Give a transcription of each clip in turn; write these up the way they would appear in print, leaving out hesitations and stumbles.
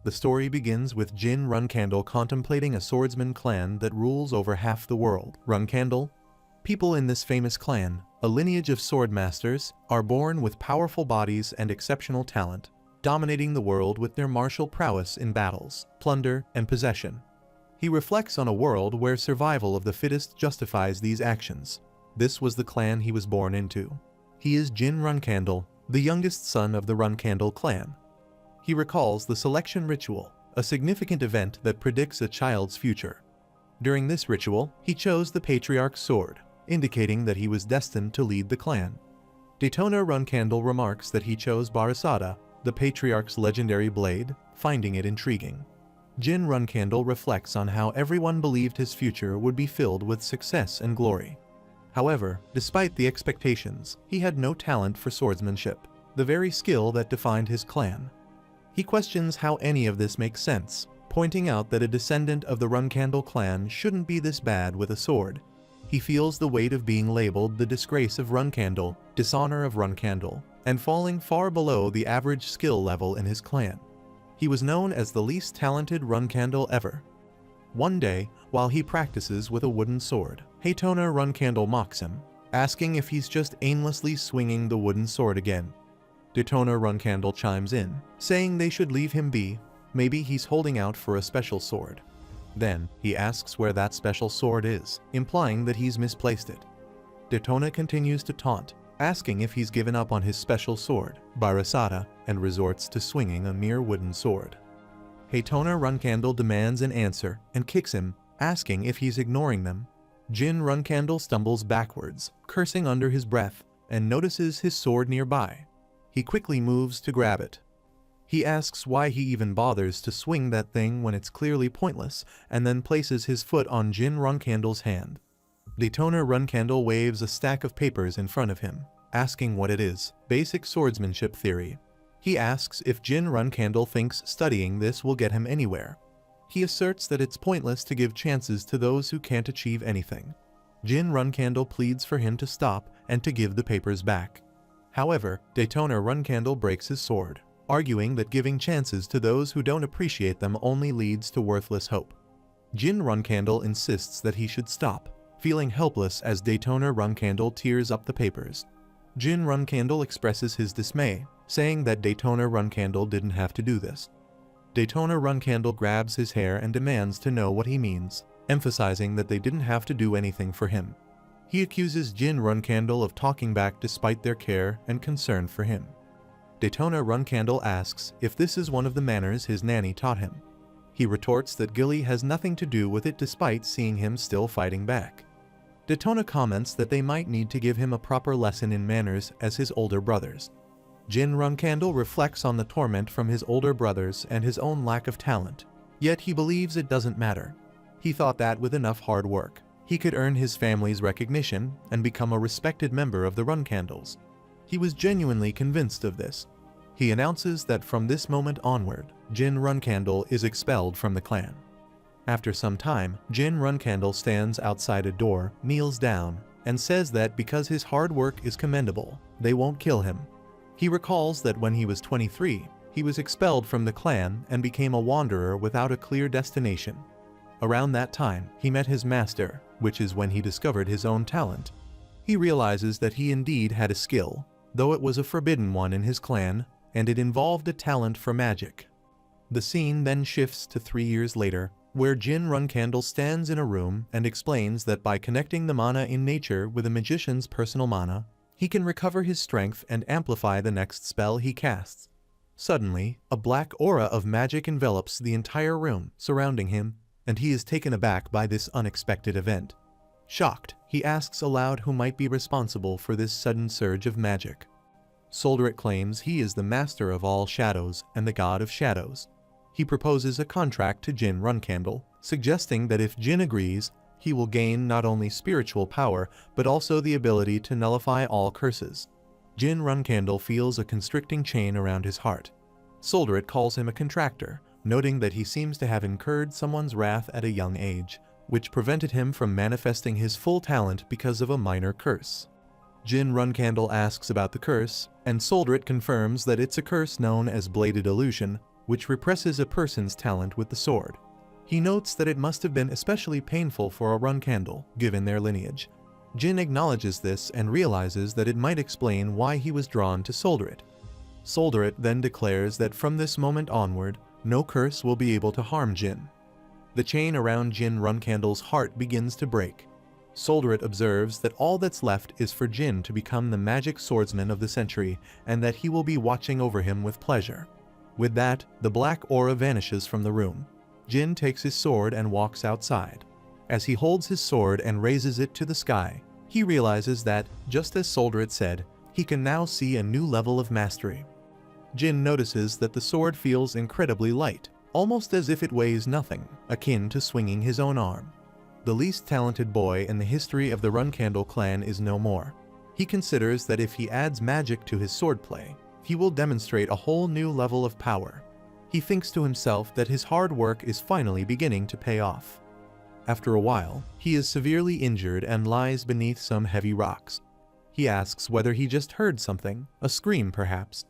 The story begins with Jin Runkandle contemplating a swordsman clan that rules over half the world. Runkandle? People in this famous clan, a lineage of swordmasters, are born with powerful bodies and exceptional talent, dominating the world with their martial prowess in battles, plunder, and possession. He reflects on a world where survival of the fittest justifies these actions. This was the clan he was born into. He is Jin Runkandle, the youngest son of the Runkandle clan. He recalls the selection ritual, a significant event that predicts a child's future. During this ritual, he chose the Patriarch's sword, indicating that he was destined to lead the clan. Daytona Runkandle remarks that he chose Barasada, the Patriarch's legendary blade, finding it intriguing. Jin Runkandle reflects on how everyone believed his future would be filled with success and glory. However, despite the expectations, he had no talent for swordsmanship, the very skill that defined his clan. He questions how any of this makes sense, pointing out that a descendant of the Runkandle clan shouldn't be this bad with a sword. He feels the weight of being labeled the disgrace of Runkandle, dishonor of Runkandle, and falling far below the average skill level in his clan. He was known as the least talented Runkandle ever. One day, while he practices with a wooden sword, Daytona Runkandle mocks him, asking if he's just aimlessly swinging the wooden sword again. Daytona Runkandle chimes in, saying they should leave him be, maybe he's holding out for a special sword. Then, he asks where that special sword is, implying that he's misplaced it. Daytona continues to taunt, asking if he's given up on his special sword, Barasada, and resorts to swinging a mere wooden sword. Daytona Runkandle demands an answer and kicks him, asking if he's ignoring them. Jin Runkandle stumbles backwards, cursing under his breath, and notices his sword nearby. He quickly moves to grab it. He asks why he even bothers to swing that thing when it's clearly pointless, and then places his foot on Jin Runkandle's hand. Daytona Runkandle waves a stack of papers in front of him, asking what it is. Basic swordsmanship theory. He asks if Jin Runkandle thinks studying this will get him anywhere. He asserts that it's pointless to give chances to those who can't achieve anything. Jin Runkandle pleads for him to stop and to give the papers back. However, Daytona Runkandle breaks his sword, arguing that giving chances to those who don't appreciate them only leads to worthless hope. Jin Runkandle insists that he should stop, feeling helpless as Daytona Runkandle tears up the papers. Jin Runkandle expresses his dismay, saying that Daytona Runkandle didn't have to do this. Daytona Runkandle grabs his hair and demands to know what he means, emphasizing that they didn't have to do anything for him. He accuses Jin Runkandle of talking back despite their care and concern for him. Daytona Runkandle asks if this is one of the manners his nanny taught him. He retorts that Gilly has nothing to do with it despite seeing him still fighting back. Daytona comments that they might need to give him a proper lesson in manners as his older brothers. Jin Runkandle reflects on the torment from his older brothers and his own lack of talent, yet he believes it doesn't matter. He thought that with enough hard work, he could earn his family's recognition and become a respected member of the Runkandles. He was genuinely convinced of this. He announces that from this moment onward, Jin Runkandle is expelled from the clan. After some time, Jin Runkandle stands outside a door, kneels down, and says that because his hard work is commendable, they won't kill him. He recalls that when he was 23, he was expelled from the clan and became a wanderer without a clear destination. Around that time, he met his master, which is when he discovered his own talent. He realizes that he indeed had a skill, though it was a forbidden one in his clan, and it involved a talent for magic. The scene then shifts to 3 years later, where Jin Runkandle stands in a room and explains that by connecting the mana in nature with a magician's personal mana, he can recover his strength and amplify the next spell he casts. Suddenly, a black aura of magic envelops the entire room surrounding him, and he is taken aback by this unexpected event. Shocked, he asks aloud who might be responsible for this sudden surge of magic. Soldrit claims he is the master of all shadows and the god of shadows. He proposes a contract to Jin Runkandle, suggesting that if Jin agrees, he will gain not only spiritual power, but also the ability to nullify all curses. Jin Runkandle feels a constricting chain around his heart. Soldrit calls him a contractor, noting that he seems to have incurred someone's wrath at a young age, which prevented him from manifesting his full talent because of a minor curse. Jin Runkandle asks about the curse, and Soldrit confirms that it's a curse known as Bladed Illusion, which represses a person's talent with the sword. He notes that it must have been especially painful for a Runkandle, given their lineage. Jin acknowledges this and realizes that it might explain why he was drawn to Solderit. Solderit then declares that from this moment onward, no curse will be able to harm Jin. The chain around Jin Runkandle's heart begins to break. Solderit observes that all that's left is for Jin to become the magic swordsman of the century, and that he will be watching over him with pleasure. With that, the black aura vanishes from the room. Jin takes his sword and walks outside. As he holds his sword and raises it to the sky, he realizes that, just as Solderit said, he can now see a new level of mastery. Jin notices that the sword feels incredibly light, almost as if it weighs nothing, akin to swinging his own arm. The least talented boy in the history of the Runkandle clan is no more. He considers that if he adds magic to his swordplay, he will demonstrate a whole new level of power. He thinks to himself that his hard work is finally beginning to pay off. After a while, he is severely injured and lies beneath some heavy rocks. He asks whether he just heard something, a scream perhaps.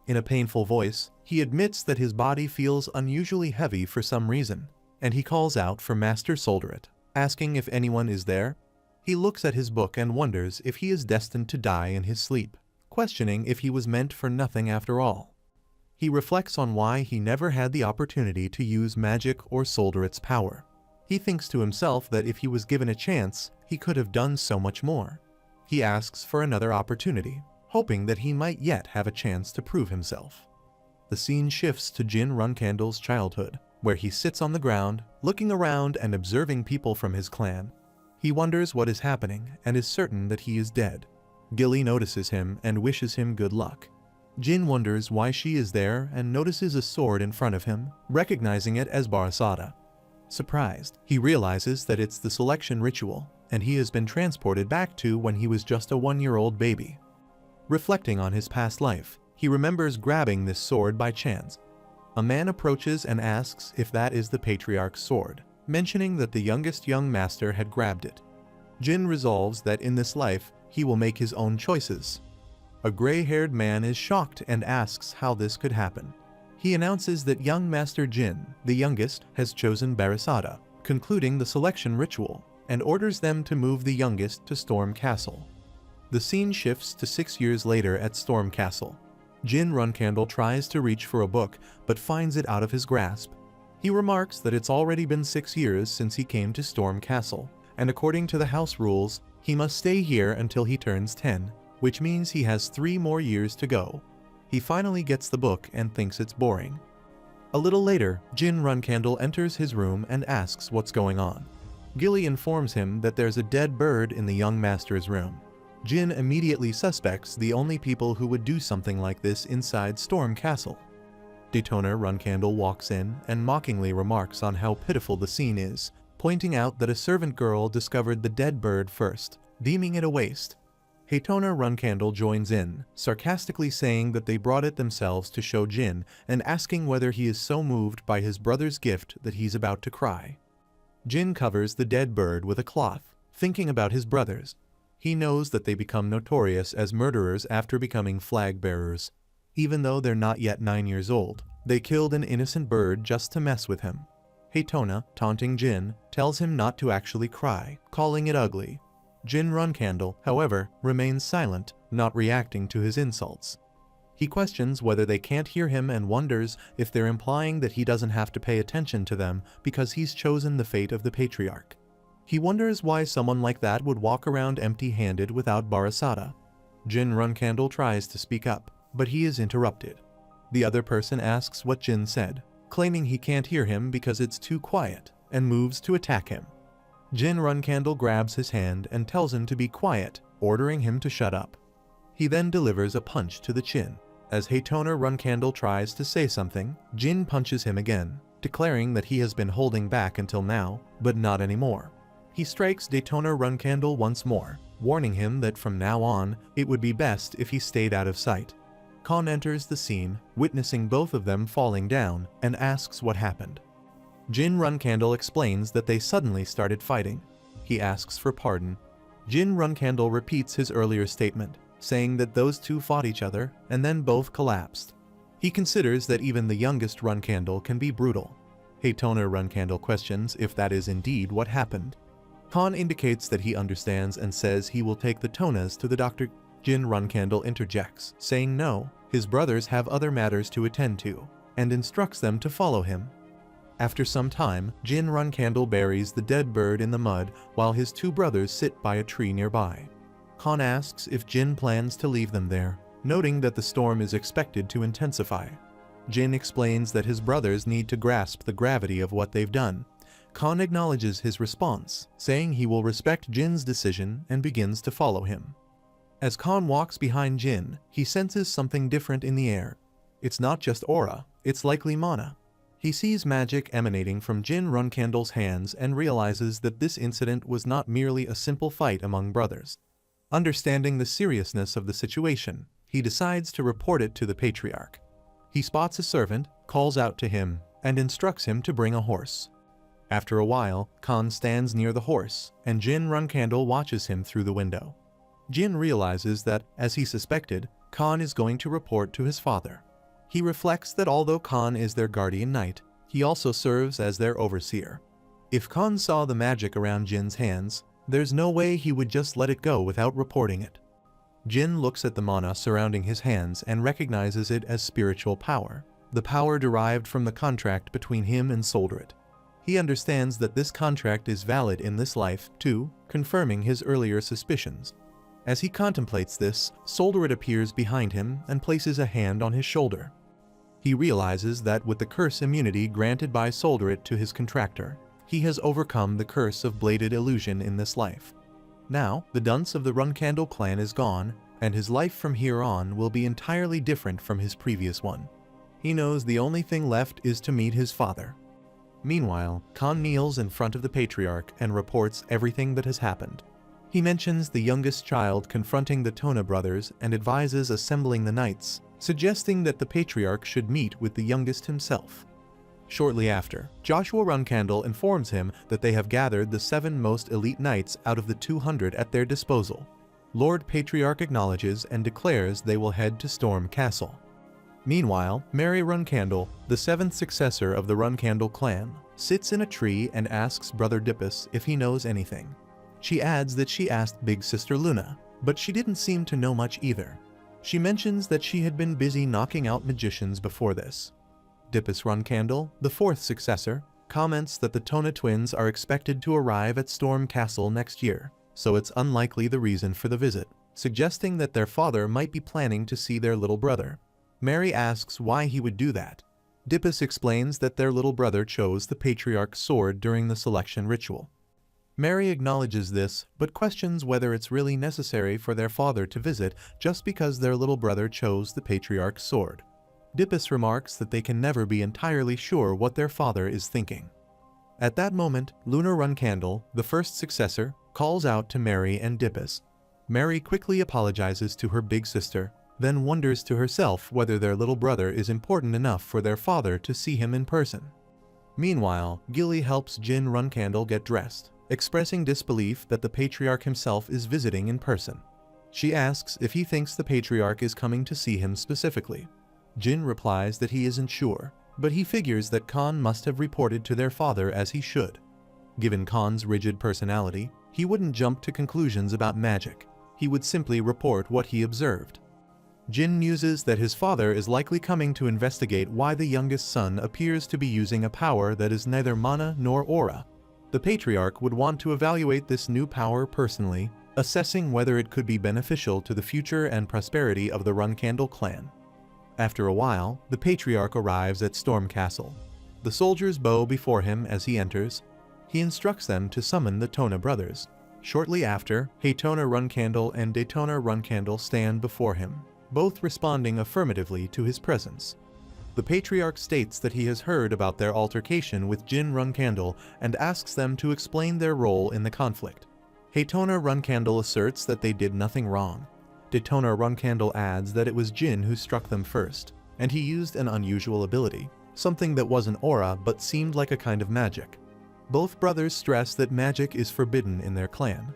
In a painful voice, he admits that his body feels unusually heavy for some reason, and he calls out for Master Solderit, asking if anyone is there. He looks at his book and wonders if he is destined to die in his sleep, questioning if he was meant for nothing after all. He reflects on why he never had the opportunity to use magic or Solderit's power. He thinks to himself that if he was given a chance, he could have done so much more. He asks for another opportunity, hoping that he might yet have a chance to prove himself. The scene shifts to Jin Runkandle's childhood, where he sits on the ground, looking around and observing people from his clan. He wonders what is happening and is certain that he is dead. Gilly notices him and wishes him good luck. Jin wonders why she is there and notices a sword in front of him, recognizing it as Barasada. Surprised, he realizes that it's the selection ritual, and he has been transported back to when he was just a 1-year-old baby. Reflecting on his past life, he remembers grabbing this sword by chance. A man approaches and asks if that is the Patriarch's sword, mentioning that the youngest young master had grabbed it. Jin resolves that in this life, he will make his own choices. A gray-haired man is shocked and asks how this could happen. He announces that young Master Jin, the youngest, has chosen Barasada, concluding the selection ritual, and orders them to move the youngest to Storm Castle. The scene shifts to 6 years later at Storm Castle. Jin Runkandle tries to reach for a book, but finds it out of his grasp. He remarks that it's already been 6 years since he came to Storm Castle, and according to the house rules, he must stay here until he turns 10, which means he has 3 more years to go. He finally gets the book and thinks it's boring. A little later, Jin Runkandle enters his room and asks what's going on. Gilly informs him that there's a dead bird in the young master's room. Jin immediately suspects the only people who would do something like this inside Storm Castle. Daytona Runkandle walks in and mockingly remarks on how pitiful the scene is, pointing out that a servant girl discovered the dead bird first, deeming it a waste. Haytona Runkandle joins in, sarcastically saying that they brought it themselves to show Jin and asking whether he is so moved by his brother's gift that he's about to cry. Jin covers the dead bird with a cloth, thinking about his brothers. He knows that they become notorious as murderers after becoming flag bearers. Even though they're not yet 9 years old, they killed an innocent bird just to mess with him. Haytona, taunting Jin, tells him not to actually cry, calling it ugly. Jin Runkandle, however, remains silent, not reacting to his insults. He questions whether they can't hear him and wonders if they're implying that he doesn't have to pay attention to them because he's chosen the fate of the Patriarch. He wonders why someone like that would walk around empty-handed without Barasada. Jin Runkandle tries to speak up, but he is interrupted. The other person asks what Jin said, claiming he can't hear him because it's too quiet, and moves to attack him. Jin Runkandle grabs his hand and tells him to be quiet, ordering him to shut up. He then delivers a punch to the chin. As Haytona Runkandle tries to say something, Jin punches him again, declaring that he has been holding back until now, but not anymore. He strikes Daytona Runkandle once more, warning him that from now on, it would be best if he stayed out of sight. Khan enters the scene, witnessing both of them falling down, and asks what happened. Jin Runkandle explains that they suddenly started fighting. He asks for pardon. Jin Runkandle repeats his earlier statement, saying that those two fought each other and then both collapsed. He considers that even the youngest Runcandle can be brutal. Haytona Runcandle questions if that is indeed what happened. Khan indicates that he understands and says he will take the Tonas to the doctor. Jin Runcandle interjects, saying no, his brothers have other matters to attend to, and instructs them to follow him. After some time, Jin Runcandle buries the dead bird in the mud while his two brothers sit by a tree nearby. Khan asks if Jin plans to leave them there, noting that the storm is expected to intensify. Jin explains that his brothers need to grasp the gravity of what they've done. Khan acknowledges his response, saying he will respect Jin's decision and begins to follow him. As Khan walks behind Jin, he senses something different in the air. It's not just aura, it's likely mana. He sees magic emanating from Jin Runcandle's hands and realizes that this incident was not merely a simple fight among brothers. Understanding the seriousness of the situation, he decides to report it to the Patriarch. He spots a servant, calls out to him, and instructs him to bring a horse. After a while, Khan stands near the horse, and Jin Runcandle watches him through the window. Jin realizes that, as he suspected, Khan is going to report to his father. He reflects that although Khan is their guardian knight, he also serves as their overseer. If Khan saw the magic around Jin's hands, there's no way he would just let it go without reporting it. Jin looks at the mana surrounding his hands and recognizes it as spiritual power, the power derived from the contract between him and Solderit. He understands that this contract is valid in this life, too, confirming his earlier suspicions. As he contemplates this, Solderit appears behind him and places a hand on his shoulder. He realizes that with the curse immunity granted by Solderit to his contractor, he has overcome the curse of bladed illusion in this life. Now, the dunce of the Runcandle clan is gone, and his life from here on will be entirely different from his previous one. He knows the only thing left is to meet his father. Meanwhile, Khan kneels in front of the Patriarch and reports everything that has happened. He mentions the youngest child confronting the Tona brothers and advises assembling the knights, suggesting that the Patriarch should meet with the youngest himself. Shortly after, Joshua Runcandle informs him that they have gathered the 7 most elite knights out of the 200 at their disposal. Lord Patriarch acknowledges and declares they will head to Storm Castle. Meanwhile, Mary Runcandle, the 7th successor of the Runcandle clan, sits in a tree and asks Brother Dippus if he knows anything. She adds that she asked Big Sister Luna, but she didn't seem to know much either. She mentions that she had been busy knocking out magicians before this. Dippus Runcandle, the 4th successor, comments that the Tona twins are expected to arrive at Storm Castle next year, so it's unlikely the reason for the visit, suggesting that their father might be planning to see their little brother. Mary asks why he would do that. Dippus explains that their little brother chose the Patriarch's sword during the selection ritual. Mary acknowledges this, but questions whether it's really necessary for their father to visit just because their little brother chose the Patriarch's sword. Dippus remarks that they can never be entirely sure what their father is thinking. At that moment, Luna Runcandle, the 1st successor, calls out to Mary and Dippus. Mary quickly apologizes to her big sister, then wonders to herself whether their little brother is important enough for their father to see him in person. Meanwhile, Gilly helps Jin Runcandle get dressed, expressing disbelief that the Patriarch himself is visiting in person. She asks if he thinks the Patriarch is coming to see him specifically. Jin replies that he isn't sure, but he figures that Khan must have reported to their father as he should. Given Khan's rigid personality, he wouldn't jump to conclusions about magic. He would simply report what he observed. Jin muses that his father is likely coming to investigate why the youngest son appears to be using a power that is neither mana nor aura. The Patriarch would want to evaluate this new power personally, assessing whether it could be beneficial to the future and prosperity of the Runcandle clan. After a while, the Patriarch arrives at Storm Castle. The soldiers bow before him as he enters. He instructs them to summon the Tona brothers. Shortly after, Haytona Runcandle and Daytona Runcandle stand before him, both responding affirmatively to his presence. The Patriarch states that he has heard about their altercation with Jin Runcandle and asks them to explain their role in the conflict. Haytona Runcandle asserts that they did nothing wrong. Daytona Runcandle adds that it was Jin who struck them first, and he used an unusual ability, something that wasn't aura but seemed like a kind of magic. Both brothers stress that magic is forbidden in their clan.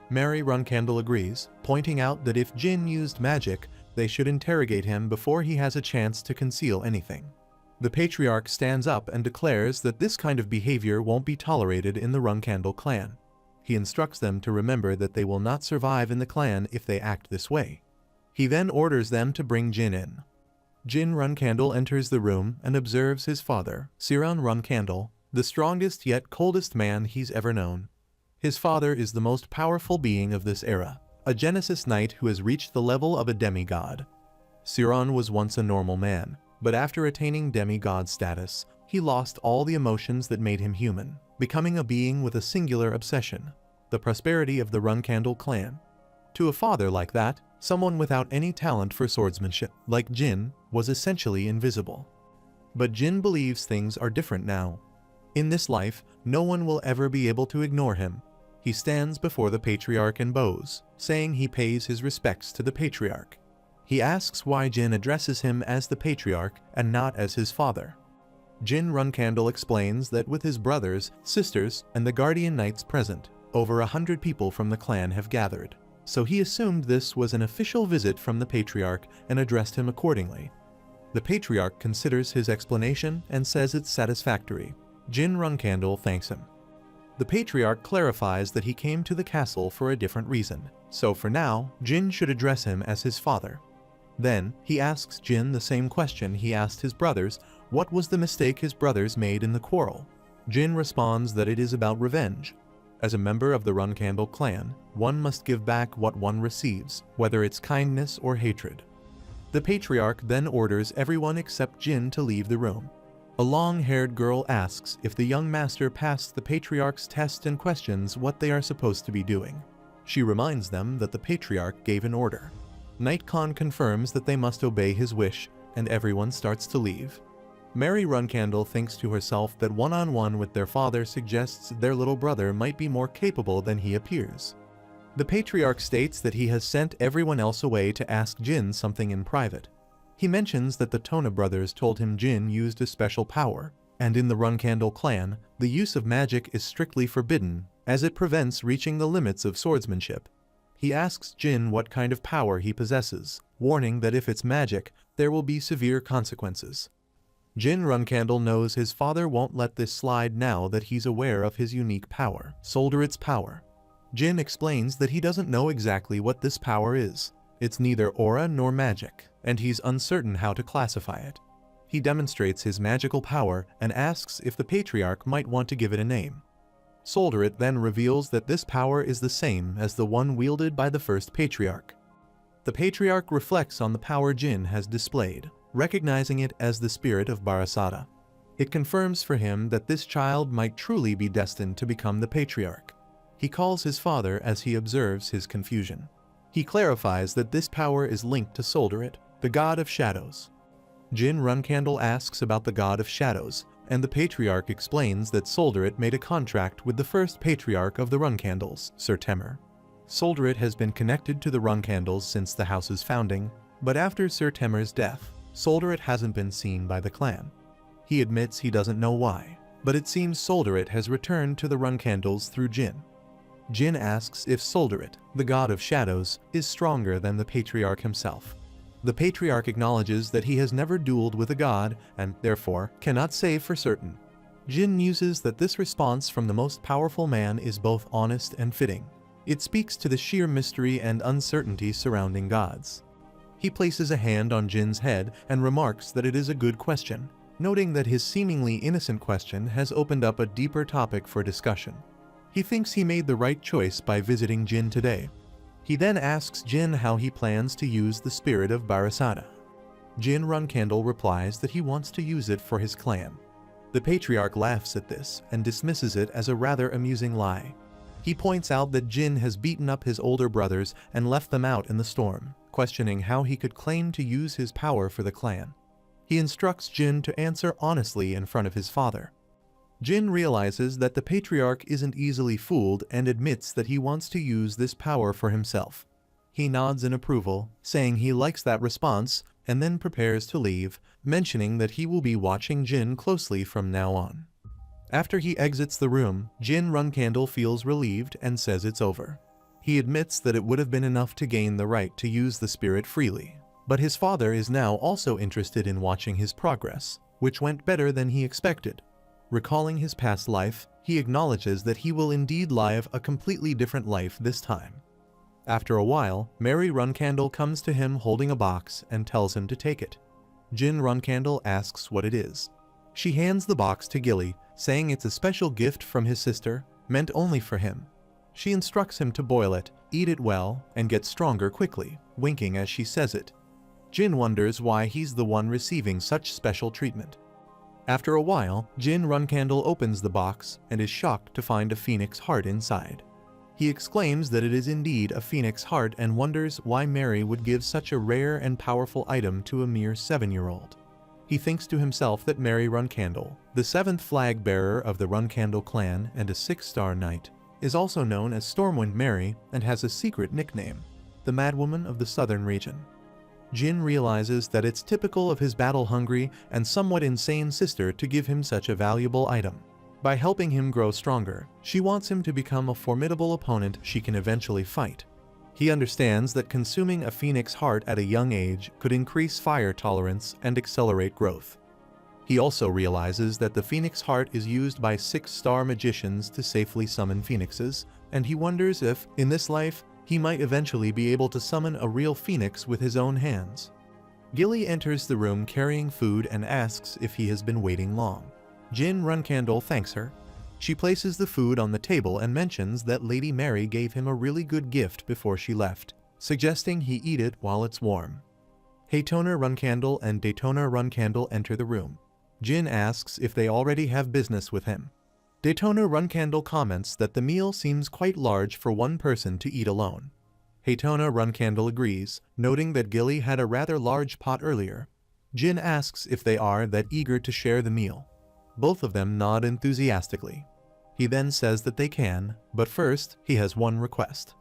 Mary Runcandle agrees, pointing out that if Jin used magic, They should interrogate him before he has a chance to conceal anything. The patriarch stands up and declares that this kind of behavior won't be tolerated in the Runkandle clan. He instructs them to remember that they will not survive in the clan if they act this way. He then orders them to bring Jin in. Jin Runkandle enters the room and observes his father, Siran Runkandle, the strongest yet coldest man he's ever known. His father is the most powerful being of this era, a Genesis Knight who has reached the level of a demigod. Siran was once a normal man, but after attaining demigod status, he lost all the emotions that made him human, becoming a being with a singular obsession, the prosperity of the Runkandle clan. To a father like that, someone without any talent for swordsmanship, like Jin, was essentially invisible. But Jin believes things are different now. In this life, no one will ever be able to ignore him. He stands before the patriarch and bows, saying he pays his respects to the patriarch. He asks why Jin addresses him as the patriarch and not as his father. Jin Runkandle explains that with his brothers, sisters, and the guardian knights present, over 100 people from the clan have gathered. So he assumed this was an official visit from the patriarch and addressed him accordingly. The patriarch considers his explanation and says it's satisfactory. Jin Runkandle thanks him. The patriarch clarifies that he came to the castle for a different reason, so for now, Jin should address him as his father. Then, he asks Jin the same question he asked his brothers: what was the mistake his brothers made in the quarrel? Jin responds that it is about revenge. As a member of the Runkandle clan, one must give back what one receives, whether it's kindness or hatred. The patriarch then orders everyone except Jin to leave the room. A long-haired girl asks if the young master passed the patriarch's test and questions what they are supposed to be doing. She reminds them that the patriarch gave an order. Knight Khan confirms that they must obey his wish, and everyone starts to leave. Mary Runkandle thinks to herself that one-on-one with their father suggests their little brother might be more capable than he appears. The patriarch states that he has sent everyone else away to ask Jin something in private. He mentions that the Tona brothers told him Jin used a special power, and in the Runkandle clan, the use of magic is strictly forbidden, as it prevents reaching the limits of swordsmanship. He asks Jin what kind of power he possesses, warning that if it's magic, there will be severe consequences. Jin Runkandle knows his father won't let this slide now that he's aware of his unique power, Solderit's power. Jin explains that he doesn't know exactly what this power is. It's neither aura nor magic, and he's uncertain how to classify it. He demonstrates his magical power and asks if the patriarch might want to give it a name. Solderit then reveals that this power is the same as the one wielded by the first patriarch. The patriarch reflects on the power Jin has displayed, recognizing it as the spirit of Barasada. It confirms for him that this child might truly be destined to become the patriarch. He calls his father as he observes his confusion. He clarifies that this power is linked to Solderit, the god of shadows. Jin Runkandle asks about the god of shadows, and the patriarch explains that Solderit made a contract with the first patriarch of the Runkandles, Sir Temer. Solderit has been connected to the Runkandles since the house's founding, but after Sir Temer's death, Solderit hasn't been seen by the clan. He admits he doesn't know why, but it seems Solderit has returned to the Runkandles through Jin. Jin asks if Solderit, the god of shadows, is stronger than the patriarch himself. The patriarch acknowledges that he has never dueled with a god and, therefore, cannot say for certain. Jin muses that this response from the most powerful man is both honest and fitting. It speaks to the sheer mystery and uncertainty surrounding gods. He places a hand on Jin's head and remarks that it is a good question, noting that his seemingly innocent question has opened up a deeper topic for discussion. He thinks he made the right choice by visiting Jin today. He then asks Jin how he plans to use the spirit of Barasada. Jin Runkandle replies that he wants to use it for his clan. The patriarch laughs at this and dismisses it as a rather amusing lie. He points out that Jin has beaten up his older brothers and left them out in the storm, questioning how he could claim to use his power for the clan. He instructs Jin to answer honestly in front of his father. Jin realizes that the patriarch isn't easily fooled and admits that he wants to use this power for himself. He nods in approval, saying he likes that response, and then prepares to leave, mentioning that he will be watching Jin closely from now on. After he exits the room, Jin Runkandle feels relieved and says it's over. He admits that it would have been enough to gain the right to use the spirit freely. But his father is now also interested in watching his progress, which went better than he expected. Recalling his past life, he acknowledges that he will indeed live a completely different life this time. After a while, Mary Runcandle comes to him holding a box and tells him to take it. Jin Runcandle asks what it is. She hands the box to Gilly, saying it's a special gift from his sister, meant only for him. She instructs him to boil it, eat it well, and get stronger quickly, winking as she says it. Jin wonders why he's the one receiving such special treatment. After a while, Jin Runcandle opens the box and is shocked to find a phoenix heart inside. He exclaims that it is indeed a phoenix heart and wonders why Mary would give such a rare and powerful item to a mere 7-year-old. He thinks to himself that Mary Runcandle, the 7th flag bearer of the Runcandle clan and a 6-star knight, is also known as Stormwind Mary and has a secret nickname, the Madwoman of the Southern region. Jin realizes that it's typical of his battle-hungry and somewhat insane sister to give him such a valuable item. By helping him grow stronger, she wants him to become a formidable opponent she can eventually fight. He understands that consuming a phoenix heart at a young age could increase fire tolerance and accelerate growth. He also realizes that the phoenix heart is used by 6-star magicians to safely summon phoenixes, and he wonders if, in this life, he might eventually be able to summon a real phoenix with his own hands. Gilly enters the room carrying food and asks if he has been waiting long. Jin Runcandle thanks her. She places the food on the table and mentions that Lady Mary gave him a really good gift before she left, suggesting he eat it while it's warm. Haytona Runcandle and Daytona Runcandle enter the room. Jin asks if they already have business with him. Daytona Runcandle comments that the meal seems quite large for one person to eat alone. Haytona Runcandle agrees, noting that Gilly had a rather large pot earlier. Jin asks if they are that eager to share the meal. Both of them nod enthusiastically. He then says that they can, but first, he has one request.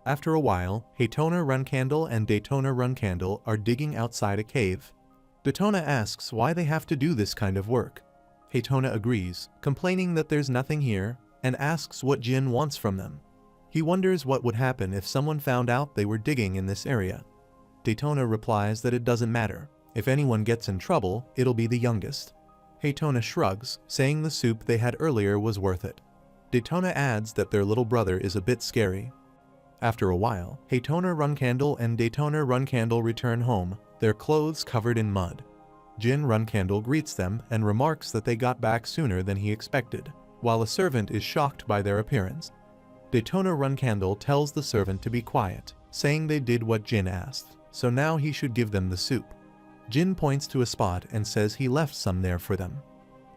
After a while, Haytona Runcandle and Daytona Runcandle are digging outside a cave. Daytona asks why they have to do this kind of work. Haytona agrees, complaining that there's nothing here, and asks what Jin wants from them. He wonders what would happen if someone found out they were digging in this area. Daytona replies that it doesn't matter. If anyone gets in trouble, it'll be the youngest. Haytona shrugs, saying the soup they had earlier was worth it. Daytona adds that their little brother is a bit scary. After a while, Haytona Runcandle and Daytona Runcandle return home, their clothes covered in mud. Jin Runcandle greets them and remarks that they got back sooner than he expected, while a servant is shocked by their appearance. Daytona Runcandle tells the servant to be quiet, saying they did what Jin asked, so now he should give them the soup. Jin points to a spot and says he left some there for them.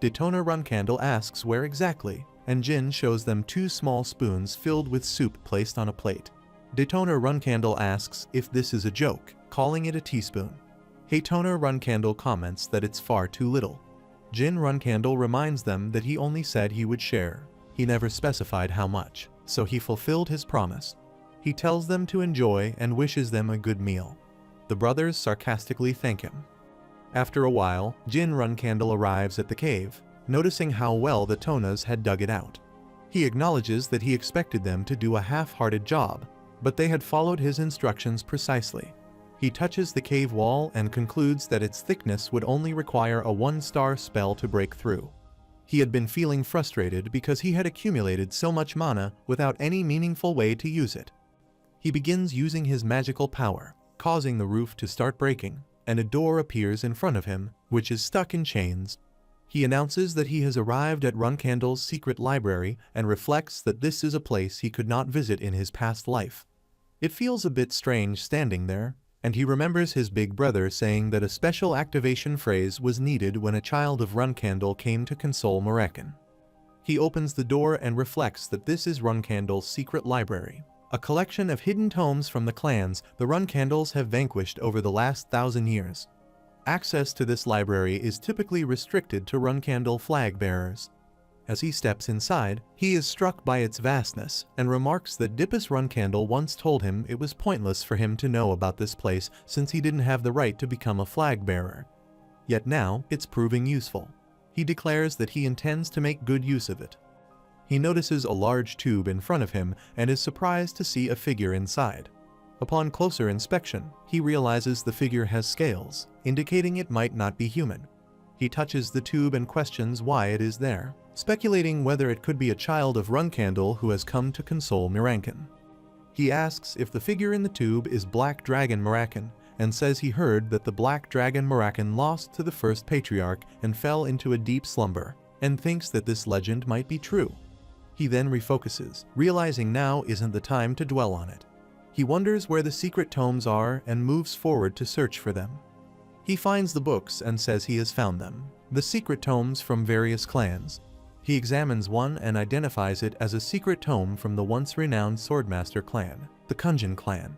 Daytona Runcandle asks where exactly, and Jin shows them 2 small spoons filled with soup placed on a plate. Daytona Runcandle asks if this is a joke, calling it a teaspoon. Haytona Runcandle comments that it's far too little. Jin Runcandle reminds them that he only said he would share. He never specified how much, so he fulfilled his promise. He tells them to enjoy and wishes them a good meal. The brothers sarcastically thank him. After a while, Jin Runcandle arrives at the cave, noticing how well the Tonas had dug it out. He acknowledges that he expected them to do a half-hearted job, but they had followed his instructions precisely. He touches the cave wall and concludes that its thickness would only require a 1-star spell to break through. He had been feeling frustrated because he had accumulated so much mana without any meaningful way to use it. He begins using his magical power, causing the roof to start breaking, and a door appears in front of him, which is stuck in chains. He announces that he has arrived at Runcandle's secret library and reflects that this is a place he could not visit in his past life. It feels a bit strange standing there, and he remembers his big brother saying that a special activation phrase was needed when a child of Runcandle came to console Morekin. He opens the door and reflects that this is Runcandle's secret library, a collection of hidden tomes from the clans the Runcandles have vanquished over the last 1,000 years. Access to this library is typically restricted to Runcandle flag bearers. As he steps inside, he is struck by its vastness and remarks that Dippus Runcandle once told him it was pointless for him to know about this place since he didn't have the right to become a flag bearer. Yet now, it's proving useful. He declares that he intends to make good use of it. He notices a large tube in front of him and is surprised to see a figure inside. Upon closer inspection, he realizes the figure has scales, indicating it might not be human. He touches the tube and questions why it is there, speculating whether it could be a child of Runkandel who has come to console Miraken. He asks if the figure in the tube is Black Dragon Miraken, and says he heard that the Black Dragon Miraken lost to the first patriarch and fell into a deep slumber, and thinks that this legend might be true. He then refocuses, realizing now isn't the time to dwell on it. He wonders where the secret tomes are and moves forward to search for them. He finds the books and says he has found them, the secret tomes from various clans. He examines one and identifies it as a secret tome from the once renowned Swordmaster clan, the Kunjin clan.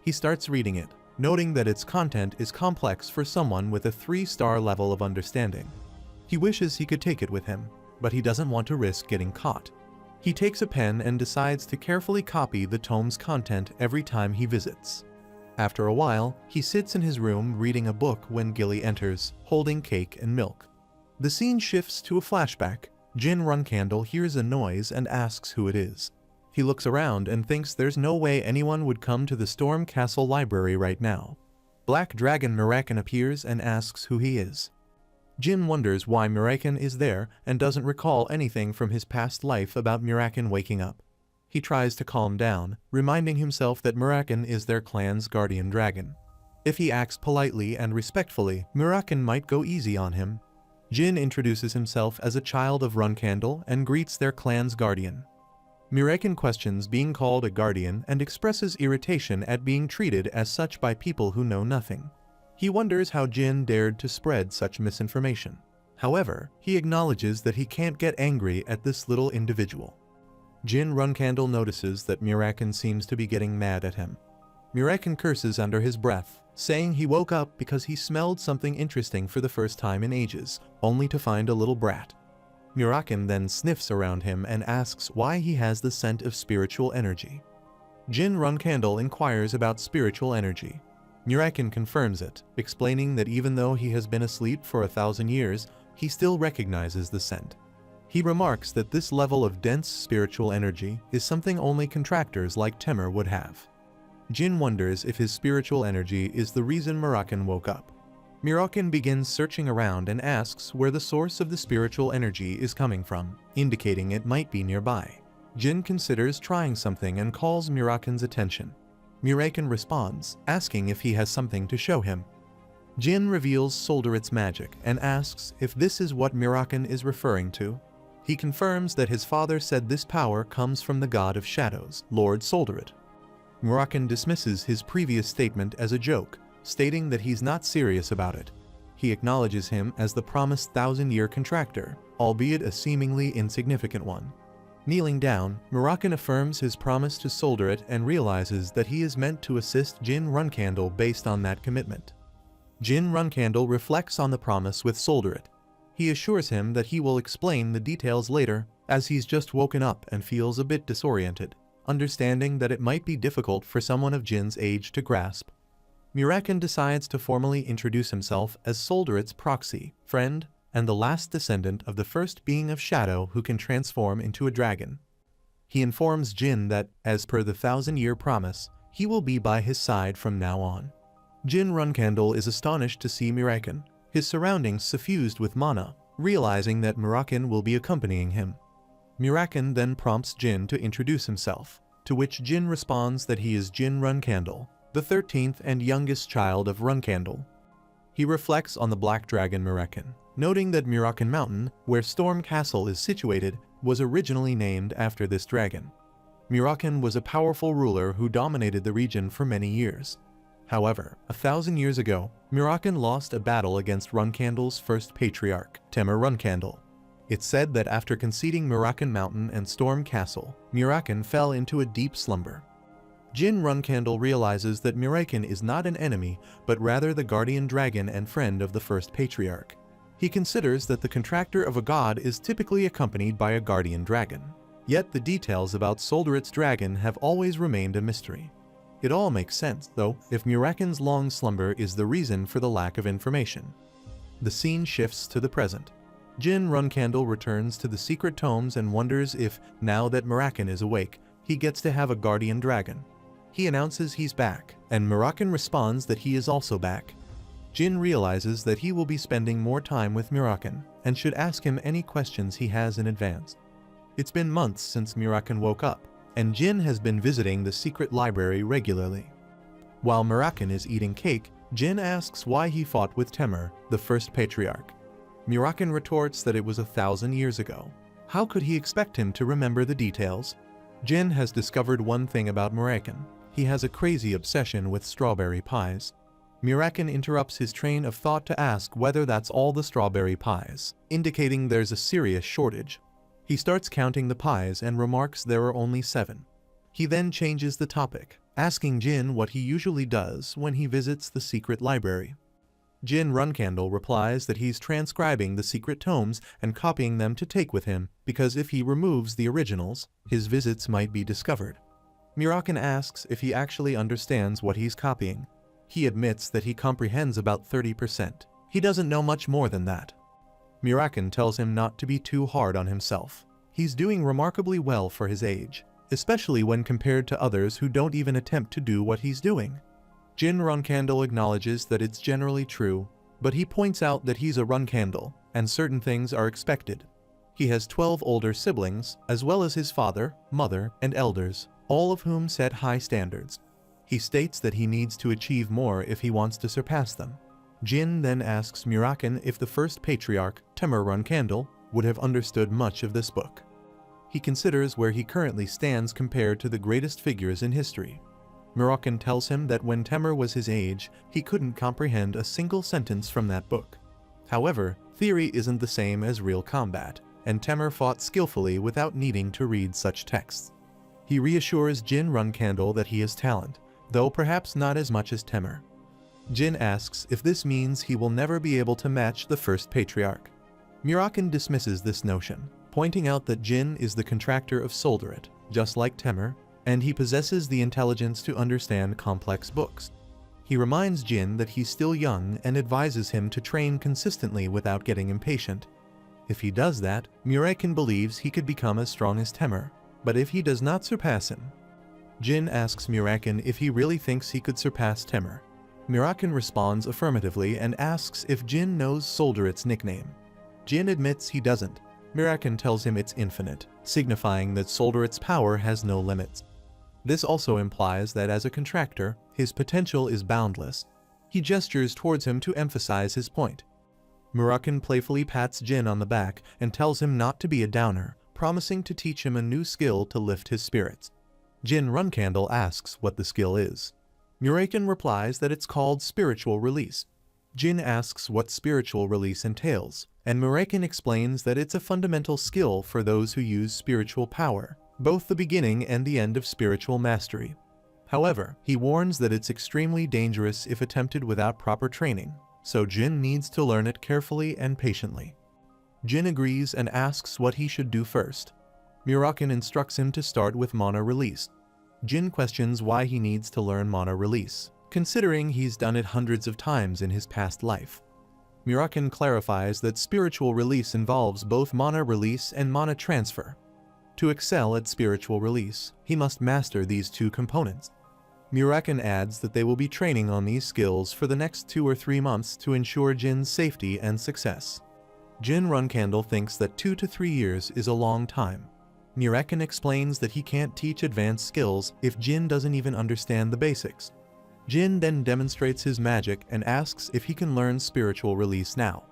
He starts reading it, noting that its content is complex for someone with a 3-star level of understanding. He wishes he could take it with him, but he doesn't want to risk getting caught. He takes a pen and decides to carefully copy the tome's content every time he visits. After a while, he sits in his room reading a book when Gilly enters, holding cake and milk. The scene shifts to a flashback. Jin Runkandel hears a noise and asks who it is. He looks around and thinks there's no way anyone would come to the Storm Castle library right now. Black Dragon Miraken appears and asks who he is. Jin wonders why Miraken is there and doesn't recall anything from his past life about Miraken waking up. He tries to calm down, reminding himself that Miraken is their clan's guardian dragon. If he acts politely and respectfully, Miraken might go easy on him. Jin introduces himself as a child of Runkandel and greets their clan's guardian. Miraken questions being called a guardian and expresses irritation at being treated as such by people who know nothing. He wonders how Jin dared to spread such misinformation. However, he acknowledges that he can't get angry at this little individual. Jin Runkandel notices that Miraken seems to be getting mad at him. Miraken curses under his breath, saying he woke up because he smelled something interesting for the first time in ages, only to find a little brat. Miraken then sniffs around him and asks why he has the scent of spiritual energy. Jin Runkandel inquires about spiritual energy. Miraken confirms it, explaining that even though he has been asleep for 1,000 years, he still recognizes the scent. He remarks that this level of dense spiritual energy is something only contractors like Temur would have. Jin wonders if his spiritual energy is the reason Miraken woke up. Miraken begins searching around and asks where the source of the spiritual energy is coming from, indicating it might be nearby. Jin considers trying something and calls Miraken's attention. Miraken responds, asking if he has something to show him. Jin reveals Solderit's magic and asks if this is what Miraken is referring to. He confirms that his father said this power comes from the god of shadows, Lord Solderit. Miraken dismisses his previous statement as a joke, stating that he's not serious about it. He acknowledges him as the promised 1,000-year contractor, albeit a seemingly insignificant one. Kneeling down, Miraken affirms his promise to Solderit and realizes that he is meant to assist Jin Runkandel based on that commitment. Jin Runkandel reflects on the promise with Solderit. He assures him that he will explain the details later, as he's just woken up and feels a bit disoriented, understanding that it might be difficult for someone of Jin's age to grasp. Miraken decides to formally introduce himself as Solderit's proxy, friend, and the last descendant of the first being of shadow who can transform into a dragon. He informs Jin that, as per the 1,000-year promise, he will be by his side from now on. Jin Runkandel is astonished to see Miraken, his surroundings suffused with mana, realizing that Miraken will be accompanying him. Miraken then prompts Jin to introduce himself, to which Jin responds that he is Jin Runkandel, the 13th and youngest child of Runkandel. He reflects on the Black Dragon Miraken, noting that Miraken Mountain, where Storm Castle is situated, was originally named after this dragon. Miraken was a powerful ruler who dominated the region for many years. However, 1,000 years ago, Miraken lost a battle against Runkandel's first patriarch, Temur Runkandel. It's said that after conceding Miraken Mountain and Storm Castle, Miraken fell into a deep slumber. Jin Runkandel realizes that Miraken is not an enemy, but rather the guardian dragon and friend of the first patriarch. He considers that the contractor of a god is typically accompanied by a guardian dragon. Yet the details about Solderit's dragon have always remained a mystery. It all makes sense, though, if Miraken's long slumber is the reason for the lack of information. The scene shifts to the present. Jin Runkandel returns to the secret tomes and wonders if, now that Miraken is awake, he gets to have a guardian dragon. He announces he's back, and Muraken responds that he is also back. Jin realizes that he will be spending more time with Muraken, and should ask him any questions he has in advance. It's been months since Muraken woke up, and Jin has been visiting the secret library regularly. While Muraken is eating cake, Jin asks why he fought with Temur, the first patriarch. Muraken retorts that it was 1,000 years ago. How could he expect him to remember the details? Jin has discovered one thing about Muraken. He has a crazy obsession with strawberry pies. Muraken interrupts his train of thought to ask whether that's all the strawberry pies, indicating there's a serious shortage. He starts counting the pies and remarks there are only 7. He then changes the topic, asking Jin what he usually does when he visits the secret library. Jin Runcandle replies that he's transcribing the secret tomes and copying them to take with him, because if he removes the originals, his visits might be discovered. Muraken asks if he actually understands what he's copying. He admits that he comprehends about 30%. He doesn't know much more than that. Muraken tells him not to be too hard on himself. He's doing remarkably well for his age, especially when compared to others who don't even attempt to do what he's doing. Jin Runcandle acknowledges that it's generally true, but he points out that he's a Runcandle, and certain things are expected. He has 12 older siblings, as well as his father, mother, and elders, all of whom set high standards. He states that he needs to achieve more if he wants to surpass them. Jin then asks Muraken if the first patriarch, Temur Runcandle, would have understood much of this book. He considers where he currently stands compared to the greatest figures in history. Muraken tells him that when Temur was his age, he couldn't comprehend a single sentence from that book. However, theory isn't the same as real combat, and Temur fought skillfully without needing to read such texts. He reassures Jin Runcandle that he has talent, though perhaps not as much as Temur. Jin asks if this means he will never be able to match the first patriarch. Muraken dismisses this notion, pointing out that Jin is the contractor of Solduret, just like Temur, and he possesses the intelligence to understand complex books. He reminds Jin that he's still young and advises him to train consistently without getting impatient. If he does that, Muraken believes he could become as strong as Temur, but if he does not surpass him, Jin asks Muraken if he really thinks he could surpass Temur. Muraken responds affirmatively and asks if Jin knows Solduret's nickname. Jin admits he doesn't. Muraken tells him it's infinite, signifying that Solduret's power has no limits. This also implies that as a contractor, his potential is boundless. He gestures towards him to emphasize his point. Muraken playfully pats Jin on the back and tells him not to be a downer, promising to teach him a new skill to lift his spirits. Jin Runcandle asks what the skill is. Muraken replies that it's called spiritual release. Jin asks what spiritual release entails, and Muraken explains that it's a fundamental skill for those who use spiritual power, both the beginning and the end of spiritual mastery. However, he warns that it's extremely dangerous if attempted without proper training, so Jin needs to learn it carefully and patiently. Jin agrees and asks what he should do first. Muraken instructs him to start with mana release. Jin questions why he needs to learn mana release, considering he's done it hundreds of times in his past life. Muraken clarifies that spiritual release involves both mana release and mana transfer. To excel at spiritual release, he must master these two components. Muraken adds that they will be training on these skills for the next 2 or 3 months to ensure Jin's safety and success. Jin Runcandle thinks that 2 to 3 years is a long time. Muraken explains that he can't teach advanced skills if Jin doesn't even understand the basics. Jin then demonstrates his magic and asks if he can learn spiritual release now.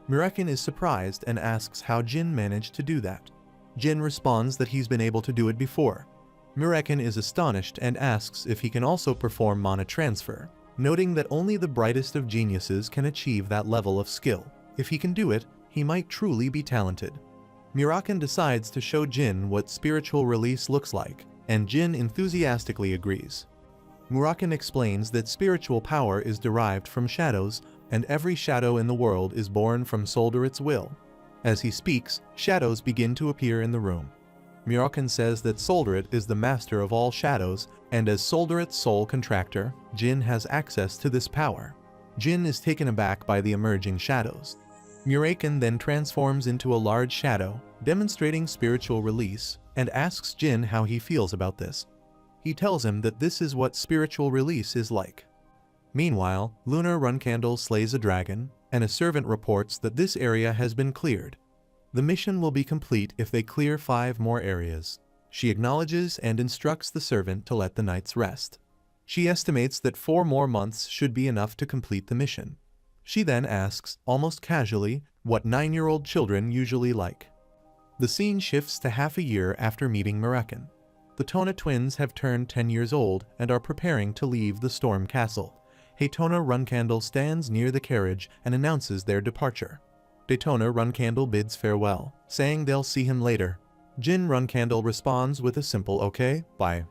Muraken is surprised and asks how Jin managed to do that. Jin responds that he's been able to do it before. Muraken is astonished and asks if he can also perform mana transfer, noting that only the brightest of geniuses can achieve that level of skill. If he can do it, he might truly be talented. Muraken decides to show Jin what spiritual release looks like, and Jin enthusiastically agrees. Muraken explains that spiritual power is derived from shadows, and every shadow in the world is born from Solduret's will. As he speaks, shadows begin to appear in the room. Muraken says that Solduret is the master of all shadows, and as Solduret's sole contractor, Jin has access to this power. Jin is taken aback by the emerging shadows. Muraken then transforms into a large shadow, demonstrating spiritual release, and asks Jin how he feels about this. He tells him that this is what spiritual release is like. Meanwhile, Luna Runcandle slays a dragon, and a servant reports that this area has been cleared. The mission will be complete if they clear 5 more areas. She acknowledges and instructs the servant to let the knights rest. She estimates that 4 more months should be enough to complete the mission. She then asks, almost casually, what 9-year-old children usually like. The scene shifts to half a year after meeting Mirakan. The Tona twins have turned 10 years old and are preparing to leave the Storm Castle. Haytona Runcandle stands near the carriage and announces their departure. Daytona Runcandle bids farewell, saying they'll see him later. Jin Runcandle responds with a simple okay, bye.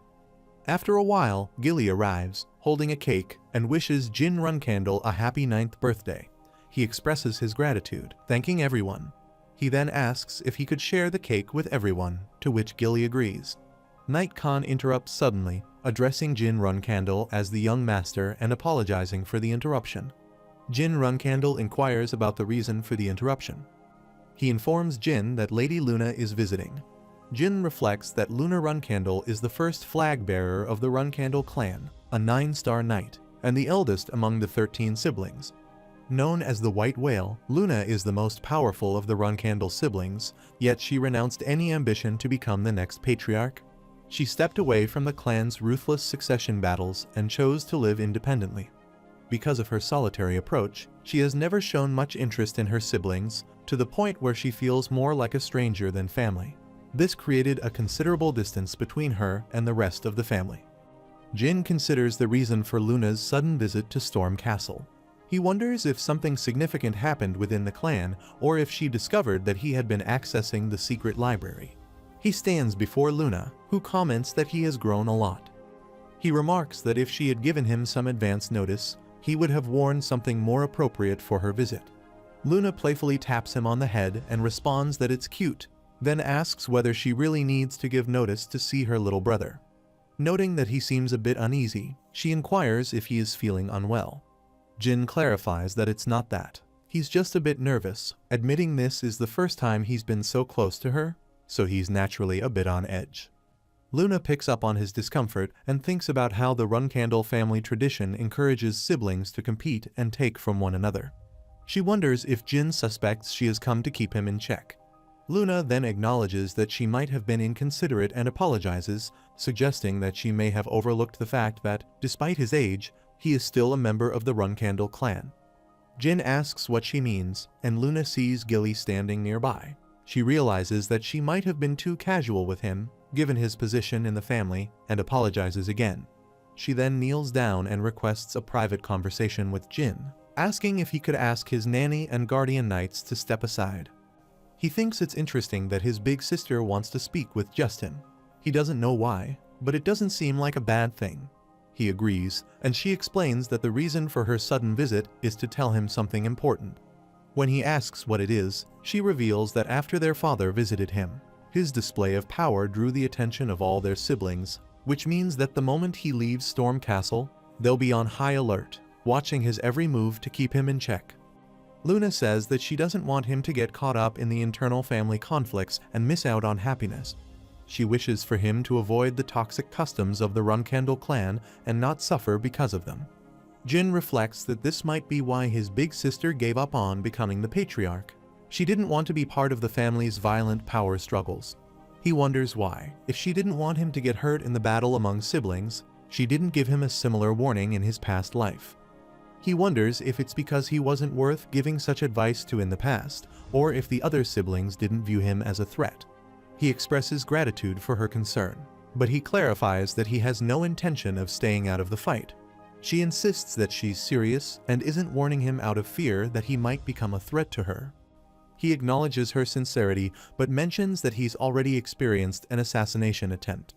After a while, Gilly arrives, holding a cake, and wishes Jin Runcandle a happy 9th birthday. He expresses his gratitude, thanking everyone. He then asks if he could share the cake with everyone, to which Gilly agrees. Knight Khan interrupts suddenly, addressing Jin Runcandle as the young master and apologizing for the interruption. Jin Runcandle inquires about the reason for the interruption. He informs Jin that Lady Luna is visiting. Jin reflects that Luna Runcandle is the first flag bearer of the Runcandle clan, a 9-star knight, and the eldest among the 13 siblings. Known as the White Whale, Luna is the most powerful of the Runcandle siblings, yet she renounced any ambition to become the next patriarch. She stepped away from the clan's ruthless succession battles and chose to live independently. Because of her solitary approach, she has never shown much interest in her siblings, to the point where she feels more like a stranger than family. This created a considerable distance between her and the rest of the family. Jin considers the reason for Luna's sudden visit to Storm Castle. He wonders if something significant happened within the clan, or if she discovered that he had been accessing the secret library. He stands before Luna, who comments that he has grown a lot. He remarks that if she had given him some advance notice, he would have worn something more appropriate for her visit. Luna playfully taps him on the head and responds that it's cute, then asks whether she really needs to give notice to see her little brother. Noting that he seems a bit uneasy, she inquires if he is feeling unwell. Jin clarifies that it's not that. He's just a bit nervous, admitting this is the first time he's been so close to her, so he's naturally a bit on edge. Luna picks up on his discomfort and thinks about how the Runcandle family tradition encourages siblings to compete and take from one another. She wonders if Jin suspects she has come to keep him in check. Luna then acknowledges that she might have been inconsiderate and apologizes, suggesting that she may have overlooked the fact that, despite his age, he is still a member of the Runcandle clan. Jin asks what she means, and Luna sees Gilly standing nearby. She realizes that she might have been too casual with him, given his position in the family, and apologizes again. She then kneels down and requests a private conversation with Jin, asking if he could ask his nanny and guardian knights to step aside. He thinks it's interesting that his big sister wants to speak with just him. He doesn't know why, but it doesn't seem like a bad thing. He agrees, and she explains that the reason for her sudden visit is to tell him something important. When he asks what it is, she reveals that after their father visited him, his display of power drew the attention of all their siblings, which means that the moment he leaves Storm Castle, they'll be on high alert, watching his every move to keep him in check. Luna says that she doesn't want him to get caught up in the internal family conflicts and miss out on happiness. She wishes for him to avoid the toxic customs of the Runcandle clan and not suffer because of them. Jin reflects that this might be why his big sister gave up on becoming the patriarch. She didn't want to be part of the family's violent power struggles. He wonders why, if she didn't want him to get hurt in the battle among siblings, she didn't give him a similar warning in his past life. He wonders if it's because he wasn't worth giving such advice to in the past, or if the other siblings didn't view him as a threat. He expresses gratitude for her concern, but he clarifies that he has no intention of staying out of the fight. She insists that she's serious and isn't warning him out of fear that he might become a threat to her. He acknowledges her sincerity, but mentions that he's already experienced an assassination attempt.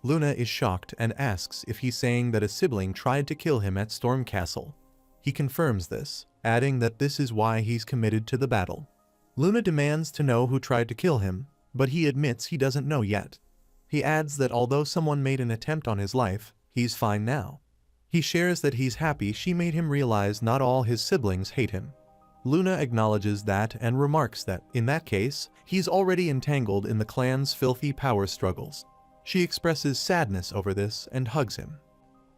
Luna is shocked and asks if he's saying that a sibling tried to kill him at Storm Castle. He confirms this, adding that this is why he's committed to the battle. Luna demands to know who tried to kill him, but he admits he doesn't know yet. He adds that although someone made an attempt on his life, he's fine now. He shares that he's happy she made him realize not all his siblings hate him. Luna acknowledges that and remarks that, in that case, he's already entangled in the clan's filthy power struggles. She expresses sadness over this and hugs him.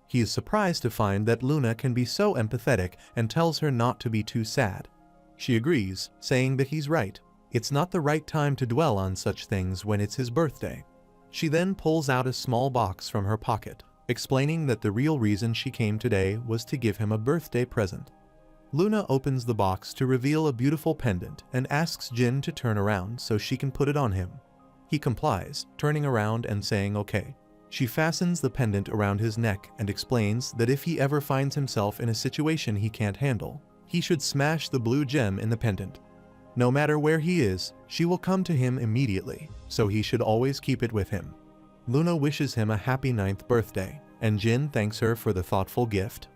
He is surprised to find that Luna can be so empathetic and tells her not to be too sad. She agrees, saying that he's right. It's not the right time to dwell on such things when it's his birthday. She then pulls out a small box from her pocket, explaining that the real reason she came today was to give him a birthday present. Luna opens the box to reveal a beautiful pendant and asks Jin to turn around so she can put it on him. He complies, turning around and saying okay. She fastens the pendant around his neck and explains that if he ever finds himself in a situation he can't handle, he should smash the blue gem in the pendant. No matter where he is, she will come to him immediately, so he should always keep it with him. Luna wishes him a happy 9th birthday, and Jin thanks her for the thoughtful gift.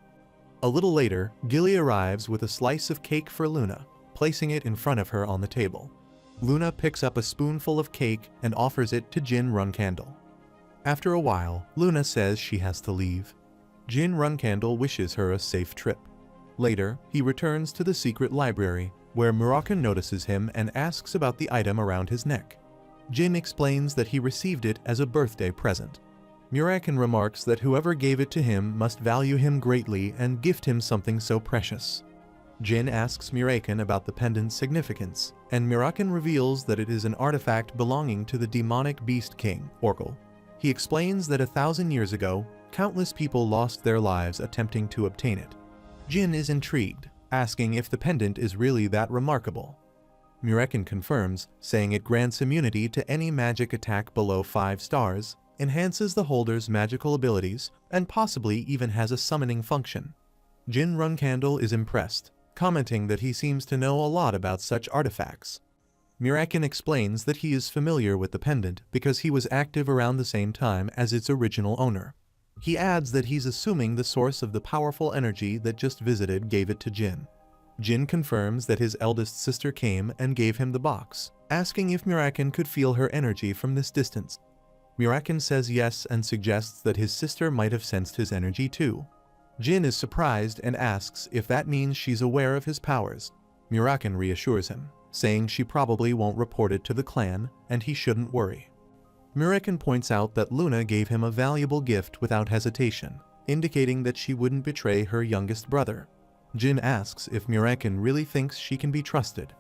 A little later, Gilly arrives with a slice of cake for Luna, placing it in front of her on the table. Luna picks up a spoonful of cake and offers it to Jin Runcandle. After a while, Luna says she has to leave. Jin Runcandle wishes her a safe trip. Later, he returns to the secret library, where Muraken notices him and asks about the item around his neck. Jin explains that he received it as a birthday present. Muraken remarks that whoever gave it to him must value him greatly and gift him something so precious. Jin asks Muraken about the pendant's significance, and Muraken reveals that it is an artifact belonging to the demonic beast king, Orkul. He explains that 1,000 years ago, countless people lost their lives attempting to obtain it. Jin is intrigued, asking if the pendant is really that remarkable. Muraken confirms, saying it grants immunity to any magic attack below 5 stars, enhances the holder's magical abilities, and possibly even has a summoning function. Jin Runcandle is impressed, commenting that he seems to know a lot about such artifacts. Muraken explains that he is familiar with the pendant because he was active around the same time as its original owner. He adds that he's assuming the source of the powerful energy that just visited gave it to Jin. Jin confirms that his eldest sister came and gave him the box, asking if Muraken could feel her energy from this distance. Muraken says yes and suggests that his sister might have sensed his energy too. Jin is surprised and asks if that means she's aware of his powers. Muraken reassures him, saying she probably won't report it to the clan and he shouldn't worry. Muraken points out that Luna gave him a valuable gift without hesitation, indicating that she wouldn't betray her youngest brother. Jin asks if Muraken really thinks she can be trusted.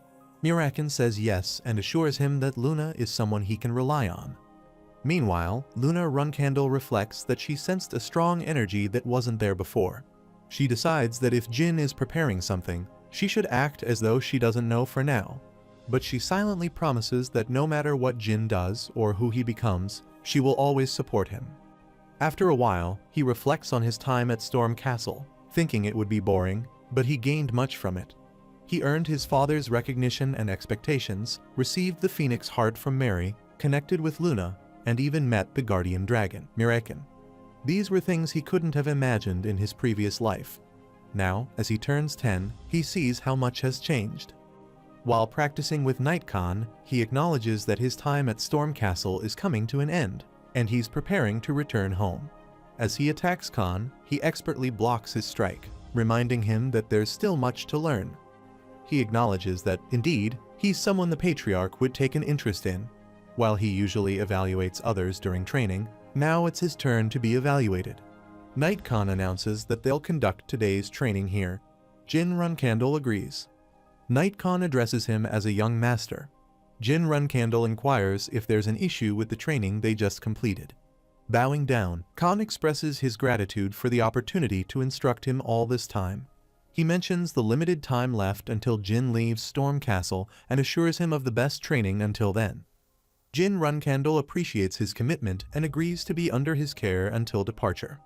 Muraken says yes and assures him that Luna is someone he can rely on. Meanwhile, Luna Runcandle reflects that she sensed a strong energy that wasn't there before. She decides that if Jin is preparing something, she should act as though she doesn't know for now. But she silently promises that no matter what Jin does or who he becomes, she will always support him. After a while, he reflects on his time at Storm Castle, thinking it would be boring, but he gained much from it. He earned his father's recognition and expectations, received the Phoenix Heart from Mary, connected with Luna, and even met the guardian dragon, Muraken. These were things he couldn't have imagined in his previous life. Now, as he turns 10, he sees how much has changed. While practicing with Night Khan, he acknowledges that his time at Storm Castle is coming to an end, and he's preparing to return home. As he attacks Khan, he expertly blocks his strike, reminding him that there's still much to learn. He acknowledges that, indeed, he's someone the Patriarch would take an interest in. While he usually evaluates others during training, now it's his turn to be evaluated. Night Khan announces that they'll conduct today's training here. Jin Runcandle agrees. Night Khan addresses him as a young master. Jin Runcandle inquires if there's an issue with the training they just completed. Bowing down, Khan expresses his gratitude for the opportunity to instruct him all this time. He mentions the limited time left until Jin leaves Storm Castle and assures him of the best training until then. Jin Runcandle appreciates his commitment and agrees to be under his care until departure.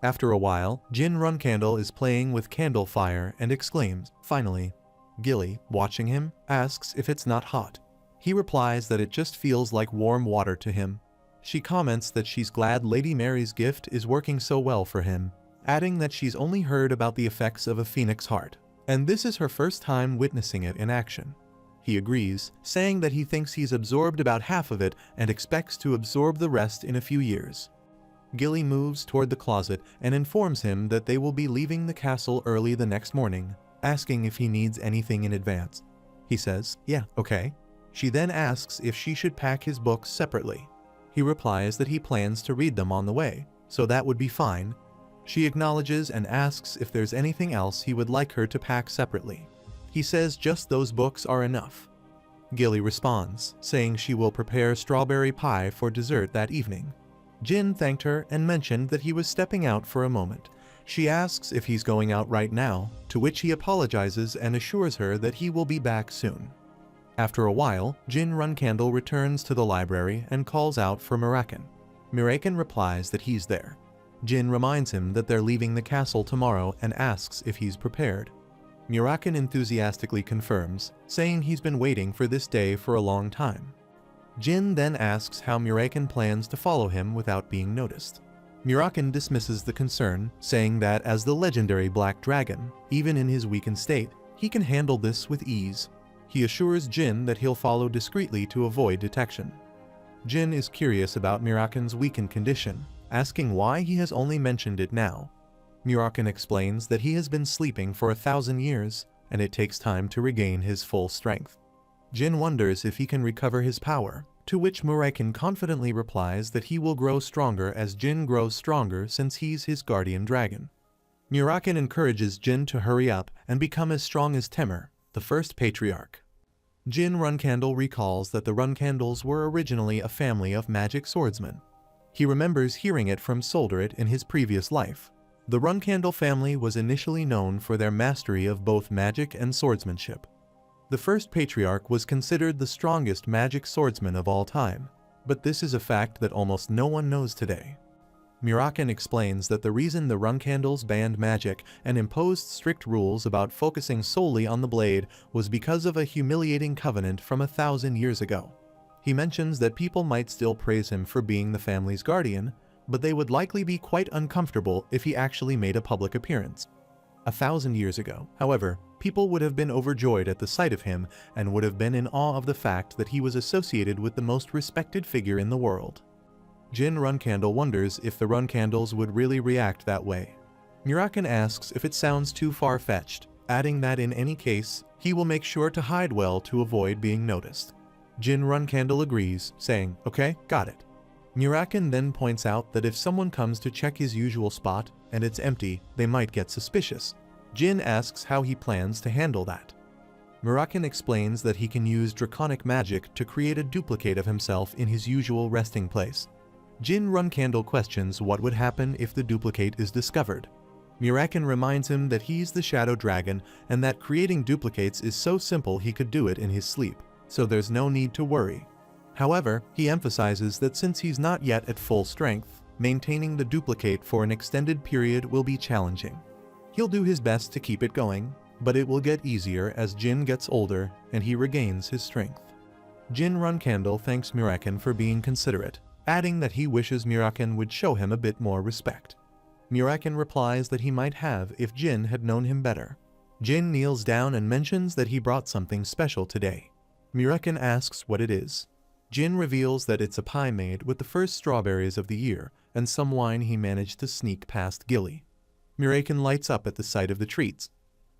After a while, Jin Runcandle is playing with candle fire and exclaims, "Finally." Gilly, watching him, asks if it's not hot. He replies that it just feels like warm water to him. She comments that she's glad Lady Mary's gift is working so well for him, adding that she's only heard about the effects of a Phoenix Heart, and this is her first time witnessing it in action. He agrees, saying that he thinks he's absorbed about half of it and expects to absorb the rest in a few years. Gilly moves toward the closet and informs him that they will be leaving the castle early the next morning, asking if he needs anything in advance. He says, "Yeah, okay." She then asks if she should pack his books separately. He replies that he plans to read them on the way, so that would be fine. She acknowledges and asks if there's anything else he would like her to pack separately. He says just those books are enough. Gilly responds, saying she will prepare strawberry pie for dessert that evening. Jin thanked her and mentioned that he was stepping out for a moment. She asks if he's going out right now, to which he apologizes and assures her that he will be back soon. After a while, Jin Runcandle returns to the library and calls out for Mirakin. Mirakin replies that he's there. Jin reminds him that they're leaving the castle tomorrow and asks if he's prepared. Mirakin enthusiastically confirms, saying he's been waiting for this day for a long time. Jin then asks how Mirakin plans to follow him without being noticed. Mirakin dismisses the concern, saying that as the legendary Black Dragon, even in his weakened state, he can handle this with ease. He assures Jin that he'll follow discreetly to avoid detection. Jin is curious about Mirakin's weakened condition, asking why he has only mentioned it now. Mirakin explains that he has been sleeping for 1,000 years, and it takes time to regain his full strength. Jin wonders if he can recover his power, to which Mirakin confidently replies that he will grow stronger as Jin grows stronger since he's his guardian dragon. Mirakin encourages Jin to hurry up and become as strong as Temur, the first patriarch. Jin Runcandle recalls that the Runcandles were originally a family of magic swordsmen. He remembers hearing it from Solderit in his previous life. The Runcandle family was initially known for their mastery of both magic and swordsmanship. The first patriarch was considered the strongest magic swordsman of all time, but this is a fact that almost no one knows today. Mirakin explains that the reason the Runcandles banned magic and imposed strict rules about focusing solely on the blade was because of a humiliating covenant from 1,000 years ago. He mentions that people might still praise him for being the family's guardian, but they would likely be quite uncomfortable if he actually made a public appearance. 1,000 years ago, however, people would have been overjoyed at the sight of him and would have been in awe of the fact that he was associated with the most respected figure in the world. Jin Runcandle wonders if the Runcandles would really react that way. Mirakin asks if it sounds too far-fetched, adding that in any case, he will make sure to hide well to avoid being noticed. Jin Runcandle agrees, saying, "Okay, got it." Mirakin then points out that if someone comes to check his usual spot and it's empty, they might get suspicious. Jin asks how he plans to handle that. Mirakin explains that he can use draconic magic to create a duplicate of himself in his usual resting place. Jin Runcandle questions what would happen if the duplicate is discovered. Mirakin reminds him that he's the Shadow Dragon and that creating duplicates is so simple he could do it in his sleep, so there's no need to worry. However, he emphasizes that since he's not yet at full strength, maintaining the duplicate for an extended period will be challenging. He'll do his best to keep it going, but it will get easier as Jin gets older and he regains his strength. Jin Runcandle thanks Mirakin for being considerate, adding that he wishes Mirakin would show him a bit more respect. Mirakin replies that he might have if Jin had known him better. Jin kneels down and mentions that he brought something special today. Mirakin asks what it is. Jin reveals that it's a pie made with the first strawberries of the year and some wine he managed to sneak past Gilly. Mirakin lights up at the sight of the treats.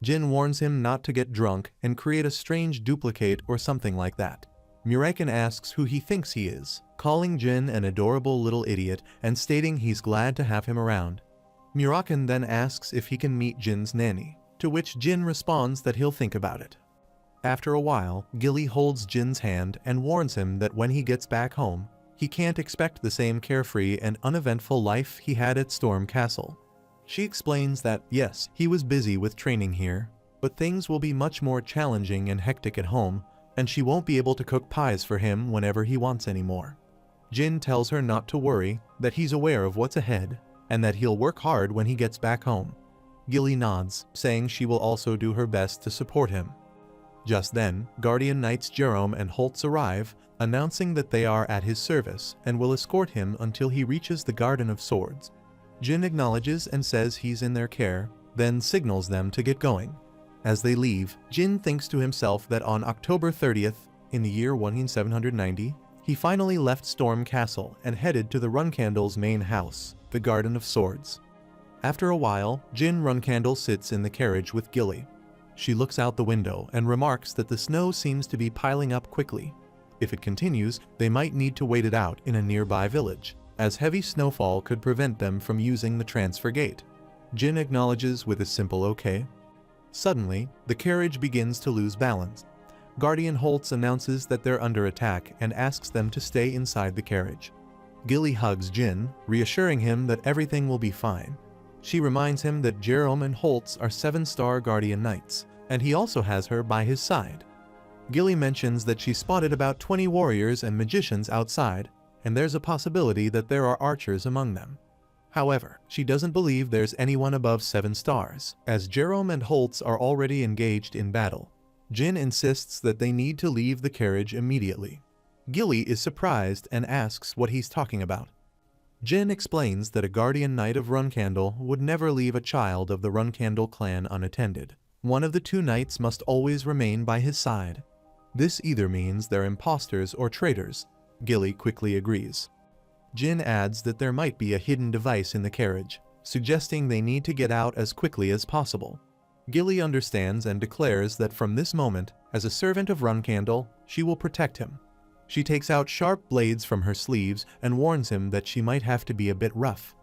Jin warns him not to get drunk and create a strange duplicate or something like that. Mirakin asks who he thinks he is, calling Jin an adorable little idiot and stating he's glad to have him around. Mirakin then asks if he can meet Jin's nanny, to which Jin responds that he'll think about it. After a while, Gilly holds Jin's hand and warns him that when he gets back home, he can't expect the same carefree and uneventful life he had at Storm Castle. She explains that, yes, he was busy with training here, but things will be much more challenging and hectic at home, and she won't be able to cook pies for him whenever he wants anymore. Jin tells her not to worry, that he's aware of what's ahead, and that he'll work hard when he gets back home. Gilly nods, saying she will also do her best to support him. Just then, Guardian Knights Jerome and Holtz arrive, announcing that they are at his service and will escort him until he reaches the Garden of Swords. Jin acknowledges and says he's in their care, then signals them to get going. As they leave, Jin thinks to himself that on October 30th, in the year 1790, he finally left Storm Castle and headed to the Runcandle's main house, the Garden of Swords. After a while, Jin Runcandle sits in the carriage with Gilly. She looks out the window and remarks that the snow seems to be piling up quickly. If it continues, they might need to wait it out in a nearby village, as heavy snowfall could prevent them from using the transfer gate. Jin acknowledges with a simple okay. Suddenly, the carriage begins to lose balance. Guardian Holtz announces that they're under attack and asks them to stay inside the carriage. Gilly hugs Jin, reassuring him that everything will be fine. She reminds him that Jerome and Holtz are 7-star Guardian Knights, and he also has her by his side. Gilly mentions that she spotted about 20 warriors and magicians outside, and there's a possibility that there are archers among them. However, she doesn't believe there's anyone above 7 stars, as Jerome and Holtz are already engaged in battle. Jin insists that they need to leave the carriage immediately. Gilly is surprised and asks what he's talking about. Jin explains that a Guardian Knight of Runcandle would never leave a child of the Runcandle clan unattended. One of the 2 knights must always remain by his side. This either means they're imposters or traitors. Gilly quickly agrees. Jin adds that there might be a hidden device in the carriage, suggesting they need to get out as quickly as possible. Gilly understands and declares that from this moment, as a servant of Runcandle, she will protect him. She takes out sharp blades from her sleeves and warns him that she might have to be a bit rough.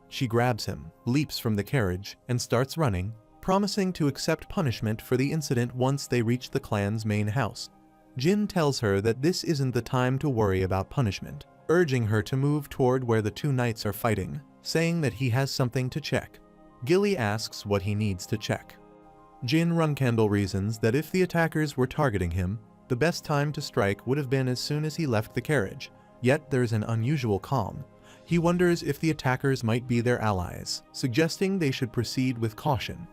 She grabs him, leaps from the carriage, and starts running, promising to accept punishment for the incident once they reach the clan's main house. Jin tells her that this isn't the time to worry about punishment, urging her to move toward where the 2 knights are fighting, saying that he has something to check. Gilly asks what he needs to check. Jin Runcandle reasons that if the attackers were targeting him, the best time to strike would have been as soon as he left the carriage, yet there's an unusual calm. He wonders if the attackers might be their allies, suggesting they should proceed with caution.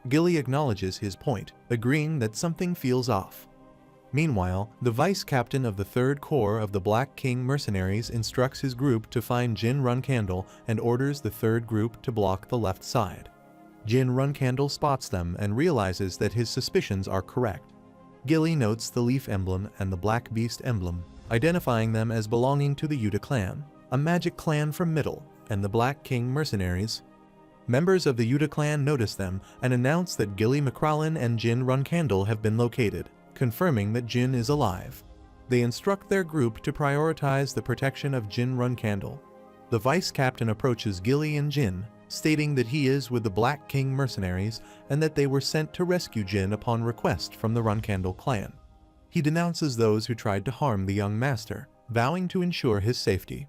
Gilly acknowledges his point, agreeing that something feels off. Meanwhile, the vice captain of the 3rd Corps of the Black King mercenaries instructs his group to find Jin Runcandle and orders the 3rd group to block the left side. Jin Runcandle spots them and realizes that his suspicions are correct. Gilly notes the leaf emblem and the black beast emblem, identifying them as belonging to the Yuta clan, a magic clan from Middle, and the Black King mercenaries. Members of the Yuta clan notice them and announce that Gilly McCrallen and Jin Runcandle have been located, confirming that Jin is alive. They instruct their group to prioritize the protection of Jin Runcandle. The vice captain approaches Gilly and Jin, stating that he is with the Black King mercenaries and that they were sent to rescue Jin upon request from the Runcandle clan. He denounces those who tried to harm the young master, vowing to ensure his safety.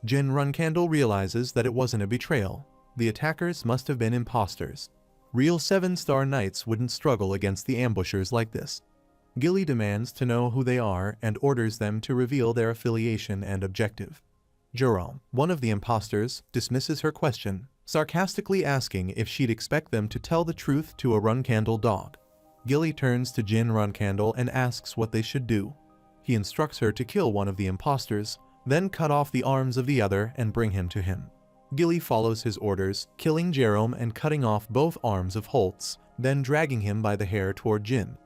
Jin Runcandle realizes that it wasn't a betrayal. The attackers must have been imposters. Real 7-star knights wouldn't struggle against the ambushers like this. Gilly demands to know who they are and orders them to reveal their affiliation and objective. Jerome, one of the imposters, dismisses her question, sarcastically asking if she'd expect them to tell the truth to a Runcandle dog. Gilly turns to Jin Runcandle and asks what they should do. He instructs her to kill one of the imposters, then cut off the arms of the other and bring him to him. Gilly follows his orders, killing Jerome and cutting off both arms of Holtz, then dragging him by the hair toward Jin.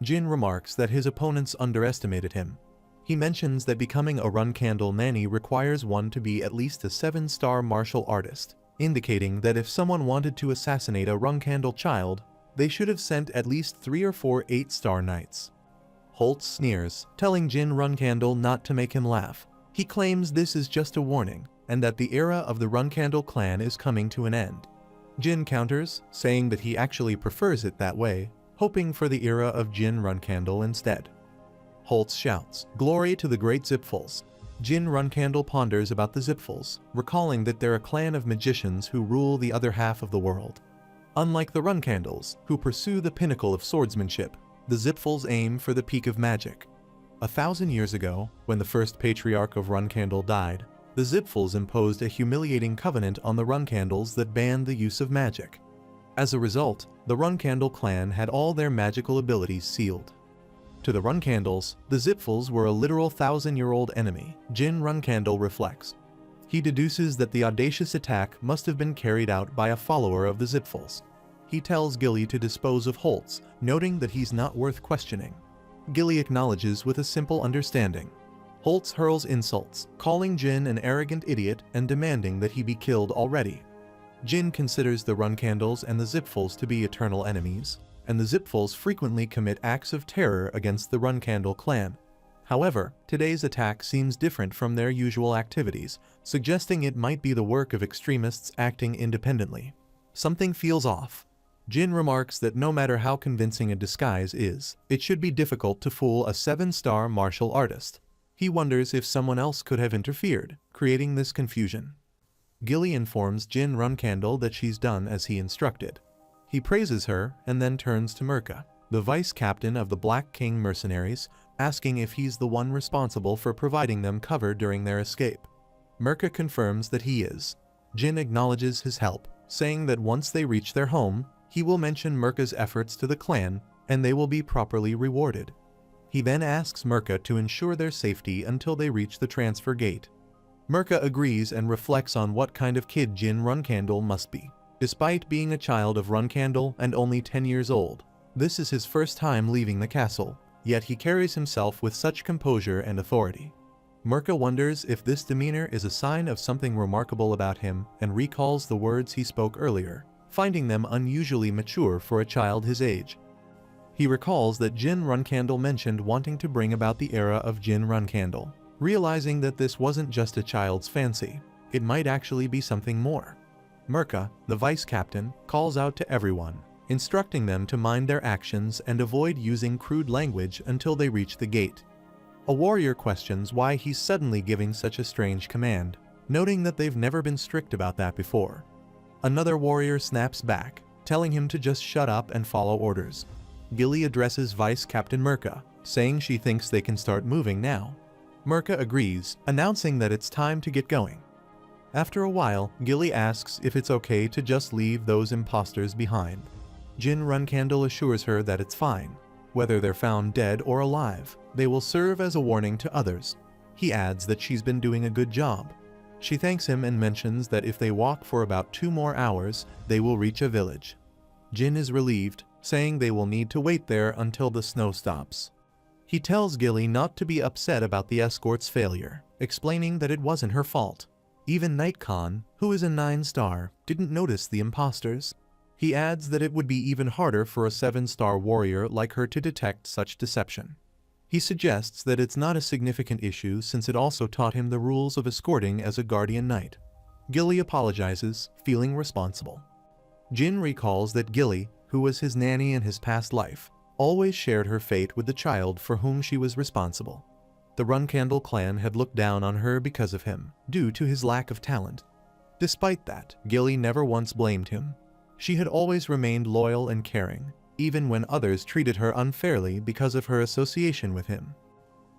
Jin remarks that his opponents underestimated him. He mentions that becoming a Runcandle nanny requires one to be at least a 7-star martial artist, indicating that if someone wanted to assassinate a Runcandle child, they should have sent at least 3 or 4 8-star knights. Holtz sneers, telling Jin Runcandle not to make him laugh. He claims this is just a warning, and that the era of the Runcandle clan is coming to an end. Jin counters, saying that he actually prefers it that way, hoping for the era of Jin Runcandle instead. Holtz shouts, "Glory to the great Zipfels." Jin Runcandle ponders about the Zipfels, recalling that they're a clan of magicians who rule the other half of the world. Unlike the Runcandles, who pursue the pinnacle of swordsmanship, the Zipfels aim for the peak of magic. 1,000 years ago, when the first patriarch of Runcandle died, the Zipfels imposed a humiliating covenant on the Runcandles that banned the use of magic. As a result, the Runcandle clan had all their magical abilities sealed. To the Runcandles, the Zipfels were a literal 1,000-year-old enemy, Jin Runcandle reflects. He deduces that the audacious attack must have been carried out by a follower of the Zipfels. He tells Gilly to dispose of Holtz, noting that he's not worth questioning. Gilly acknowledges with a simple understanding. Holtz hurls insults, calling Jin an arrogant idiot and demanding that he be killed already. Jin considers the Runcandles and the Zipfels to be eternal enemies, and the Zipfels frequently commit acts of terror against the Runcandle clan. However, today's attack seems different from their usual activities, suggesting it might be the work of extremists acting independently. Something feels off. Jin remarks that no matter how convincing a disguise is, it should be difficult to fool a 7-star martial artist. He wonders if someone else could have interfered, creating this confusion. Gilly informs Jin Runcandle that she's done as he instructed. He praises her and then turns to Mirka, the vice captain of the Black King mercenaries, asking if he's the one responsible for providing them cover during their escape. Mirka confirms that he is. Jin acknowledges his help, saying that once they reach their home, he will mention Mirka's efforts to the clan and they will be properly rewarded. He then asks Mirka to ensure their safety until they reach the transfer gate. Mirka agrees and reflects on what kind of kid Jin Runcandle must be. Despite being a child of Runcandle and only 10 years old, this is his first time leaving the castle, yet he carries himself with such composure and authority. Mirka wonders if this demeanor is a sign of something remarkable about him and recalls the words he spoke earlier, finding them unusually mature for a child his age. He recalls that Jin Runcandle mentioned wanting to bring about the era of Jin Runcandle, realizing that this wasn't just a child's fancy, it might actually be something more. Mirka, the vice captain, calls out to everyone, instructing them to mind their actions and avoid using crude language until they reach the gate. A warrior questions why he's suddenly giving such a strange command, noting that they've never been strict about that before. Another warrior snaps back, telling him to just shut up and follow orders. Gilly addresses Vice Captain Mirka, saying she thinks they can start moving now. Mirka agrees, announcing that it's time to get going. After a while, Gilly asks if it's okay to just leave those imposters behind. Jin Runcandle assures her that it's fine. Whether they're found dead or alive, they will serve as a warning to others. He adds that she's been doing a good job. She thanks him and mentions that if they walk for about 2 more hours, they will reach a village. Jin is relieved, saying they will need to wait there until the snow stops. He tells Gilly not to be upset about the escort's failure, explaining that it wasn't her fault. Even Night Khan, who is a 9-star, didn't notice the imposters. He adds that it would be even harder for a 7-star warrior like her to detect such deception. He suggests that it's not a significant issue since it also taught him the rules of escorting as a guardian knight. Gilly apologizes, feeling responsible. Jin recalls that Gilly, who was his nanny in his past life, always shared her fate with the child for whom she was responsible. The Runcandle clan had looked down on her because of him, due to his lack of talent. Despite that, Gilly never once blamed him. She had always remained loyal and caring, even when others treated her unfairly because of her association with him.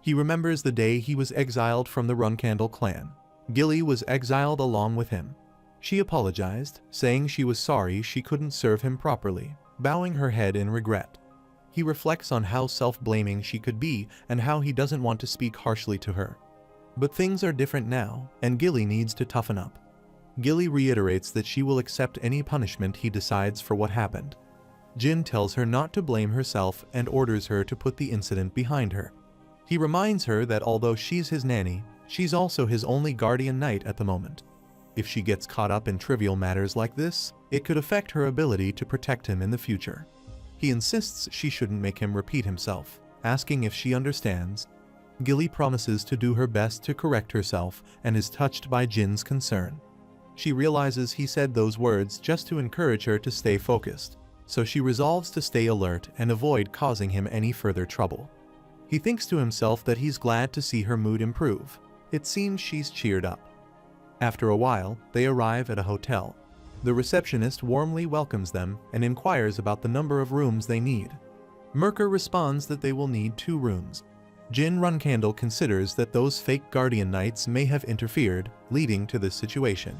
He remembers the day he was exiled from the Runcandle clan. Gilly was exiled along with him. She apologized, saying she was sorry she couldn't serve him properly, bowing her head in regret. He reflects on how self-blaming she could be and how he doesn't want to speak harshly to her. But things are different now, and Gilly needs to toughen up. Gilly reiterates that she will accept any punishment he decides for what happened. Jin tells her not to blame herself and orders her to put the incident behind her. He reminds her that although she's his nanny, she's also his only guardian knight at the moment. If she gets caught up in trivial matters like this, it could affect her ability to protect him in the future. He insists she shouldn't make him repeat himself, asking if she understands. Gilly promises to do her best to correct herself and is touched by Jin's concern. She realizes he said those words just to encourage her to stay focused, so she resolves to stay alert and avoid causing him any further trouble. He thinks to himself that he's glad to see her mood improve. It seems she's cheered up. After a while, they arrive at a hotel. The receptionist warmly welcomes them and inquires about the number of rooms they need. Mirka responds that they will need 2 rooms. Jin Runcandle considers that those fake guardian knights may have interfered, leading to this situation.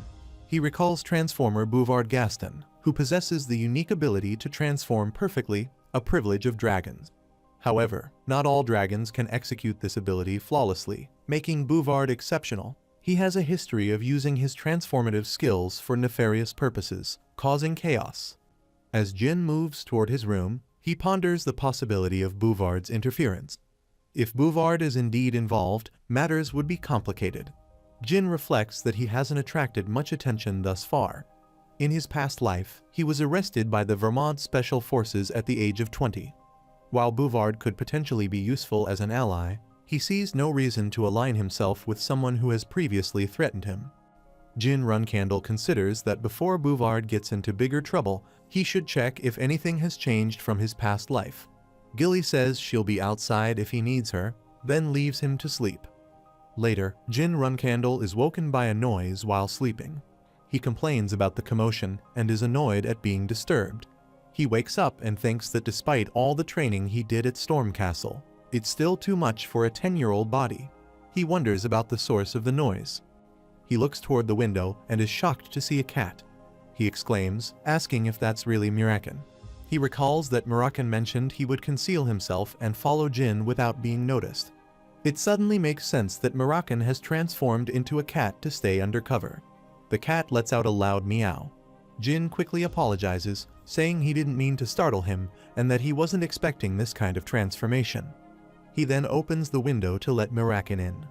He recalls Transformer Bouvard Gaston, who possesses the unique ability to transform perfectly, a privilege of dragons. However, not all dragons can execute this ability flawlessly, making Bouvard exceptional. He has a history of using his transformative skills for nefarious purposes, causing chaos. As Jin moves toward his room, he ponders the possibility of Bouvard's interference. If Bouvard is indeed involved, matters would be complicated. Jin reflects that he hasn't attracted much attention thus far. In his past life, he was arrested by the Vermont Special Forces at the age of 20. While Bouvard could potentially be useful as an ally, He sees no reason to align himself with someone who has previously threatened him. Jin Runcandle considers that before Bouvard gets into bigger trouble, he should check if anything has changed from his past life. Gilly says she'll be outside if he needs her, then leaves him to sleep. Later, Jin Runcandle is woken by a noise while sleeping. He complains about the commotion and is annoyed at being disturbed. He wakes up and thinks that despite all the training he did at Storm Castle, it's still too much for a 10-year-old body. He wonders about the source of the noise. He looks toward the window and is shocked to see a cat. He exclaims, asking if that's really Mirakan. He recalls that Mirakan mentioned he would conceal himself and follow Jin without being noticed. It suddenly makes sense that Mirakan has transformed into a cat to stay undercover. The cat lets out a loud meow. Jin quickly apologizes, saying he didn't mean to startle him and that he wasn't expecting this kind of transformation. He then opens the window to let Mirakan in.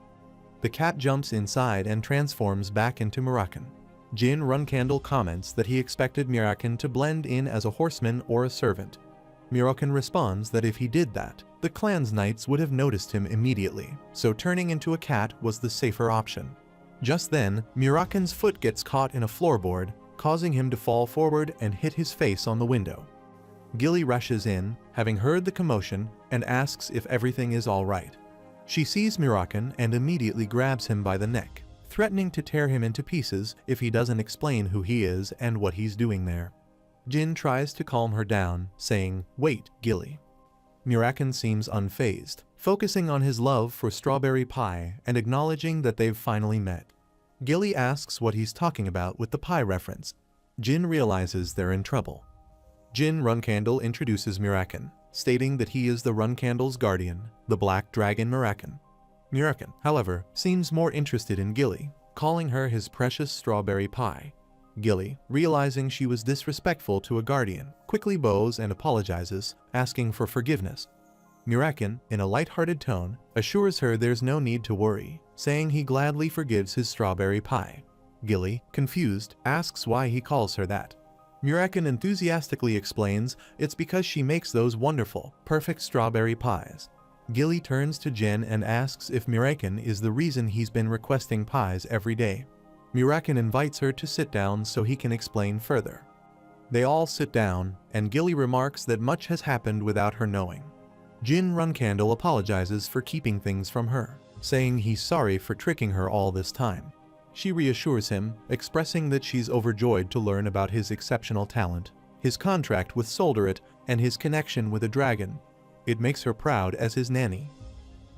The cat jumps inside and transforms back into Mirakan. Jin Runcandle comments that he expected Mirakan to blend in as a horseman or a servant. Mirakan responds that if he did that, the clan's knights would have noticed him immediately, so turning into a cat was the safer option. Just then, Mirakan's foot gets caught in a floorboard, causing him to fall forward and hit his face on the window. Gilly rushes in, having heard the commotion, and asks if everything is all right. She sees Mirakan and immediately grabs him by the neck, threatening to tear him into pieces if he doesn't explain who he is and what he's doing there. Jin tries to calm her down, saying, "Wait, Gilly." Mirakan seems unfazed, focusing on his love for strawberry pie and acknowledging that they've finally met. Gilly asks what he's talking about with the pie reference. Jin realizes they're in trouble. Jin Runcandle introduces Mirakan, stating that he is the Runcandle's guardian, the Black Dragon Mirakan. Mirakan, however, seems more interested in Gilly, calling her his precious strawberry pie. Gilly, realizing she was disrespectful to a guardian, quickly bows and apologizes, asking for forgiveness. Mirakan, in a light-hearted tone, assures her there's no need to worry, saying he gladly forgives his strawberry pie. Gilly, confused, asks why he calls her that. Mirakan enthusiastically explains it's because she makes those wonderful, perfect strawberry pies. Gilly turns to Jin and asks if Mirakan is the reason he's been requesting pies every day. Mirakan invites her to sit down so he can explain further. They all sit down, and Gilly remarks that much has happened without her knowing. Jin Runcandle apologizes for keeping things from her, saying he's sorry for tricking her all this time. She reassures him, expressing that she's overjoyed to learn about his exceptional talent, his contract with Solderit, and his connection with a dragon. It makes her proud as his nanny.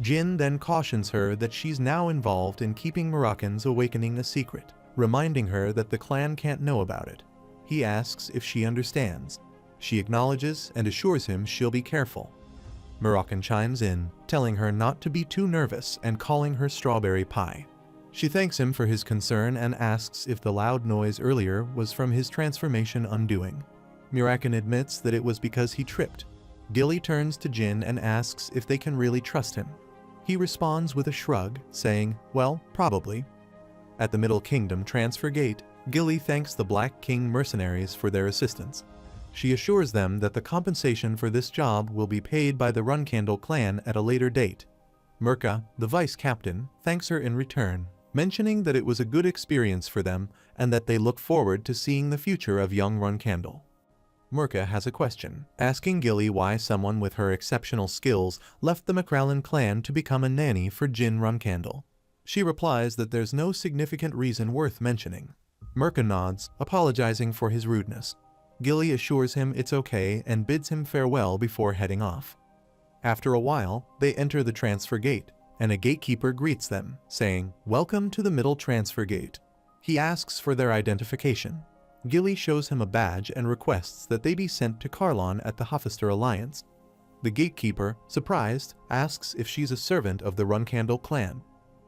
Jin then cautions her that she's now involved in keeping Mirakan's awakening a secret, reminding her that the clan can't know about it. He asks if she understands. She acknowledges and assures him she'll be careful. Mirakan chimes in, telling her not to be too nervous and calling her strawberry pie. She thanks him for his concern and asks if the loud noise earlier was from his transformation undoing. Mirakan admits that it was because he tripped. Gilly turns to Jin and asks if they can really trust him. He responds with a shrug, saying, "Well, probably." At the Middle Kingdom transfer gate, Gilly thanks the Black King mercenaries for their assistance. She assures them that the compensation for this job will be paid by the Runcandle clan at a later date. Mirka, the vice captain, thanks her in return, mentioning that it was a good experience for them and that they look forward to seeing the future of young Runcandle. Mirka has a question, asking Gilly why someone with her exceptional skills left the McCrallan clan to become a nanny for Jin Runcandle. She replies that there's no significant reason worth mentioning. Mirka nods, apologizing for his rudeness. Gilly assures him it's okay and bids him farewell before heading off. After a while, they enter the transfer gate, and a gatekeeper greets them, saying, "Welcome to the Middle Transfer Gate." He asks for their identification. Gilly shows him a badge and requests that they be sent to Carlon at the Hoffister Alliance. The gatekeeper, surprised, asks if she's a servant of the Runcandle clan.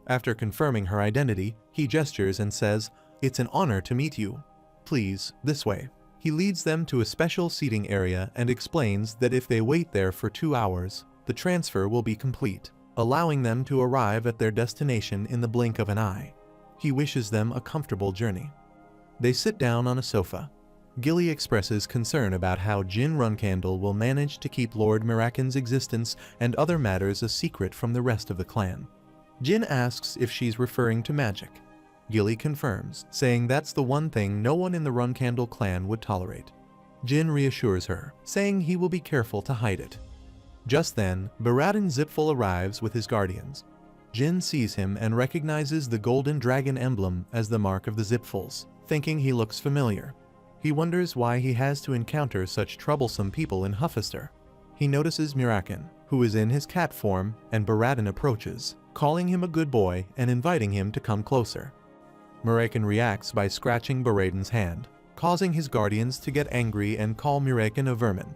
After confirming her identity, he gestures and says, "It's an honor to meet you. Please, this way." He leads them to a special seating area and explains that if they wait there for 2 hours, the transfer will be complete, allowing them to arrive at their destination in the blink of an eye. He wishes them a comfortable journey. They sit down on a sofa. Gilly expresses concern about how Jin Runcandle will manage to keep Lord Mirakin's existence and other matters a secret from the rest of the clan. Jin asks if she's referring to magic. Gilly confirms, saying that's the one thing no one in the Runcandle clan would tolerate. Jin reassures her, saying he will be careful to hide it. Just then, Baradin Zipful arrives with his guardians. Jin sees him and recognizes the golden dragon emblem as the mark of the Zipfuls, thinking he looks familiar. He wonders why he has to encounter such troublesome people in Huffister. He notices Mirakin, who is in his cat form, and Baradin approaches, calling him a good boy and inviting him to come closer. Mirakin reacts by scratching Baradin's hand, causing his guardians to get angry and call Mirakin a vermin.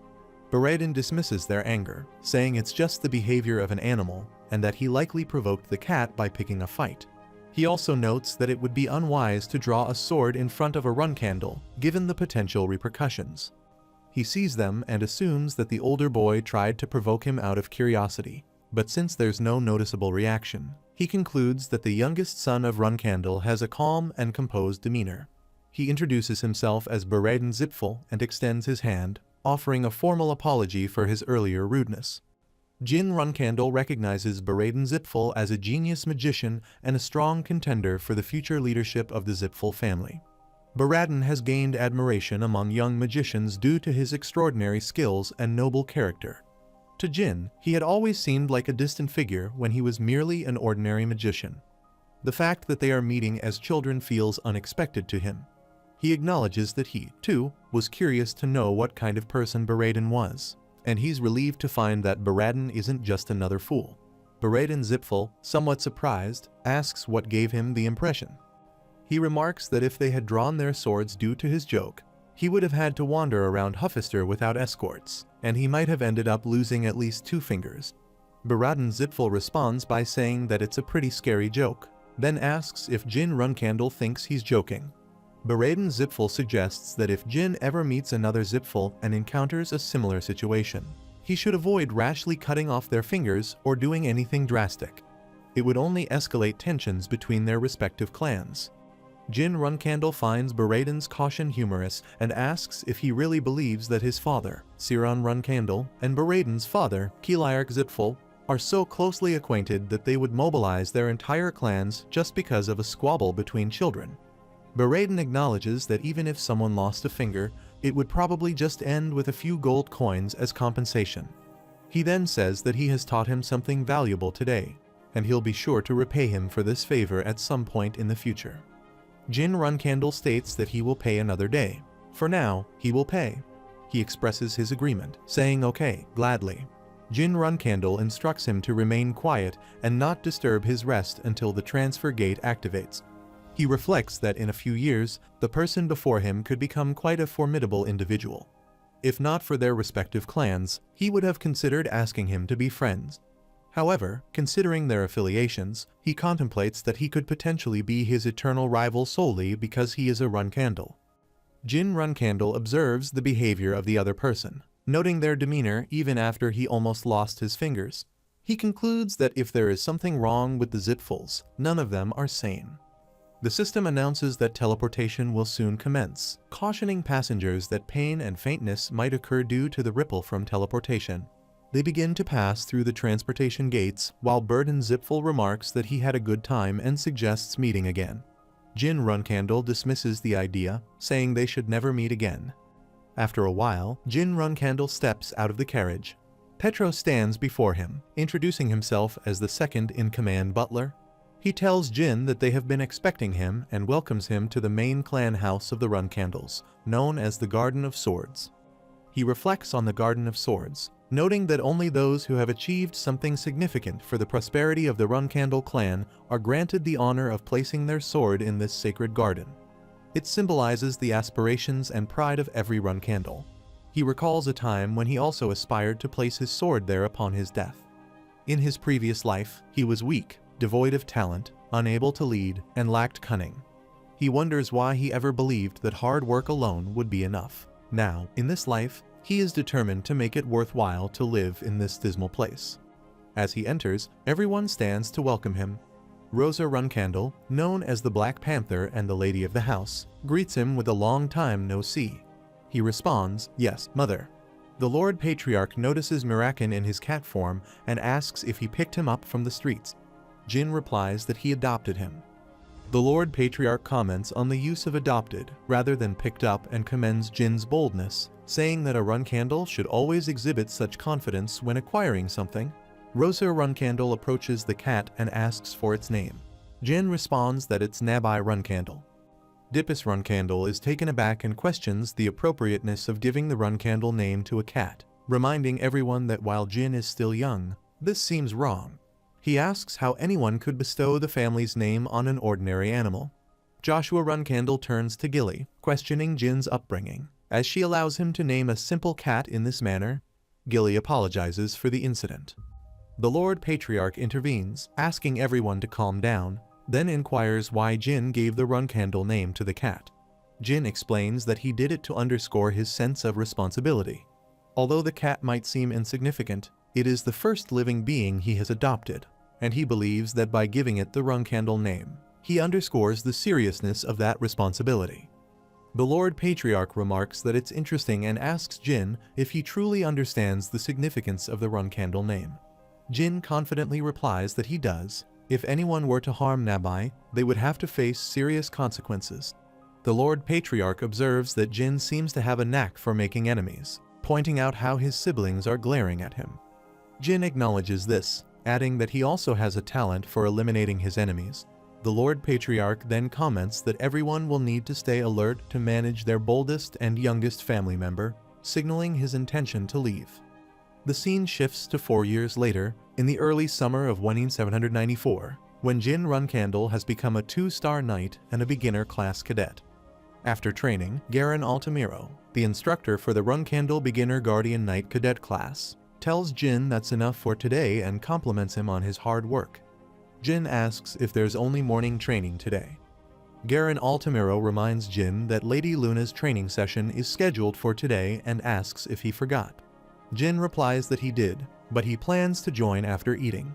Baradin dismisses their anger, saying it's just the behavior of an animal, and that he likely provoked the cat by picking a fight. He also notes that it would be unwise to draw a sword in front of a Runcandle, given the potential repercussions. He sees them and assumes that the older boy tried to provoke him out of curiosity, but since there's no noticeable reaction, he concludes that the youngest son of Runcandle has a calm and composed demeanor. He introduces himself as Baradin Zipful and extends his hand, offering a formal apology for his earlier rudeness. Jin Runcandle recognizes Baradin Zipful as a genius magician and a strong contender for the future leadership of the Zipful family. Baradin has gained admiration among young magicians due to his extraordinary skills and noble character. To Jin, he had always seemed like a distant figure when he was merely an ordinary magician. The fact that they are meeting as children feels unexpected to him. He acknowledges that he, too, was curious to know what kind of person Baradin was, and he's relieved to find that Baradin isn't just another fool. Baradin Zipful, somewhat surprised, asks what gave him the impression. He remarks that if they had drawn their swords due to his joke, he would have had to wander around Huffister without escorts, and he might have ended up losing at least 2 fingers. Baradin Zipful responds by saying that it's a pretty scary joke, then asks if Jin Runcandle thinks he's joking. Baradin Zipful suggests that if Jin ever meets another Zipful and encounters a similar situation, he should avoid rashly cutting off their fingers or doing anything drastic. It would only escalate tensions between their respective clans. Jin Runcandle finds Baradin's caution humorous and asks if he really believes that his father, Siron Runcandle, and Baradin's father, Kiliark Zipful, are so closely acquainted that they would mobilize their entire clans just because of a squabble between children. Baradin acknowledges that even if someone lost a finger, it would probably just end with a few gold coins as compensation. He then says that he has taught him something valuable today, and he'll be sure to repay him for this favor at some point in the future. Jin Runcandle states that he will pay another day. For now, he will pay. He expresses his agreement, saying okay, gladly. Jin Runcandle instructs him to remain quiet and not disturb his rest until the transfer gate activates. He reflects that in a few years, the person before him could become quite a formidable individual. If not for their respective clans, he would have considered asking him to be friends. However, considering their affiliations, he contemplates that he could potentially be his eternal rival solely because he is a Runcandle. Jin Runcandle observes the behavior of the other person, noting their demeanor even after he almost lost his fingers. He concludes that if there is something wrong with the Zipfuls, none of them are sane. The system announces that teleportation will soon commence, cautioning passengers that pain and faintness might occur due to the ripple from teleportation. They begin to pass through the transportation gates, while Baradin Zipful remarks that he had a good time and suggests meeting again. Jin Runcandle dismisses the idea, saying they should never meet again. After a while, Jin Runcandle steps out of the carriage. Petro stands before him, introducing himself as the second-in-command butler. He tells Jin that they have been expecting him and welcomes him to the main clan house of the Runcandles, known as the Garden of Swords. He reflects on the Garden of Swords, noting that only those who have achieved something significant for the prosperity of the Runcandle clan are granted the honor of placing their sword in this sacred garden. It symbolizes the aspirations and pride of every Runcandle. He recalls a time when he also aspired to place his sword there upon his death. In his previous life, he was weak, devoid of talent, unable to lead, and lacked cunning. He wonders why he ever believed that hard work alone would be enough. Now, in this life, he is determined to make it worthwhile to live in this dismal place. As he enters, everyone stands to welcome him. Rosa Runcandle, known as the Black Panther and the Lady of the House, greets him with a long time no see. He responds, "Yes, mother." The Lord Patriarch notices Mirakin in his cat form and asks if he picked him up from the streets. Jin replies that he adopted him. The Lord Patriarch comments on the use of adopted rather than picked up and commends Jin's boldness, saying that a Runcandle should always exhibit such confidence when acquiring something. Rosa Runcandle approaches the cat and asks for its name. Jin responds that it's Nabai Runcandle. Dippus Runcandle is taken aback and questions the appropriateness of giving the Runcandle name to a cat, reminding everyone that while Jin is still young, this seems wrong. He asks how anyone could bestow the family's name on an ordinary animal. Joshua Runcandle turns to Gilly, questioning Jin's upbringing. As she allows him to name a simple cat in this manner, Gilly apologizes for the incident. The Lord Patriarch intervenes, asking everyone to calm down, then inquires why Jin gave the Runcandle name to the cat. Jin explains that he did it to underscore his sense of responsibility. Although the cat might seem insignificant, it is the first living being he has adopted, and he believes that by giving it the Runcandle name, he underscores the seriousness of that responsibility. The Lord Patriarch remarks that it's interesting and asks Jin if he truly understands the significance of the Runcandle name. Jin confidently replies that he does. If anyone were to harm Nabai, they would have to face serious consequences. The Lord Patriarch observes that Jin seems to have a knack for making enemies, pointing out how his siblings are glaring at him. Jin acknowledges this, adding that he also has a talent for eliminating his enemies. The Lord Patriarch then comments that everyone will need to stay alert to manage their boldest and youngest family member, signaling his intention to leave. The scene shifts to 4 years later, in the early summer of 1794, when Jin Runcandle has become a 2-star knight and a beginner class cadet. After training, Garen Altamiro, the instructor for the Runcandle Beginner Guardian Knight Cadet class, tells Jin that's enough for today and compliments him on his hard work. Jin asks if there's only morning training today. Garen Altamiro reminds Jin that Lady Luna's training session is scheduled for today and asks if he forgot. Jin replies that he did, but he plans to join after eating.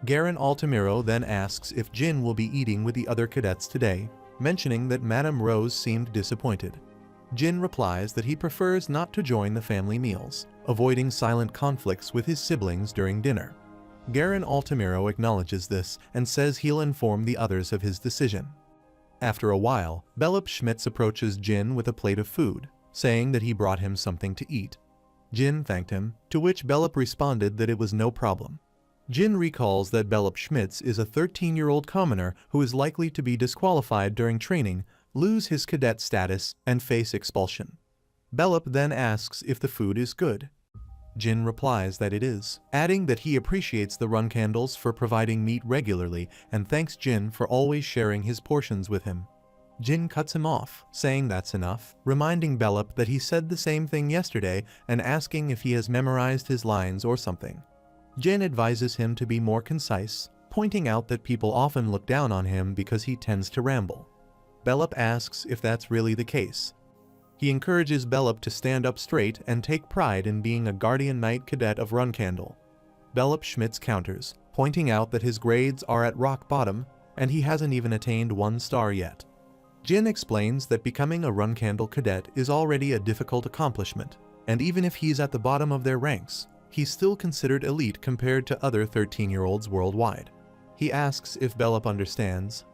Garen Altamiro then asks if Jin will be eating with the other cadets today, mentioning that Madame Rose seemed disappointed. Jin replies that he prefers not to join the family meals, avoiding silent conflicts with his siblings during dinner. Garen Altamiro acknowledges this and says he'll inform the others of his decision. After a while, Belop Schmitz approaches Jin with a plate of food, saying that he brought him something to eat. Jin thanked him, to which Belop responded that it was no problem. Jin recalls that Belop Schmitz is a 13-year-old commoner who is likely to be disqualified during training, lose his cadet status, and face expulsion. Belop then asks if the food is good. Jin replies that it is, adding that he appreciates the Runcandles for providing meat regularly and thanks Jin for always sharing his portions with him. Jin cuts him off, saying that's enough, reminding Belop that he said the same thing yesterday and asking if he has memorized his lines or something. Jin advises him to be more concise, pointing out that people often look down on him because he tends to ramble. Belop asks if that's really the case. He encourages Belop to stand up straight and take pride in being a Guardian Knight Cadet of Runcandle. Belop Schmitz counters, pointing out that his grades are at rock bottom and he hasn't even attained 1 star yet. Jin explains that becoming a Runcandle cadet is already a difficult accomplishment, and even if he's at the bottom of their ranks, he's still considered elite compared to other 13-year-olds worldwide. He asks if Belop understands.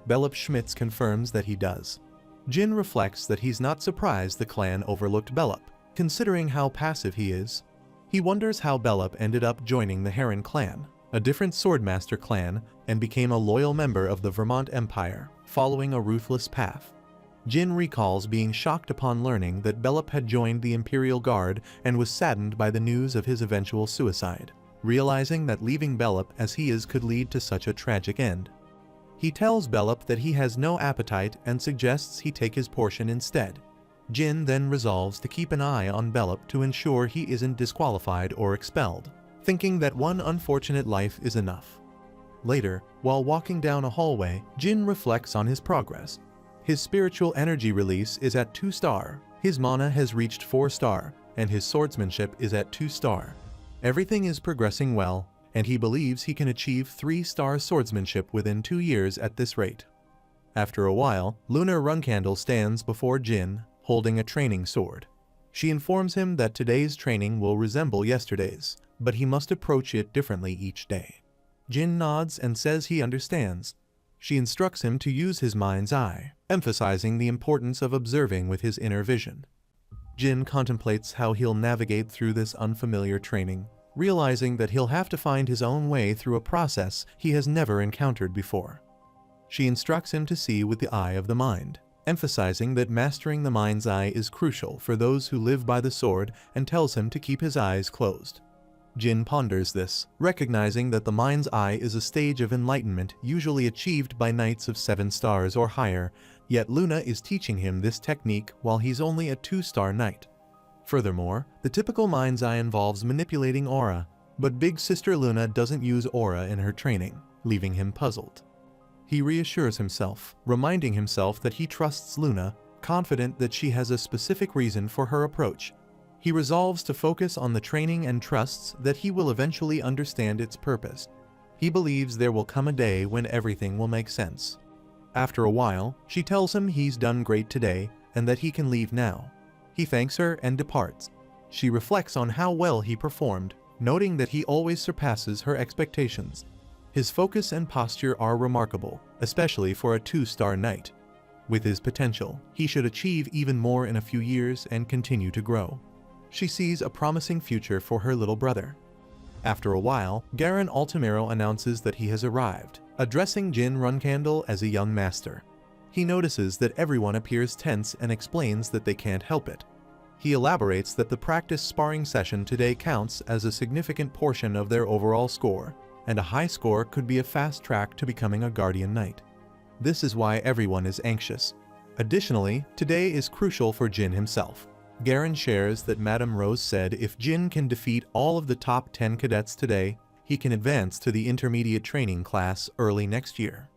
Belop Schmitz confirms that he does. Jin reflects that he's not surprised the clan overlooked Belop, considering how passive he is. He wonders how Belop ended up joining the Heron clan, a different Swordmaster clan, and became a loyal member of the Vermont Empire, following a ruthless path. Jin recalls being shocked upon learning that Belop had joined the Imperial Guard and was saddened by the news of his eventual suicide, realizing that leaving Belop as he is could lead to such a tragic end. He tells Belop that he has no appetite and suggests he take his portion instead. Jin then resolves to keep an eye on Belop to ensure he isn't disqualified or expelled, thinking that one unfortunate life is enough. Later, while walking down a hallway, Jin reflects on his progress. His spiritual energy release is at 2 star, his mana has reached 4 star, and his swordsmanship is at 2 star. Everything is progressing well, and he believes he can achieve 3-star swordsmanship within 2 years at this rate. After a while, Lunar Runcandle stands before Jin, holding a training sword. She informs him that today's training will resemble yesterday's, but he must approach it differently each day. Jin nods and says he understands. She instructs him to use his mind's eye, emphasizing the importance of observing with his inner vision. Jin contemplates how he'll navigate through this unfamiliar training, realizing that he'll have to find his own way through a process he has never encountered before. She instructs him to see with the eye of the mind, emphasizing that mastering the mind's eye is crucial for those who live by the sword, and tells him to keep his eyes closed. Jin ponders this, recognizing that the mind's eye is a stage of enlightenment usually achieved by knights of 7 stars or higher, yet Luna is teaching him this technique while he's only a 2-star knight. Furthermore, the typical mind's eye involves manipulating aura, but big sister Luna doesn't use aura in her training, leaving him puzzled. He reassures himself, reminding himself that he trusts Luna, confident that she has a specific reason for her approach. He resolves to focus on the training and trusts that he will eventually understand its purpose. He believes there will come a day when everything will make sense. After a while, she tells him he's done great today and that he can leave now. He thanks her and departs. She reflects on how well he performed, noting that he always surpasses her expectations. His focus and posture are remarkable, especially for a 2-star knight. With his potential, he should achieve even more in a few years and continue to grow. She sees a promising future for her little brother. After a while, Garen Altamiro announces that he has arrived, addressing Jin Runcandle as a young master. He notices that everyone appears tense and explains that they can't help it. He elaborates that the practice sparring session today counts as a significant portion of their overall score, and a high score could be a fast track to becoming a Guardian Knight. This is why everyone is anxious. Additionally, today is crucial for Jin himself. Garen shares that Madame Rose said if Jin can defeat all of the top 10 cadets today, he can advance to the intermediate training class early next year.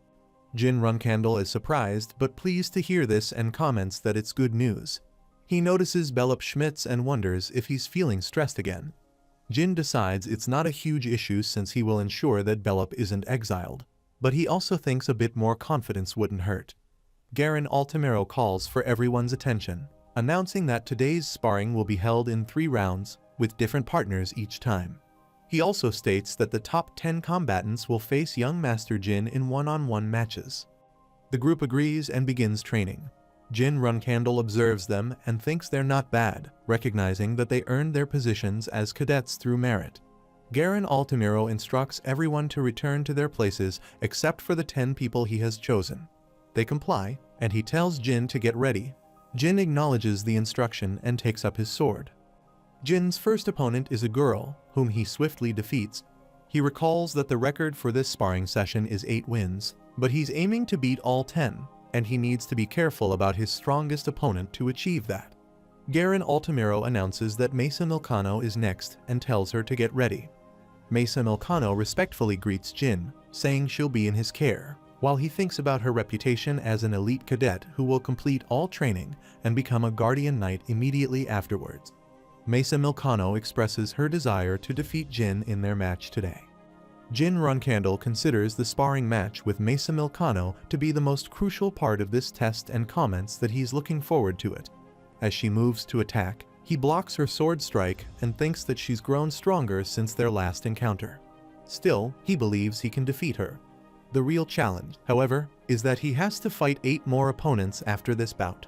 Jin Runcandle is surprised but pleased to hear this and comments that it's good news. He notices Bellup Schmitz and wonders if he's feeling stressed again. Jin decides it's not a huge issue since he will ensure that Bellup isn't exiled, but he also thinks a bit more confidence wouldn't hurt. Garen Altamiro calls for everyone's attention, announcing that today's sparring will be held in 3 rounds, with different partners each time. He also states that the top 10 combatants will face young Master Jin in one-on-one matches. The group agrees and begins training. Jin Runcandle observes them and thinks they're not bad, recognizing that they earned their positions as cadets through merit. Garen Altamiro instructs everyone to return to their places except for the 10 people he has chosen. They comply, and he tells Jin to get ready. Jin acknowledges the instruction and takes up his sword. Jin's first opponent is a girl, whom he swiftly defeats. He recalls that the record for this sparring session is 8 wins, but he's aiming to beat all 10, and he needs to be careful about his strongest opponent to achieve that. Garen Altamiro announces that Mesa Milcano is next and tells her to get ready. Mesa Milcano respectfully greets Jin, saying she'll be in his care, while he thinks about her reputation as an elite cadet who will complete all training and become a Guardian Knight immediately afterwards. Mesa Milcano expresses her desire to defeat Jin in their match today. Jin Runcandle considers the sparring match with Mesa Milcano to be the most crucial part of this test and comments that he's looking forward to it. As she moves to attack, he blocks her sword strike and thinks that she's grown stronger since their last encounter. Still, he believes he can defeat her. The real challenge, however, is that he has to fight 8 more opponents after this bout.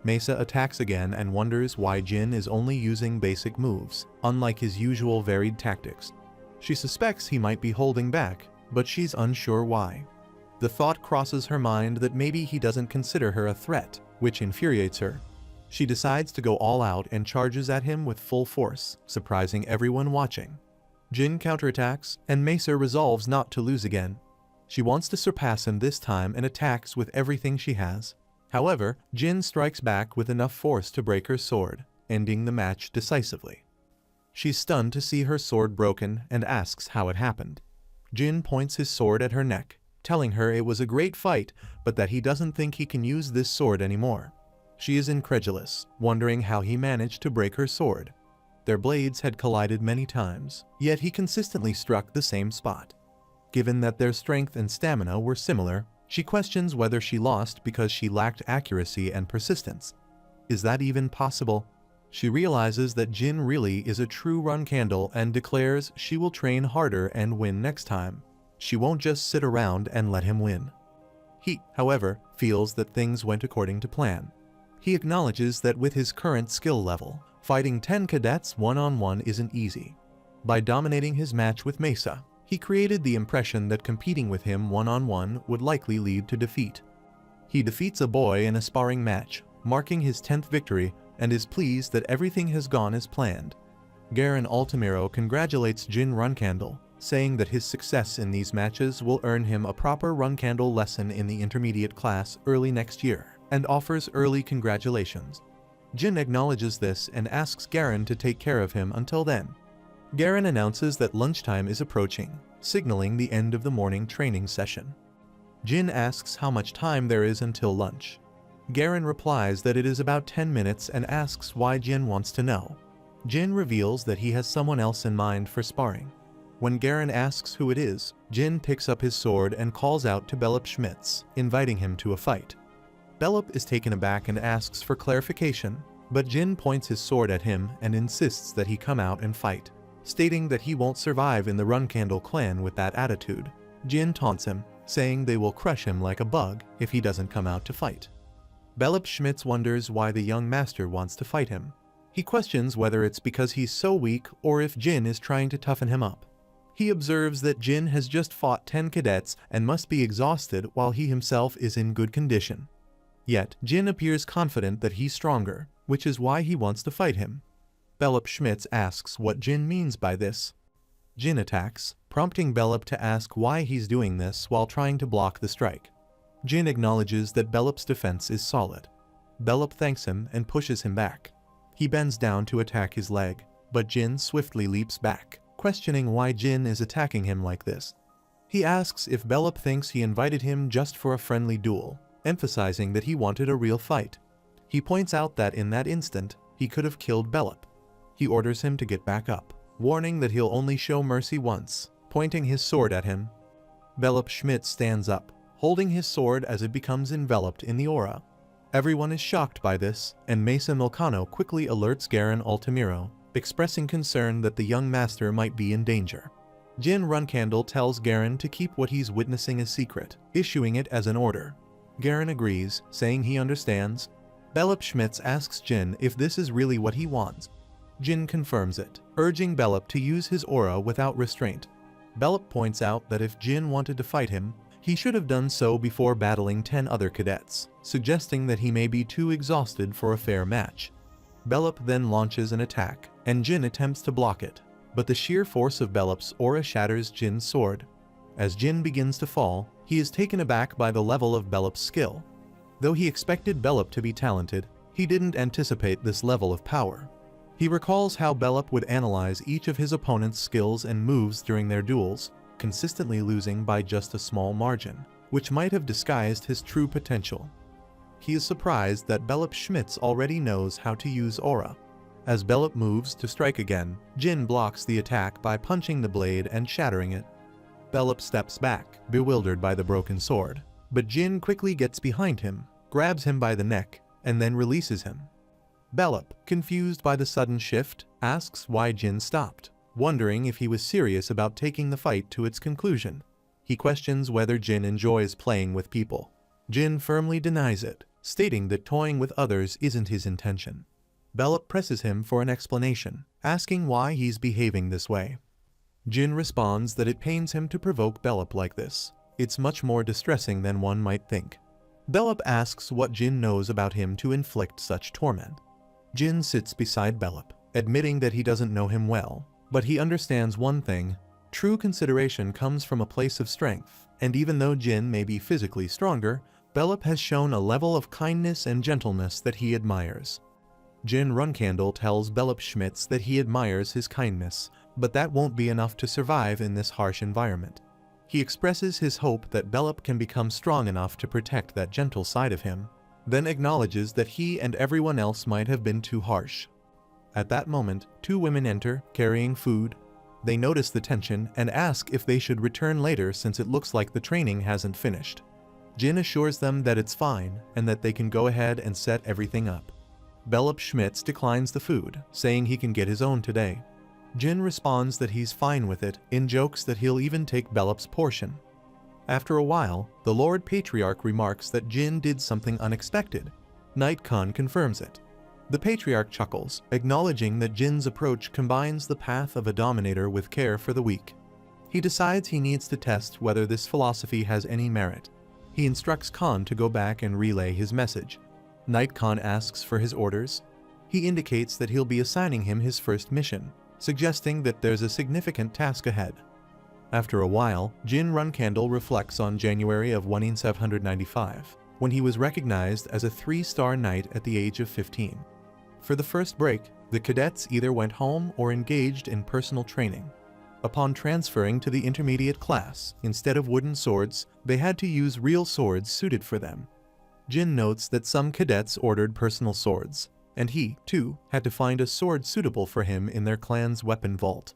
Mesa attacks again and wonders why Jin is only using basic moves, unlike his usual varied tactics. She suspects he might be holding back, but she's unsure why. The thought crosses her mind that maybe he doesn't consider her a threat, which infuriates her. She decides to go all out and charges at him with full force, surprising everyone watching. Jin counterattacks, and Mesa resolves not to lose again. She wants to surpass him this time and attacks with everything she has. However, Jin strikes back with enough force to break her sword, ending the match decisively. She's stunned to see her sword broken and asks how it happened. Jin points his sword at her neck, telling her it was a great fight, but that he doesn't think he can use this sword anymore. She is incredulous, wondering how he managed to break her sword. Their blades had collided many times, yet he consistently struck the same spot. Given that their strength and stamina were similar, she questions whether she lost because she lacked accuracy and persistence. Is that even possible? She realizes that Jin really is a true Runkandle and declares she will train harder and win next time. She won't just sit around and let him win. He, however, feels that things went according to plan. He acknowledges that with his current skill level, fighting 10 cadets one-on-one isn't easy. By dominating his match with Mesa, he created the impression that competing with him one-on-one would likely lead to defeat. He defeats a boy in a sparring match, marking his 10th victory, and is pleased that everything has gone as planned. Garen Altamiro congratulates Jin Runkandle, saying that his success in these matches will earn him a proper Runkandle lesson in the intermediate class early next year, and offers early congratulations. Jin acknowledges this and asks Garen to take care of him until then. Garen announces that lunchtime is approaching, signaling the end of the morning training session. Jin asks how much time there is until lunch. Garen replies that it is about 10 minutes and asks why Jin wants to know. Jin reveals that he has someone else in mind for sparring. When Garen asks who it is, Jin picks up his sword and calls out to Belop Schmitz, inviting him to a fight. Belop is taken aback and asks for clarification, but Jin points his sword at him and insists that he come out and fight, stating that he won't survive in the Runkandle clan with that attitude. Jin taunts him, saying they will crush him like a bug if he doesn't come out to fight. Belop Schmitz wonders why the young master wants to fight him. He questions whether it's because he's so weak or if Jin is trying to toughen him up. He observes that Jin has just fought 10 cadets and must be exhausted while he himself is in good condition. Yet, Jin appears confident that he's stronger, which is why he wants to fight him. Belop Schmitz asks what Jin means by this. Jin attacks, prompting Belop to ask why he's doing this while trying to block the strike. Jin acknowledges that Belop's defense is solid. Belop thanks him and pushes him back. He bends down to attack his leg, but Jin swiftly leaps back, questioning why Jin is attacking him like this. He asks if Belop thinks he invited him just for a friendly duel, emphasizing that he wanted a real fight. He points out that in that instant, he could have killed Belop. He orders him to get back up, warning that he'll only show mercy once, pointing his sword at him. Belop Schmitz stands up, holding his sword as it becomes enveloped in the aura. Everyone is shocked by this, and Mesa Milcano quickly alerts Garen Altamiro, expressing concern that the young master might be in danger. Jin Runkandle tells Garen to keep what he's witnessing a secret, issuing it as an order. Garen agrees, saying he understands. Belop Schmitz asks Jin if this is really what he wants. Jin confirms it, urging Belop to use his aura without restraint. Belop points out that if Jin wanted to fight him, he should have done so before battling 10 other cadets, suggesting that he may be too exhausted for a fair match. Belop then launches an attack, and Jin attempts to block it, but the sheer force of Belop's aura shatters Jin's sword. As Jin begins to fall, he is taken aback by the level of Belop's skill. Though he expected Belop to be talented, he didn't anticipate this level of power. He recalls how Belop would analyze each of his opponent's skills and moves during their duels, consistently losing by just a small margin, which might have disguised his true potential. He is surprised that Belop Schmitz already knows how to use aura. As Belop moves to strike again, Jin blocks the attack by punching the blade and shattering it. Belop steps back, bewildered by the broken sword, but Jin quickly gets behind him, grabs him by the neck, and then releases him. Belop, confused by the sudden shift, asks why Jin stopped, wondering if he was serious about taking the fight to its conclusion. He questions whether Jin enjoys playing with people. Jin firmly denies it, stating that toying with others isn't his intention. Belop presses him for an explanation, asking why he's behaving this way. Jin responds that it pains him to provoke Belop like this. It's much more distressing than one might think. Belop asks what Jin knows about him to inflict such torment. Jin sits beside Belop, admitting that he doesn't know him well, but he understands one thing: true consideration comes from a place of strength, and even though Jin may be physically stronger, Belop has shown a level of kindness and gentleness that he admires. Jin Runkandle tells Belop Schmitz that he admires his kindness, but that won't be enough to survive in this harsh environment. He expresses his hope that Belop can become strong enough to protect that gentle side of him, then acknowledges that he and everyone else might have been too harsh. At that moment, 2 women enter, carrying food. They notice the tension and ask if they should return later since it looks like the training hasn't finished. Jin assures them that it's fine and that they can go ahead and set everything up. Belop Schmitz declines the food, saying he can get his own today. Jin responds that he's fine with it, in jokes that he'll even take Belop's portion. After a while, the Lord Patriarch remarks that Jin did something unexpected. Knight Kun confirms it. The Patriarch chuckles, acknowledging that Jin's approach combines the path of a dominator with care for the weak. He decides he needs to test whether this philosophy has any merit. He instructs Khan to go back and relay his message. Knight Khan asks for his orders. He indicates that he'll be assigning him his first mission, suggesting that there's a significant task ahead. After a while, Jin Runkandle reflects on January of 1795, when he was recognized as a 3-star knight at the age of 15. For the first break, the cadets either went home or engaged in personal training. Upon transferring to the intermediate class, instead of wooden swords, they had to use real swords suited for them. Jin notes that some cadets ordered personal swords, and he, too, had to find a sword suitable for him in their clan's weapon vault.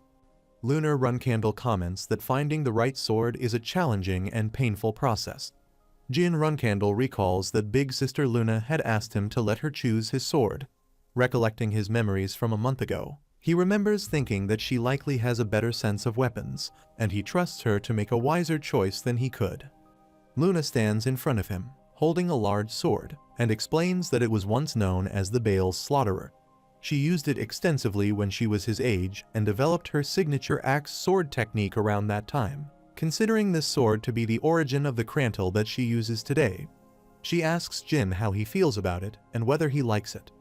Lunar Runkandle comments that finding the right sword is a challenging and painful process. Jin Runkandle recalls that Big Sister Luna had asked him to let her choose his sword. Recollecting his memories from a month ago, he remembers thinking that she likely has a better sense of weapons, and he trusts her to make a wiser choice than he could. Luna stands in front of him, holding a large sword, and explains that it was once known as the Bale's Slaughterer. She used it extensively when she was his age and developed her signature axe sword technique around that time, considering this sword to be the origin of the Krantil that she uses today. She asks Jin how he feels about it and whether he likes it.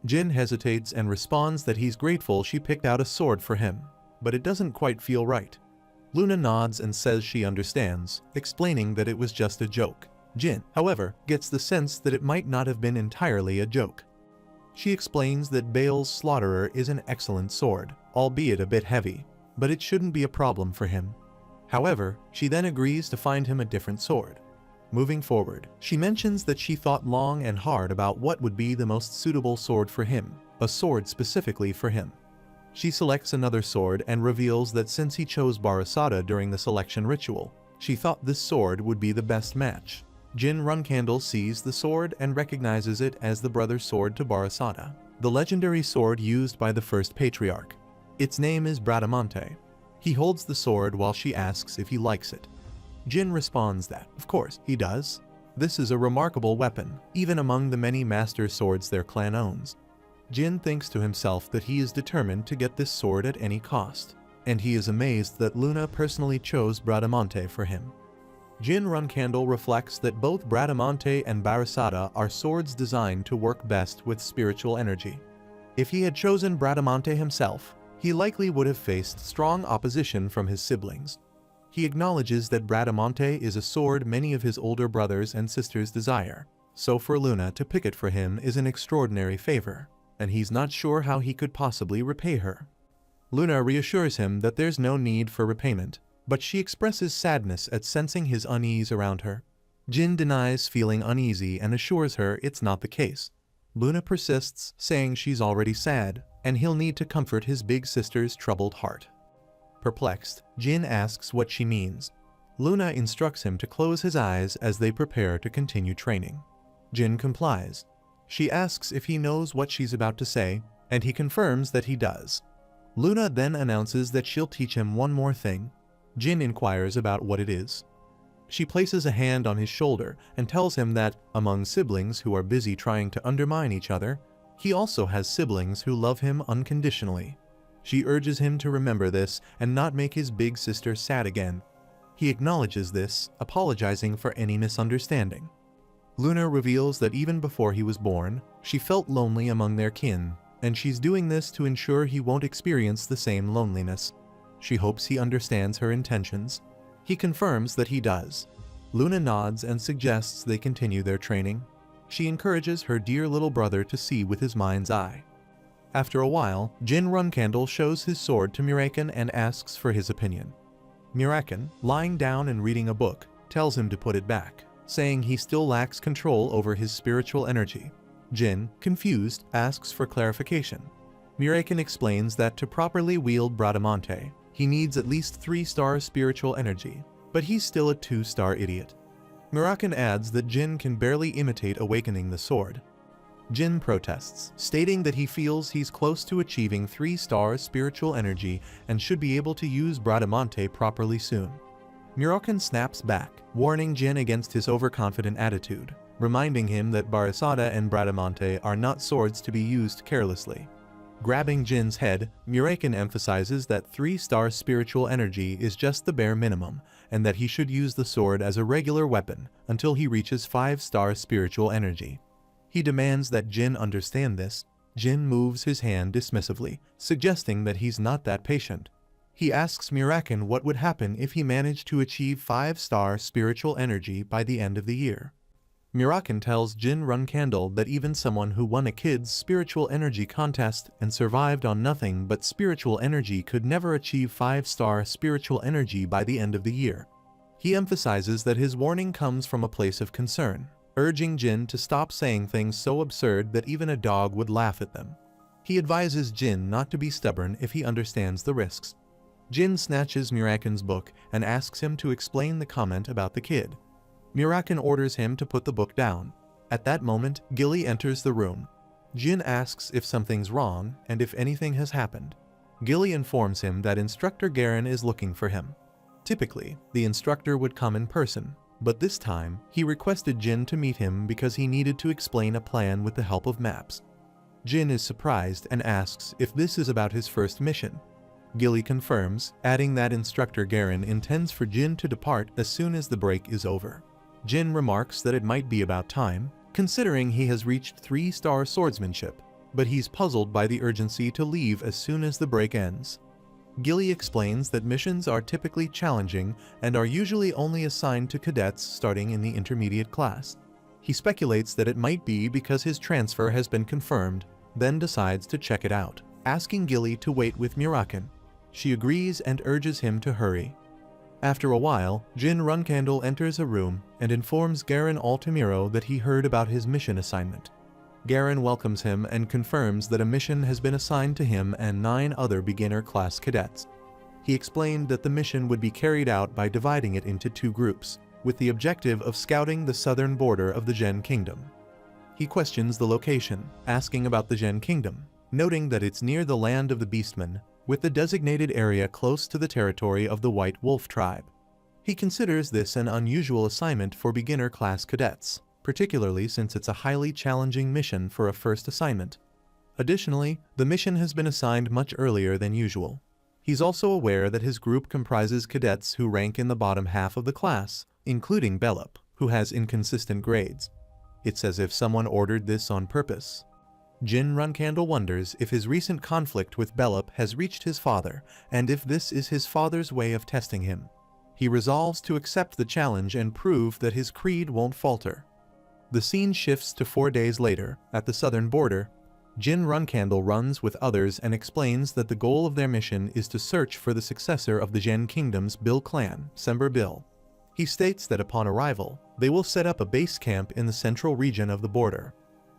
Jin hesitates and responds that he's grateful she picked out a sword for him, but it doesn't quite feel right. Luna nods and says she understands, explaining that it was just a joke. Jin, however, gets the sense that it might not have been entirely a joke. She explains that Bale's Slaughterer is an excellent sword, albeit a bit heavy, but it shouldn't be a problem for him. However, she then agrees to find him a different sword. Moving forward, she mentions that she thought long and hard about what would be the most suitable sword for him, a sword specifically for him. She selects another sword and reveals that since he chose Barasada during the selection ritual, she thought this sword would be the best match. Jin Runkandle sees the sword and recognizes it as the brother's sword to Barasada, the legendary sword used by the first Patriarch. Its name is Bradamante. He holds the sword while she asks if he likes it. Jin responds that, of course, he does. This is a remarkable weapon, even among the many master swords their clan owns. Jin thinks to himself that he is determined to get this sword at any cost, and he is amazed that Luna personally chose Bradamante for him. Jin Runkandle reflects that both Bradamante and Barasada are swords designed to work best with spiritual energy. If he had chosen Bradamante himself, he likely would have faced strong opposition from his siblings. He acknowledges that Bradamante is a sword many of his older brothers and sisters desire, so for Luna to pick it for him is an extraordinary favor, and he's not sure how he could possibly repay her. Luna reassures him that there's no need for repayment, but she expresses sadness at sensing his unease around her. Jin denies feeling uneasy and assures her it's not the case. Luna persists, saying she's already sad, and he'll need to comfort his big sister's troubled heart. Perplexed, Jin asks what she means. Luna instructs him to close his eyes as they prepare to continue training. Jin complies. She asks if he knows what she's about to say, and he confirms that he does. Luna then announces that she'll teach him one more thing. Jin inquires about what it is. She places a hand on his shoulder and tells him that, among siblings who are busy trying to undermine each other, he also has siblings who love him unconditionally. She urges him to remember this and not make his big sister sad again. He acknowledges this, apologizing for any misunderstanding. Luna reveals that even before he was born, she felt lonely among their kin, and she's doing this to ensure he won't experience the same loneliness. She hopes he understands her intentions. He confirms that he does. Luna nods and suggests they continue their training. She encourages her dear little brother to see with his mind's eye. After a while, Jin Runkandle shows his sword to Muraken and asks for his opinion. Muraken, lying down and reading a book, tells him to put it back, saying he still lacks control over his spiritual energy. Jin, confused, asks for clarification. Muraken explains that to properly wield Bradamante, he needs at least 3-star spiritual energy, but he's still a 2-star idiot. Muraken adds that Jin can barely imitate awakening the sword. Jin protests, stating that he feels he's close to achieving 3-star spiritual energy and should be able to use Bradamante properly soon. Murakan snaps back, warning Jin against his overconfident attitude, reminding him that Barasada and Bradamante are not swords to be used carelessly. Grabbing Jin's head, Murakan emphasizes that 3-star spiritual energy is just the bare minimum, and that he should use the sword as a regular weapon until he reaches 5-star spiritual energy. He demands that Jin understand this. Jin moves his hand dismissively, suggesting that he's not that patient. He asks Murakan what would happen if he managed to achieve 5-star spiritual energy by the end of the year. Murakan tells Jin Runcandle that even someone who won a kid's spiritual energy contest and survived on nothing but spiritual energy could never achieve 5-star spiritual energy by the end of the year. He emphasizes that his warning comes from a place of concern, urging Jin to stop saying things so absurd that even a dog would laugh at them. He advises Jin not to be stubborn if he understands the risks. Jin snatches Murakan's book and asks him to explain the comment about the kid. Murakan orders him to put the book down. At that moment, Gilly enters the room. Jin asks if something's wrong and if anything has happened. Gilly informs him that Instructor Garen is looking for him. Typically, the instructor would come in person, but this time, he requested Jin to meet him because he needed to explain a plan with the help of maps. Jin is surprised and asks if this is about his first mission. Gilly confirms, adding that Instructor Garen intends for Jin to depart as soon as the break is over. Jin remarks that it might be about time, considering he has reached 3-star swordsmanship, but he's puzzled by the urgency to leave as soon as the break ends. Gilly explains that missions are typically challenging and are usually only assigned to cadets starting in the intermediate class. He speculates that it might be because his transfer has been confirmed, then decides to check it out, asking Gilly to wait with Murakan. She agrees and urges him to hurry. After a while, Jin Runcandle enters a room and informs Garen Altamiro that he heard about his mission assignment. Garen welcomes him and confirms that a mission has been assigned to him and 9 other beginner class cadets. He explained that the mission would be carried out by dividing it into 2 groups, with the objective of scouting the southern border of the Gen Kingdom. He questions the location, asking about the Gen Kingdom, noting that it's near the land of the Beastmen, with the designated area close to the territory of the White Wolf tribe. He considers this an unusual assignment for beginner class cadets, particularly since it's a highly challenging mission for a first assignment. Additionally, the mission has been assigned much earlier than usual. He's also aware that his group comprises cadets who rank in the bottom half of the class, including Bellup, who has inconsistent grades. It's as if someone ordered this on purpose. Jin Runcandle wonders if his recent conflict with Bellup has reached his father, and if this is his father's way of testing him. He resolves to accept the challenge and prove that his creed won't falter. The scene shifts to 4 days later, at the southern border. Jin Runcandle runs with others and explains that the goal of their mission is to search for the successor of the Gen Kingdom's Bill clan, Sember Bill. He states that upon arrival, they will set up a base camp in the central region of the border.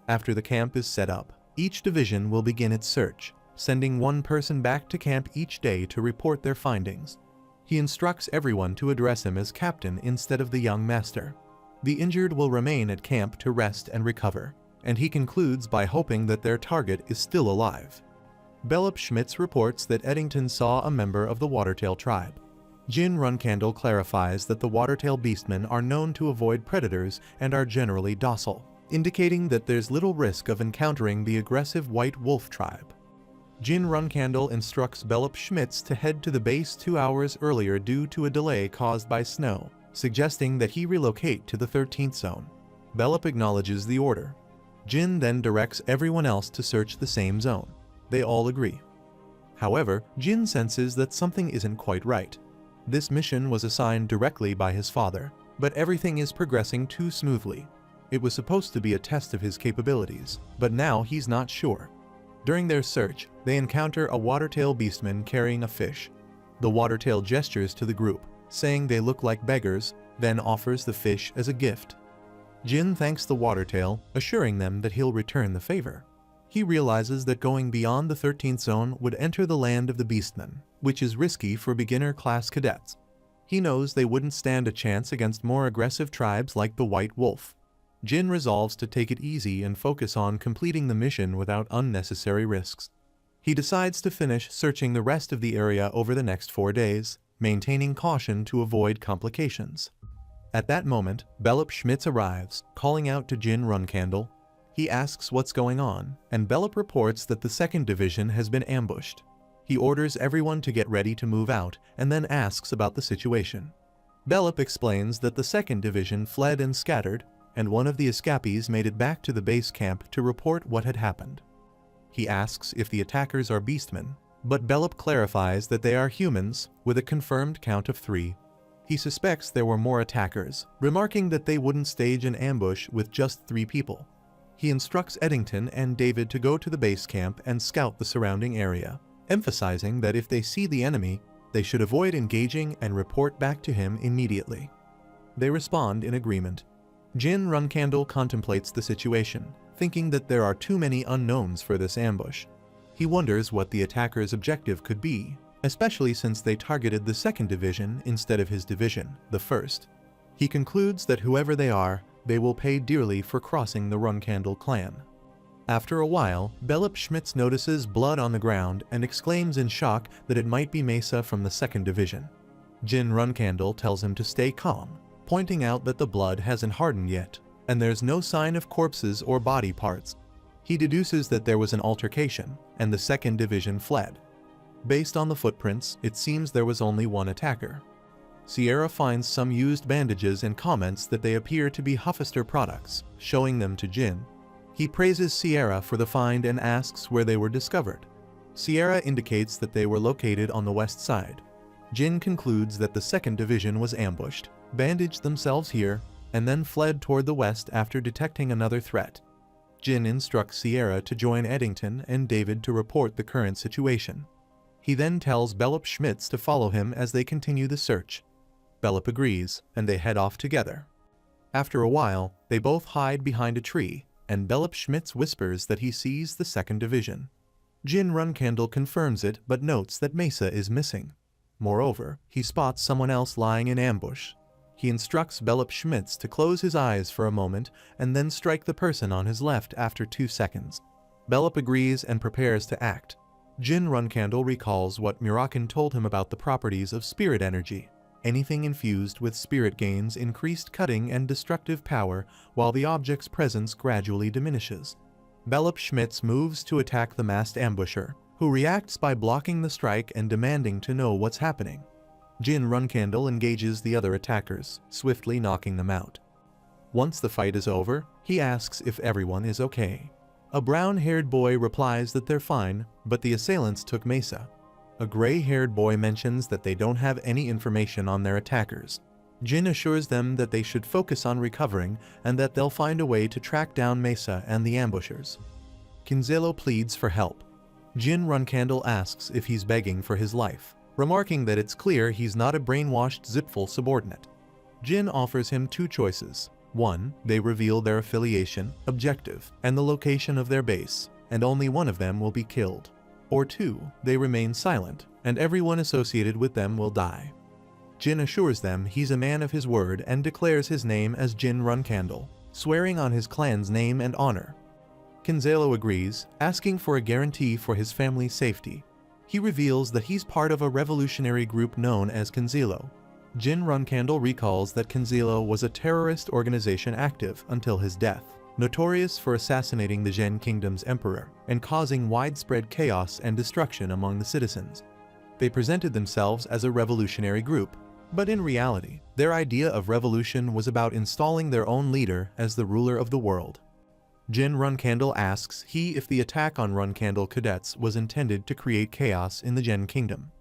After the camp is set up, each division will begin its search, sending 1 person back to camp each day to report their findings. He instructs everyone to address him as captain instead of the young master. The injured will remain at camp to rest and recover, and he concludes by hoping that their target is still alive. Bellup Schmitz reports that Eddington saw a member of the Watertail tribe. Jin Runcandle clarifies that the Watertail beastmen are known to avoid predators and are generally docile, indicating that there's little risk of encountering the aggressive White Wolf tribe. Jin Runcandle instructs Bellup Schmitz to head to the base 2 hours earlier due to a delay caused by snow, suggesting that he relocate to the 13th zone. Bellup acknowledges the order. Jin then directs everyone else to search the same zone. They all agree. However, Jin senses that something isn't quite right. This mission was assigned directly by his father, but everything is progressing too smoothly. It was supposed to be a test of his capabilities, but now he's not sure. During their search, they encounter a Watertail beastman carrying a fish. The Watertail gestures to the group, saying they look like beggars, then offers the fish as a gift. Jin thanks the Watertail, assuring them that he'll return the favor. He realizes that going beyond the 13th zone would enter the land of the beastmen, which is risky for beginner class cadets. He knows they wouldn't stand a chance against more aggressive tribes like the White Wolf. Jin resolves to take it easy and focus on completing the mission without unnecessary risks. He decides to finish searching the rest of the area over the next 4 days, maintaining caution to avoid complications. At that moment, Belop Schmitz arrives, calling out to Jin Runcandle. He asks what's going on, and Belop reports that the 2nd Division has been ambushed. He orders everyone to get ready to move out and then asks about the situation. Belop explains that the 2nd Division fled and scattered, and one of the escapees made it back to the base camp to report what had happened. He asks if the attackers are beastmen, but Belop clarifies that they are humans, with a confirmed count of 3. He suspects there were more attackers, remarking that they wouldn't stage an ambush with just 3 people. He instructs Eddington and David to go to the base camp and scout the surrounding area, emphasizing that if they see the enemy, they should avoid engaging and report back to him immediately. They respond in agreement. Jin Runcandle contemplates the situation, thinking that there are too many unknowns for this ambush. He wonders what the attackers' objective could be, especially since they targeted the 2nd Division instead of his division, the 1st. He concludes that whoever they are, they will pay dearly for crossing the Runcandle clan. After a while, Belop Schmitz notices blood on the ground and exclaims in shock that it might be Mesa from the 2nd Division. Jin Runcandle tells him to stay calm, pointing out that the blood hasn't hardened yet, and there's no sign of corpses or body parts. He deduces that there was an altercation, and the 2nd Division fled. Based on the footprints, it seems there was only one attacker. Sierra finds some used bandages and comments that they appear to be Huffister products, showing them to Jin. He praises Sierra for the find and asks where they were discovered. Sierra indicates that they were located on the west side. Jin concludes that the 2nd Division was ambushed, bandaged themselves here, and then fled toward the west after detecting another threat. Jin instructs Sierra to join Eddington and David to report the current situation. He then tells Belop Schmitz to follow him as they continue the search. Belop agrees, and they head off together. After a while, they both hide behind a tree, and Belop Schmitz whispers that he sees the 2nd Division. Jin Runcandle confirms it but notes that Mesa is missing. Moreover, he spots someone else lying in ambush. He instructs Belop Schmitz to close his eyes for a moment and then strike the person on his left after 2 seconds. Belop agrees and prepares to act. Jin Runcandle recalls what Murakin told him about the properties of spirit energy. Anything infused with spirit gains increased cutting and destructive power, while the object's presence gradually diminishes. Belop Schmitz moves to attack the masked ambusher, who reacts by blocking the strike and demanding to know what's happening. Jin Runcandle engages the other attackers, swiftly knocking them out. Once the fight is over, he asks if everyone is okay. A brown-haired boy replies that they're fine, but the assailants took Mesa. A gray-haired boy mentions that they don't have any information on their attackers. Jin assures them that they should focus on recovering and that they'll find a way to track down Mesa and the ambushers. Kinzelo pleads for help. Jin Runcandle asks if he's begging for his life, remarking that it's clear he's not a brainwashed Zipful subordinate. Jin offers him 2 choices. 1, they reveal their affiliation, objective, and the location of their base, and only one of them will be killed. Or 2, they remain silent, and everyone associated with them will die. Jin assures them he's a man of his word and declares his name as Jin Runcandle, swearing on his clan's name and honor. Kinzelo agrees, asking for a guarantee for his family's safety. He reveals that he's part of a revolutionary group known as Kinzelo. Jin Runcandle recalls that Kinzelo was a terrorist organization active until his death, notorious for assassinating the Zhen Kingdom's emperor and causing widespread chaos and destruction among the citizens. They presented themselves as a revolutionary group, but in reality, their idea of revolution was about installing their own leader as the ruler of the world. Jin Runcandle asks if the attack on Runcandle cadets was intended to create chaos in the Zhen Kingdom.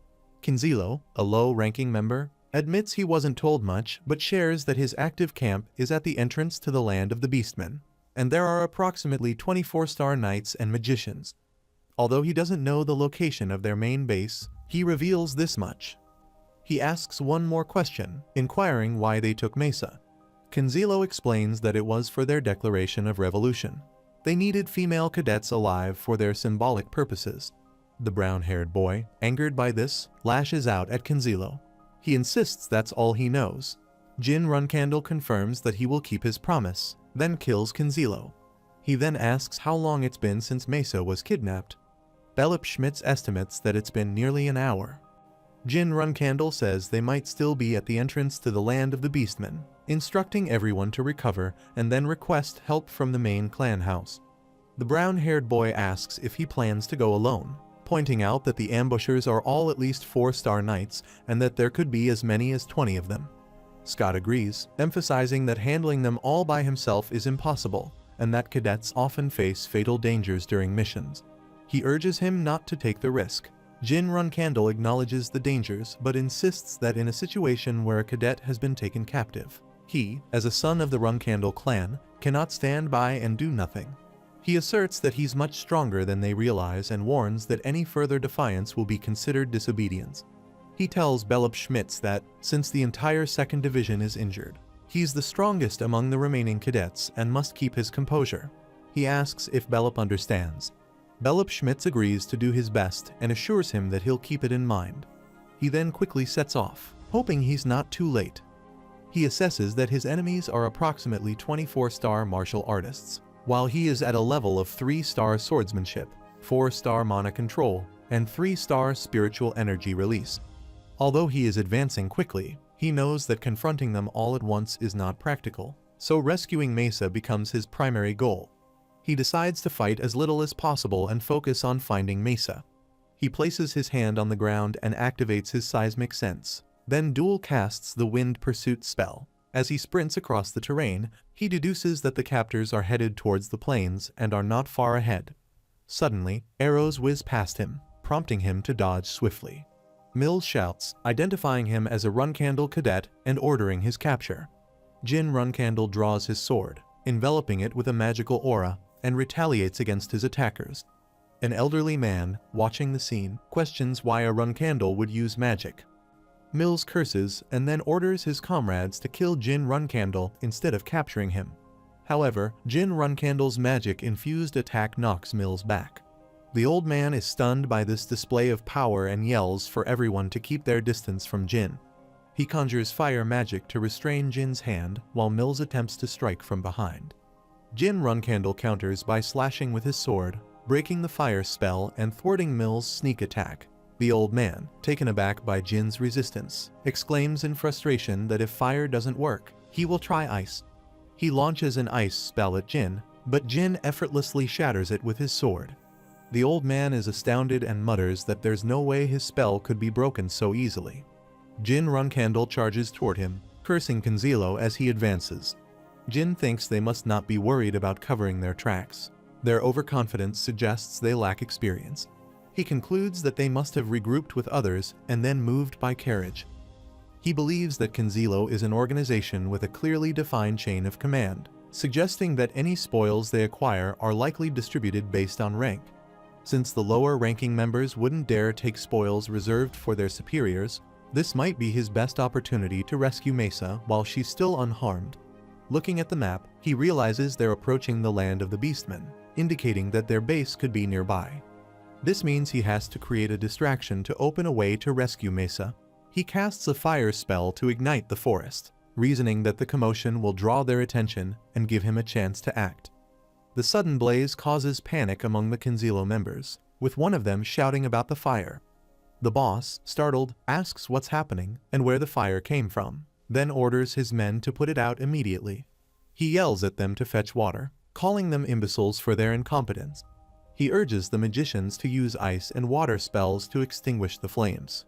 Kinzelo, a low-ranking member, admits he wasn't told much but shares that his active camp is at the entrance to the land of the Beastmen, and there are approximately 24-star knights and magicians. Although he doesn't know the location of their main base, he reveals this much. He asks one more question, inquiring why they took Mesa. Kinzelo explains that it was for their declaration of revolution. They needed female cadets alive for their symbolic purposes. The brown-haired boy, angered by this, lashes out at Kinzelo. He insists that's all he knows. Jin Runcandle confirms that he will keep his promise. then kills Kinzilo. He then asks how long it's been since Mesa was kidnapped. Belop Schmitz estimates that it's been nearly an hour. Jin Runcandle says they might still be at the entrance to the land of the Beastmen, instructing everyone to recover and then request help from the main clan house. The brown-haired boy asks if he plans to go alone, pointing out that the ambushers are all at least 4-star knights and that there could be as many as 20 of them. Scott agrees, emphasizing that handling them all by himself is impossible and that cadets often face fatal dangers during missions. He urges him not to take the risk. Jin Runcandle acknowledges the dangers but insists that in a situation where a cadet has been taken captive, he, as a son of the Runcandle clan, cannot stand by and do nothing. He asserts that he's much stronger than they realize and warns that any further defiance will be considered disobedience. He tells Belop Schmitz that, since the entire 2nd Division is injured, he's the strongest among the remaining cadets and must keep his composure. He asks if Belop understands. Belop Schmitz agrees to do his best and assures him that he'll keep it in mind. He then quickly sets off, hoping he's not too late. He assesses that his enemies are approximately 24-star martial artists, while he is at a level of 3-star swordsmanship, 4-star mana control, and 3-star spiritual energy release. Although he is advancing quickly, he knows that confronting them all at once is not practical, so rescuing Mesa becomes his primary goal. He decides to fight as little as possible and focus on finding Mesa. He places his hand on the ground and activates his seismic sense, then dual casts the Wind Pursuit spell. As he sprints across the terrain, he deduces that the captors are headed towards the plains and are not far ahead. Suddenly, arrows whiz past him, prompting him to dodge swiftly. Mills shouts, identifying him as a Runcandle cadet and ordering his capture. Jin Runcandle draws his sword, enveloping it with a magical aura, and retaliates against his attackers. An elderly man, watching the scene, questions why a Runcandle would use magic. Mills curses and then orders his comrades to kill Jin Runcandle instead of capturing him. However, Jin Runcandle's magic-infused attack knocks Mills back. The old man is stunned by this display of power and yells for everyone to keep their distance from Jin. He conjures fire magic to restrain Jin's hand while Mills attempts to strike from behind. Jin Runcandle counters by slashing with his sword, breaking the fire spell and thwarting Mills' sneak attack. The old man, taken aback by Jin's resistance, exclaims in frustration that if fire doesn't work, he will try ice. He launches an ice spell at Jin, but Jin effortlessly shatters it with his sword. The old man is astounded and mutters that there's no way his spell could be broken so easily. Jin Runcandle charges toward him, cursing Kinzilo as he advances. Jin thinks they must not be worried about covering their tracks. Their overconfidence suggests they lack experience. He concludes that they must have regrouped with others and then moved by carriage. He believes that Kinzilo is an organization with a clearly defined chain of command, suggesting that any spoils they acquire are likely distributed based on rank. Since the lower-ranking members wouldn't dare take spoils reserved for their superiors, this might be his best opportunity to rescue Mesa while she's still unharmed. Looking at the map, he realizes they're approaching the land of the Beastmen, indicating that their base could be nearby. This means he has to create a distraction to open a way to rescue Mesa. He casts a fire spell to ignite the forest, reasoning that the commotion will draw their attention and give him a chance to act. The sudden blaze causes panic among the Kinzilo members, with one of them shouting about the fire. The boss, startled, asks what's happening and where the fire came from, then orders his men to put it out immediately. He yells at them to fetch water, calling them imbeciles for their incompetence. He urges the magicians to use ice and water spells to extinguish the flames.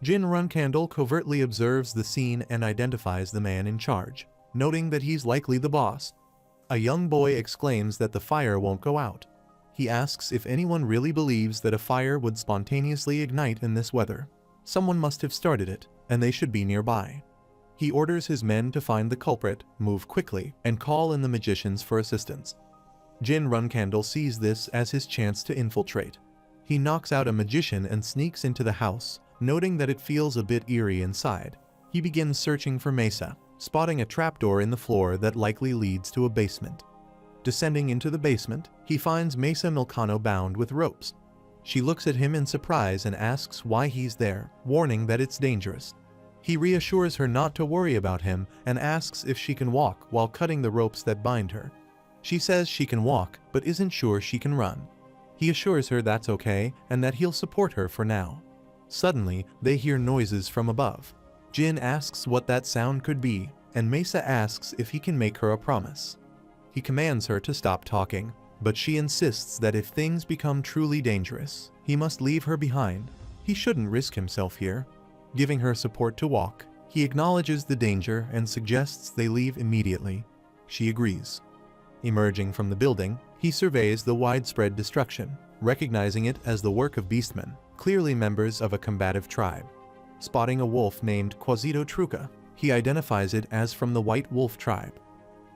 Jin Runcandle covertly observes the scene and identifies the man in charge, noting that he's likely the boss. A young boy exclaims that the fire won't go out. He asks if anyone really believes that a fire would spontaneously ignite in this weather. Someone must have started it, and they should be nearby. He orders his men to find the culprit, move quickly, and call in the magicians for assistance. Jin Runcandle sees this as his chance to infiltrate. He knocks out a magician and sneaks into the house, noting that it feels a bit eerie inside. He begins searching for Mesa, spotting a trapdoor in the floor that likely leads to a basement. Descending into the basement, he finds Mesa Milcano bound with ropes. She looks at him in surprise and asks why he's there, warning that it's dangerous. He reassures her not to worry about him and asks if she can walk while cutting the ropes that bind her. She says she can walk, but isn't sure she can run. He assures her that's okay and that he'll support her for now. Suddenly, they hear noises from above. Jin asks what that sound could be, and Mesa asks if he can make her a promise. He commands her to stop talking, but she insists that if things become truly dangerous, he must leave her behind. He shouldn't risk himself here. Giving her support to walk, he acknowledges the danger and suggests they leave immediately. She agrees. Emerging from the building, he surveys the widespread destruction, recognizing it as the work of beastmen, clearly members of a combative tribe. Spotting a wolf named Quasito Truca, he identifies it as from the White Wolf tribe.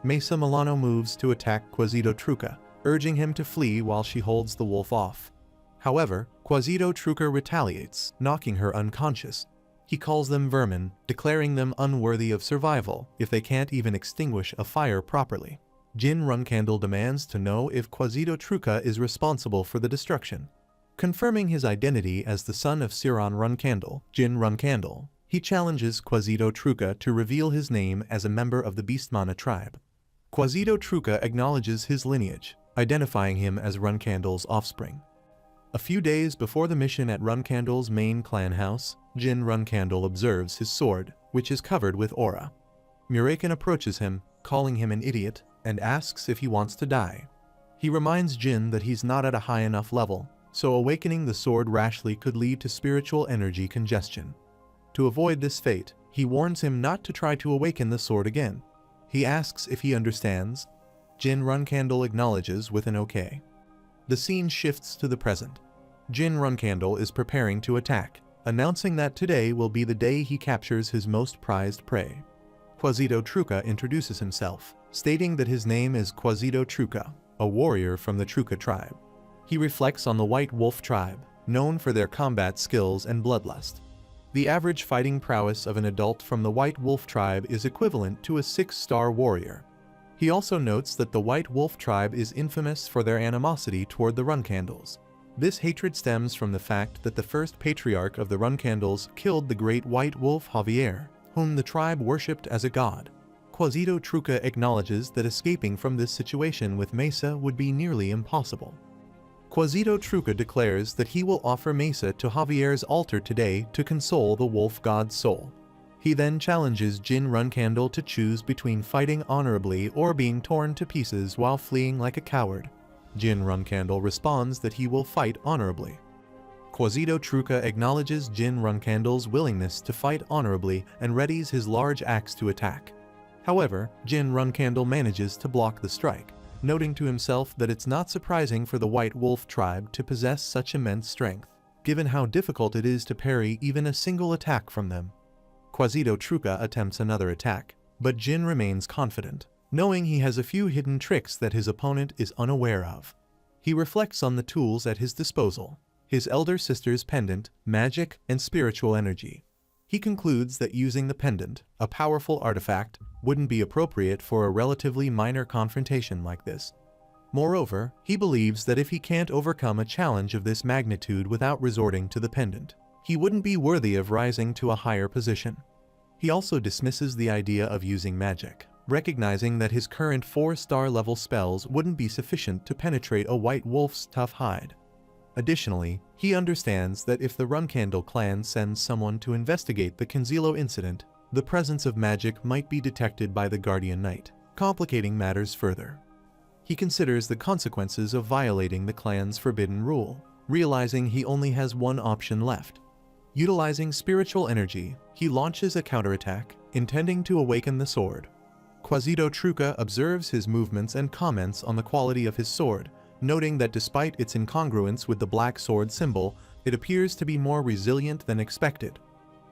Mesa Milano moves to attack Quasito Truca, urging him to flee while she holds the wolf off. However, Quasito Truca retaliates, knocking her unconscious. He calls them vermin, declaring them unworthy of survival if they can't even extinguish a fire properly. Jin Runcandle demands to know if Quasito Truca is responsible for the destruction. Confirming his identity as the son of Siron Runcandle, Jin Runcandle, he challenges Quasito Truca to reveal his name as a member of the Beastmana tribe. Quasito Truca acknowledges his lineage, identifying him as Runcandle's offspring. A few days before the mission at Runcandle's main clan house, Jin Runcandle observes his sword, which is covered with aura. Muraken approaches him, calling him an idiot, and asks if he wants to die. He reminds Jin that he's not at a high enough level, so awakening the sword rashly could lead to spiritual energy congestion. To avoid this fate, he warns him not to try to awaken the sword again. He asks if he understands. Jin Runcandle acknowledges with an okay. The scene shifts to the present. Jin Runcandle is preparing to attack, announcing that today will be the day he captures his most prized prey. Quasito Truca introduces himself, stating that his name is Quasito Truca, a warrior from the Truca tribe. He reflects on the White Wolf tribe, known for their combat skills and bloodlust. The average fighting prowess of an adult from the White Wolf tribe is equivalent to a 6-star warrior. He also notes that the White Wolf tribe is infamous for their animosity toward the Runcandles. This hatred stems from the fact that the first patriarch of the Runcandles killed the great White Wolf Javier, whom the tribe worshipped as a god. Quasito Truca acknowledges that escaping from this situation with Mesa would be nearly impossible. Quasito Truca declares that he will offer Mesa to Javier's altar today to console the wolf god's soul. He then challenges Jin Runcandle to choose between fighting honorably or being torn to pieces while fleeing like a coward. Jin Runcandle responds that he will fight honorably. Quasito Truca acknowledges Jin Runcandle's willingness to fight honorably and readies his large axe to attack. However, Jin Runcandle manages to block the strike, noting to himself that it's not surprising for the White Wolf tribe to possess such immense strength, given how difficult it is to parry even a single attack from them. Quasito Truca attempts another attack, but Jin remains confident, knowing he has a few hidden tricks that his opponent is unaware of. He reflects on the tools at his disposal: his elder sister's pendant, magic, and spiritual energy. He concludes that using the pendant, a powerful artifact, wouldn't be appropriate for a relatively minor confrontation like this. Moreover, he believes that if he can't overcome a challenge of this magnitude without resorting to the pendant, he wouldn't be worthy of rising to a higher position. He also dismisses the idea of using magic, recognizing that his current 4-star level spells wouldn't be sufficient to penetrate a white wolf's tough hide. Additionally, he understands that if the Runcandle clan sends someone to investigate the Canzilo incident, the presence of magic might be detected by the Guardian Knight, complicating matters further. He considers the consequences of violating the clan's forbidden rule, realizing he only has one option left. Utilizing spiritual energy, he launches a counterattack, intending to awaken the sword. Quasito Truca observes his movements and comments on the quality of his sword, noting that despite its incongruence with the black sword symbol, it appears to be more resilient than expected.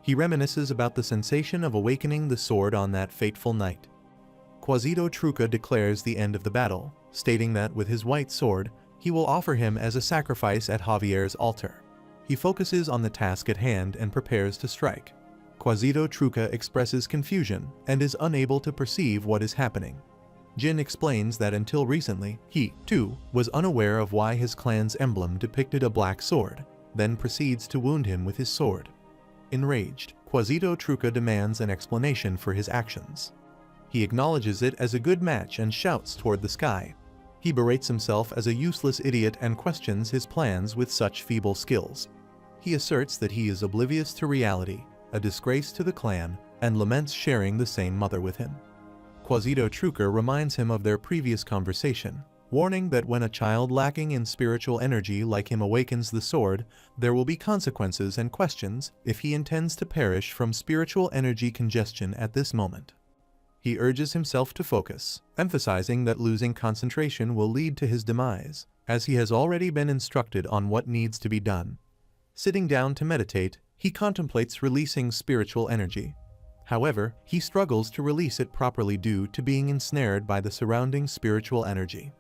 He reminisces about the sensation of awakening the sword on that fateful night. Quasito Truca declares the end of the battle, stating that with his white sword, he will offer him as a sacrifice at Javier's altar. He focuses on the task at hand and prepares to strike. Quasito Truca expresses confusion and is unable to perceive what is happening. Jin explains that until recently, he, too, was unaware of why his clan's emblem depicted a black sword, then proceeds to wound him with his sword. Enraged, Quasito Truca demands an explanation for his actions. He acknowledges it as a good match and shouts toward the sky. He berates himself as a useless idiot and questions his plans with such feeble skills. He asserts that he is oblivious to reality, a disgrace to the clan, and laments sharing the same mother with him. Quasito Truca reminds him of their previous conversation, warning that when a child lacking in spiritual energy like him awakens the sword, there will be consequences and questions if he intends to perish from spiritual energy congestion at this moment. He urges himself to focus, emphasizing that losing concentration will lead to his demise, as he has already been instructed on what needs to be done. Sitting down to meditate, he contemplates releasing spiritual energy. However, he struggles to release it properly due to being ensnared by the surrounding spiritual energy.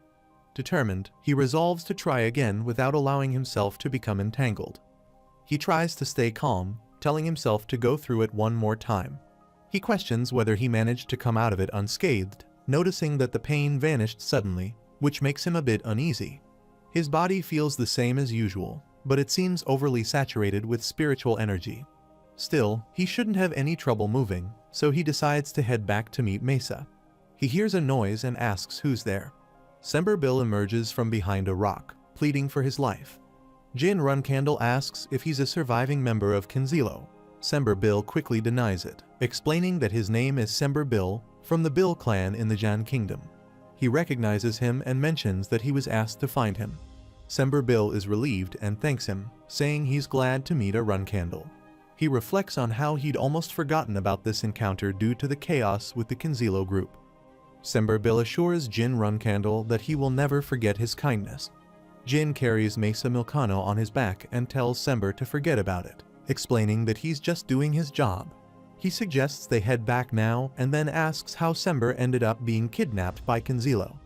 Determined, he resolves to try again without allowing himself to become entangled. He tries to stay calm, telling himself to go through it one more time. He questions whether he managed to come out of it unscathed, noticing that the pain vanished suddenly, which makes him a bit uneasy. His body feels the same as usual, but it seems overly saturated with spiritual energy. Still, he shouldn't have any trouble moving, so he decides to head back to meet Mesa. He hears a noise and asks who's there. Sember Bill emerges from behind a rock, pleading for his life. Jin Runcandle asks if he's a surviving member of Kinzilo. Sember Bill quickly denies it, explaining that his name is Sember Bill, from the Bill clan in the Jan Kingdom. He recognizes him and mentions that he was asked to find him. Sember Bill is relieved and thanks him, saying he's glad to meet a Runcandle. He reflects on how he'd almost forgotten about this encounter due to the chaos with the Kinzilo group. Sember Bill assures Jin Runcandle that he will never forget his kindness. Jin carries Mesa Milcano on his back and tells Sember to forget about it, explaining that he's just doing his job. He suggests they head back now and then asks how Sember ended up being kidnapped by Kinzilo.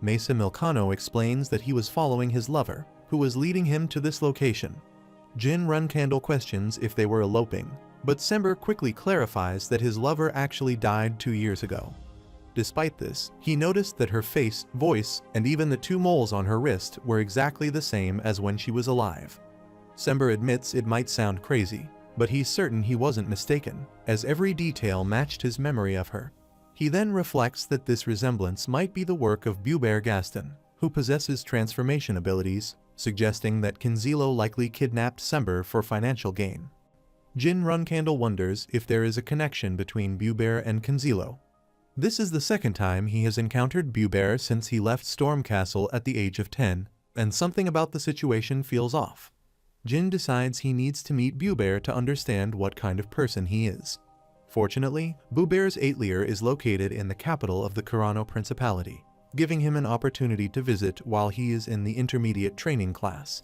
Mesa Milcano explains that he was following his lover, who was leading him to this location. Jin Runcandle questions if they were eloping, but Sember quickly clarifies that his lover actually died 2 years ago. Despite this, he noticed that her face, voice, and even the 2 moles on her wrist were exactly the same as when she was alive. Sember admits it might sound crazy, but he's certain he wasn't mistaken, as every detail matched his memory of her. He then reflects that this resemblance might be the work of Bubert Gaston, who possesses transformation abilities, suggesting that Kinzilo likely kidnapped Sember for financial gain. Jin Runcandle wonders if there is a connection between Bubert and Kinzilo. This is the second time he has encountered Bubert since he left Storm Castle at the age of 10, and something about the situation feels off. Jin decides he needs to meet Bubert to understand what kind of person he is. Fortunately, Bubert's atelier is located in the capital of the Carano Principality, giving him an opportunity to visit while he is in the intermediate training class.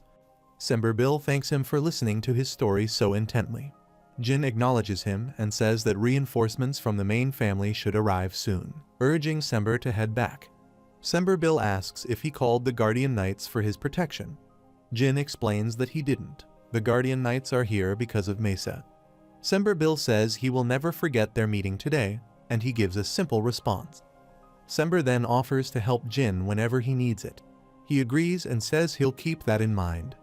Sember Bill thanks him for listening to his story so intently. Jin acknowledges him and says that reinforcements from the main family should arrive soon, urging Sember to head back. Sember Bill asks if he called the Guardian Knights for his protection. Jin explains that he didn't. The Guardian Knights are here because of Mesa. Sember Bill says he will never forget their meeting today, and he gives a simple response. Sember then offers to help Jin whenever he needs it. He agrees and says he'll keep that in mind.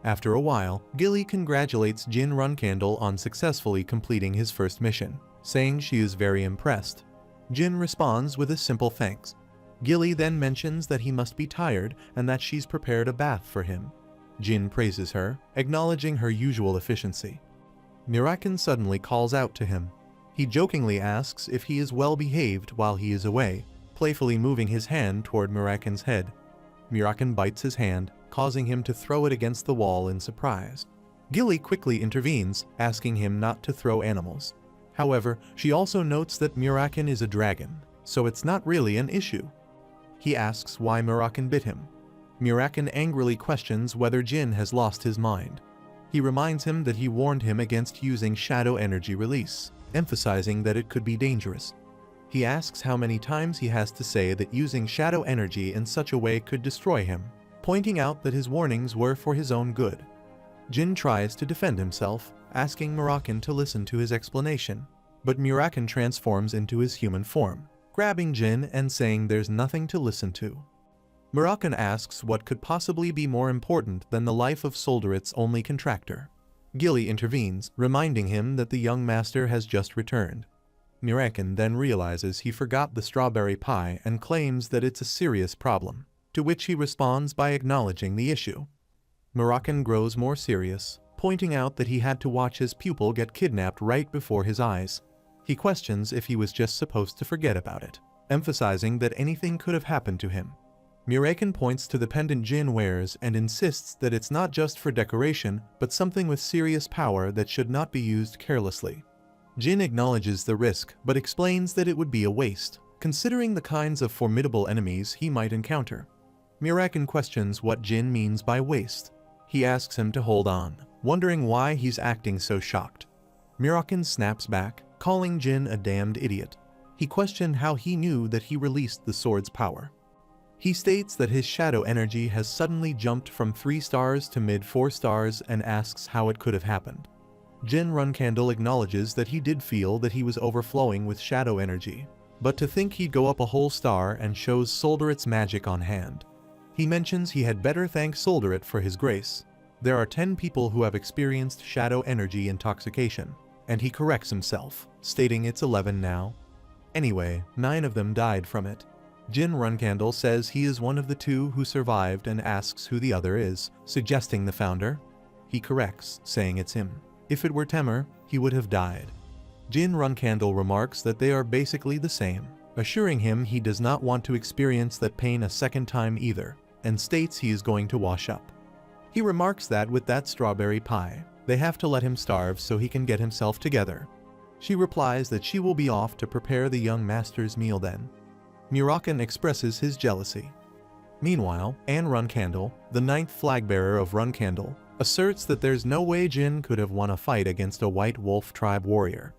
After a while, Gilly congratulates Jin Runcandle on successfully completing his first mission, saying she is very impressed. Jin responds with a simple thanks. Gilly then mentions that he must be tired and that she's prepared a bath for him. Jin praises her, acknowledging her usual efficiency. Mirakin suddenly calls out to him. He jokingly asks if he is well behaved while he is away, playfully moving his hand toward Mirakin's head. Mirakin bites his hand, causing him to throw it against the wall in surprise. Gilly quickly intervenes, asking him not to throw animals. However, she also notes that Mirakin is a dragon, so it's not really an issue. He asks why Mirakin bit him. Mirakin angrily questions whether Jin has lost his mind. He reminds him that he warned him against using shadow energy release, emphasizing that it could be dangerous. He asks how many times he has to say that using shadow energy in such a way could destroy him, pointing out that his warnings were for his own good. Jin tries to defend himself, asking Mirakin to listen to his explanation, but Mirakin transforms into his human form, grabbing Jin and saying there's nothing to listen to. Mirakin asks what could possibly be more important than the life of Solderit's only contractor. Gilly intervenes, reminding him that the young master has just returned. Mirakin then realizes he forgot the strawberry pie and claims that it's a serious problem, to which he responds by acknowledging the issue. Mirakin grows more serious, pointing out that he had to watch his pupil get kidnapped right before his eyes. He questions if he was just supposed to forget about it, emphasizing that anything could have happened to him. Mirakin points to the pendant Jin wears and insists that it's not just for decoration, but something with serious power that should not be used carelessly. Jin acknowledges the risk, but explains that it would be a waste, considering the kinds of formidable enemies he might encounter. Mirakin questions what Jin means by waste. He asks him to hold on, wondering why he's acting so shocked. Mirakin snaps back, calling Jin a damned idiot. He questioned how he knew that he released the sword's power. He states that his shadow energy has suddenly jumped from 3 stars to mid-4 stars and asks how it could have happened. Jin Runcandle acknowledges that he did feel that he was overflowing with shadow energy, but to think he'd go up a whole star and shows Solderit's magic on hand. He mentions he had better thank Solderit for his grace. There are 10 people who have experienced shadow energy intoxication, and he corrects himself, stating it's 11 now. Anyway, 9 of them died from it. Jin Runcandle says he is one of the 2 who survived and asks who the other is, suggesting the founder. He corrects, saying it's him. If it were Temur, he would have died. Jin Runcandle remarks that they are basically the same, assuring him he does not want to experience that pain a second time either, and states he is going to wash up. He remarks that with that strawberry pie, they have to let him starve so he can get himself together. She replies that she will be off to prepare the young master's meal then. Mirakin expresses his jealousy. Meanwhile, Anne Runcandle, the 9th flagbearer of Runcandle, asserts that there's no way Jin could have won a fight against a White Wolf tribe warrior.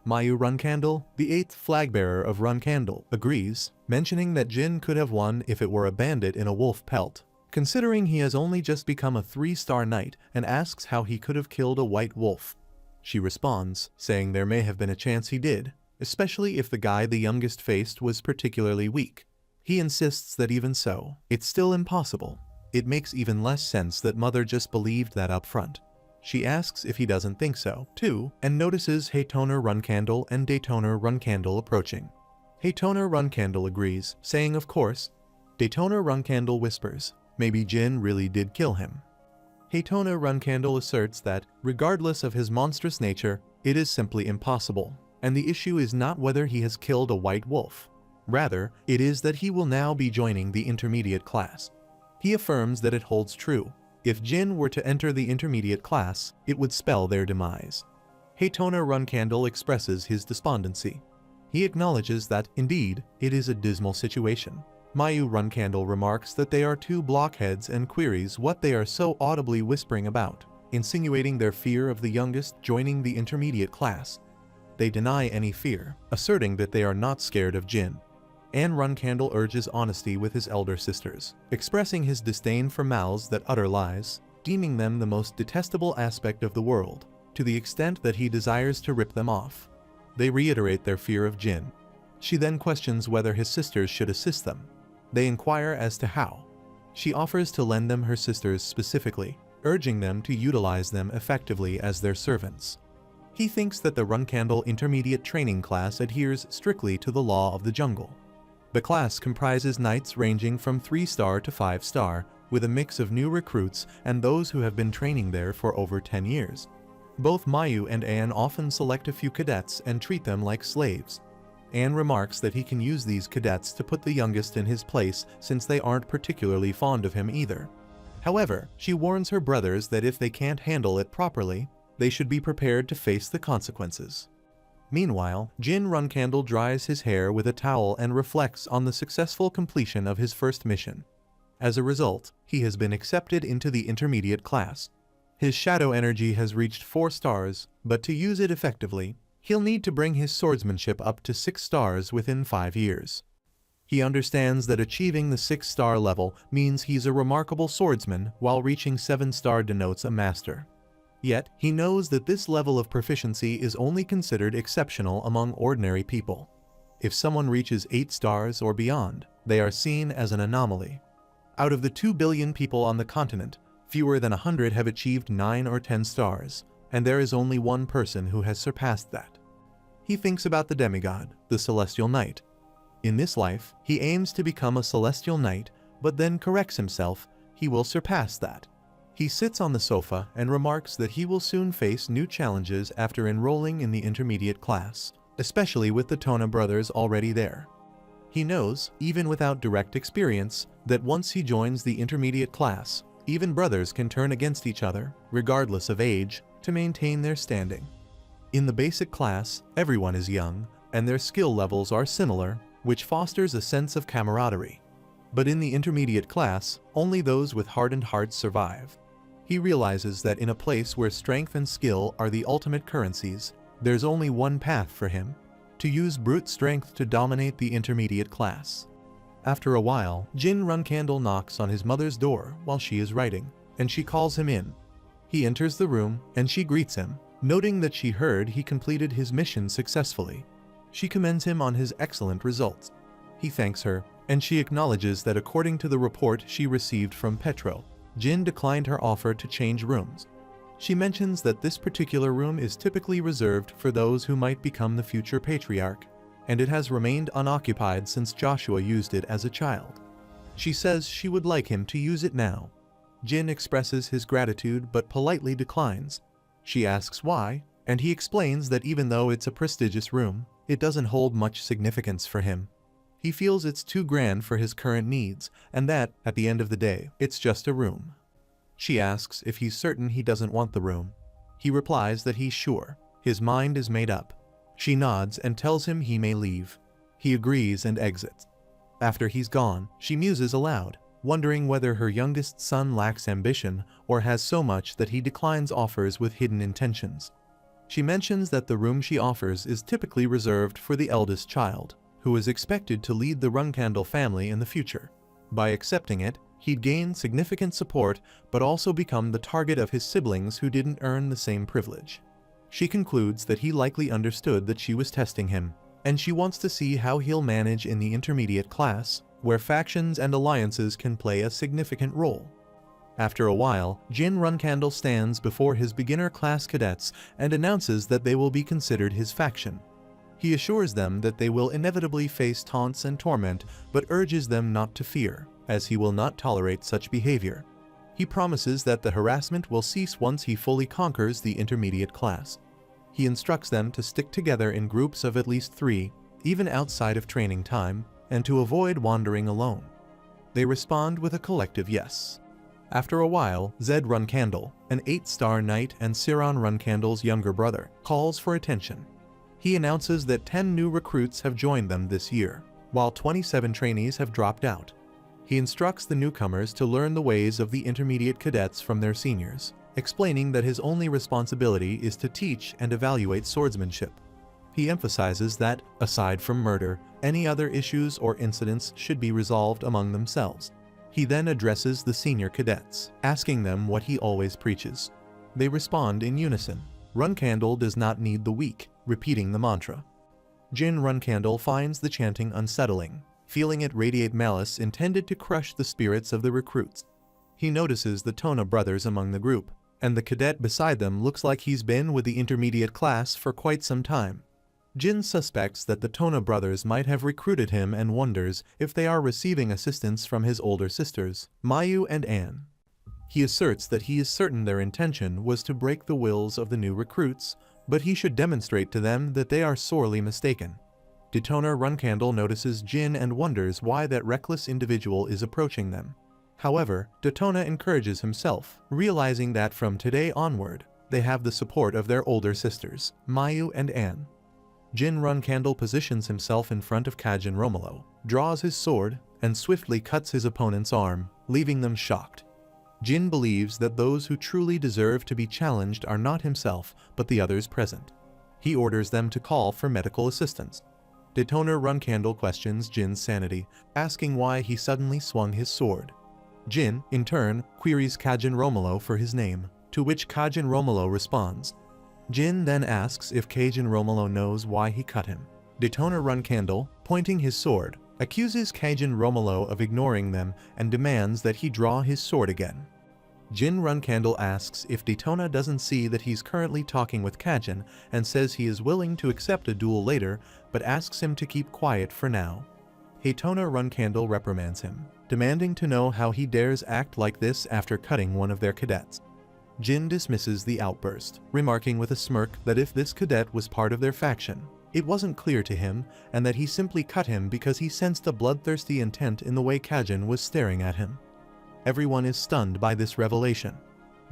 Mayu Runcandle, the 8th flagbearer of Runcandle, agrees, mentioning that Jin could have won if it were a bandit in a wolf pelt, considering he has only just become a 3-star knight, and asks how he could have killed a white wolf. She responds, saying there may have been a chance he did, especially if the guy the youngest faced was particularly weak. He insists that even so, it's still impossible. It makes even less sense that Mother just believed that up front. She asks if he doesn't think so, too, and notices Haytoner Runcandle and Daytoner Runcandle approaching. Haytoner Runcandle agrees, saying of course. Daytoner Runcandle whispers, maybe Jin really did kill him. Haytoner Runcandle asserts that, regardless of his monstrous nature, it is simply impossible, and the issue is not whether he has killed a white wolf. Rather, it is that he will now be joining the intermediate class. He affirms that it holds true. If Jin were to enter the intermediate class, it would spell their demise. Haytoner Runcandle expresses his despondency. He acknowledges that, indeed, it is a dismal situation. Mayu Runcandle remarks that they are 2 blockheads and queries what they are so audibly whispering about, insinuating their fear of the youngest joining the intermediate class. They deny any fear, asserting that they are not scared of Jin. Anne Runcandle urges honesty with his elder sisters, expressing his disdain for mouths that utter lies, deeming them the most detestable aspect of the world, to the extent that he desires to rip them off. They reiterate their fear of Jin. She then questions whether his sisters should assist them. They inquire as to how. She offers to lend them her sisters specifically, urging them to utilize them effectively as their servants. He thinks that the Runcandle Intermediate Training class adheres strictly to the law of the jungle. The class comprises knights ranging from 3-star to 5-star, with a mix of new recruits and those who have been training there for over 10 years. Both Mayu and Anne often select a few cadets and treat them like slaves. Anne remarks that he can use these cadets to put the youngest in his place since they aren't particularly fond of him either. However, she warns her brothers that if they can't handle it properly, they should be prepared to face the consequences. Meanwhile, Jin Runcandle dries his hair with a towel and reflects on the successful completion of his first mission. As a result, he has been accepted into the intermediate class. His shadow energy has reached 4 stars, but to use it effectively, he'll need to bring his swordsmanship up to 6 stars within 5 years. He understands that achieving the 6-star level means he's a remarkable swordsman, while reaching 7-star denotes a master. Yet, he knows that this level of proficiency is only considered exceptional among ordinary people. If someone reaches 8 stars or beyond, they are seen as an anomaly. Out of the 2 billion people on the continent, fewer than 100 have achieved 9 or 10 stars, and there is only one person who has surpassed that. He thinks about the demigod, the celestial knight. In this life, he aims to become a celestial knight, but then corrects himself, he will surpass that. He sits on the sofa and remarks that he will soon face new challenges after enrolling in the intermediate class, especially with the Tona brothers already there. He knows, even without direct experience, that once he joins the intermediate class, even brothers can turn against each other, regardless of age, to maintain their standing. In the basic class, everyone is young, and their skill levels are similar, which fosters a sense of camaraderie. But in the intermediate class, only those with hardened hearts survive. He realizes that in a place where strength and skill are the ultimate currencies, there's only one path for him: to use brute strength to dominate the intermediate class. After a while, Jin Runcandle knocks on his mother's door while she is writing, and she calls him in. He enters the room, and she greets him, noting that she heard he completed his mission successfully. She commends him on his excellent results. He thanks her, and she acknowledges that according to the report she received from Petro, Jin declined her offer to change rooms. She mentions that this particular room is typically reserved for those who might become the future patriarch, and it has remained unoccupied since Joshua used it as a child. She says she would like him to use it now. Jin expresses his gratitude but politely declines. She asks why, and he explains that even though it's a prestigious room, it doesn't hold much significance for him. He feels it's too grand for his current needs, and that, at the end of the day, it's just a room. She asks if he's certain he doesn't want the room. He replies that he's sure. His mind is made up. She nods and tells him he may leave. He agrees and exits. After he's gone, she muses aloud, wondering whether her youngest son lacks ambition or has so much that he declines offers with hidden intentions. She mentions that the room she offers is typically reserved for the eldest child, who is expected to lead the Runcandle family in the future. By accepting it, he'd gain significant support but also become the target of his siblings who didn't earn the same privilege. She concludes that he likely understood that she was testing him, and she wants to see how he'll manage in the intermediate class, where factions and alliances can play a significant role. After a while, Jin Runcandle stands before his beginner class cadets and announces that they will be considered his faction. He assures them that they will inevitably face taunts and torment, but urges them not to fear, as he will not tolerate such behavior. He promises that the harassment will cease once he fully conquers the intermediate class. He instructs them to stick together in groups of at least 3, even outside of training time, and to avoid wandering alone. They respond with a collective yes. After a while, Zed Runcandle, an 8-star knight and Siron Runcandle's younger brother, calls for attention. He announces that 10 new recruits have joined them this year, while 27 trainees have dropped out. He instructs the newcomers to learn the ways of the intermediate cadets from their seniors, explaining that his only responsibility is to teach and evaluate swordsmanship. He emphasizes that, aside from murder, any other issues or incidents should be resolved among themselves. He then addresses the senior cadets, asking them what he always preaches. They respond in unison. Runcandle does not need the weak, repeating the mantra. Jin Runcandle finds the chanting unsettling, feeling it radiate malice intended to crush the spirits of the recruits. He notices the Tona brothers among the group, and the cadet beside them looks like he's been with the intermediate class for quite some time. Jin suspects that the Tona brothers might have recruited him and wonders if they are receiving assistance from his older sisters, Mayu and Anne. He asserts that he is certain their intention was to break the wills of the new recruits, but he should demonstrate to them that they are sorely mistaken. Detona Runcandle notices Jin and wonders why that reckless individual is approaching them. However, Detona encourages himself, realizing that from today onward, they have the support of their older sisters, Mayu and Anne. Jin Runcandle positions himself in front of Kajin Romolo, draws his sword, and swiftly cuts his opponent's arm, leaving them shocked. Jin believes that those who truly deserve to be challenged are not himself, but the others present. He orders them to call for medical assistance. Detona Runcandle questions Jin's sanity, asking why he suddenly swung his sword. Jin, in turn, queries Kajin Romolo for his name, to which Kajin Romolo responds. Jin then asks if Kajin Romolo knows why he cut him. Detona Runcandle, pointing his sword, accuses Kajin Romolo of ignoring them and demands that he draw his sword again. Jin Runcandle asks if Daytona doesn't see that he's currently talking with Kajin and says he is willing to accept a duel later, but asks him to keep quiet for now. Daytona Runcandle reprimands him, demanding to know how he dares act like this after cutting one of their cadets. Jin dismisses the outburst, remarking with a smirk that if this cadet was part of their faction, it wasn't clear to him, and that he simply cut him because he sensed a bloodthirsty intent in the way Kajin was staring at him. Everyone is stunned by this revelation.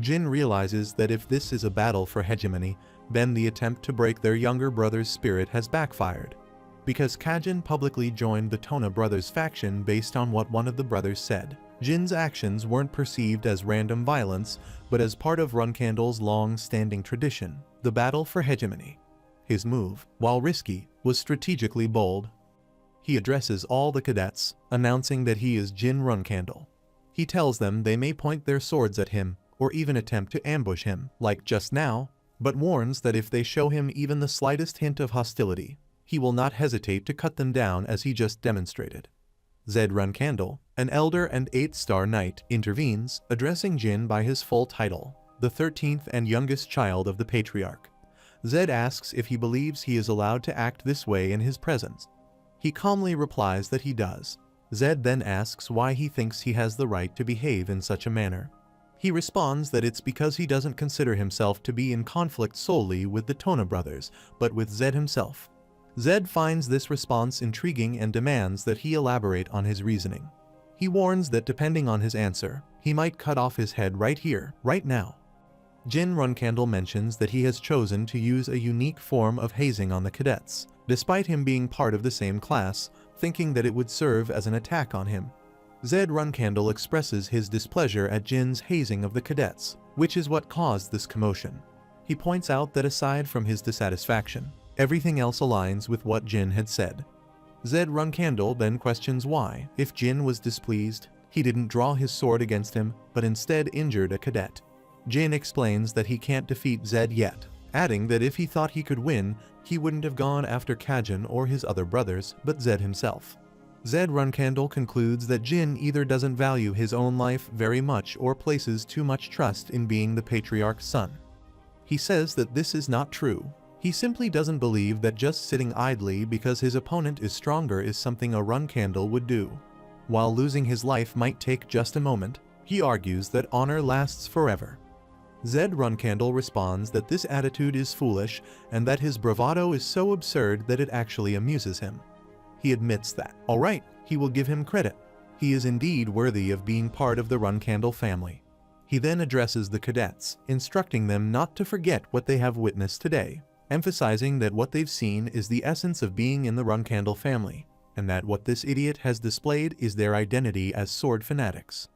Jin realizes that if this is a battle for hegemony, then the attempt to break their younger brother's spirit has backfired. Because Kajin publicly joined the Tona brothers faction based on what one of the brothers said, Jin's actions weren't perceived as random violence, but as part of Runcandle's long-standing tradition, the battle for hegemony. His move, while risky, was strategically bold. He addresses all the cadets, announcing that he is Jin Runcandle. He tells them they may point their swords at him, or even attempt to ambush him, like just now, but warns that if they show him even the slightest hint of hostility, he will not hesitate to cut them down as he just demonstrated. Zed Runcandle, an elder and 8-star knight, intervenes, addressing Jin by his full title, the 13th and youngest child of the Patriarch. Zed asks if he believes he is allowed to act this way in his presence. He calmly replies that he does. Zed then asks why he thinks he has the right to behave in such a manner. He responds that it's because he doesn't consider himself to be in conflict solely with the Tona brothers, but with Zed himself. Zed finds this response intriguing and demands that he elaborate on his reasoning. He warns that depending on his answer, he might cut off his head right here, right now. Jin Runcandle mentions that he has chosen to use a unique form of hazing on the cadets, despite him being part of the same class, thinking that it would serve as an attack on him. Zed Runcandle expresses his displeasure at Jin's hazing of the cadets, which is what caused this commotion. He points out that aside from his dissatisfaction, everything else aligns with what Jin had said. Zed Runcandle then questions why, if Jin was displeased, he didn't draw his sword against him, but instead injured a cadet. Jin explains that he can't defeat Zed yet, adding that if he thought he could win, he wouldn't have gone after Kajin or his other brothers, but Zed himself. Zed Runcandle concludes that Jin either doesn't value his own life very much or places too much trust in being the Patriarch's son. He says that this is not true. He simply doesn't believe that just sitting idly because his opponent is stronger is something a Runcandle would do. While losing his life might take just a moment, he argues that honor lasts forever. Zed Runcandle responds that this attitude is foolish and that his bravado is so absurd that it actually amuses him. He admits that, alright, he will give him credit. He is indeed worthy of being part of the Runcandle family. He then addresses the cadets, instructing them not to forget what they have witnessed today, emphasizing that what they've seen is the essence of being in the Runcandle family, and that what this idiot has displayed is their identity as sword fanatics.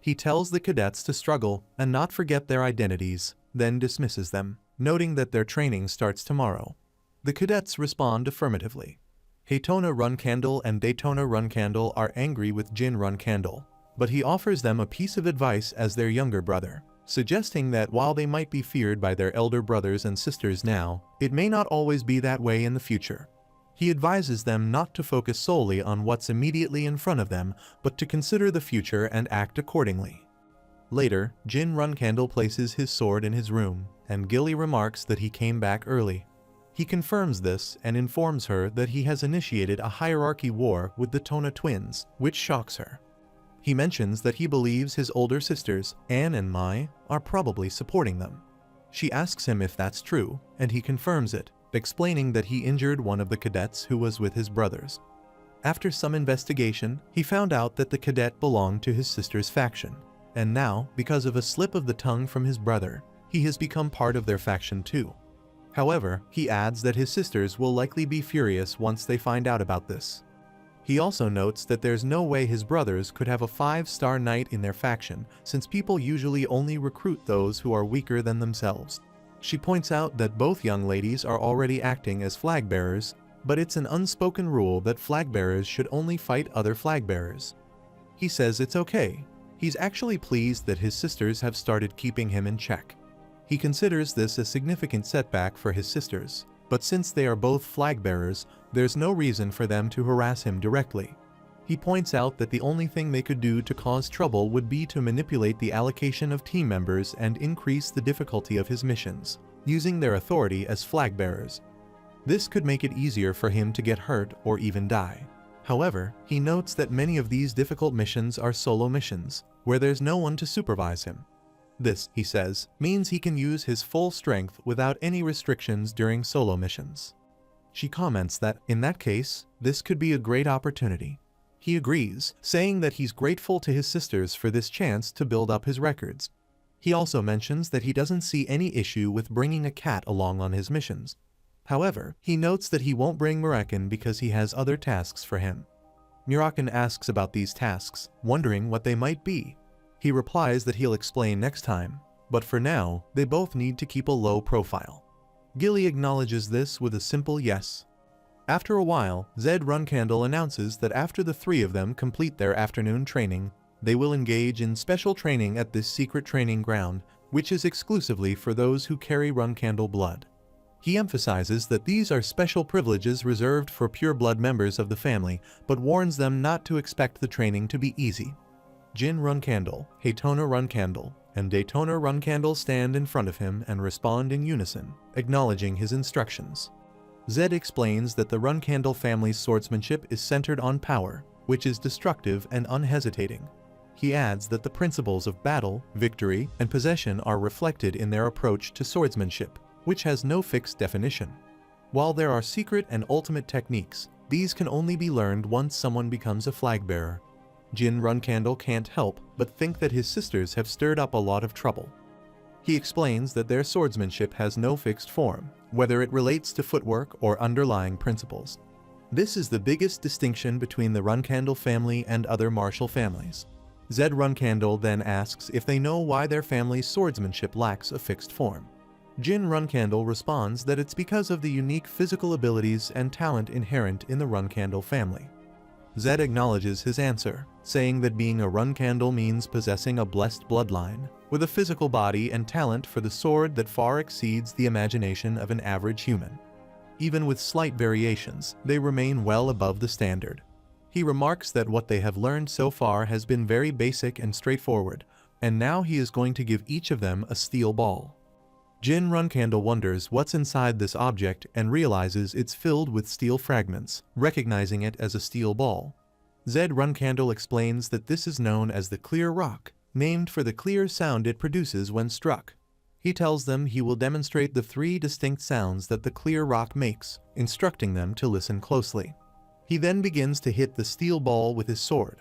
He tells the cadets to struggle and not forget their identities, then dismisses them, noting that their training starts tomorrow. The cadets respond affirmatively. Daytona Runcandle and Daytona Runcandle are angry with Jin Runcandle, but he offers them a piece of advice as their younger brother, suggesting that while they might be feared by their elder brothers and sisters now, it may not always be that way in the future. He advises them not to focus solely on what's immediately in front of them, but to consider the future and act accordingly. Later, Jin Runcandle places his sword in his room, and Gilly remarks that he came back early. He confirms this and informs her that he has initiated a hierarchy war with the Tona twins, which shocks her. He mentions that he believes his older sisters, Anne and Mai, are probably supporting them. She asks him if that's true, and he confirms it, explaining that he injured one of the cadets who was with his brothers. After some investigation, he found out that the cadet belonged to his sister's faction, and now, because of a slip of the tongue from his brother, he has become part of their faction too. However, he adds that his sisters will likely be furious once they find out about this. He also notes that there's no way his brothers could have a 5-star knight in their faction, since people usually only recruit those who are weaker than themselves. She points out that both young ladies are already acting as flag bearers, but it's an unspoken rule that flag bearers should only fight other flag bearers. He says it's okay. He's actually pleased that his sisters have started keeping him in check. He considers this a significant setback for his sisters, but since they are both flag bearers, there's no reason for them to harass him directly. He points out that the only thing they could do to cause trouble would be to manipulate the allocation of team members and increase the difficulty of his missions, using their authority as flag bearers. This could make it easier for him to get hurt or even die. However, he notes that many of these difficult missions are solo missions, where there's no one to supervise him. This, he says, means he can use his full strength without any restrictions during solo missions. She comments that, in that case, this could be a great opportunity. He agrees, saying that he's grateful to his sisters for this chance to build up his records. He also mentions that he doesn't see any issue with bringing a cat along on his missions. However, he notes that he won't bring Murakin because he has other tasks for him. Murakin asks about these tasks, wondering what they might be. He replies that he'll explain next time, but for now, they both need to keep a low profile. Gilly acknowledges this with a simple yes. After a while, Zed Runcandle announces that after the three of them complete their afternoon training, they will engage in special training at this secret training ground, which is exclusively for those who carry Runcandle blood. He emphasizes that these are special privileges reserved for pure-blood members of the family, but warns them not to expect the training to be easy. Jin Runcandle, Haytona Runcandle, and Daytona Runcandle stand in front of him and respond in unison, acknowledging his instructions. Zed explains that the Runcandle family's swordsmanship is centered on power, which is destructive and unhesitating. He adds that the principles of battle, victory, and possession are reflected in their approach to swordsmanship, which has no fixed definition. While there are secret and ultimate techniques, these can only be learned once someone becomes a flag bearer. Jin Runcandle can't help but think that his sisters have stirred up a lot of trouble. He explains that their swordsmanship has no fixed form, whether it relates to footwork or underlying principles. This is the biggest distinction between the Runcandle family and other martial families. Zed Runcandle then asks if they know why their family's swordsmanship lacks a fixed form. Jin Runcandle responds that it's because of the unique physical abilities and talent inherent in the Runcandle family. Zed acknowledges his answer, saying that being a Runcandle means possessing a blessed bloodline, with a physical body and talent for the sword that far exceeds the imagination of an average human. Even with slight variations, they remain well above the standard. He remarks that what they have learned so far has been very basic and straightforward, and now he is going to give each of them a steel ball. Jin Runcandle wonders what's inside this object and realizes it's filled with steel fragments, recognizing it as a steel ball. Zed Runcandle explains that this is known as the clear rock, named for the clear sound it produces when struck. He tells them he will demonstrate the three distinct sounds that the clear rock makes, instructing them to listen closely. He then begins to hit the steel ball with his sword.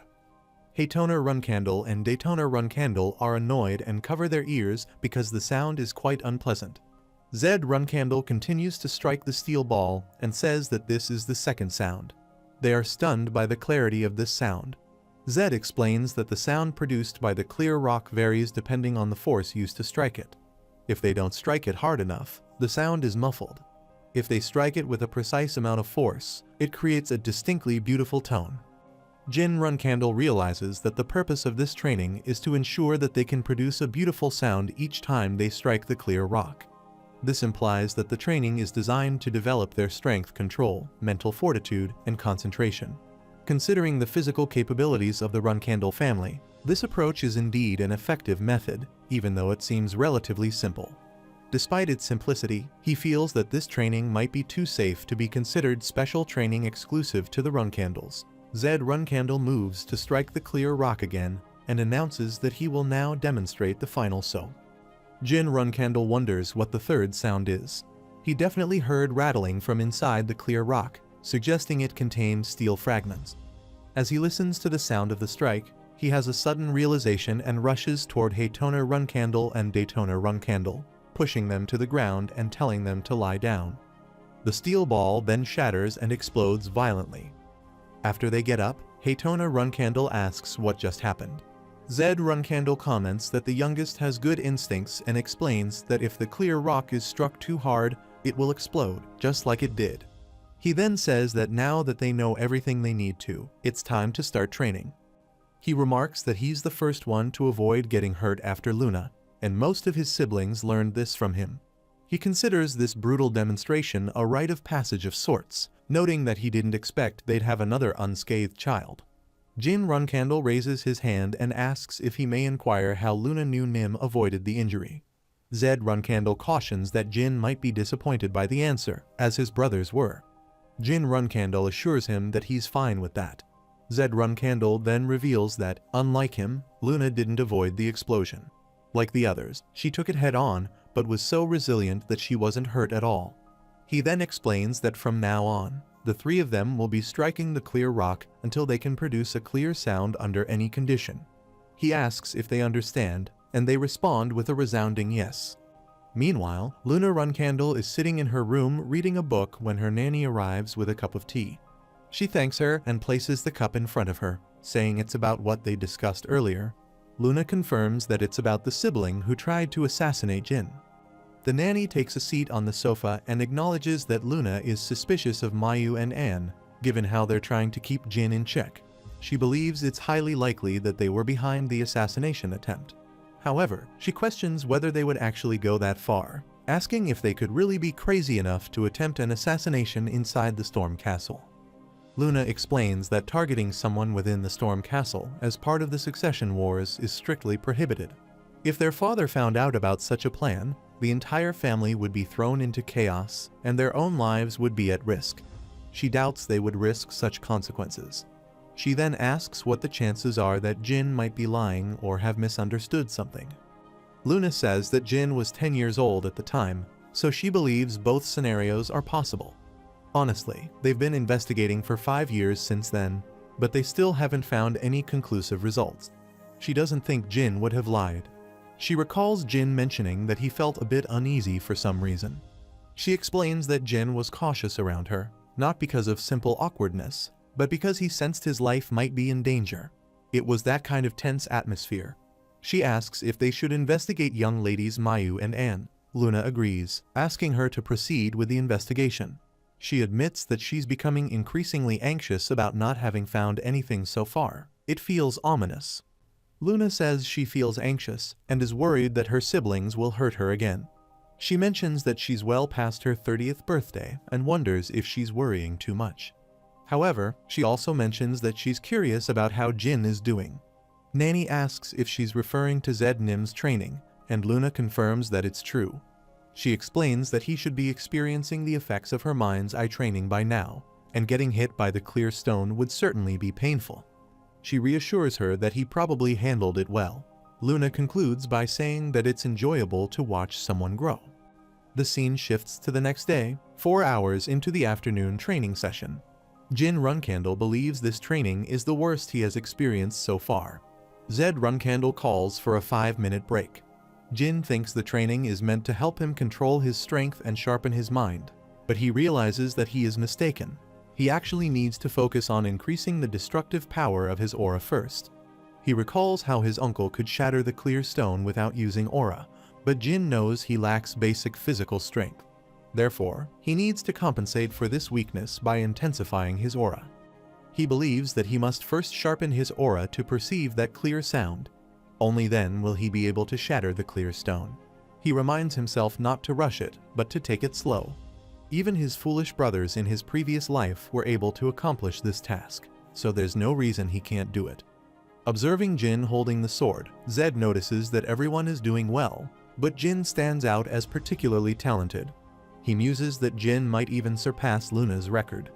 Haytona Runcandle and Daytona Runcandle are annoyed and cover their ears because the sound is quite unpleasant. Zed Runcandle continues to strike the steel ball and says that this is the second sound. They are stunned by the clarity of this sound. Zed explains that the sound produced by the clear rock varies depending on the force used to strike it. If they don't strike it hard enough, the sound is muffled. If they strike it with a precise amount of force, it creates a distinctly beautiful tone. Jin Runcandle realizes that the purpose of this training is to ensure that they can produce a beautiful sound each time they strike the clear rock. This implies that the training is designed to develop their strength control, mental fortitude, and concentration. Considering the physical capabilities of the Runcandle family, this approach is indeed an effective method, even though it seems relatively simple. Despite its simplicity, he feels that this training might be too safe to be considered special training exclusive to the Runcandles. Zed Runcandle moves to strike the clear rock again and announces that he will now demonstrate the final so. Jin Runcandle wonders what the third sound is. He definitely heard rattling from inside the clear rock, suggesting it contained steel fragments. As he listens to the sound of the strike, he has a sudden realization and rushes toward Haytona Runcandle and Daytona Runcandle, pushing them to the ground and telling them to lie down. The steel ball then shatters and explodes violently. After they get up, Haytona Runcandle asks what just happened. Zed Runcandle comments that the youngest has good instincts and explains that if the clear rock is struck too hard, it will explode, just like it did. He then says that now that they know everything they need to, it's time to start training. He remarks that he's the first one to avoid getting hurt after Luna, and most of his siblings learned this from him. He considers this brutal demonstration a rite of passage of sorts, noting that he didn't expect they'd have another unscathed child. Jin Runcandle raises his hand and asks if he may inquire how Luna knew Nim avoided the injury. Zed Runcandle cautions that Jin might be disappointed by the answer, as his brothers were. Jin Runcandle assures him that he's fine with that. Zed Runcandle then reveals that, unlike him, Luna didn't avoid the explosion. Like the others, she took it head-on, but was so resilient that she wasn't hurt at all. He then explains that from now on, the three of them will be striking the clear rock until they can produce a clear sound under any condition. He asks if they understand, and they respond with a resounding yes. Meanwhile, Luna Runcandle is sitting in her room reading a book when her nanny arrives with a cup of tea. She thanks her and places the cup in front of her, saying it's about what they discussed earlier. Luna confirms that it's about the sibling who tried to assassinate Jin. The nanny takes a seat on the sofa and acknowledges that Luna is suspicious of Mayu and Anne, given how they're trying to keep Jin in check. She believes it's highly likely that they were behind the assassination attempt. However, she questions whether they would actually go that far, asking if they could really be crazy enough to attempt an assassination inside the Storm Castle. Luna explains that targeting someone within the Storm Castle as part of the Succession Wars is strictly prohibited. If their father found out about such a plan, the entire family would be thrown into chaos and their own lives would be at risk. She doubts they would risk such consequences. She then asks what the chances are that Jin might be lying or have misunderstood something. Luna says that Jin was 10 years old at the time, so she believes both scenarios are possible. Honestly, they've been investigating for 5 years since then, but they still haven't found any conclusive results. She doesn't think Jin would have lied. She recalls Jin mentioning that he felt a bit uneasy for some reason. She explains that Jin was cautious around her, not because of simple awkwardness, but because he sensed his life might be in danger. It was that kind of tense atmosphere. She asks if they should investigate young ladies Mayu and Anne. Luna agrees, asking her to proceed with the investigation. She admits that she's becoming increasingly anxious about not having found anything so far. It feels ominous. Luna says she feels anxious and is worried that her siblings will hurt her again. She mentions that she's well past her 30th birthday and wonders if she's worrying too much. However, she also mentions that she's curious about how Jin is doing. Nanny asks if she's referring to Zed Nim's training, and Luna confirms that it's true. She explains that he should be experiencing the effects of her mind's eye training by now, and getting hit by the clear stone would certainly be painful. She reassures her that he probably handled it well. Luna concludes by saying that it's enjoyable to watch someone grow. The scene shifts to the next day, 4 hours into the afternoon training session. Jin Runcandle believes this training is the worst he has experienced so far. Zed Runcandle calls for a 5-minute break. Jin thinks the training is meant to help him control his strength and sharpen his mind, but he realizes that he is mistaken. He actually needs to focus on increasing the destructive power of his aura first. He recalls how his uncle could shatter the clear stone without using aura, but Jin knows he lacks basic physical strength. Therefore, he needs to compensate for this weakness by intensifying his aura. He believes that he must first sharpen his aura to perceive that clear sound. Only then will he be able to shatter the clear stone. He reminds himself not to rush it, but to take it slow. Even his foolish brothers in his previous life were able to accomplish this task, so there's no reason he can't do it. Observing Jin holding the sword, Zed notices that everyone is doing well, but Jin stands out as particularly talented. He muses that Jin might even surpass Luna's record.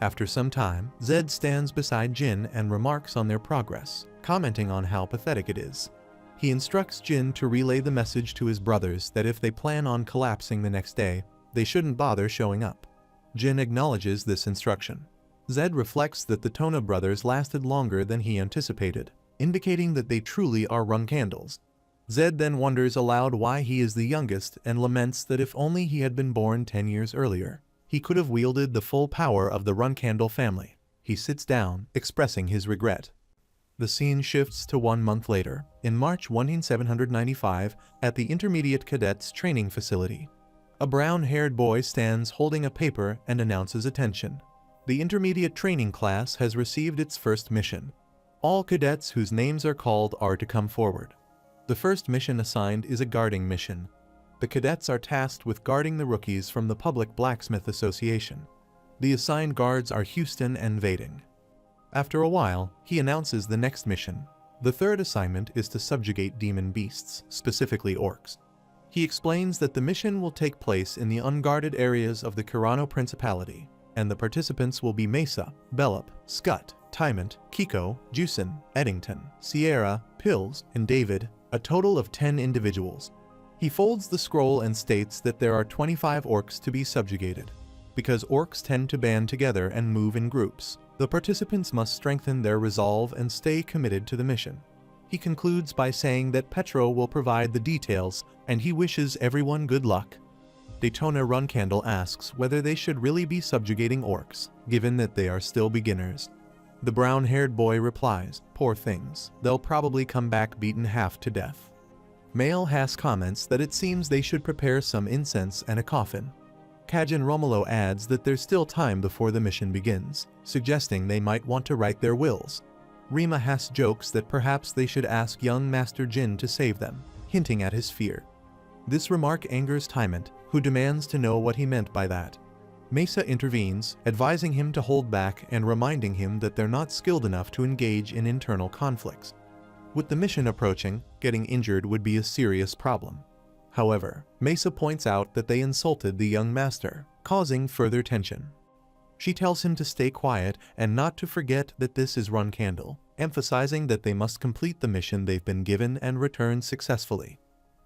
After some time, Zed stands beside Jin and remarks on their progress, commenting on how pathetic it is. He instructs Jin to relay the message to his brothers that if they plan on collapsing the next day, they shouldn't bother showing up. Jin acknowledges this instruction. Zed reflects that the Tona brothers lasted longer than he anticipated, indicating that they truly are Runcandles. Zed then wonders aloud why he is the youngest and laments that if only he had been born 10 years earlier, he could have wielded the full power of the Runcandle family. He sits down, expressing his regret. The scene shifts to 1 month later, in March 1795, at the Intermediate Cadets Training Facility. A brown-haired boy stands holding a paper and announces attention. The intermediate training class has received its first mission. All cadets whose names are called are to come forward. The first mission assigned is a guarding mission. The cadets are tasked with guarding the rookies from the Public Blacksmith Association. The assigned guards are Houston and Vading. After a while, he announces the next mission. The third assignment is to subjugate demon beasts, specifically orcs. He explains that the mission will take place in the unguarded areas of the Kirano Principality, and the participants will be Mesa, Bellup, Scut, Tymant, Kiko, Jusin, Eddington, Sierra, Pills, and David, a total of 10 individuals. He folds the scroll and states that there are 25 orcs to be subjugated. Because orcs tend to band together and move in groups, the participants must strengthen their resolve and stay committed to the mission. He concludes by saying that Petro will provide the details, and he wishes everyone good luck. Daytona Runcandle asks whether they should really be subjugating orcs, given that they are still beginners. The brown-haired boy replies, "Poor things, they'll probably come back beaten half to death." Male Hass comments that it seems they should prepare some incense and a coffin. Kajin Romulo adds that there's still time before the mission begins, suggesting they might want to write their wills. Rima Hass jokes that perhaps they should ask young Master Jin to save them, hinting at his fear. This remark angers Tymant, who demands to know what he meant by that. Mesa intervenes, advising him to hold back and reminding him that they're not skilled enough to engage in internal conflicts. With the mission approaching, getting injured would be a serious problem. However, Mesa points out that they insulted the young master, causing further tension. She tells him to stay quiet and not to forget that this is Runcandle, emphasizing that they must complete the mission they've been given and return successfully.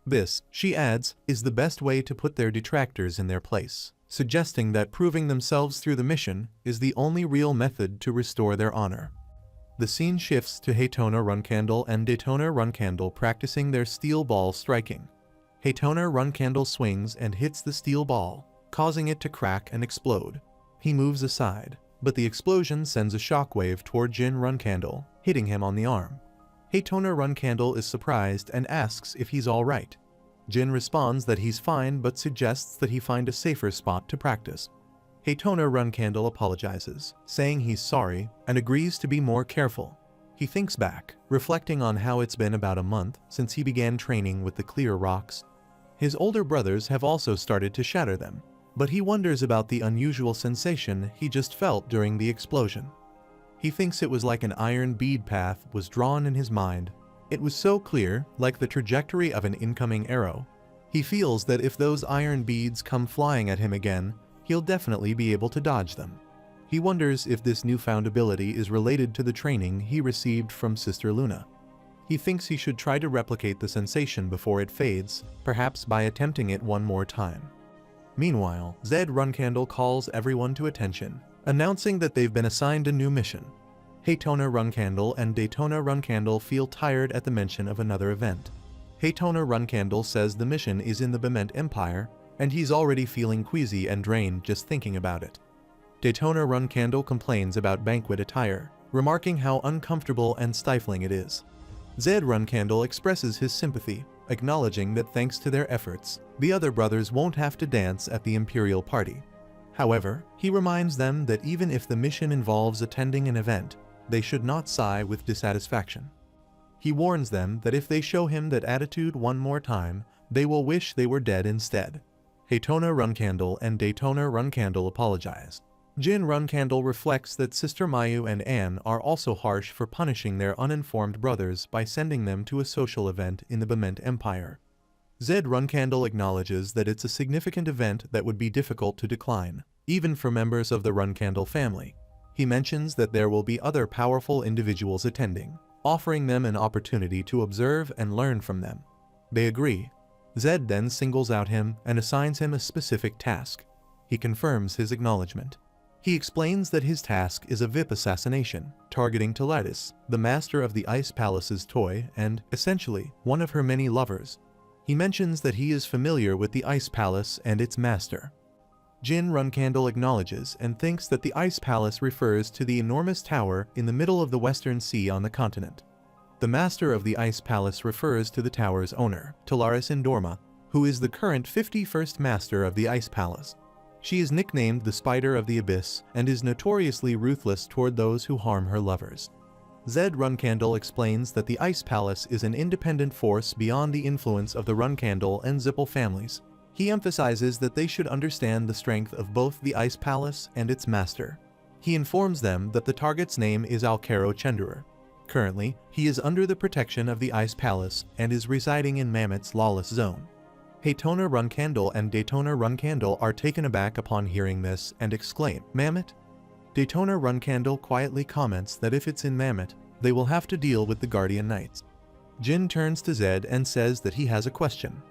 This, she adds, is the best way to put their detractors in their place, suggesting that proving themselves through the mission is the only real method to restore their honor. The scene shifts to Haytona Runcandle and Daytona Runcandle practicing their steel ball striking. Haytona Runcandle swings and hits the steel ball, causing it to crack and explode. He moves aside, but the explosion sends a shockwave toward Jin Runcandle, hitting him on the arm. Haytona Runcandle is surprised and asks if he's alright. Jin responds that he's fine but suggests that he find a safer spot to practice. Haytona Runcandle apologizes, saying he's sorry, and agrees to be more careful. He thinks back, reflecting on how it's been about a month since he began training with the clear rocks. His older brothers have also started to shatter them, but he wonders about the unusual sensation he just felt during the explosion. He thinks it was like an iron bead path was drawn in his mind. It was so clear, like the trajectory of an incoming arrow. He feels that if those iron beads come flying at him again, he'll definitely be able to dodge them. He wonders if this newfound ability is related to the training he received from Sister Luna. He thinks he should try to replicate the sensation before it fades, perhaps by attempting it one more time. Meanwhile, Zed Runcandle calls everyone to attention, announcing that they've been assigned a new mission. Haytona Runcandle and Daytona Runcandle feel tired at the mention of another event. Haytona Runcandle says the mission is in the Bement Empire, and he's already feeling queasy and drained just thinking about it. Daytona Runcandle complains about banquet attire, remarking how uncomfortable and stifling it is. Zed Runcandle expresses his sympathy, acknowledging that thanks to their efforts, the other brothers won't have to dance at the Imperial party. However, he reminds them that even if the mission involves attending an event, they should not sigh with dissatisfaction. He warns them that if they show him that attitude one more time, they will wish they were dead instead. Haytona Runcandle and Daytona Runcandle apologize. Jin Runcandle reflects that Sister Mayu and Anne are also harsh for punishing their uninformed brothers by sending them to a social event in the Bement Empire. Zed Runcandle acknowledges that it's a significant event that would be difficult to decline, even for members of the Runcandle family. He mentions that there will be other powerful individuals attending, offering them an opportunity to observe and learn from them. They agree. Zed then singles out him and assigns him a specific task. He confirms his acknowledgement. He explains that his task is a VIP assassination, targeting Teletis, the master of the Ice Palace's toy and, essentially, one of her many lovers. He mentions that he is familiar with the Ice Palace and its master. Jin Runcandle acknowledges and thinks that the Ice Palace refers to the enormous tower in the middle of the Western Sea on the continent. The master of the Ice Palace refers to the tower's owner, Talaris Indorma, who is the current 51st master of the Ice Palace. She is nicknamed the Spider of the Abyss and is notoriously ruthless toward those who harm her lovers. Zed Runcandle explains that the Ice Palace is an independent force beyond the influence of the Runcandle and Zippel families. He emphasizes that they should understand the strength of both the Ice Palace and its master. He informs them that the target's name is Alcaro Chenderer. Currently, he is under the protection of the Ice Palace and is residing in Mammoth's lawless zone. Haytona Runcandle and Daytona Runcandle are taken aback upon hearing this and exclaim, "Mammoth?" Daytona Runcandle quietly comments that if it's in Mammoth, they will have to deal with the Guardian Knights. Jin turns to Zed and says that he has a question.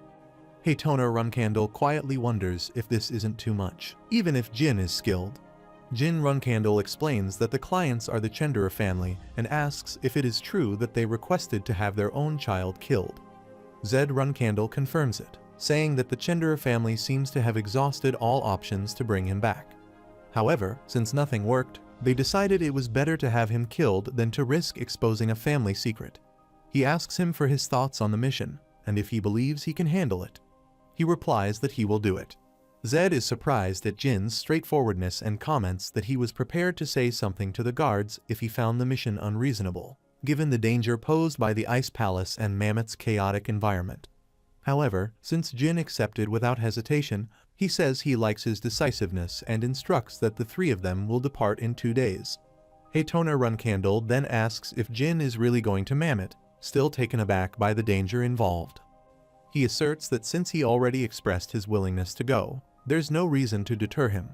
Haytona Runcandle quietly wonders if this isn't too much, even if Jin is skilled. Jin Runcandle explains that the clients are the Chenderer family and asks if it is true that they requested to have their own child killed. Zed Runcandle confirms it, saying that the Chenderer family seems to have exhausted all options to bring him back. However, since nothing worked, they decided it was better to have him killed than to risk exposing a family secret. He asks him for his thoughts on the mission, and if he believes he can handle it. He replies that he will do it. Zed is surprised at Jin's straightforwardness and comments that he was prepared to say something to the guards if he found the mission unreasonable, given the danger posed by the Ice Palace and Mammoth's chaotic environment. However, since Jin accepted without hesitation, he says he likes his decisiveness and instructs that the three of them will depart in 2 days. Haytona Runcandle then asks if Jin is really going to Mammoth, still taken aback by the danger involved. He asserts that since he already expressed his willingness to go, there's no reason to deter him.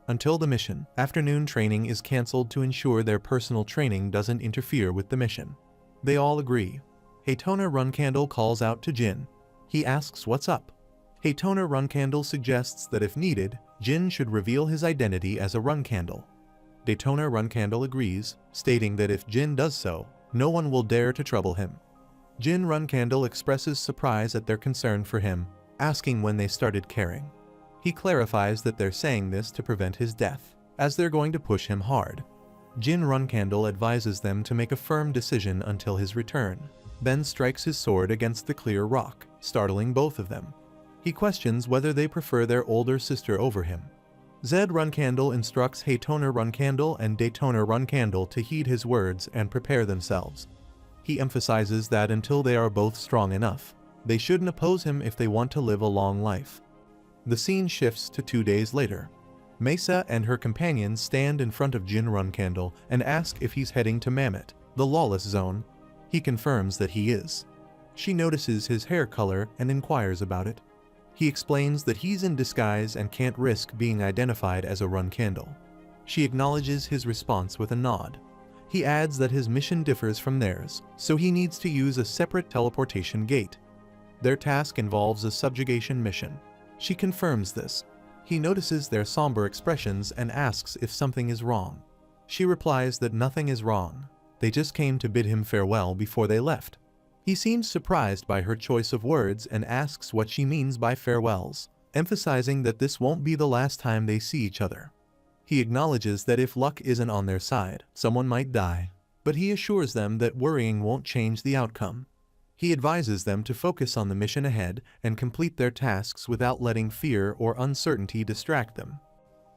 Until the mission, afternoon training is cancelled to ensure their personal training doesn't interfere with the mission. They all agree. Haytona Runcandle calls out to Jin. He asks what's up. Haytona Runcandle suggests that if needed, Jin should reveal his identity as a Runcandle. Daytona Runcandle agrees, stating that if Jin does so, no one will dare to trouble him. Jin Runcandle expresses surprise at their concern for him, asking when they started caring. He clarifies that they're saying this to prevent his death, as they're going to push him hard. Jin Runcandle advises them to make a firm decision until his return, then strikes his sword against the clear rock, startling both of them. He questions whether they prefer their older sister over him. Zed Runcandle instructs Haytona Runcandle and Daytona Runcandle to heed his words and prepare themselves. He emphasizes that until they are both strong enough, they shouldn't oppose him if they want to live a long life. The scene shifts to 2 days later. Mesa and her companions stand in front of Jin Runcandle and ask if he's heading to Mammoth, the lawless zone. He confirms that he is. She notices his hair color and inquires about it. He explains that he's in disguise and can't risk being identified as a Runcandle. She acknowledges his response with a nod. He adds that his mission differs from theirs, so he needs to use a separate teleportation gate. Their task involves a subjugation mission. She confirms this. He notices their somber expressions and asks if something is wrong. She replies that nothing is wrong. They just came to bid him farewell before they left. He seems surprised by her choice of words and asks what she means by farewells, emphasizing that this won't be the last time they see each other. He acknowledges that if luck isn't on their side, someone might die, but he assures them that worrying won't change the outcome. He advises them to focus on the mission ahead and complete their tasks without letting fear or uncertainty distract them.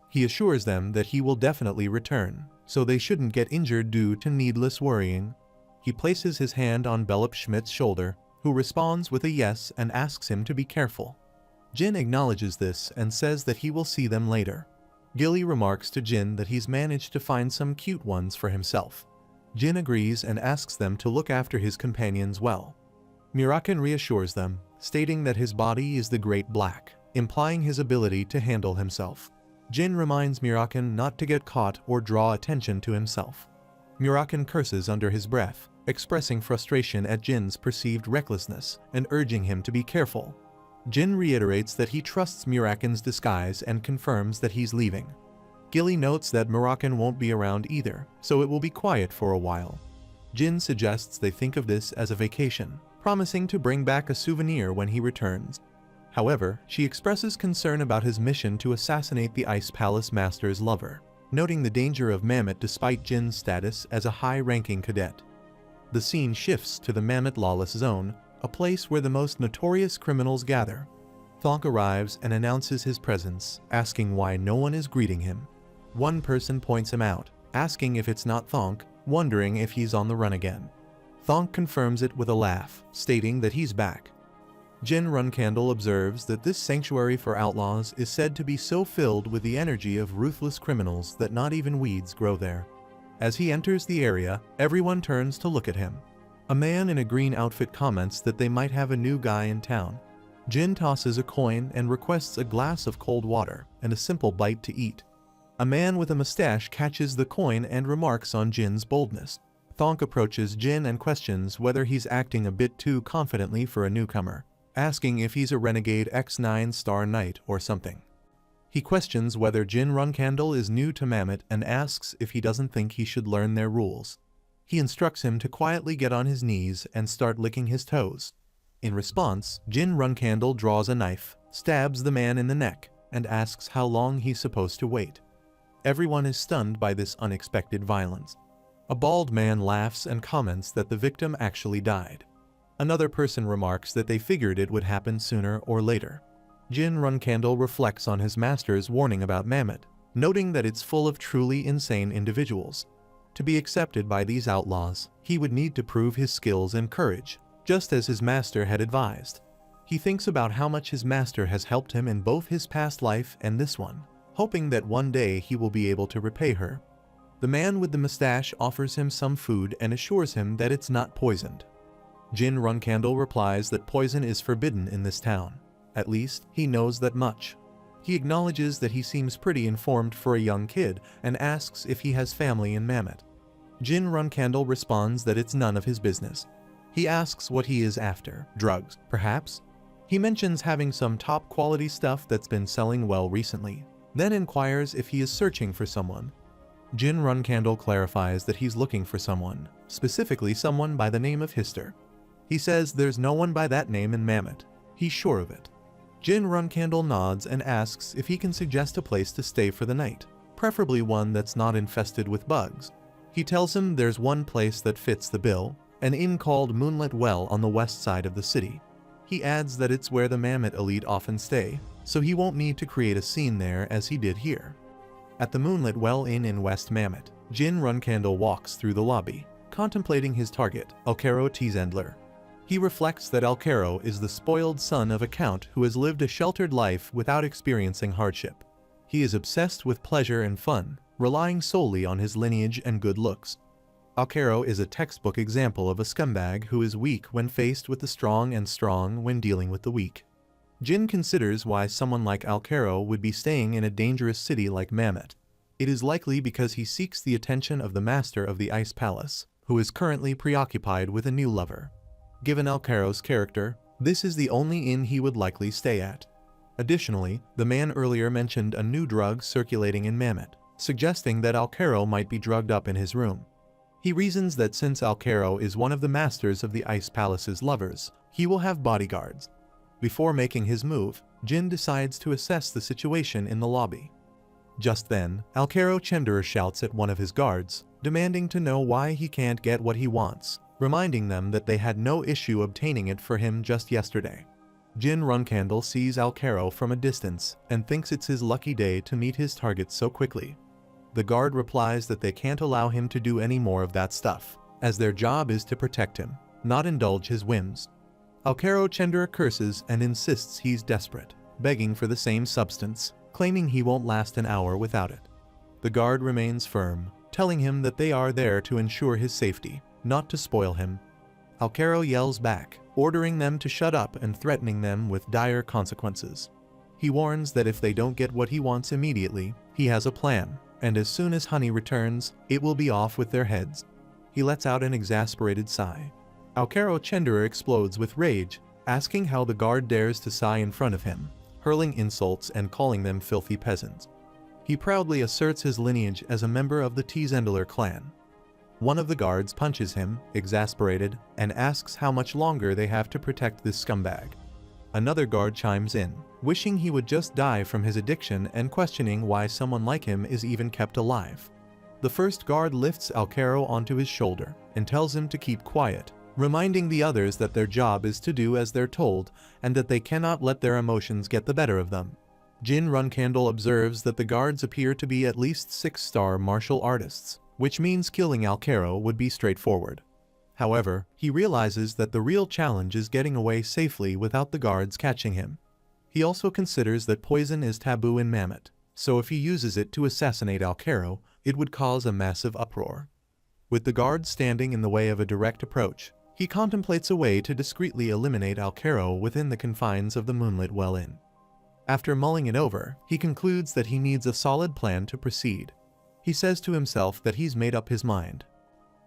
He assures them that he will definitely return, so they shouldn't get injured due to needless worrying. He places his hand on Belop Schmidt's shoulder, who responds with a yes and asks him to be careful. Jin acknowledges this and says that he will see them later. Gilly remarks to Jin that he's managed to find some cute ones for himself. Jin agrees and asks them to look after his companions well. Muraken reassures them, stating that his body is the Great Black, implying his ability to handle himself. Jin reminds Muraken not to get caught or draw attention to himself. Muraken curses under his breath, expressing frustration at Jin's perceived recklessness and urging him to be careful. Jin reiterates that he trusts Muraken's disguise and confirms that he's leaving. Gilly notes that Muraken won't be around either, so it will be quiet for a while. Jin suggests they think of this as a vacation, promising to bring back a souvenir when he returns. However, she expresses concern about his mission to assassinate the Ice Palace Master's lover, noting the danger of Mammoth despite Jin's status as a high-ranking cadet. The scene shifts to the Mammoth Lawless Zone, a place where the most notorious criminals gather. Thonk arrives and announces his presence, asking why no one is greeting him. One person points him out, asking if it's not Thonk, wondering if he's on the run again. Thonk confirms it with a laugh, stating that he's back. Jin Runcandle observes that this sanctuary for outlaws is said to be so filled with the energy of ruthless criminals that not even weeds grow there. As he enters the area, everyone turns to look at him. A man in a green outfit comments that they might have a new guy in town. Jin tosses a coin and requests a glass of cold water and a simple bite to eat. A man with a mustache catches the coin and remarks on Jin's boldness. Thonk approaches Jin and questions whether he's acting a bit too confidently for a newcomer, asking if he's a renegade X9-star knight or something. He questions whether Jin Runcandle is new to Mammoth and asks if he doesn't think he should learn their rules. He instructs him to quietly get on his knees and start licking his toes. In response, Jin Runcandle draws a knife, stabs the man in the neck, and asks how long he's supposed to wait. Everyone is stunned by this unexpected violence. A bald man laughs and comments that the victim actually died. Another person remarks that they figured it would happen sooner or later. Jin Runcandle reflects on his master's warning about Mammoth, noting that it's full of truly insane individuals. To be accepted by these outlaws, he would need to prove his skills and courage, just as his master had advised. He thinks about how much his master has helped him in both his past life and this one, hoping that one day he will be able to repay her. The man with the mustache offers him some food and assures him that it's not poisoned. Jin Runcandle replies that poison is forbidden in this town. At least, he knows that much. He acknowledges that he seems pretty informed for a young kid and asks if he has family in Mammoth. Jin Runcandle responds that it's none of his business. He asks what he is after. Drugs, perhaps? He mentions having some top-quality stuff that's been selling well recently, then inquires if he is searching for someone. Jin Runcandle clarifies that he's looking for someone, specifically someone by the name of Hister. He says there's no one by that name in Mammoth. He's sure of it. Jin Runcandle nods and asks if he can suggest a place to stay for the night, preferably one that's not infested with bugs. He tells him there's one place that fits the bill, an inn called Moonlit Well on the west side of the city. He adds that it's where the Mammoth elite often stay, so he won't need to create a scene there as he did here. At the Moonlit Well Inn in West Mammoth, Jin Runcandle walks through the lobby, contemplating his target, Alcaro Tzendler. He reflects that Alcaro is the spoiled son of a count who has lived a sheltered life without experiencing hardship. He is obsessed with pleasure and fun, relying solely on his lineage and good looks. Alcaro is a textbook example of a scumbag who is weak when faced with the strong and strong when dealing with the weak. Jin considers why someone like Alcaro would be staying in a dangerous city like Mammoth. It is likely because he seeks the attention of the master of the Ice Palace, who is currently preoccupied with a new lover. Given Alcaro's character, this is the only inn he would likely stay at. Additionally, the man earlier mentioned a new drug circulating in Mammoth, suggesting that Alcaro might be drugged up in his room. He reasons that since Alcaro is one of the masters of the Ice Palace's lovers, he will have bodyguards. Before making his move, Jin decides to assess the situation in the lobby. Just then, Alcaro Tzendler shouts at one of his guards, demanding to know why he can't get what he wants, reminding them that they had no issue obtaining it for him just yesterday. Jin Runcandle sees Alcaro from a distance and thinks it's his lucky day to meet his target so quickly. The guard replies that they can't allow him to do any more of that stuff, as their job is to protect him, not indulge his whims. Alcaro Tzendler curses and insists he's desperate, begging for the same substance, claiming he won't last an hour without it. The guard remains firm, telling him that they are there to ensure his safety, not to spoil him. Alcaro yells back, ordering them to shut up and threatening them with dire consequences. He warns that if they don't get what he wants immediately, he has a plan, and as soon as Honey returns, it will be off with their heads. He lets out an exasperated sigh. Alcaro Tzendler explodes with rage, asking how the guard dares to sigh in front of him, hurling insults and calling them filthy peasants. He proudly asserts his lineage as a member of the Tzendler clan. One of the guards punches him, exasperated, and asks how much longer they have to protect this scumbag. Another guard chimes in, wishing he would just die from his addiction and questioning why someone like him is even kept alive. The first guard lifts Alcaro onto his shoulder and tells him to keep quiet, reminding the others that their job is to do as they're told and that they cannot let their emotions get the better of them. Jin Runcandle observes that the guards appear to be at least 6-star martial artists, which means killing Alcaro would be straightforward. However, he realizes that the real challenge is getting away safely without the guards catching him. He also considers that poison is taboo in Mammoth, so if he uses it to assassinate Alkero, it would cause a massive uproar. With the guards standing in the way of a direct approach, he contemplates a way to discreetly eliminate Alkero within the confines of the Moonlit Well Inn. After mulling it over, he concludes that he needs a solid plan to proceed. He says to himself that he's made up his mind.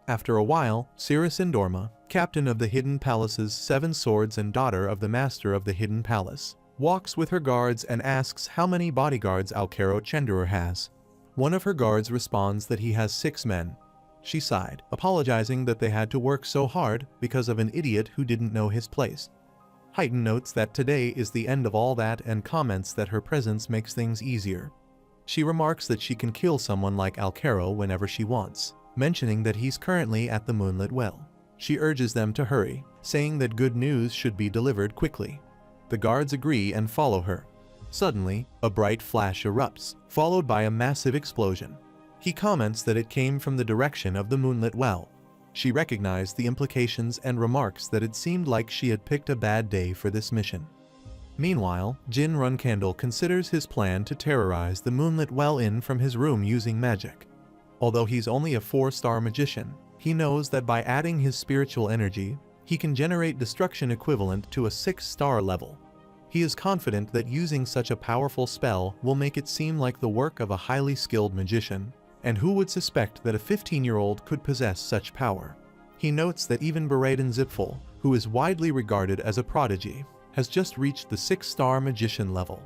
After a while, Cirrus Endorma, captain of the Hidden Palace's 7 swords and daughter of the master of the Hidden Palace, walks with her guards and asks how many bodyguards Alkero Chenderer has. One of her guards responds that he has 6 men. She sighed, apologizing that they had to work so hard because of an idiot who didn't know his place. Heighton notes that today is the end of all that and comments that her presence makes things easier. She remarks that she can kill someone like Alkero whenever she wants, mentioning that he's currently at the Moonlit Well. She urges them to hurry, saying that good news should be delivered quickly. The guards agree and follow her. Suddenly, a bright flash erupts, followed by a massive explosion. He comments that it came from the direction of the Moonlit Well. She recognized the implications and remarks that it seemed like she had picked a bad day for this mission. Meanwhile, Jin Runcandle considers his plan to terrorize the Moonlit Well Inn from his room using magic. Although he's only a 4-star magician, he knows that by adding his spiritual energy, he can generate destruction equivalent to a 6-star level. He is confident that using such a powerful spell will make it seem like the work of a highly skilled magician, and who would suspect that a 15-year-old could possess such power? He notes that even Baraden Zipfel, who is widely regarded as a prodigy, has just reached the 6-star magician level.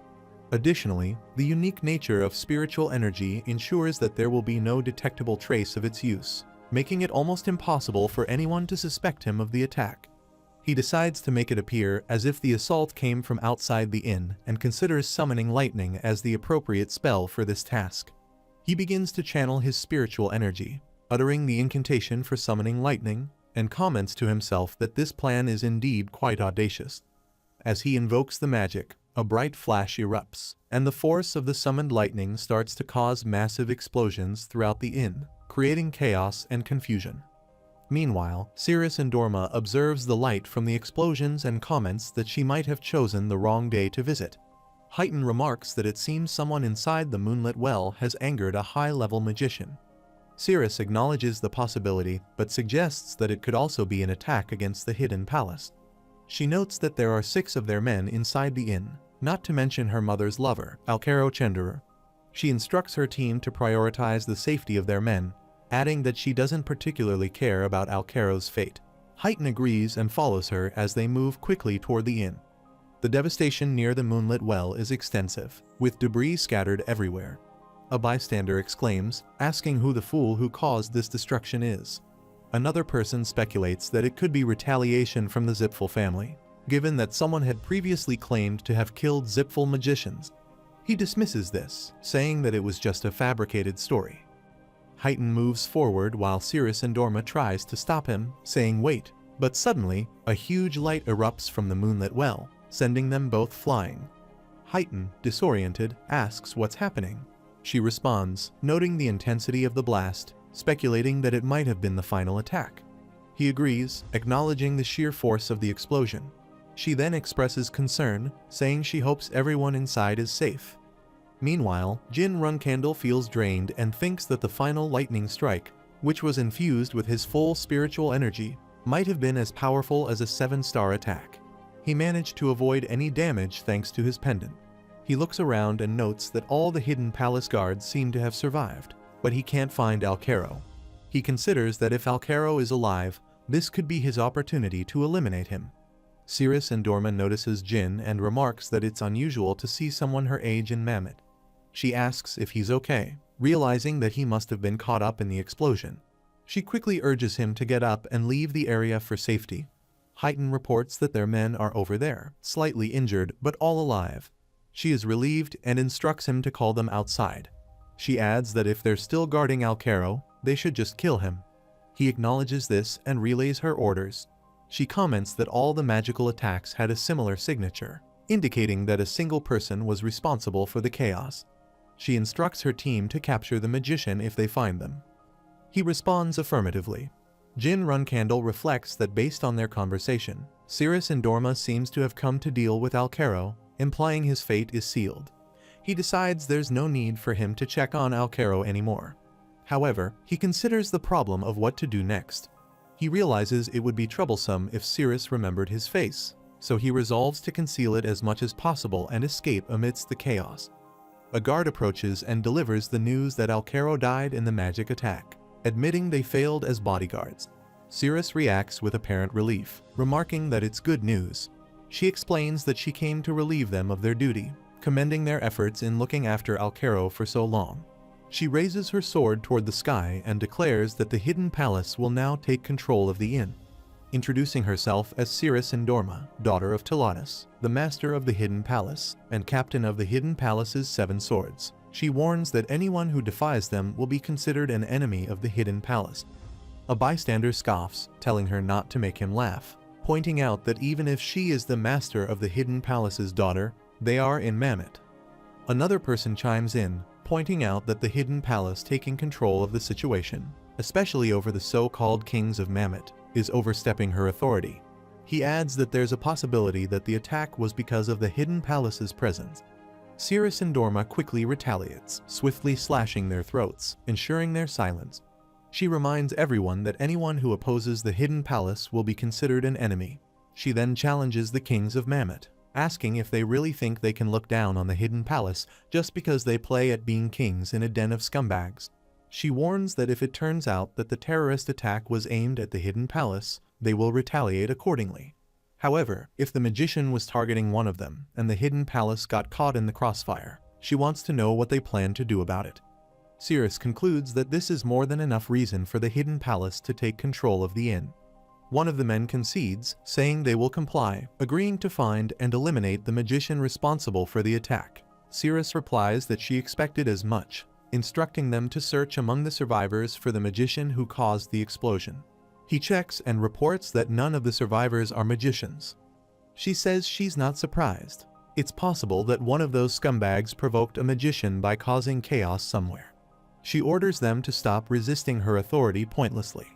Additionally, the unique nature of spiritual energy ensures that there will be no detectable trace of its use, making it almost impossible for anyone to suspect him of the attack. He decides to make it appear as if the assault came from outside the inn and considers summoning lightning as the appropriate spell for this task. He begins to channel his spiritual energy, uttering the incantation for summoning lightning, and comments to himself that this plan is indeed quite audacious. As he invokes the magic, a bright flash erupts, and the force of the summoned lightning starts to cause massive explosions throughout the inn, creating chaos and confusion. Meanwhile, Cirrus Endorma observes the light from the explosions and comments that she might have chosen the wrong day to visit. Heighton remarks that it seems someone inside the Moonlit Well has angered a high-level magician. Cirrus acknowledges the possibility, but suggests that it could also be an attack against the Hidden Palace. She notes that there are 6 of their men inside the inn, not to mention her mother's lover, Alkero Chenderer. She instructs her team to prioritize the safety of their men, adding that she doesn't particularly care about Alkero's fate. Heighton agrees and follows her as they move quickly toward the inn. The devastation near the Moonlit Well is extensive, with debris scattered everywhere. A bystander exclaims, asking who the fool who caused this destruction is. Another person speculates that it could be retaliation from the Zipfel family, given that someone had previously claimed to have killed Zipfel magicians. He dismisses this, saying that it was just a fabricated story. Heighton moves forward while Cirrus Endorma tries to stop him, saying wait, but suddenly, a huge light erupts from the Moonlit Well, sending them both flying. Heighton, disoriented, asks what's happening. She responds, noting the intensity of the blast, speculating that it might have been the final attack. He agrees, acknowledging the sheer force of the explosion. She then expresses concern, saying she hopes everyone inside is safe. Meanwhile, Jin Runcandle feels drained and thinks that the final lightning strike, which was infused with his full spiritual energy, might have been as powerful as a 7-star attack. He managed to avoid any damage thanks to his pendant. He looks around and notes that all the Hidden Palace guards seem to have survived, but he can't find Alkero. He considers that if Alkero is alive, this could be his opportunity to eliminate him. Cirrus Endorma notices Jin and remarks that it's unusual to see someone her age in Mammoth. She asks if he's okay, realizing that he must have been caught up in the explosion. She quickly urges him to get up and leave the area for safety. Heighton reports that their men are over there, slightly injured but all alive. She is relieved and instructs him to call them outside. She adds that if they're still guarding Alkero, they should just kill him. He acknowledges this and relays her orders. She comments that all the magical attacks had a similar signature, indicating that a single person was responsible for the chaos. She instructs her team to capture the magician if they find them. He responds affirmatively. Jin Runcandle reflects that based on their conversation, Cirrus Indorma seems to have come to deal with Alcaro, implying his fate is sealed. He decides there's no need for him to check on Alcaro anymore. However, he considers the problem of what to do next. He realizes it would be troublesome if Cirrus remembered his face, so he resolves to conceal it as much as possible and escape amidst the chaos. A guard approaches and delivers the news that Alcaro died in the magic attack, admitting they failed as bodyguards. Cirrus reacts with apparent relief, remarking that it's good news. She explains that she came to relieve them of their duty, commending their efforts in looking after Alcaro for so long. She raises her sword toward the sky and declares that the Hidden Palace will now take control of the inn, introducing herself as Cirrus Indorma, daughter of Talatus, the master of the Hidden Palace, and captain of the Hidden Palace's 7 swords. She warns that anyone who defies them will be considered an enemy of the Hidden Palace. A bystander scoffs, telling her not to make him laugh, pointing out that even if she is the master of the Hidden Palace's daughter, they are in Mammoth. Another person chimes in, pointing out that the Hidden Palace taking control of the situation, especially over the so-called kings of Mammoth, is overstepping her authority. He adds that there's a possibility that the attack was because of the Hidden Palace's presence. Cirrus Indorma quickly retaliates, swiftly slashing their throats, ensuring their silence. She reminds everyone that anyone who opposes the Hidden Palace will be considered an enemy. She then challenges the kings of Mammoth, asking if they really think they can look down on the Hidden Palace just because they play at being kings in a den of scumbags. She warns that if it turns out that the terrorist attack was aimed at the Hidden Palace, they will retaliate accordingly. However, if the magician was targeting one of them and the Hidden Palace got caught in the crossfire, she wants to know what they plan to do about it. Cirrus concludes that this is more than enough reason for the Hidden Palace to take control of the inn. One of the men concedes, saying they will comply, agreeing to find and eliminate the magician responsible for the attack. Cirrus replies that she expected as much, instructing them to search among the survivors for the magician who caused the explosion. He checks and reports that none of the survivors are magicians. She says she's not surprised. It's possible that one of those scumbags provoked a magician by causing chaos somewhere. She orders them to stop resisting her authority pointlessly.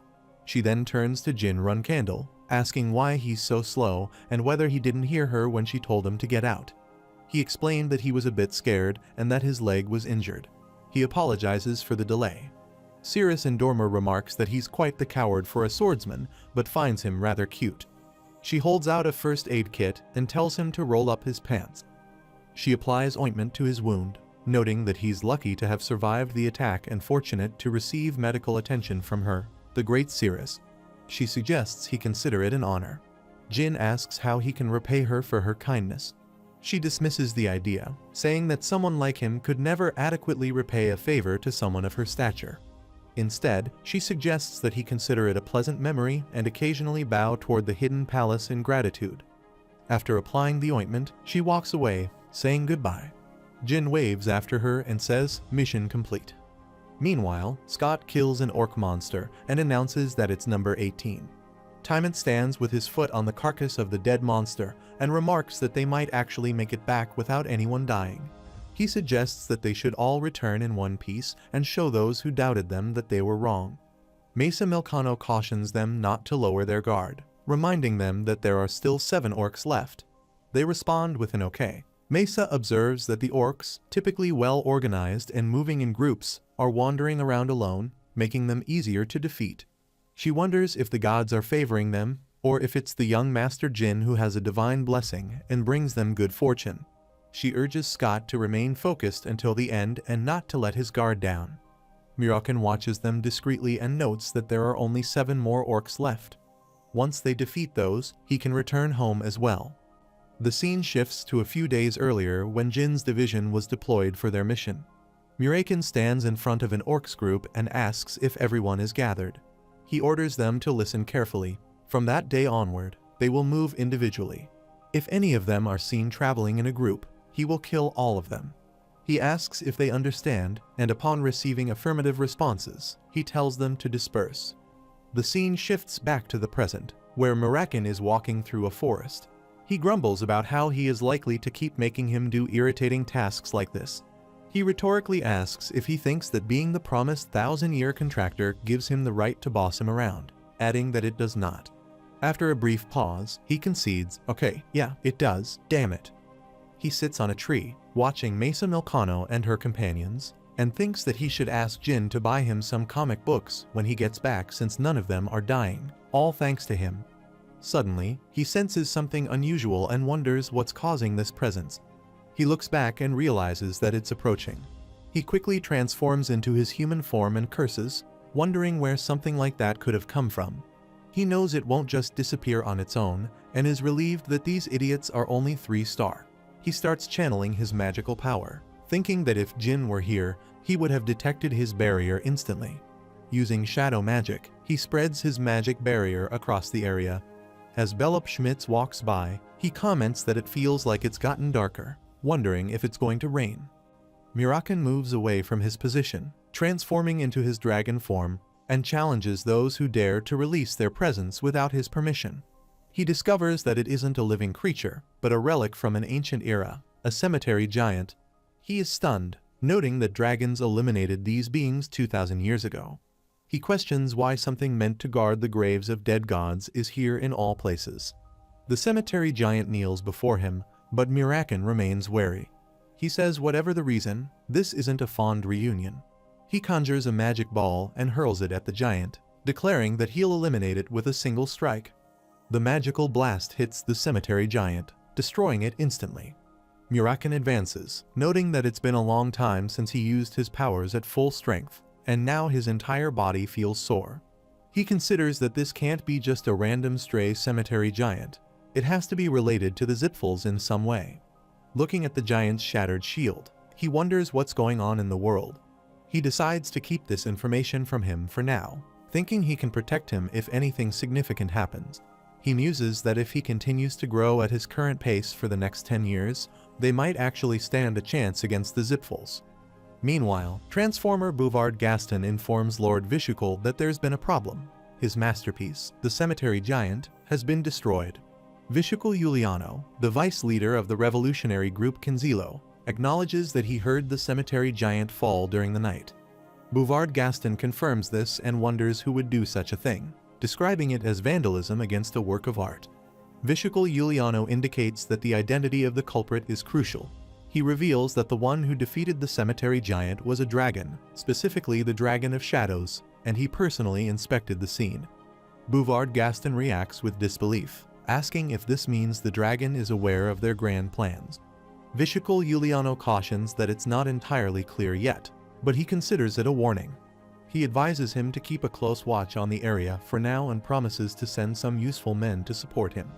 She then turns to Jin Runcandle, asking why he's so slow and whether he didn't hear her when she told him to get out. He explained that he was a bit scared and that his leg was injured. He apologizes for the delay. Cirrus Indorma remarks that he's quite the coward for a swordsman, but finds him rather cute. She holds out a first aid kit and tells him to roll up his pants. She applies ointment to his wound, noting that he's lucky to have survived the attack and fortunate to receive medical attention from her, the great Cirrus. She suggests he consider it an honor. Jin asks how he can repay her for her kindness. She dismisses the idea, saying that someone like him could never adequately repay a favor to someone of her stature. Instead, she suggests that he consider it a pleasant memory and occasionally bow toward the Hidden Palace in gratitude. After applying the ointment, she walks away, saying goodbye. Jin waves after her and says, "Mission complete." Meanwhile, Scott kills an orc monster and announces that it's number 18. Tymont stands with his foot on the carcass of the dead monster and remarks that they might actually make it back without anyone dying. He suggests that they should all return in one piece and show those who doubted them that they were wrong. Mesa Milcano cautions them not to lower their guard, reminding them that there are still 7 orcs left. They respond with an okay. Mesa observes that the orcs, typically well organized and moving in groups, are wandering around alone, making them easier to defeat. She wonders if the gods are favoring them, or if it's the young Master Jin who has a divine blessing and brings them good fortune. She urges Scott to remain focused until the end and not to let his guard down. Murakin watches them discreetly and notes that there are only 7 more orcs left. Once they defeat those, he can return home as well. The scene shifts to a few days earlier when Jin's division was deployed for their mission. Murakin stands in front of an orcs group and asks if everyone is gathered. He orders them to listen carefully. From that day onward, they will move individually. If any of them are seen traveling in a group, he will kill all of them. He asks if they understand, and upon receiving affirmative responses, he tells them to disperse. The scene shifts back to the present, where Murakin is walking through a forest. He grumbles about how he is likely to keep making him do irritating tasks like this. He rhetorically asks if he thinks that being the promised 1,000-year contractor gives him the right to boss him around. adding that it does not. After a brief pause, he concedes, "Okay, yeah, it does, damn it." He sits on a tree, watching Mesa Milcano and her companions, and thinks that he should ask Jin to buy him some comic books when he gets back since none of them are dying, all thanks to him. Suddenly, he senses something unusual and wonders what's causing this presence. He looks back and realizes that it's approaching. He quickly transforms into his human form and curses, wondering where something like that could have come from. He knows it won't just disappear on its own, and is relieved that these idiots are only 3-star. He starts channeling his magical power, thinking that if Jin were here, he would have detected his barrier instantly. Using shadow magic, he spreads his magic barrier across the area. As Belop Schmitz walks by, he comments that it feels like it's gotten darker, wondering if it's going to rain. Muraken moves away from his position, transforming into his dragon form, and challenges those who dare to release their presence without his permission. He discovers that it isn't a living creature, but a relic from an ancient era, a cemetery giant. He is stunned, noting that dragons eliminated these beings 2,000 years ago. He questions why something meant to guard the graves of dead gods is here in all places. The cemetery giant kneels before him, but Muraken remains wary. He says whatever the reason, this isn't a fond reunion. He conjures a magic ball and hurls it at the giant, declaring that he'll eliminate it with a single strike. The magical blast hits the cemetery giant, destroying it instantly. Muraken advances, noting that it's been a long time since he used his powers at full strength, and now his entire body feels sore. He considers that this can't be just a random stray cemetery giant. It has to be related to the Zipfels in some way. Looking at the giant's shattered shield, he wonders what's going on in the world. He decides to keep this information from him for now, thinking he can protect him if anything significant happens. He muses that if he continues to grow at his current pace for the next 10 years, they might actually stand a chance against the Zipfels. Meanwhile, Transformer Bouvard Gaston informs Lord Vishukul that there's been a problem. His masterpiece, the cemetery giant, has been destroyed. Vishukul Giuliano, the vice leader of the revolutionary group Kinzilo, acknowledges that he heard the cemetery giant fall during the night. Bouvard Gaston confirms this and wonders who would do such a thing, describing it as vandalism against a work of art. Vishukul Giuliano indicates that the identity of the culprit is crucial. He reveals that the one who defeated the cemetery giant was a dragon, specifically the Dragon of Shadows, and he personally inspected the scene. Bouvard Gaston reacts with disbelief, asking if this means the dragon is aware of their grand plans. Vishukul Giuliano cautions that it's not entirely clear yet, but he considers it a warning. He advises him to keep a close watch on the area for now and promises to send some useful men to support him.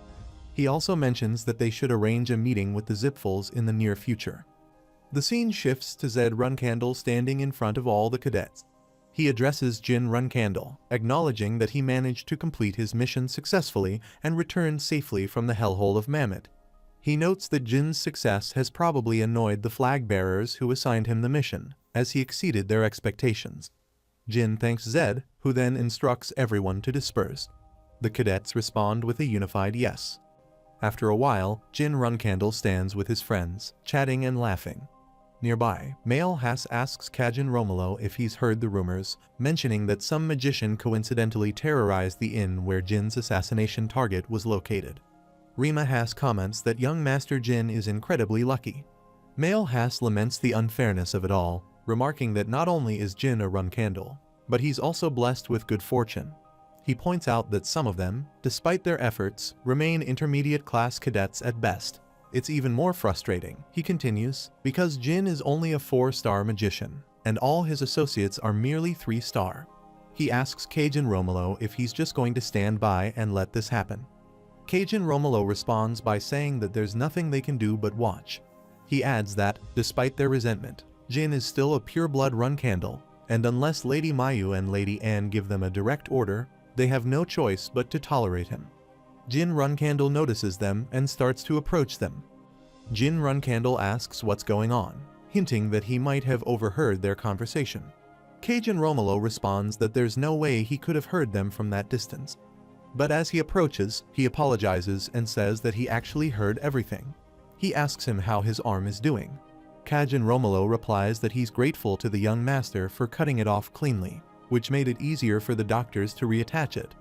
He also mentions that they should arrange a meeting with the Zipfels in the near future. The scene shifts to Zed Runcandle standing in front of all the cadets. He addresses Jin Runcandle, acknowledging that he managed to complete his mission successfully and returned safely from the hellhole of Mammoth. He notes that Jin's success has probably annoyed the flag bearers who assigned him the mission, as he exceeded their expectations. Jin thanks Zed, who then instructs everyone to disperse. The cadets respond with a unified yes. After a while, Jin Runcandle stands with his friends, chatting and laughing. Nearby, Mael Hass asks Kajin Romolo if he's heard the rumors, mentioning that some magician coincidentally terrorized the inn where Jin's assassination target was located. Rima Hass comments that young Master Jin is incredibly lucky. Mael Hass laments the unfairness of it all, remarking that not only is Jin a Runcandle, but he's also blessed with good fortune. He points out that some of them, despite their efforts, remain intermediate-class cadets at best. It's even more frustrating, he continues, because Jin is only a 4-star magician, and all his associates are merely 3-star. He asks Kajin Romolo if he's just going to stand by and let this happen. Kajin Romolo responds by saying that there's nothing they can do but watch. He adds that, despite their resentment, Jin is still a pure-blood Runcandle, and unless Lady Mayu and Lady Anne give them a direct order, they have no choice but to tolerate him. Jin Runcandle notices them and starts to approach them. Jin Runcandle asks what's going on, hinting that he might have overheard their conversation. Kajin Romolo responds that there's no way he could have heard them from that distance. But as he approaches, he apologizes and says that he actually heard everything. He asks him how his arm is doing. Kajin Romolo replies that he's grateful to the young master for cutting it off cleanly, which made it easier for the doctors to reattach it.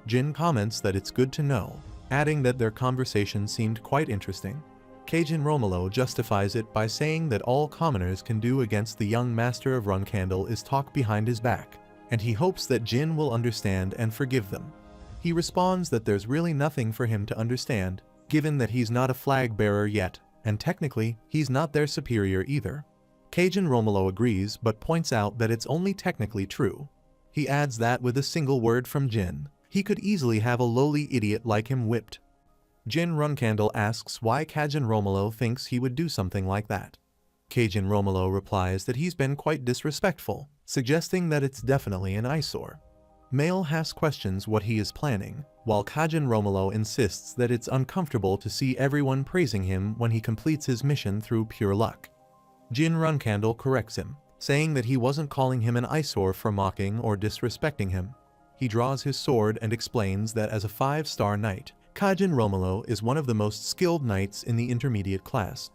Jin comments that it's good to know, adding that their conversation seemed quite interesting. Kajin Romolo justifies it by saying that all commoners can do against the young master of Runkandle is talk behind his back, and he hopes that Jin will understand and forgive them. He responds that there's really nothing for him to understand, given that he's not a flag bearer yet, and technically, he's not their superior either. Kajin Romolo agrees but points out that it's only technically true. He adds that with a single word from Jin, he could easily have a lowly idiot like him whipped. Jin Runkandle asks why Kajin Romolo thinks he would do something like that. Kajin Romolo replies that he's been quite disrespectful, suggesting that it's definitely an eyesore. Mail has questions what he is planning, while Kajin Romolo insists that it's uncomfortable to see everyone praising him when he completes his mission through pure luck. Jin Runkandle corrects him, saying that he wasn't calling him an eyesore for mocking or disrespecting him. He draws his sword and explains that as a 5-star knight, Kajin Romolo is one of the most skilled knights in the intermediate class.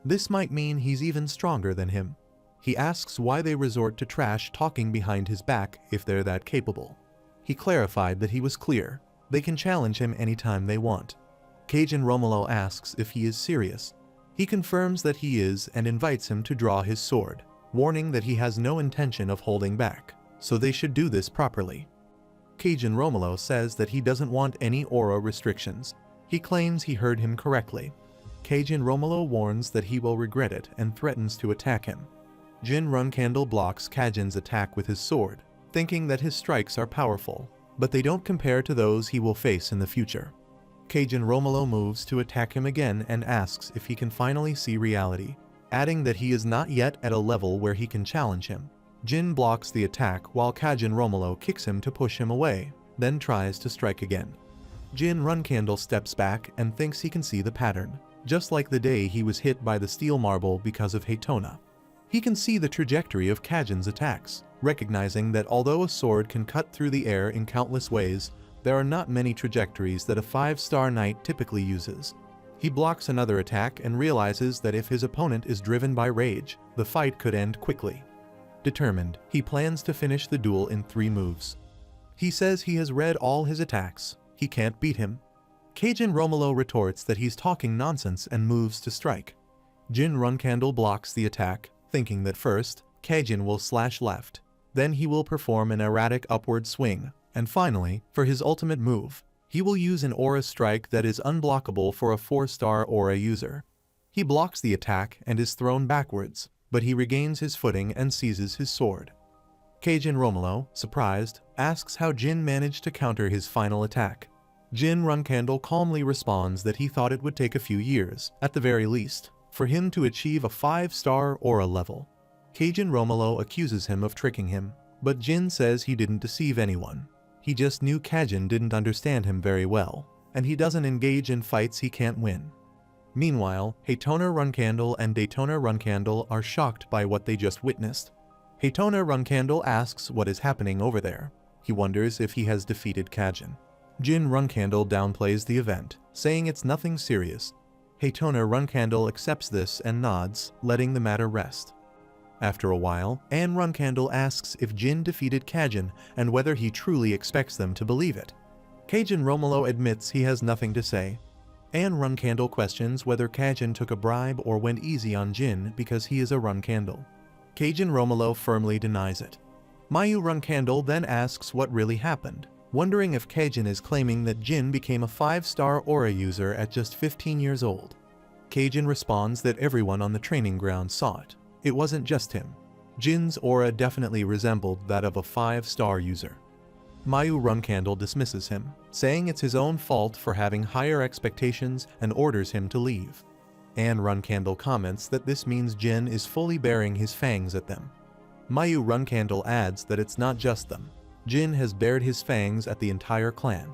This might mean he's even stronger than him. He asks why they resort to trash talking behind his back if they're that capable. He clarified that he was clear. They can challenge him anytime they want. Kajin Romolo asks if he is serious. He confirms that he is and invites him to draw his sword, warning that he has no intention of holding back, so they should do this properly. Kajin Romolo says that he doesn't want any aura restrictions. He claims he heard him correctly. Kajin Romolo warns that he will regret it and threatens to attack him. Jin Runkandle blocks Kajin's attack with his sword, thinking that his strikes are powerful, but they don't compare to those he will face in the future. Kajin Romolo moves to attack him again and asks if he can finally see reality, adding that he is not yet at a level where he can challenge him. Jin blocks the attack while Kajin Romolo kicks him to push him away, then tries to strike again. Jin Runkandle steps back and thinks he can see the pattern, just like the day he was hit by the steel marble because of Haytona. He can see the trajectory of Kajin's attacks, recognizing that although a sword can cut through the air in countless ways, there are not many trajectories that a 5-star knight typically uses. He blocks another attack and realizes that if his opponent is driven by rage, the fight could end quickly. Determined, he plans to finish the duel in 3 moves. He says he has read all his attacks. He can't beat him. Kajin Romolo retorts that he's talking nonsense and moves to strike. Jin Runkandle blocks the attack, thinking that first, Kajin will slash left, then he will perform an erratic upward swing, and finally, for his ultimate move, he will use an aura strike that is unblockable for a 4-star aura user. He blocks the attack and is thrown backwards, but he regains his footing and seizes his sword. Kajin Romolo, surprised, asks how Jin managed to counter his final attack. Jin Runkandle calmly responds that he thought it would take a few years, at the very least, for him to achieve a 5-star aura level. Kajin Romolo accuses him of tricking him, but Jin says he didn't deceive anyone. He just knew Kajin didn't understand him very well, and he doesn't engage in fights he can't win. Meanwhile, Haytona Runkandle and Daytona Runkandle are shocked by what they just witnessed. Haytona Runkandle asks what is happening over there. He wonders if he has defeated Kajin. Jin Runkandle downplays the event, saying it's nothing serious. Haytona Runkandle accepts this and nods, letting the matter rest. After a while, Anne Runkandle asks if Jin defeated Kajin and whether he truly expects them to believe it. Kajin Romolo admits he has nothing to say. Anne Runkandle questions whether Kajin took a bribe or went easy on Jin because he is a Runkandle. Kajin Romolo firmly denies it. Mayu Runkandle then asks what really happened, wondering if Kajin is claiming that Jin became a 5-star aura user at just 15 years old. Kajin responds that everyone on the training ground saw it. It wasn't just him. Jin's aura definitely resembled that of a 5-star user. Mayu Runkandle dismisses him, saying it's his own fault for having higher expectations and orders him to leave. Anne Runkandle comments that this means Jin is fully baring his fangs at them. Mayu Runkandle adds that it's not just them. Jin has bared his fangs at the entire clan.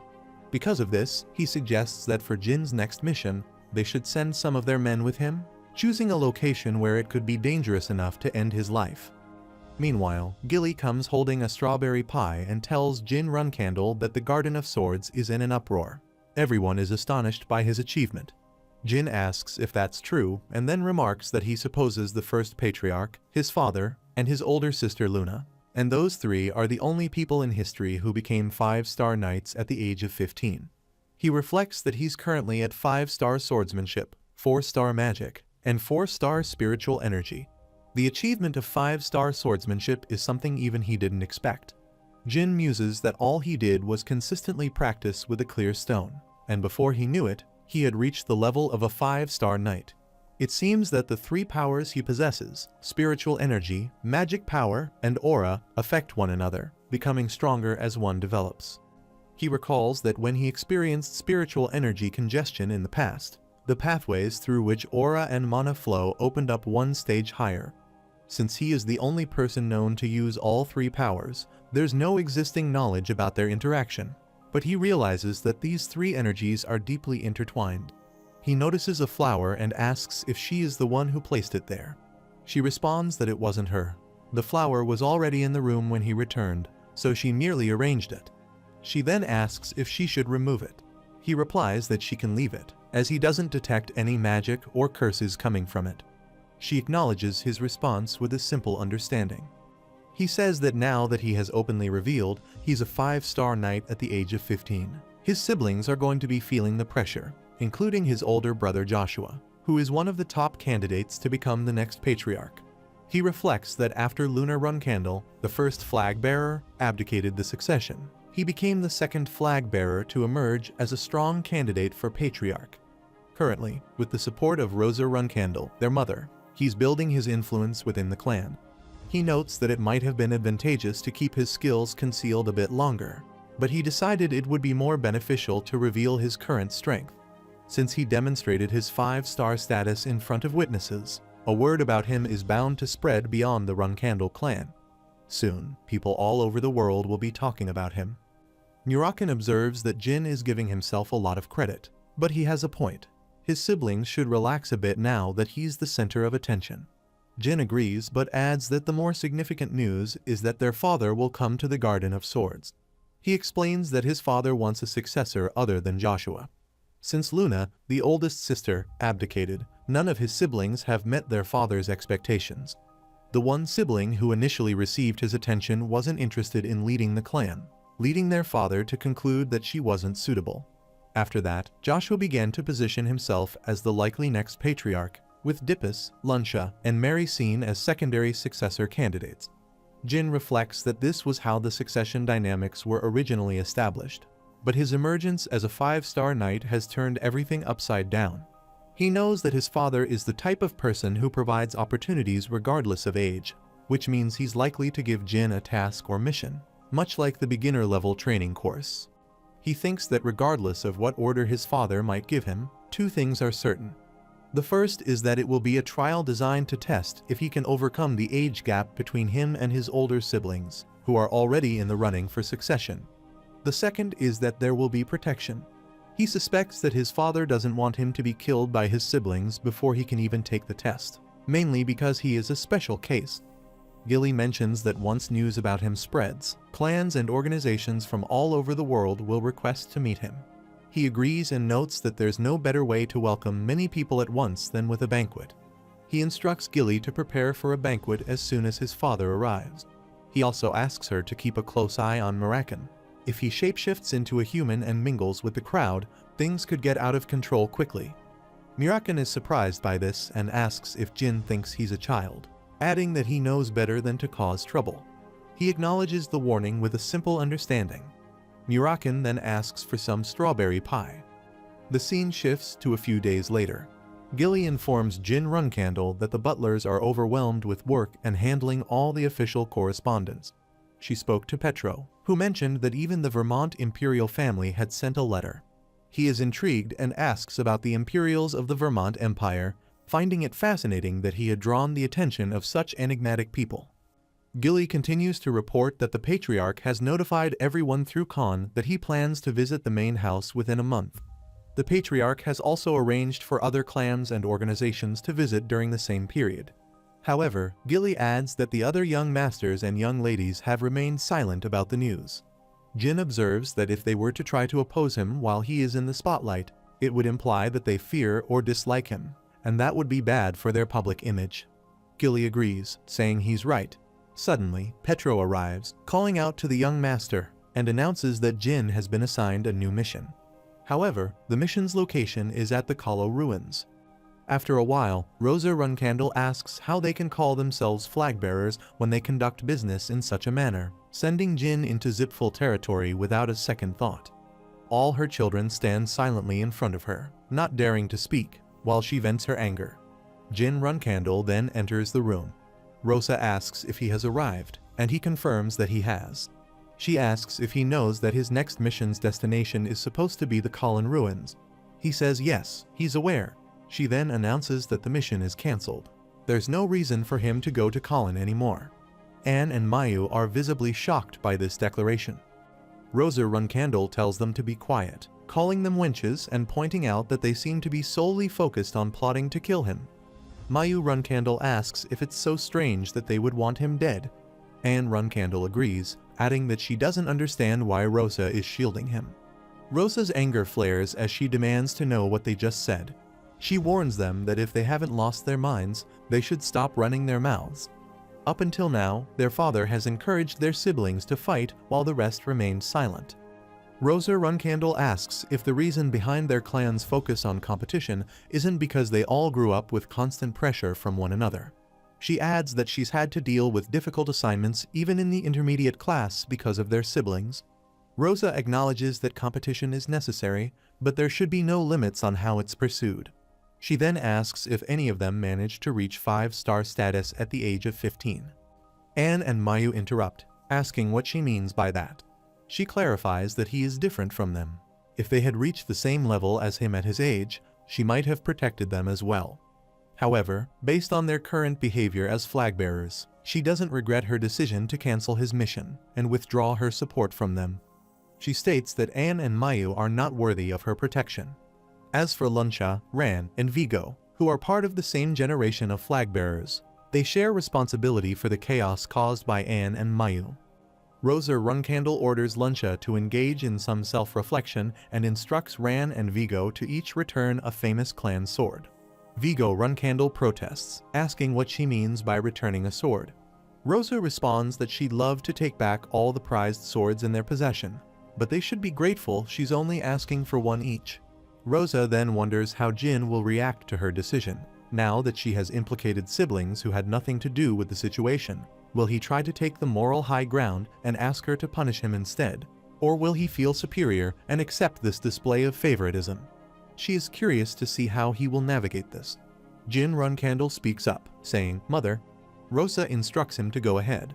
Because of this, he suggests that for Jin's next mission, they should send some of their men with him, choosing a location where it could be dangerous enough to end his life. Meanwhile, Gilly comes holding a strawberry pie and tells Jin Runkandle that the Garden of Swords is in an uproar. Everyone is astonished by his achievement. Jin asks if that's true and then remarks that he supposes the first patriarch, his father, and his older sister Luna, and those three are the only people in history who became 5-star knights at the age of 15. He reflects that he's currently at 5-star swordsmanship, 4-star magic, and 4-star spiritual energy. The achievement of 5-star swordsmanship is something even he didn't expect. Jin muses that all he did was consistently practice with a clear stone, and before he knew it, he had reached the level of a 5-star knight. It seems that the three powers he possesses, spiritual energy, magic power, and aura, affect one another, becoming stronger as one develops. He recalls that when he experienced spiritual energy congestion in the past, the pathways through which aura and mana flow opened up one stage higher. Since he is the only person known to use all three powers, there's no existing knowledge about their interaction, but he realizes that these three energies are deeply intertwined. He notices a flower and asks if she is the one who placed it there. She responds that it wasn't her. The flower was already in the room when he returned, so she merely arranged it. She then asks if she should remove it. He replies that she can leave it, as he doesn't detect any magic or curses coming from it. She acknowledges his response with a simple understanding. He says that now that he has openly revealed he's a 5-star knight at the age of 15, his siblings are going to be feeling the pressure, including his older brother Joshua, who is one of the top candidates to become the next patriarch. He reflects that after Lunar Runcandle, the first flag bearer, abdicated the succession, he became the second flag bearer to emerge as a strong candidate for patriarch. Currently, with the support of Rosa Runcandle, their mother, he's building his influence within the clan. He notes that it might have been advantageous to keep his skills concealed a bit longer, but he decided it would be more beneficial to reveal his current strength. Since he demonstrated his 5-star status in front of witnesses, a word about him is bound to spread beyond the Runcandle clan. Soon, people all over the world will be talking about him. Murakan observes that Jin is giving himself a lot of credit, but he has a point. His siblings should relax a bit now that he's the center of attention. Jin agrees but adds that the more significant news is that their father will come to the Garden of Swords. He explains that his father wants a successor other than Joshua. Since Luna, the oldest sister, abdicated, none of his siblings have met their father's expectations. The one sibling who initially received his attention wasn't interested in leading the clan, leading their father to conclude that she wasn't suitable. After that, Joshua began to position himself as the likely next patriarch, with Dippus, Lunsha, and Mary seen as secondary successor candidates. Jin reflects that this was how the succession dynamics were originally established, but his emergence as a 5-star knight has turned everything upside down. He knows that his father is the type of person who provides opportunities regardless of age, which means he's likely to give Jin a task or mission, much like the beginner-level training course. He thinks that regardless of what order his father might give him, two things are certain. The first is that it will be a trial designed to test if he can overcome the age gap between him and his older siblings, who are already in the running for succession. The second is that there will be protection. He suspects that his father doesn't want him to be killed by his siblings before he can even take the test, mainly because he is a special case. Gilly mentions that once news about him spreads, clans and organizations from all over the world will request to meet him. He agrees and notes that there's no better way to welcome many people at once than with a banquet. He instructs Gilly to prepare for a banquet as soon as his father arrives. He also asks her to keep a close eye on Murakan. If he shapeshifts into a human and mingles with the crowd, things could get out of control quickly. Murakan is surprised by this and asks if Jin thinks he's a child, adding that he knows better than to cause trouble. He acknowledges the warning with a simple understanding. Murakan then asks for some strawberry pie. The scene shifts to a few days later. Gilly informs Jin Runcandle that the butlers are overwhelmed with work and handling all the official correspondence. She spoke to Petro, who mentioned that even the Vermont imperial family had sent a letter. He is intrigued and asks about the imperials of the Vermont Empire, finding it fascinating that he had drawn the attention of such enigmatic people. Gilly continues to report that the Patriarch has notified everyone through Khan that he plans to visit the main house within a month. The Patriarch has also arranged for other clans and organizations to visit during the same period. However, Gilly adds that the other young masters and young ladies have remained silent about the news. Jin observes that if they were to try to oppose him while he is in the spotlight, it would imply that they fear or dislike him, and that would be bad for their public image. Gilly agrees, saying he's right. Suddenly, Petro arrives, calling out to the young master, and announces that Jin has been assigned a new mission. However, the mission's location is at the Kalo ruins. After a while, Rosa Runcandle asks how they can call themselves flag-bearers when they conduct business in such a manner, sending Jin into Zipful territory without a second thought. All her children stand silently in front of her, not daring to speak, while she vents her anger. Jin Runcandle then enters the room. Rosa asks if he has arrived, and he confirms that he has. She asks if he knows that his next mission's destination is supposed to be the Kallen ruins. He says yes, he's aware. She then announces that the mission is cancelled. There's no reason for him to go to Kallen anymore. Anne and Mayu are visibly shocked by this declaration. Rosa Runcandle tells them to be quiet, calling them wenches and pointing out that they seem to be solely focused on plotting to kill him. Mayu Runcandle asks if it's so strange that they would want him dead. Anne Runcandle agrees, adding that she doesn't understand why Rosa is shielding him. Rosa's anger flares as she demands to know what they just said. She warns them that if they haven't lost their minds, they should stop running their mouths. Up until now, their father has encouraged their siblings to fight while the rest remained silent. Rosa Runcandle asks if the reason behind their clan's focus on competition isn't because they all grew up with constant pressure from one another. She adds that she's had to deal with difficult assignments even in the intermediate class because of their siblings. Rosa acknowledges that competition is necessary, but there should be no limits on how it's pursued. She then asks if any of them managed to reach 5-star status at the age of 15. Anne and Mayu interrupt, asking what she means by that. She clarifies that he is different from them. If they had reached the same level as him at his age, she might have protected them as well. However, based on their current behavior as flag-bearers, she doesn't regret her decision to cancel his mission and withdraw her support from them. She states that Anne and Mayu are not worthy of her protection. As for Lunsha, Ran, and Vigo, who are part of the same generation of flag-bearers, they share responsibility for the chaos caused by Anne and Mayu. Rosa Runcandle orders Lunsha to engage in some self-reflection and instructs Ran and Vigo to each return a famous clan sword. Vigo Runcandle protests, asking what she means by returning a sword. Rosa responds that she'd love to take back all the prized swords in their possession, but they should be grateful she's only asking for one each. Rosa then wonders how Jin will react to her decision, now that she has implicated siblings who had nothing to do with the situation. Will he try to take the moral high ground and ask her to punish him instead? Or will he feel superior and accept this display of favoritism? She is curious to see how he will navigate this. Jin Runcandle speaks up, saying, "Mother." Rosa instructs him to go ahead.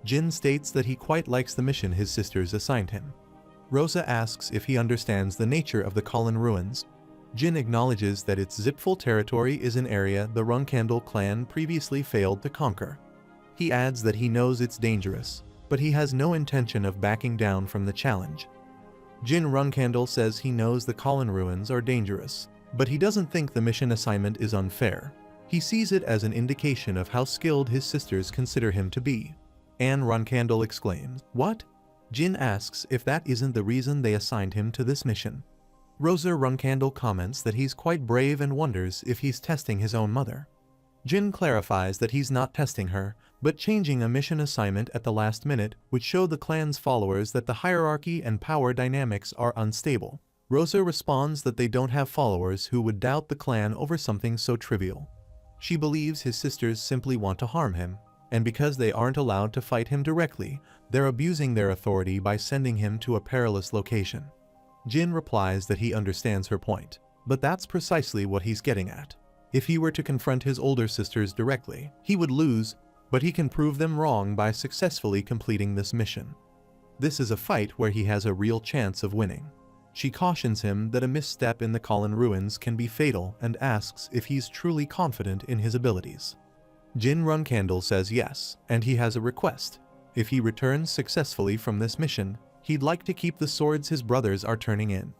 Jin states that he quite likes the mission his sisters assigned him. Rosa asks if he understands the nature of the Kallen ruins. Jin acknowledges that its Zipful territory is an area the Runcandle clan previously failed to conquer. He adds that he knows it's dangerous, but he has no intention of backing down from the challenge. Jin Runcandle says he knows the Kallen ruins are dangerous, but he doesn't think the mission assignment is unfair. He sees it as an indication of how skilled his sisters consider him to be. Anne Runcandle exclaims, "What?" Jin asks if that isn't the reason they assigned him to this mission. Rosa Runcandle comments that he's quite brave and wonders if he's testing his own mother. Jin clarifies that he's not testing her, but changing a mission assignment at the last minute would show the clan's followers that the hierarchy and power dynamics are unstable. Rosa responds that they don't have followers who would doubt the clan over something so trivial. She believes his sisters simply want to harm him, and because they aren't allowed to fight him directly, they're abusing their authority by sending him to a perilous location. Jin replies that he understands her point, but that's precisely what he's getting at. If he were to confront his older sisters directly, he would lose, but he can prove them wrong by successfully completing this mission. This is a fight where he has a real chance of winning. She cautions him that a misstep in the Kallen ruins can be fatal and asks if he's truly confident in his abilities. Jin Runcandle says yes, and he has a request. If he returns successfully from this mission, he'd like to keep the swords his brothers are turning in.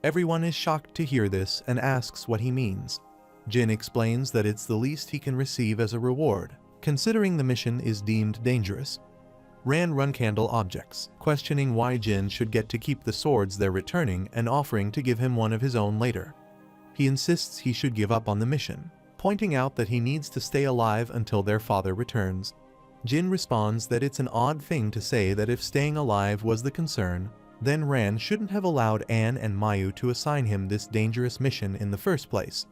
Everyone is shocked to hear this and asks what he means. Jin explains that it's the least he can receive as a reward, considering the mission is deemed dangerous. Ran Runcandle objects, questioning why Jin should get to keep the swords they're returning and offering to give him one of his own later. He insists he should give up on the mission, pointing out that he needs to stay alive until their father returns. Jin responds that it's an odd thing to say that if staying alive was the concern, then Ran shouldn't have allowed Anne and Mayu to assign him this dangerous mission in the first place.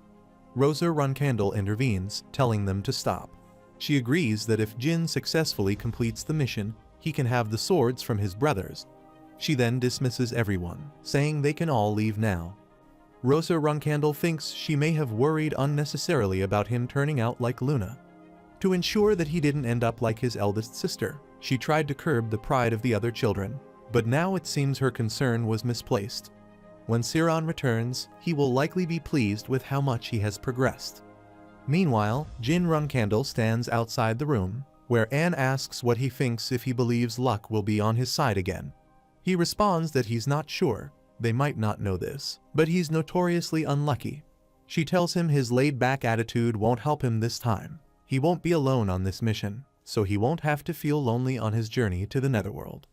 Rosa Runcandle intervenes, telling them to stop. She agrees that if Jin successfully completes the mission, he can have the swords from his brothers. She then dismisses everyone, saying they can all leave now. Rosa Runcandle thinks she may have worried unnecessarily about him turning out like Luna. To ensure that he didn't end up like his eldest sister, she tried to curb the pride of the other children, but now it seems her concern was misplaced. When Siran returns, he will likely be pleased with how much he has progressed. Meanwhile, Jin Runcandle stands outside the room, where Anne asks what he thinks if he believes luck will be on his side again. He responds that he's not sure, they might not know this, but he's notoriously unlucky. She tells him his laid-back attitude won't help him this time. He won't be alone on this mission, so he won't have to feel lonely on his journey to the Netherworld.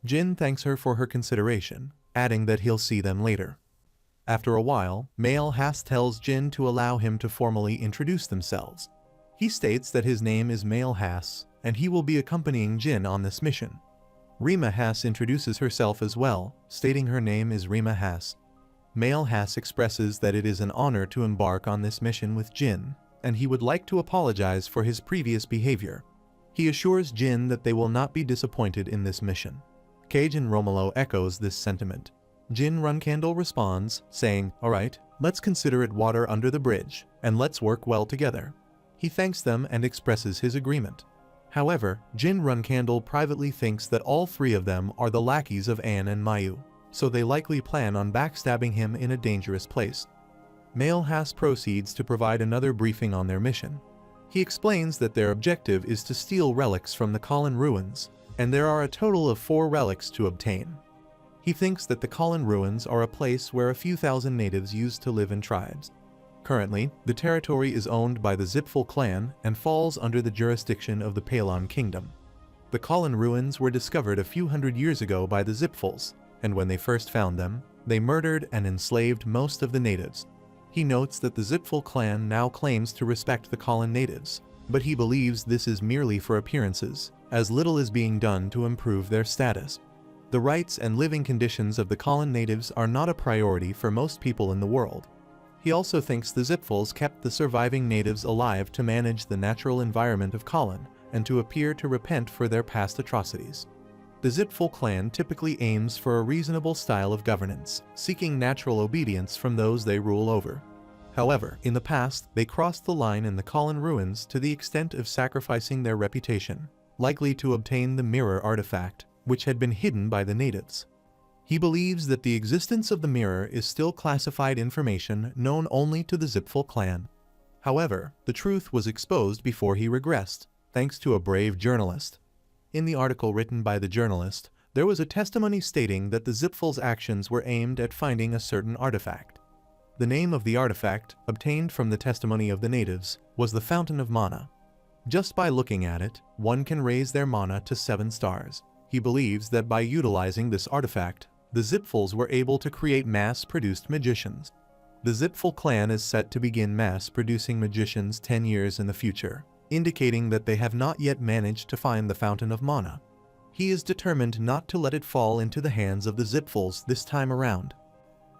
Jin thanks her for her consideration, adding that he'll see them later. After a while, Maelhaas tells Jin to allow him to formally introduce themselves. He states that his name is Maelhaas, and he will be accompanying Jin on this mission. Rima Haas introduces herself as well, stating her name is Rima Haas. Maelhaas expresses that it is an honor to embark on this mission with Jin, and he would like to apologize for his previous behavior. He assures Jin that they will not be disappointed in this mission. Cajun Romolo echoes this sentiment. Jin Runcandle responds, saying, "Alright, let's consider it water under the bridge, and let's work well together." He thanks them and expresses his agreement. However, Jin Runcandle privately thinks that all three of them are the lackeys of Anne and Mayu, so they likely plan on backstabbing him in a dangerous place. Maelhaas proceeds to provide another briefing on their mission. He explains that their objective is to steal relics from the Kholin ruins, and there are a total of 4 relics to obtain. He thinks that the Kholin ruins are a place where a few thousand natives used to live in tribes. Currently, the territory is owned by the Zipful clan and falls under the jurisdiction of the Palon Kingdom. The Kholin ruins were discovered a few hundred years ago by the Zipfuls, and when they first found them, they murdered and enslaved most of the natives. He notes that the Zipful clan now claims to respect the Kholin natives, but he believes this is merely for appearances, as little is being done to improve their status. The rights and living conditions of the Kholin natives are not a priority for most people in the world. He also thinks the Zipfuls kept the surviving natives alive to manage the natural environment of Kholin and to appear to repent for their past atrocities. The Zipful clan typically aims for a reasonable style of governance, seeking natural obedience from those they rule over. However, in the past, they crossed the line in the Kholin ruins to the extent of sacrificing their reputation, likely to obtain the mirror artifact, which had been hidden by the natives. He believes that the existence of the mirror is still classified information known only to the Zipful clan. However, the truth was exposed before he regressed, thanks to a brave journalist. In the article written by the journalist, there was a testimony stating that the Zipful's actions were aimed at finding a certain artifact. The name of the artifact, obtained from the testimony of the natives, was the Fountain of Mana. Just by looking at it, one can raise their mana to 7 stars. He believes that by utilizing this artifact, the Zipfuls were able to create mass-produced magicians. The Zipful clan is set to begin mass-producing magicians 10 years in the future, indicating that they have not yet managed to find the Fountain of Mana. He is determined not to let it fall into the hands of the Zipfuls this time around.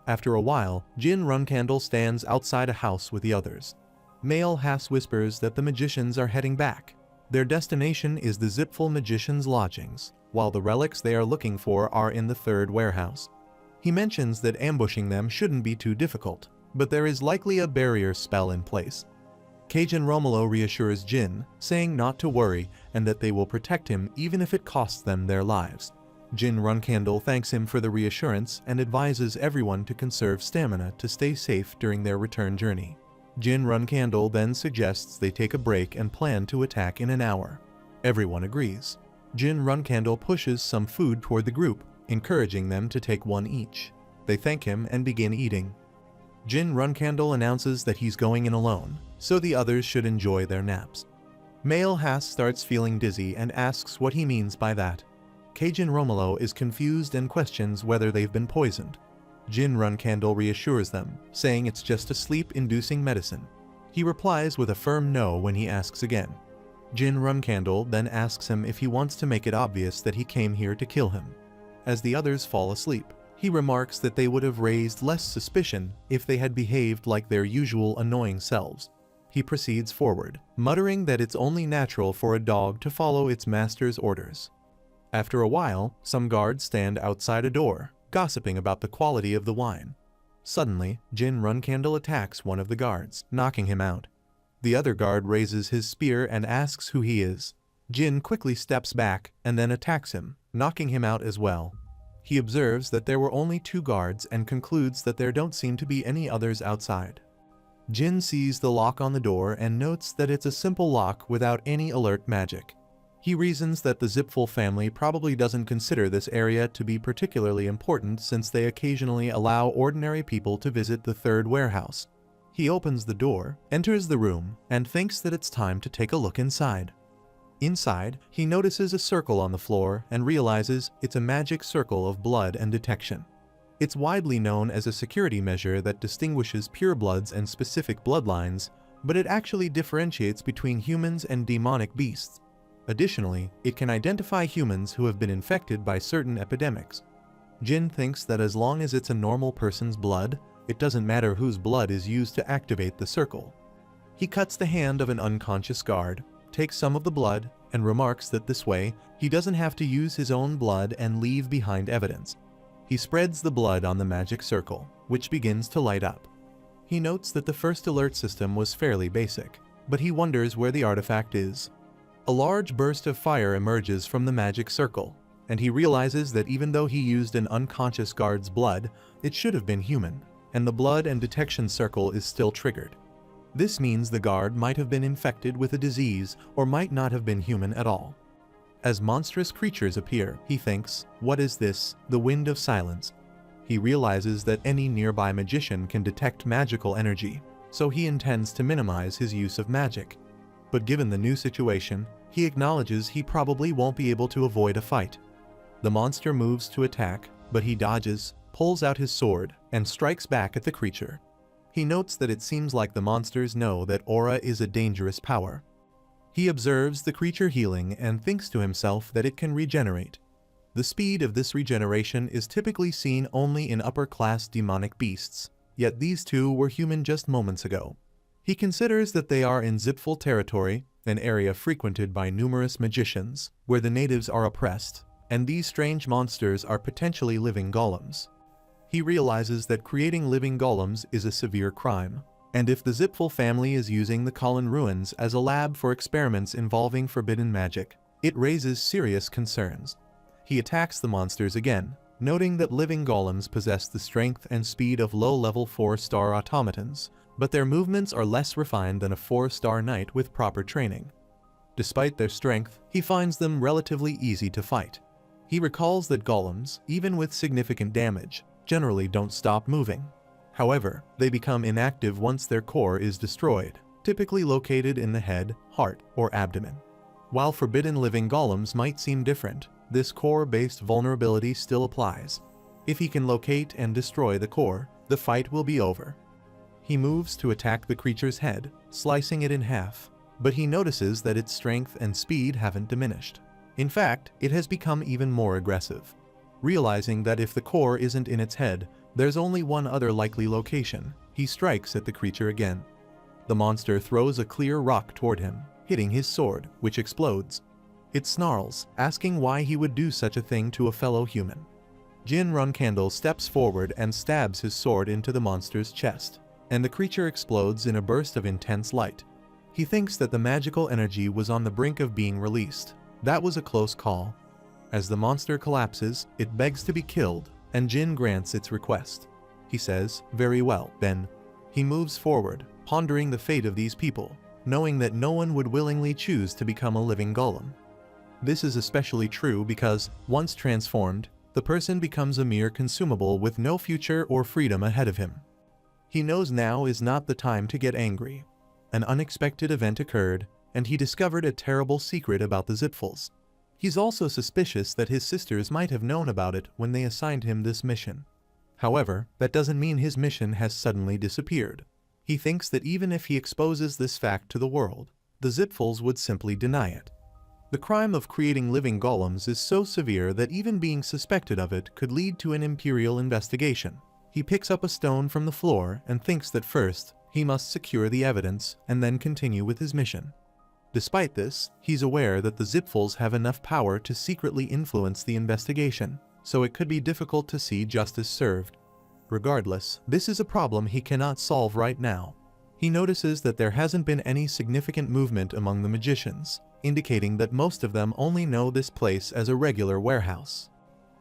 After a while, Jin Runcandle stands outside a house with the others. Maelhaas whispers that the magicians are heading back. Their destination is the Zipful magicians' lodgings, while the relics they are looking for are in the 3rd warehouse. He mentions that ambushing them shouldn't be too difficult, but there is likely a barrier spell in place. Cajun Romolo reassures Jin, saying not to worry and that they will protect him even if it costs them their lives. Jin Runcandle thanks him for the reassurance and advises everyone to conserve stamina to stay safe during their return journey. Jin Runcandle then suggests they take a break and plan to attack in an hour. Everyone agrees. Jin Runcandle pushes some food toward the group, encouraging them to take one each. They thank him and begin eating. Jin Runcandle announces that he's going in alone, so the others should enjoy their naps. Maelhaas starts feeling dizzy and asks what he means by that. Cajun Romolo is confused and questions whether they've been poisoned. Jin Runcandle reassures them, saying it's just a sleep-inducing medicine. He replies with a firm no when he asks again. Jin Runcandle then asks him if he wants to make it obvious that he came here to kill him. As the others fall asleep, he remarks that they would have raised less suspicion if they had behaved like their usual annoying selves. He proceeds forward, muttering that it's only natural for a dog to follow its master's orders. After a while, some guards stand outside a door, gossiping about the quality of the wine. Suddenly, Jin Runcandle attacks one of the guards, knocking him out. The other guard raises his spear and asks who he is. Jin quickly steps back and then attacks him, knocking him out as well. He observes that there were only 2 guards and concludes that there don't seem to be any others outside. Jin sees the lock on the door and notes that it's a simple lock without any alert magic. He reasons that the Zipful family probably doesn't consider this area to be particularly important since they occasionally allow ordinary people to visit the 3rd warehouse. He opens the door, enters the room, and thinks that it's time to take a look inside. Inside, he notices a circle on the floor and realizes it's a magic circle of blood and detection. It's widely known as a security measure that distinguishes purebloods and specific bloodlines, but it actually differentiates between humans and demonic beasts. Additionally, it can identify humans who have been infected by certain epidemics. Jin thinks that as long as it's a normal person's blood, it doesn't matter whose blood is used to activate the circle. He cuts the hand of an unconscious guard, takes some of the blood, and remarks that this way, he doesn't have to use his own blood and leave behind evidence. He spreads the blood on the magic circle, which begins to light up. He notes that the first alert system was fairly basic, but he wonders where the artifact is. A large burst of fire emerges from the magic circle, and he realizes that even though he used an unconscious guard's blood, it should have been human, and the blood and detection circle is still triggered. This means the guard might have been infected with a disease or might not have been human at all. As monstrous creatures appear, he thinks, what is this, the wind of silence? He realizes that any nearby magician can detect magical energy, so he intends to minimize his use of magic. But given the new situation, he acknowledges he probably won't be able to avoid a fight. The monster moves to attack, but he dodges, pulls out his sword, and strikes back at the creature. He notes that it seems like the monsters know that aura is a dangerous power. He observes the creature healing and thinks to himself that it can regenerate. The speed of this regeneration is typically seen only in upper-class demonic beasts, yet these 2 were human just moments ago. He considers that they are in Zipful territory, an area frequented by numerous magicians, where the natives are oppressed, and these strange monsters are potentially living golems. He realizes that creating living golems is a severe crime, and if the Zipful family is using the Colin ruins as a lab for experiments involving forbidden magic, it raises serious concerns. He attacks the monsters again, noting that living golems possess the strength and speed of low-level 4-star automatons, but their movements are less refined than a 4-star knight with proper training. Despite their strength, he finds them relatively easy to fight. He recalls that golems, even with significant damage, generally don't stop moving. However, they become inactive once their core is destroyed, typically located in the head, heart, or abdomen. While forbidden living golems might seem different, this core-based vulnerability still applies. If he can locate and destroy the core, the fight will be over. He moves to attack the creature's head, slicing it in half, but he notices that its strength and speed haven't diminished. In fact, it has become even more aggressive. Realizing that if the core isn't in its head, there's only one other likely location, he strikes at the creature again. The monster throws a clear rock toward him, hitting his sword, which explodes. It snarls, asking why he would do such a thing to a fellow human. Jin Runcandle steps forward and stabs his sword into the monster's chest, and the creature explodes in a burst of intense light. He thinks that the magical energy was on the brink of being released. That was a close call. As the monster collapses, it begs to be killed, and Jin grants its request. He says, "Very well, then." He moves forward, pondering the fate of these people, knowing that no one would willingly choose to become a living golem. This is especially true because, once transformed, the person becomes a mere consumable with no future or freedom ahead of him. He knows now is not the time to get angry. An unexpected event occurred, and he discovered a terrible secret about the Zipfuls. He's also suspicious that his sisters might have known about it when they assigned him this mission. However, that doesn't mean his mission has suddenly disappeared. He thinks that even if he exposes this fact to the world, the Zipfels would simply deny it. The crime of creating living golems is so severe that even being suspected of it could lead to an imperial investigation. He picks up a stone from the floor and thinks that first, he must secure the evidence and then continue with his mission. Despite this, he's aware that the Zipfels have enough power to secretly influence the investigation, so it could be difficult to see justice served. Regardless, this is a problem he cannot solve right now. He notices that there hasn't been any significant movement among the magicians, indicating that most of them only know this place as a regular warehouse.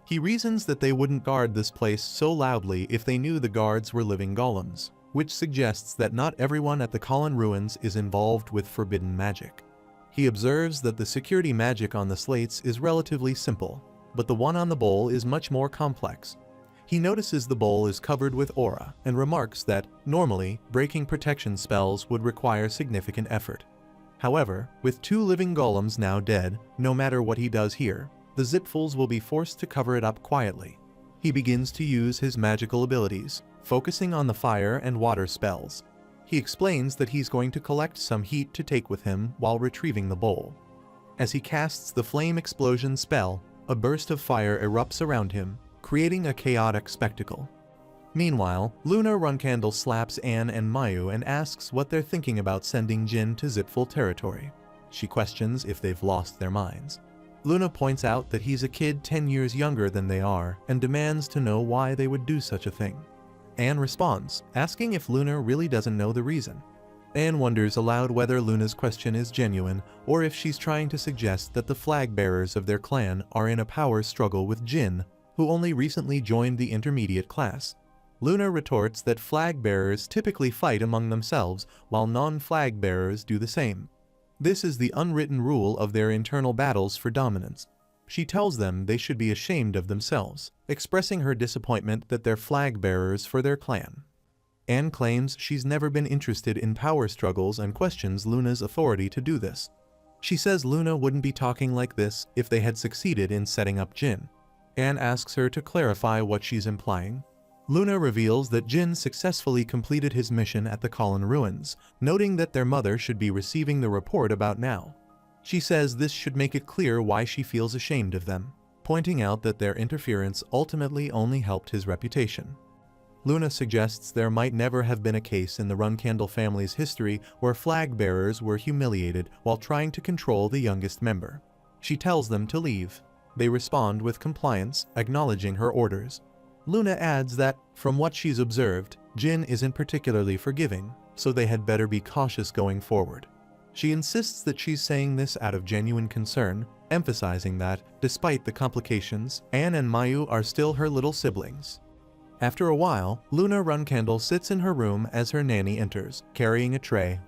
He reasons that they wouldn't guard this place so loudly if they knew the guards were living golems, which suggests that not everyone at the Colin Ruins is involved with forbidden magic. He observes that the security magic on the slates is relatively simple, but the one on the bowl is much more complex. He notices the bowl is covered with aura and remarks that, normally, breaking protection spells would require significant effort. However, with 2 living golems now dead, no matter what he does here, the Zipfels will be forced to cover it up quietly. He begins to use his magical abilities, focusing on the fire and water spells. He explains that he's going to collect some heat to take with him while retrieving the bowl. As he casts the flame explosion spell, a burst of fire erupts around him, creating a chaotic spectacle. Meanwhile, Luna Runcandle slaps Anne and Mayu and asks what they're thinking about sending Jin to Zipfel territory. She questions if they've lost their minds. Luna points out that he's a kid 10 years younger than they are and demands to know why they would do such a thing. Anne responds, asking if Luna really doesn't know the reason. Anne wonders aloud whether Luna's question is genuine or if she's trying to suggest that the flag bearers of their clan are in a power struggle with Jin, who only recently joined the intermediate class. Luna retorts that flag bearers typically fight among themselves while non-flag bearers do the same. This is the unwritten rule of their internal battles for dominance. She tells them they should be ashamed of themselves, expressing her disappointment that they're flag bearers for their clan. Anne claims she's never been interested in power struggles and questions Luna's authority to do this. She says Luna wouldn't be talking like this if they had succeeded in setting up Jin. Anne asks her to clarify what she's implying. Luna reveals that Jin successfully completed his mission at the Colin Ruins, noting that their mother should be receiving the report about now. She says this should make it clear why she feels ashamed of them, pointing out that their interference ultimately only helped his reputation. Luna suggests there might never have been a case in the Runcandle family's history where flag bearers were humiliated while trying to control the youngest member. She tells them to leave. They respond with compliance, acknowledging her orders. Luna adds that, from what she's observed, Jin isn't particularly forgiving, so they had better be cautious going forward. She insists that she's saying this out of genuine concern, emphasizing that, despite the complications, Anne and Mayu are still her little siblings. After a while, Luna Runcandle sits in her room as her nanny enters, carrying a tray.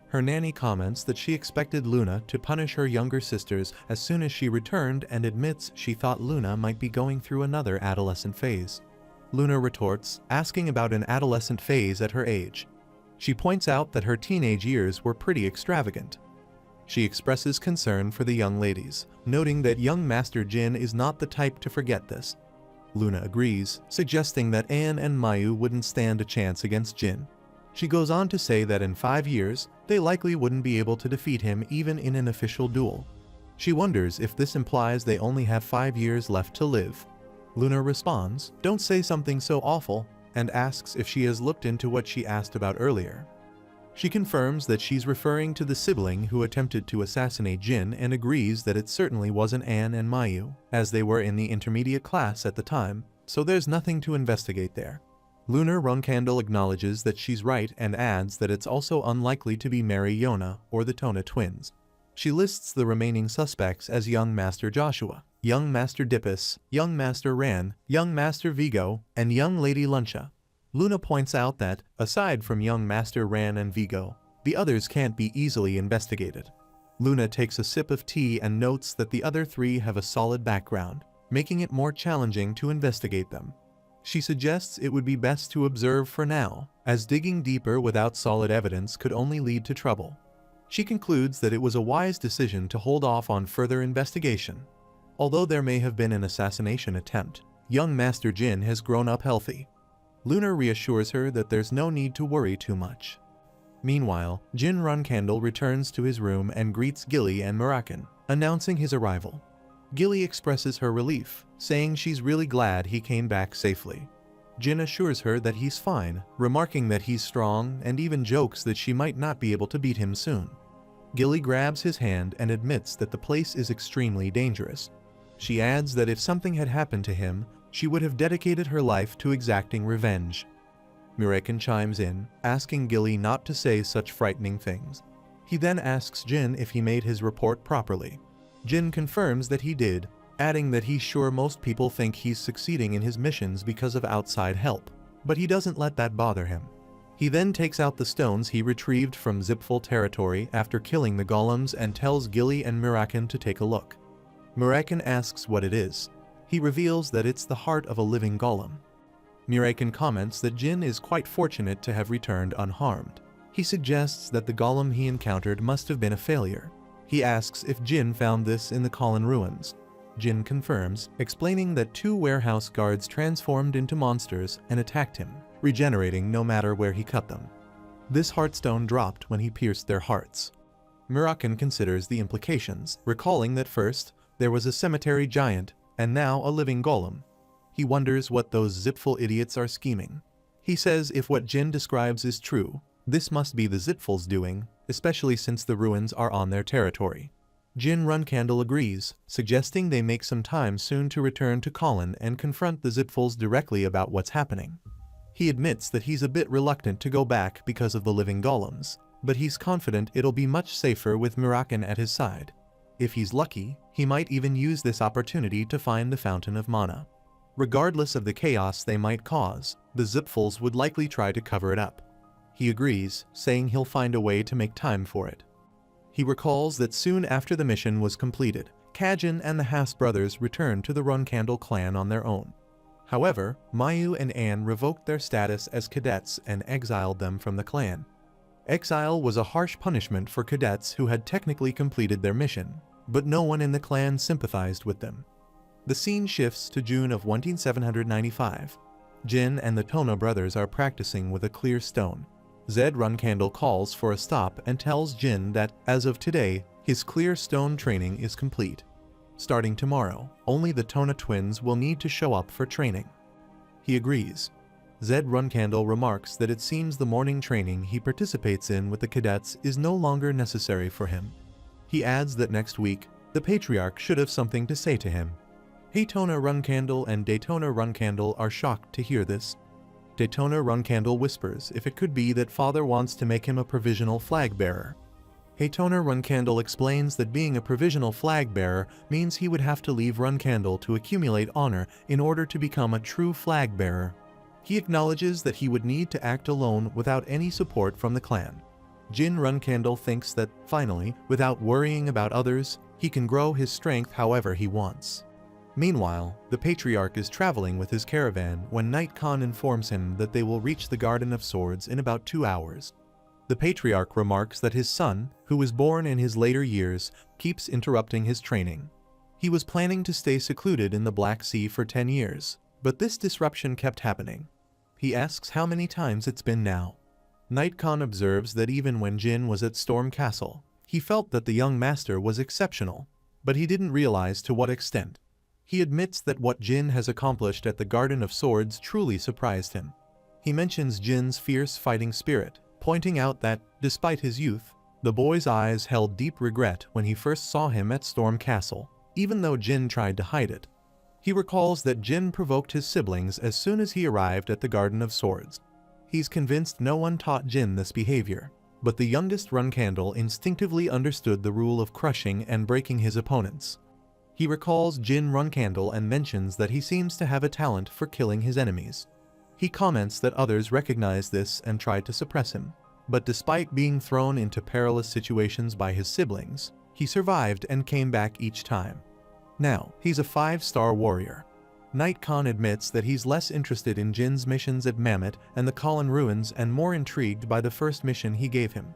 Her nanny comments that she expected Luna to punish her younger sisters as soon as she returned and admits she thought Luna might be going through another adolescent phase. Luna retorts, asking about an adolescent phase at her age. She points out that her teenage years were pretty extravagant. She expresses concern for the young ladies, noting that young Master Jin is not the type to forget this. Luna agrees, suggesting that Anne and Mayu wouldn't stand a chance against Jin. She goes on to say that in 5 years, they likely wouldn't be able to defeat him even in an official duel. She wonders if this implies they only have 5 years left to live. Luna responds, "Don't say something so awful," and asks if she has looked into what she asked about earlier. She confirms that she's referring to the sibling who attempted to assassinate Jin and agrees that it certainly wasn't Anne and Mayu, as they were in the intermediate class at the time, so there's nothing to investigate there. Luna Runcandle acknowledges that she's right and adds that it's also unlikely to be Mary Yona or the Tona twins. She lists the remaining suspects as young Master Joshua, young Master Dippus, young Master Ran, young Master Vigo, and young Lady Luncia. Luna points out that, aside from young Master Ran and Vigo, the others can't be easily investigated. Luna takes a sip of tea and notes that the other 3 have a solid background, making it more challenging to investigate them. She suggests it would be best to observe for now, as digging deeper without solid evidence could only lead to trouble. She concludes that it was a wise decision to hold off on further investigation. Although there may have been an assassination attempt, young Master Jin has grown up healthy. Luna reassures her that there's no need to worry too much. Meanwhile, Jin Runcandle returns to his room and greets Gilly and Mirakan, announcing his arrival. Gilly expresses her relief, saying she's really glad he came back safely. Jin assures her that he's fine, remarking that he's strong and even jokes that she might not be able to beat him soon. Gilly grabs his hand and admits that the place is extremely dangerous. She adds that if something had happened to him, she would have dedicated her life to exacting revenge. Mirakan chimes in, asking Gilly not to say such frightening things. He then asks Jin if he made his report properly. Jin confirms that he did, adding that he's sure most people think he's succeeding in his missions because of outside help, but he doesn't let that bother him. He then takes out the stones he retrieved from Zipful territory after killing the golems and tells Gilly and Mirakan to take a look. Mirakan asks what it is. He reveals that it's the heart of a living golem. Mirakan comments that Jin is quite fortunate to have returned unharmed. He suggests that the golem he encountered must have been a failure. He asks if Jin found this in the Kholin ruins. Jin confirms, explaining that 2 warehouse guards transformed into monsters and attacked him, regenerating no matter where he cut them. This heartstone dropped when he pierced their hearts. Mirakan considers the implications, recalling that first, there was a cemetery giant, and now a living golem. He wonders what those Zipful idiots are scheming. He says if what Jin describes is true, this must be the Zipful's doing, especially since the ruins are on their territory. Jin Runcandle agrees, suggesting they make some time soon to return to Kholin and confront the Zipfuls directly about what's happening. He admits that he's a bit reluctant to go back because of the living golems, but he's confident it'll be much safer with Mirakan at his side. If he's lucky, he might even use this opportunity to find the Fountain of Mana. Regardless of the chaos they might cause, the Zipfuls would likely try to cover it up. He agrees, saying he'll find a way to make time for it. He recalls that soon after the mission was completed, Kajin and the Haas brothers returned to the Runcandle clan on their own. However, Mayu and Anne revoked their status as cadets and exiled them from the clan. Exile was a harsh punishment for cadets who had technically completed their mission, but no one in the clan sympathized with them. The scene shifts to June of 1795. Jin and the Tona brothers are practicing with a clear stone. Zed Runcandle calls for a stop and tells Jin that, as of today, his clear stone training is complete. Starting tomorrow, only the Tona twins will need to show up for training. He agrees. Zed Runcandle remarks that it seems the morning training he participates in with the cadets is no longer necessary for him. He adds that next week, the Patriarch should have something to say to him. Haytona Runcandle and Daytona Runcandle are shocked to hear this. Daytona Runcandle whispers if it could be that Father wants to make him a provisional flag bearer. Haytona Runcandle explains that being a provisional flag bearer means he would have to leave Runcandle to accumulate honor in order to become a true flag bearer. He acknowledges that he would need to act alone without any support from the clan. Jin Runcandle thinks that, finally, without worrying about others, he can grow his strength however he wants. Meanwhile, the Patriarch is traveling with his caravan when Knight Khan informs him that they will reach the Garden of Swords in about 2 hours. The Patriarch remarks that his son, who was born in his later years, keeps interrupting his training. He was planning to stay secluded in the Black Sea for 10 years, but this disruption kept happening. He asks how many times it's been now. Knight Khan observes that even when Jin was at Storm Castle, he felt that the young master was exceptional, but he didn't realize to what extent. He admits that what Jin has accomplished at the Garden of Swords truly surprised him. He mentions Jin's fierce fighting spirit, pointing out that, despite his youth, the boy's eyes held deep regret when he first saw him at Storm Castle, even though Jin tried to hide it. He recalls that Jin provoked his siblings as soon as he arrived at the Garden of Swords. He's convinced no one taught Jin this behavior, but the youngest Runcandle instinctively understood the rule of crushing and breaking his opponents. He recalls Jin Runcandle and mentions that he seems to have a talent for killing his enemies. He comments that others recognize this and try to suppress him, but despite being thrown into perilous situations by his siblings, he survived and came back each time. Now, he's a 5-star warrior. Knight Khan admits that he's less interested in Jin's missions at Mammoth and the Kholin ruins and more intrigued by the first mission he gave him.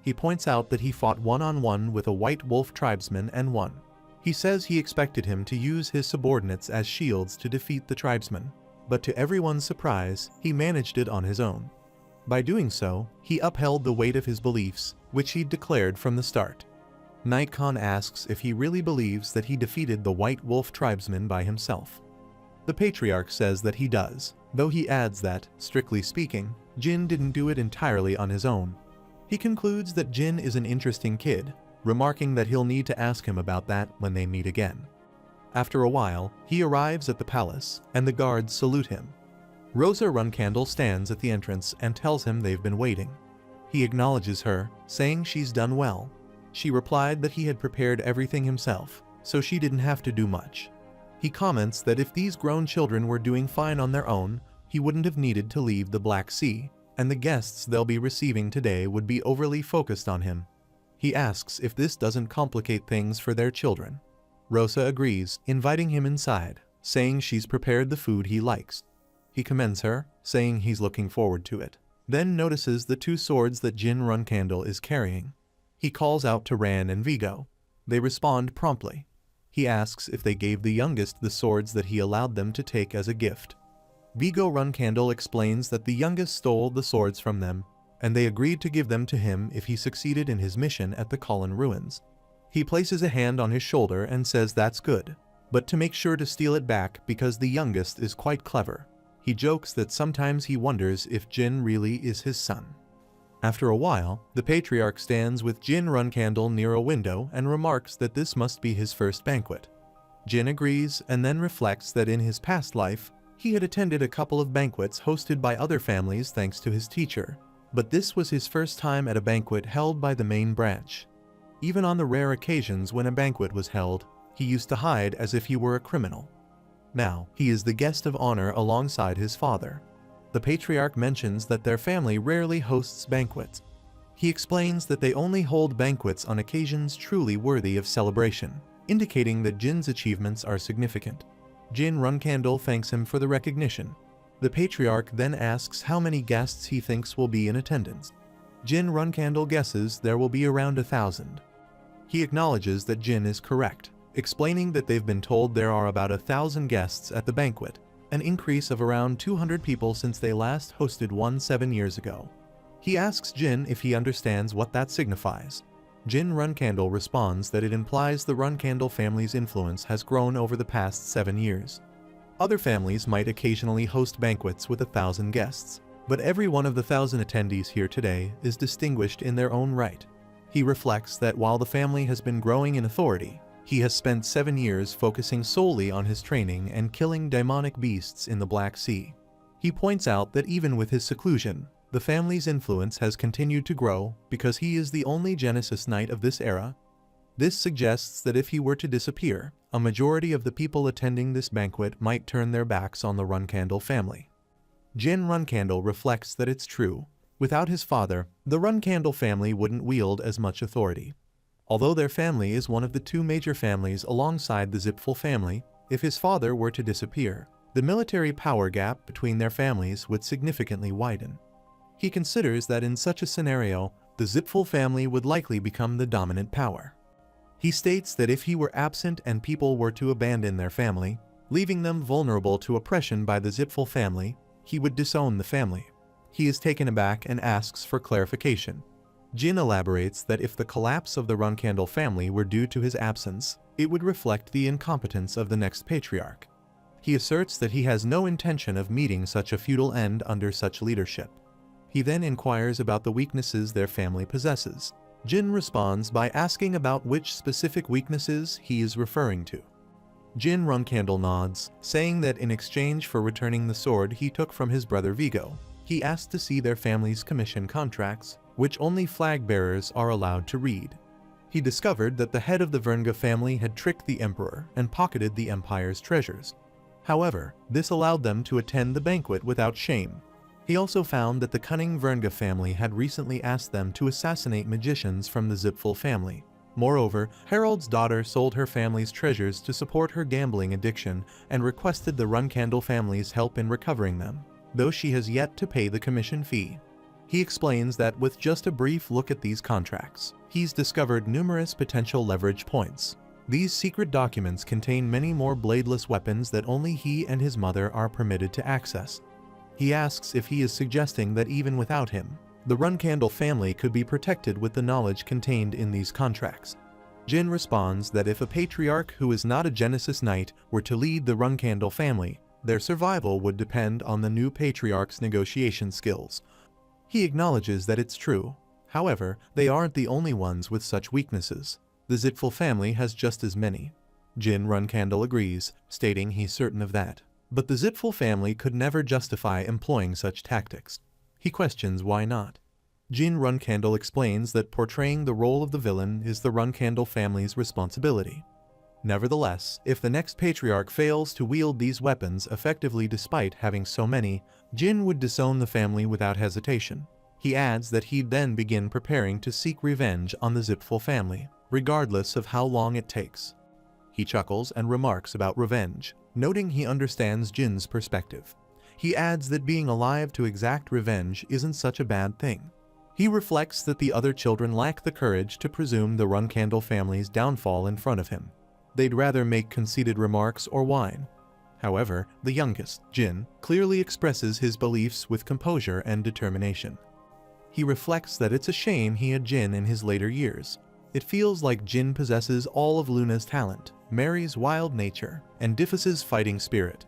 He points out that he fought one-on-one with a White Wolf tribesman and won. He says he expected him to use his subordinates as shields to defeat the tribesman, but to everyone's surprise, he managed it on his own. By doing so, he upheld the weight of his beliefs, which he'd declared from the start. Knight Khan asks if he really believes that he defeated the White Wolf tribesmen by himself. The Patriarch says that he does, though he adds that, strictly speaking, Jin didn't do it entirely on his own. He concludes that Jin is an interesting kid, remarking that he'll need to ask him about that when they meet again. After a while, he arrives at the palace, and the guards salute him. Rosa Runcandle stands at the entrance and tells him they've been waiting. He acknowledges her, saying she's done well. She replied that he had prepared everything himself, so she didn't have to do much. He comments that if these grown children were doing fine on their own, he wouldn't have needed to leave the Black Sea, and the guests they'll be receiving today would be overly focused on him. He asks if this doesn't complicate things for their children. Rosa agrees, inviting him inside, saying she's prepared the food he likes. He commends her, saying he's looking forward to it, then notices the 2 swords that Jin Runcandle is carrying. He calls out to Ran and Vigo. They respond promptly. He asks if they gave the youngest the swords that he allowed them to take as a gift. Vigo Runcandle explains that the youngest stole the swords from them, and they agreed to give them to him if he succeeded in his mission at the Colin ruins. He places a hand on his shoulder and says that's good, but to make sure to steal it back because the youngest is quite clever. He jokes that sometimes he wonders if Jin really is his son. After a while, the Patriarch stands with Jin Runcandle near a window and remarks that this must be his first banquet. Jin agrees and then reflects that in his past life, he had attended a couple of banquets hosted by other families thanks to his teacher, but this was his first time at a banquet held by the main branch. Even on the rare occasions when a banquet was held, he used to hide as if he were a criminal. Now, he is the guest of honor alongside his father. The Patriarch mentions that their family rarely hosts banquets. He explains that they only hold banquets on occasions truly worthy of celebration, indicating that Jin's achievements are significant. Jin Runcandle thanks him for the recognition. The Patriarch then asks how many guests he thinks will be in attendance. Jin Runcandle guesses there will be around 1,000. He acknowledges that Jin is correct, explaining that they've been told there are about 1,000 guests at the banquet, an increase of around 200 people since they last hosted one 7 years ago. He asks Jin if he understands what that signifies. Jin Runcandle responds that it implies the Runcandle family's influence has grown over the past 7 years. Other families might occasionally host banquets with 1,000 guests, but every one of the 1,000 attendees here today is distinguished in their own right. He reflects that while the family has been growing in authority, he has spent 7 years focusing solely on his training and killing demonic beasts in the Black Sea. He points out that even with his seclusion, the family's influence has continued to grow because he is the only Genesis Knight of this era. This suggests that if he were to disappear, a majority of the people attending this banquet might turn their backs on the Runcandle family. Jin Runcandle reflects that it's true. Without his father, the Runcandle family wouldn't wield as much authority. Although their family is one of the 2 major families alongside the Zipful family, if his father were to disappear, the military power gap between their families would significantly widen. He considers that in such a scenario, the Zipful family would likely become the dominant power. He states that if he were absent and people were to abandon their family, leaving them vulnerable to oppression by the Zipful family, he would disown the family. He is taken aback and asks for clarification. Jin elaborates that if the collapse of the Runcandle family were due to his absence, it would reflect the incompetence of the next Patriarch. He asserts that he has no intention of meeting such a futile end under such leadership. He then inquires about the weaknesses their family possesses. Jin responds by asking about which specific weaknesses he is referring to. Jin Runcandle nods, saying that in exchange for returning the sword he took from his brother Vigo, he asked to see their family's commission contracts, which only flag bearers are allowed to read. He discovered that the head of the Vernga family had tricked the emperor and pocketed the empire's treasures. However, this allowed them to attend the banquet without shame. He also found that the cunning Vernga family had recently asked them to assassinate magicians from the Zipful family. Moreover, Harold's daughter sold her family's treasures to support her gambling addiction and requested the Runcandle family's help in recovering them, though she has yet to pay the commission fee. He explains that with just a brief look at these contracts, he's discovered numerous potential leverage points. These secret documents contain many more bladeless weapons that only he and his mother are permitted to access. He asks if he is suggesting that even without him, the Runcandle family could be protected with the knowledge contained in these contracts. Jin responds that if a patriarch who is not a Genesis Knight were to lead the Runcandle family, their survival would depend on the new patriarch's negotiation skills. He acknowledges that it's true. However, they aren't the only ones with such weaknesses. The Zipfel family has just as many. Jin Runcandle agrees, stating he's certain of that. But the Zipfel family could never justify employing such tactics. He questions why not. Jin Runcandle explains that portraying the role of the villain is the Runcandle family's responsibility. Nevertheless, if the next patriarch fails to wield these weapons effectively despite having so many, Jin would disown the family without hesitation. He adds that he'd then begin preparing to seek revenge on the Zipfel family, regardless of how long it takes. He chuckles and remarks about revenge, noting he understands Jin's perspective. He adds that being alive to exact revenge isn't such a bad thing. He reflects that the other children lack the courage to presume the Runcandle family's downfall in front of him. They'd rather make conceited remarks or whine. However, the youngest, Jin, clearly expresses his beliefs with composure and determination. He reflects that it's a shame he had Jin in his later years. It feels like Jin possesses all of Luna's talent, Mary's wild nature, and Diffus's fighting spirit.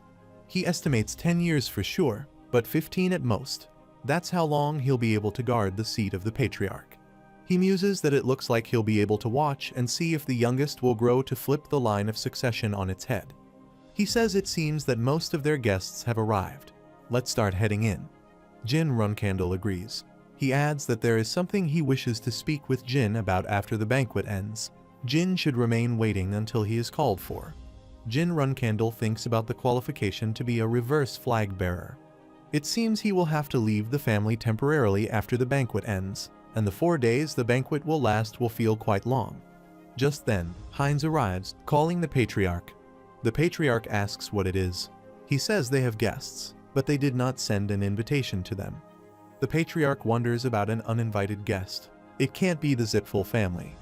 He estimates 10 years for sure, but 15 at most. That's how long he'll be able to guard the seat of the patriarch. He muses that it looks like he'll be able to watch and see if the youngest will grow to flip the line of succession on its head. He says it seems that most of their guests have arrived. Let's start heading in. Jin Runcandle agrees. He adds that there is something he wishes to speak with Jin about after the banquet ends. Jin should remain waiting until he is called for. Jin Runcandle thinks about the qualification to be a reverse flag bearer. It seems he will have to leave the family temporarily after the banquet ends, and the 4 days the banquet will last will feel quite long. Just then, Heinz arrives, calling the patriarch. The patriarch asks what it is. He says they have guests, but they did not send an invitation to them. The patriarch wonders about an uninvited guest. It can't be the Zipfel family.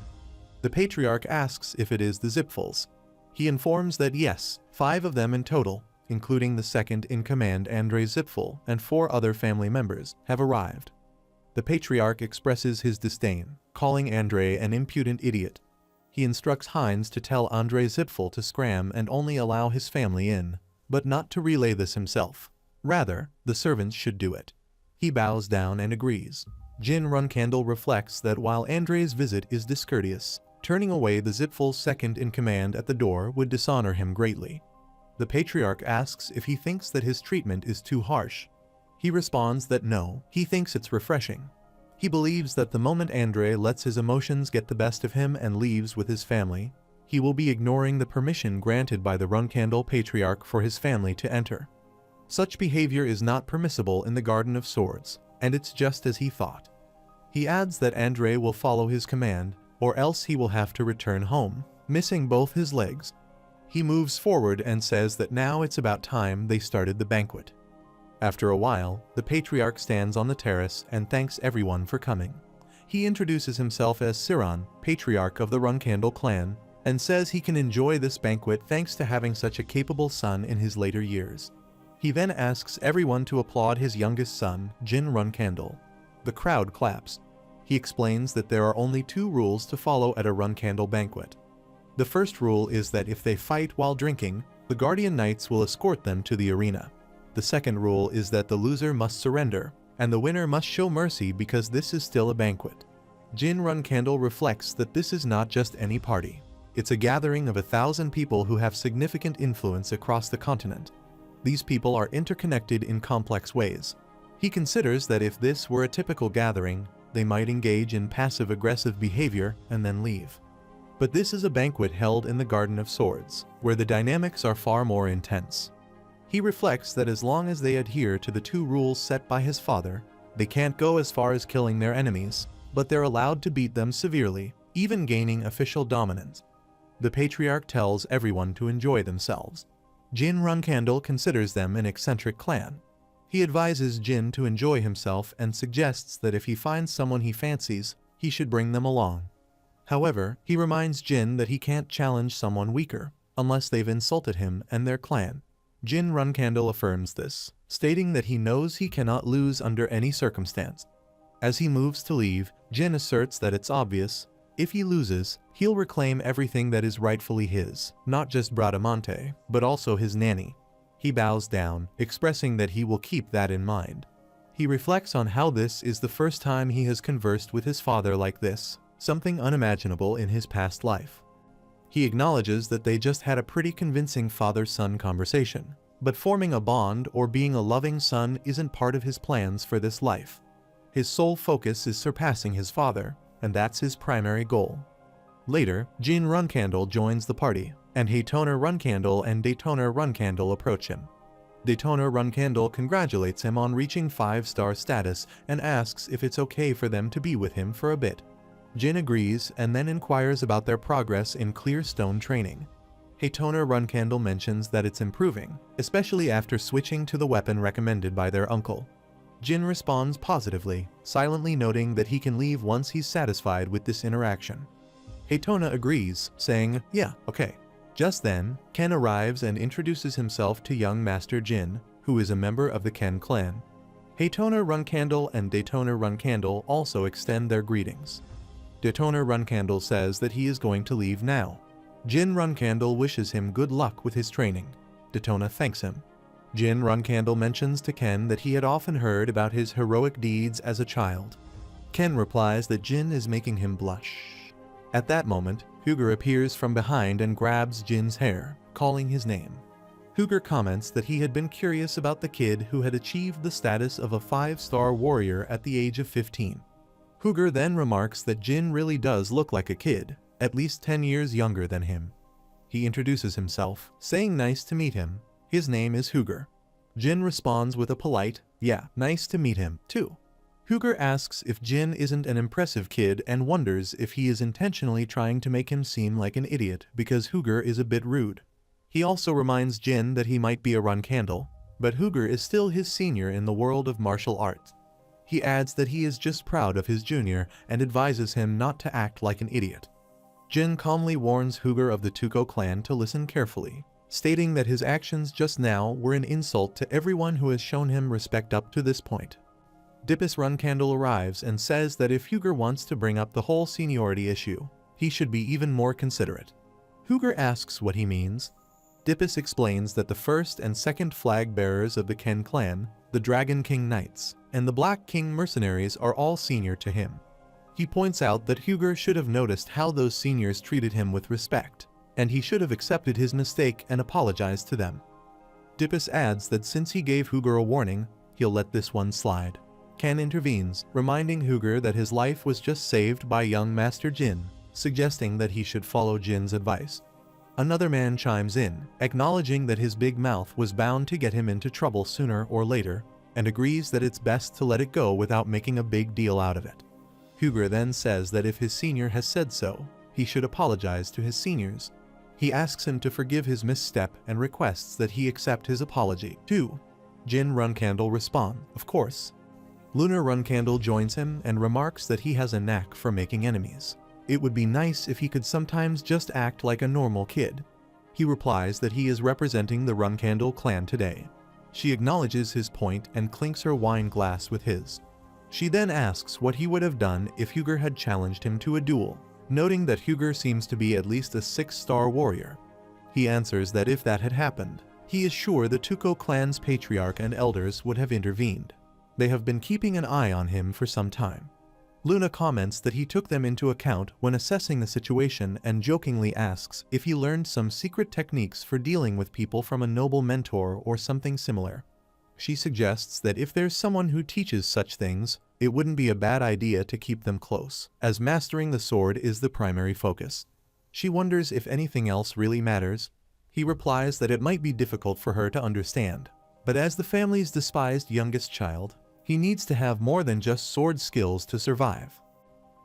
The patriarch asks if it is the Zipfels. He informs that yes, 5 of them in total, including the second-in-command Andrei Zipfel and 4 other family members, have arrived. The patriarch expresses his disdain, calling Andrei an impudent idiot. He instructs Heinz to tell Andrei Zipfel to scram and only allow his family in, but not to relay this himself. Rather, the servants should do it. He bows down and agrees. Jin Runcandle reflects that while Andrei's visit is discourteous, turning away the Zipfel's second-in-command at the door would dishonor him greatly. The patriarch asks if he thinks that his treatment is too harsh. He responds that no, he thinks it's refreshing. He believes that the moment Andrei lets his emotions get the best of him and leaves with his family, he will be ignoring the permission granted by the Runcandle patriarch for his family to enter. Such behavior is not permissible in the Garden of Swords, and it's just as he thought. He adds that Andrei will follow his command, or else he will have to return home, missing both his legs. He moves forward and says that now it's about time they started the banquet. After a while, the patriarch stands on the terrace and thanks everyone for coming. He introduces himself as Siran, patriarch of the Runcandle clan, and says he can enjoy this banquet thanks to having such a capable son in his later years. He then asks everyone to applaud his youngest son, Jin Runcandle. The crowd claps. He explains that there are only 2 rules to follow at a Runcandle banquet. The first rule is that if they fight while drinking, the Guardian Knights will escort them to the arena. The second rule is that the loser must surrender, and the winner must show mercy because this is still a banquet. Jin Runcandle reflects that this is not just any party. It's a gathering of 1,000 people who have significant influence across the continent. These people are interconnected in complex ways. He considers that if this were a typical gathering, they might engage in passive-aggressive behavior and then leave. But this is a banquet held in the Garden of Swords, where the dynamics are far more intense. He reflects that as long as they adhere to the 2 rules set by his father, they can't go as far as killing their enemies, but they're allowed to beat them severely, even gaining official dominance. The patriarch tells everyone to enjoy themselves. Jin Runcandle considers them an eccentric clan. He advises Jin to enjoy himself and suggests that if he finds someone he fancies, he should bring them along. However, he reminds Jin that he can't challenge someone weaker, unless they've insulted him and their clan. Jin Runcandle affirms this, stating that he knows he cannot lose under any circumstance. As he moves to leave, Jin asserts that it's obvious, if he loses, he'll reclaim everything that is rightfully his, not just Bradamante, but also his nanny. He bows down, expressing that he will keep that in mind. He reflects on how this is the first time he has conversed with his father like this, something unimaginable in his past life. He acknowledges that they just had a pretty convincing father-son conversation, but forming a bond or being a loving son isn't part of his plans for this life. His sole focus is surpassing his father, and that's his primary goal. Later, Jin Runcandle joins the party, and Haytona Runcandle and Daytona Runcandle approach him. Daytona Runcandle congratulates him on reaching 5-star status and asks if it's okay for them to be with him for a bit. Jin agrees and then inquires about their progress in Clearstone training. Haytona Runcandle mentions that it's improving, especially after switching to the weapon recommended by their uncle. Jin responds positively, silently noting that he can leave once he's satisfied with this interaction. Haytona agrees, saying, "Yeah, okay." Just then, Ken arrives and introduces himself to young Master Jin, who is a member of the Ken clan. Haytona Runcandle and Daytona Runcandle also extend their greetings. Daytona Runcandle says that he is going to leave now. Jin Runcandle wishes him good luck with his training. Daytona thanks him. Jin Runcandle mentions to Ken that he had often heard about his heroic deeds as a child. Ken replies that Jin is making him blush. At that moment, Huger appears from behind and grabs Jin's hair, calling his name. Huger comments that he had been curious about the kid who had achieved the status of a 5-star warrior at the age of 15. Huger then remarks that Jin really does look like a kid, at least 10 years younger than him. He introduces himself, saying nice to meet him. His name is Huger. Jin responds with a polite, "Yeah, nice to meet him, too." Huger asks if Jin isn't an impressive kid and wonders if he is intentionally trying to make him seem like an idiot because Huger is a bit rude. He also reminds Jin that he might be a Runcandle, but Huger is still his senior in the world of martial arts. He adds that he is just proud of his junior and advises him not to act like an idiot. Jin calmly warns Huger of the Tuco clan to listen carefully, stating that his actions just now were an insult to everyone who has shown him respect up to this point. Dippus Runcandle arrives and says that if Huger wants to bring up the whole seniority issue, he should be even more considerate. Huger asks what he means. Dippus explains that the first and second flag bearers of the Ken clan, the Dragon King Knights, and the Black King mercenaries are all senior to him. He points out that Huger should have noticed how those seniors treated him with respect, and he should have accepted his mistake and apologized to them. Dippus adds that since he gave Huger a warning, he'll let this one slide. Ken intervenes, reminding Huger that his life was just saved by young Master Jin, suggesting that he should follow Jin's advice. Another man chimes in, acknowledging that his big mouth was bound to get him into trouble sooner or later, and agrees that it's best to let it go without making a big deal out of it. Huger then says that if his senior has said so, he should apologize to his seniors. He asks him to forgive his misstep and requests that he accept his apology, too. Jin Runcandle responds, "Of course." Lunar Runcandle joins him and remarks that he has a knack for making enemies. It would be nice if he could sometimes just act like a normal kid. He replies that he is representing the Runcandle clan today. She acknowledges his point and clinks her wine glass with his. She then asks what he would have done if Huger had challenged him to a duel, noting that Huger seems to be at least a 6-star warrior. He answers that if that had happened, he is sure the Tuco clan's patriarch and elders would have intervened. They have been keeping an eye on him for some time. Luna comments that he took them into account when assessing the situation and jokingly asks if he learned some secret techniques for dealing with people from a noble mentor or something similar. She suggests that if there's someone who teaches such things, it wouldn't be a bad idea to keep them close, as mastering the sword is the primary focus. She wonders if anything else really matters. He replies that it might be difficult for her to understand, but as the family's despised youngest child, he needs to have more than just sword skills to survive.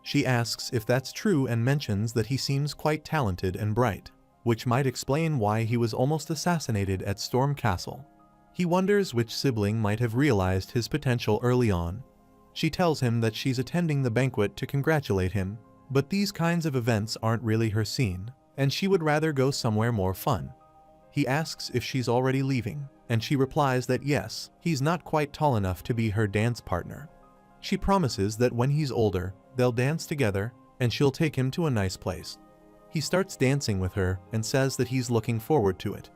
She asks if that's true and mentions that he seems quite talented and bright, which might explain why he was almost assassinated at Storm Castle. He wonders which sibling might have realized his potential early on. She tells him that she's attending the banquet to congratulate him, but these kinds of events aren't really her scene, and she would rather go somewhere more fun. He asks if she's already leaving, and she replies that yes, he's not quite tall enough to be her dance partner. She promises that when he's older, they'll dance together, and she'll take him to a nice place. He starts dancing with her and says that he's looking forward to it.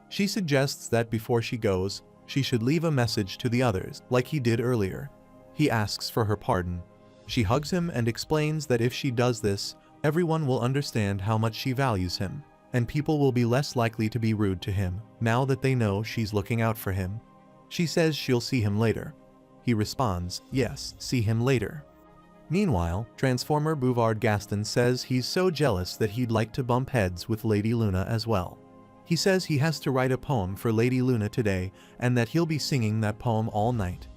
She suggests that before she goes, she should leave a message to the others, like he did earlier. He asks for her pardon. She hugs him and explains that if she does this, everyone will understand how much she values him, and people will be less likely to be rude to him, now that they know she's looking out for him. She says she'll see him later. He responds, yes, see him later. Meanwhile, Transformer Bouvard Gaston says he's so jealous that he'd like to bump heads with Lady Luna as well. He says he has to write a poem for Lady Luna today and that he'll be singing that poem all night.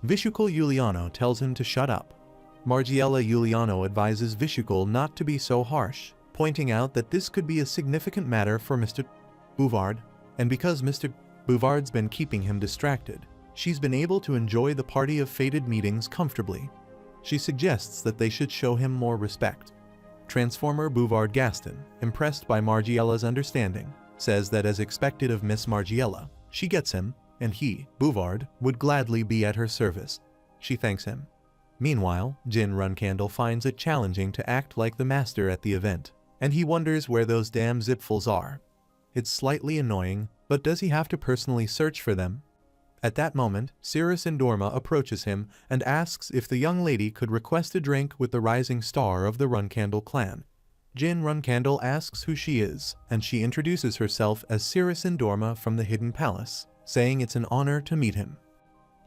Vishukul Giuliano tells him to shut up. Margiela Giuliano advises Vishukul not to be so harsh, pointing out that this could be a significant matter for Mr. Bouvard, and because Mr. Bouvard's been keeping him distracted, she's been able to enjoy the party of fated meetings comfortably. She suggests that they should show him more respect. Transformer Bouvard Gaston, impressed by Margiela's understanding, says that as expected of Miss Margiela, she gets him, and he, Bouvard, would gladly be at her service. She thanks him. Meanwhile, Jin Runcandle finds it challenging to act like the master at the event, and he wonders where those damn zipfuls are. It's slightly annoying, but does he have to personally search for them? At that moment, Cirrus Endorma approaches him and asks if the young lady could request a drink with the rising star of the Runcandle clan. Jin Runcandle asks who she is, and she introduces herself as Cirrus Endorma from the Hidden Palace, saying it's an honor to meet him.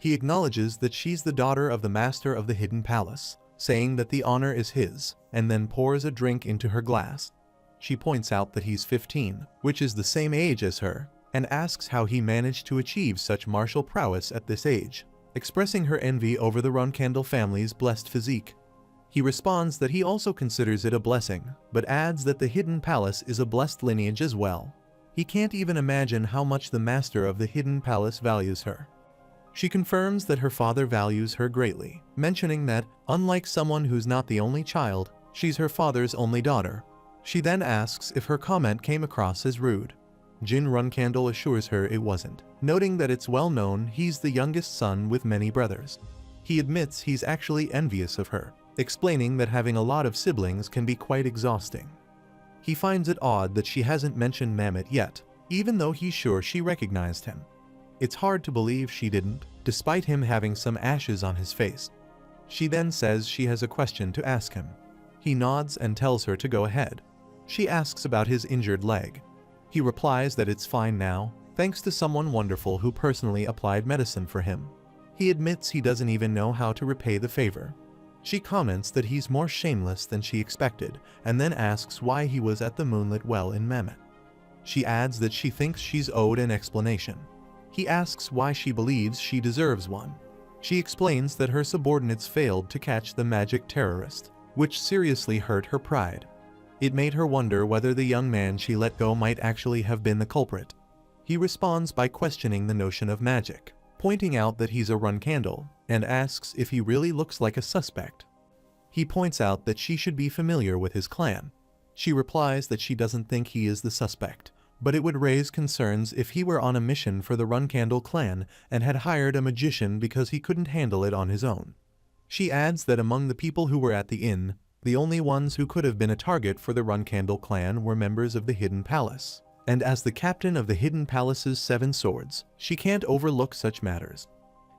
He acknowledges that she's the daughter of the master of the Hidden Palace, saying that the honor is his, and then pours a drink into her glass. She points out that he's 15, which is the same age as her, and asks how he managed to achieve such martial prowess at this age, expressing her envy over the Runcandle family's blessed physique. He responds that he also considers it a blessing, but adds that the Hidden Palace is a blessed lineage as well. He can't even imagine how much the master of the Hidden Palace values her. She confirms that her father values her greatly, mentioning that, unlike someone who's not the only child, she's her father's only daughter. She then asks if her comment came across as rude. Jin Runcandle assures her it wasn't, noting that it's well known he's the youngest son with many brothers. He admits he's actually envious of her, explaining that having a lot of siblings can be quite exhausting. He finds it odd that she hasn't mentioned Mamet yet, even though he's sure she recognized him. It's hard to believe she didn't, despite him having some ashes on his face. She then says she has a question to ask him. He nods and tells her to go ahead. She asks about his injured leg. He replies that it's fine now, thanks to someone wonderful who personally applied medicine for him. He admits he doesn't even know how to repay the favor. She comments that he's more shameless than she expected, and then asks why he was at the Moonlit Well in Mamet. She adds that she thinks she's owed an explanation. He asks why she believes she deserves one. She explains that her subordinates failed to catch the magic terrorist, which seriously hurt her pride. It made her wonder whether the young man she let go might actually have been the culprit. He responds by questioning the notion of magic, pointing out that he's a Runcandle, and asks if he really looks like a suspect. He points out that she should be familiar with his clan. She replies that she doesn't think he is the suspect, but it would raise concerns if he were on a mission for the Runcandle clan and had hired a magician because he couldn't handle it on his own. She adds that among the people who were at the inn, the only ones who could have been a target for the Runcandle clan were members of the Hidden Palace, and as the captain of the Hidden Palace's 7 swords, she can't overlook such matters.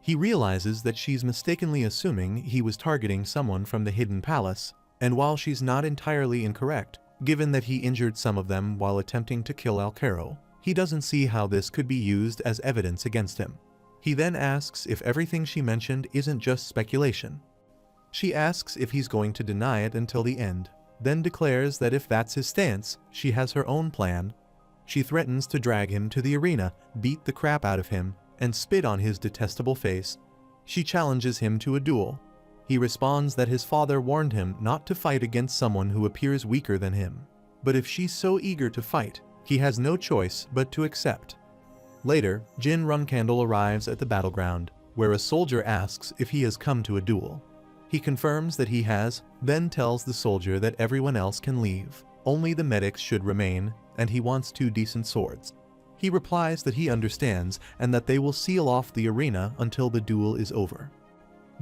He realizes that she's mistakenly assuming he was targeting someone from the Hidden Palace, and while she's not entirely incorrect, given that he injured some of them while attempting to kill Alcaro, he doesn't see how this could be used as evidence against him. He then asks if everything she mentioned isn't just speculation. She asks if he's going to deny it until the end, then declares that if that's his stance, she has her own plan. She threatens to drag him to the arena, beat the crap out of him, and spit on his detestable face. She challenges him to a duel. He responds that his father warned him not to fight against someone who appears weaker than him. But if she's so eager to fight, he has no choice but to accept. Later, Jin Runcandle arrives at the battleground, where a soldier asks if he has come to a duel. He confirms that he has, then tells the soldier that everyone else can leave. Only the medics should remain, and he wants 2 decent swords. He replies that he understands and that they will seal off the arena until the duel is over.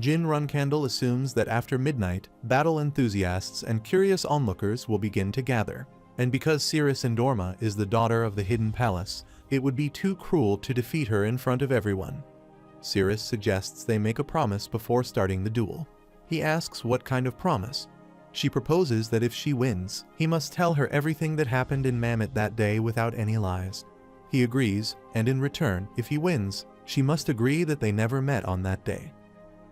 Jin Runcandle assumes that after midnight, battle enthusiasts and curious onlookers will begin to gather, and because Cirrus Endorma is the daughter of the Hidden Palace, it would be too cruel to defeat her in front of everyone. Cirrus suggests they make a promise before starting the duel. He asks what kind of promise. She proposes that if she wins, he must tell her everything that happened in Mammoth that day without any lies. He agrees, and in return, if he wins, she must agree that they never met on that day.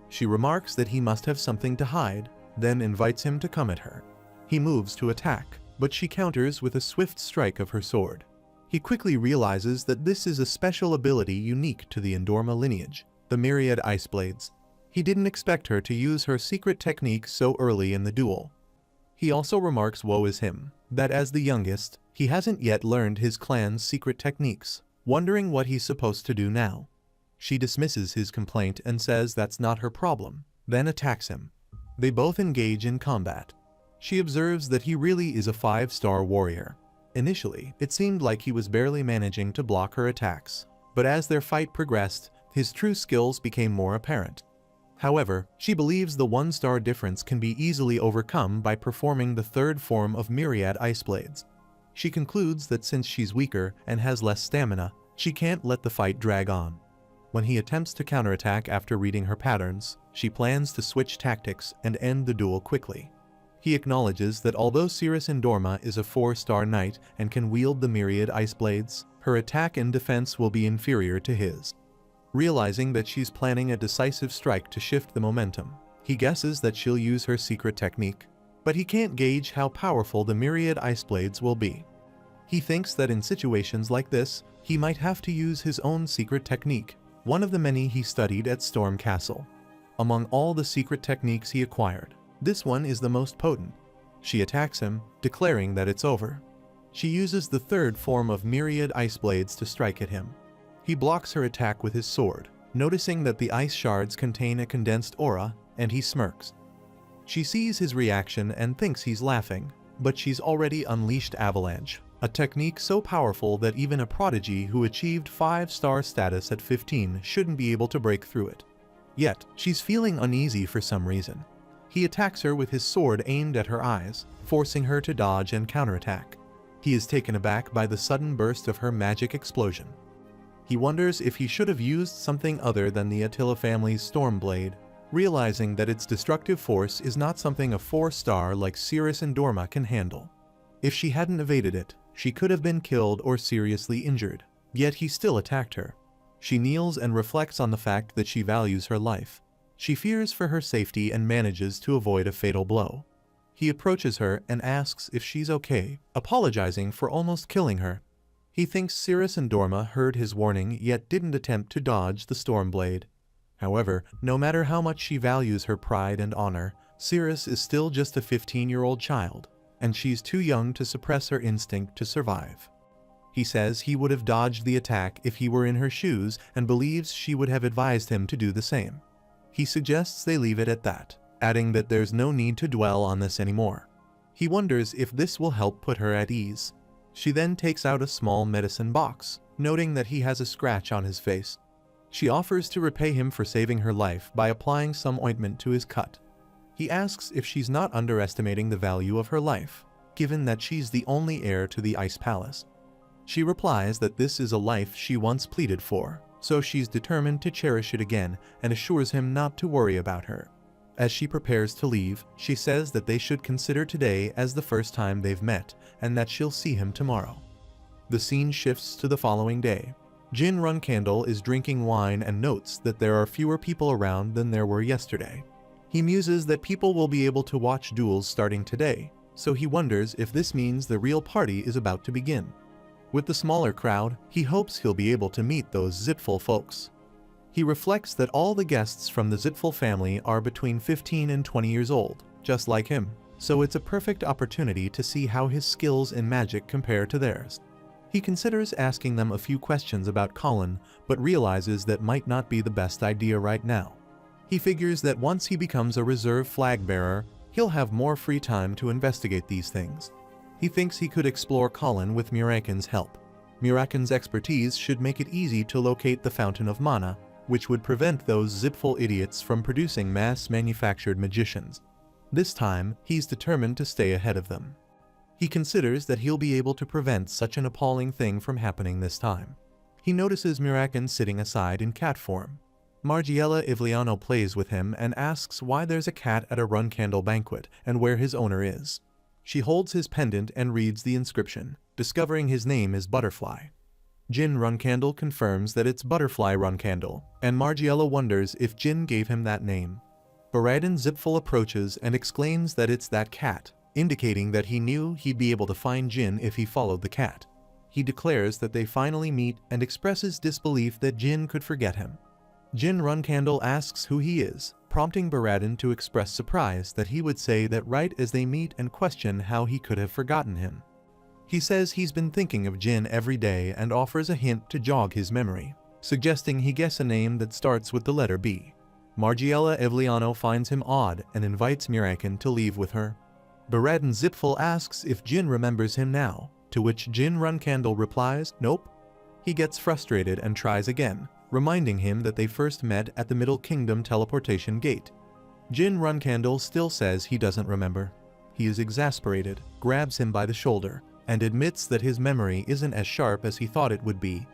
She remarks that he must have something to hide, then invites him to come at her. He moves to attack, but she counters with a swift strike of her sword. He quickly realizes that this is a special ability unique to the Endorma lineage, the Myriad Ice Blades. He didn't expect her to use her secret technique so early in the duel. He also remarks woe is him, that as the youngest, he hasn't yet learned his clan's secret techniques, wondering what he's supposed to do now. She dismisses his complaint and says that's not her problem, then attacks him. They both engage in combat. She observes that he really is a 5-star warrior. Initially, it seemed like he was barely managing to block her attacks, but as their fight progressed, his true skills became more apparent. However, she believes the 1-star difference can be easily overcome by performing the third form of Myriad Ice Blades. She concludes that since she's weaker and has less stamina, she can't let the fight drag on. When he attempts to counterattack after reading her patterns, she plans to switch tactics and end the duel quickly. He acknowledges that although Cirrus Endorma is a 4-star knight and can wield the Myriad Ice Blades, her attack and defense will be inferior to his. Realizing that she's planning a decisive strike to shift the momentum, he guesses that she'll use her secret technique, but he can't gauge how powerful the Myriad Ice Blades will be. He thinks that in situations like this, he might have to use his own secret technique, one of the many he studied at Storm Castle. Among all the secret techniques he acquired, this one is the most potent. She attacks him, declaring that it's over. She uses the third form of Myriad Ice Blades to strike at him. He blocks her attack with his sword, noticing that the ice shards contain a condensed aura, and he smirks. She sees his reaction and thinks he's laughing, but she's already unleashed Avalanche, a technique so powerful that even a prodigy who achieved 5-star status at 15 shouldn't be able to break through it. Yet, she's feeling uneasy for some reason. He attacks her with his sword aimed at her eyes, forcing her to dodge and counterattack. He is taken aback by the sudden burst of her magic explosion. He wonders if he should have used something other than the Attila family's Stormblade, realizing that its destructive force is not something a 4-star like Cirrus Endorma can handle. If she hadn't evaded it, she could have been killed or seriously injured, yet he still attacked her. She kneels and reflects on the fact that she values her life. She fears for her safety and manages to avoid a fatal blow. He approaches her and asks if she's okay, apologizing for almost killing her. He thinks Cirrus Endorma heard his warning yet didn't attempt to dodge the Stormblade. However, no matter how much she values her pride and honor, Cirrus is still just a 15-year-old child, and she's too young to suppress her instinct to survive. He says he would have dodged the attack if he were in her shoes and believes she would have advised him to do the same. He suggests they leave it at that, adding that there's no need to dwell on this anymore. He wonders if this will help put her at ease. She then takes out a small medicine box, noting that he has a scratch on his face. She offers to repay him for saving her life by applying some ointment to his cut. He asks if she's not underestimating the value of her life, given that she's the only heir to the Ice Palace. She replies that this is a life she once pleaded for, so she's determined to cherish it again and assures him not to worry about her. As she prepares to leave, she says that they should consider today as the first time they've met and that she'll see him tomorrow. The scene shifts to the following day. Jin Runcandle is drinking wine and notes that there are fewer people around than there were yesterday. He muses that people will be able to watch duels starting today, so he wonders if this means the real party is about to begin. With the smaller crowd, he hopes he'll be able to meet those Zitful folks. He reflects that all the guests from the Zitful family are between 15 and 20 years old, just like him, so it's a perfect opportunity to see how his skills in magic compare to theirs. He considers asking them a few questions about Colin, but realizes that might not be the best idea right now. He figures that once he becomes a reserve flag bearer, he'll have more free time to investigate these things. He thinks he could explore Colin with Muraken's help. Mirakan's expertise should make it easy to locate the Fountain of Mana, which would prevent those Zipful idiots from producing mass-manufactured magicians. This time, he's determined to stay ahead of them. He considers that he'll be able to prevent such an appalling thing from happening this time. He notices Mirakan sitting aside in cat form. Margiela Ivliano plays with him and asks why there's a cat at a Runcandle banquet and where his owner is. She holds his pendant and reads the inscription, discovering his name is Butterfly. Jin Runcandle confirms that it's Butterfly Runcandle, and Margiela wonders if Jin gave him that name. Baradin Zipful approaches and exclaims that it's that cat, indicating that he knew he'd be able to find Jin if he followed the cat. He declares that they finally meet and expresses disbelief that Jin could forget him. Jin Runcandle asks who he is, prompting Baradin to express surprise that he would say that right as they meet and question how he could have forgotten him. He says he's been thinking of Jin every day and offers a hint to jog his memory, suggesting he guess a name that starts with the letter B. Margiela Ivliano finds him odd and invites Mirakan to leave with her. Baradin Zipful asks if Jin remembers him now, to which Jin Runcandle replies, nope. He gets frustrated and tries again, reminding him that they first met at the Middle Kingdom teleportation gate. Jin Runcandle still says he doesn't remember. He is exasperated, grabs him by the shoulder, and admits that his memory isn't as sharp as he thought it would be.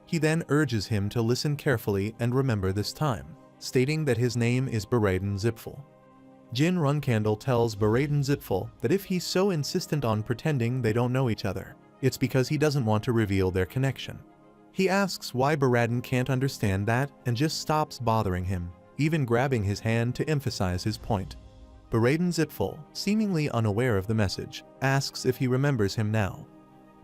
He then urges him to listen carefully and remember this time, stating that his name is Baradin Zipful. Jin Runcandle tells Baradin Zipful that if he's so insistent on pretending they don't know each other, it's because he doesn't want to reveal their connection. He asks why Baradin can't understand that and just stops bothering him, even grabbing his hand to emphasize his point. Baradin Zipful, seemingly unaware of the message, asks if he remembers him now.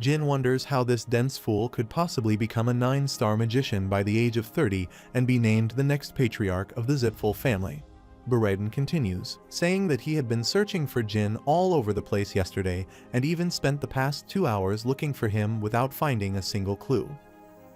Jin wonders how this dense fool could possibly become a 9-star magician by the age of 30 and be named the next patriarch of the Zipful family. Baradin continues, saying that he had been searching for Jin all over the place yesterday and even spent the past 2 hours looking for him without finding a single clue.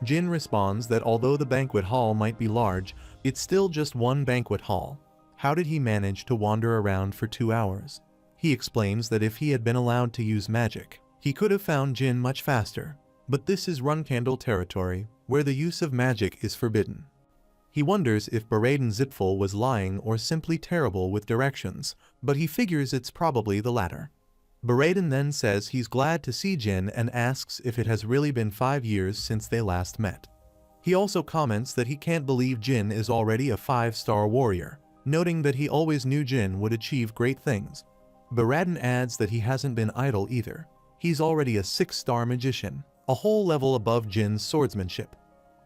Jin responds that although the banquet hall might be large, it's still just one banquet hall. How did he manage to wander around for 2 hours? He explains that if he had been allowed to use magic, he could have found Jin much faster, but this is Runcandle territory, where the use of magic is forbidden. He wonders if Baradin Zipful was lying or simply terrible with directions, but he figures it's probably the latter. Baradin then says he's glad to see Jin and asks if it has really been 5 years since they last met. He also comments that he can't believe Jin is already a 5-star warrior, noting that he always knew Jin would achieve great things. Baradin adds that he hasn't been idle either. He's already a 6-star magician, a whole level above Jin's swordsmanship.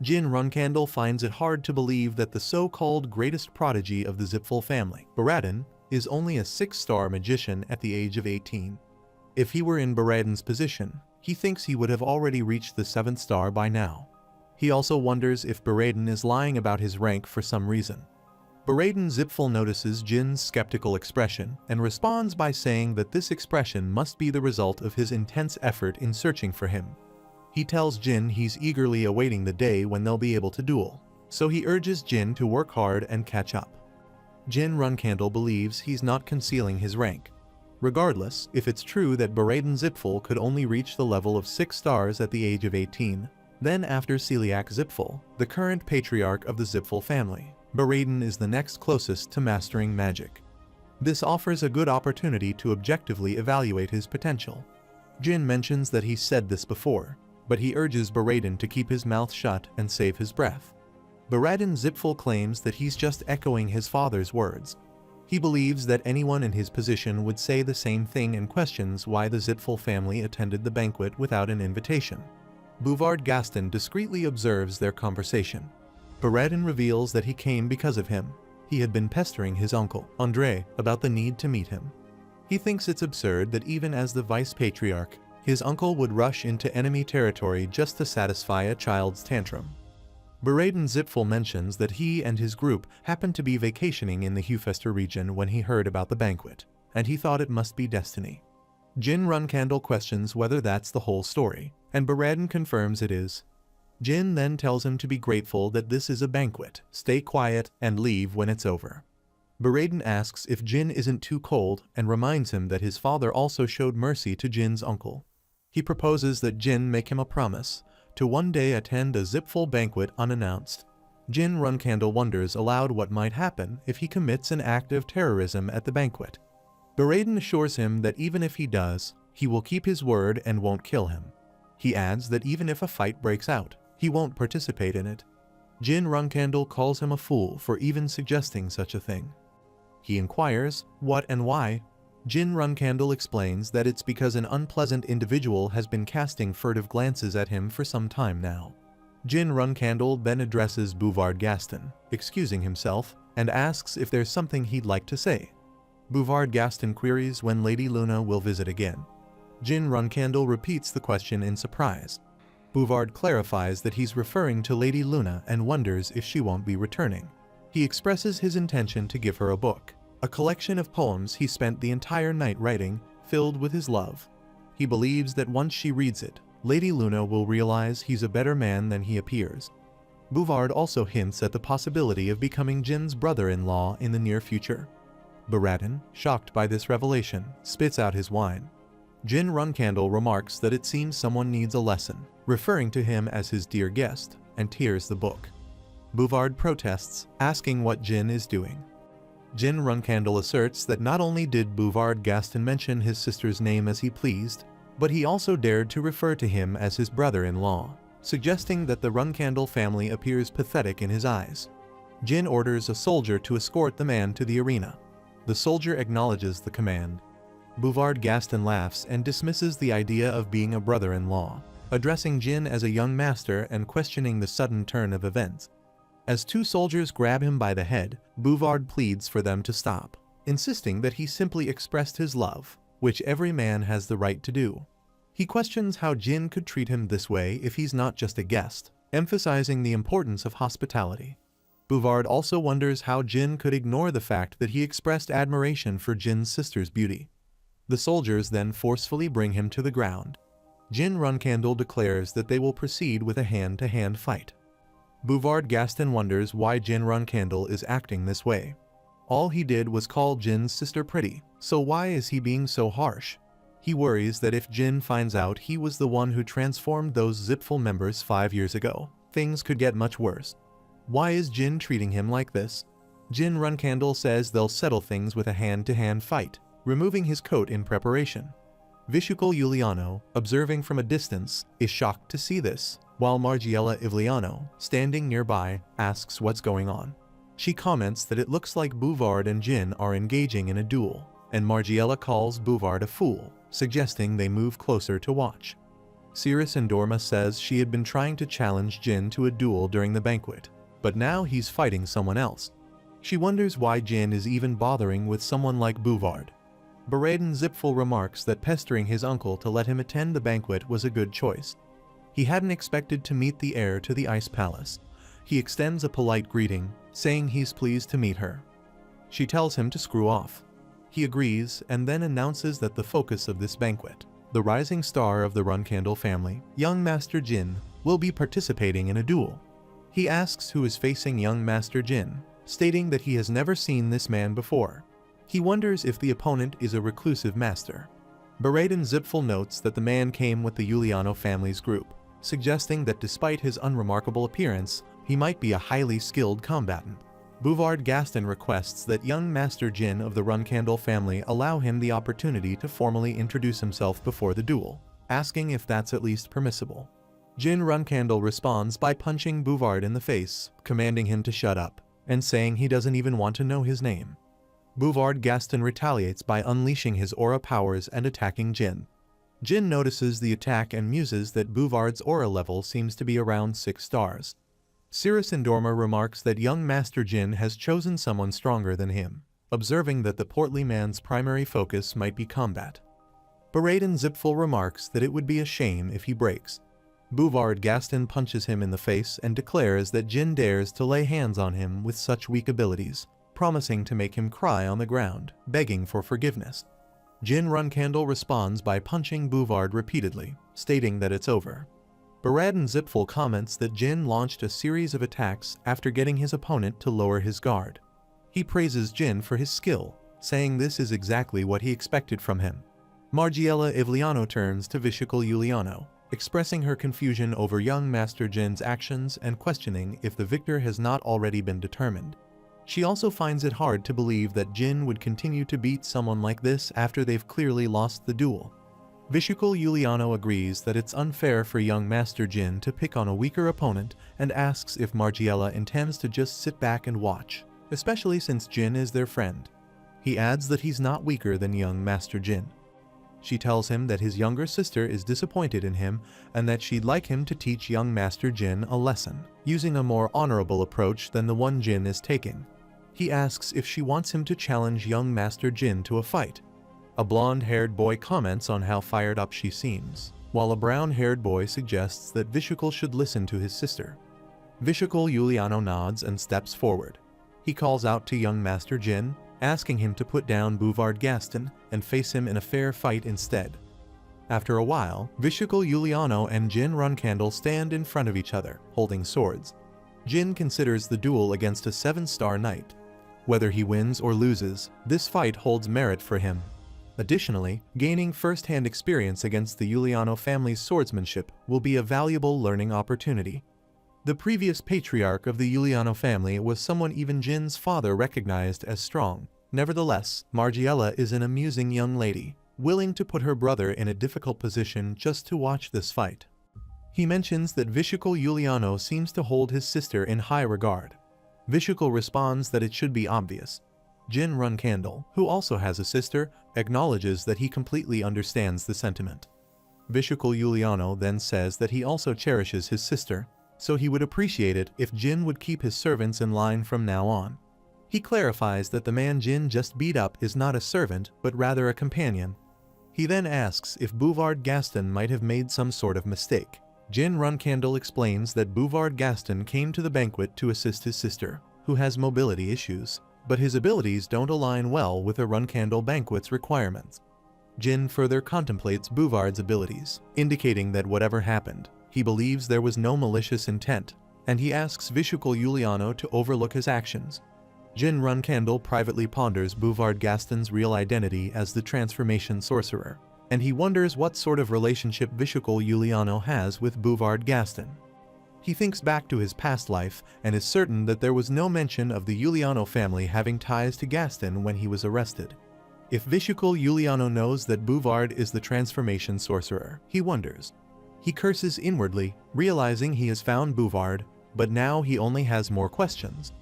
Jin Runcandle finds it hard to believe that the so-called greatest prodigy of the Zipful family, Baradin, is only a 6-star magician at the age of 18. If he were in Baradin's position, he thinks he would have already reached the 7th star by now. He also wonders if Baradin is lying about his rank for some reason. Baradin Zipful notices Jin's skeptical expression and responds by saying that this expression must be the result of his intense effort in searching for him. He tells Jin he's eagerly awaiting the day when they'll be able to duel, so he urges Jin to work hard and catch up. Jin Runcandle believes he's not concealing his rank. Regardless, if it's true that Baradin Zipful could only reach the level of 6 stars at the age of 18, then after Celiac Zipful, the current patriarch of the Zipful family, Baradin is the next closest to mastering magic. This offers a good opportunity to objectively evaluate his potential. Jin mentions that he's said this before, but he urges Baradin to keep his mouth shut and save his breath. Baradin Zipful claims that he's just echoing his father's words. He believes that anyone in his position would say the same thing and questions why the Zipful family attended the banquet without an invitation. Bouvard Gaston discreetly observes their conversation. Baradin reveals that he came because of him. He had been pestering his uncle, André, about the need to meet him. He thinks it's absurd that even as the vice-patriarch, his uncle would rush into enemy territory just to satisfy a child's tantrum. Baradin Zipful mentions that he and his group happened to be vacationing in the Hufester region when he heard about the banquet, and he thought it must be destiny. Jin Runcandle questions whether that's the whole story, and Baradin confirms it is. Jin then tells him to be grateful that this is a banquet, stay quiet, and leave when it's over. Baradin asks if Jin isn't too cold and reminds him that his father also showed mercy to Jin's uncle. He proposes that Jin make him a promise, to one day attend a zipful banquet unannounced. Jin Runcandle wonders aloud what might happen if he commits an act of terrorism at the banquet. Baraden assures him that even if he does, he will keep his word and won't kill him. He adds that even if a fight breaks out, he won't participate in it. Jin Runcandle calls him a fool for even suggesting such a thing. He inquires, what and why? Jin Runcandle explains that it's because an unpleasant individual has been casting furtive glances at him for some time now. Jin Runcandle then addresses Bouvard Gaston, excusing himself, and asks if there's something he'd like to say. Bouvard Gaston queries when Lady Luna will visit again. Jin Runcandle repeats the question in surprise. Bouvard clarifies that he's referring to Lady Luna and wonders if she won't be returning. He expresses his intention to give her a book, a collection of poems he spent the entire night writing, filled with his love. He believes that once she reads it, Lady Luna will realize he's a better man than he appears. Bouvard also hints at the possibility of becoming Jin's brother-in-law in the near future. Baraden, shocked by this revelation, spits out his wine. Jin Runcandle remarks that it seems someone needs a lesson, referring to him as his dear guest, and tears the book. Bouvard protests, asking what Jin is doing. Jin Runcandle asserts that not only did Bouvard Gaston mention his sister's name as he pleased, but he also dared to refer to him as his brother-in-law, suggesting that the Runcandle family appears pathetic in his eyes. Jin orders a soldier to escort the man to the arena. The soldier acknowledges the command. Bouvard Gaston laughs and dismisses the idea of being a brother-in-law, addressing Jin as a young master and questioning the sudden turn of events. As two soldiers grab him by the head, Bouvard pleads for them to stop, insisting that he simply expressed his love, which every man has the right to do. He questions how Jin could treat him this way if he's not just a guest, emphasizing the importance of hospitality. Bouvard also wonders how Jin could ignore the fact that he expressed admiration for Jin's sister's beauty. The soldiers then forcefully bring him to the ground. Jin Runcandle declares that they will proceed with a hand-to-hand fight. Bouvard Gaston wonders why Jin Runcandle is acting this way. All he did was call Jin's sister pretty, so why is he being so harsh? He worries that if Jin finds out he was the one who transformed those Zipful members 5 years ago, things could get much worse. Why is Jin treating him like this? Jin Runcandle says they'll settle things with a hand-to-hand fight, removing his coat in preparation. Vishucal Giuliano, observing from a distance, is shocked to see this, while Margiela Ivliano, standing nearby, asks what's going on. She comments that it looks like Bouvard and Jin are engaging in a duel, and Margiela calls Bouvard a fool, suggesting they move closer to watch. Cirrus Endorma says she had been trying to challenge Jin to a duel during the banquet, but now he's fighting someone else. She wonders why Jin is even bothering with someone like Bouvard. Baraden Zipful remarks that pestering his uncle to let him attend the banquet was a good choice. He hadn't expected to meet the heir to the Ice Palace. He extends a polite greeting, saying he's pleased to meet her. She tells him to screw off. He agrees and then announces that the focus of this banquet, the rising star of the Runcandle family, young Master Jin, will be participating in a duel. He asks who is facing young Master Jin, stating that he has never seen this man before. He wonders if the opponent is a reclusive master. Baraden Zipful notes that the man came with the Giuliano family's group, suggesting that despite his unremarkable appearance, he might be a highly skilled combatant. Bouvard Gaston requests that young Master Jin of the Runcandle family allow him the opportunity to formally introduce himself before the duel, asking if that's at least permissible. Jin Runcandle responds by punching Bouvard in the face, commanding him to shut up, and saying he doesn't even want to know his name. Bouvard Gaston retaliates by unleashing his aura powers and attacking Jin. Jin notices the attack and muses that Bouvard's aura level seems to be around 6 stars. Cirrus Endorma remarks that young Master Jin has chosen someone stronger than him, observing that the portly man's primary focus might be combat. Baraden Zipful remarks that it would be a shame if he breaks. Bouvard Gaston punches him in the face and declares that Jin dares to lay hands on him with such weak abilities, promising to make him cry on the ground, begging for forgiveness. Jin Runcandle responds by punching Bouvard repeatedly, stating that it's over. Baraden Zipful comments that Jin launched a series of attacks after getting his opponent to lower his guard. He praises Jin for his skill, saying this is exactly what he expected from him. Margiela Ivliano turns to Vishucal Giuliano, expressing her confusion over young Master Jin's actions and questioning if the victor has not already been determined. She also finds it hard to believe that Jin would continue to beat someone like this after they've clearly lost the duel. Vishukul Yuliano agrees that it's unfair for young Master Jin to pick on a weaker opponent and asks if Margiela intends to just sit back and watch, especially since Jin is their friend. He adds that he's not weaker than young Master Jin. She tells him that his younger sister is disappointed in him and that she'd like him to teach young Master Jin a lesson, using a more honorable approach than the one Jin is taking. He asks if she wants him to challenge young Master Jin to a fight. A blonde-haired boy comments on how fired up she seems, while a brown-haired boy suggests that Vishukul should listen to his sister. Vishukul Yuliano nods and steps forward. He calls out to young Master Jin, asking him to put down Bouvard Gaston and face him in a fair fight instead. After a while, Vishukul Yuliano and Jin Runcandle stand in front of each other, holding swords. Jin considers the duel against a 7-star knight. Whether he wins or loses, this fight holds merit for him. Additionally, gaining first-hand experience against the Yuliano family's swordsmanship will be a valuable learning opportunity. The previous patriarch of the Yuliano family was someone even Jin's father recognized as strong. Nevertheless, Margiela is an amusing young lady, willing to put her brother in a difficult position just to watch this fight. He mentions that Vishukul Yuliano seems to hold his sister in high regard. Vishukul responds that it should be obvious. Jin Runcandle, who also has a sister, acknowledges that he completely understands the sentiment. Vishukul Yuliano then says that he also cherishes his sister, so he would appreciate it if Jin would keep his servants in line from now on. He clarifies that the man Jin just beat up is not a servant, but rather a companion. He then asks if Bouvard Gaston might have made some sort of mistake. Jin Runcandle explains that Bouvard Gaston came to the banquet to assist his sister, who has mobility issues, but his abilities don't align well with a Runcandle banquet's requirements. Jin further contemplates Bouvard's abilities, indicating that whatever happened, he believes there was no malicious intent, and he asks Vishukul Yuliano to overlook his actions. Jin Runcandle privately ponders Bouvard Gaston's real identity as the transformation sorcerer, and he wonders what sort of relationship Vishukul Yuliano has with Bouvard Gaston. He thinks back to his past life and is certain that there was no mention of the Yuliano family having ties to Gaston when he was arrested. If Vishukul Yuliano knows that Bouvard is the transformation sorcerer, he wonders. He curses inwardly, realizing he has found Bouvard, but now he only has more questions.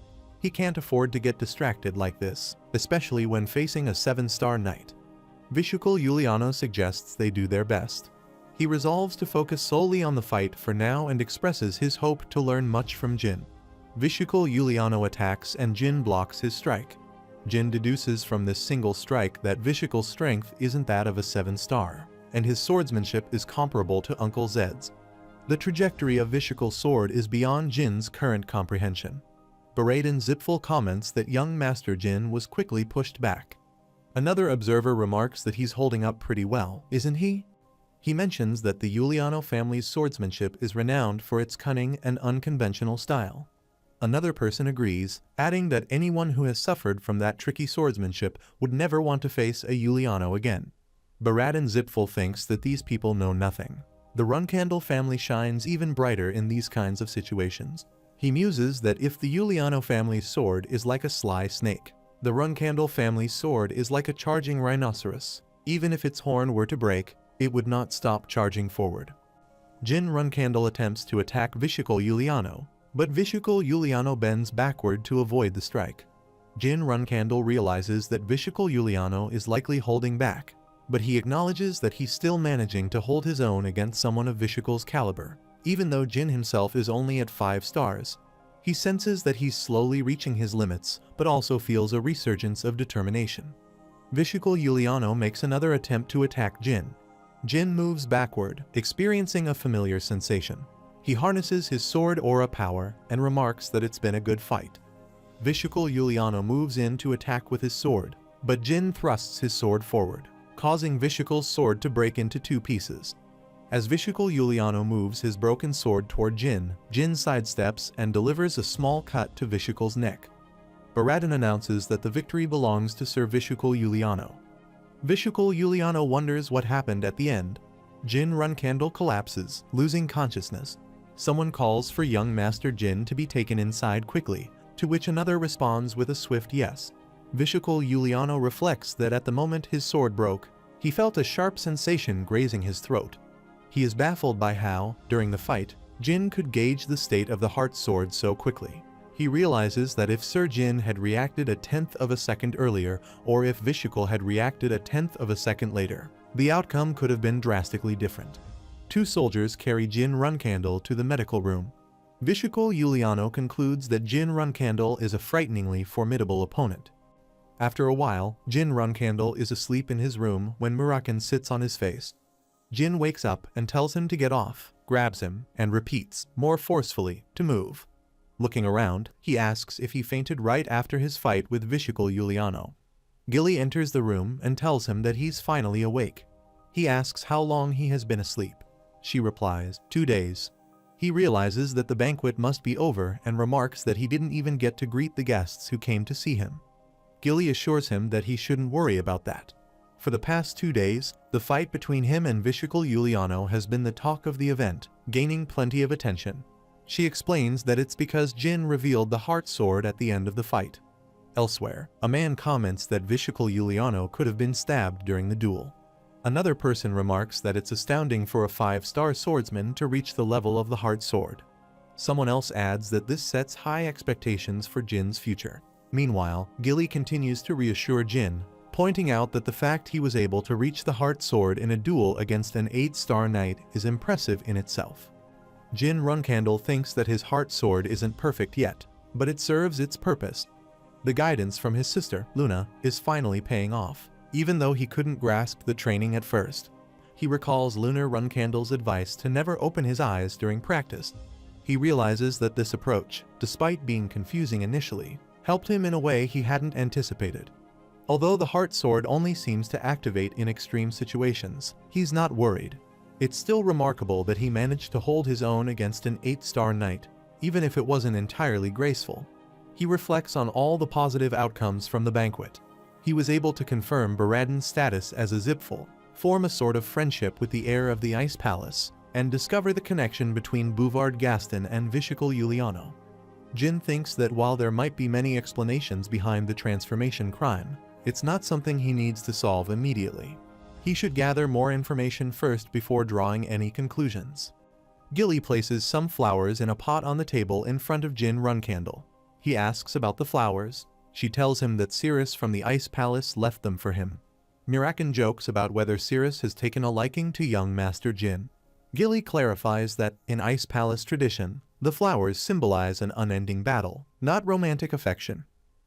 He can't afford to get distracted like this, especially when facing a 7-star knight. Vishukul Yuliano suggests they do their best. He resolves to focus solely on the fight for now and expresses his hope to learn much from Jin. Vishukul Yuliano attacks and Jin blocks his strike. Jin deduces from this single strike that Vishukul's strength isn't that of a 7-star, and his swordsmanship is comparable to Uncle Zed's. The trajectory of Vishukul's sword is beyond Jin's current comprehension. Baraden Zipful comments that young Master Jin was quickly pushed back. Another observer remarks that he's holding up pretty well, isn't he? He mentions that the Yuliano family's swordsmanship is renowned for its cunning and unconventional style. Another person agrees, adding that anyone who has suffered from that tricky swordsmanship would never want to face a Yuliano again. Baraden Zipful thinks that these people know nothing. The Runcandle family shines even brighter in these kinds of situations. He muses that if the Yuliano family's sword is like a sly snake, the Runcandle family's sword is like a charging rhinoceros. Even if its horn were to break, it would not stop charging forward. Jin Runcandle attempts to attack Vishukul Yuliano, but Vishukul Yuliano bends backward to avoid the strike. Jin Runcandle realizes that Vishukul Yuliano is likely holding back, but he acknowledges that he's still managing to hold his own against someone of Vishukul's caliber, even though Jin himself is only at 5 stars. He senses that he's slowly reaching his limits, but also feels a resurgence of determination. Vishukul Yuliano makes another attempt to attack Jin. Jin moves backward, experiencing a familiar sensation. He harnesses his sword aura power and remarks that it's been a good fight. Vishukul Yuliano moves in to attack with his sword, but Jin thrusts his sword forward, causing Vishukul's sword to break into 2 pieces. As Vishukul Yuliano moves his broken sword toward Jin, Jin sidesteps and delivers a small cut to Vishukul's neck. Baraden announces that the victory belongs to Sir Vishukul Yuliano. Vishukul Yuliano wonders what happened at the end. Jin Runcandle collapses, losing consciousness. Someone calls for young Master Jin to be taken inside quickly, to which another responds with a swift yes. Vishikul Juliano reflects that at the moment his sword broke, he felt a sharp sensation grazing his throat. He is baffled by how, during the fight, Jin could gauge the state of the heart sword so quickly. He realizes that if Sir Jin had reacted a tenth of a second earlier, or if Vishikul had reacted a tenth of a second later, the outcome could have been drastically different. Two soldiers carry Jin Runcandle to the medical room. Vishikul Juliano concludes that Jin Runcandle is a frighteningly formidable opponent. After a while, Jin Runcandle is asleep in his room when Muraken sits on his face. Jin wakes up and tells him to get off, grabs him, and repeats, more forcefully, to move. Looking around, he asks if he fainted right after his fight with Vishikul Juliano. Gilly enters the room and tells him that he's finally awake. He asks how long he has been asleep. She replies, 2 days. He realizes that the banquet must be over and remarks that he didn't even get to greet the guests who came to see him. Gilly assures him that he shouldn't worry about that. For the past 2 days, the fight between him and Vishikul Juliano has been the talk of the event, gaining plenty of attention. She explains that it's because Jin revealed the heart sword at the end of the fight. Elsewhere, a man comments that Vishikul Juliano could have been stabbed during the duel. Another person remarks that it's astounding for a 5-star swordsman to reach the level of the heart sword. Someone else adds that this sets high expectations for Jin's future. Meanwhile, Gilly continues to reassure Jin, pointing out that the fact he was able to reach the heart sword in a duel against an 8-star knight is impressive in itself. Jin Runcandle thinks that his heart sword isn't perfect yet, but it serves its purpose. The guidance from his sister, Luna, is finally paying off, even though he couldn't grasp the training at first. He recalls Lunar Runcandle's advice to never open his eyes during practice. He realizes that this approach, despite being confusing initially, helped him in a way he hadn't anticipated. Although the heart sword only seems to activate in extreme situations, he's not worried. It's still remarkable that he managed to hold his own against an 8-star knight, even if it wasn't entirely graceful. He reflects on all the positive outcomes from the banquet. He was able to confirm Baradin's status as a Zipful, form a sort of friendship with the heir of the Ice Palace, and discover the connection between Bouvard Gaston and Vishikul Juliano. Jin thinks that while there might be many explanations behind the transformation crime, it's not something he needs to solve immediately. He should gather more information first before drawing any conclusions. Gilly places some flowers in a pot on the table in front of Jin Runcandle. He asks about the flowers. She tells him that Cirrus from the Ice Palace left them for him. Muraken jokes about whether Cirrus has taken a liking to young Master Jin. Gilly clarifies that, in Ice Palace tradition, the flowers symbolize an unending battle, not romantic affection.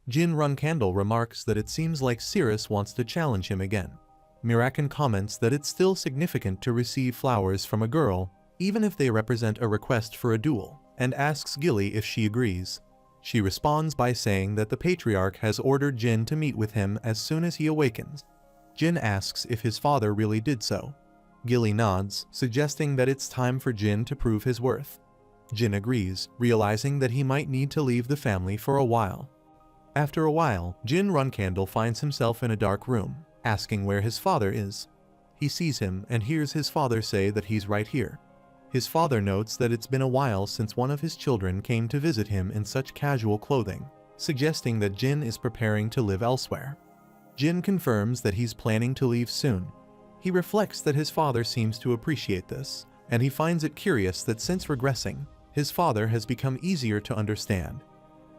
Jin Runcandle remarks that it seems like Cirrus wants to challenge him again. Muraken comments that it's still significant to receive flowers from a girl, even if they represent a request for a duel, and asks Gilly if she agrees. She responds by saying that the Patriarch has ordered Jin to meet with him as soon as he awakens. Jin asks if his father really did so. Gilly nods, suggesting that it's time for Jin to prove his worth. Jin agrees, realizing that he might need to leave the family for a while. After a while, Jin Runcandle finds himself in a dark room, asking where his father is. He sees him and hears his father say that he's right here. His father notes that it's been a while since one of his children came to visit him in such casual clothing, suggesting that Jin is preparing to live elsewhere. Jin confirms that he's planning to leave soon. He reflects that his father seems to appreciate this, and he finds it curious that since regressing, his father has become easier to understand.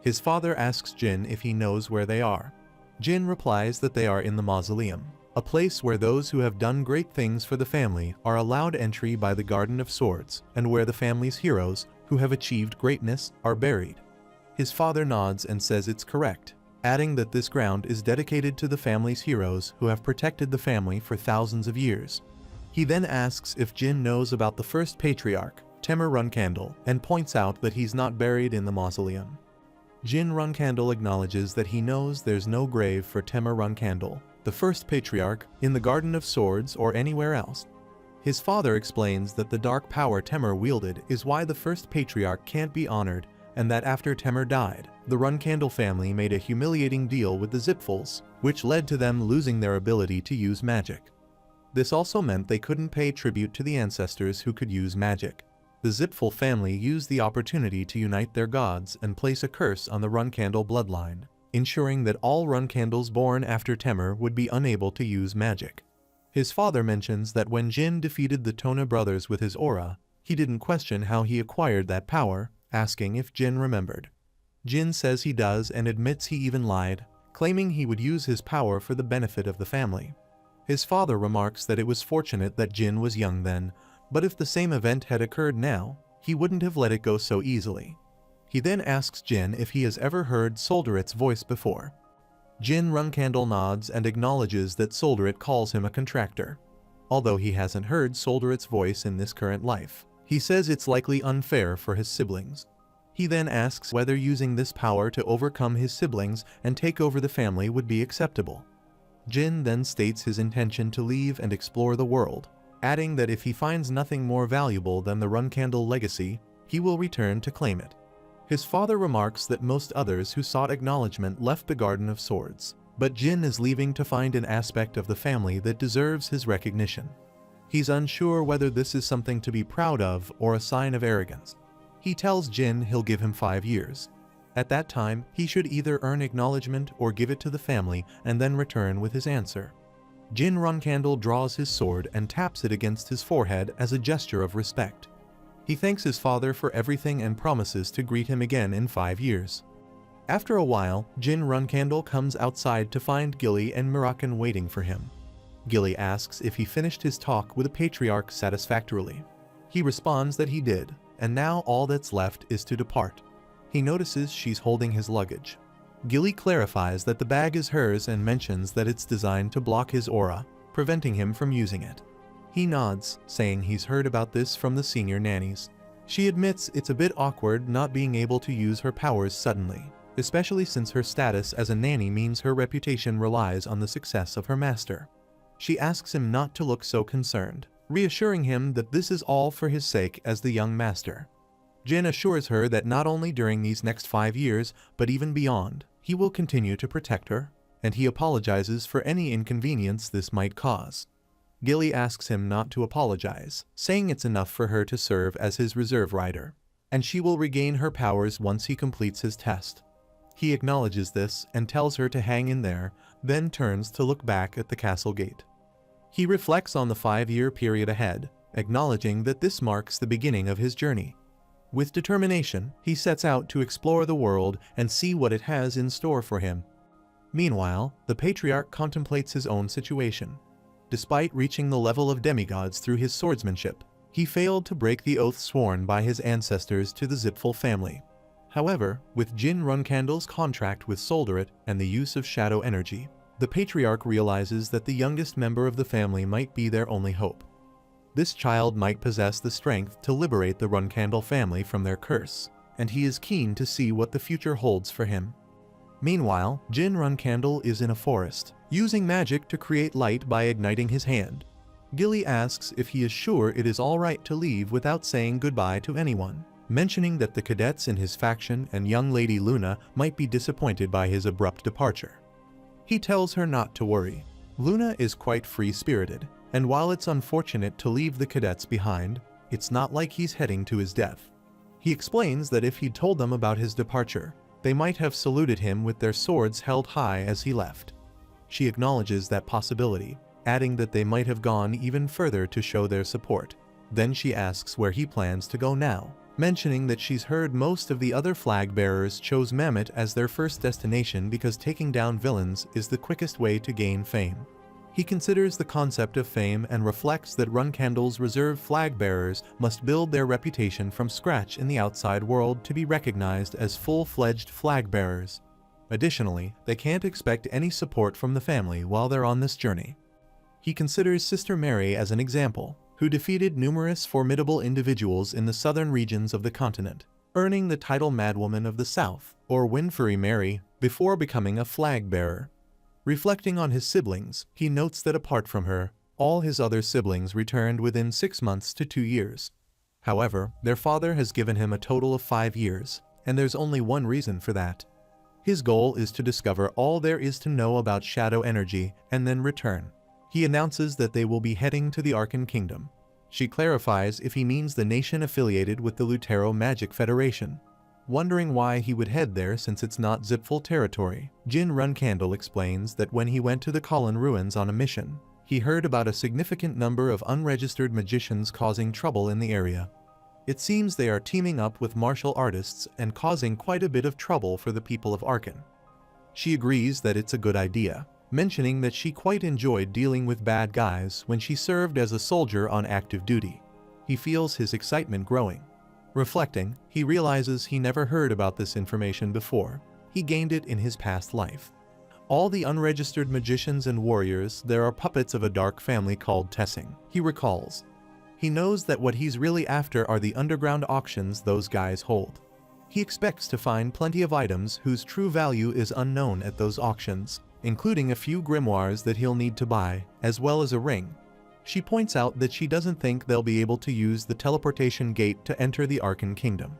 His father asks Jin if he knows where they are. Jin replies that they are in the mausoleum, a place where those who have done great things for the family are allowed entry by the Garden of Swords, and where the family's heroes, who have achieved greatness, are buried. His father nods and says it's correct, adding that this ground is dedicated to the family's heroes who have protected the family for thousands of years. He then asks if Jin knows about the first patriarch, Temur Runcandle, and points out that he's not buried in the mausoleum. Jin Runcandle acknowledges that he knows there's no grave for Temur Runcandle, the first patriarch, in the Garden of Swords or anywhere else. His father explains that the dark power Temur wielded is why the first patriarch can't be honored, and that after Temur died, the Runcandle family made a humiliating deal with the Zipfuls, which led to them losing their ability to use magic. This also meant they couldn't pay tribute to the ancestors who could use magic. The Zipfel family used the opportunity to unite their gods and place a curse on the Runkandel bloodline, ensuring that all Runkandels born after Temur would be unable to use magic. His father mentions that when Jin defeated the Tona brothers with his aura, he didn't question how he acquired that power, asking if Jin remembered. Jin says he does and admits he even lied, claiming he would use his power for the benefit of the family. His father remarks that it was fortunate that Jin was young then, but if the same event had occurred now, he wouldn't have let it go so easily. He then asks Jin if he has ever heard Solderit's voice before. Jin Runkandel nods and acknowledges that Solderit calls him a contractor. Although he hasn't heard Solderit's voice in this current life, he says it's likely unfair for his siblings. He then asks whether using this power to overcome his siblings and take over the family would be acceptable. Jin then states his intention to leave and explore the world, adding that if he finds nothing more valuable than the Runkandel legacy, he will return to claim it. His father remarks that most others who sought acknowledgement left the Garden of Swords, but Jin is leaving to find an aspect of the family that deserves his recognition. He's unsure whether this is something to be proud of or a sign of arrogance. He tells Jin he'll give him 5 years. At that time, he should either earn acknowledgement or give it to the family and then return with his answer. Jin Runkandel draws his sword and taps it against his forehead as a gesture of respect. He thanks his father for everything and promises to greet him again in 5 years. After a while, Jin Runkandel comes outside to find Gilly and Mirakan waiting for him. Gilly asks if he finished his talk with the Patriarch satisfactorily. He responds that he did, and now all that's left is to depart. He notices she's holding his luggage. Gilly clarifies that the bag is hers and mentions that it's designed to block his aura, preventing him from using it. He nods, saying he's heard about this from the senior nannies. She admits it's a bit awkward not being able to use her powers suddenly, especially since her status as a nanny means her reputation relies on the success of her master. She asks him not to look so concerned, reassuring him that this is all for his sake as the young master. Jin assures her that not only during these next 5 years, but even beyond, he will continue to protect her, and he apologizes for any inconvenience this might cause. Gilly asks him not to apologize, saying it's enough for her to serve as his reserve rider, and she will regain her powers once he completes his test. He acknowledges this and tells her to hang in there, then turns to look back at the castle gate. He reflects on the 5-year period ahead, acknowledging that this marks the beginning of his journey. With determination, he sets out to explore the world and see what it has in store for him. Meanwhile, the Patriarch contemplates his own situation. Despite reaching the level of demigods through his swordsmanship, he failed to break the oath sworn by his ancestors to the Zipfel family. However, with Jin Runkandel's contract with Solderit and the use of shadow energy, the Patriarch realizes that the youngest member of the family might be their only hope. This child might possess the strength to liberate the Runkandel family from their curse, and he is keen to see what the future holds for him. Meanwhile, Jin Runkandel is in a forest, using magic to create light by igniting his hand. Gilly asks if he is sure it is alright to leave without saying goodbye to anyone, mentioning that the cadets in his faction and young Lady Luna might be disappointed by his abrupt departure. He tells her not to worry. Luna is quite free-spirited, and while it's unfortunate to leave the cadets behind, it's not like he's heading to his death. He explains that if he'd told them about his departure, they might have saluted him with their swords held high as he left. She acknowledges that possibility, adding that they might have gone even further to show their support. Then she asks where he plans to go now, mentioning that she's heard most of the other flag bearers chose Mammoth as their first destination because taking down villains is the quickest way to gain fame. He considers the concept of fame and reflects that Runkandel's reserve flag bearers must build their reputation from scratch in the outside world to be recognized as full-fledged flag bearers. Additionally, they can't expect any support from the family while they're on this journey. He considers Sister Mary as an example, who defeated numerous formidable individuals in the southern regions of the continent, earning the title Madwoman of the South, or Windfury Mary, before becoming a flag bearer. Reflecting on his siblings, he notes that apart from her, all his other siblings returned within 6 months to 2 years. However, their father has given him a total of 5 years, and there's only one reason for that. His goal is to discover all there is to know about shadow energy and then return. He announces that they will be heading to the Arkan Kingdom. She clarifies if he means the nation affiliated with the Lutero Magic Federation, wondering why he would head there since it's not Zipful territory. Jin Runcandle explains that when he went to the Kalin ruins on a mission, he heard about a significant number of unregistered magicians causing trouble in the area. It seems they are teaming up with martial artists and causing quite a bit of trouble for the people of Arkan. She agrees that it's a good idea, mentioning that she quite enjoyed dealing with bad guys when she served as a soldier on active duty. He feels his excitement growing. Reflecting, he realizes he never heard about this information before. He gained it in his past life. All the unregistered magicians and warriors there are puppets of a dark family called Tessing, he recalls. He knows that what he's really after are the underground auctions those guys hold. He expects to find plenty of items whose true value is unknown at those auctions, including a few grimoires that he'll need to buy, as well as a ring. She points out that she doesn't think they'll be able to use the teleportation gate to enter the Arkan Kingdom.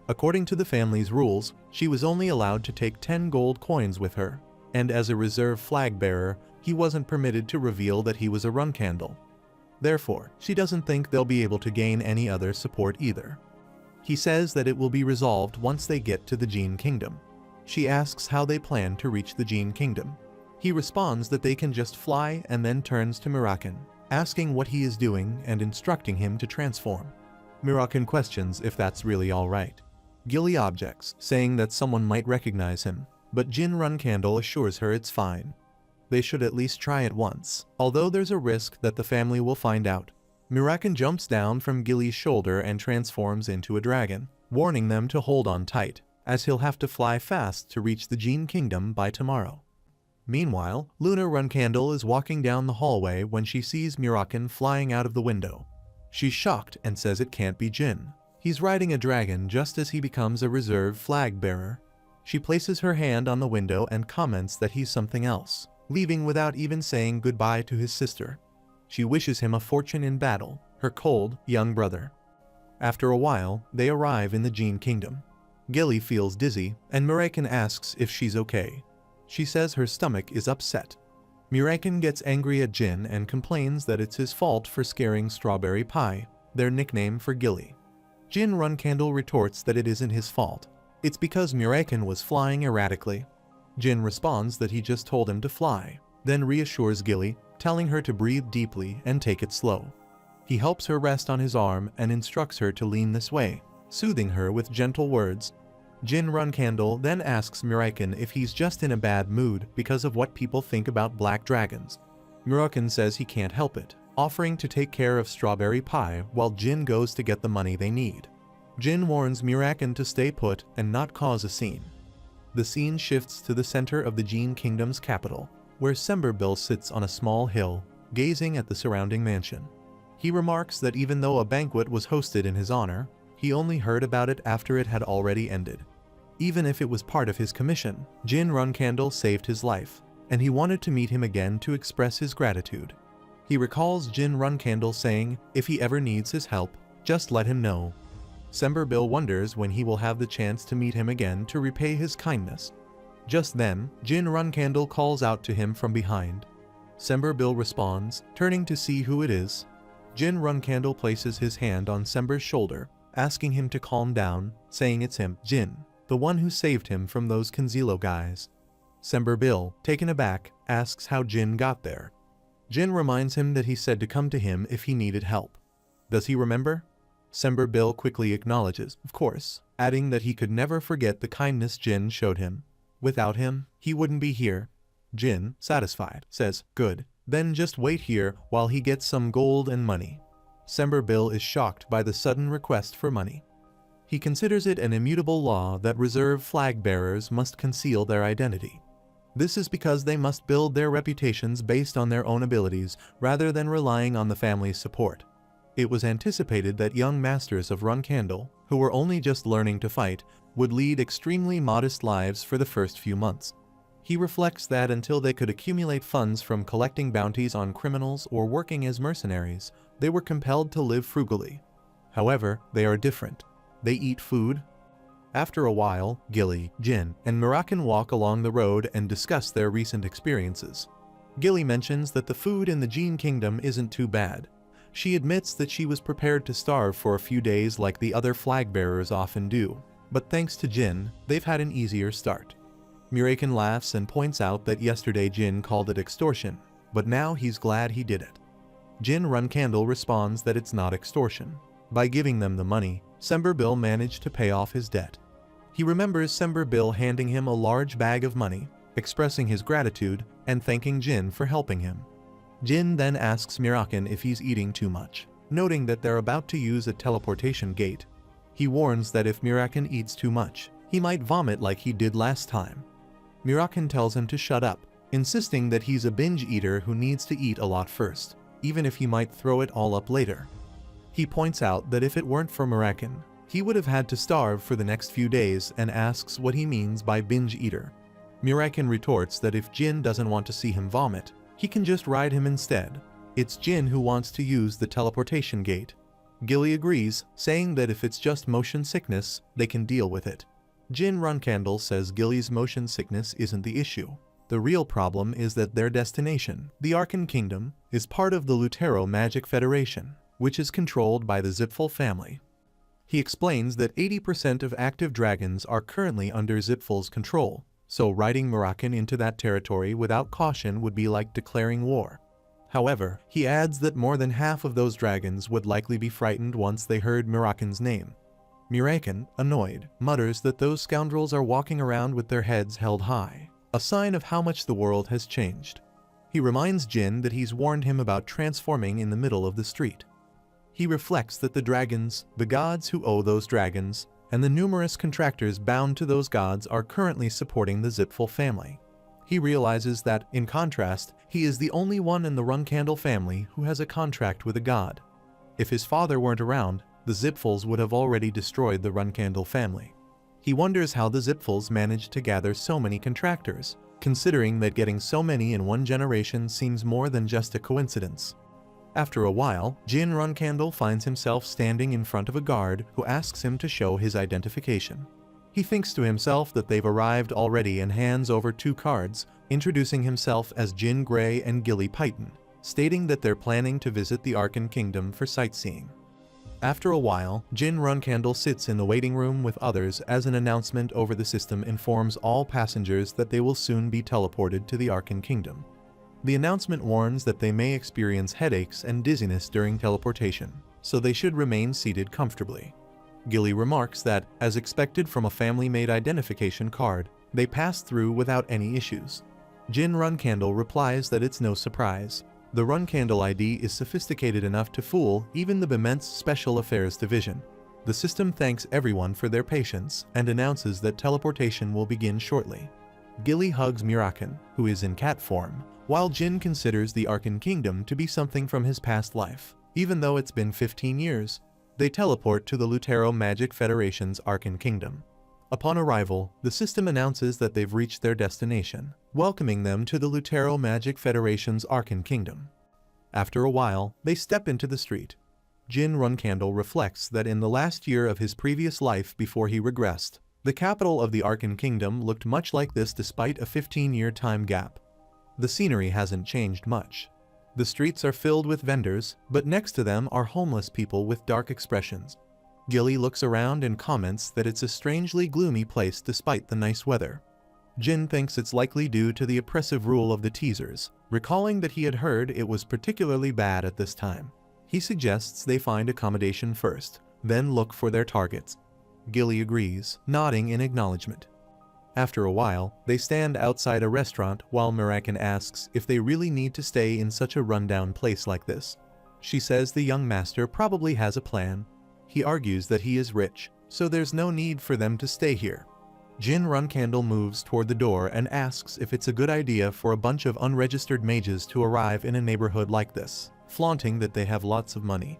According to the family's rules, she was only allowed to take 10 gold coins with her, and as a reserve flag bearer, he wasn't permitted to reveal that he was a Runcandle. Therefore, she doesn't think they'll be able to gain any other support either. He says that it will be resolved once they get to the Gene Kingdom. She asks how they plan to reach the Gene Kingdom. He responds that they can just fly and then turns to Mirakan, asking what he is doing and instructing him to transform. Mirakan questions if that's really alright. Gilly objects, saying that someone might recognize him, but Jin Runcandle assures her it's fine. They should at least try it once, although there's a risk that the family will find out. Mirakan jumps down from Gilly's shoulder and transforms into a dragon, warning them to hold on tight, as he'll have to fly fast to reach the Gene Kingdom by tomorrow. Meanwhile, Luna Runcandle is walking down the hallway when she sees Mirakan flying out of the window. She's shocked and says it can't be Jin. He's riding a dragon just as he becomes a reserve flag bearer. She places her hand on the window and comments that he's something else, leaving without even saying goodbye to his sister. She wishes him a fortune in battle, her cold, young brother. After a while, they arrive in the Gene Kingdom. Gilly feels dizzy, and Mirakan asks if she's okay. She says her stomach is upset. Mirakan gets angry at Jin and complains that it's his fault for scaring Strawberry Pie, their nickname for Gilly. Jin Runcandle retorts that it isn't his fault. It's because Mirakan was flying erratically. Jin responds that he just told him to fly, then reassures Gilly, telling her to breathe deeply and take it slow. He helps her rest on his arm and instructs her to lean this way, soothing her with gentle words. Jin Runcandle then asks Mirakan if he's just in a bad mood because of what people think about black dragons. Mirakan says he can't help it, offering to take care of Strawberry Pie while Jin goes to get the money they need. Jin warns Mirakan to stay put and not cause a scene. The scene shifts to the center of the Gene Kingdom's capital, where Semberbil sits on a small hill, gazing at the surrounding mansion. He remarks that even though a banquet was hosted in his honor, he only heard about it after it had already ended. Even if it was part of his commission, Jin Runcandle saved his life, and he wanted to meet him again to express his gratitude. He recalls Jin Runcandle saying, if he ever needs his help, just let him know. Semberbil wonders when he will have the chance to meet him again to repay his kindness. Just then, Jin Runcandle calls out to him from behind. Semberbil responds, turning to see who it is. Jin Runcandle places his hand on Sember's shoulder, asking him to calm down, saying it's him, Jin, the one who saved him from those Kanzilo guys. Semberbil, taken aback, asks how Jin got there. Jin reminds him that he said to come to him if he needed help. Does he remember? Semberbil quickly acknowledges, of course, adding that he could never forget the kindness Jin showed him. Without him, he wouldn't be here. Jin, satisfied, says, good, then just wait here while he gets some gold and money. Semberbil is shocked by the sudden request for money. He considers it an immutable law that reserve flag bearers must conceal their identity. This is because they must build their reputations based on their own abilities rather than relying on the family's support. It was anticipated that young masters of Runcandle, who were only just learning to fight, would lead extremely modest lives for the first few months. He reflects that until they could accumulate funds from collecting bounties on criminals or working as mercenaries, they were compelled to live frugally. However, they are different. They eat food. After a while, Gilly, Jin, and Mirakan walk along the road and discuss their recent experiences. Gilly mentions that the food in the Gene Kingdom isn't too bad. She admits that she was prepared to starve for a few days like the other flag bearers often do, but thanks to Jin, they've had an easier start. Mirakin laughs and points out that yesterday Jin called it extortion, but now he's glad he did it. Jin Runcandle responds that it's not extortion. By giving them the money, Sember Bill managed to pay off his debt. He remembers Sember Bill handing him a large bag of money, expressing his gratitude and thanking Jin for helping him. Jin then asks Mirakin if he's eating too much, noting that they're about to use a teleportation gate. He warns that if Mirakin eats too much, he might vomit like he did last time. Mirakin tells him to shut up, insisting that he's a binge eater who needs to eat a lot first, even if he might throw it all up later. He points out that if it weren't for Mirakin, he would have had to starve for the next few days and asks what he means by binge eater. Mirakin retorts that if Jin doesn't want to see him vomit, he can just ride him instead. It's Jin who wants to use the teleportation gate. Gilly agrees, saying that if it's just motion sickness, they can deal with it. Jin Runcandle says Gilly's motion sickness isn't the issue. The real problem is that their destination, the Arkan Kingdom, is part of the Lutero Magic Federation, which is controlled by the Zipfel family. He explains that 80% of active dragons are currently under Zipfel's control, so riding Mirakin into that territory without caution would be like declaring war. However, he adds that more than half of those dragons would likely be frightened once they heard Mirakin's name. Mirakin, annoyed, mutters that those scoundrels are walking around with their heads held high, a sign of how much the world has changed. He reminds Jin that he's warned him about transforming in the middle of the street. He reflects that the dragons, the gods who owe those dragons, and the numerous contractors bound to those gods are currently supporting the Zipfel family. He realizes that, in contrast, he is the only one in the Runcandle family who has a contract with a god. If his father weren't around, the Zipfels would have already destroyed the Runcandle family. He wonders how the Zipfels managed to gather so many contractors, considering that getting so many in one generation seems more than just a coincidence. After a while, Jin Runcandle finds himself standing in front of a guard who asks him to show his identification. He thinks to himself that they've arrived already and hands over 2 cards, introducing himself as Jin Gray and Gilly Python, stating that they're planning to visit the Arkan Kingdom for sightseeing. After a while, Jin Runcandle sits in the waiting room with others as an announcement over the system informs all passengers that they will soon be teleported to the Arkan Kingdom. The announcement warns that they may experience headaches and dizziness during teleportation, so they should remain seated comfortably. Gilly remarks that, as expected from a family-made identification card, they pass through without any issues. Jin Runcandle replies that it's no surprise. The Runcandle ID is sophisticated enough to fool even the Bement's Special Affairs Division. The system thanks everyone for their patience and announces that teleportation will begin shortly. Gilly hugs Mirakin, who is in cat form, while Jin considers the Arkan Kingdom to be something from his past life. Even though it's been 15 years, they teleport to the Lutero Magic Federation's Arkan Kingdom. Upon arrival, the system announces that they've reached their destination, welcoming them to the Lutero Magic Federation's Arkan Kingdom. After a while, they step into the street. Jin Runcandle reflects that in the last year of his previous life before he regressed, the capital of the Arkan Kingdom looked much like this despite a 15-year time gap. The scenery hasn't changed much. The streets are filled with vendors, but next to them are homeless people with dark expressions. Gilly looks around and comments that it's a strangely gloomy place despite the nice weather. Jin thinks it's likely due to the oppressive rule of the teasers, recalling that he had heard it was particularly bad at this time. He suggests they find accommodation first, then look for their targets. Gilly agrees, nodding in acknowledgement. After a while, they stand outside a restaurant while Mirakin asks if they really need to stay in such a rundown place like this. She says the young master probably has a plan. He argues that he is rich, so there's no need for them to stay here. Jin Runcandle moves toward the door and asks if it's a good idea for a bunch of unregistered mages to arrive in a neighborhood like this, flaunting that they have lots of money.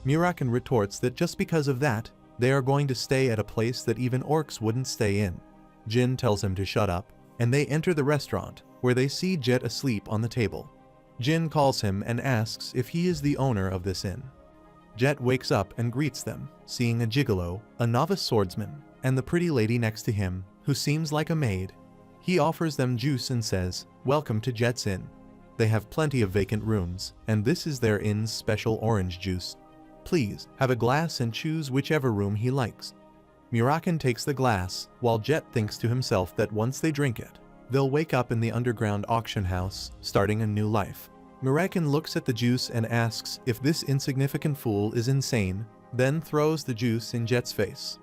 Mirakin retorts that just because of that, they are going to stay at a place that even orcs wouldn't stay in. Jin tells him to shut up, and they enter the restaurant, where they see Jet asleep on the table. Jin calls him and asks if he is the owner of this inn. Jet wakes up and greets them, seeing a gigolo, a novice swordsman, and the pretty lady next to him, who seems like a maid. He offers them juice and says, "Welcome to Jet's Inn." They have plenty of vacant rooms, and this is their inn's special orange juice. Please, have a glass and choose whichever room he likes. Murakin takes the glass, while Jet thinks to himself that once they drink it, they'll wake up in the underground auction house, starting a new life. Murakin looks at the juice and asks if this insignificant fool is insane, then throws the juice in Jet's face.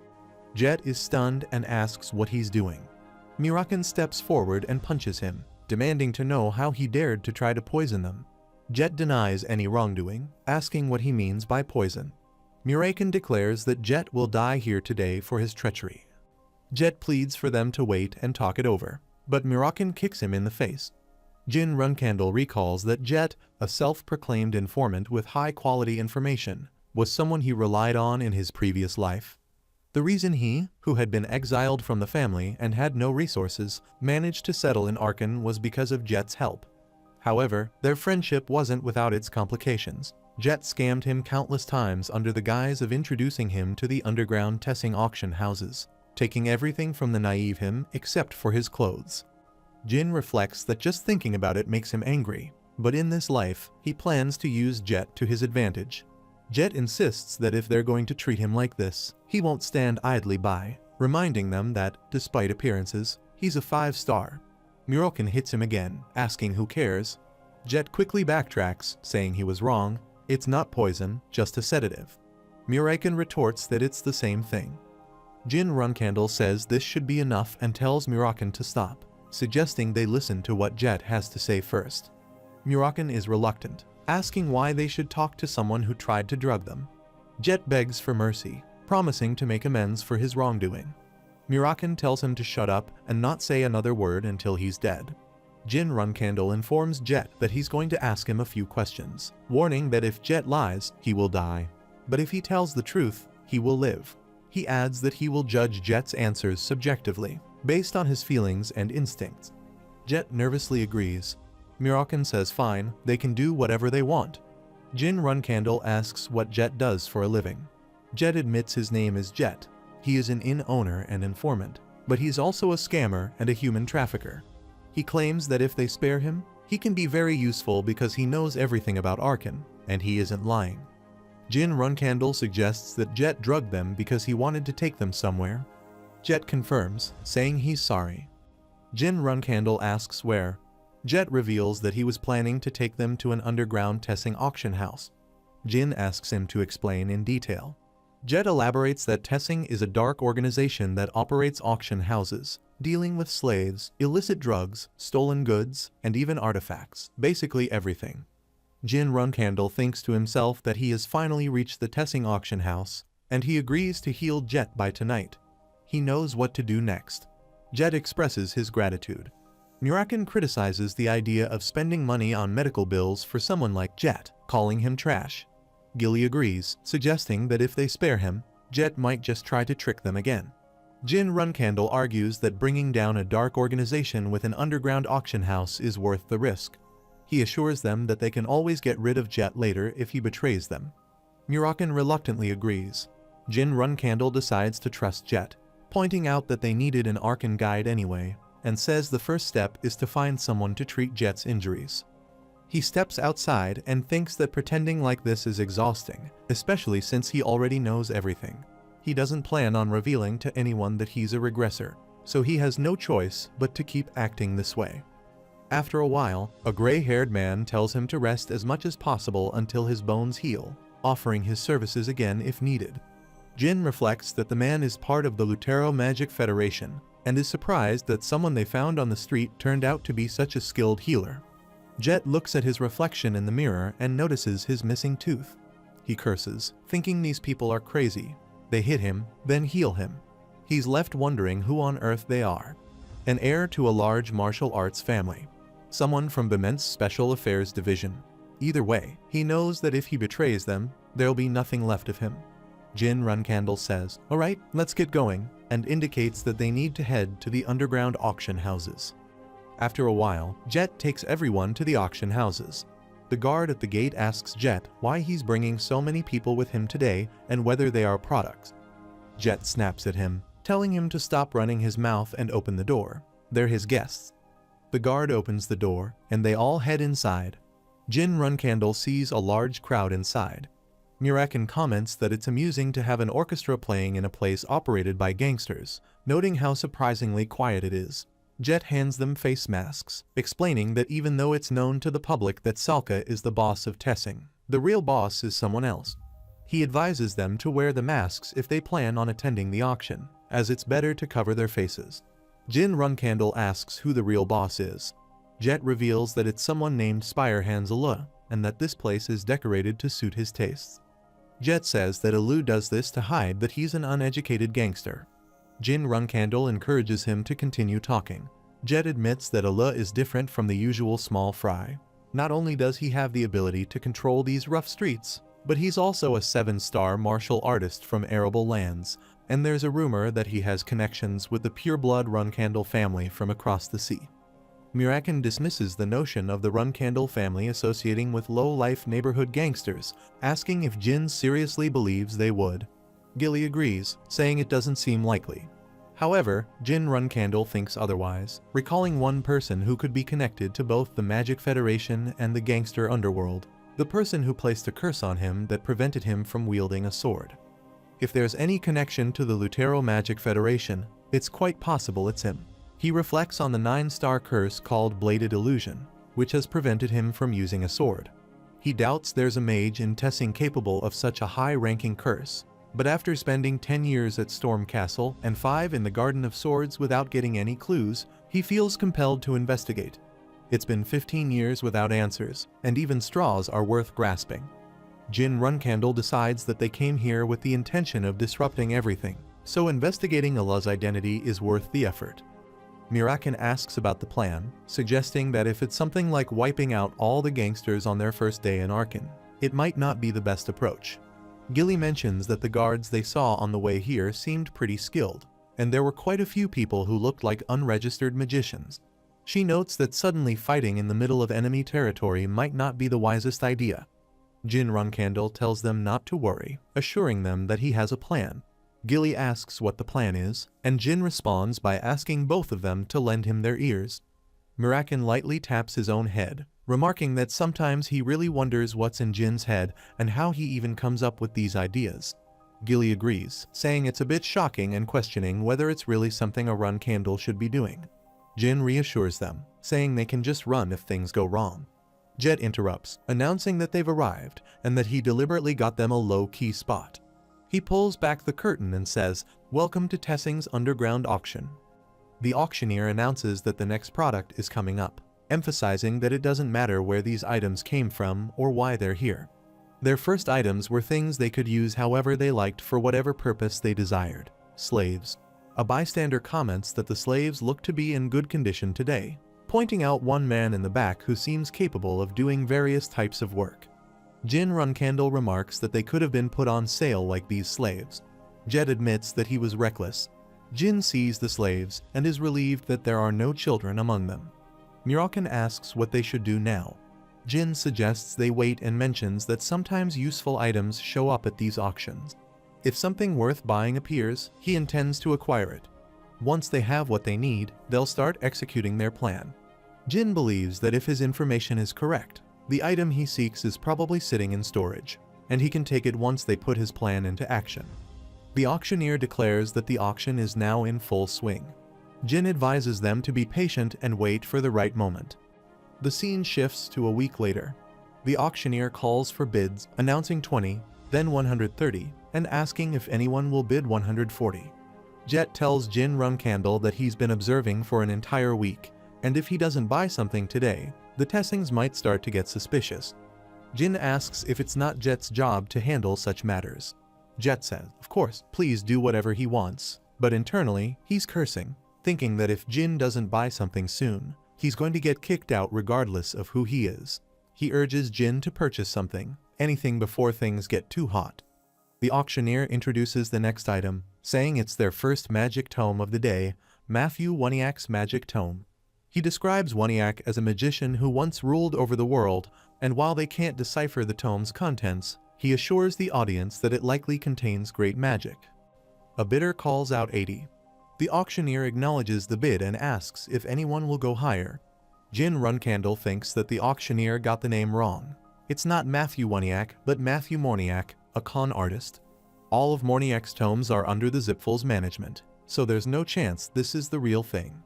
Jet is stunned and asks what he's doing. Murakin steps forward and punches him, demanding to know how he dared to try to poison them. Jet denies any wrongdoing, asking what he means by poison. Murakin declares that Jet will die here today for his treachery. Jet pleads for them to wait and talk it over, but Murakin kicks him in the face. Jin Runcandle recalls that Jet, a self-proclaimed informant with high-quality information, was someone he relied on in his previous life. The reason he, who had been exiled from the family and had no resources, managed to settle in Arkan was because of Jet's help. However, their friendship wasn't without its complications. Jet scammed him countless times under the guise of introducing him to the underground Tessing auction houses, taking everything from the naive him except for his clothes. Jin reflects that just thinking about it makes him angry, but in this life, he plans to use Jet to his advantage. Jet insists that if they're going to treat him like this, he won't stand idly by, reminding them that, despite appearances, he's a 5-star. Murakin hits him again, asking who cares. Jet quickly backtracks, saying he was wrong. It's not poison, just a sedative. Murakin retorts that it's the same thing. Jin Runcandle says this should be enough and tells Murakin to stop, suggesting they listen to what Jet has to say first. Murakin is reluctant, asking why they should talk to someone who tried to drug them. Jet begs for mercy, promising to make amends for his wrongdoing. Murakin tells him to shut up and not say another word until he's dead. Jin Runcandle informs Jet that he's going to ask him a few questions, warning that if Jet lies, he will die. But if he tells the truth, he will live. He adds that he will judge Jet's answers subjectively, based on his feelings and instincts. Jet nervously agrees. Murakin says fine, they can do whatever they want. Jin Runcandle asks what Jet does for a living. Jet admits his name is Jet. He is an inn owner and informant, but he's also a scammer and a human trafficker. He claims that if they spare him, he can be very useful because he knows everything about Arkan, and he isn't lying. Jin Runcandle suggests that Jet drugged them because he wanted to take them somewhere. Jet confirms, saying he's sorry. Jin Runcandle asks where. Jet reveals that he was planning to take them to an underground Tessing auction house. Jin asks him to explain in detail. Jet elaborates that Tessing is a dark organization that operates auction houses, dealing with slaves, illicit drugs, stolen goods, and even artifacts, basically everything. Jin Runcandle thinks to himself that he has finally reached the Tessing auction house, and he agrees to heal Jet by tonight. He knows what to do next. Jet expresses his gratitude. Murakin criticizes the idea of spending money on medical bills for someone like Jet, calling him trash. Gilly agrees, suggesting that if they spare him, Jet might just try to trick them again. Jin Runcandle argues that bringing down a dark organization with an underground auction house is worth the risk. He assures them that they can always get rid of Jet later if he betrays them. Murakin reluctantly agrees. Jin Runcandle decides to trust Jet, pointing out that they needed an Arkan guide anyway, and says the first step is to find someone to treat Jet's injuries. He steps outside and thinks that pretending like this is exhausting, especially since he already knows everything. He doesn't plan on revealing to anyone that he's a regressor, so he has no choice but to keep acting this way. After a while, a gray-haired man tells him to rest as much as possible until his bones heal, offering his services again if needed. Jin reflects that the man is part of the Lutero Magic Federation, and is surprised that someone they found on the street turned out to be such a skilled healer. Jet looks at his reflection in the mirror and notices his missing tooth. He curses, thinking these people are crazy. They hit him, then heal him. He's left wondering who on earth they are. An heir to a large martial arts family. Someone from Bement's Special Affairs Division. Either way, he knows that if he betrays them, there'll be nothing left of him. Jin Runcandle says, "Alright, let's get going," and indicates that they need to head to the underground auction houses. After a while, Jet takes everyone to the auction houses. The guard at the gate asks Jet why he's bringing so many people with him today and whether they are products. Jet snaps at him, telling him to stop running his mouth and open the door. They're his guests. The guard opens the door, and they all head inside. Jin Runcandle sees a large crowd inside. Murakin comments that it's amusing to have an orchestra playing in a place operated by gangsters, noting how surprisingly quiet it is. Jet hands them face masks, explaining that even though it's known to the public that Salka is the boss of Tessing, the real boss is someone else. He advises them to wear the masks if they plan on attending the auction, as it's better to cover their faces. Jin Runcandle asks who the real boss is. Jet reveals that it's someone named Spirehands Alu, and that this place is decorated to suit his tastes. Jet says that Alu does this to hide that he's an uneducated gangster. Jin Runcandle encourages him to continue talking. Jet admits that Alu is different from the usual small fry. Not only does he have the ability to control these rough streets, but he's also a 7-star martial artist from arable lands, and there's a rumor that he has connections with the pureblood Runcandle family from across the sea. Murakin dismisses the notion of the Runcandle family associating with low-life neighborhood gangsters, asking if Jin seriously believes they would. Gilly agrees, saying it doesn't seem likely. However, Jin Runcandle thinks otherwise, recalling one person who could be connected to both the Magic Federation and the gangster underworld, the person who placed a curse on him that prevented him from wielding a sword. If there's any connection to the Lutero Magic Federation, it's quite possible it's him. He reflects on the 9-star curse called Bladed Illusion, which has prevented him from using a sword. He doubts there's a mage in Tessing capable of such a high-ranking curse, but after spending 10 years at Storm Castle and 5 in the Garden of Swords without getting any clues, he feels compelled to investigate. It's been 15 years without answers, and even straws are worth grasping. Jin Runcandle decides that they came here with the intention of disrupting everything, so investigating Alu's identity is worth the effort. Murakin asks about the plan, suggesting that if it's something like wiping out all the gangsters on their first day in Arkan, it might not be the best approach. Gilly mentions that the guards they saw on the way here seemed pretty skilled, and there were quite a few people who looked like unregistered magicians. She notes that suddenly fighting in the middle of enemy territory might not be the wisest idea. Jin Runcandle tells them not to worry, assuring them that he has a plan. Gilly asks what the plan is, and Jin responds by asking both of them to lend him their ears. Murakin lightly taps his own head, remarking that sometimes he really wonders what's in Jin's head and how he even comes up with these ideas. Gilly agrees, saying it's a bit shocking and questioning whether it's really something a Runcandle should be doing. Jin reassures them, saying they can just run if things go wrong. Jet interrupts, announcing that they've arrived and that he deliberately got them a low-key spot. He pulls back the curtain and says, "Welcome to Tessing's underground auction." The auctioneer announces that the next product is coming up, emphasizing that it doesn't matter where these items came from or why they're here. Their first items were things they could use however they liked for whatever purpose they desired. Slaves. A bystander comments that the slaves look to be in good condition today, pointing out one man in the back who seems capable of doing various types of work. Jin Runcandle remarks that they could have been put on sale like these slaves. Jet admits that he was reckless. Jin sees the slaves and is relieved that there are no children among them. Murakin asks what they should do now. Jin suggests they wait and mentions that sometimes useful items show up at these auctions. If something worth buying appears, he intends to acquire it. Once they have what they need, they'll start executing their plan. Jin believes that if his information is correct, the item he seeks is probably sitting in storage, and he can take it once they put his plan into action. The auctioneer declares that the auction is now in full swing. Jin advises them to be patient and wait for the right moment. The scene shifts to a week later. The auctioneer calls for bids, announcing 20, then 130, and asking if anyone will bid 140. Jet tells Jin Runcandle that he's been observing for an entire week, and if he doesn't buy something today, the Tessings might start to get suspicious. Jin asks if it's not Jet's job to handle such matters. Jet says, of course, please do whatever he wants, but internally, he's cursing, thinking that if Jin doesn't buy something soon, he's going to get kicked out regardless of who he is. He urges Jin to purchase something, anything before things get too hot. The auctioneer introduces the next item, saying it's their first magic tome of the day, Matthew Woniak's magic tome. He describes Woniak as a magician who once ruled over the world, and while they can't decipher the tome's contents, he assures the audience that it likely contains great magic. A bidder calls out 80. The auctioneer acknowledges the bid and asks if anyone will go higher. Jin Runcandle thinks that the auctioneer got the name wrong. It's not Matthew Woniak, but Matthew Morniak, a con artist. All of Morniak's tomes are under the Zipful's management, so there's no chance this is the real thing.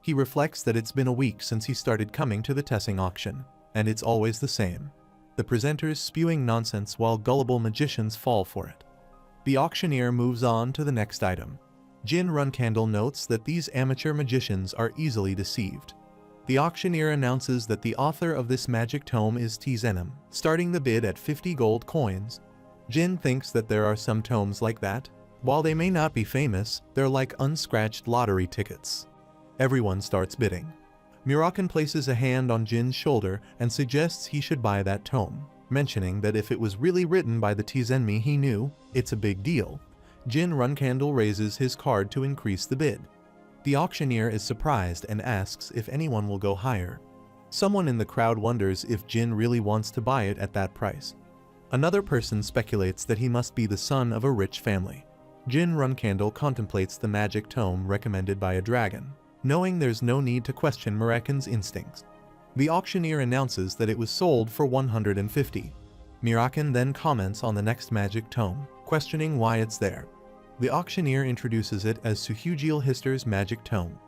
He reflects that it's been a week since he started coming to the Tessing auction, and it's always the same. The presenters spewing nonsense while gullible magicians fall for it. The auctioneer moves on to the next item. Jin Runcandle notes that these amateur magicians are easily deceived. The auctioneer announces that the author of this magic tome is Tzenem, starting the bid at 50 gold coins. Jin thinks that there are some tomes like that. While they may not be famous, they're like unscratched lottery tickets. Everyone starts bidding. Murakan places a hand on Jin's shoulder and suggests he should buy that tome, mentioning that if it was really written by the Tzenmi he knew, it's a big deal. Jin Runcandle raises his card to increase the bid. The auctioneer is surprised and asks if anyone will go higher. Someone in the crowd wonders if Jin really wants to buy it at that price. Another person speculates that he must be the son of a rich family. Jin Runcandle contemplates the magic tome recommended by a dragon, knowing there's no need to question Murakan's instincts. The auctioneer announces that it was sold for 150. Murakan then comments on the next magic tome, questioning why it's there. The auctioneer introduces it as Suhugiel Hister's magic tome.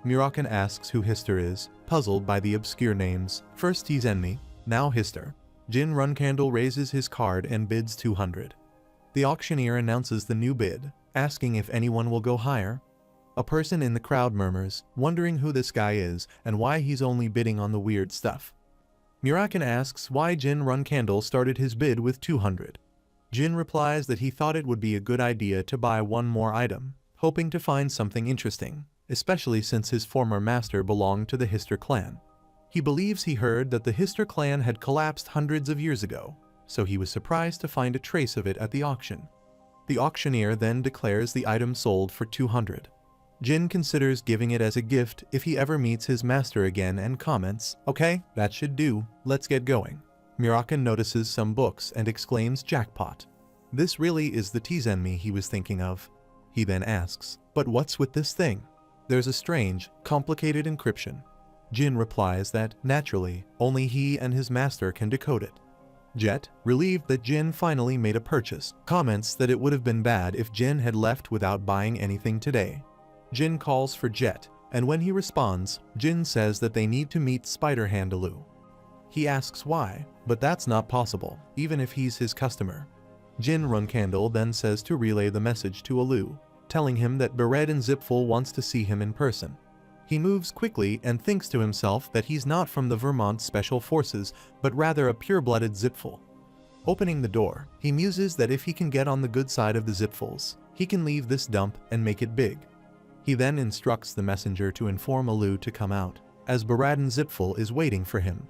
Murakan asks who Hister is, puzzled by the obscure names, first Tzenmi, now Hister. Jin Runcandle raises his card and bids 200. The auctioneer announces the new bid, asking if anyone will go higher. A person in the crowd murmurs, wondering who this guy is and why he's only bidding on the weird stuff. Murakan asks why Jin Runcandle started his bid with 200. Jin replies that he thought it would be a good idea to buy one more item, hoping to find something interesting, especially since his former master belonged to the Hister clan. He believes he heard that the Hister clan had collapsed hundreds of years ago, so he was surprised to find a trace of it at the auction. The auctioneer then declares the item sold for 200. Jin considers giving it as a gift if he ever meets his master again and comments, "Okay, that should do, let's get going." Murakan notices some books and exclaims jackpot. This really is the Tzenmi he was thinking of. He then asks, "But what's with this thing?" There's a strange, complicated encryption. Jin replies that, naturally, only he and his master can decode it. Jet, relieved that Jin finally made a purchase, comments that it would have been bad if Jin had left without buying anything today. Jin calls for Jet, and when he responds, Jin says that they need to meet Spider-Hand Aloo. He asks why, but that's not possible, even if he's his customer. Jin Runcandle then says to relay the message to Aloo, telling him that Beredin Zipful wants to see him in person. He moves quickly and thinks to himself that he's not from the Vermont Special Forces, but rather a pure-blooded Zipful. Opening the door, he muses that if he can get on the good side of the Zipfuls, he can leave this dump and make it big. He then instructs the messenger to inform Aloo to come out, as Beredin Zipful is waiting for him.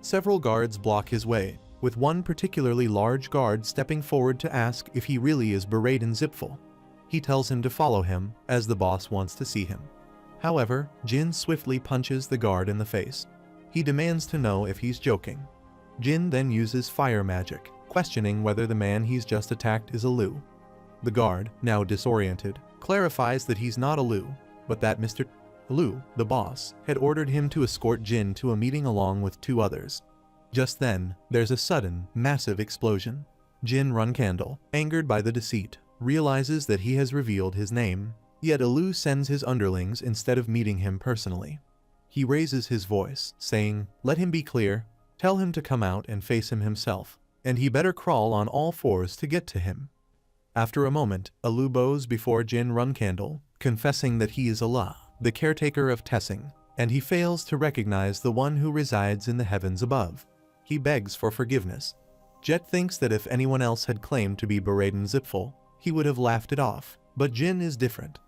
Several guards block his way, with one particularly large guard stepping forward to ask if he really is Beredin Zipful. He tells him to follow him, as the boss wants to see him. However, Jin swiftly punches the guard in the face. He demands to know if he's joking. Jin then uses fire magic, questioning whether the man he's just attacked is Aloo. The guard, now disoriented, clarifies that he's not Aloo, but that Mr. Aloo, the boss, had ordered him to escort Jin to a meeting along with two others. Just then, there's a sudden, massive explosion. Jin Runcandle, angered by the deceit, realizes that he has revealed his name, yet Aloo sends his underlings instead of meeting him personally. He raises his voice, saying, "Let him be clear, tell him to come out and face him himself, and he better crawl on all fours to get to him." After a moment, Aloo bows before Jin Runcandle, confessing that he is Allah, the caretaker of Tessing, and he fails to recognize the one who resides in the heavens above. He begs for forgiveness. Jet thinks that if anyone else had claimed to be Beredin Zipful, he would have laughed it off, but Jin is different.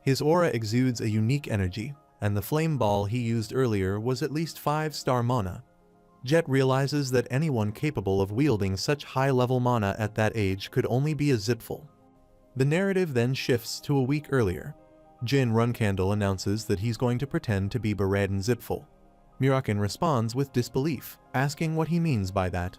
His aura exudes a unique energy, and the flame ball he used earlier was at least 5-star mana. Jet realizes that anyone capable of wielding such high-level mana at that age could only be a Zipful. The narrative then shifts to a week earlier. Jin Runcandle announces that he's going to pretend to be Beredin Zipful. Murakan responds with disbelief, asking what he means by that.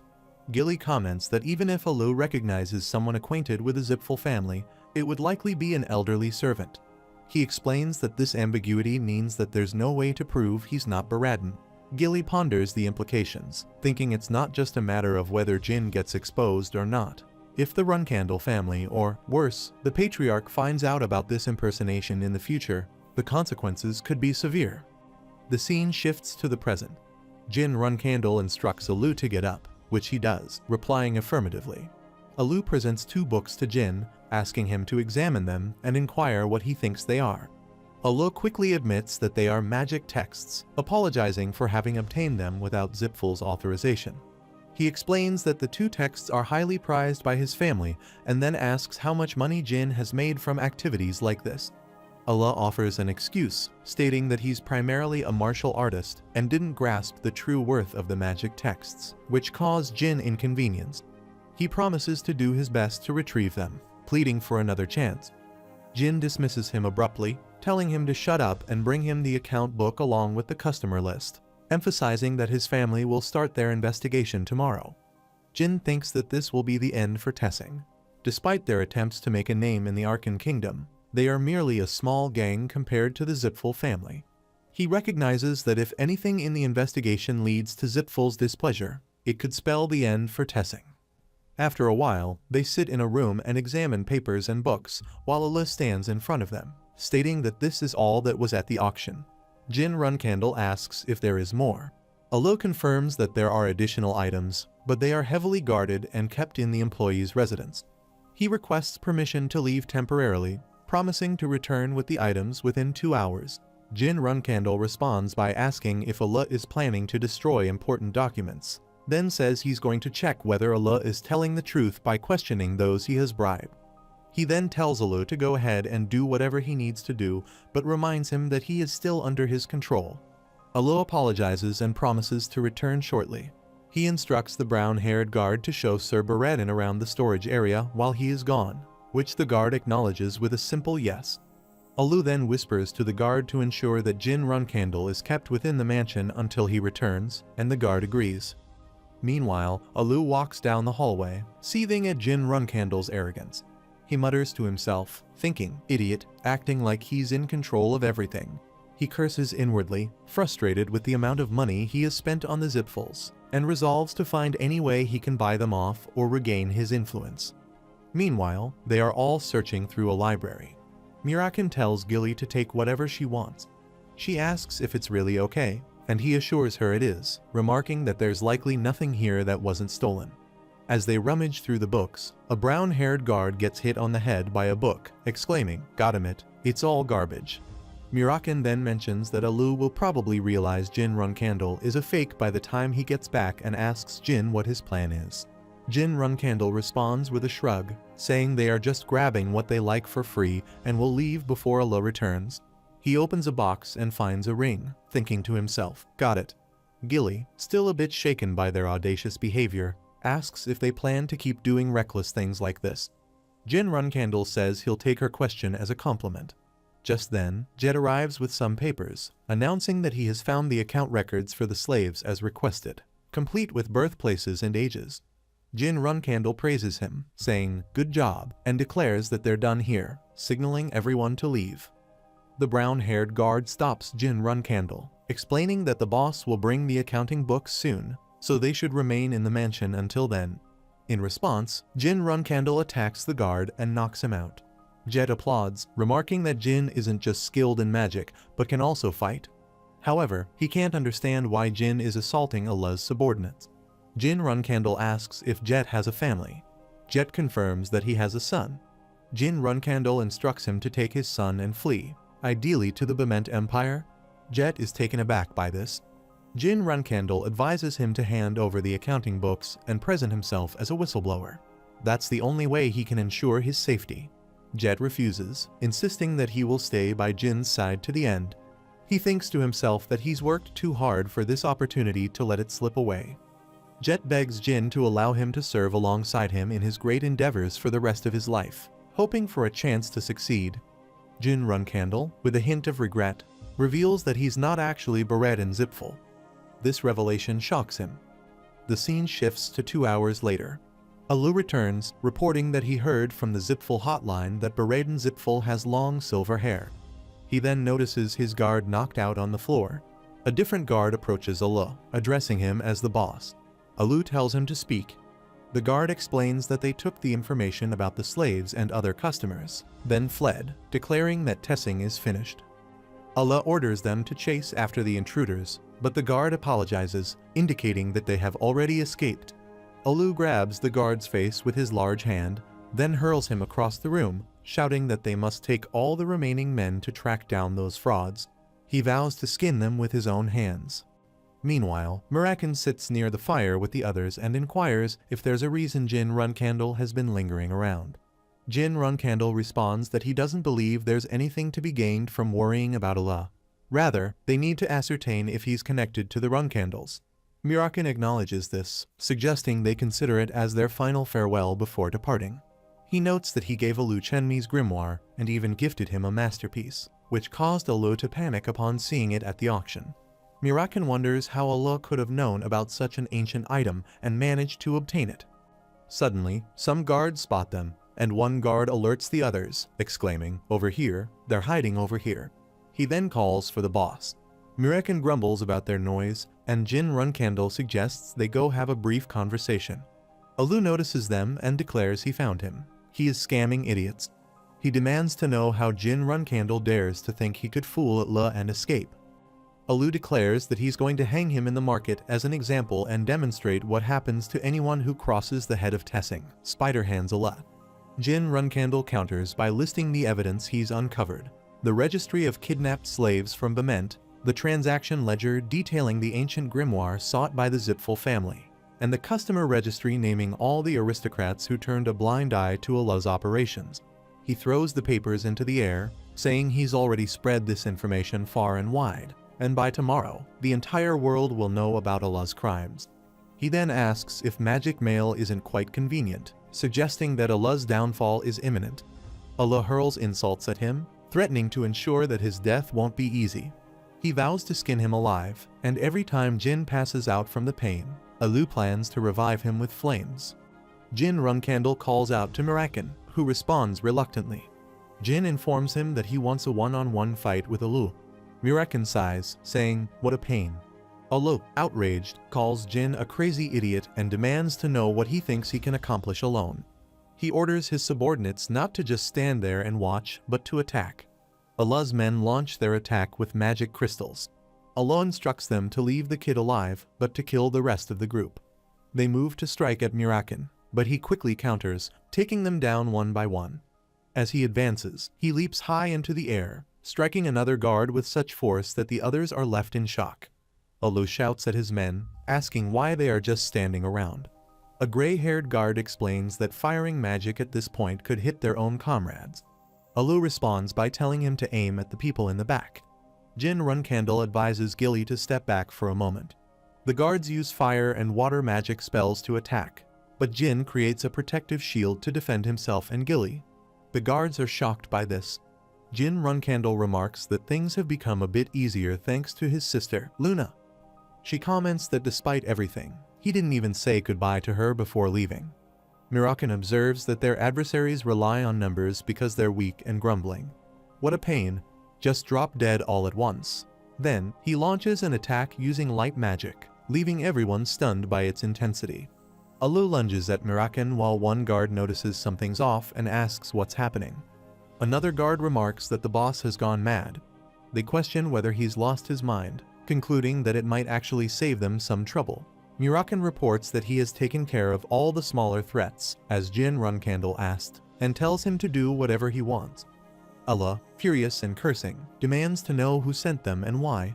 Gilly comments that even if Aloo recognizes someone acquainted with the Zipful family, it would likely be an elderly servant. He explains that this ambiguity means that there's no way to prove he's not Beredin. Gilly ponders the implications, thinking it's not just a matter of whether Jin gets exposed or not. If the Runcandle family, or worse, the Patriarch finds out about this impersonation in the future, the consequences could be severe. The scene shifts to the present. Jin Runcandle instructs Alu to get up, which he does, replying affirmatively. Alu presents 2 books to Jin, asking him to examine them and inquire what he thinks they are. Alu quickly admits that they are magic texts, apologizing for having obtained them without Zipful's authorization. He explains that the 2 texts are highly prized by his family and then asks how much money Jin has made from activities like this. Allah offers an excuse, stating that he's primarily a martial artist and didn't grasp the true worth of the magic texts, which caused Jin inconvenience. He promises to do his best to retrieve them, pleading for another chance. Jin dismisses him abruptly, telling him to shut up and bring him the account book along with the customer list, emphasizing that his family will start their investigation tomorrow. Jin thinks that this will be the end for Tessing. Despite their attempts to make a name in the Arkan Kingdom, they are merely a small gang compared to the Zipful family. He recognizes that if anything in the investigation leads to Zipful's displeasure, it could spell the end for Tessing. After a while, they sit in a room and examine papers and books, while Allah stands in front of them, stating that this is all that was at the auction. Jin Runcandle asks if there is more. Allah confirms that there are additional items, but they are heavily guarded and kept in the employee's residence. He requests permission to leave temporarily, promising to return with the items within 2 hours. Jin Runcandle responds by asking if Allah is planning to destroy important documents, then says he's going to check whether Allah is telling the truth by questioning those he has bribed. He then tells Allah to go ahead and do whatever he needs to do, but reminds him that he is still under his control. Allah apologizes and promises to return shortly. He instructs the brown-haired guard to show Sir Baradin around the storage area while he is gone, which the guard acknowledges with a simple yes. Alu then whispers to the guard to ensure that Jin Runcandle is kept within the mansion until he returns, and the guard agrees. Meanwhile, Alu walks down the hallway, seething at Jin Runcandle's arrogance. He mutters to himself, thinking, idiot, acting like he's in control of everything. He curses inwardly, frustrated with the amount of money he has spent on the Zipfuls, and resolves to find any way he can buy them off or regain his influence. Meanwhile, they are all searching through a library. Mirakan tells Gilly to take whatever she wants. She asks if it's really okay, and he assures her it is, remarking that there's likely nothing here that wasn't stolen. As they rummage through the books, a brown-haired guard gets hit on the head by a book, exclaiming, "Got him it, it's all garbage." Mirakan then mentions that Alu will probably realize Jin Runcandle is a fake by the time he gets back and asks Jin what his plan is. Jin Runcandle responds with a shrug, saying they are just grabbing what they like for free and will leave before Allah returns. He opens a box and finds a ring, thinking to himself, got it. Gilly, still a bit shaken by their audacious behavior, asks if they plan to keep doing reckless things like this. Jin Runcandle says he'll take her question as a compliment. Just then, Jet arrives with some papers, announcing that he has found the account records for the slaves as requested, complete with birthplaces and ages. Jin Runcandle praises him, saying, "Good job," and declares that they're done here, signaling everyone to leave. The brown-haired guard stops Jin Runcandle, explaining that the boss will bring the accounting books soon, so they should remain in the mansion until then. In response, Jin Runcandle attacks the guard and knocks him out. Jet applauds, remarking that Jin isn't just skilled in magic, but can also fight. However, he can't understand why Jin is assaulting Allah's subordinates. Jin Runcandle asks if Jet has a family. Jet confirms that he has a son. Jin Runcandle instructs him to take his son and flee, ideally to the Bement Empire. Jet is taken aback by this. Jin Runcandle advises him to hand over the accounting books and present himself as a whistleblower. That's the only way he can ensure his safety. Jet refuses, insisting that he will stay by Jin's side to the end. He thinks to himself that he's worked too hard for this opportunity to let it slip away. Jet begs Jin to allow him to serve alongside him in his great endeavors for the rest of his life, hoping for a chance to succeed. Jin Runcandle, with a hint of regret, reveals that he's not actually Baradin Zipful. This revelation shocks him. The scene shifts to 2 hours later. Alu returns, reporting that he heard from the Zipful hotline that Baradin Zipful has long silver hair. He then notices his guard knocked out on the floor. A different guard approaches Alu, addressing him as the boss. Alu tells him to speak. The guard explains that they took the information about the slaves and other customers, then fled, declaring that testing is finished. Alu orders them to chase after the intruders, but the guard apologizes, indicating that they have already escaped. Alu grabs the guard's face with his large hand, then hurls him across the room, shouting that they must take all the remaining men to track down those frauds. He vows to skin them with his own hands. Meanwhile, Mirakin sits near the fire with the others and inquires if there's a reason Jin Runcandle has been lingering around. Jin Runcandle responds that he doesn't believe there's anything to be gained from worrying about Alu. Rather, they need to ascertain if he's connected to the Runcandles. Mirakin acknowledges this, suggesting they consider it as their final farewell before departing. He notes that he gave Alu Chenmi's grimoire and even gifted him a masterpiece, which caused Alu to panic upon seeing it at the auction. Mirakin wonders how Alu could have known about such an ancient item and managed to obtain it. Suddenly, some guards spot them, and one guard alerts the others, exclaiming, "Over here, they're hiding over here." He then calls for the boss. Mirakin grumbles about their noise, and Jin Runcandle suggests they go have a brief conversation. Alu notices them and declares he found him. He is scamming idiots. He demands to know how Jin Runcandle dares to think he could fool Alu and escape. Alu declares that he's going to hang him in the market as an example and demonstrate what happens to anyone who crosses the head of Tessing, Spider Hands Alu. Jin Runcandle counters by listing the evidence he's uncovered: the registry of kidnapped slaves from Bement, the transaction ledger detailing the ancient grimoire sought by the Zipfel family, and the customer registry naming all the aristocrats who turned a blind eye to Alu's operations. He throws the papers into the air, saying he's already spread this information far and wide, and by tomorrow, the entire world will know about Alu's crimes. He then asks if magic mail isn't quite convenient, suggesting that Alu's downfall is imminent. Alu hurls insults at him, threatening to ensure that his death won't be easy. He vows to skin him alive, and every time Jin passes out from the pain, Alu plans to revive him with flames. Jin Runcandle calls out to Mirakin, who responds reluctantly. Jin informs him that he wants a one-on-one fight with Alu. Mirakin sighs, saying, "What a pain." Alu, outraged, calls Jin a crazy idiot and demands to know what he thinks he can accomplish alone. He orders his subordinates not to just stand there and watch, but to attack. Alu's men launch their attack with magic crystals. Alu instructs them to leave the kid alive, but to kill the rest of the group. They move to strike at Mirakin, but he quickly counters, taking them down one by one. As he advances, he leaps high into the air, striking another guard with such force that the others are left in shock. Alu shouts at his men, asking why they are just standing around. A gray-haired guard explains that firing magic at this point could hit their own comrades. Alu responds by telling him to aim at the people in the back. Jin Runcandle advises Gilly to step back for a moment. The guards use fire and water magic spells to attack, but Jin creates a protective shield to defend himself and Gilly. The guards are shocked by this. Jin Runcandle remarks that things have become a bit easier thanks to his sister, Luna. She comments that despite everything, he didn't even say goodbye to her before leaving. Mirakin observes that their adversaries rely on numbers because they're weak and grumbling. What a pain, just drop dead all at once. Then, he launches an attack using light magic, leaving everyone stunned by its intensity. Alu lunges at Mirakin while one guard notices something's off and asks what's happening. Another guard remarks that the boss has gone mad. They question whether he's lost his mind, concluding that it might actually save them some trouble. Mirakin reports that he has taken care of all the smaller threats, as Jin Runcandle asked, and tells him to do whatever he wants. Alu, furious and cursing, demands to know who sent them and why.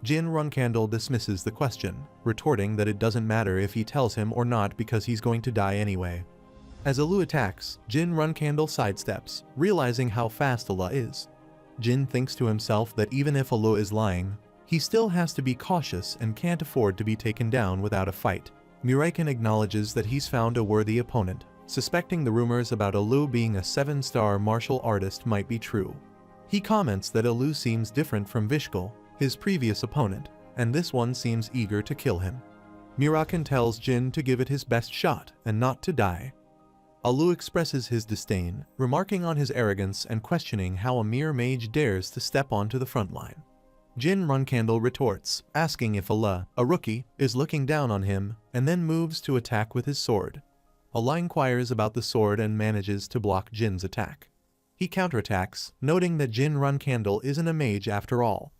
Jin Runcandle dismisses the question, retorting that it doesn't matter if he tells him or not because he's going to die anyway. As Alu attacks, Jin Runcandle sidesteps, realizing how fast Alu is. Jin thinks to himself that even if Alu is lying, he still has to be cautious and can't afford to be taken down without a fight. Mirakin acknowledges that he's found a worthy opponent, suspecting the rumors about Alu being a 7-star martial artist might be true. He comments that Alu seems different from Vishkal, his previous opponent, and this one seems eager to kill him. Mirakin tells Jin to give it his best shot and not to die. Alu expresses his disdain, remarking on his arrogance and questioning how a mere mage dares to step onto the front line. Jin Runcandle retorts, asking if Allah, a rookie, is looking down on him, and then moves to attack with his sword. Allah inquires about the sword and manages to block Jin's attack. He counterattacks, noting that Jin Runcandle isn't a mage after all.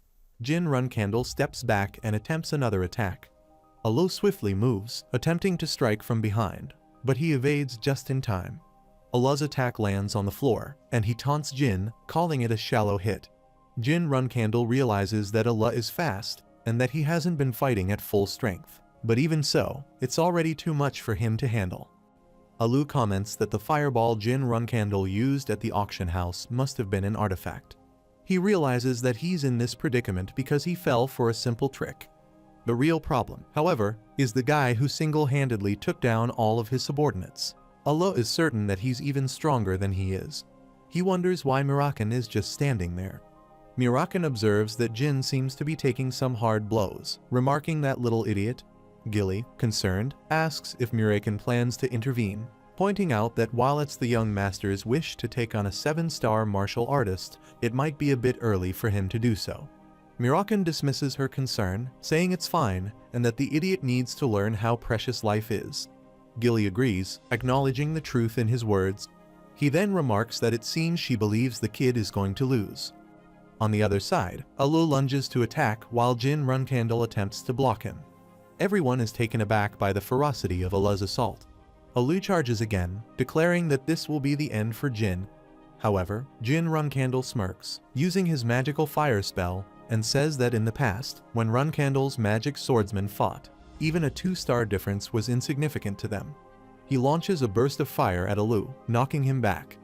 Jin Runcandle steps back and attempts another attack. Allah swiftly moves, attempting to strike from behind, but he evades just in time. Allah's attack lands on the floor, and he taunts Jin, calling it a shallow hit. Jin Runcandle realizes that Allah is fast, and that he hasn't been fighting at full strength. But even so, it's already too much for him to handle. Allah comments that the fireball Jin Runcandle used at the auction house must have been an artifact. He realizes that he's in this predicament because he fell for a simple trick. The real problem, however, is the guy who single-handedly took down all of his subordinates. Allah is certain that he's even stronger than he is. He wonders why Mirakan is just standing there. Mirakan observes that Jin seems to be taking some hard blows, remarking that little idiot. Gilly, concerned, asks if Mirakan plans to intervene, pointing out that while it's the young master's wish to take on a 7-star martial artist, it might be a bit early for him to do so. Mirakan dismisses her concern, saying it's fine and that the idiot needs to learn how precious life is. Gilly agrees, acknowledging the truth in his words. He then remarks that it seems she believes the kid is going to lose. On the other side, Allah lunges to attack while Jin Runcandle attempts to block him. Everyone is taken aback by the ferocity of Allah's assault. Allah charges again, declaring that this will be the end for Jin. However, Jin Runcandle smirks, using his magical fire spell, and says that in the past, when Runcandle's magic swordsmen fought, even a 2-star difference was insignificant to them. He launches a burst of fire at Allah, knocking him back.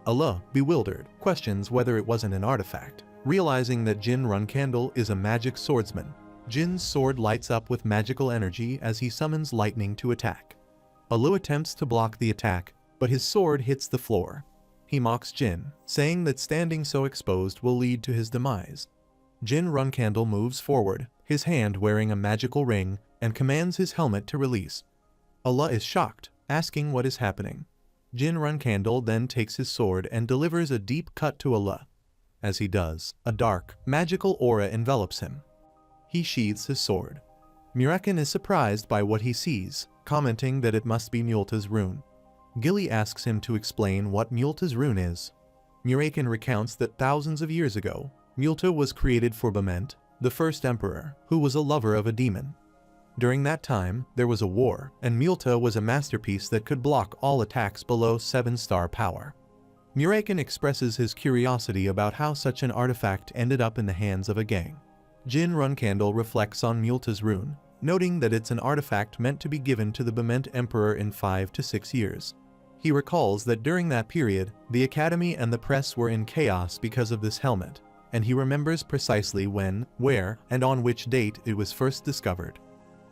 Allah, bewildered, questions whether it wasn't an artifact, realizing that Jin Runcandle is a magic swordsman. Jin's sword lights up with magical energy as he summons lightning to attack. Allah attempts to block the attack, but his sword hits the floor. He mocks Jin, saying that standing so exposed will lead to his demise. Jin Runcandle moves forward, his hand wearing a magical ring, and commands his helmet to release. Allah is shocked, asking what is happening. Jin Runcandle then takes his sword and delivers a deep cut to Allah. As he does, a dark, magical aura envelops him. He sheathes his sword. Mirakan is surprised by what he sees, commenting that it must be Mjolta's rune. Gilly asks him to explain what Mjolta's rune is. Mirakan recounts that thousands of years ago, Mjolta was created for Bement, the first emperor, who was a lover of a demon. During that time, there was a war, and Mjolta was a masterpiece that could block all attacks below 7-star power. Mirakan expresses his curiosity about how such an artifact ended up in the hands of a gang. Jin Runcandle reflects on Mjolta's rune, noting that it's an artifact meant to be given to the Bement Emperor in 5 to 6 years. He recalls that during that period, the Academy and the press were in chaos because of this helmet, and he remembers precisely when, where, and on which date it was first discovered.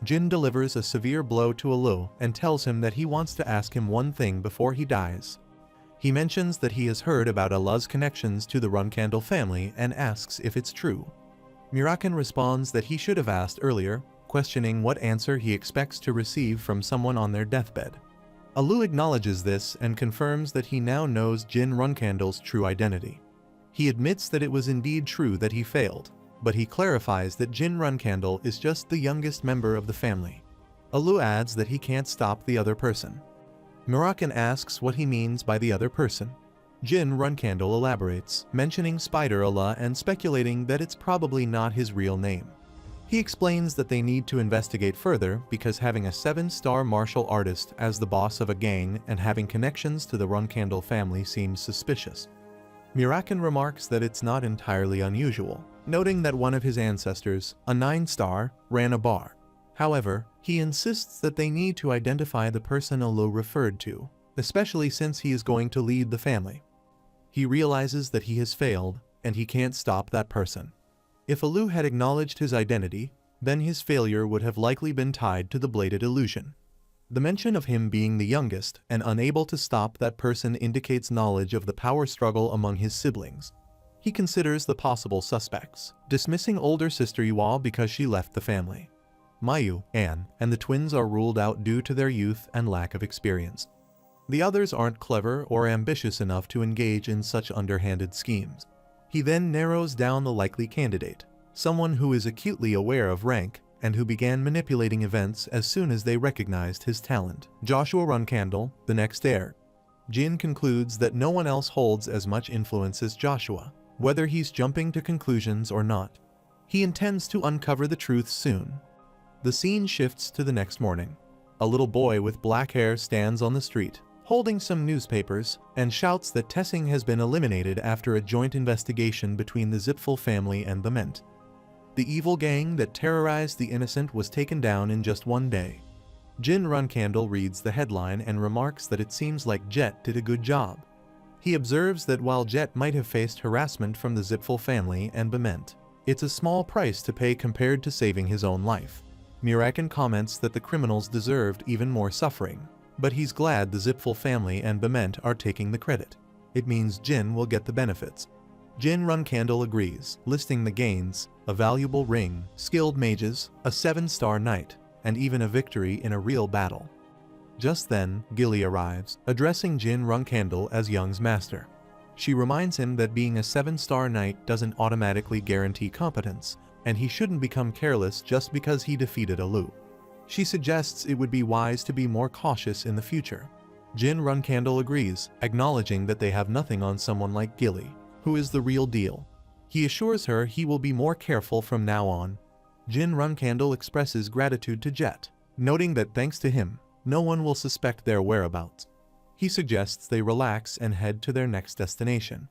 Jin delivers a severe blow to Allah and tells him that he wants to ask him one thing before he dies. He mentions that he has heard about Allah's connections to the Runcandle family and asks if it's true. Mirakan responds that he should have asked earlier, questioning what answer he expects to receive from someone on their deathbed. Allah acknowledges this and confirms that he now knows Jin Runcandle's true identity. He admits that it was indeed true that he failed, but he clarifies that Jin Runcandle is just the youngest member of the family. Allah adds that he can't stop the other person. Mirakan asks what he means by the other person. Jin Runcandle elaborates, mentioning Spider Allah and speculating that it's probably not his real name. He explains that they need to investigate further because having a 7-star martial artist as the boss of a gang and having connections to the Runcandle family seems suspicious. Mirakan remarks that it's not entirely unusual, noting that one of his ancestors, a 9-star, ran a bar. However, he insists that they need to identify the person Allah referred to, especially since he is going to lead the family. He realizes that he has failed, and he can't stop that person. If Allah had acknowledged his identity, then his failure would have likely been tied to the bladed illusion. The mention of him being the youngest and unable to stop that person indicates knowledge of the power struggle among his siblings. He considers the possible suspects, dismissing older sister Yual because she left the family. Mayu, Anne, and the twins are ruled out due to their youth and lack of experience. The others aren't clever or ambitious enough to engage in such underhanded schemes. He then narrows down the likely candidate. someone who is acutely aware of rank and who began manipulating events as soon as they recognized his talent. Joshua Runcandle, the next heir. Jin concludes that no one else holds as much influence as Joshua, whether he's jumping to conclusions or not. He intends to uncover the truth soon. The scene shifts to the next morning. A little boy with black hair stands on the street, holding some newspapers, and shouts that Tessing has been eliminated after a joint investigation between the Zipfel family and the Ment. The evil gang that terrorized the innocent was taken down in just one day. Jin Runcandle reads the headline and remarks that it seems like Jet did a good job. He observes that while Jet might have faced harassment from the Zipfel family and Bement, it's a small price to pay compared to saving his own life. Mirakin comments that the criminals deserved even more suffering, but he's glad the Zipfel family and Bement are taking the credit. It means Jin will get the benefits. Jin Runcandle agrees, listing the gains: a valuable ring, skilled mages, a 7-star knight, and even a victory in a real battle. Just then, Gilly arrives, addressing Jin Runcandle as Young's master. She reminds him that being a 7-star knight doesn't automatically guarantee competence, and he shouldn't become careless just because he defeated Alu. She suggests it would be wise to be more cautious in the future. Jin Runcandle agrees, acknowledging that they have nothing on someone like Gilly, who is the real deal. He assures her he will be more careful from now on. Jin Runcandle expresses gratitude to Jet, noting that thanks to him, no one will suspect their whereabouts. He suggests they relax and head to their next destination.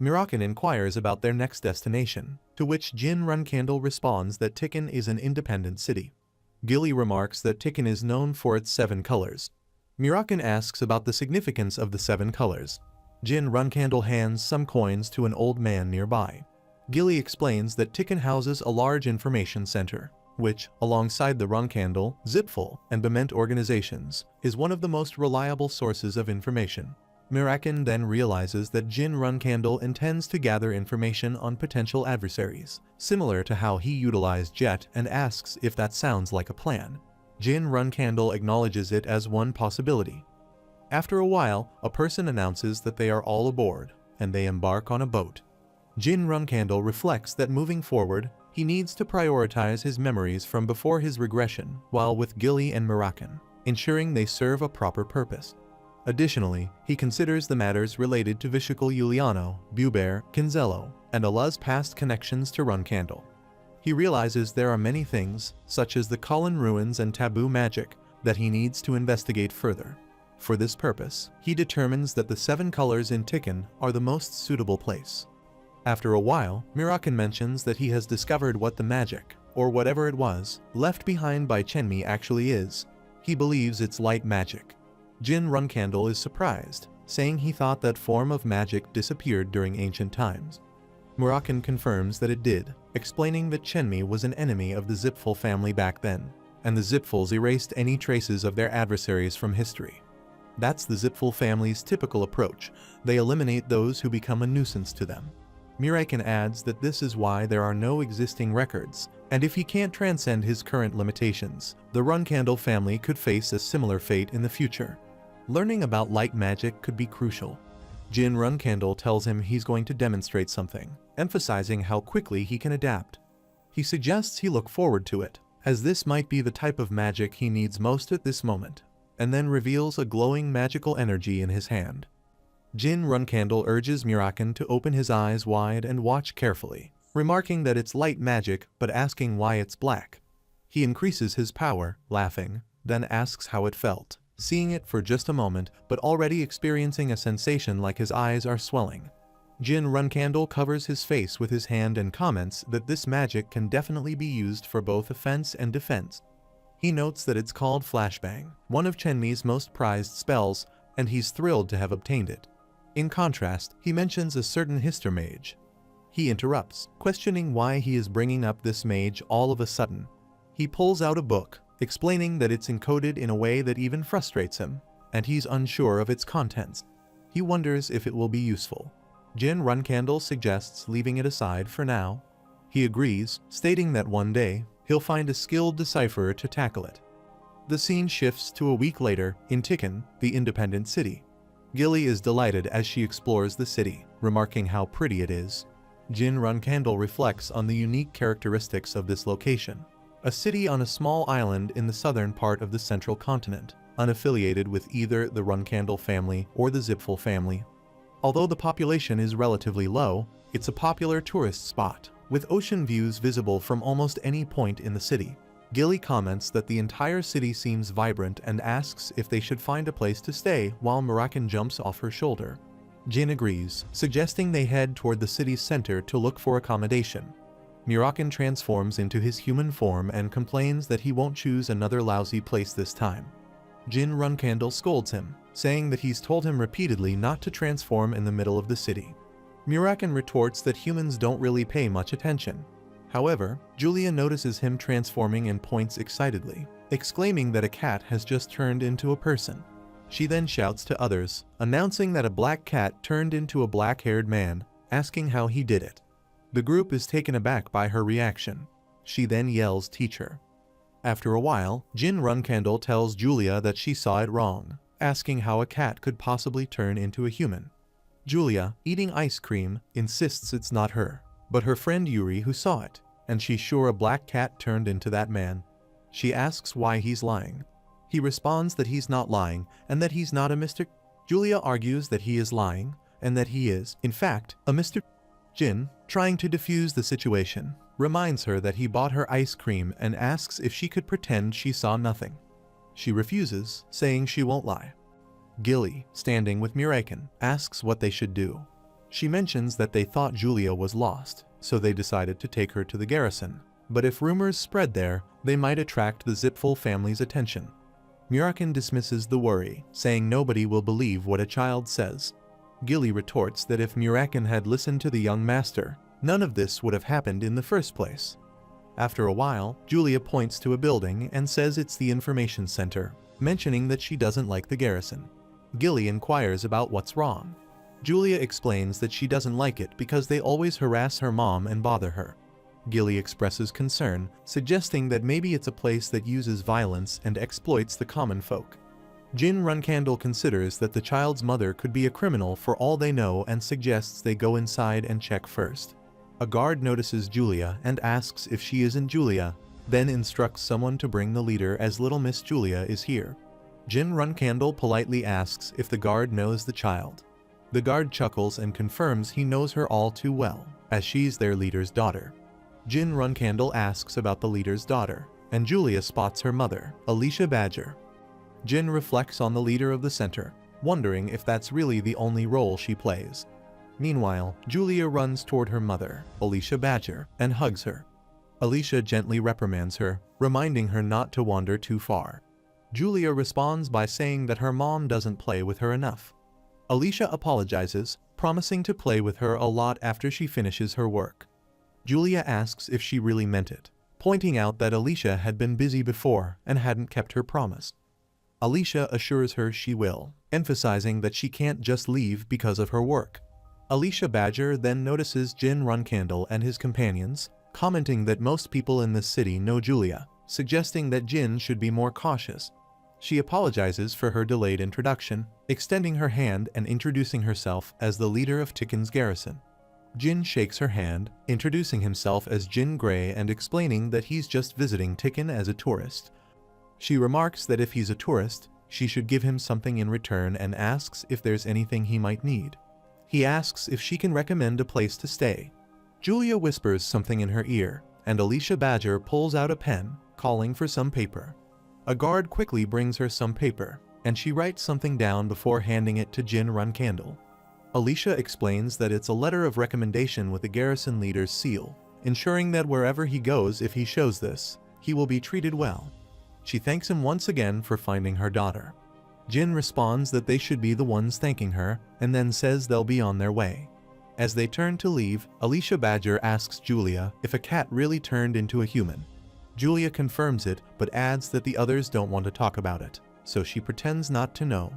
Mirakin inquires about their next destination, to which Jin Runcandle responds that Tikkun is an independent city. Gilly remarks that Tikkun is known for its 7 colors. Mirakin asks about the significance of the 7 colors. Jin Runcandle hands some coins to an old man nearby. Gilly explains that Tikkun houses a large information center, which, alongside the Runcandle, Zipfel, and Bement organizations, is one of the most reliable sources of information. Mirakin then realizes that Jin Runcandle intends to gather information on potential adversaries, similar to how he utilized Jet, and asks if that sounds like a plan. Jin Runcandle acknowledges it as one possibility. After a while, a person announces that they are all aboard, and they embark on a boat. Jin Runcandle reflects that moving forward, he needs to prioritize his memories from before his regression while with Gilly and Mirakin, ensuring they serve a proper purpose. Additionally, he considers the matters related to Vishikal Yuliano, Buber, Kinzello, and Allah's past connections to Runcandle. He realizes there are many things, such as the Kulin ruins and taboo magic, that he needs to investigate further. For this purpose, he determines that the 7 colors in Tikkun are the most suitable place. After a while, Mirakin mentions that he has discovered what the magic, or whatever it was, left behind by Chenmi actually is. He believes it's light magic. Jin Runcandle is surprised, saying he thought that form of magic disappeared during ancient times. Mirakin confirms that it did, explaining that Chenmi was an enemy of the Zipfel family back then, and the Zipfels erased any traces of their adversaries from history. That's the Zipfel family's typical approach. They eliminate those who become a nuisance to them. Mirakin adds that this is why there are no existing records, and if he can't transcend his current limitations, the Runcandle family could face a similar fate in the future. Learning about light magic could be crucial. Jin Runcandle tells him he's going to demonstrate something, emphasizing how quickly he can adapt. He suggests he look forward to it, as this might be the type of magic he needs most at this moment, and then reveals a glowing magical energy in his hand. Jin Runcandle urges Mirakin to open his eyes wide and watch carefully, remarking that it's light magic but asking why it's black. He increases his power, laughing, then asks how it felt, seeing it for just a moment but already experiencing a sensation like his eyes are swelling. Jin Runcandle covers his face with his hand and comments that this magic can definitely be used for both offense and defense. He notes that it's called Flashbang, one of Chenmi's most prized spells, and he's thrilled to have obtained it. In contrast, he mentions a certain Hister mage. He interrupts, questioning why he is bringing up this mage all of a sudden. He pulls out a book, explaining that it's encoded in a way that even frustrates him, and he's unsure of its contents. He wonders if it will be useful. Jin Runcandle suggests leaving it aside for now. He agrees, stating that one day, he'll find a skilled decipherer to tackle it. The scene shifts to a week later, in Tikkun, the independent city. Gilly is delighted as she explores the city, remarking how pretty it is. Jin Runkandle reflects on the unique characteristics of this location. A city on a small island in the southern part of the central continent, unaffiliated with either the Runkandle family or the Zipfel family. Although the population is relatively low, it's a popular tourist spot, with ocean views visible from almost any point in the city. Gilly comments that the entire city seems vibrant and asks if they should find a place to stay while Mirakan jumps off her shoulder. Jin agrees, suggesting they head toward the city's center to look for accommodation. Mirakan transforms into his human form and complains that he won't choose another lousy place this time. Jin Runkandle scolds him, saying that he's told him repeatedly not to transform in the middle of the city. Mirakan retorts that humans don't really pay much attention. However, Julia notices him transforming and points excitedly, exclaiming that a cat has just turned into a person. She then shouts to others, announcing that a black cat turned into a black-haired man, asking how he did it. The group is taken aback by her reaction. She then yells, "Teacher." After a while, Jin Runkandle tells Julia that she saw it wrong, asking how a cat could possibly turn into a human. Julia, eating ice cream, insists it's not her, but her friend Yuri who saw it, and she's sure a black cat turned into that man. She asks why he's lying. He responds that he's not lying and that he's not a Mr. Julia argues that he is lying and that he is, in fact, a Mr. Jin, trying to defuse the situation, reminds her that he bought her ice cream and asks if she could pretend she saw nothing. She refuses, saying she won't lie. Gilly, standing with Mirakan, asks what they should do. She mentions that they thought Julia was lost, so they decided to take her to the garrison, but if rumors spread there, they might attract the Zipfel family's attention. Mirakan dismisses the worry, saying nobody will believe what a child says. Gilly retorts that if Mirakan had listened to the young master, none of this would have happened in the first place. After a while, Julia points to a building and says it's the information center, mentioning that she doesn't like the garrison. Gilly inquires about what's wrong. Julia explains that she doesn't like it because they always harass her mom and bother her. Gilly expresses concern, suggesting that maybe it's a place that uses violence and exploits the common folk. Jin Runkandle considers that the child's mother could be a criminal for all they know and suggests they go inside and check first. A guard notices Julia and asks if she isn't Julia, then instructs someone to bring the leader as little Miss Julia is here. Jin Runkandle politely asks if the guard knows the child. The guard chuckles and confirms he knows her all too well, as she's their leader's daughter. Jin Runkandle asks about the leader's daughter, and Julia spots her mother, Alicia Badger. Jin reflects on the leader of the center, wondering if that's really the only role she plays. Meanwhile, Julia runs toward her mother, Alicia Badger, and hugs her. Alicia gently reprimands her, reminding her not to wander too far. Julia responds by saying that her mom doesn't play with her enough. Alicia apologizes, promising to play with her a lot after she finishes her work. Julia asks if she really meant it, pointing out that Alicia had been busy before and hadn't kept her promise. Alicia assures her she will, emphasizing that she can't just leave because of her work. Alicia Badger then notices Jin Runkandle and his companions, commenting that most people in this city know Julia, suggesting that Jin should be more cautious. She apologizes for her delayed introduction, extending her hand and introducing herself as the leader of Tikken's garrison. Jin shakes her hand, introducing himself as Jin Gray and explaining that he's just visiting Tikken as a tourist. She remarks that if he's a tourist, she should give him something in return and asks if there's anything he might need. He asks if she can recommend a place to stay. Julia whispers something in her ear, and Alicia Badger pulls out a pen, calling for some paper. A guard quickly brings her some paper, and she writes something down before handing it to Jin Runkandle. Alicia explains that it's a letter of recommendation with the garrison leader's seal, ensuring that wherever he goes, if he shows this, he will be treated well. She thanks him once again for finding her daughter. Jin responds that they should be the ones thanking her, and then says they'll be on their way. As they turn to leave, Alicia Badger asks Julia if a cat really turned into a human. Julia confirms it, but adds that the others don't want to talk about it, so she pretends not to know.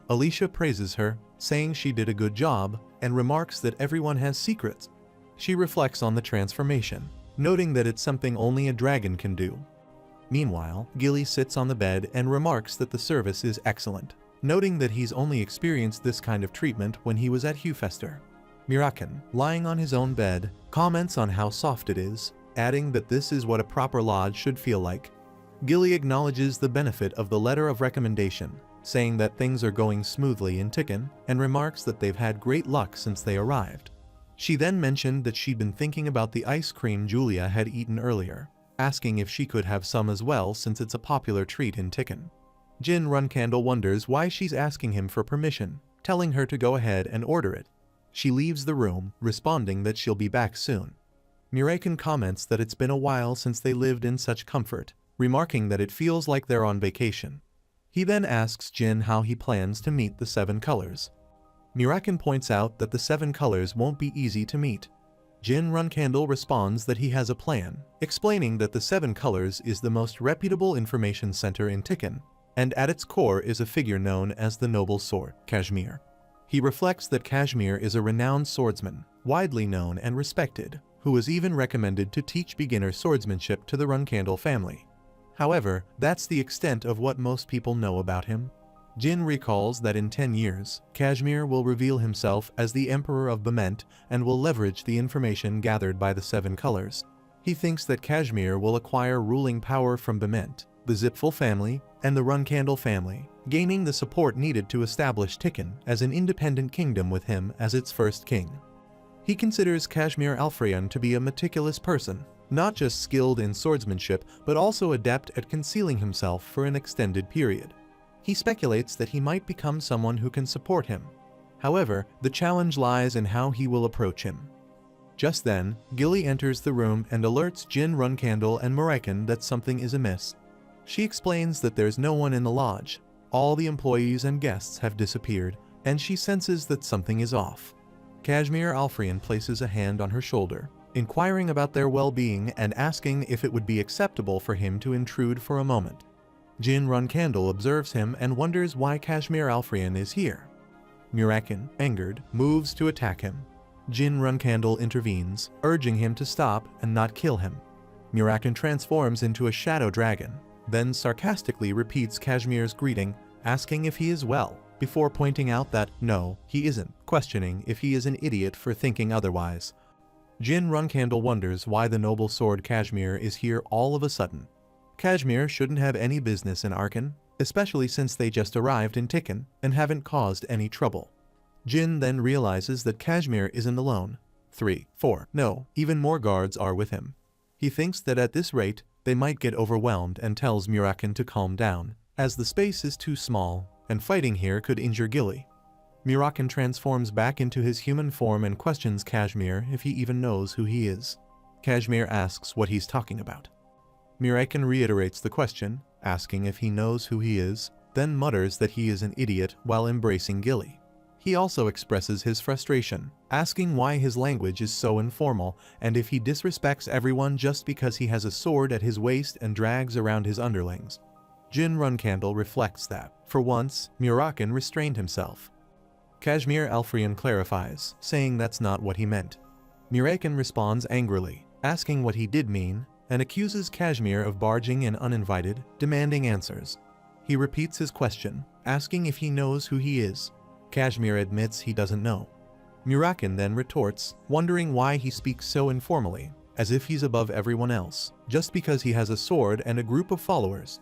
Alicia praises her, saying she did a good job, and remarks that everyone has secrets. She reflects on the transformation, noting that it's something only a dragon can do. Meanwhile, Gilly sits on the bed and remarks that the service is excellent, noting that he's only experienced this kind of treatment when he was at Hewfester. Mirakin, lying on his own bed, comments on how soft it is, adding that this is what a proper lodge should feel like. Gilly acknowledges the benefit of the letter of recommendation, saying that things are going smoothly in Tikkun, and remarks that they've had great luck since they arrived. She then mentioned that she'd been thinking about the ice cream Julia had eaten earlier, asking if she could have some as well since it's a popular treat in Tikkun. Jin Runcandle wonders why she's asking him for permission, telling her to go ahead and order it. She leaves the room, responding that she'll be back soon. Mirakin comments that it's been a while since they lived in such comfort, remarking that it feels like they're on vacation. He then asks Jin how he plans to meet the 7 colors. Mirakin points out that the 7 colors won't be easy to meet. Jin Runcandle responds that he has a plan, explaining that the 7 colors is the most reputable information center in Tikkun, and at its core is a figure known as the Noble Sword, Kashmir. He reflects that Kashmir is a renowned swordsman, widely known and respected, who was even recommended to teach beginner swordsmanship to the Runcandle family. However, that's the extent of what most people know about him. Jin recalls that in 10 years, Kashmir will reveal himself as the Emperor of Bement and will leverage the information gathered by the 7 colors. He thinks that Kashmir will acquire ruling power from Bement, the Zipfel family, and the Runcandle family, gaining the support needed to establish Tikkun as an independent kingdom with him as its first king. He considers Kashmir Alfrion to be a meticulous person, not just skilled in swordsmanship but also adept at concealing himself for an extended period. He speculates that he might become someone who can support him. However, the challenge lies in how he will approach him. Just then, Gilly enters the room and alerts Jin Runcandle and Mirakin that something is amiss. She explains that there's no one in the lodge, all the employees and guests have disappeared, and she senses that something is off. Kashmir Alfrion places a hand on her shoulder, inquiring about their well-being and asking if it would be acceptable for him to intrude for a moment. Jin Runcandle observes him and wonders why Kashmir Alfrion is here. Mirakin, angered, moves to attack him. Jin Runcandle intervenes, urging him to stop and not kill him. Mirakin transforms into a shadow dragon, then sarcastically repeats Kashmir's greeting, asking if he is well, before pointing out that, no, he isn't, questioning if he is an idiot for thinking otherwise. Jin Runcandle wonders why the noble sword Kashmir is here all of a sudden. Kashmir shouldn't have any business in Arkan, especially since they just arrived in Tikkun and haven't caused any trouble. Jin then realizes that Kashmir isn't alone. 3, 4, no, even more guards are with him. He thinks that at this rate, they might get overwhelmed and tells Mirakin to calm down, as the space is too small, and fighting here could injure Gilly. Mirakin transforms back into his human form and questions Kashmir if he even knows who he is. Kashmir asks what he's talking about. Mirakin reiterates the question, asking if he knows who he is, then mutters that he is an idiot while embracing Gilly. He also expresses his frustration, asking why his language is so informal and if he disrespects everyone just because he has a sword at his waist and drags around his underlings. Jin Runcandle reflects that, for once, Mirakin restrained himself. Kashmir Alfrion clarifies, saying that's not what he meant. Mirakin responds angrily, asking what he did mean, and accuses Kashmir of barging in uninvited, demanding answers. He repeats his question, asking if he knows who he is. Kashmir admits he doesn't know. Mirakin then retorts, wondering why he speaks so informally, as if he's above everyone else, just because he has a sword and a group of followers.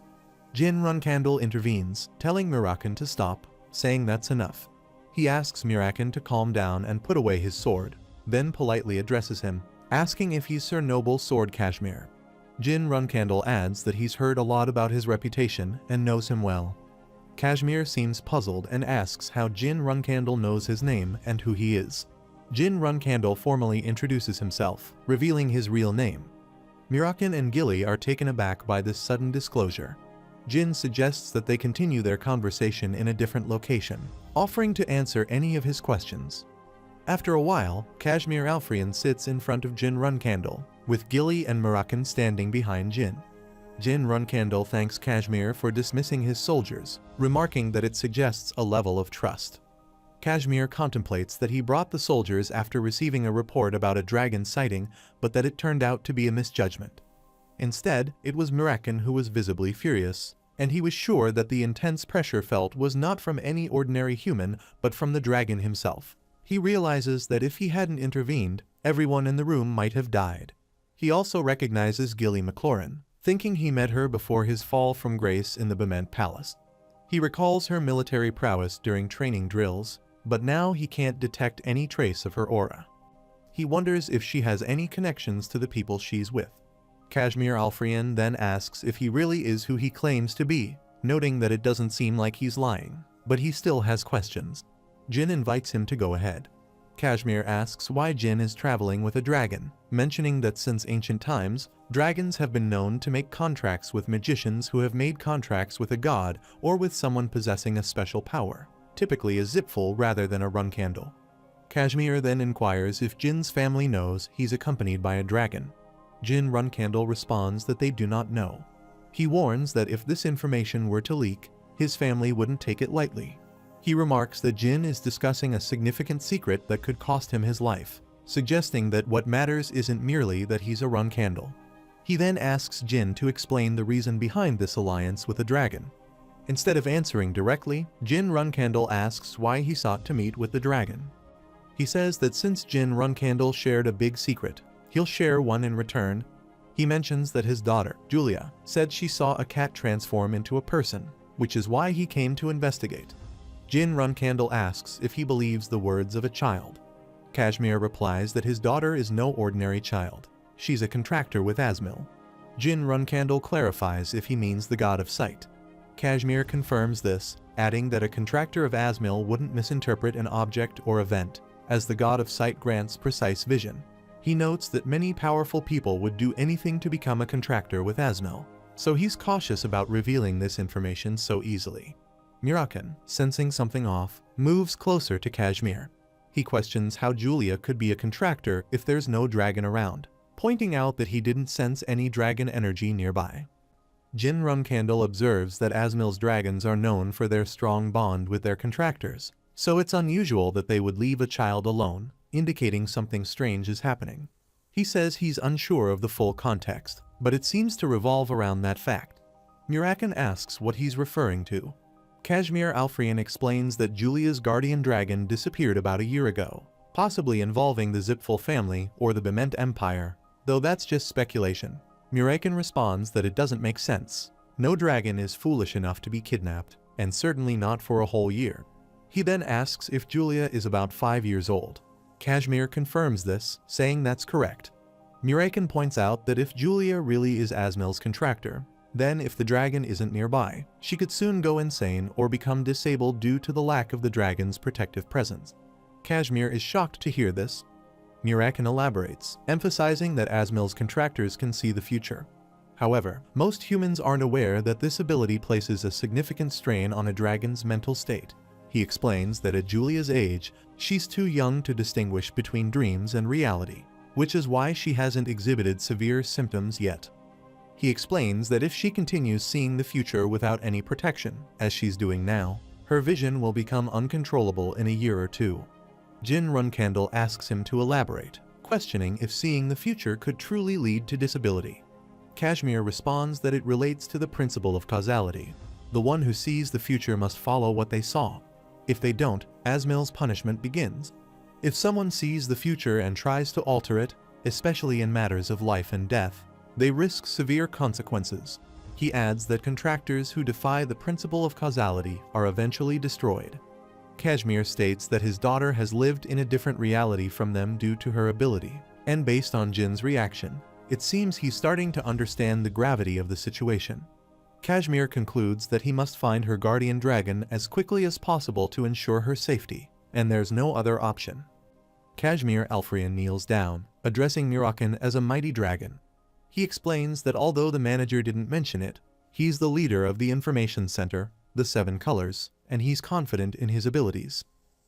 Jin Runcandle intervenes, telling Mirakin to stop, saying that's enough. He asks Mirakin to calm down and put away his sword, then politely addresses him, asking if he's Sir Noble Sword Kashmir. Jin Runcandle adds that he's heard a lot about his reputation and knows him well. Kashmir seems puzzled and asks how Jin Runcandle knows his name and who he is. Jin Runcandle formally introduces himself, revealing his real name. Mirakin and Gilly are taken aback by this sudden disclosure. Jin suggests that they continue their conversation in a different location, offering to answer any of his questions. After a while, Kashmir Alfrion sits in front of Jin Runcandle, with Gilly and Mirakin standing behind Jin. Jin Runcandle thanks Kashmir for dismissing his soldiers, remarking that it suggests a level of trust. Kashmir contemplates that he brought the soldiers after receiving a report about a dragon sighting, but that it turned out to be a misjudgment. Instead, it was Mirakin who was visibly furious, and he was sure that the intense pressure felt was not from any ordinary human but from the dragon himself. He realizes that if he hadn't intervened, everyone in the room might have died. He also recognizes Gilly McLaurin, thinking he met her before his fall from grace in the Bement Palace. He recalls her military prowess during training drills, but now he can't detect any trace of her aura. He wonders if she has any connections to the people she's with. Kashmir Alfrian then asks if he really is who he claims to be, noting that it doesn't seem like he's lying, but he still has questions. Jin invites him to go ahead. Kashmir asks why Jin is traveling with a dragon, mentioning that since ancient times, dragons have been known to make contracts with magicians who have made contracts with a god or with someone possessing a special power, typically a zipful rather than a Runkandle. Kashmir then inquires if Jin's family knows he's accompanied by a dragon. Jin Runkandle responds that they do not know. He warns that if this information were to leak, his family wouldn't take it lightly. He remarks that Jin is discussing a significant secret that could cost him his life, suggesting that what matters isn't merely that he's a Runkandle. He then asks Jin to explain the reason behind this alliance with a dragon. Instead of answering directly, Jin Runkandle asks why he sought to meet with the dragon. He says that since Jin Runkandle shared a big secret, he'll share one in return. He mentions that his daughter, Julia, said she saw a cat transform into a person, which is why he came to investigate. Jin Runkandle asks if he believes the words of a child. Kashmir replies that his daughter is no ordinary child. She's a contractor with Asmil. Jin Runkandle clarifies if he means the god of sight. Kashmir confirms this, adding that a contractor of Asmil wouldn't misinterpret an object or event, as the god of sight grants precise vision. He notes that many powerful people would do anything to become a contractor with Asmil, so he's cautious about revealing this information so easily. Murakan, sensing something off, moves closer to Kashmir. He questions how Julia could be a contractor if there's no dragon around, pointing out that he didn't sense any dragon energy nearby. Jin Runkandle observes that Asmil's dragons are known for their strong bond with their contractors, so it's unusual that they would leave a child alone, indicating something strange is happening. He says he's unsure of the full context, but it seems to revolve around that fact. Murakan asks what he's referring to. Kashmir Alfrian explains that Julia's guardian dragon disappeared about a year ago, possibly involving the Zipful family or the Bement Empire, though that's just speculation. Murakan responds that it doesn't make sense. No dragon is foolish enough to be kidnapped, and certainly not for a whole year. He then asks if Julia is about 5 years old. Kashmir confirms this, saying that's correct. Murakan points out that if Julia really is Asmil's contractor, then if the dragon isn't nearby, she could soon go insane or become disabled due to the lack of the dragon's protective presence. Kashmir is shocked to hear this. Murakan elaborates, emphasizing that Asmil's contractors can see the future. However, most humans aren't aware that this ability places a significant strain on a dragon's mental state. He explains that at Julia's age, she's too young to distinguish between dreams and reality, which is why she hasn't exhibited severe symptoms yet. He explains that if she continues seeing the future without any protection, as she's doing now, her vision will become uncontrollable in a year or two. Jin Runkandle asks him to elaborate, questioning if seeing the future could truly lead to disability. Kashmir responds that it relates to the principle of causality. The one who sees the future must follow what they saw. If they don't, Asmil's punishment begins. If someone sees the future and tries to alter it, especially in matters of life and death, they risk severe consequences. He adds that contractors who defy the principle of causality are eventually destroyed. Kashmir states that his daughter has lived in a different reality from them due to her ability, and based on Jin's reaction, it seems he's starting to understand the gravity of the situation. Kashmir concludes that he must find her guardian dragon as quickly as possible to ensure her safety, and there's no other option. Kashmir Alfrian kneels down, addressing Murakan as a mighty dragon. He explains that although the manager didn't mention it, he's the leader of the information center, the Seven Colors, and he's confident in his abilities.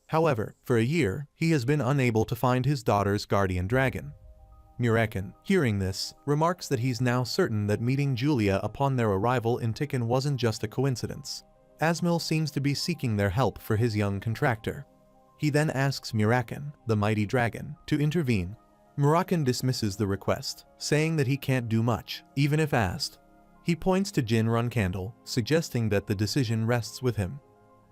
However, for a year, he has been unable to find his daughter's guardian dragon. Murakan, hearing this, remarks that he's now certain that meeting Julia upon their arrival in Tikkun wasn't just a coincidence. Asmil seems to be seeking their help for his young contractor. He then asks Murakan, the mighty dragon, to intervene. Murakan dismisses the request, saying that he can't do much, even if asked. He points to Jin Runkandle, suggesting that the decision rests with him.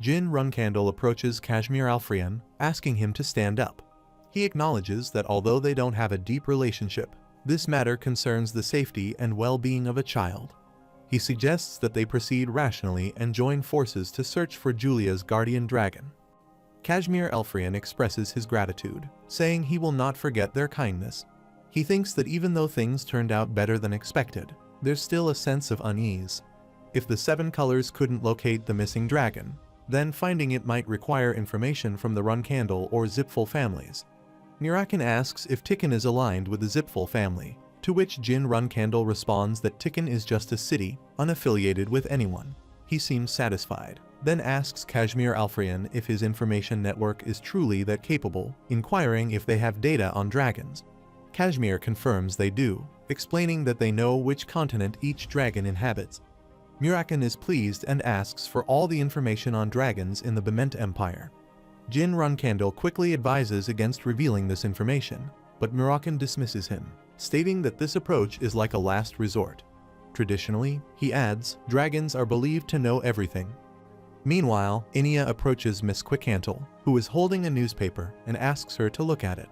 Jin Runcandle approaches Kashmir Alfrian, asking him to stand up. He acknowledges that although they don't have a deep relationship, this matter concerns the safety and well-being of a child. He suggests that they proceed rationally and join forces to search for Julia's guardian dragon. Kashmir Alfrian expresses his gratitude, saying he will not forget their kindness. He thinks that even though things turned out better than expected, there's still a sense of unease. If the Seven Colors couldn't locate the missing dragon, then finding it might require information from the Runcandle or Zipful families. Mirakan asks if Tikkun is aligned with the Zipful family, to which Jin Runcandle responds that Tikkun is just a city, unaffiliated with anyone. He seems satisfied, then asks Kashmir Alfrian if his information network is truly that capable, inquiring if they have data on dragons. Kashmir confirms they do, explaining that they know which continent each dragon inhabits. Mirakan is pleased and asks for all the information on dragons in the Bement Empire. Jin Runcandle quickly advises against revealing this information, but Mirakan dismisses him, stating that this approach is like a last resort. Traditionally, he adds, dragons are believed to know everything. Meanwhile, Inia approaches Miss Quickhantle, who is holding a newspaper, and asks her to look at it.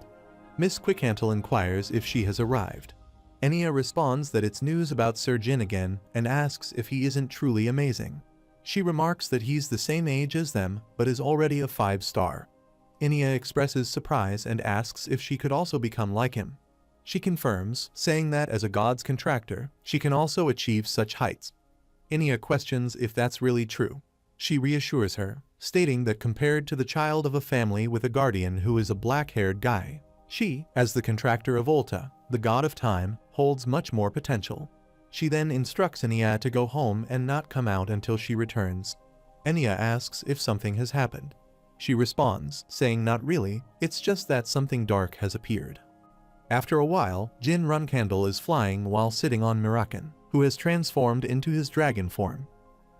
Miss Quickhantle inquires if she has arrived. Inia responds that it's news about Sir Jin again and asks if he isn't truly amazing. She remarks that he's the same age as them but is already a 5-star. Inia expresses surprise and asks if she could also become like him. She confirms, saying that as a god's contractor, she can also achieve such heights. Inia questions if that's really true. She reassures her, stating that compared to the child of a family with a guardian who is a black-haired guy, she, as the contractor of Ulta, the god of time, holds much more potential. She then instructs Inia to go home and not come out until she returns. Inia asks if something has happened. She responds, saying not really, it's just that something dark has appeared. After a while, Jin Runcandle is flying while sitting on Mirakan, who has transformed into his dragon form.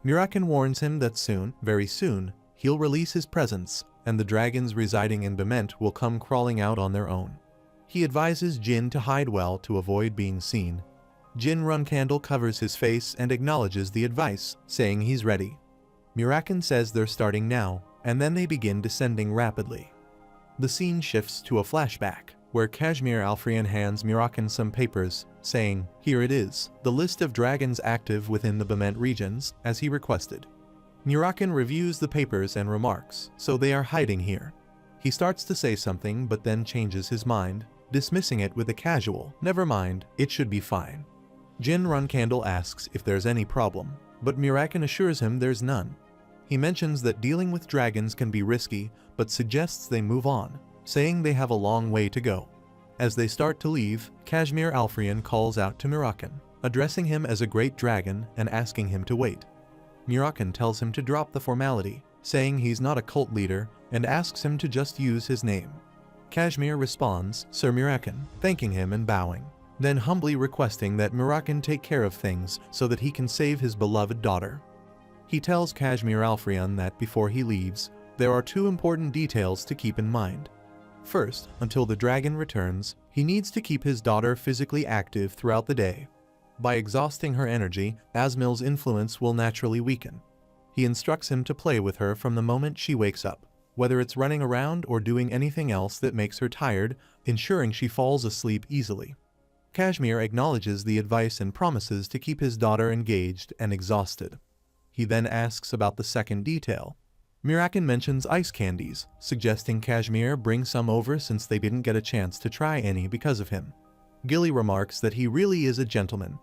Mirakan warns him that soon, very soon, he'll release his presence, and the dragons residing in Bement will come crawling out on their own. He advises Jin to hide well to avoid being seen. Jin Runcandle covers his face and acknowledges the advice, saying he's ready. Mirakan says they're starting now, and then they begin descending rapidly. The scene shifts to a flashback, where Kashmir Alfrian hands Mirakan some papers, saying, here it is, the list of dragons active within the Bement regions, as he requested. Mirakan reviews the papers and remarks, so they are hiding here. He starts to say something but then changes his mind, dismissing it with a casual, never mind, it should be fine. Jin Runcandle asks if there's any problem, but Mirakan assures him there's none. He mentions that dealing with dragons can be risky, but suggests they move on, saying they have a long way to go. As they start to leave, Kashmir Alfrian calls out to Mirakan, addressing him as a great dragon and asking him to wait. Mirakan tells him to drop the formality, saying he's not a cult leader, and asks him to just use his name. Kashmir responds, Sir Mirakan, thanking him and bowing, then humbly requesting that Mirakan take care of things so that he can save his beloved daughter. He tells Kashmir Alfrian that before he leaves, there are 2 important details to keep in mind. First, until the dragon returns, he needs to keep his daughter physically active throughout the day. By exhausting her energy, Asmil's influence will naturally weaken. He instructs him to play with her from the moment she wakes up, whether it's running around or doing anything else that makes her tired, ensuring she falls asleep easily. Kashmir acknowledges the advice and promises to keep his daughter engaged and exhausted. He then asks about the second detail. Mirakan mentions ice candies, suggesting Kashmir bring some over since they didn't get a chance to try any because of him. Gilly remarks that he really is a gentleman.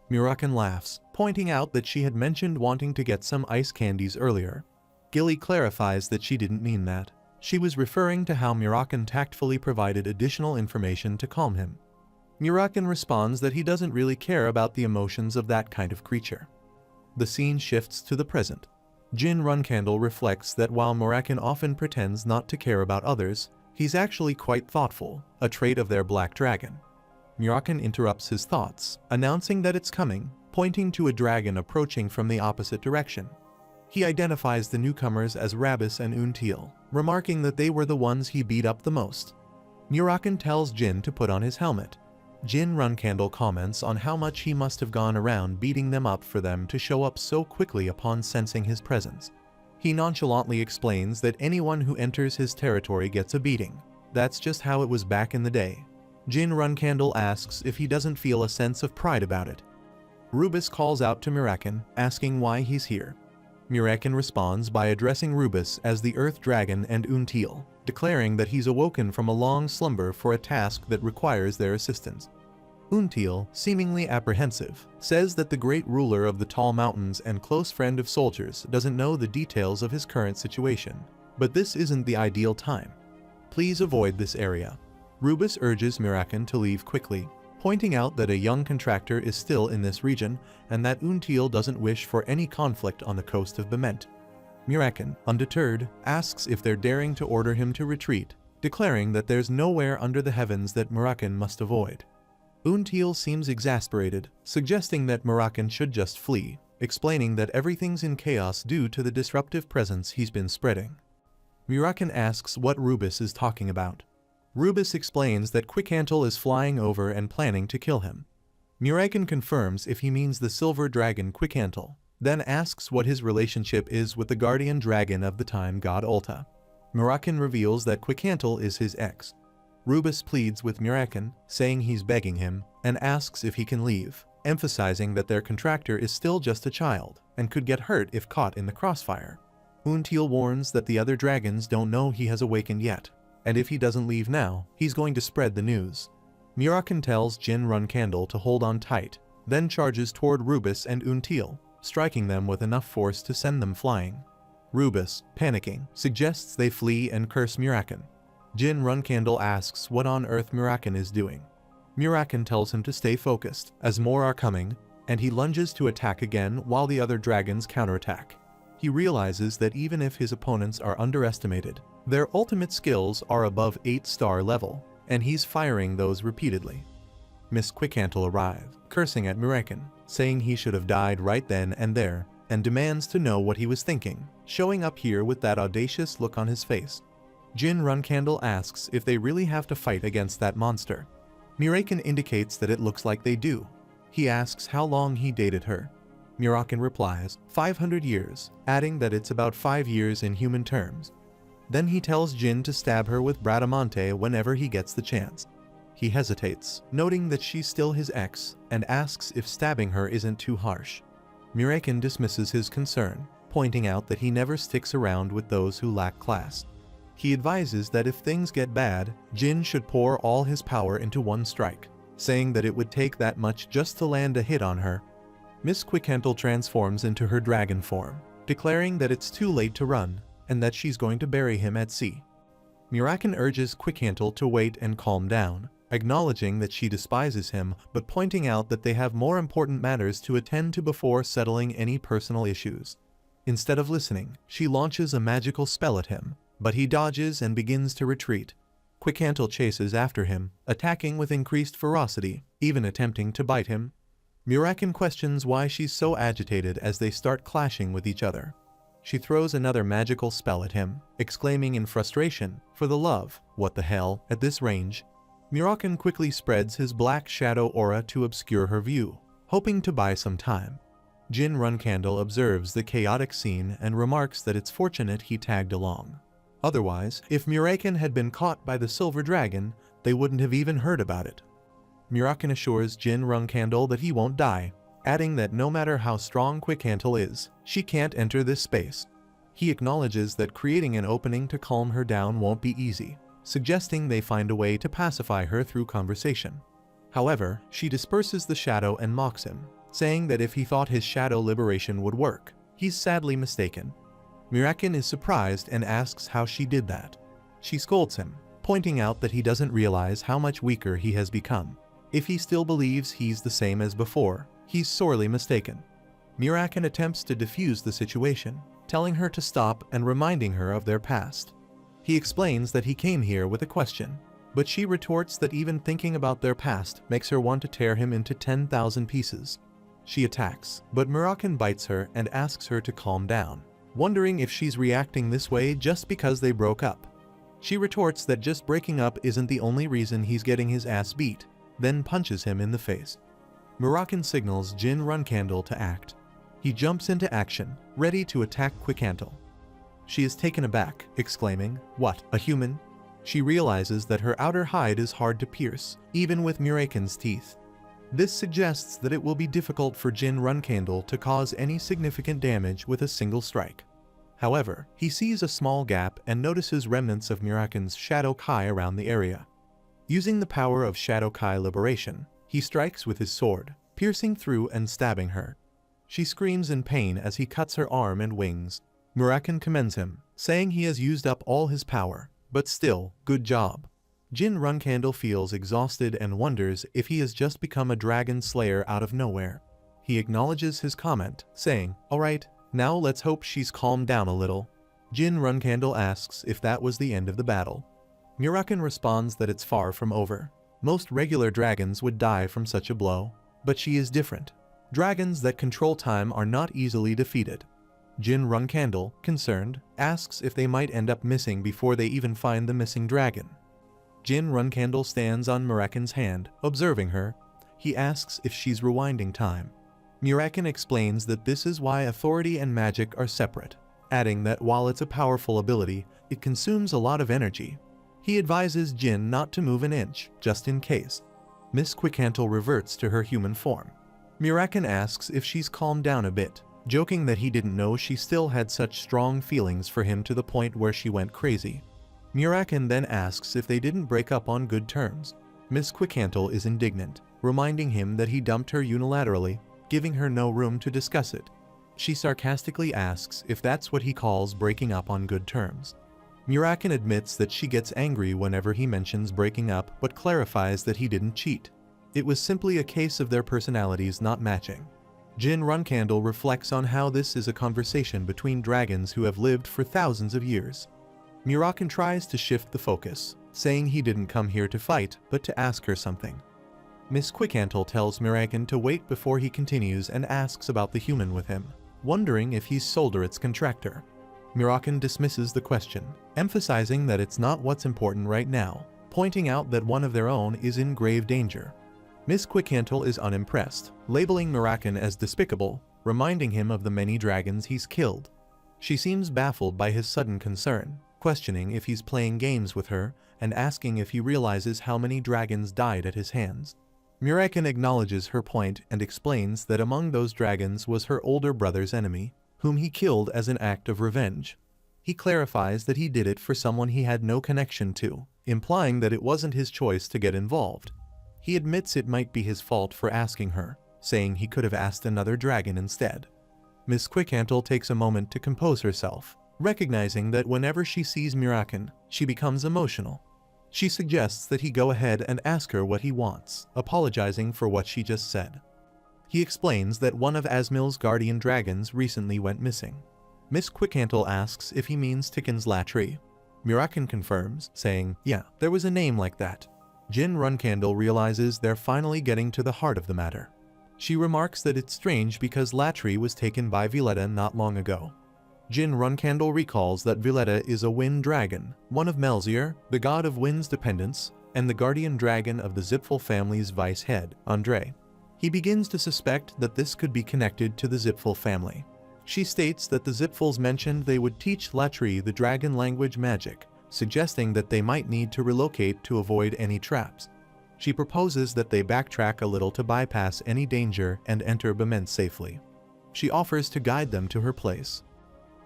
Mirakan laughs, pointing out that she had mentioned wanting to get some ice candies earlier. Gilly clarifies that she didn't mean that. She was referring to how Mirakan tactfully provided additional information to calm him. Mirakan responds that he doesn't really care about the emotions of that kind of creature. The scene shifts to the present. Jin Runcandle reflects that while Mirakan often pretends not to care about others, he's actually quite thoughtful, a trait of their black dragon. Mirakan interrupts his thoughts, announcing that it's coming, pointing to a dragon approaching from the opposite direction. He identifies the newcomers as Rabis and Until, remarking that they were the ones he beat up the most. Mirakan tells Jin to put on his helmet. Jin Runcandle comments on how much he must have gone around beating them up for them to show up so quickly upon sensing his presence. He nonchalantly explains that anyone who enters his territory gets a beating. That's just how it was back in the day. Jin Runcandle asks if he doesn't feel a sense of pride about it. Rubus calls out to Mirakin, asking why he's here. Mirakin responds by addressing Rubus as the Earth Dragon and Until, declaring that he's awoken from a long slumber for a task that requires their assistance. Until, seemingly apprehensive, says that the great ruler of the tall mountains and close friend of soldiers doesn't know the details of his current situation, but this isn't the ideal time. Please avoid this area. Rubus urges Mirakin to leave quickly, pointing out that a young contractor is still in this region and that Until doesn't wish for any conflict on the coast of Bement. Mirakin, undeterred, asks if they're daring to order him to retreat, declaring that there's nowhere under the heavens that Mirakin must avoid. Until seems exasperated, suggesting that Mirakin should just flee, explaining that everything's in chaos due to the disruptive presence he's been spreading. Mirakin asks what Rubus is talking about. Rubus explains that Quickhantle is flying over and planning to kill him. Mirakin confirms if he means the silver dragon Quickhantle, then asks what his relationship is with the guardian dragon of the time god Ulta. Mirakin reveals that Quickhantle is his ex. Rubus pleads with Mirakin, saying he's begging him, and asks if he can leave, emphasizing that their contractor is still just a child and could get hurt if caught in the crossfire. Until warns that the other dragons don't know he has awakened yet, and if he doesn't leave now, he's going to spread the news. Mirakin tells Jin Runcandle to hold on tight, then charges toward Rubus and Until, striking them with enough force to send them flying. Rubus, panicking, suggests they flee and curse Mirakin. Jin Runcandle asks what on earth Mirakin is doing. Mirakin tells him to stay focused, as more are coming, and he lunges to attack again while the other dragons counterattack. He realizes that even if his opponents are underestimated, their ultimate skills are above 8-star level, and he's firing those repeatedly. Miss Quickhantle arrives, cursing at Mirakin, saying he should have died right then and there, and demands to know what he was thinking, showing up here with that audacious look on his face. Jin Runcandle asks if they really have to fight against that monster. Mirakin indicates that it looks like they do. He asks how long he dated her. Mirakin replies, 500 years, adding that it's about 5 years in human terms. Then he tells Jin to stab her with Bradamante whenever he gets the chance. He hesitates, noting that she's still his ex, and asks if stabbing her isn't too harsh. Mirakin dismisses his concern, pointing out that he never sticks around with those who lack class. He advises that if things get bad, Jin should pour all his power into one strike, saying that it would take that much just to land a hit on her. Miss Quickhantle transforms into her dragon form, declaring that it's too late to run, and that she's going to bury him at sea. Mirakin urges Quickhantle to wait and calm down, acknowledging that she despises him but pointing out that they have more important matters to attend to before settling any personal issues. Instead of listening, she launches a magical spell at him, but he dodges and begins to retreat. Quickhantle chases after him, attacking with increased ferocity, even attempting to bite him. Mirakin questions why she's so agitated as they start clashing with each other. She throws another magical spell at him, exclaiming in frustration, "For the love, what the hell, at this range?" Mirakin quickly spreads his black shadow aura to obscure her view, hoping to buy some time. Jin Runcandle observes the chaotic scene and remarks that it's fortunate he tagged along. Otherwise, if Mirakin had been caught by the Silver Dragon, they wouldn't have even heard about it. Mirakin assures Jin Runcandle that he won't die, adding that no matter how strong Quickhantle is, she can't enter this space. He acknowledges that creating an opening to calm her down won't be easy, suggesting they find a way to pacify her through conversation. However, she disperses the shadow and mocks him, saying that if he thought his shadow liberation would work, he's sadly mistaken. Mirakin is surprised and asks how she did that. She scolds him, pointing out that he doesn't realize how much weaker he has become. If he still believes he's the same as before, he's sorely mistaken. Mirakin attempts to defuse the situation, telling her to stop and reminding her of their past. He explains that he came here with a question, but she retorts that even thinking about their past makes her want to tear him into 10,000 pieces. She attacks, but Mirakin bites her and asks her to calm down, wondering if she's reacting this way just because they broke up. She retorts that just breaking up isn't the only reason he's getting his ass beat, then punches him in the face. Mirakin signals Jin Runcandle to act. He jumps into action, ready to attack Quickhantle. She is taken aback, exclaiming, "What, a human?" She realizes that her outer hide is hard to pierce, even with Muraken's teeth. This suggests that it will be difficult for Jin Runcandle to cause any significant damage with a single strike. However, he sees a small gap and notices remnants of Muraken's Shadow Kai around the area. Using the power of Shadow Kai liberation, he strikes with his sword, piercing through and stabbing her. She screams in pain as he cuts her arm and wings. Muraken commends him, saying he has used up all his power, but still, good job. Jin Runcandle feels exhausted and wonders if he has just become a dragon slayer out of nowhere. He acknowledges his comment, saying, "Alright, now let's hope she's calmed down a little." Jin Runcandle asks if that was the end of the battle. Muraken responds that it's far from over. Most regular dragons would die from such a blow, but she is different. Dragons that control time are not easily defeated. Jin Runcandle, concerned, asks if they might end up missing before they even find the missing dragon. Jin Runcandle stands on Muraken's hand, observing her. He asks if she's rewinding time. Muraken explains that this is why authority and magic are separate, adding that while it's a powerful ability, it consumes a lot of energy. He advises Jin not to move an inch, just in case. Miss Quickhantle reverts to her human form. Muraken asks if she's calmed down a bit, joking that he didn't know she still had such strong feelings for him to the point where she went crazy. Muraken then asks if they didn't break up on good terms. Miss Quickhantle is indignant, reminding him that he dumped her unilaterally, giving her no room to discuss it. She sarcastically asks if that's what he calls breaking up on good terms. Muraken admits that she gets angry whenever he mentions breaking up, but clarifies that he didn't cheat. It was simply a case of their personalities not matching. Jin Runcandle reflects on how this is a conversation between dragons who have lived for thousands of years. Muraken tries to shift the focus, saying he didn't come here to fight, but to ask her something. Miss Quickhantle tells Muraken to wait before he continues and asks about the human with him, wondering if he's Solderit's contractor. Muraken dismisses the question, emphasizing that it's not what's important right now, pointing out that one of their own is in grave danger. Miss Quickhantle is unimpressed, labeling Muraken as despicable, reminding him of the many dragons he's killed. She seems baffled by his sudden concern, questioning if he's playing games with her and asking if he realizes how many dragons died at his hands. Muraken acknowledges her point and explains that among those dragons was her older brother's enemy, whom he killed as an act of revenge. He clarifies that he did it for someone he had no connection to, implying that it wasn't his choice to get involved. He admits it might be his fault for asking her, saying he could have asked another dragon instead. Miss Quickhantle takes a moment to compose herself, recognizing that whenever she sees Muraken, she becomes emotional. She suggests that he go ahead and ask her what he wants, apologizing for what she just said. He explains that one of Asmil's guardian dragons recently went missing. Miss Quickhantle asks if he means Tikken's Latri. Muraken confirms, saying, "Yeah, there was a name like that." Jin Runcandle realizes they're finally getting to the heart of the matter. She remarks that it's strange because Latri was taken by Violetta not long ago. Jin Runcandle recalls that Violetta is a wind dragon, one of Melzier, the god of wind's dependence, and the guardian dragon of the Zipfel family's vice head, Andre. He begins to suspect that this could be connected to the Zipfel family. She states that the Zipfels mentioned they would teach Latri the dragon language magic, suggesting that they might need to relocate to avoid any traps. She proposes that they backtrack a little to bypass any danger and enter Bement safely. She offers to guide them to her place.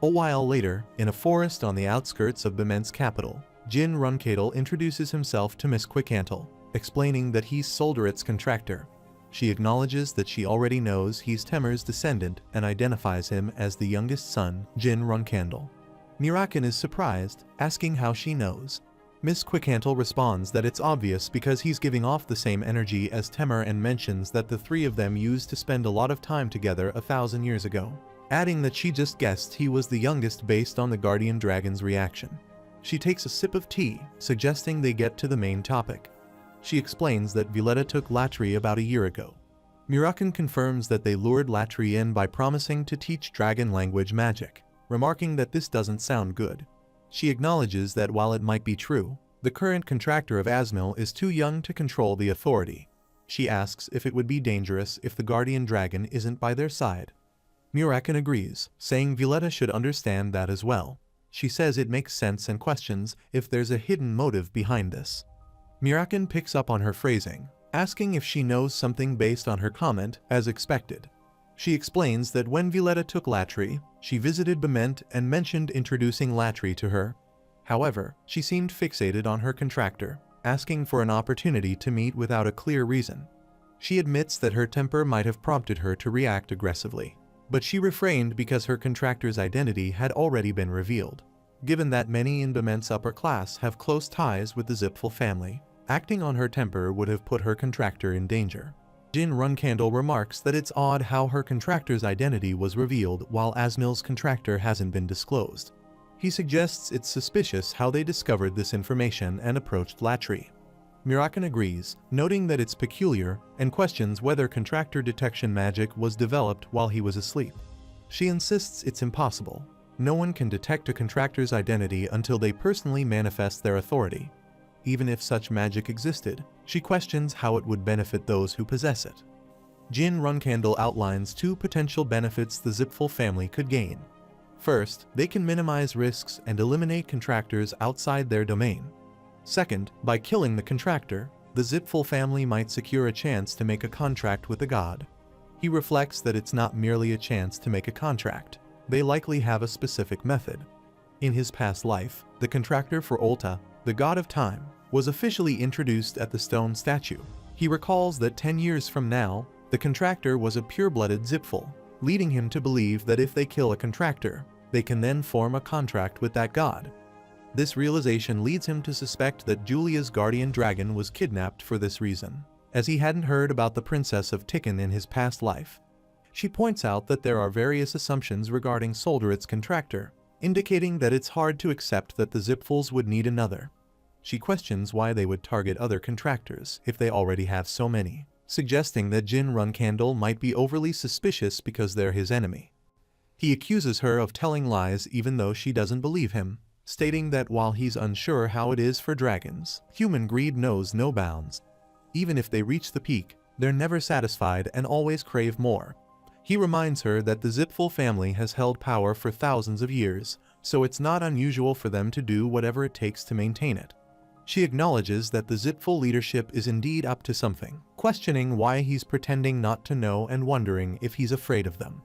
A while later, in a forest on the outskirts of Bement's capital, Jin Runcandle introduces himself to Miss Quickhantle, explaining that he's Solderit's contractor. She acknowledges that she already knows he's Temer's descendant and identifies him as the youngest son, Jin Runcandle. Muraken is surprised, asking how she knows. Miss Quickhantle responds that it's obvious because he's giving off the same energy as Temer and mentions that the three of them used to spend a lot of time together 1,000 years ago, adding that she just guessed he was the youngest based on the guardian dragon's reaction. She takes a sip of tea, suggesting they get to the main topic. She explains that Violetta took Latri about a year ago. Muraken confirms that they lured Latri in by promising to teach dragon language magic, remarking that this doesn't sound good. She acknowledges that while it might be true, the current contractor of Asmil is too young to control the authority. She asks if it would be dangerous if the guardian dragon isn't by their side. Muraken agrees, saying Violetta should understand that as well. She says it makes sense and questions if there's a hidden motive behind this. Mirakin picks up on her phrasing, asking if she knows something based on her comment, as expected. She explains that when Violetta took Latri, she visited Bement and mentioned introducing Latri to her. However, she seemed fixated on her contractor, asking for an opportunity to meet without a clear reason. She admits that her temper might have prompted her to react aggressively, but she refrained because her contractor's identity had already been revealed. Given that many in Bement's upper class have close ties with the Zipfel family, acting on her temper would have put her contractor in danger. Jin Runcandle remarks that it's odd how her contractor's identity was revealed while Asmil's contractor hasn't been disclosed. He suggests it's suspicious how they discovered this information and approached Latri. Mirakin agrees, noting that it's peculiar, and questions whether contractor detection magic was developed while he was asleep. She insists it's impossible. No one can detect a contractor's identity until they personally manifest their authority. Even if such magic existed, she questions how it would benefit those who possess it. Jin Runcandle outlines two potential benefits the Zipfel family could gain. First, they can minimize risks and eliminate contractors outside their domain. Second, by killing the contractor, the Zipfel family might secure a chance to make a contract with the god. He reflects that it's not merely a chance to make a contract. They likely have a specific method. In his past life, the contractor for Olta, the god of time, was officially introduced at the stone statue. He recalls that 10 years from now, the contractor was a pure-blooded Zipfel, leading him to believe that if they kill a contractor, they can then form a contract with that god. This realization leads him to suspect that Julia's guardian dragon was kidnapped for this reason, as he hadn't heard about the princess of Tikkun in his past life. She points out that there are various assumptions regarding Solderit's contractor, indicating that it's hard to accept that the Zipfels would need another. She questions why they would target other contractors if they already have so many, suggesting that Jin Runcandle might be overly suspicious because they're his enemy. He accuses her of telling lies even though she doesn't believe him, stating that while he's unsure how it is for dragons, human greed knows no bounds. Even if they reach the peak, they're never satisfied and always crave more. He reminds her that the Zipfel family has held power for thousands of years, so it's not unusual for them to do whatever it takes to maintain it. She acknowledges that the Zipfel leadership is indeed up to something, questioning why he's pretending not to know and wondering if he's afraid of them.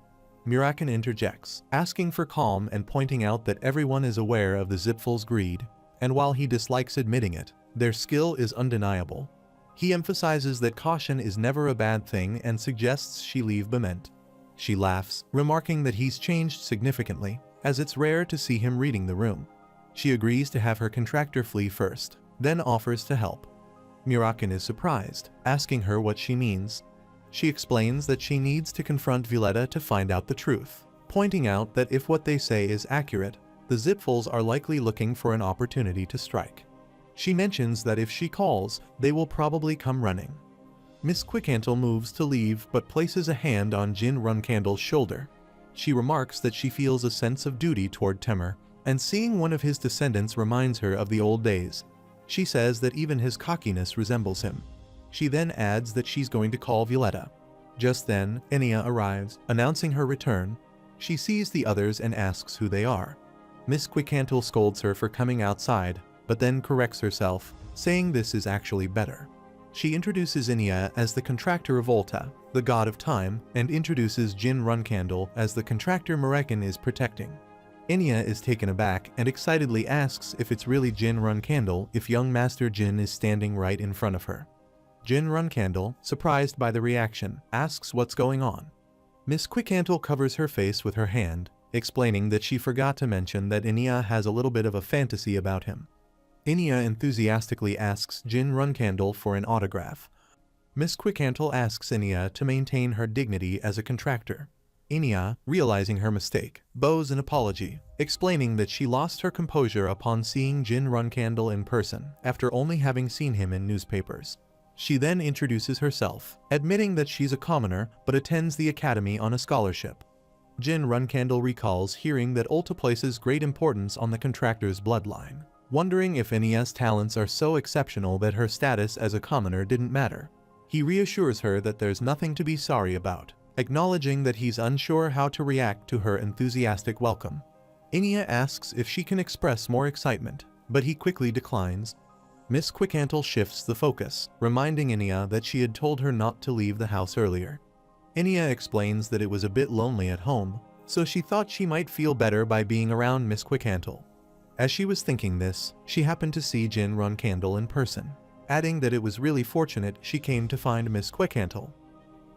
Mirakin interjects, asking for calm and pointing out that everyone is aware of the Zipfel's greed, and while he dislikes admitting it, their skill is undeniable. He emphasizes that caution is never a bad thing and suggests she leave Bement. She laughs, remarking that he's changed significantly, as it's rare to see him reading the room. She agrees to have her contractor flee first, then offers to help. Mirakin is surprised, asking her what she means. She explains that she needs to confront Violetta to find out the truth, pointing out that if what they say is accurate, the Zipfels are likely looking for an opportunity to strike. She mentions that if she calls, they will probably come running. Miss Quickhantle moves to leave but places a hand on Jin Runcandle's shoulder. She remarks that she feels a sense of duty toward Temur, and seeing one of his descendants reminds her of the old days. She says that even his cockiness resembles him. She then adds that she's going to call Violetta. Just then, Enya arrives, announcing her return. She sees the others and asks who they are. Miss Quickhantle scolds her for coming outside, but then corrects herself, saying this is actually better. She introduces Enya as the contractor of Olta, the god of time, and introduces Jin Runcandle as the contractor Mirakin is protecting. Enya is taken aback and excitedly asks if it's really Jin Runcandle if young Master Jin is standing right in front of her. Jin Runcandle, surprised by the reaction, asks what's going on. Miss Quickhantle covers her face with her hand, explaining that she forgot to mention that Enya has a little bit of a fantasy about him. Enya enthusiastically asks Jin Runcandle for an autograph. Miss Quickhantle asks Enya to maintain her dignity as a contractor. Enya, realizing her mistake, bows an apology, explaining that she lost her composure upon seeing Jin Runcandle in person after only having seen him in newspapers. She then introduces herself, admitting that she's a commoner but attends the academy on a scholarship. Jin Runcandle recalls hearing that Olta places great importance on the contractor's bloodline, wondering if Enya's talents are so exceptional that her status as a commoner didn't matter. He reassures her that there's nothing to be sorry about, acknowledging that he's unsure how to react to her enthusiastic welcome. Enya asks if she can express more excitement, but he quickly declines. Miss Quickhantle shifts the focus, reminding Enya that she had told her not to leave the house earlier. Enya explains that it was a bit lonely at home, so she thought she might feel better by being around Miss Quickhantle. As she was thinking this, she happened to see Jin Runcandle in person, adding that it was really fortunate she came to find Miss Quickhantle.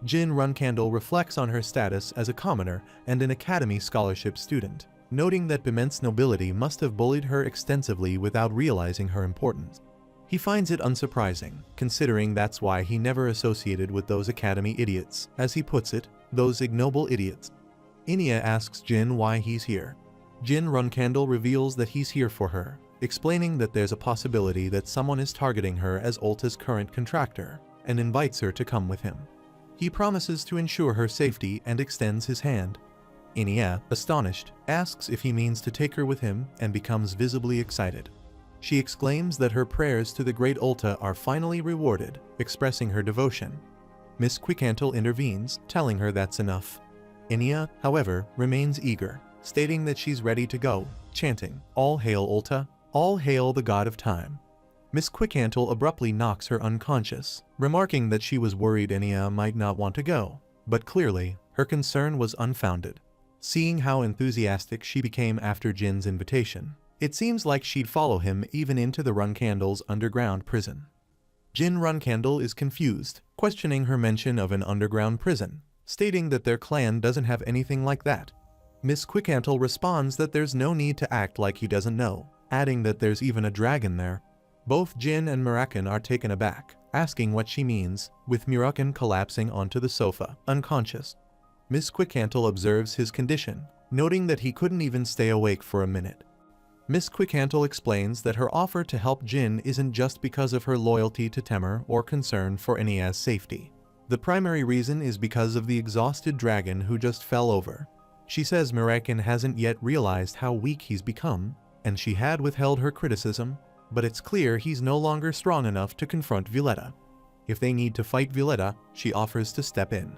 Jin Runcandle reflects on her status as a commoner and an Academy Scholarship student, noting that Biment's nobility must have bullied her extensively without realizing her importance. He finds it unsurprising, considering that's why he never associated with those Academy idiots, as he puts it, those ignoble idiots. Enya asks Jin why he's here. Jin Runcandle reveals that he's here for her, explaining that there's a possibility that someone is targeting her as Ulta's current contractor, and invites her to come with him. He promises to ensure her safety and extends his hand. Enya, astonished, asks if he means to take her with him and becomes visibly excited. She exclaims that her prayers to the great Ulta are finally rewarded, expressing her devotion. Miss Quickhantle intervenes, telling her that's enough. Enya, however, remains eager, stating that she's ready to go, chanting, "All hail Ulta, all hail the god of time." Miss Quickhantle abruptly knocks her unconscious, remarking that she was worried Enya might not want to go, but clearly, her concern was unfounded. Seeing how enthusiastic she became after Jin's invitation, it seems like she'd follow him even into the Runcandle's underground prison. Jin Runcandle is confused, questioning her mention of an underground prison, stating that their clan doesn't have anything like that. Miss Quickhantle responds that there's no need to act like he doesn't know, adding that there's even a dragon there. Both Jin and Muraken are taken aback, asking what she means, with Muraken collapsing onto the sofa, unconscious. Miss Quickhantle observes his condition, noting that he couldn't even stay awake for a minute. Miss Quickhantle explains that her offer to help Jin isn't just because of her loyalty to Temur or concern for Enya's safety. The primary reason is because of the exhausted dragon who just fell over. She says Muraken hasn't yet realized how weak he's become, and she had withheld her criticism, but it's clear he's no longer strong enough to confront Violetta. If they need to fight Violetta, she offers to step in.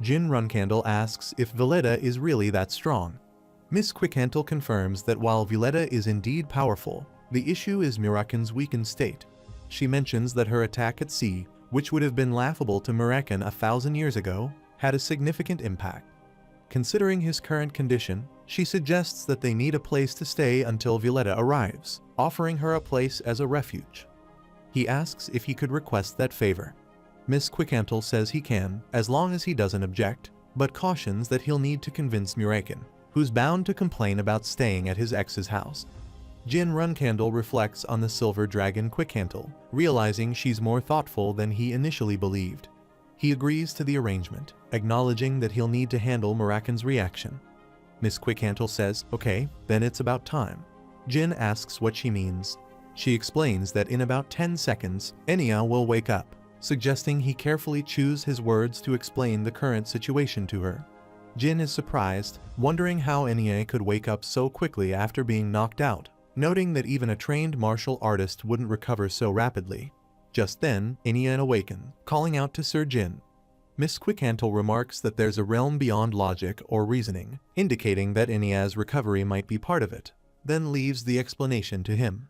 Jin Runcandle asks if Violetta is really that strong. Miss Quickhantle confirms that while Violetta is indeed powerful, the issue is Muraken's weakened state. She mentions that her attack at sea, which would have been laughable to Muraken 1,000 years ago, had a significant impact. Considering his current condition, she suggests that they need a place to stay until Violetta arrives, offering her a place as a refuge. He asks if he could request that favor. Miss Quickhantle says he can, as long as he doesn't object, but cautions that he'll need to convince Muraken, who's bound to complain about staying at his ex's house. Jin Runcandle reflects on the silver dragon Quickhantle, realizing she's more thoughtful than he initially believed. He agrees to the arrangement, acknowledging that he'll need to handle Muraken's reaction. Miss Quickhantle says, "Okay, then it's about time." Jin asks what she means. She explains that in about 10 seconds, Enya will wake up, suggesting he carefully choose his words to explain the current situation to her. Jin is surprised, wondering how Enya could wake up so quickly after being knocked out, noting that even a trained martial artist wouldn't recover so rapidly. Just then, Enya awakens, calling out to Sir Jin. Miss Quickhantle remarks that there's a realm beyond logic or reasoning, indicating that Enya's recovery might be part of it, then leaves the explanation to him.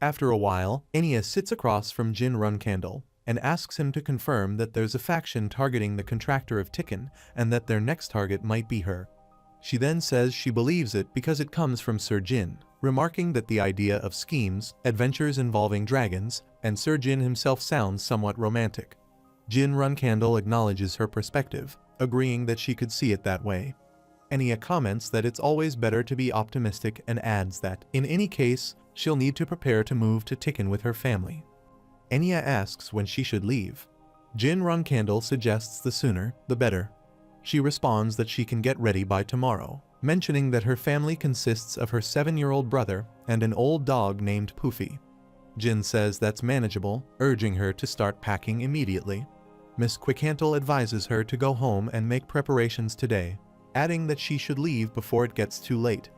After a while, Enya sits across from Jin Runcandle and asks him to confirm that there's a faction targeting the contractor of Tikkun and that their next target might be her. She then says she believes it because it comes from Sir Jin, remarking that the idea of schemes, adventures involving dragons, and Sir Jin himself sounds somewhat romantic. Jin Runcandle acknowledges her perspective, agreeing that she could see it that way. Enya comments that it's always better to be optimistic and adds that, in any case, she'll need to prepare to move to Tikkun with her family. Enya asks when she should leave. Jin Runcandle suggests the sooner, the better. She responds that she can get ready by tomorrow, mentioning that her family consists of her 7-year-old brother and an old dog named Poofy. Jin says that's manageable, urging her to start packing immediately. Miss Quickhantle advises her to go home and make preparations today, adding that she should leave before it gets too late.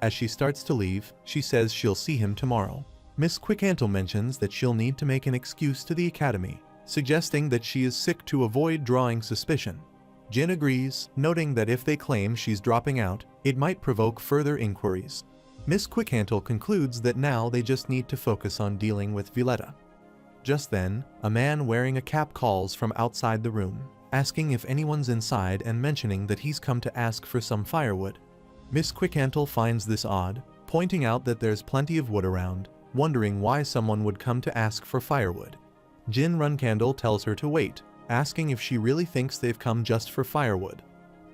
As she starts to leave, she says she'll see him tomorrow. Miss Quickhantle mentions that she'll need to make an excuse to the academy, suggesting that she is sick to avoid drawing suspicion. Jin agrees, noting that if they claim she's dropping out, it might provoke further inquiries. Miss Quickhantle concludes that now they just need to focus on dealing with Violetta. Just then, a man wearing a cap calls from outside the room, asking if anyone's inside and mentioning that he's come to ask for some firewood. Miss Quickhantle finds this odd, pointing out that there's plenty of wood around, wondering why someone would come to ask for firewood. Jin Runcandle tells her to wait, asking if she really thinks they've come just for firewood.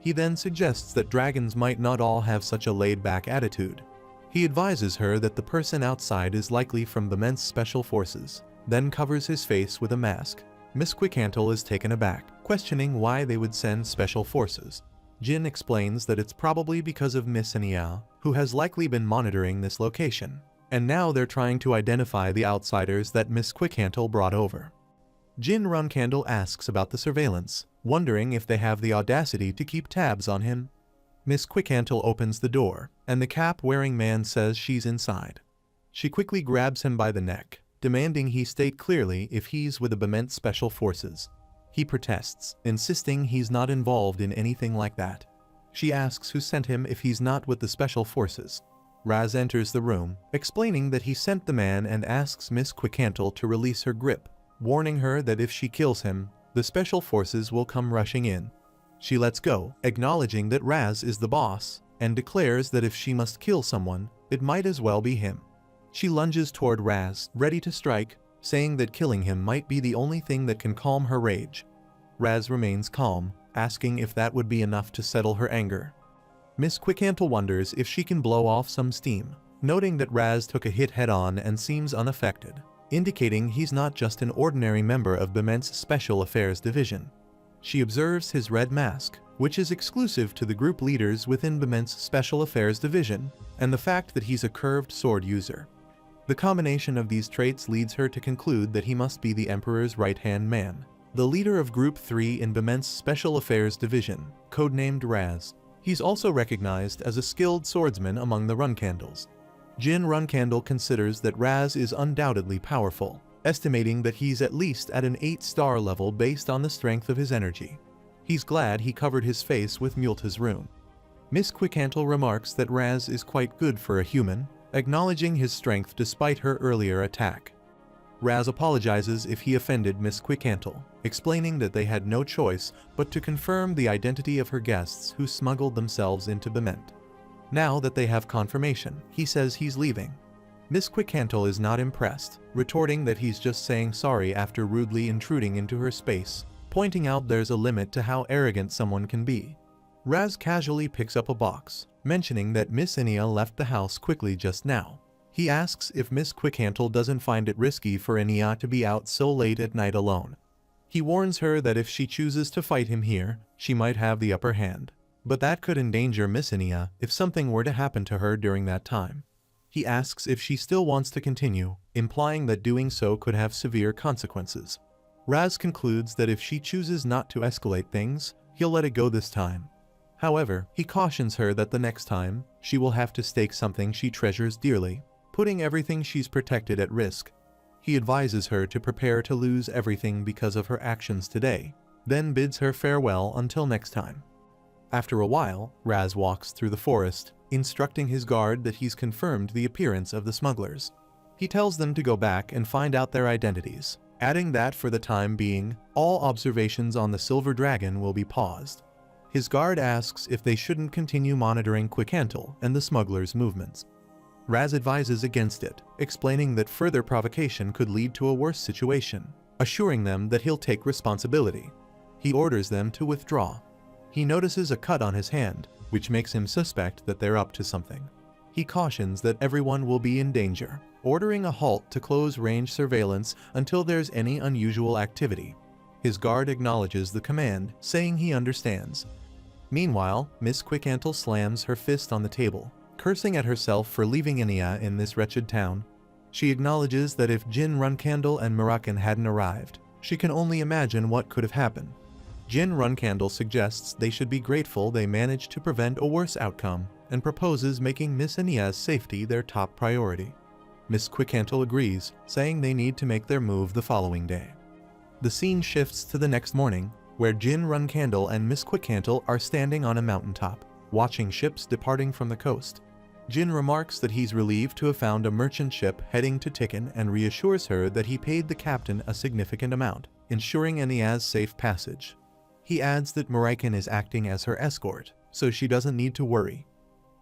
He then suggests that dragons might not all have such a laid-back attitude. He advises her that the person outside is likely from the Men's Special Forces, then covers his face with a mask. Miss Quickhantle is taken aback, questioning why they would send special forces. Jin explains that it's probably because of Miss Enya, who has likely been monitoring this location, and now they're trying to identify the outsiders that Miss Quickhantle brought over. Jin Runcandle asks about the surveillance, wondering if they have the audacity to keep tabs on him. Miss Quickhantle opens the door, and the cap-wearing man says she's inside. She quickly grabs him by the neck, demanding he state clearly if he's with the Bement Special Forces. He protests, insisting he's not involved in anything like that. She asks who sent him if he's not with the Special Forces. Raz enters the room, explaining that he sent the man and asks Miss Quickhantle to release her grip, warning her that if she kills him, the Special Forces will come rushing in. She lets go, acknowledging that Raz is the boss, and declares that if she must kill someone, it might as well be him. She lunges toward Raz, ready to strike, saying that killing him might be the only thing that can calm her rage. Raz remains calm, asking if that would be enough to settle her anger. Miss Quickhantle wonders if she can blow off some steam, noting that Raz took a hit head-on and seems unaffected, indicating he's not just an ordinary member of Bement's Special Affairs Division. She observes his red mask, which is exclusive to the group leaders within Bement's Special Affairs Division, and the fact that he's a curved sword user. The combination of these traits leads her to conclude that he must be the Emperor's right-hand man, the leader of Group 3 in Bement's Special Affairs Division, codenamed Raz. He's also recognized as a skilled swordsman among the Runcandles. Jin Runcandle considers that Raz is undoubtedly powerful, estimating that he's at least at an 8-star level based on the strength of his energy. He's glad he covered his face with Multa's rune. Miss Quickhantle remarks that Raz is quite good for a human, acknowledging his strength despite her earlier attack. Raz apologizes if he offended Miss Quickhantle, explaining that they had no choice but to confirm the identity of her guests who smuggled themselves into Bement. Now that they have confirmation, he says he's leaving. Miss Quickhantle is not impressed, retorting that he's just saying sorry after rudely intruding into her space, pointing out there's a limit to how arrogant someone can be. Raz casually picks up a box, mentioning that Miss Enya left the house quickly just now. He asks if Miss Quickhantle doesn't find it risky for Enya to be out so late at night alone. He warns her that if she chooses to fight him here, she might have the upper hand. But that could endanger Miss Enya if something were to happen to her during that time. He asks if she still wants to continue, implying that doing so could have severe consequences. Raz concludes that if she chooses not to escalate things, he'll let it go this time. However, he cautions her that the next time, she will have to stake something she treasures dearly, putting everything she's protected at risk. He advises her to prepare to lose everything because of her actions today, then bids her farewell until next time. After a while, Raz walks through the forest, instructing his guard that he's confirmed the appearance of the smugglers. He tells them to go back and find out their identities, adding that for the time being, all observations on the Silver Dragon will be paused. His guard asks if they shouldn't continue monitoring Quickhantle and the smugglers' movements. Raz advises against it, explaining that further provocation could lead to a worse situation, assuring them that he'll take responsibility. He orders them to withdraw. He notices a cut on his hand, which makes him suspect that they're up to something. He cautions that everyone will be in danger, ordering a halt to close range surveillance until there's any unusual activity. His guard acknowledges the command, saying he understands. Meanwhile, Miss Quickhantle slams her fist on the table, cursing at herself for leaving Enya in this wretched town. She acknowledges that if Jin Runcandle and Murakan hadn't arrived, she can only imagine what could have happened. Jin Runcandle suggests they should be grateful they managed to prevent a worse outcome, and proposes making Miss Enya's safety their top priority. Miss Quickhantle agrees, saying they need to make their move the following day. The scene shifts to the next morning, where Jin Runcandle and Miss Quickhandle are standing on a mountaintop, watching ships departing from the coast. Jin remarks that he's relieved to have found a merchant ship heading to Tikkun and reassures her that he paid the captain a significant amount, ensuring Enia's safe passage. He adds that Muraken is acting as her escort, so she doesn't need to worry.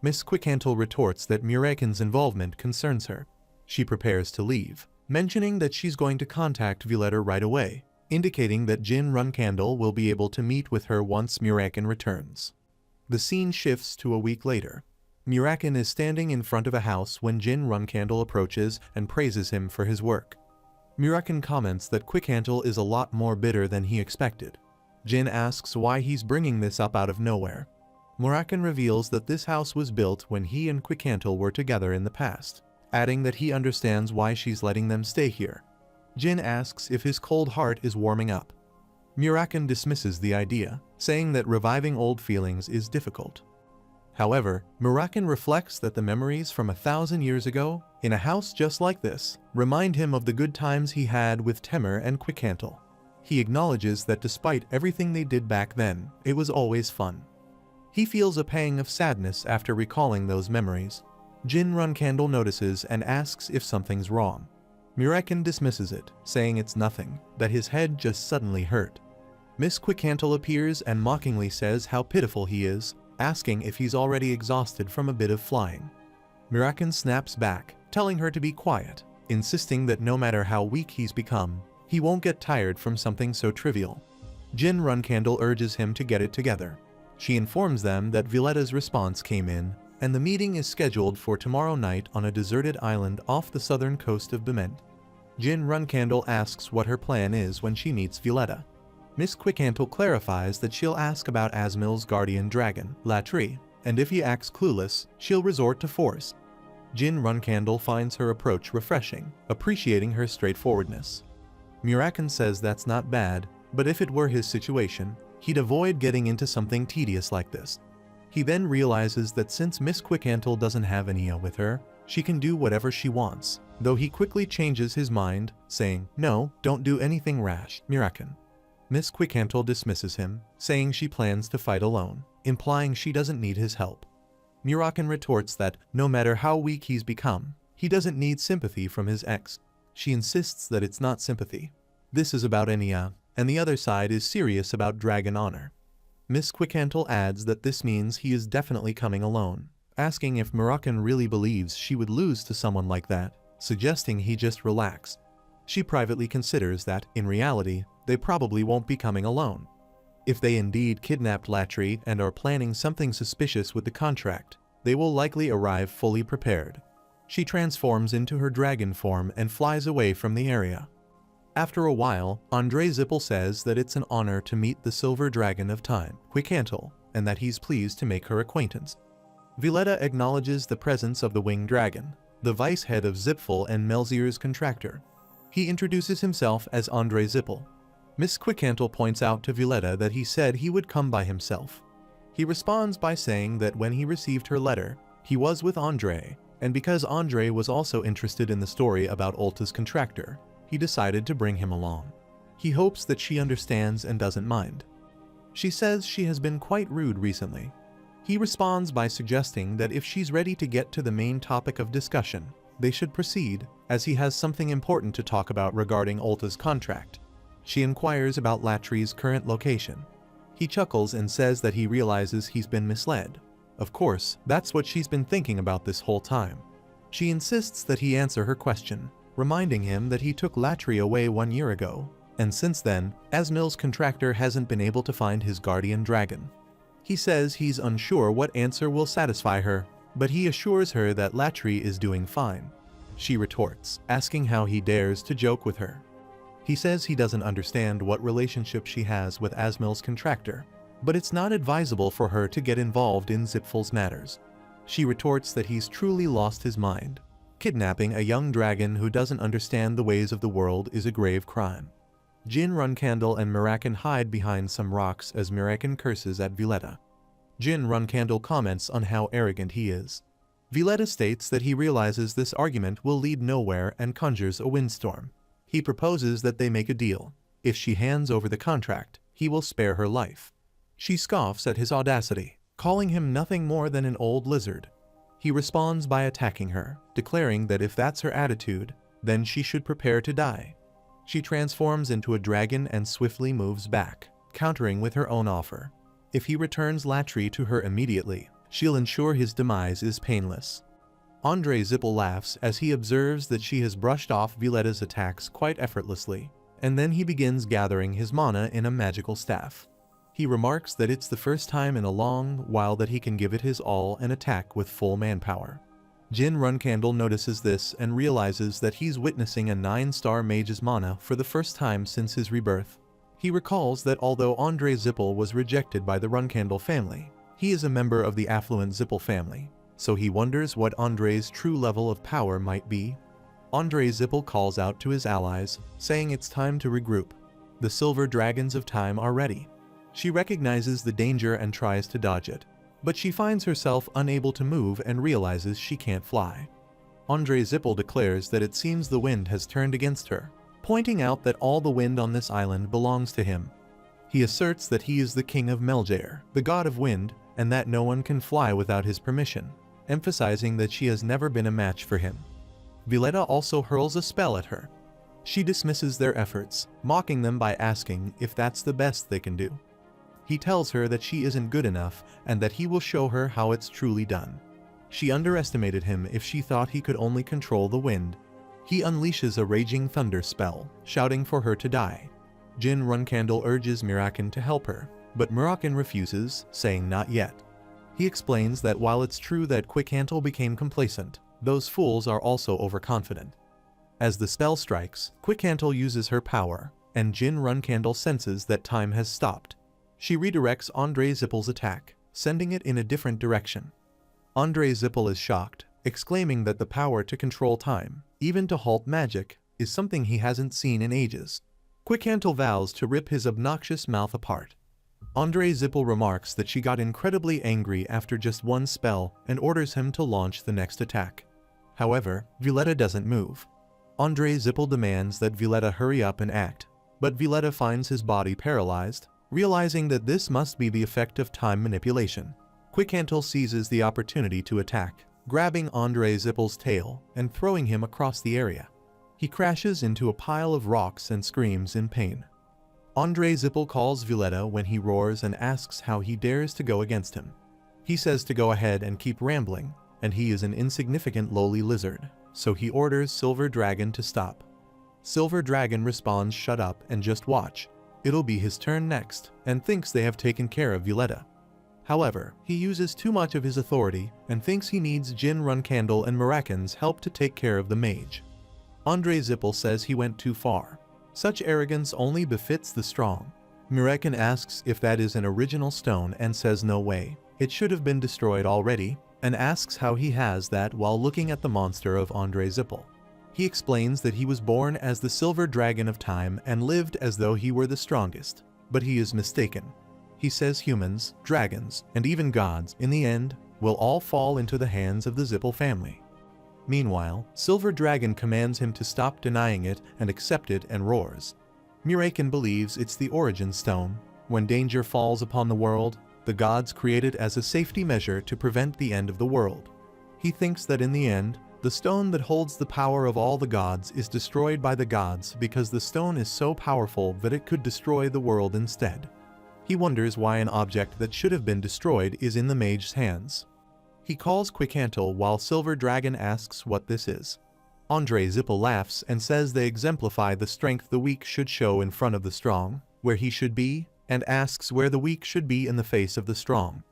Miss Quickhandle retorts that Muraken's involvement concerns her. She prepares to leave, mentioning that she's going to contact Violetta right away, indicating that Jin Runcandle will be able to meet with her once Muraken returns. The scene shifts to a week later. Muraken is standing in front of a house when Jin Runcandle approaches and praises him for his work. Muraken comments that Quickhandle is a lot more bitter than he expected. Jin asks why he's bringing this up out of nowhere. Muraken reveals that this house was built when he and Quickhandle were together in the past, adding that he understands why she's letting them stay here. Jin asks if his cold heart is warming up. Muraken dismisses the idea, saying that reviving old feelings is difficult. However, Muraken reflects that the memories from 1,000 years ago, in a house just like this, remind him of the good times he had with Temur and Quickhandle. He acknowledges that despite everything they did back then, it was always fun. He feels a pang of sadness after recalling those memories. Jin Runcandle notices and asks if something's wrong. Muraken dismisses it, saying it's nothing, that his head just suddenly hurt. Miss Quickhandle appears and mockingly says how pitiful he is, asking if he's already exhausted from a bit of flying. Muraken snaps back, telling her to be quiet, insisting that no matter how weak he's become, he won't get tired from something so trivial. Jin Runcandle urges him to get it together. She informs them that Violetta's response came in, and the meeting is scheduled for tomorrow night on a deserted island off the southern coast of Bement. Jin Runcandle asks what her plan is when she meets Violetta. Miss Quickhandle clarifies that she'll ask about Asmil's guardian dragon, Latri, and if he acts clueless, she'll resort to force. Jin Runcandle finds her approach refreshing, appreciating her straightforwardness. Muraken says that's not bad, but if it were his situation, he'd avoid getting into something tedious like this. He then realizes that since Miss Quickhandle doesn't have Enia with her, she can do whatever she wants, though he quickly changes his mind, saying, "No, don't do anything rash, Muraken." Miss Quickhandle dismisses him, saying she plans to fight alone, implying she doesn't need his help. Muraken retorts that no matter how weak he's become, he doesn't need sympathy from his ex. She insists that it's not sympathy. This is about Enia, and the other side is serious about dragon honor. Miss Quickhandle adds that this means he is definitely coming alone, asking if Muraken really believes she would lose to someone like that, suggesting he just relax. She privately considers that, in reality, they probably won't be coming alone. If they indeed kidnapped Latri and are planning something suspicious with the contract, they will likely arrive fully prepared. She transforms into her dragon form and flies away from the area. After a while, Andre Zippel says that it's an honor to meet the Silver Dragon of Time, Quickhandle, and that he's pleased to make her acquaintance. Violetta acknowledges the presence of the Winged Dragon, the vice head of Zipfel and Melzier's contractor. He introduces himself as Andre Zippel. Miss Quickhandle points out to Violetta that he said he would come by himself. He responds by saying that when he received her letter, he was with Andre, and because Andre was also interested in the story about Ulta's contractor, he decided to bring him along. He hopes that she understands and doesn't mind. She says she has been quite rude recently. He responds by suggesting that if she's ready to get to the main topic of discussion, they should proceed, as he has something important to talk about regarding Ulta's contract. She inquires about Latri's current location. He chuckles and says that he realizes he's been misled. Of course, that's what she's been thinking about this whole time. She insists that he answer her question, reminding him that he took Latri away 1 year ago, and since then, Asmil's contractor hasn't been able to find his guardian dragon. He says he's unsure what answer will satisfy her, but he assures her that Latri is doing fine. She retorts, asking how he dares to joke with her. He says he doesn't understand what relationship she has with Asmil's contractor, but it's not advisable for her to get involved in Zipfel's matters. She retorts that he's truly lost his mind. Kidnapping a young dragon who doesn't understand the ways of the world is a grave crime. Jin Runcandle and Muraken hide behind some rocks as Muraken curses at Violetta. Jin Runcandle comments on how arrogant he is. Violetta states that he realizes this argument will lead nowhere and conjures a windstorm. He proposes that they make a deal. If she hands over the contract, he will spare her life. She scoffs at his audacity, calling him nothing more than an old lizard. He responds by attacking her, declaring that if that's her attitude, then she should prepare to die. She transforms into a dragon and swiftly moves back, countering with her own offer. If he returns Latri to her immediately, she'll ensure his demise is painless. Andre Zippel laughs as he observes that she has brushed off Violeta's attacks quite effortlessly, and then he begins gathering his mana in a magical staff. He remarks that it's the first time in a long while that he can give it his all and attack with full manpower. Jin Runcandle notices this and realizes that he's witnessing a 9-star mage's mana for the first time since his rebirth. He recalls that although Andre Zippel was rejected by the Runcandle family, he is a member of the affluent Zippel family, so he wonders what Andre's true level of power might be. Andre Zippel calls out to his allies, saying it's time to regroup. The silver dragons of time are ready. She recognizes the danger and tries to dodge it, but she finds herself unable to move and realizes she can't fly. Andre Zippel declares that it seems the wind has turned against her, pointing out that all the wind on this island belongs to him. He asserts that he is the king of Meljair, the god of wind, and that no one can fly without his permission, emphasizing that she has never been a match for him. Violeta also hurls a spell at her. She dismisses their efforts, mocking them by asking if that's the best they can do. He tells her that she isn't good enough and that he will show her how it's truly done. She underestimated him if she thought he could only control the wind. He unleashes a raging thunder spell, shouting for her to die. Jin Runcandle urges Mirakin to help her, but Mirakin refuses, saying not yet. He explains that while it's true that Quickhantle became complacent, those fools are also overconfident. As the spell strikes, Quickhantle uses her power, and Jin Runcandle senses that time has stopped. She redirects Andre Zippel's attack, sending it in a different direction. Andre Zippel is shocked, exclaiming that the power to control time, even to halt magic, is something he hasn't seen in ages. Quickhantle vows to rip his obnoxious mouth apart. Andre Zippel remarks that she got incredibly angry after just one spell and orders him to launch the next attack. However, Violeta doesn't move. Andre Zippel demands that Violeta hurry up and act, but Violeta finds his body paralyzed, realizing that this must be the effect of time manipulation. Quickhantle seizes the opportunity to attack, grabbing Andre Zippel's tail and throwing him across the area. He crashes into a pile of rocks and screams in pain. Andre Zippel calls Violeta when he roars and asks how he dares to go against him. He says to go ahead and keep rambling, and he is an insignificant lowly lizard, so he orders Silver Dragon to stop. Silver Dragon responds, "Shut up and just watch. It'll be his turn next," and thinks they have taken care of Violeta. However, he uses too much of his authority and thinks he needs Jin Runcandle and Mirakin's help to take care of the mage. Andre Zippel says he went too far. Such arrogance only befits the strong. Mirakin asks if that is an original stone and says no way, it should have been destroyed already, and asks how he has that while looking at the monster of Andre Zippel. He explains that he was born as the Silver Dragon of Time and lived as though he were the strongest, but he is mistaken. He says humans, dragons, and even gods, in the end, will all fall into the hands of the Zippel family. Meanwhile, Silver Dragon commands him to stop denying it and accept it and roars. Mirakin believes it's the origin stone. When danger falls upon the world, the gods create it as a safety measure to prevent the end of the world. He thinks that in the end, the stone that holds the power of all the gods is destroyed by the gods because the stone is so powerful that it could destroy the world instead. He wonders why an object that should have been destroyed is in the mage's hands. He calls Quickhantle while Silver Dragon asks what this is. Andre Zippel laughs and says they exemplify the strength the weak should show in front of the strong, where he should be, and asks where the weak should be in the face of the strong.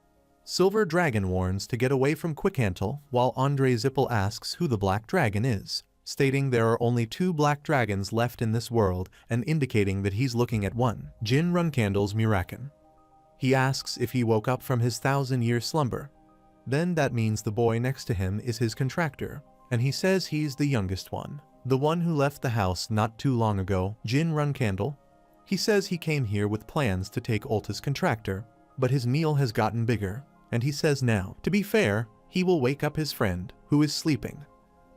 Silver Dragon warns to get away from Quickhantle, while Andre Zippel asks who the Black Dragon is, stating there are only 2 black dragons left in this world and indicating that he's looking at one, Jin Runcandle's Mirakin. He asks if he woke up from his 1,000-year slumber. Then that means the boy next to him is his contractor, and he says he's the youngest one, the one who left the house not too long ago, Jin Runcandle. He says he came here with plans to take Ulta's contractor, but his meal has gotten bigger, and he says now, to be fair, he will wake up his friend, who is sleeping.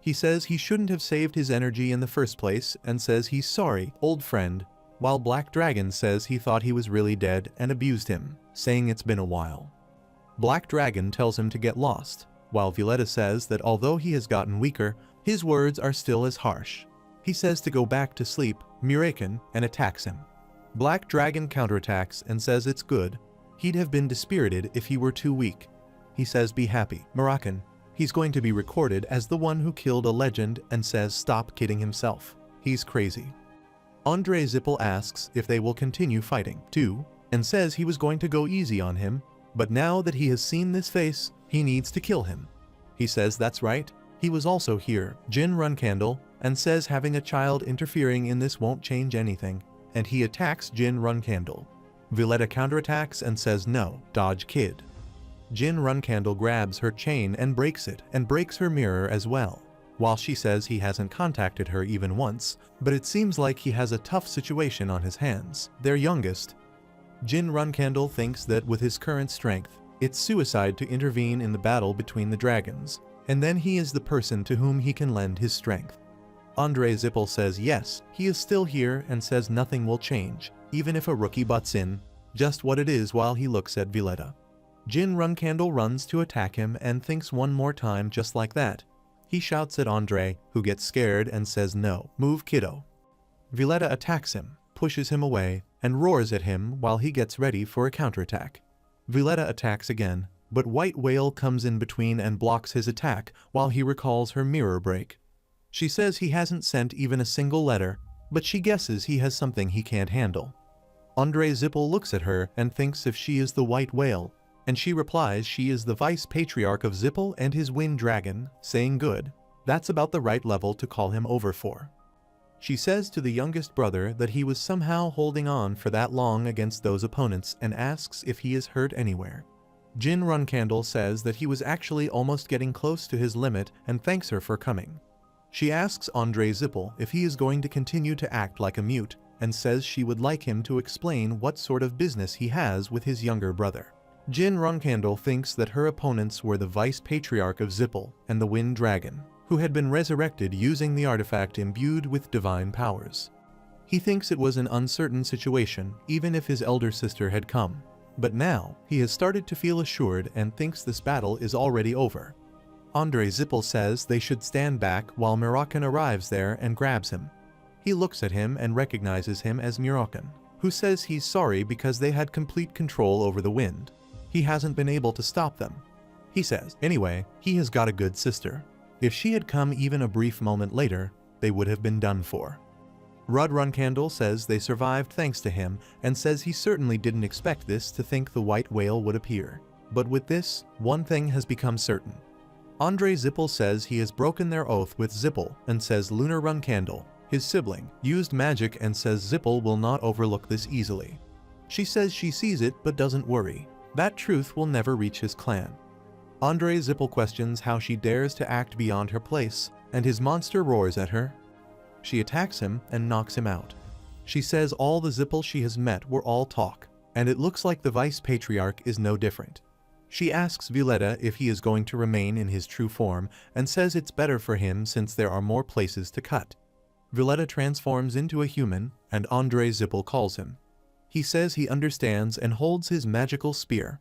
He says he shouldn't have saved his energy in the first place and says he's sorry, old friend, while Black Dragon says he thought he was really dead and abused him, saying it's been a while. Black Dragon tells him to get lost, while Violetta says that although he has gotten weaker, his words are still as harsh. He says to go back to sleep, Muraken, and attacks him. Black Dragon counterattacks and says it's good. He'd have been dispirited if he were too weak. He says be happy, Muraken. He's going to be recorded as the one who killed a legend and says stop kidding himself. He's crazy. Andre Zippel asks if they will continue fighting, too, and says he was going to go easy on him, but now that he has seen this face, he needs to kill him. He says that's right, he was also here, Jin Runcandle, and says having a child interfering in this won't change anything, and he attacks Jin Runcandle. Violetta counterattacks and says no, dodge kid. Jin Runcandle grabs her chain and breaks it, and breaks her mirror as well. While she says he hasn't contacted her even once, but it seems like he has a tough situation on his hands, their youngest. Jin Runcandle thinks that with his current strength, it's suicide to intervene in the battle between the dragons, and then he is the person to whom he can lend his strength. Andre Zippel says yes, he is still here and says nothing will change, even if a rookie butts in, just what it is while he looks at Violetta. Jin Runcandle runs to attack him and thinks one more time just like that. He shouts at Andre, who gets scared and says no, move kiddo. Violetta attacks him, pushes him away, and roars at him while he gets ready for a counterattack. Violetta attacks again, but White Whale comes in between and blocks his attack while he recalls her mirror break. She says he hasn't sent even a single letter, but she guesses he has something he can't handle. Andre Zippel looks at her and thinks if she is the White Whale, and she replies she is the Vice Patriarch of Zippel and his Wind Dragon, saying good. That's about the right level to call him over for. She says to the youngest brother that he was somehow holding on for that long against those opponents and asks if he is hurt anywhere. Jin Runcandle says that he was actually almost getting close to his limit and thanks her for coming. She asks Andre Zippel if he is going to continue to act like a mute and says she would like him to explain what sort of business he has with his younger brother. Jin Runcandle thinks that her opponents were the Vice Patriarch of Zippel and the Wind Dragon, who had been resurrected using the artifact imbued with divine powers. He thinks it was an uncertain situation even if his elder sister had come, but now he has started to feel assured and thinks this battle is already over. Andre Zippel says they should stand back while Muraken arrives there and grabs him. He looks at him and recognizes him as Muraken, who says he's sorry because they had complete control over the wind. He hasn't been able to stop them. He says, anyway, he has got a good sister. If she had come even a brief moment later, they would have been done for. Rudd Runcandle says they survived thanks to him and says he certainly didn't expect this to think the White Whale would appear. But with this, one thing has become certain. Andre Zippel says he has broken their oath with Zippel and says Lunar Runcandle, his sibling, used magic and says Zippel will not overlook this easily. She says she sees it but doesn't worry. That truth will never reach his clan. Andre Zippel questions how she dares to act beyond her place, and his monster roars at her. She attacks him and knocks him out. She says all the Zippel she has met were all talk, and it looks like the Vice Patriarch is no different. She asks Violetta if he is going to remain in his true form, and says it's better for him since there are more places to cut. Violetta transforms into a human, and Andre Zippel calls him. He says he understands and holds his magical spear.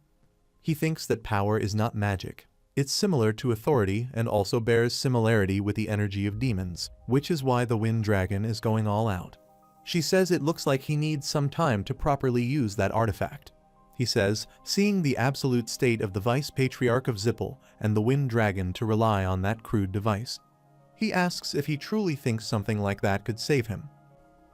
He thinks that power is not magic. It's similar to authority and also bears similarity with the energy of demons, which is why the Wind Dragon is going all out. She says it looks like he needs some time to properly use that artifact. He says, seeing the absolute state of the Vice Patriarch of Zippel and the Wind Dragon to rely on that crude device. He asks if he truly thinks something like that could save him.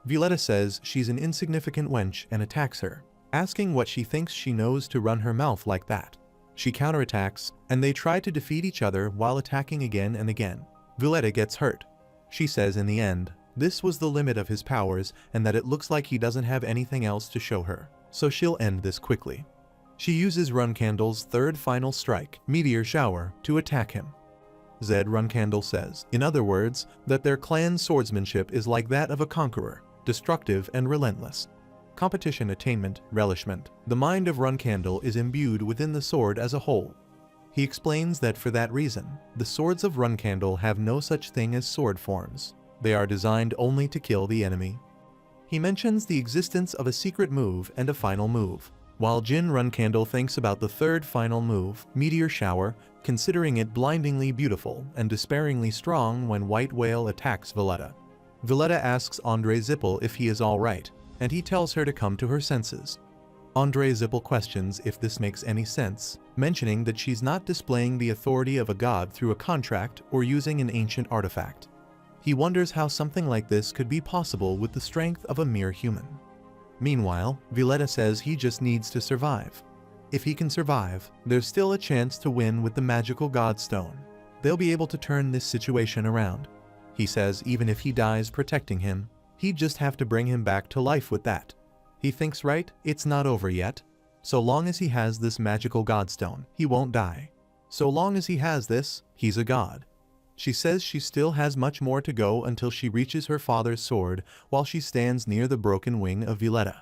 Violetta says she's an insignificant wench and attacks her, asking what she thinks she knows to run her mouth like that. She counterattacks, and they try to defeat each other while attacking again and again. Violetta gets hurt. She says in the end, this was the limit of his powers and that it looks like he doesn't have anything else to show her, so she'll end this quickly. She uses Runcandle's third final strike, Meteor Shower, to attack him. Zed Runcandle says, in other words, that their clan's swordsmanship is like that of a conqueror, destructive and relentless. Competition attainment, relishment. The mind of Runcandle is imbued within the sword as a whole. He explains that for that reason, the swords of Runcandle have no such thing as sword forms. They are designed only to kill the enemy. He mentions the existence of a secret move and a final move, while Jin Runcandle thinks about the third final move, Meteor Shower, considering it blindingly beautiful and despairingly strong when White Whale attacks Villetta. Villetta asks Andre Zippel if he is alright, and he tells her to come to her senses. Andre Zippel questions if this makes any sense, mentioning that she's not displaying the authority of a god through a contract or using an ancient artifact. He wonders how something like this could be possible with the strength of a mere human. Meanwhile, Villetta says he just needs to survive. If he can survive, there's still a chance to win with the magical Godstone. They'll be able to turn this situation around. He says even if he dies protecting him, he'd just have to bring him back to life with that. He thinks, right, it's not over yet. So long as he has this magical Godstone, he won't die. So long as he has this, he's a god. She says she still has much more to go until she reaches her father's sword while she stands near the broken wing of Villetta.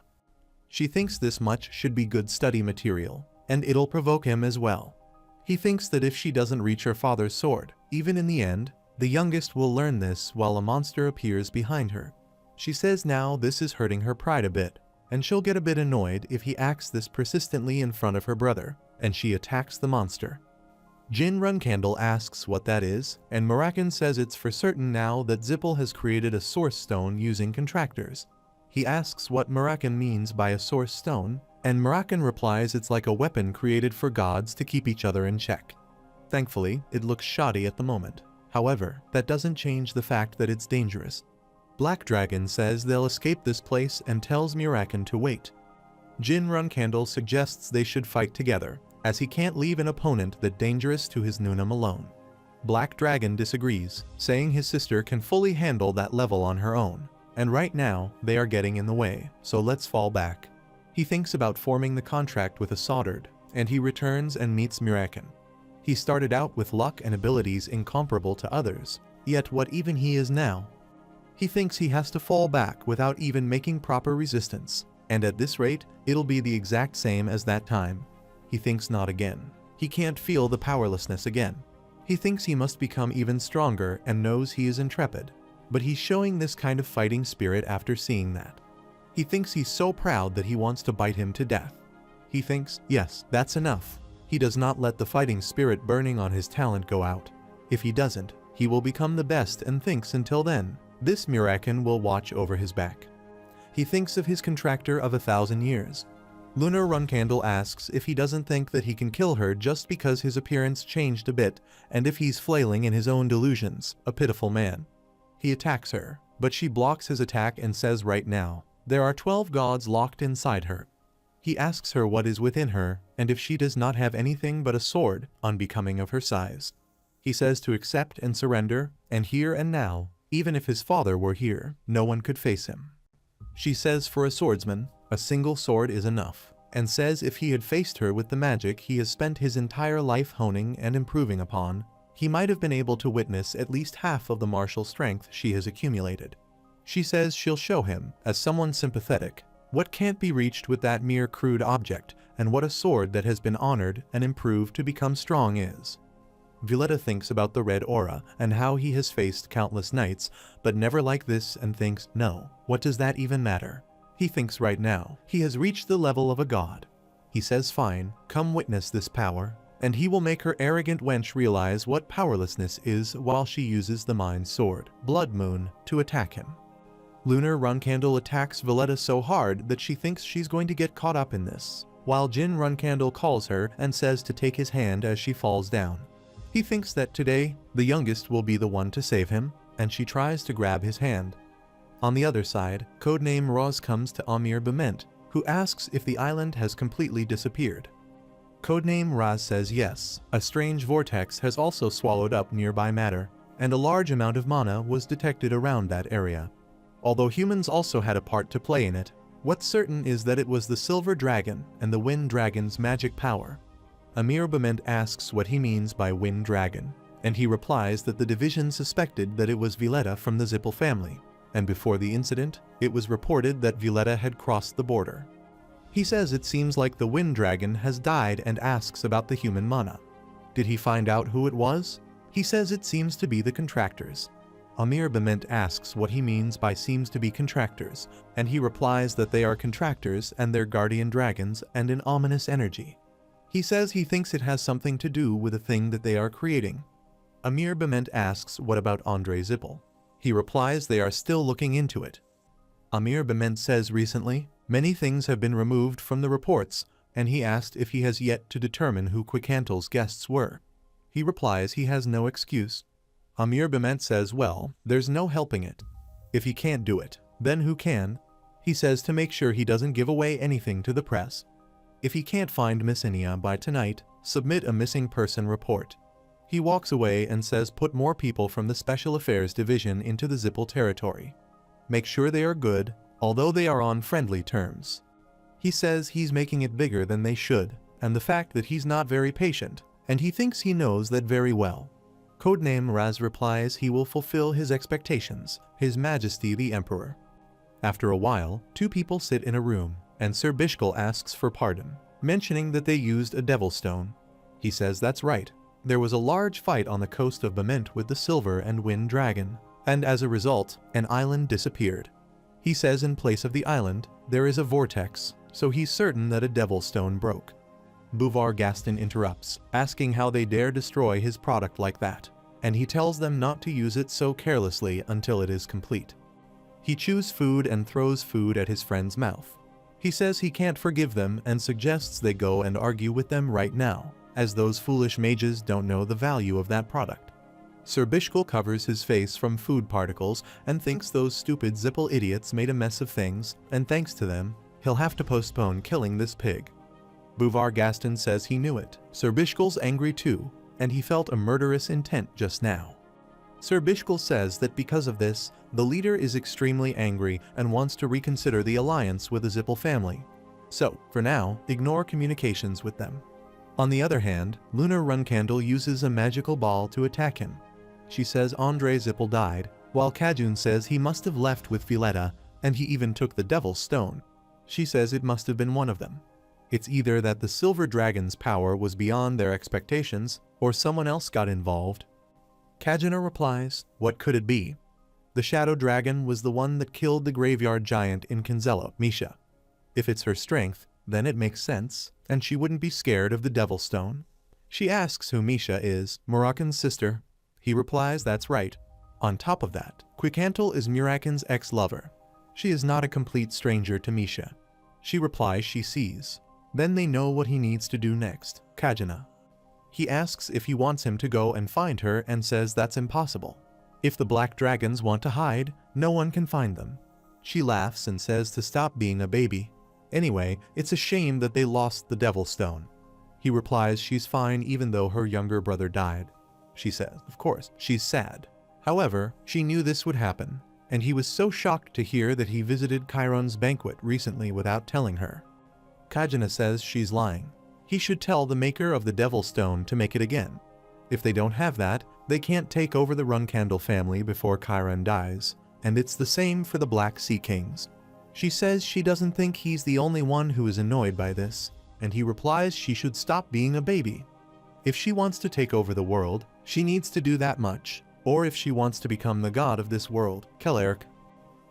She thinks this much should be good study material, and it'll provoke him as well. He thinks that if she doesn't reach her father's sword, even in the end, the youngest will learn this while a monster appears behind her. She says now this is hurting her pride a bit, and she'll get a bit annoyed if he acts this persistently in front of her brother, and she attacks the monster. Jin Runcandle asks what that is, and Murakan says it's for certain now that Zippel has created a source stone using contractors. He asks what Murakan means by a source stone, and Murakan replies it's like a weapon created for gods to keep each other in check. Thankfully, it looks shoddy at the moment. However, that doesn't change the fact that it's dangerous. Black Dragon says they'll escape this place and tells Murakan to wait. Jin Runcandle suggests they should fight together, as he can't leave an opponent that dangerous to his Nunam alone. Black Dragon disagrees, saying his sister can fully handle that level on her own, and right now, they are getting in the way, so let's fall back. He thinks about forming the contract with a Soldered, and he returns and meets Murakan. He started out with luck and abilities incomparable to others, yet what even he is now. He thinks he has to fall back without even making proper resistance, and at this rate, it'll be the exact same as that time. He thinks not again. He can't feel the powerlessness again. He thinks he must become even stronger and knows he is intrepid, but he's showing this kind of fighting spirit after seeing that. He thinks he's so proud that he wants to bite him to death. He thinks, yes, that's enough. He does not let the fighting spirit burning on his talent go out. If he doesn't, he will become the best and thinks until then, this Murakan will watch over his back. He thinks of his contractor of 1,000 years. Lunar Runcandle asks if he doesn't think that he can kill her just because his appearance changed a bit and if he's flailing in his own delusions, a pitiful man. He attacks her, but she blocks his attack and says right now, there are 12 gods locked inside her. He asks her what is within her and if she does not have anything but a sword unbecoming of her size. He says to accept and surrender, and here and now, even if his father were here, no one could face him. She says for a swordsman, a single sword is enough, and says if he had faced her with the magic he has spent his entire life honing and improving upon, he might have been able to witness at least half of the martial strength she has accumulated. She says she'll show him, as someone sympathetic, what can't be reached with that mere crude object, and what a sword that has been honored and improved to become strong is. Villetta thinks about the red aura and how he has faced countless knights, but never like this and thinks, no, what does that even matter? He thinks right now, he has reached the level of a god. He says fine, come witness this power, and he will make her arrogant wench realize what powerlessness is while she uses the Mind Sword, Blood Moon, to attack him. Lunar Runcandle attacks Villetta so hard that she thinks she's going to get caught up in this, while Jin Runcandle calls her and says to take his hand as she falls down. He thinks that today, the youngest will be the one to save him, and she tries to grab his hand. On the other side, codename Roz comes to Amir Bement, who asks if the island has completely disappeared. Codename Raz says yes, a strange vortex has also swallowed up nearby matter, and a large amount of mana was detected around that area. Although humans also had a part to play in it, what's certain is that it was the Silver Dragon and the Wind Dragon's magic power. Amir Bement asks what he means by Wind Dragon, and he replies that the division suspected that it was Villetta from the Zippel family, and before the incident, it was reported that Villetta had crossed the border. He says it seems like the Wind Dragon has died and asks about the human mana. Did he find out who it was? He says it seems to be the contractors. Amir Bement asks what he means by seems to be contractors, and he replies that they are contractors and their guardian dragons and an ominous energy. He says he thinks it has something to do with the thing that they are creating. Amir Bement asks what about Andre Zippel. He replies they are still looking into it. Amir Bement says recently, many things have been removed from the reports, and he asked if he has yet to determine who Quickantle's guests were. He replies he has no excuse. Amir Bement says, well, there's no helping it. If he can't do it, then who can? He says to make sure he doesn't give away anything to the press. If he can't find Miss Inia by tonight, submit a missing person report. He walks away and says put more people from the Special Affairs Division into the Zippel territory. Make sure they are good, although they are on friendly terms. He says he's making it bigger than they should, and the fact that he's not very patient, and he thinks he knows that very well. Codename Raz replies he will fulfill his expectations, His Majesty the Emperor. After a while, two people sit in a room, and Sir Bishkal asks for pardon, mentioning that they used a devil stone. He says that's right. There was a large fight on the coast of Bement with the Silver and Wind Dragon, and as a result, an island disappeared. He says in place of the island, there is a vortex, so he's certain that a devil stone broke. Buvar Gaston interrupts, asking how they dare destroy his product like that, and he tells them not to use it so carelessly until it is complete. He chews food and throws food at his friend's mouth. He says he can't forgive them and suggests they go and argue with them right now, as those foolish mages don't know the value of that product. Sir Bishkal covers his face from food particles and thinks those stupid Zippel idiots made a mess of things, and thanks to them, he'll have to postpone killing this pig. Buvar Gaston says he knew it. Sir Bishkal's angry too, and he felt a murderous intent just now. Sir Bishkal says that because of this, the leader is extremely angry and wants to reconsider the alliance with the Zippel family. So, for now, ignore communications with them. On the other hand, Lunar Runcandle uses a magical ball to attack him. She says Andre Zippel died, while Kajun says he must have left with Violetta, and he even took the Devil's Stone. She says it must have been one of them. It's either that the Silver Dragon's power was beyond their expectations, or someone else got involved. Kajuna replies, what could it be? The Shadow Dragon was the one that killed the graveyard giant in Kinsella, Misha. If it's her strength, then it makes sense, and she wouldn't be scared of the Devil's Stone. She asks who Misha is, Murakan's sister. He replies that's right. On top of that, Quickantle is Murakan's ex-lover. She is not a complete stranger to Misha. She replies she sees. Then they know what he needs to do next, Kajuna. He asks if he wants him to go and find her and says that's impossible. If the black dragons want to hide, no one can find them. She laughs and says to stop being a baby. Anyway, it's a shame that they lost the Devil's Stone. He replies she's fine even though her younger brother died. She says, of course, she's sad. However, she knew this would happen, and he was so shocked to hear that he visited Chiron's banquet recently without telling her. Kajuna says she's lying. He should tell the maker of the Devil's Stone to make it again. If they don't have that, they can't take over the Runcandle family before Chiron dies, and it's the same for the Black Sea Kings. She says she doesn't think he's the only one who is annoyed by this, and he replies she should stop being a baby. If she wants to take over the world, she needs to do that much, or if she wants to become the god of this world, Kelerk.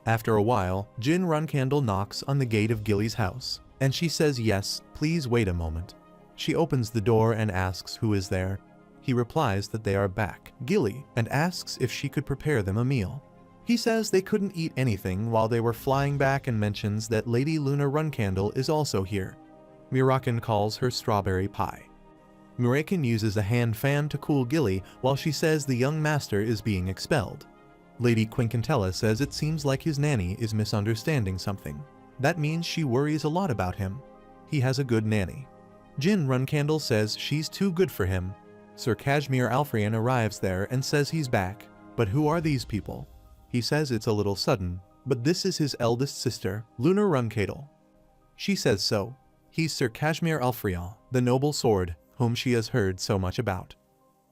After a while, Jin Runcandle knocks on the gate of Gilly's house, and she says yes, please wait a moment. She opens the door and asks who is there. He replies that they are back, Gilly, and asks if she could prepare them a meal. He says they couldn't eat anything while they were flying back and mentions that Lady Lunar Runcandle is also here. Murakan calls her strawberry pie. Murakan uses a hand fan to cool Gilly while she says the young master is being expelled. Lady Quinkantella says it seems like his nanny is misunderstanding something. That means she worries a lot about him. He has a good nanny. Jin Runcandle says she's too good for him. Sir Kashmir Alfrian arrives there and says he's back. But who are these people? He says it's a little sudden, but this is his eldest sister, Lunar Runcandle. She says so. He's Sir Kashmir Alfrian, the noble sword, whom she has heard so much about.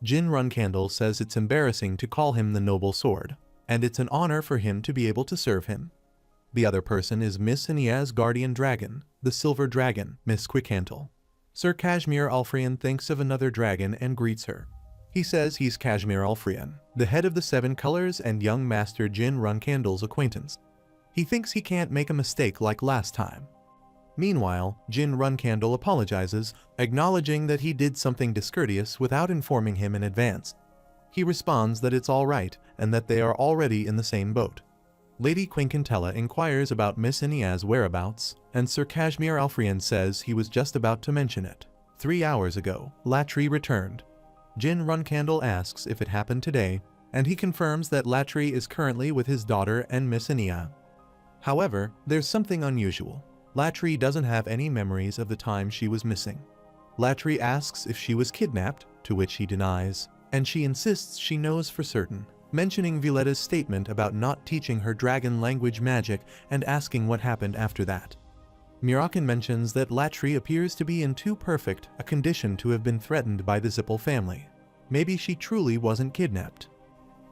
Jin Runcandle says it's embarrassing to call him the noble sword, and it's an honor for him to be able to serve him. The other person is Miss Inia's guardian dragon, the Silver Dragon, Miss Quickantle. Sir Kashmir Alfrian thinks of another dragon and greets her. He says he's Kashmir Alfrian, the head of the Seven Colors and young Master Jin Runcandle's acquaintance. He thinks he can't make a mistake like last time. Meanwhile, Jin Runcandle apologizes, acknowledging that he did something discourteous without informing him in advance. He responds that it's all right and that they are already in the same boat. Lady Quinkentella inquires about Miss Inia's whereabouts, and Sir Kashmir Alfrian says he was just about to mention it. 3 hours ago, Latri returned. Jin Runcandle asks if it happened today, and he confirms that Latri is currently with his daughter and Miss Inia. However, there's something unusual. Latri doesn't have any memories of the time she was missing. Latri asks if she was kidnapped, to which he denies, and she insists she knows for certain, mentioning Violetta's statement about not teaching her dragon language magic and asking what happened after that. Mirakan mentions that Latri appears to be in too perfect a condition to have been threatened by the Zippel family. Maybe she truly wasn't kidnapped.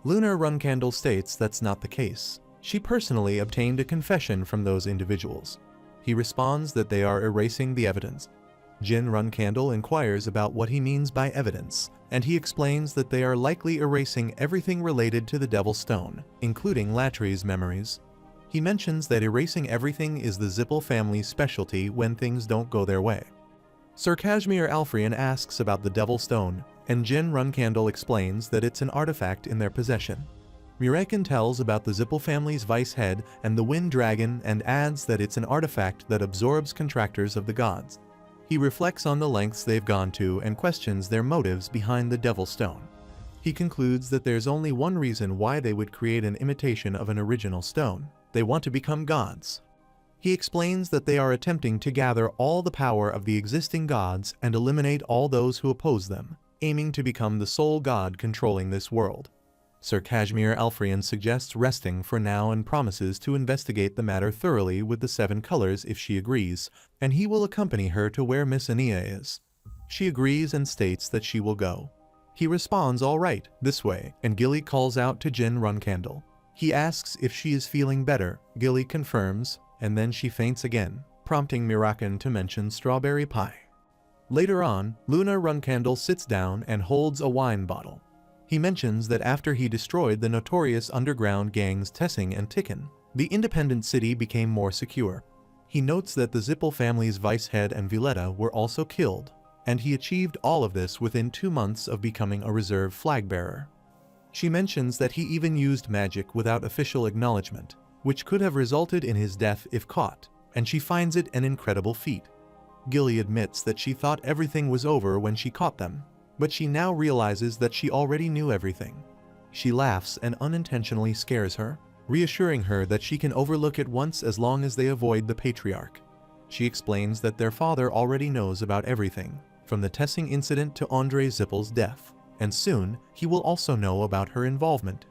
Lunar Runcandle states that's not the case. She personally obtained a confession from those individuals. He responds that they are erasing the evidence. Jin Runcandle inquires about what he means by evidence, and he explains that they are likely erasing everything related to the Devil's Stone, including Latri's memories. He mentions that erasing everything is the Zippel family's specialty when things don't go their way. Sir Kashmir Alfrian asks about the Devil's Stone, and Jin Runcandle explains that it's an artifact in their possession. Mirakan tells about the Zippel family's vice head and the Wind Dragon and adds that it's an artifact that absorbs contractors of the gods. He reflects on the lengths they've gone to and questions their motives behind the Devil's Stone. He concludes that there's only one reason why they would create an imitation of an original stone. They want to become gods. He explains that they are attempting to gather all the power of the existing gods and eliminate all those who oppose them, aiming to become the sole god controlling this world. Sir Kashmir Alfrian suggests resting for now and promises to investigate the matter thoroughly with the Seven Colors if she agrees, and he will accompany her to where Miss Inia is. She agrees and states that she will go. He responds all right, this way, and Gilly calls out to Jin Runcandle. He asks if she is feeling better. Gilly confirms, and then she faints again, prompting Mirakan to mention strawberry pie. Later on, Lunar Runcandle sits down and holds a wine bottle. He mentions that after he destroyed the notorious underground gangs Tessing and Tikken, the independent city became more secure. He notes that the Zippel family's vice head and Violetta were also killed, and he achieved all of this within 2 months of becoming a reserve flag bearer. She mentions that he even used magic without official acknowledgement, which could have resulted in his death if caught, and she finds it an incredible feat. Gilly admits that she thought everything was over when she caught them, but she now realizes that she already knew everything. She laughs and unintentionally scares her, reassuring her that she can overlook it once as long as they avoid the Patriarch. She explains that their father already knows about everything, from the Tessing incident to Andre Zippel's death, and soon he will also know about her involvement.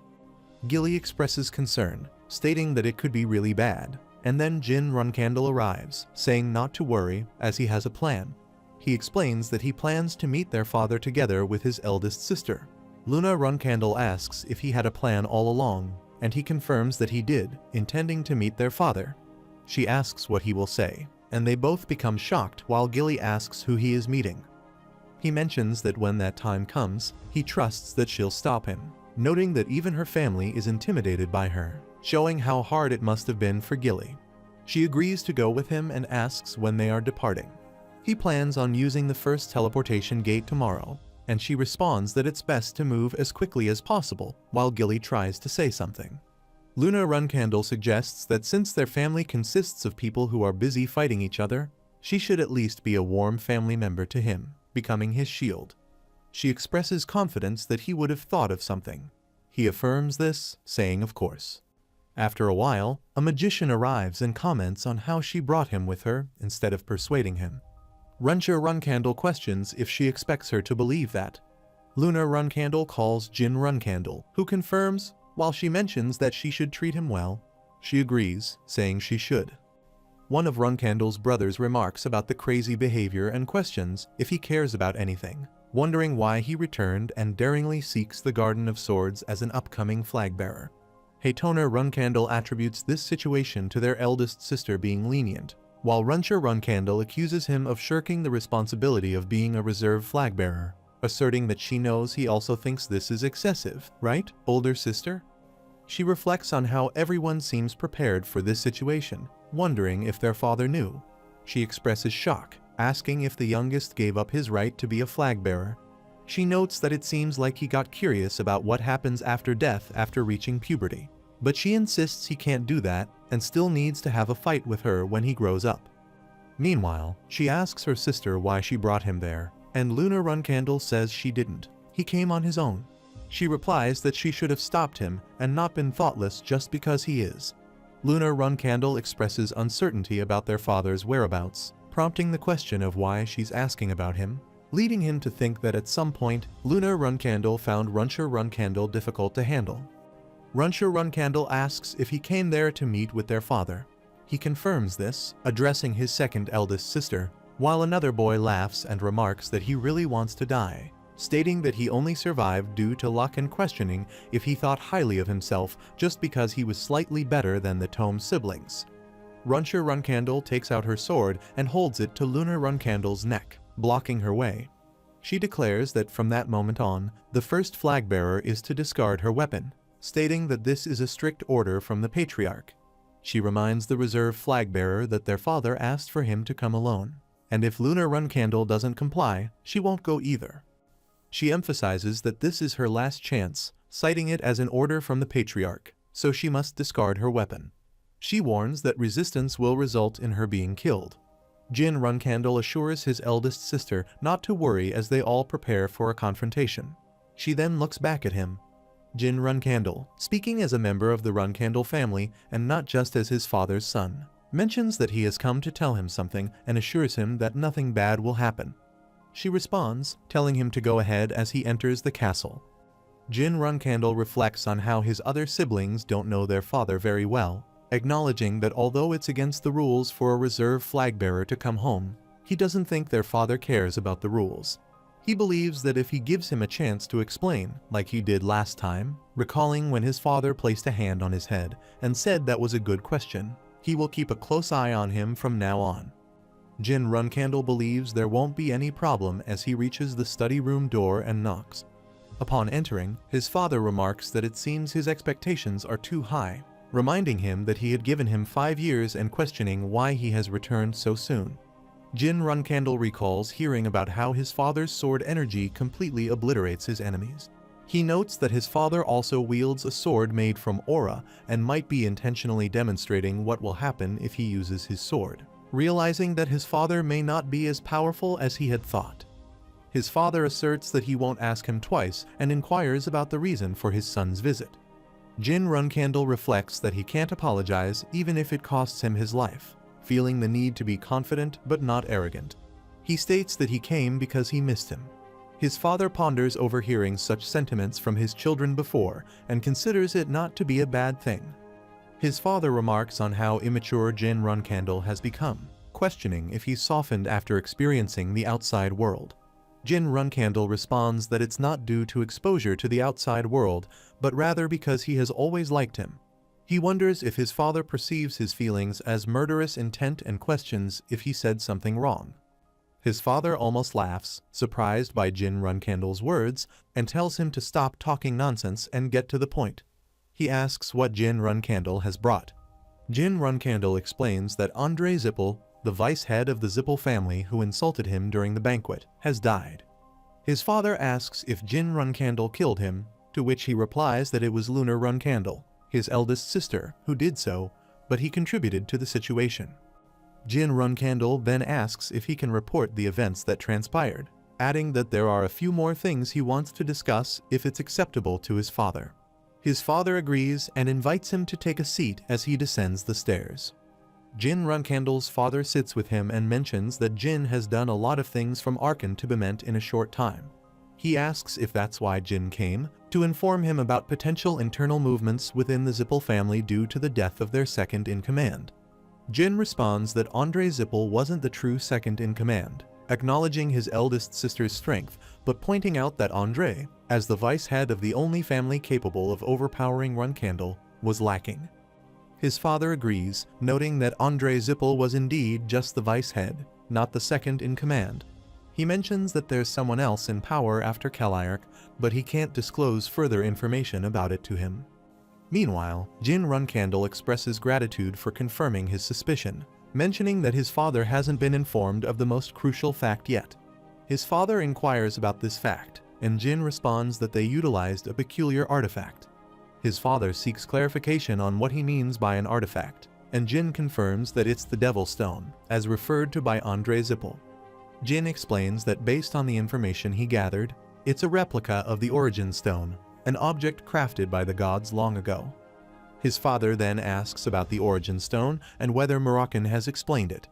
Gilly expresses concern, stating that it could be really bad, and then Jin Runcandle arrives, saying not to worry as he has a plan. He explains that he plans to meet their father together with his eldest sister. Luna Runcandle asks if he had a plan all along, and he confirms that he did, intending to meet their father. She asks what he will say, and they both become shocked while Gilly asks who he is meeting. He mentions that when that time comes, he trusts that she'll stop him, noting that even her family is intimidated by her, showing how hard it must have been for Gilly. She agrees to go with him and asks when they are departing. He plans on using the first teleportation gate tomorrow, and she responds that it's best to move as quickly as possible while Gilly tries to say something. Luna Runcandle suggests that since their family consists of people who are busy fighting each other, she should at least be a warm family member to him, becoming his shield. She expresses confidence that he would have thought of something. He affirms this, saying of course. After a while, a magician arrives and comments on how she brought him with her instead of persuading him. Runcher Runcandle questions if she expects her to believe that. Lunar Runcandle calls Jin Runcandle, who confirms, while she mentions that she should treat him well. She agrees, saying she should. One of Runcandle's brothers remarks about the crazy behavior and questions if he cares about anything, wondering why he returned and daringly seeks the Garden of Swords as an upcoming flag bearer. Haytoner Runcandle attributes this situation to their eldest sister being lenient, while Runcher Runcandle accuses him of shirking the responsibility of being a reserve flag bearer. asserting that she knows he also thinks this is excessive, right, older sister? She reflects on how everyone seems prepared for this situation, wondering if their father knew. She expresses shock, asking if the youngest gave up his right to be a flag bearer. She notes that it seems like he got curious about what happens after death after reaching puberty. But she insists he can't do that and still needs to have a fight with her when he grows up. Meanwhile, she asks her sister why she brought him there, and Luna Runcandle says she didn't. He came on his own. She replies that she should have stopped him and not been thoughtless just because he is. Luna Runcandle expresses uncertainty about their father's whereabouts, prompting the question of why she's asking about him, leading him to think that at some point, Luna Runcandle found Runsher Runcandle difficult to handle. Runsher Runcandle asks if he came there to meet with their father. He confirms this, addressing his second eldest sister, while another boy laughs and remarks that he really wants to die, stating that he only survived due to luck and questioning if he thought highly of himself just because he was slightly better than the Tome siblings. Runsher Runcandle takes out her sword and holds it to Luna Runcandle's neck, blocking her way. She declares that from that moment on, the first flag bearer is to discard her weapon, stating that this is a strict order from the Patriarch. She reminds the reserve flag bearer that their father asked for him to come alone, and if Luna Runcandle doesn't comply, she won't go either. She emphasizes that this is her last chance, citing it as an order from the Patriarch, so she must discard her weapon. She warns that resistance will result in her being killed. Jin Runcandle assures his eldest sister not to worry as they all prepare for a confrontation. She then looks back at him. Jin Runcandle, speaking as a member of the Runcandle family and not just as his father's son, mentions that he has come to tell him something and assures him that nothing bad will happen. She responds, telling him to go ahead as he enters the castle. Jin Runcandle reflects on how his other siblings don't know their father very well, acknowledging that although it's against the rules for a reserve flag bearer to come home, he doesn't think their father cares about the rules. He believes that if he gives him a chance to explain, like he did last time, recalling when his father placed a hand on his head and said that was a good question, he will keep a close eye on him from now on. Jin Runcandle believes there won't be any problem as he reaches the study room door and knocks. Upon entering, his father remarks that it seems his expectations are too high, reminding him that he had given him 5 years and questioning why he has returned so soon. Jin Runcandle recalls hearing about how his father's sword energy completely obliterates his enemies. He notes that his father also wields a sword made from aura and might be intentionally demonstrating what will happen if he uses his sword, realizing that his father may not be as powerful as he had thought. His father asserts that he won't ask him twice and inquires about the reason for his son's visit. Jin Runcandle reflects that he can't apologize even if it costs him his life, feeling the need to be confident but not arrogant. He states that he came because he missed him. His father ponders overhearing such sentiments from his children before and considers it not to be a bad thing. His father remarks on how immature Jin Runcandle has become, questioning if he's softened after experiencing the outside world. Jin Runcandle responds that it's not due to exposure to the outside world, but rather because he has always liked him. He wonders if his father perceives his feelings as murderous intent and questions if he said something wrong. His father almost laughs, surprised by Jin Runcandle's words, and tells him to stop talking nonsense and get to the point. He asks what Jin Runcandle has brought. Jin Runcandle explains that Andre Zippel, the vice head of the Zippel family who insulted him during the banquet, has died. His father asks if Jin Runcandle killed him, to which he replies that it was Luna Runcandle, his eldest sister, who did so, but he contributed to the situation. Jin Runcandle then asks if he can report the events that transpired, adding that there are a few more things he wants to discuss if it's acceptable to his father. His father agrees and invites him to take a seat as he descends the stairs. Jin Runcandle's father sits with him and mentions that Jin has done a lot of things from Arkan to Bement in a short time. He asks if that's why Jin came, to inform him about potential internal movements within the Zippel family due to the death of their second-in-command. Jin responds that Andre Zippel wasn't the true second-in-command, acknowledging his eldest sister's strength, but pointing out that Andre, as the vice head of the only family capable of overpowering Runcandle, was lacking. His father agrees, noting that Andre Zippel was indeed just the vice head, not the second-in-command. He mentions that there's someone else in power after Caligarch, but he can't disclose further information about it to him. Meanwhile, Jin Runcandle expresses gratitude for confirming his suspicion, mentioning that his father hasn't been informed of the most crucial fact yet. His father inquires about this fact, and Jin responds that they utilized a peculiar artifact. His father seeks clarification on what he means by an artifact, and Jin confirms that it's the Devil Stone, as referred to by Andre Zippel. Jin explains that based on the information he gathered, it's a replica of the Origin Stone, an object crafted by the gods long ago. His father then asks about the Origin Stone and whether Moroccan has explained it.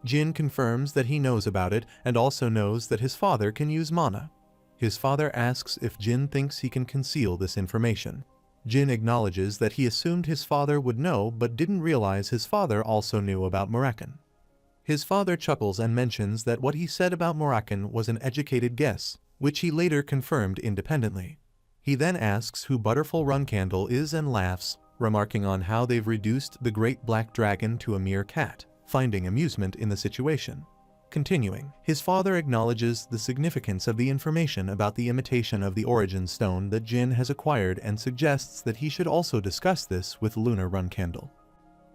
Jin confirms that he knows about it and also knows that his father can use mana. His father asks if Jin thinks he can conceal this information. Jin acknowledges that he assumed his father would know but didn't realize his father also knew about Moroccan. His father chuckles and mentions that what he said about Moroccan was an educated guess, which he later confirmed independently. He then asks who Butterful Runcandle is and laughs, remarking on how they've reduced the Great Black Dragon to a mere cat, finding amusement in the situation. Continuing, his father acknowledges the significance of the information about the imitation of the Origin Stone that Jin has acquired and suggests that he should also discuss this with Lunar Runcandle.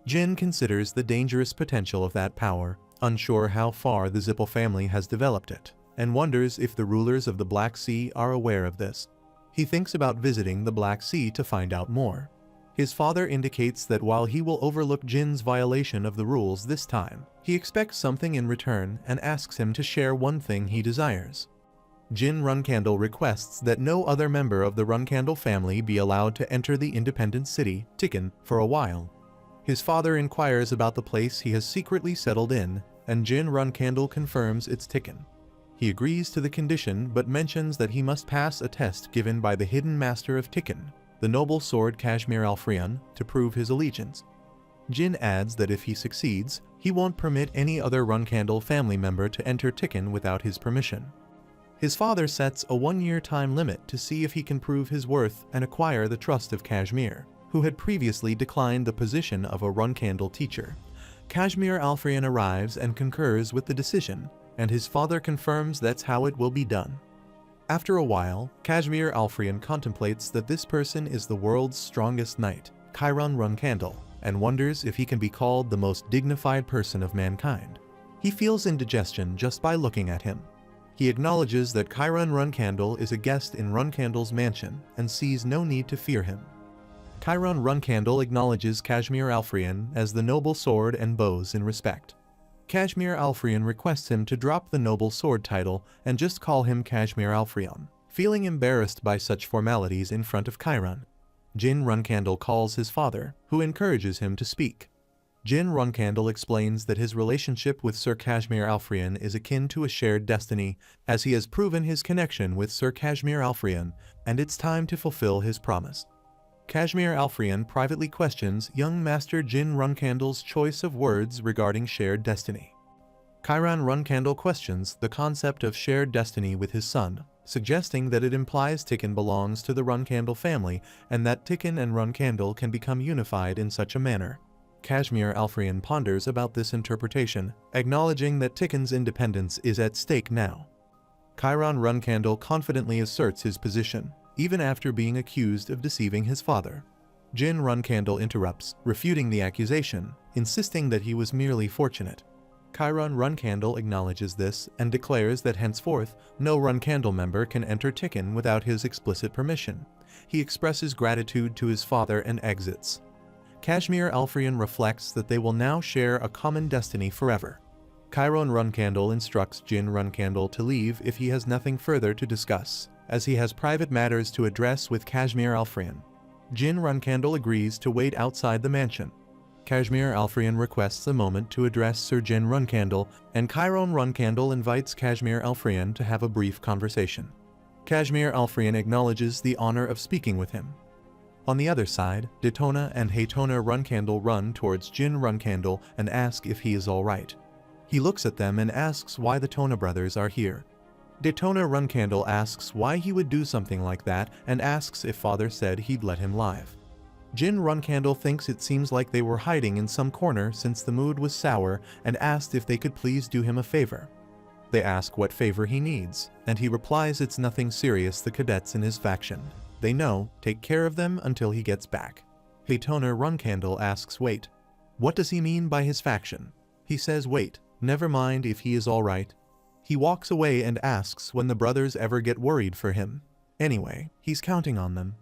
Jin considers the dangerous potential of that power, unsure how far the Zippel family has developed it, and wonders if the rulers of the Black Sea are aware of this. He thinks about visiting the Black Sea to find out more. His father indicates that while he will overlook Jin's violation of the rules this time, he expects something in return and asks him to share one thing he desires. Jin Runcandle requests that no other member of the Runcandle family be allowed to enter the independent city, Tikkun, for a while. His father inquires about the place he has secretly settled in, and Jin Runcandle confirms it's Tikkun. He agrees to the condition but mentions that he must pass a test given by the hidden master of Tikkun, the noble sword Kashmir Alfrion, to prove his allegiance. Jin adds that if he succeeds, he won't permit any other Runcandle family member to enter Tikkun without his permission. His father sets a 1-year time limit to see if he can prove his worth and acquire the trust of Kashmir, who had previously declined the position of a Runcandle teacher. Kashmir Alfrion arrives and concurs with the decision, and his father confirms that's how it will be done. After a while, Kashmir Alfrion contemplates that this person is the world's strongest knight, Chiron Runcandle, and wonders if he can be called the most dignified person of mankind. He feels indigestion just by looking at him. He acknowledges that Chiron Runcandle is a guest in Runcandle's mansion and sees no need to fear him. Chiron Runcandle acknowledges Kashmir Alfrion as the noble sword and bows in respect. Kashmir Alfrion requests him to drop the noble sword title and just call him Kashmir Alfrion, feeling embarrassed by such formalities in front of Chiron. Jin Runcandle calls his father, who encourages him to speak. Jin Runcandle explains that his relationship with Sir Kashmir Alfrion is akin to a shared destiny, as he has proven his connection with Sir Kashmir Alfrion, and it's time to fulfill his promise. Kashmir Alfrion privately questions young Master Jin Runcandle's choice of words regarding shared destiny. Chiron Runcandle questions the concept of shared destiny with his son, suggesting that it implies Tikkun belongs to the Runcandle family and that Tikkun and Runcandle can become unified in such a manner. Kashmir Alfrion ponders about this interpretation, acknowledging that Tikkun's independence is at stake now. Chiron Runcandle confidently asserts his position, even after being accused of deceiving his father. Jin Runcandle interrupts, refuting the accusation, insisting that he was merely fortunate. Chiron Runcandle acknowledges this and declares that henceforth, no Runcandle member can enter Tikkun without his explicit permission. He expresses gratitude to his father and exits. Kashmir Alfrion reflects that they will now share a common destiny forever. Chiron Runcandle instructs Jin Runcandle to leave if he has nothing further to discuss, as he has private matters to address with Kashmir Alfrion. Jin Runcandle agrees to wait outside the mansion. Kashmir Alfrion requests a moment to address Sir Jin Runcandle, and Chiron Runcandle invites Kashmir Alfrion to have a brief conversation. Kashmir Alfrion acknowledges the honor of speaking with him. On the other side, Daytona and Haytona Runcandle run towards Jin Runcandle and ask if he is alright. He looks at them and asks why the Tona brothers are here. Daytona Runcandle asks why he would do something like that and asks if father said he'd let him live. Jin Runcandle thinks it seems like they were hiding in some corner since the mood was sour and asked if they could please do him a favor. They ask what favor he needs, and he replies it's nothing serious, the cadets in his faction. They know, take care of them until he gets back. Haytoner Runcandle asks wait. What does he mean by his faction? He says wait, never mind if he is alright. He walks away and asks when the brothers ever get worried for him. Anyway, he's counting on them.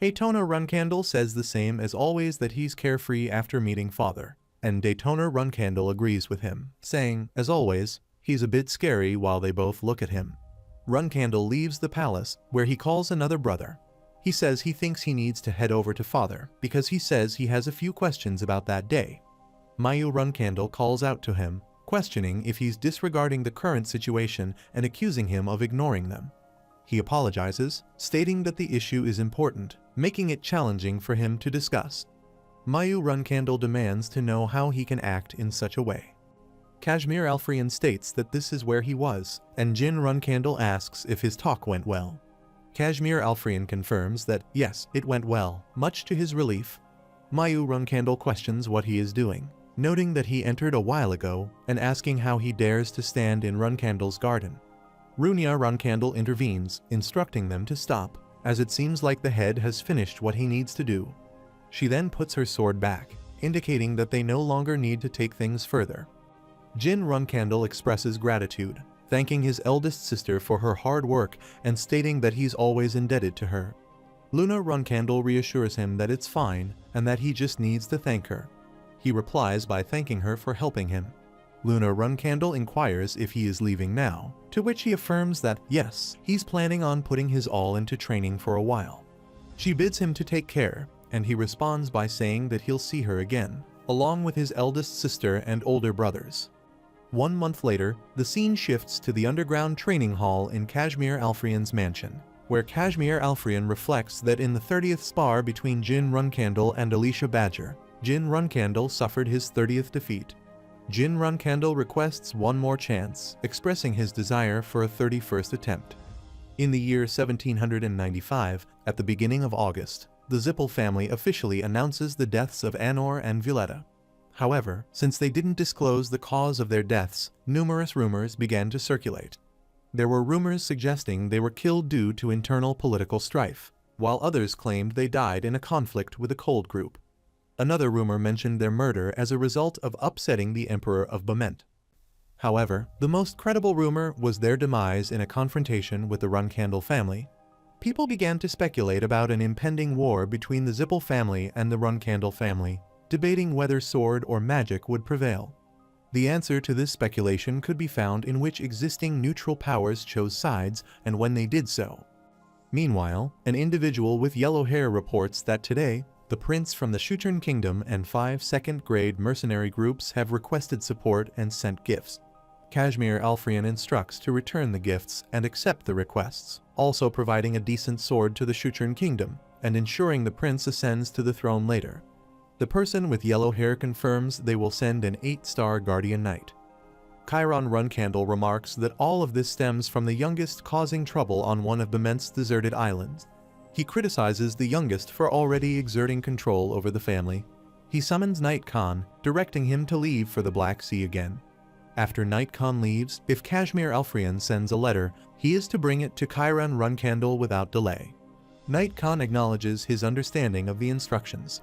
Haytoner Runcandle says the same as always, that he's carefree after meeting father, and Daytoner Runcandle agrees with him, saying, as always, he's a bit scary while they both look at him. Runcandle leaves the palace, where he calls another brother. He says he thinks he needs to head over to father, because he says he has a few questions about that day. Mayu Runcandle calls out to him, questioning if he's disregarding the current situation and accusing him of ignoring them. He apologizes, stating that the issue is important, making it challenging for him to discuss. Mayu Runcandle demands to know how he can act in such a way. Kashmir Alfrian states that this is where he was, and Jin Runcandle asks if his talk went well. Kashmir Alfrian confirms that, yes, it went well, much to his relief. Mayu Runcandle questions what he is doing, noting that he entered a while ago, and asking how he dares to stand in Runcandle's garden. Runia Runcandle intervenes, instructing them to stop, as it seems like the head has finished what he needs to do. She then puts her sword back, indicating that they no longer need to take things further. Jin Runcandle expresses gratitude, thanking his eldest sister for her hard work and stating that he's always indebted to her. Luna Runcandle reassures him that it's fine and that he just needs to thank her. He replies by thanking her for helping him. Luna Runcandle inquires if he is leaving now, to which he affirms that, yes, he's planning on putting his all into training for a while. She bids him to take care, and he responds by saying that he'll see her again, along with his eldest sister and older brothers. 1 month later, the scene shifts to the underground training hall in Kashmir Alfrian's mansion, where Kashmir Alfrian reflects that in the 30th spar between Jin Runcandle and Alicia Badger, Jin Runcandle suffered his 30th defeat. Jin Runcandle requests one more chance, expressing his desire for a 31st attempt. In the year 1795, at the beginning of August, the Zippel family officially announces the deaths of Anor and Violetta. However, since they didn't disclose the cause of their deaths, numerous rumors began to circulate. There were rumors suggesting they were killed due to internal political strife, while others claimed they died in a conflict with a cold group. Another rumor mentioned their murder as a result of upsetting the Emperor of Bament. However, the most credible rumor was their demise in a confrontation with the Runcandle family. People began to speculate about an impending war between the Zippel family and the Runcandle family, debating whether sword or magic would prevail. The answer to this speculation could be found in which existing neutral powers chose sides and when they did so. Meanwhile, an individual with yellow hair reports that today, the prince from the Shuchern Kingdom and 5 second-grade mercenary groups have requested support and sent gifts. Kashmir Alfrian instructs to return the gifts and accept the requests, also providing a decent sword to the Shuchern Kingdom, and ensuring the prince ascends to the throne later. The person with yellow hair confirms they will send an 8-star guardian knight. Chiron Runcandle remarks that all of this stems from the youngest causing trouble on one of Bament's deserted islands. He criticizes the youngest for already exerting control over the family. He summons Knight Khan, directing him to leave for the Black Sea again. After Knight Khan leaves, if Kashmir Alfrian sends a letter, he is to bring it to Chiron Runcandle without delay. Knight Khan acknowledges his understanding of the instructions.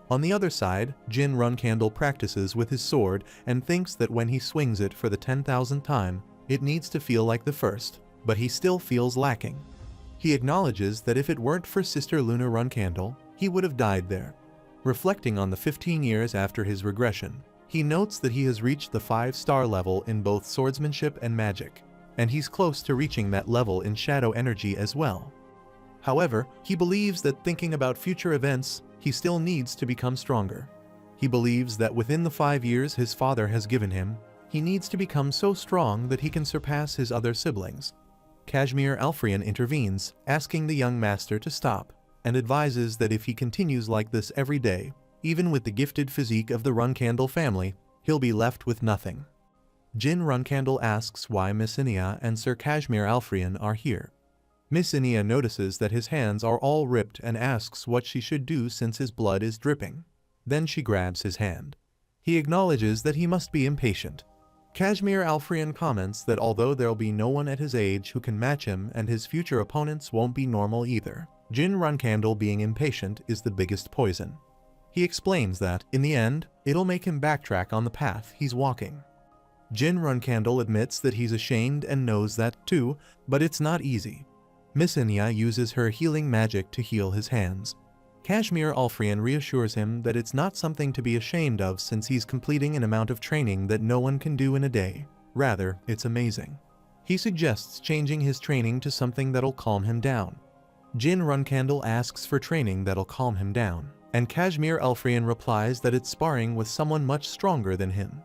On the other side, Jin Runcandle practices with his sword and thinks that when he swings it for the 10,000th time, it needs to feel like the first, but he still feels lacking. He acknowledges that if it weren't for Sister Luna Runcandle, he would have died there. Reflecting on the 15 years after his regression, he notes that he has reached the 5-star level in both swordsmanship and magic, and he's close to reaching that level in shadow energy as well. However, he believes that thinking about future events, he still needs to become stronger. He believes that within the 5 years his father has given him, he needs to become so strong that he can surpass his other siblings. Kashmir Alfrian intervenes, asking the young master to stop, and advises that if he continues like this every day, even with the gifted physique of the Runcandle family, he'll be left with nothing. Jin Runcandle asks why Miss Inia and Sir Kashmir Alfrian are here. Miss Inia notices that his hands are all ripped and asks what she should do since his blood is dripping. Then she grabs his hand. He acknowledges that he must be impatient. Kashmir Alfrian comments that although there'll be no one at his age who can match him and his future opponents won't be normal either, Jin Runcandle being impatient is the biggest poison. He explains that, in the end, it'll make him backtrack on the path he's walking. Jin Runcandle admits that he's ashamed and knows that too, but it's not easy. Miss Inya uses her healing magic to heal his hands. Kashmir Alfrian reassures him that it's not something to be ashamed of since he's completing an amount of training that no one can do in a day. Rather, it's amazing. He suggests changing his training to something that'll calm him down. Jin Runcandle asks for training that'll calm him down, and Kashmir Alfrian replies that it's sparring with someone much stronger than him.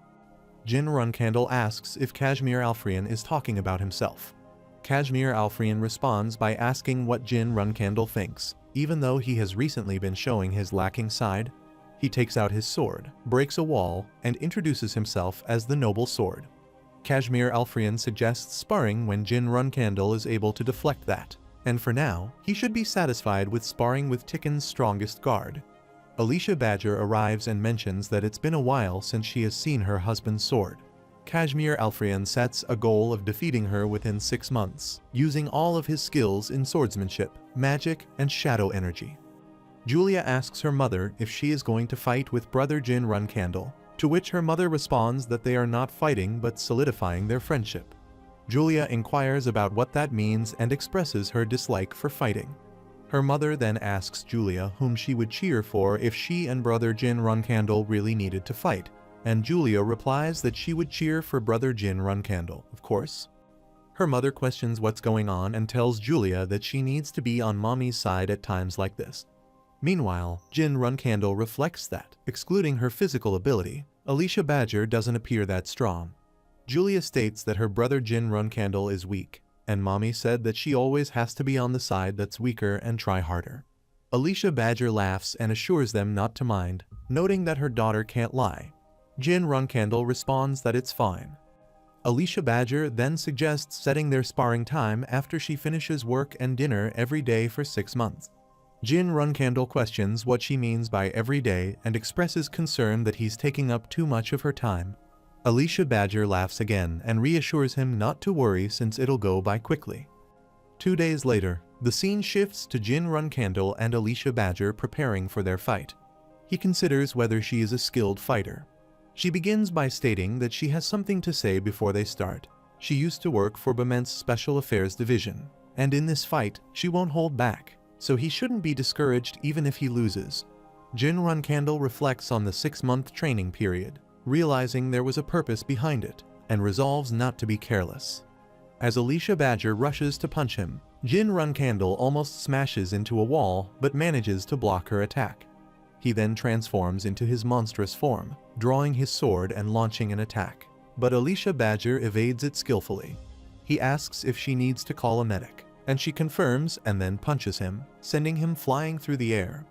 Jin Runcandle asks if Kashmir Alfrian is talking about himself. Kashmir Alfrian responds by asking what Jin Runcandle thinks. Even though he has recently been showing his lacking side, he takes out his sword, breaks a wall, and introduces himself as the Noble Sword. Kashmir Alfrian suggests sparring when Jin Runcandle is able to deflect that, and for now, he should be satisfied with sparring with Tikken's strongest guard. Alicia Badger arrives and mentions that it's been a while since she has seen her husband's sword. Kashmir Alfrian sets a goal of defeating her within 6 months, using all of his skills in swordsmanship, magic, and shadow energy. Julia asks her mother if she is going to fight with brother Jin Runcandle, to which her mother responds that they are not fighting but solidifying their friendship. Julia inquires about what that means and expresses her dislike for fighting. Her mother then asks Julia whom she would cheer for if she and brother Jin Runcandle really needed to fight, and Julia replies that she would cheer for brother Jin Runcandle, of course. Her mother questions what's going on and tells Julia that she needs to be on mommy's side at times like this. Meanwhile, Jin Runcandle reflects that, excluding her physical ability, Alicia Badger doesn't appear that strong. Julia states that her brother Jin Runcandle is weak, and mommy said that she always has to be on the side that's weaker and try harder. Alicia Badger laughs and assures them not to mind, noting that her daughter can't lie. Jin Runcandle responds that it's fine. Alicia Badger then suggests setting their sparring time after she finishes work and dinner every day for 6 months. Jin Runcandle questions what she means by every day and expresses concern that he's taking up too much of her time. Alicia Badger laughs again and reassures him not to worry since it'll go by quickly. 2 days later, the scene shifts to Jin Runcandle and Alicia Badger preparing for their fight. He considers whether she is a skilled fighter. She begins by stating that she has something to say before they start. She used to work for Bament's Special Affairs Division, and in this fight, she won't hold back, so he shouldn't be discouraged even if he loses. Jin Runcandle reflects on the 6-month training period, realizing there was a purpose behind it, and resolves not to be careless. As Alicia Badger rushes to punch him, Jin Runcandle almost smashes into a wall but manages to block her attack. He then transforms into his monstrous form, drawing his sword and launching an attack. But Alicia Badger evades it skillfully. He asks if she needs to call a medic, and she confirms and then punches him, sending him flying through the air.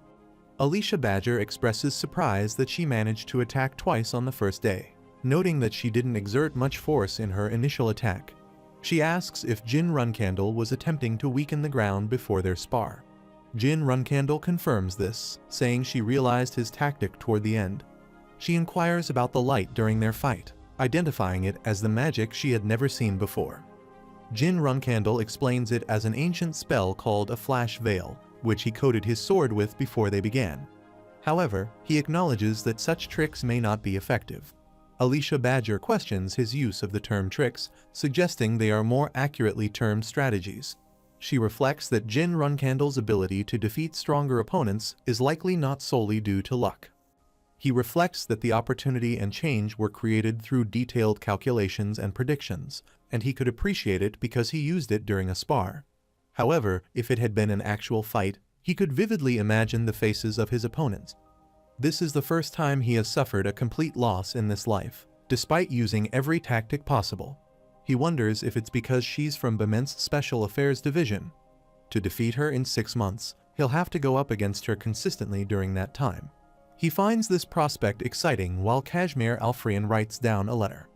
Alicia Badger expresses surprise that she managed to attack twice on the first day, noting that she didn't exert much force in her initial attack. She asks if Jin Runcandle was attempting to weaken the ground before their spar. Jin Runcandle confirms this, saying she realized his tactic toward the end. She inquires about the light during their fight, identifying it as the magic she had never seen before. Jin Runcandle explains it as an ancient spell called a flash veil, which he coated his sword with before they began. However, he acknowledges that such tricks may not be effective. Alicia Badger questions his use of the term tricks, suggesting they are more accurately termed strategies. She reflects that Jin Runcandle's ability to defeat stronger opponents is likely not solely due to luck. He reflects that the opportunity and change were created through detailed calculations and predictions, and he could appreciate it because he used it during a spar. However, if it had been an actual fight, he could vividly imagine the faces of his opponents. This is the first time he has suffered a complete loss in this life, despite using every tactic possible. He wonders if it's because she's from Bament's Special Affairs Division. To defeat her in 6 months, he'll have to go up against her consistently during that time. He finds this prospect exciting while Kashmir Alfrian writes down a letter.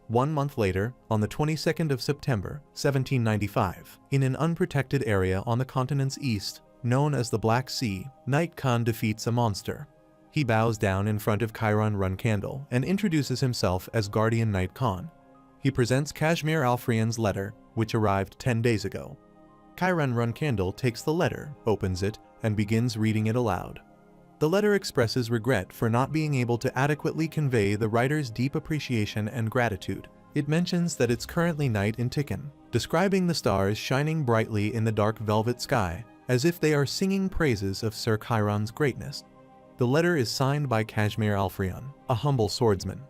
1 month later, on the 22nd of September, 1795, in an unprotected area on the continent's east, known as the Black Sea, Knight Khan defeats a monster. He bows down in front of Chiron Runcandle and introduces himself as Guardian Knight Khan. He presents Kashmir Alfrian's letter, which arrived 10 days ago. Chiron Runkandle takes the letter, opens it, and begins reading it aloud. The letter expresses regret for not being able to adequately convey the writer's deep appreciation and gratitude. It mentions that it's currently night in Tikkun, describing the stars shining brightly in the dark velvet sky, as if they are singing praises of Sir Chiron's greatness. The letter is signed by Kashmir Alfrian, a humble swordsman.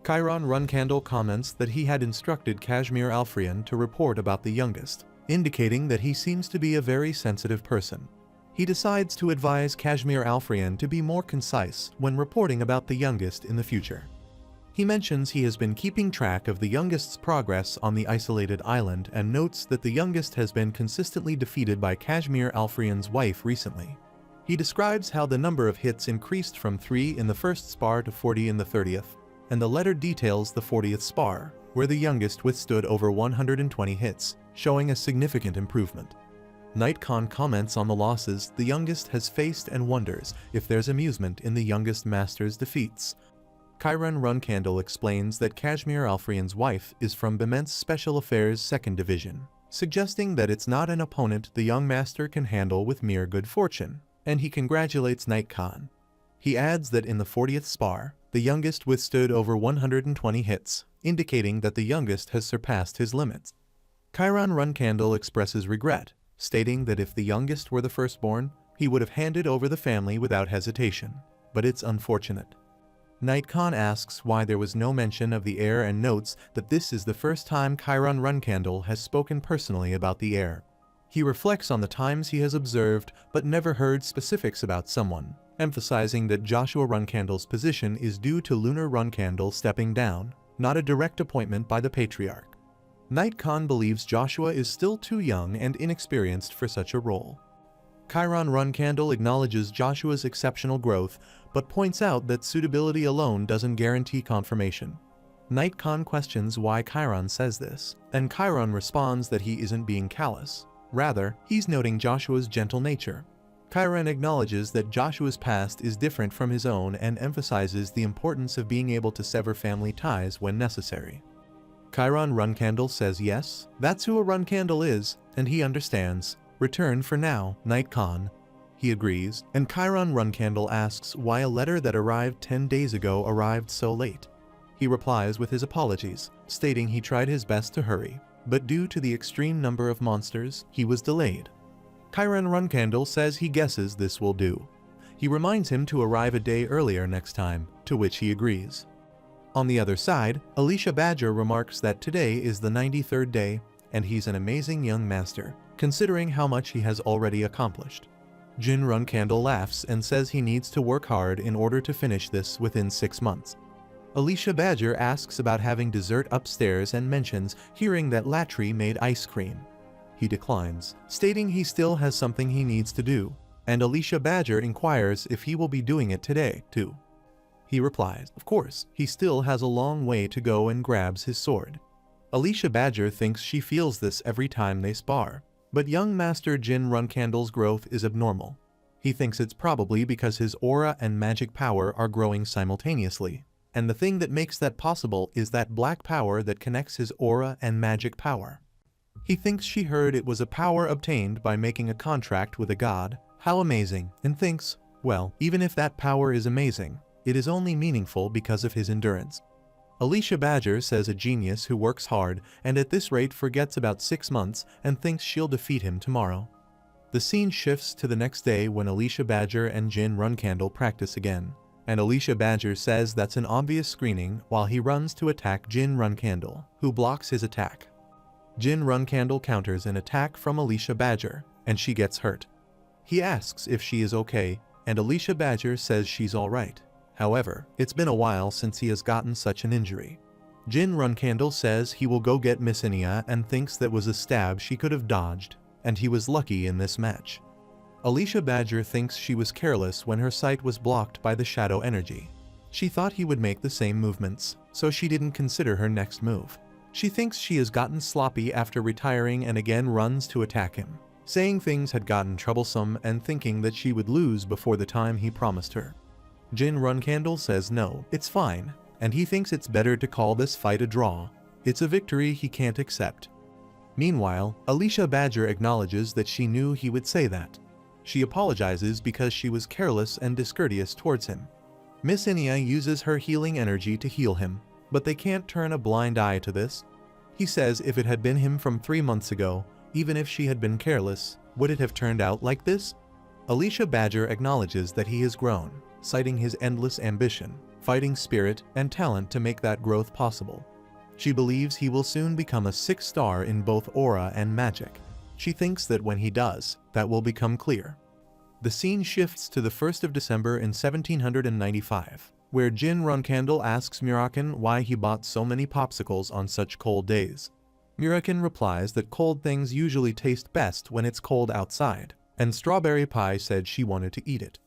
Chiron Runkandle comments that he had instructed Kashmir Alfrian to report about the youngest, indicating that he seems to be a very sensitive person. He decides to advise Kashmir Alfrian to be more concise when reporting about the youngest in the future. He mentions he has been keeping track of the youngest's progress on the isolated island and notes that the youngest has been consistently defeated by Kashmir Alfrian's wife recently. He describes how the number of hits increased from 3 in the first spar to 40 in the 30th, and the letter details the 40th spar, where the youngest withstood over 120 hits, showing a significant improvement. Knight Khan comments on the losses the youngest has faced and wonders if there's amusement in the youngest master's defeats. Chiron Runkandle explains that Kashmir Alfrian's wife is from Bement's Special Affairs 2nd Division, suggesting that it's not an opponent the young master can handle with mere good fortune, and he congratulates Knight Khan. He adds that in the 40th spar, the youngest withstood over 120 hits, indicating that the youngest has surpassed his limits. Chiron Runkandle expresses regret, stating that if the youngest were the firstborn, he would have handed over the family without hesitation, but it's unfortunate. Knight Khan asks why there was no mention of the heir and notes that this is the first time Chiron Runkandle has spoken personally about the heir. He reflects on the times he has observed but never heard specifics about someone, emphasizing that Joshua Runkandle's position is due to Lunar Runkandle stepping down, not a direct appointment by the Patriarch. Knight Khan believes Joshua is still too young and inexperienced for such a role. Chiron Runkandle acknowledges Joshua's exceptional growth, but points out that suitability alone doesn't guarantee confirmation. Knight Khan questions why Chiron says this, and Chiron responds that he isn't being callous. Rather, he's noting Joshua's gentle nature. Chiron acknowledges that Joshua's past is different from his own and emphasizes the importance of being able to sever family ties when necessary. Chiron Runkandle says yes, that's who a Runkandle is, and he understands. Return for now, Knight Khan. He agrees, and Chiron Runkandle asks why a letter that arrived 10 days ago arrived so late. He replies with his apologies, stating he tried his best to hurry, but due to the extreme number of monsters, he was delayed. Chiron Runkandle says he guesses this will do. He reminds him to arrive a day earlier next time, to which he agrees. On the other side, Alicia Badger remarks that today is the 93rd day, and he's an amazing young master, considering how much he has already accomplished. Jin Runkandle laughs and says he needs to work hard in order to finish this within 6 months. Alicia Badger asks about having dessert upstairs and mentions hearing that Latry made ice cream. He declines, stating he still has something he needs to do, and Alicia Badger inquires if he will be doing it today, too. He replies, of course, he still has a long way to go, and grabs his sword. Alicia Badger thinks she feels this every time they spar, but young Master Jin Runkandle's growth is abnormal. He thinks it's probably because his aura and magic power are growing simultaneously, and the thing that makes that possible is that black power that connects his aura and magic power. He thinks she heard it was a power obtained by making a contract with a god. How amazing, and thinks, well, even if that power is amazing, it is only meaningful because of his endurance. Alicia Badger says a genius who works hard and at this rate forgets about 6 months and thinks she'll defeat him tomorrow. The scene shifts to the next day when Alicia Badger and Jin Runkandle practice again, and Alicia Badger says that's an obvious screening while he runs to attack Jin Runkandle, who blocks his attack. Jin Runkandle counters an attack from Alicia Badger, and she gets hurt. He asks if she is okay, and Alicia Badger says she's alright. However, it's been a while since he has gotten such an injury. Jin Runkandle says he will go get Miss Inia and thinks that was a stab she could have dodged, and he was lucky in this match. Alicia Badger thinks she was careless when her sight was blocked by the shadow energy. She thought he would make the same movements, so she didn't consider her next move. She thinks she has gotten sloppy after retiring and again runs to attack him, saying things had gotten troublesome and thinking that she would lose before the time he promised her. Jin Runkandle says no, it's fine, and he thinks it's better to call this fight a draw. It's a victory he can't accept. Meanwhile, Alicia Badger acknowledges that she knew he would say that. She apologizes because she was careless and discourteous towards him. Miss Inia uses her healing energy to heal him, but they can't turn a blind eye to this. He says if it had been him from 3 months ago, even if she had been careless, would it have turned out like this? Alicia Badger acknowledges that he has grown, citing his endless ambition, fighting spirit, and talent to make that growth possible. She believes he will soon become a 6-star in both aura and magic. She thinks that when he does, that will become clear. The scene shifts to the 1st of December in 1795, where Jin Runcandle asks Murakin why he bought so many popsicles on such cold days. Murakin replies that cold things usually taste best when it's cold outside, and Strawberry Pie said she wanted to eat it.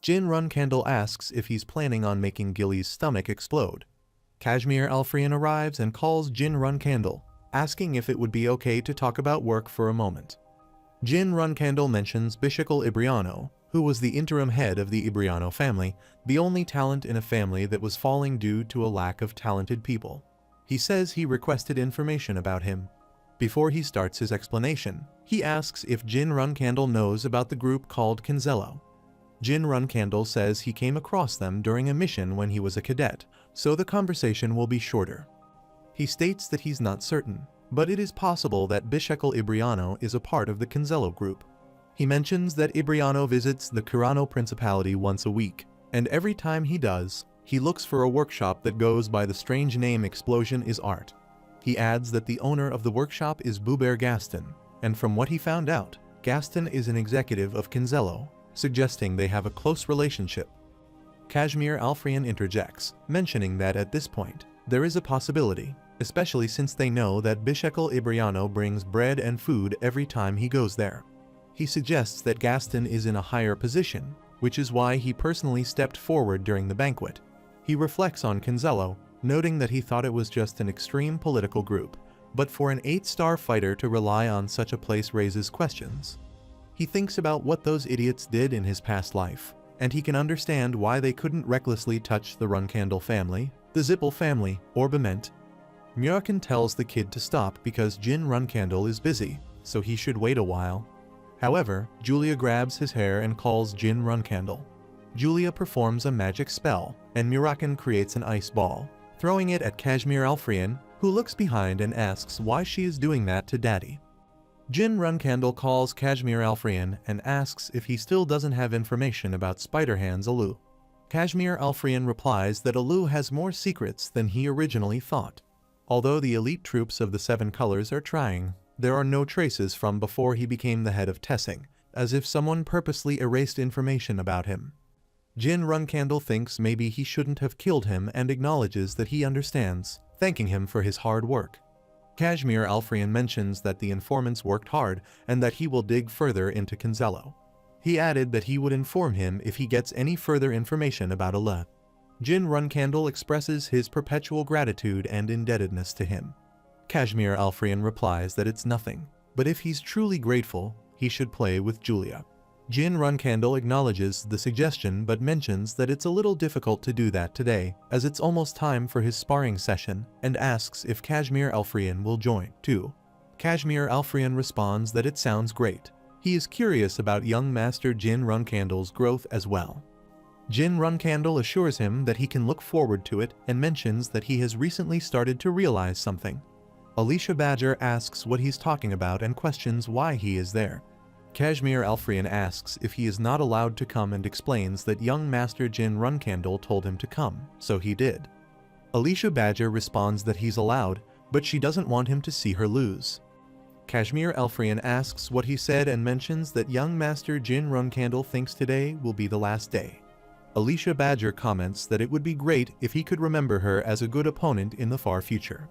Jin Runcandle asks if he's planning on making Gilly's stomach explode. Kashmir Alfrian arrives and calls Jin Runcandle, asking if it would be okay to talk about work for a moment. Jin Runcandle mentions Bishakal Ibriano, who was the interim head of the Ibriano family, the only talent in a family that was falling due to a lack of talented people. He says he requested information about him. Before he starts his explanation, he asks if Jin Runcandle knows about the group called Kinzello. Jin Runcandle says he came across them during a mission when he was a cadet, so the conversation will be shorter. He states that he's not certain, but it is possible that Bishakal Ibriano is a part of the Kinzello group. He mentions that Ibriano visits the Kirano Principality once a week, and every time he does, he looks for a workshop that goes by the strange name Explosion is Art. He adds that the owner of the workshop is Buber Gaston, and from what he found out, Gaston is an executive of Kinzello, suggesting they have a close relationship. Kashmir Alfrian interjects, mentioning that at this point, there is a possibility, especially since they know that Bishakal Ibriano brings bread and food every time he goes there. He suggests that Gaston is in a higher position, which is why he personally stepped forward during the banquet. He reflects on Kinzello, noting that he thought it was just an extreme political group, but for an 8-star fighter to rely on such a place raises questions. He thinks about what those idiots did in his past life, and he can understand why they couldn't recklessly touch the Runcandle family, the Zippel family, or Bement. Murakin tells the kid to stop because Jin Runcandle is busy, so he should wait a while. However, Julia grabs his hair and calls Jin Runcandle. Julia performs a magic spell, and Murakin creates an ice ball, throwing it at Kashmir Alfrian, who looks behind and asks why she is doing that to Daddy. Jin Runcandle calls Kashmir Alfrian and asks if he still doesn't have information about Spider-Hands Alu. Kashmir Alfrian replies that Alu has more secrets than he originally thought. Although the elite troops of the 7 Colors are trying, there are no traces from before he became the head of Tessing, as if someone purposely erased information about him. Jin Runcandle thinks maybe he shouldn't have killed him and acknowledges that he understands, thanking him for his hard work. Kashmir Alfrian mentions that the informants worked hard and that he will dig further into Kinzello. He added that he would inform him if he gets any further information about Ale. Jin Runcandle expresses his perpetual gratitude and indebtedness to him. Kashmir Alfrian replies that it's nothing, but if he's truly grateful, he should play with Julia. Jin Runcandle acknowledges the suggestion but mentions that it's a little difficult to do that today, as it's almost time for his sparring session, and asks if Kashmir Alfrian will join, too. Kashmir Alfrian responds that it sounds great. He is curious about young Master Jin Runcandle's growth as well. Jin Runcandle assures him that he can look forward to it and mentions that he has recently started to realize something. Alicia Badger asks what he's talking about and questions why he is there. Kashmir Alfrian asks if he is not allowed to come and explains that young Master Jin Runcandle told him to come, so he did. Alicia Badger responds that he's allowed, but she doesn't want him to see her lose. Kashmir Alfrian asks what he said and mentions that young Master Jin Runcandle thinks today will be the last day. Alicia Badger comments that it would be great if he could remember her as a good opponent in the far future.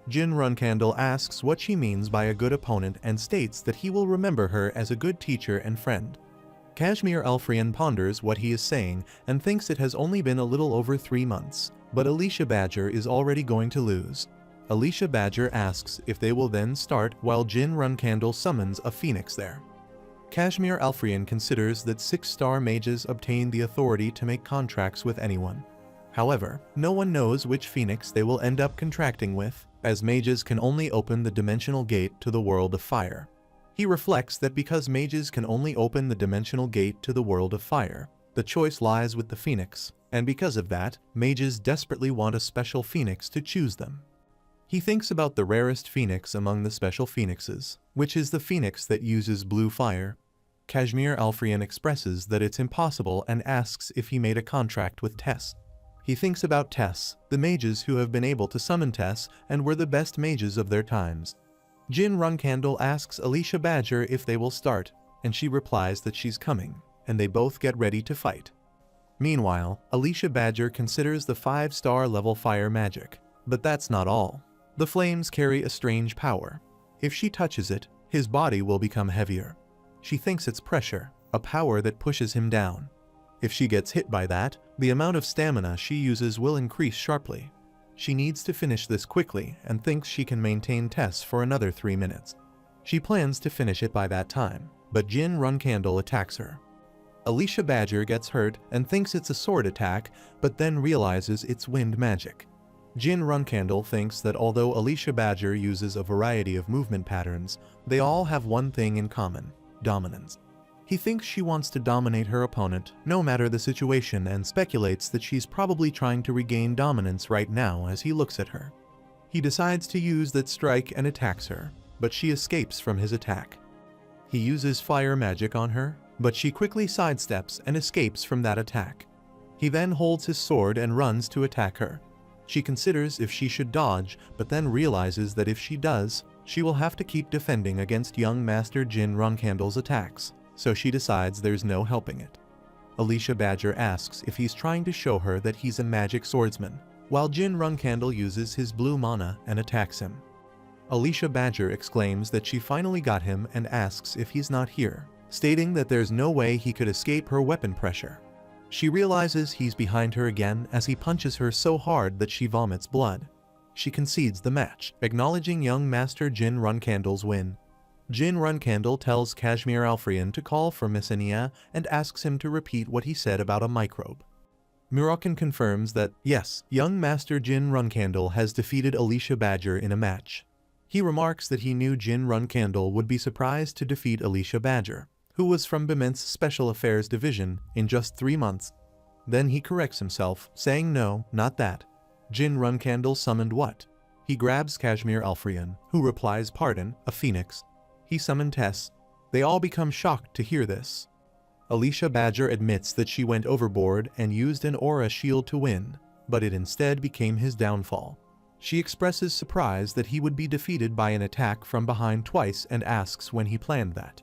Jin Runcandle asks what she means by a good opponent and states that he will remember her as a good teacher and friend. Kashmir Alfrian ponders what he is saying and thinks it has only been a little over 3 months, but Alicia Badger is already going to lose. Alicia Badger asks if they will then start while Jin Runcandle summons a phoenix there. Kashmir Alfrian considers that 6-star mages obtain the authority to make contracts with anyone. However, no one knows which phoenix they will end up contracting with, as mages can only open the dimensional gate to the world of fire. He reflects that because mages can only open the dimensional gate to the world of fire, the choice lies with the phoenix, and because of that, mages desperately want a special phoenix to choose them. He thinks about the rarest phoenix among the special phoenixes, which is the phoenix that uses blue fire. Kazimir Alfrian expresses that it's impossible and asks if he made a contract with Tess. He thinks about Tess, the mages who have been able to summon Tess and were the best mages of their times. Jin Runcandle asks Alicia Badger if they will start, and she replies that she's coming, and they both get ready to fight. Meanwhile, Alicia Badger considers the 5-star level fire magic, but that's not all. The flames carry a strange power. If she touches it, his body will become heavier. She thinks it's pressure, a power that pushes him down. If she gets hit by that, the amount of stamina she uses will increase sharply. She needs to finish this quickly and thinks she can maintain Tess for another 3 minutes. She plans to finish it by that time, but Jin Runcandle attacks her. Alicia Badger gets hurt and thinks it's a sword attack, but then realizes it's wind magic. Jin Runcandle thinks that although Alicia Badger uses a variety of movement patterns, they all have one thing in common: dominance. He thinks she wants to dominate her opponent, no matter the situation, and speculates that she's probably trying to regain dominance right now as he looks at her. He decides to use that strike and attacks her, but she escapes from his attack. He uses fire magic on her, but she quickly sidesteps and escapes from that attack. He then holds his sword and runs to attack her. She considers if she should dodge, but then realizes that if she does, she will have to keep defending against young Master Jin Runcandle's attacks, so she decides there's no helping it. Alicia Badger asks if he's trying to show her that he's a magic swordsman, while Jin Runcandle uses his blue mana and attacks him. Alicia Badger exclaims that she finally got him and asks if he's not here, stating that there's no way he could escape her weapon pressure. She realizes he's behind her again as he punches her so hard that she vomits blood. She concedes the match, acknowledging young Master Jin Runcandle's win. Jin Runcandle tells Kazimir Alfrian to call for Messenia and asks him to repeat what he said about a microbe. Murakin confirms that, yes, young Master Jin Runcandle has defeated Alicia Badger in a match. He remarks that he knew Jin Runcandle would be surprised to defeat Alicia Badger, who was from Bement's Special Affairs Division, in just 3 months. Then he corrects himself, saying no, not that. Jin Runcandle summoned what? He grabs Kazimir Alfrian, who replies pardon, a phoenix. He summoned Tess. They all become shocked to hear this. Alicia Badger admits that she went overboard and used an aura shield to win, but it instead became his downfall. She expresses surprise that he would be defeated by an attack from behind twice and asks when he planned that.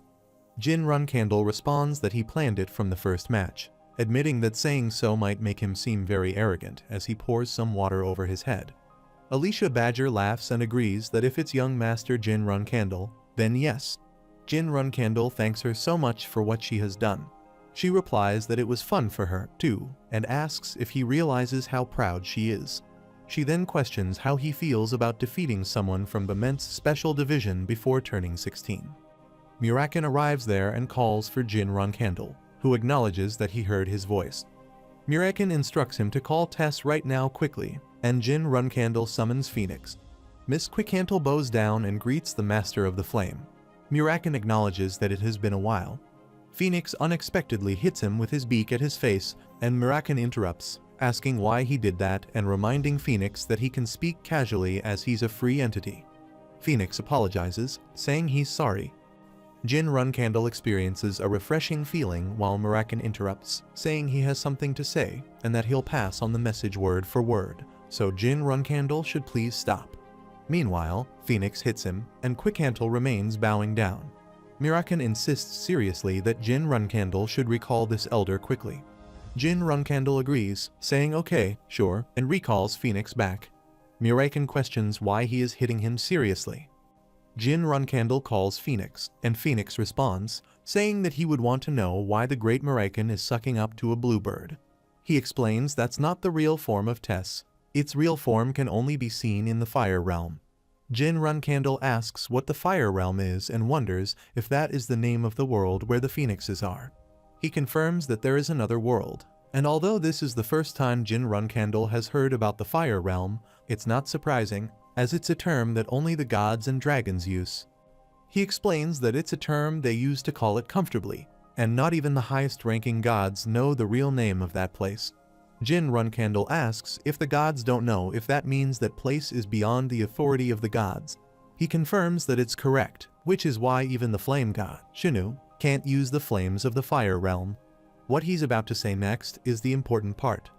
Jin Runcandle responds that he planned it from the first match, admitting that saying so might make him seem very arrogant as he pours some water over his head. Alicia Badger laughs and agrees that if it's young Master Jin Runcandle, then yes. Jin Runcandle thanks her so much for what she has done. She replies that it was fun for her, too, and asks if he realizes how proud she is. She then questions how he feels about defeating someone from Bement's Special Division before turning 16. Murakin arrives there and calls for Jin Runcandle, who acknowledges that he heard his voice. Murakin instructs him to call Tess right now quickly, and Jin Runcandle summons Phoenix. Miss Quickhantle bows down and greets the Master of the Flame. Murakin acknowledges that it has been a while. Phoenix unexpectedly hits him with his beak at his face, and Murakin interrupts, asking why he did that and reminding Phoenix that he can speak casually as he's a free entity. Phoenix apologizes, saying he's sorry. Jin Runcandle experiences a refreshing feeling while Murakin interrupts, saying he has something to say and that he'll pass on the message word for word, so Jin Runcandle should please stop. Meanwhile, Phoenix hits him, and Quickhantle remains bowing down. Murakin insists seriously that Jin Runcandle should recall this elder quickly. Jin Runcandle agrees, saying okay, sure, and recalls Phoenix back. Murakin questions why he is hitting him seriously. Jin Runcandle calls Phoenix, and Phoenix responds, saying that he would want to know why the Great Murakin is sucking up to a bluebird. He explains that's not the real form of Tess. Its real form can only be seen in the Fire Realm. Jin Runcandle asks what the Fire Realm is and wonders if that is the name of the world where the phoenixes are. He confirms that there is another world, And although this is the first time Jin Runcandle has heard about the Fire Realm, it's not surprising, as it's a term that only the gods and dragons use. He explains that it's a term they use to call it comfortably, and not even the highest-ranking gods know the real name of that place. Jin Runcandle asks if the gods don't know if that means that place is beyond the authority of the gods. He confirms that it's correct, which is why even the flame god, Xinyu, can't use the flames of the Fire Realm. What he's about to say next is the important part.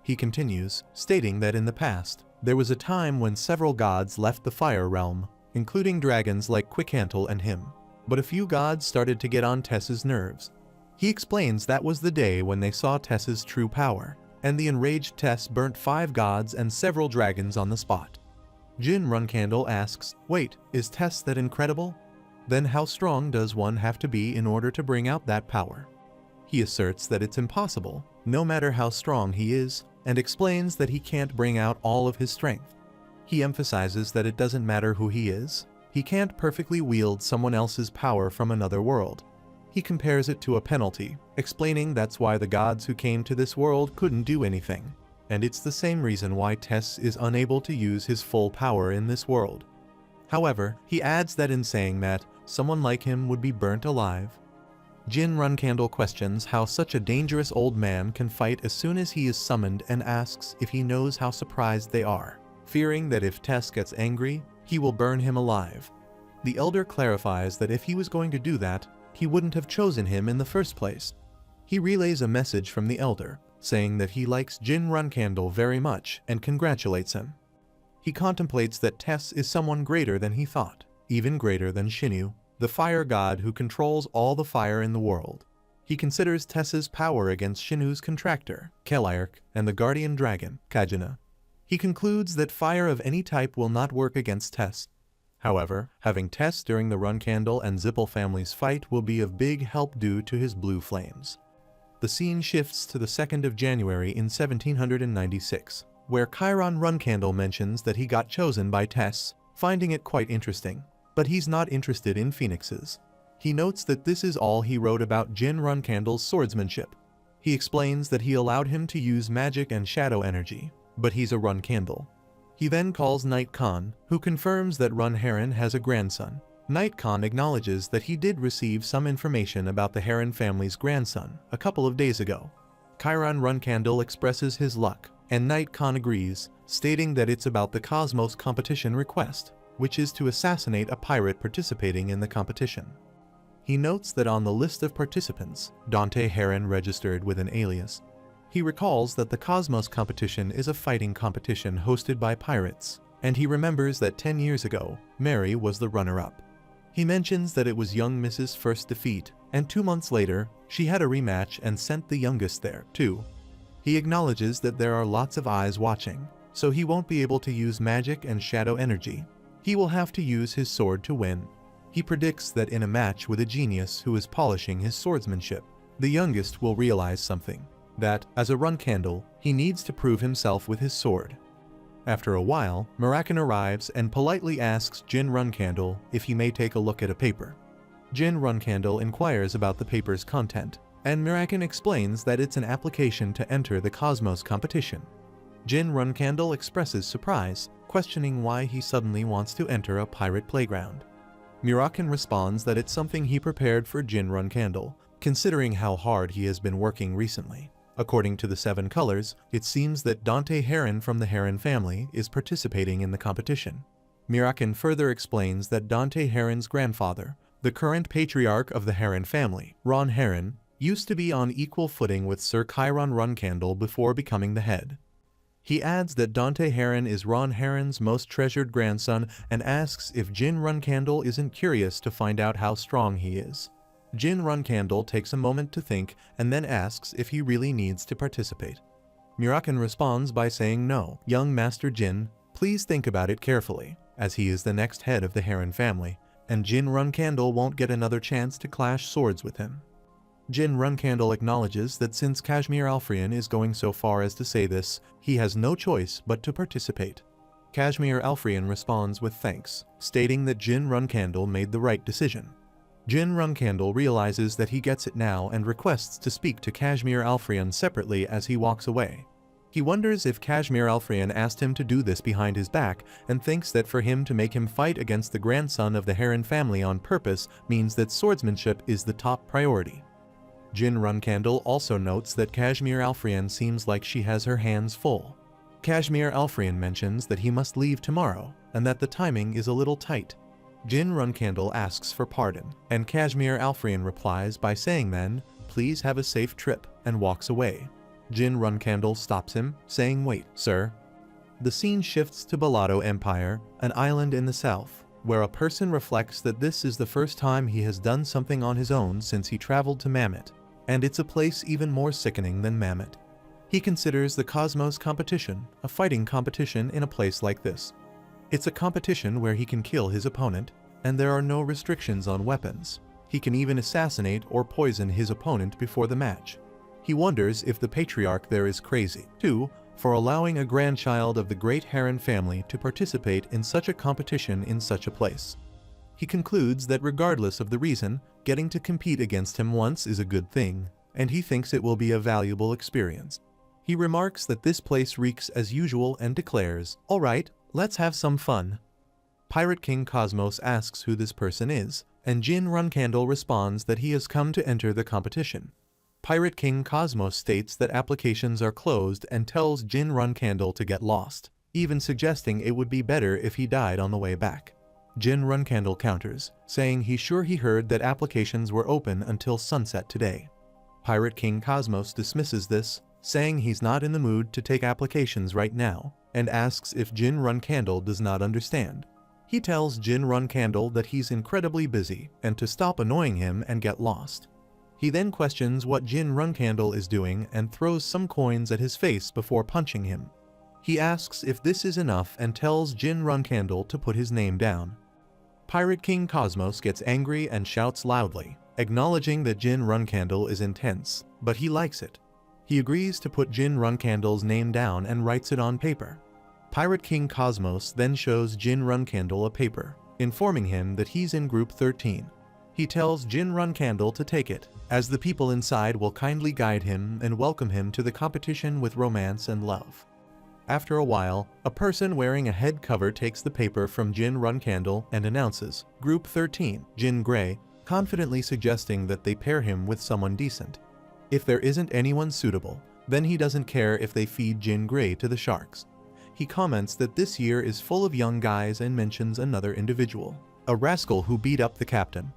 He continues, stating that in the past, there was a time when several gods left the Fire Realm, including dragons like Quickhantle and him. But a few gods started to get on Tess's nerves. He explains that was the day when they saw Tess's true power, and the enraged Tess burnt 5 gods and several dragons on the spot. Jin Runcandle asks, wait, is Tess that incredible? Then how strong does one have to be in order to bring out that power? He asserts that it's impossible, no matter how strong he is, and explains that he can't bring out all of his strength. He emphasizes that it doesn't matter who he is, he can't perfectly wield someone else's power from another world. He compares it to a penalty, explaining that's why the gods who came to this world couldn't do anything, and it's the same reason why Tess is unable to use his full power in this world. However, he adds that in saying that, someone like him would be burnt alive. Jin Runcandle questions how such a dangerous old man can fight as soon as he is summoned and asks if he knows how surprised they are, fearing that if Tess gets angry, he will burn him alive. The elder clarifies that if he was going to do that, he wouldn't have chosen him in the first place. He relays a message from the elder, saying that he likes Jin Runcandle very much and congratulates him. He contemplates that Tess is someone greater than he thought, even greater than Xinyu, the fire god who controls all the fire in the world. He considers Tess's power against Xinyu's contractor, Keliark, and the guardian dragon, Kajuna. He concludes that fire of any type will not work against Tess. However, having Tess during the Runcandle and Zippel families' fight will be of big help due to his blue flames. The scene shifts to the 2nd of January in 1796, where Chiron Runcandle mentions that he got chosen by Tess, finding it quite interesting. But he's not interested in phoenixes. He notes that this is all he wrote about Jin Runcandle's swordsmanship. He explains that he allowed him to use magic and shadow energy, but he's a Runcandle. He then calls Knight Khan, who confirms that Run Heron has a grandson. Knight Khan acknowledges that he did receive some information about the Heron family's grandson a couple of days ago. Chiron Runcandle expresses his luck, and Knight Khan agrees, stating that it's about the Cosmos competition request, which is to assassinate a pirate participating in the competition. He notes that on the list of participants, Dante Heron registered with an alias. He recalls that the Cosmos competition is a fighting competition hosted by pirates, and he remembers that 10 years ago, Mary was the runner-up. He mentions that it was young Mrs. first defeat, and 2 months later, she had a rematch and sent the youngest there, too. He acknowledges that there are lots of eyes watching, so he won't be able to use magic and shadow energy. He will have to use his sword to win. He predicts that in a match with a genius who is polishing his swordsmanship, the youngest will realize something, that, as a Runcandle, he needs to prove himself with his sword. After a while, Mirakan arrives and politely asks Jin Runcandle if he may take a look at a paper. Jin Runcandle inquires about the paper's content, and Mirakan explains that it's an application to enter the Cosmos competition. Jin Runcandle expresses surprise, questioning why he suddenly wants to enter a pirate playground. Mirakan responds that it's something he prepared for Jin Runcandle, considering how hard he has been working recently. According to the 7 colors, it seems that Dante Heron from the Heron family is participating in the competition. Mirakan further explains that Dante Heron's grandfather, the current patriarch of the Heron family, Ron Heron, used to be on equal footing with Sir Chiron Runcandle before becoming the head. He adds that Dante Heron is Ron Heron's most treasured grandson and asks if Jin Runcandle isn't curious to find out how strong he is. Jin Runcandle takes a moment to think and then asks if he really needs to participate. Mirakan responds by saying no, young Master Jin, please think about it carefully, as he is the next head of the Heron family, and Jin Runcandle won't get another chance to clash swords with him. Jin Runcandle acknowledges that since Kashmir Alfrian is going so far as to say this, he has no choice but to participate. Kashmir Alfrian responds with thanks, stating that Jin Runcandle made the right decision. Jin Runcandle realizes that he gets it now and requests to speak to Kashmir Alfrian separately as he walks away. He wonders if Kashmir Alfrian asked him to do this behind his back and thinks that for him to make him fight against the grandson of the Heron family on purpose means that swordsmanship is the top priority. Jin Runcandle also notes that Kashmir Alfrian seems like she has her hands full. Kashmir Alfrian mentions that he must leave tomorrow and that the timing is a little tight. Jin Runcandle asks for pardon, and Kashmir Alfrian replies by saying then, "Please have a safe trip," and walks away. Jin Runcandle stops him, saying, "Wait, sir." The scene shifts to Balado Empire, an island in the south, where a person reflects that this is the first time he has done something on his own since he traveled to Mammoth, and it's a place even more sickening than Mammoth. He considers the Cosmos competition a fighting competition in a place like this. It's a competition where he can kill his opponent, and there are no restrictions on weapons. He can even assassinate or poison his opponent before the match. He wonders if the patriarch there is crazy, too, for allowing a grandchild of the great Heron family to participate in such a competition in such a place. He concludes that regardless of the reason, getting to compete against him once is a good thing, and he thinks it will be a valuable experience. He remarks that this place reeks as usual and declares, "All right, let's have some fun." Pirate King Cosmos asks who this person is, and Jin Runcandle responds that he has come to enter the competition. Pirate King Cosmos states that applications are closed and tells Jin Runcandle to get lost, even suggesting it would be better if he died on the way back. Jin Runcandle counters, saying he's sure he heard that applications were open until sunset today. Pirate King Cosmos dismisses this, saying he's not in the mood to take applications right now, and asks if Jin Runcandle does not understand. He tells Jin Runcandle that he's incredibly busy and to stop annoying him and get lost. He then questions what Jin Runcandle is doing and throws some coins at his face before punching him. He asks if this is enough and tells Jin Runcandle to put his name down. Pirate King Cosmos gets angry and shouts loudly, acknowledging that Jin Runcandle is intense, but he likes it. He agrees to put Jin Runcandle's name down and writes it on paper. Pirate King Cosmos then shows Jin Runcandle a paper, informing him that he's in Group 13. He tells Jin Runcandle to take it, as the people inside will kindly guide him and welcome him to the competition with romance and love. After a while, a person wearing a head cover takes the paper from Jin Runcandle and announces, "Group 13, Jin Gray," confidently suggesting that they pair him with someone decent. If there isn't anyone suitable, then he doesn't care if they feed Jin Gray to the sharks. He comments that this year is full of young guys and mentions another individual, a rascal who beat up the captain.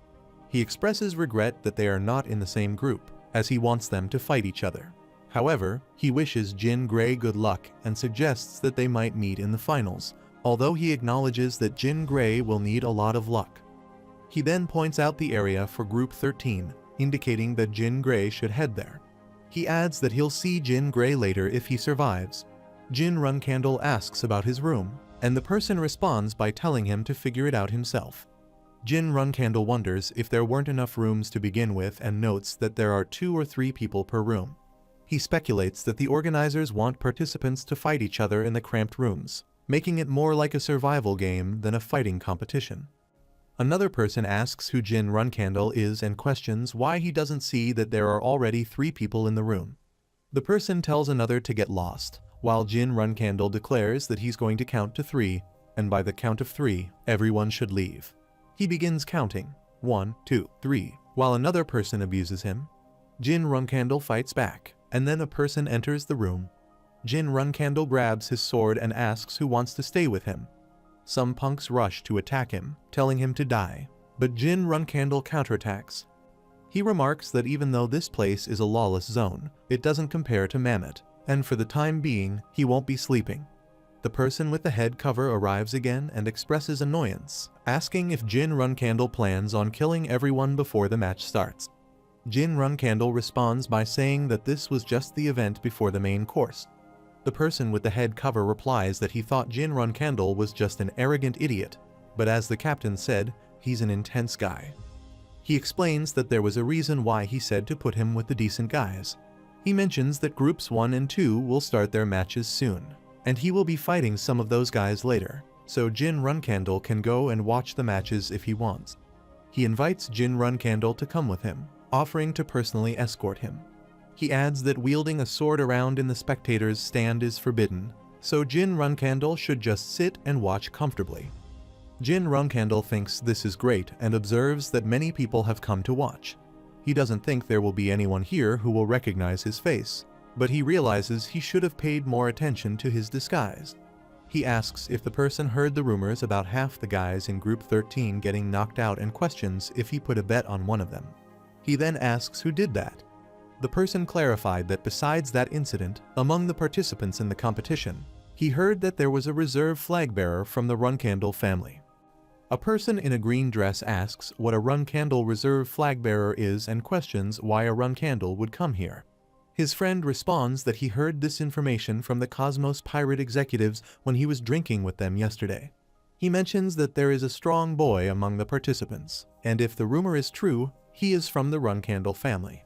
He expresses regret that they are not in the same group, as he wants them to fight each other. However, he wishes Jin Gray good luck and suggests that they might meet in the finals, although he acknowledges that Jin Gray will need a lot of luck. He then points out the area for Group 13, indicating that Jin Gray should head there. He adds that he'll see Jin Gray later if he survives. Jin Runcandle asks about his room, and the person responds by telling him to figure it out himself. Jin Runcandle wonders if there weren't enough rooms to begin with and notes that there are 2 or 3 people per room. He speculates that the organizers want participants to fight each other in the cramped rooms, making it more like a survival game than a fighting competition. Another person asks who Jin Runcandle is and questions why he doesn't see that there are already 3 people in the room. The person tells another to get lost, while Jin Runcandle declares that he's going to count to 3, and by the count of 3, everyone should leave. He begins counting, 1, 2, 3, while another person abuses him. Jin Runcandle fights back, and then a person enters the room. Jin Runcandle grabs his sword and asks who wants to stay with him. Some punks rush to attack him, telling him to die, but Jin Runcandle counterattacks. He remarks that even though this place is a lawless zone, it doesn't compare to Mammoth, and for the time being, he won't be sleeping. The person with the head cover arrives again and expresses annoyance, asking if Jin Runcandle plans on killing everyone before the match starts. Jin Runcandle responds by saying that this was just the event before the main course. The person with the head cover replies that he thought Jin Runcandle was just an arrogant idiot, but as the captain said, he's an intense guy. He explains that there was a reason why he said to put him with the decent guys. He mentions that groups 1 and 2 will start their matches soon, and he will be fighting some of those guys later, so Jin Runcandle can go and watch the matches if he wants. He invites Jin Runcandle to come with him, offering to personally escort him. He adds that wielding a sword around in the spectators' stand is forbidden, so Jin Runcandle should just sit and watch comfortably. Jin Runcandle thinks this is great and observes that many people have come to watch. He doesn't think there will be anyone here who will recognize his face, but he realizes he should have paid more attention to his disguise. He asks if the person heard the rumors about half the guys in Group 13 getting knocked out and questions if he put a bet on one of them. He then asks who did that. The person clarified that besides that incident, among the participants in the competition, he heard that there was a reserve flag bearer from the Runcandle family. A person in a green dress asks what a Runcandle reserve flag bearer is and questions why a Runcandle would come here. His friend responds that he heard this information from the Cosmos pirate executives when he was drinking with them yesterday. He mentions that there is a strong boy among the participants, and if the rumor is true, he is from the Runcandle family.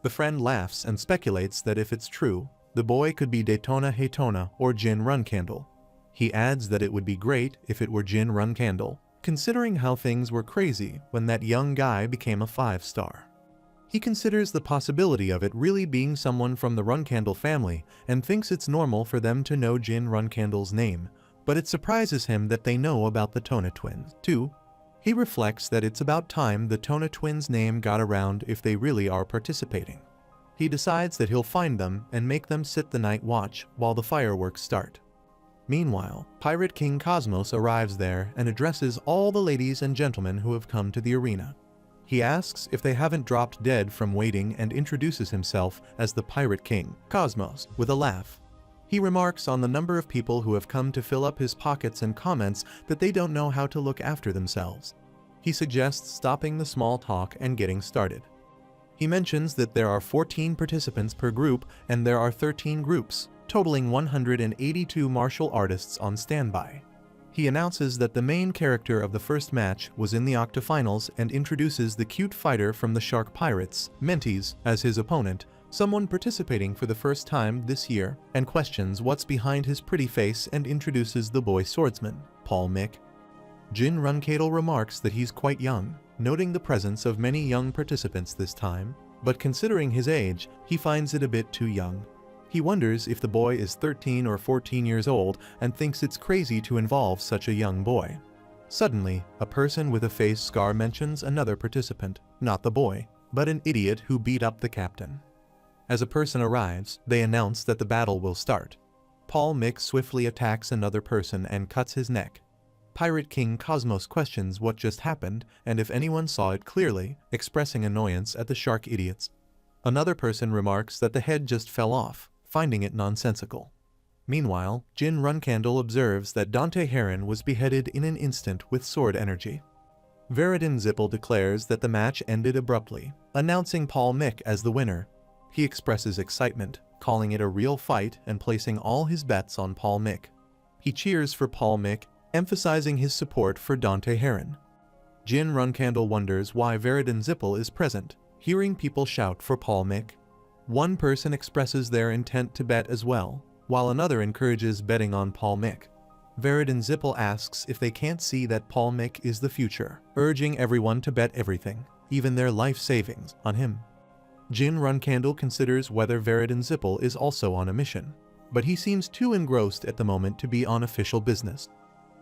The friend laughs and speculates that if it's true, the boy could be Daytona Haytona or Jin Runcandle. He adds that it would be great if it were Jin Runcandle, considering how things were crazy when that young guy became a 5-star. He considers the possibility of it really being someone from the Runcandle family and thinks it's normal for them to know Jin Runcandle's name, but it surprises him that they know about the Tona twins, too. He reflects that it's about time the Tona twins' name got around if they really are participating. He decides that he'll find them and make them sit the night watch while the fireworks start. Meanwhile, Pirate King Cosmos arrives there and addresses all the ladies and gentlemen who have come to the arena. He asks if they haven't dropped dead from waiting and introduces himself as the Pirate King, Cosmos, with a laugh. He remarks on the number of people who have come to fill up his pockets and comments that they don't know how to look after themselves. He suggests stopping the small talk and getting started. He mentions that there are 14 participants per group and there are 13 groups, totaling 182 martial artists on standby. He announces that the main character of the first match was in the octafinals and introduces the cute fighter from the Shark Pirates, Mentes, as his opponent, someone participating for the first time this year, and questions what's behind his pretty face and introduces the boy swordsman, Paul Mick. Jin Runcandle remarks that he's quite young, noting the presence of many young participants this time, but considering his age, he finds it a bit too young. He wonders if the boy is 13 or 14 years old and thinks it's crazy to involve such a young boy. Suddenly, a person with a face scar mentions another participant, not the boy, but an idiot who beat up the captain. As a person arrives, they announce that the battle will start. Paul Mick swiftly attacks another person and cuts his neck. Pirate King Cosmos questions what just happened and if anyone saw it clearly, expressing annoyance at the shark idiots. Another person remarks that the head just fell off, finding it nonsensical. Meanwhile, Jin Runcandle observes that Dante Heron was beheaded in an instant with sword energy. Veridin Zippel declares that the match ended abruptly, announcing Paul Mick as the winner. He expresses excitement, calling it a real fight and placing all his bets on Paul Mick. He cheers for Paul Mick, emphasizing his support for Dante Heron. Jin Runcandle wonders why Veridin Zippel is present, hearing people shout for Paul Mick. One person expresses their intent to bet as well, while another encourages betting on Paul Mick. Veridin Zippel asks if they can't see that Paul Mick is the future, urging everyone to bet everything, even their life savings, on him. Jin Runcandle considers whether Veridin Zippel is also on a mission, but he seems too engrossed at the moment to be on official business.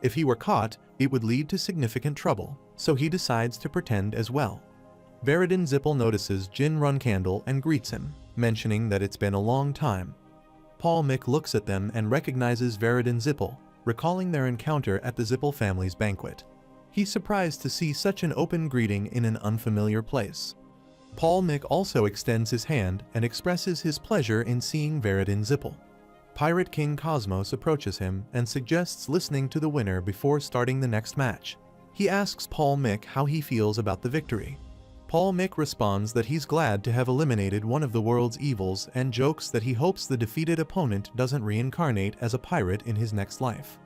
If he were caught, it would lead to significant trouble, so he decides to pretend as well. Veridin Zippel notices Jin Runcandle and greets him, mentioning that it's been a long time. Paul Mick looks at them and recognizes Veridin Zippel, recalling their encounter at the Zippel family's banquet. He's surprised to see such an open greeting in an unfamiliar place. Paul Mick also extends his hand and expresses his pleasure in seeing Veridin Zippel. Pirate King Cosmos approaches him and suggests listening to the winner before starting the next match. He asks Paul Mick how he feels about the victory. Paul Mick responds that he's glad to have eliminated one of the world's evils and jokes that he hopes the defeated opponent doesn't reincarnate as a pirate in his next life.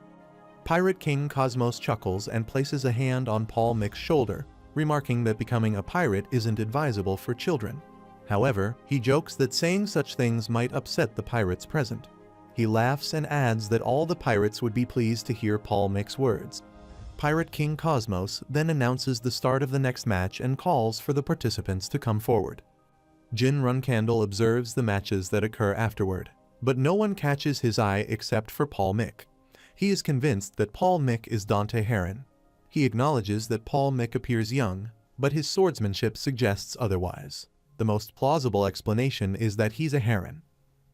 Pirate King Cosmos chuckles and places a hand on Paul Mick's shoulder, remarking that becoming a pirate isn't advisable for children. However, he jokes that saying such things might upset the pirates present. He laughs and adds that all the pirates would be pleased to hear Paul Mick's words. Pirate King Cosmos then announces the start of the next match and calls for the participants to come forward. Jin Runcandle observes the matches that occur afterward, but no one catches his eye except for Paul Mick. He is convinced that Paul Mick is Dante Heron. He acknowledges that Paul Mick appears young, but his swordsmanship suggests otherwise. The most plausible explanation is that he's a Heron.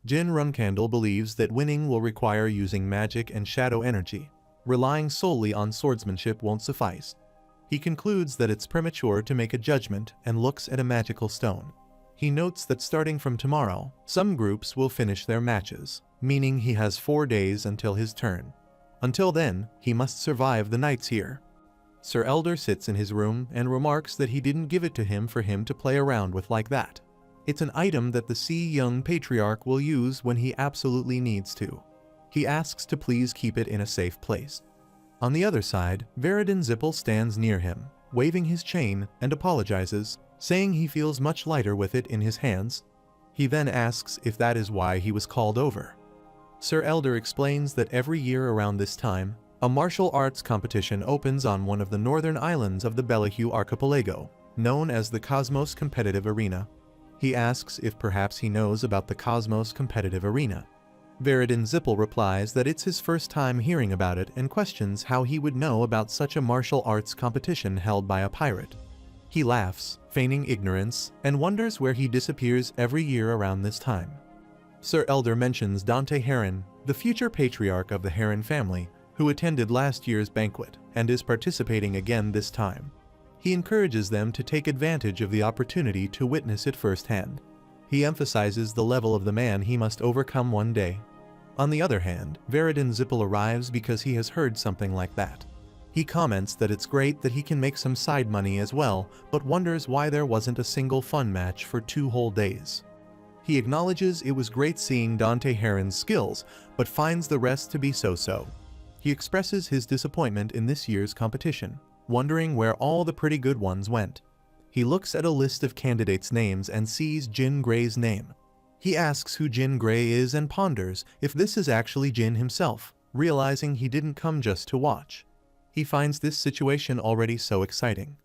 Jin Runcandle believes that winning will require using magic and shadow energy. Relying solely on swordsmanship won't suffice. He concludes that it's premature to make a judgment and looks at a magical stone. He notes that starting from tomorrow, some groups will finish their matches, meaning he has 4 days until his turn. Until then, he must survive the nights here. Sir Elder sits in his room and remarks that he didn't give it to him for him to play around with like that. It's an item that the Sea Young Patriarch will use when he absolutely needs to. He asks to please keep it in a safe place. On the other side, Veridin Zippel stands near him, waving his chain, and apologizes, saying he feels much lighter with it in his hands. He then asks if that is why he was called over. Sir Elder explains that every year around this time, a martial arts competition opens on one of the northern islands of the Bellahue archipelago, known as the Cosmos Competitive Arena. He asks if perhaps he knows about the Cosmos Competitive Arena. Veridin Zippel replies that it's his first time hearing about it and questions how he would know about such a martial arts competition held by a pirate. He laughs, feigning ignorance, and wonders where he disappears every year around this time. Sir Elder mentions Dante Heron, the future patriarch of the Heron family, who attended last year's banquet and is participating again this time. He encourages them to take advantage of the opportunity to witness it firsthand. He emphasizes the level of the man he must overcome one day. On the other hand, Veridin Zippel arrives because he has heard something like that. He comments that it's great that he can make some side money as well, but wonders why there wasn't a single fun match for 2 whole days. He acknowledges it was great seeing Dante Heron's skills, but finds the rest to be so-so. He expresses his disappointment in this year's competition, wondering where all the pretty good ones went. He looks at a list of candidates' names and sees Jin Gray's name. He asks who Jin Gray is and ponders if this is actually Jin himself, realizing he didn't come just to watch. He finds this situation already so exciting.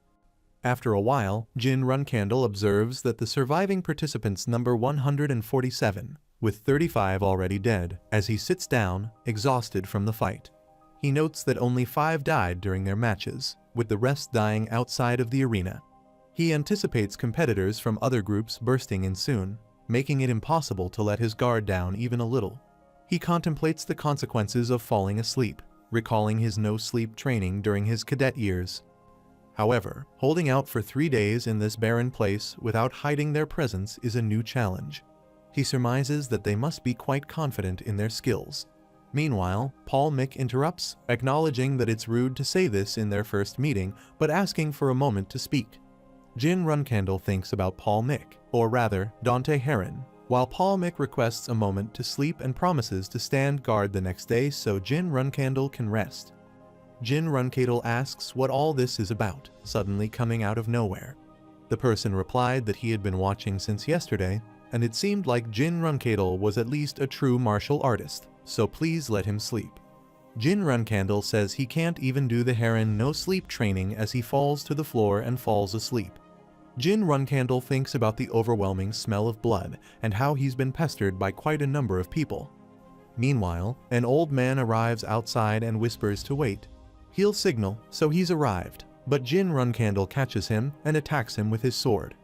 After a while, Jin Runcandle observes that the surviving participants number 147, with 35 already dead, as he sits down, exhausted from the fight. He notes that only 5 died during their matches, with the rest dying outside of the arena. He anticipates competitors from other groups bursting in soon, making it impossible to let his guard down even a little. He contemplates the consequences of falling asleep, recalling his no-sleep training during his cadet years. However, holding out for 3 days in this barren place without hiding their presence is a new challenge. He surmises that they must be quite confident in their skills. Meanwhile, Paul Mick interrupts, acknowledging that it's rude to say this in their first meeting, but asking for a moment to speak. Jin Runcandle thinks about Paul Mick, or rather, Dante Heron, while Paul Mick requests a moment to sleep and promises to stand guard the next day so Jin Runcandle can rest. Jin Runcandle asks what all this is about, suddenly coming out of nowhere. The person replied that he had been watching since yesterday, and it seemed like Jin Runcandle was at least a true martial artist, so please let him sleep. Jin Runcandle says he can't even do the Heron no-sleep training as he falls to the floor and falls asleep. Jin Runcandle thinks about the overwhelming smell of blood and how he's been pestered by quite a number of people. Meanwhile, an old man arrives outside and whispers to wait. He'll signal, so he's arrived, but Jin Runcandle catches him and attacks him with his sword.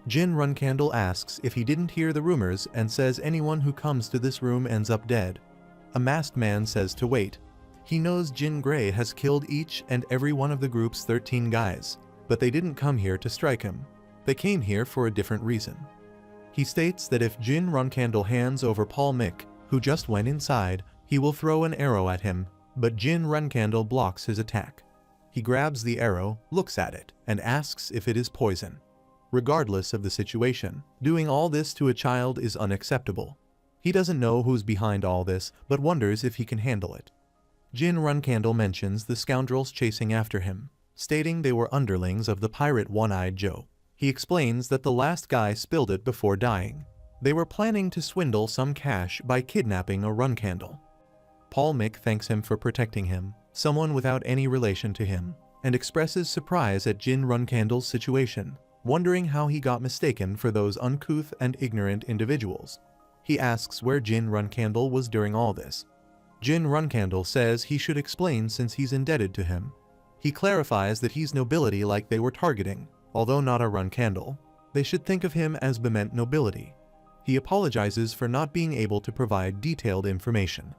Jin Runcandle asks if he didn't hear the rumors and says anyone who comes to this room ends up dead. A masked man says to wait. He knows Jin Gray has killed each and every one of the group's 13 guys, but they didn't come here to strike him. They came here for a different reason. He states that if Jin Runcandle hands over Paul Mick, who just went inside, he will throw an arrow at him, but Jin Runcandle blocks his attack. He grabs the arrow, looks at it, and asks if it is poison. Regardless of the situation, doing all this to a child is unacceptable. He doesn't know who's behind all this, but wonders if he can handle it. Jin Runcandle mentions the scoundrels chasing after him, stating they were underlings of the pirate One-Eyed Joe. He explains that the last guy spilled it before dying. They were planning to swindle some cash by kidnapping a Runcandle. Paul Mick thanks him for protecting him, someone without any relation to him, and expresses surprise at Jin Runcandle's situation, wondering how he got mistaken for those uncouth and ignorant individuals. He asks where Jin Runcandle was during all this. Jin Runcandle says he should explain since he's indebted to him. He clarifies that he's nobility like they were targeting, although not a Runcandle. They should think of him as Bement nobility. He apologizes for not being able to provide detailed information.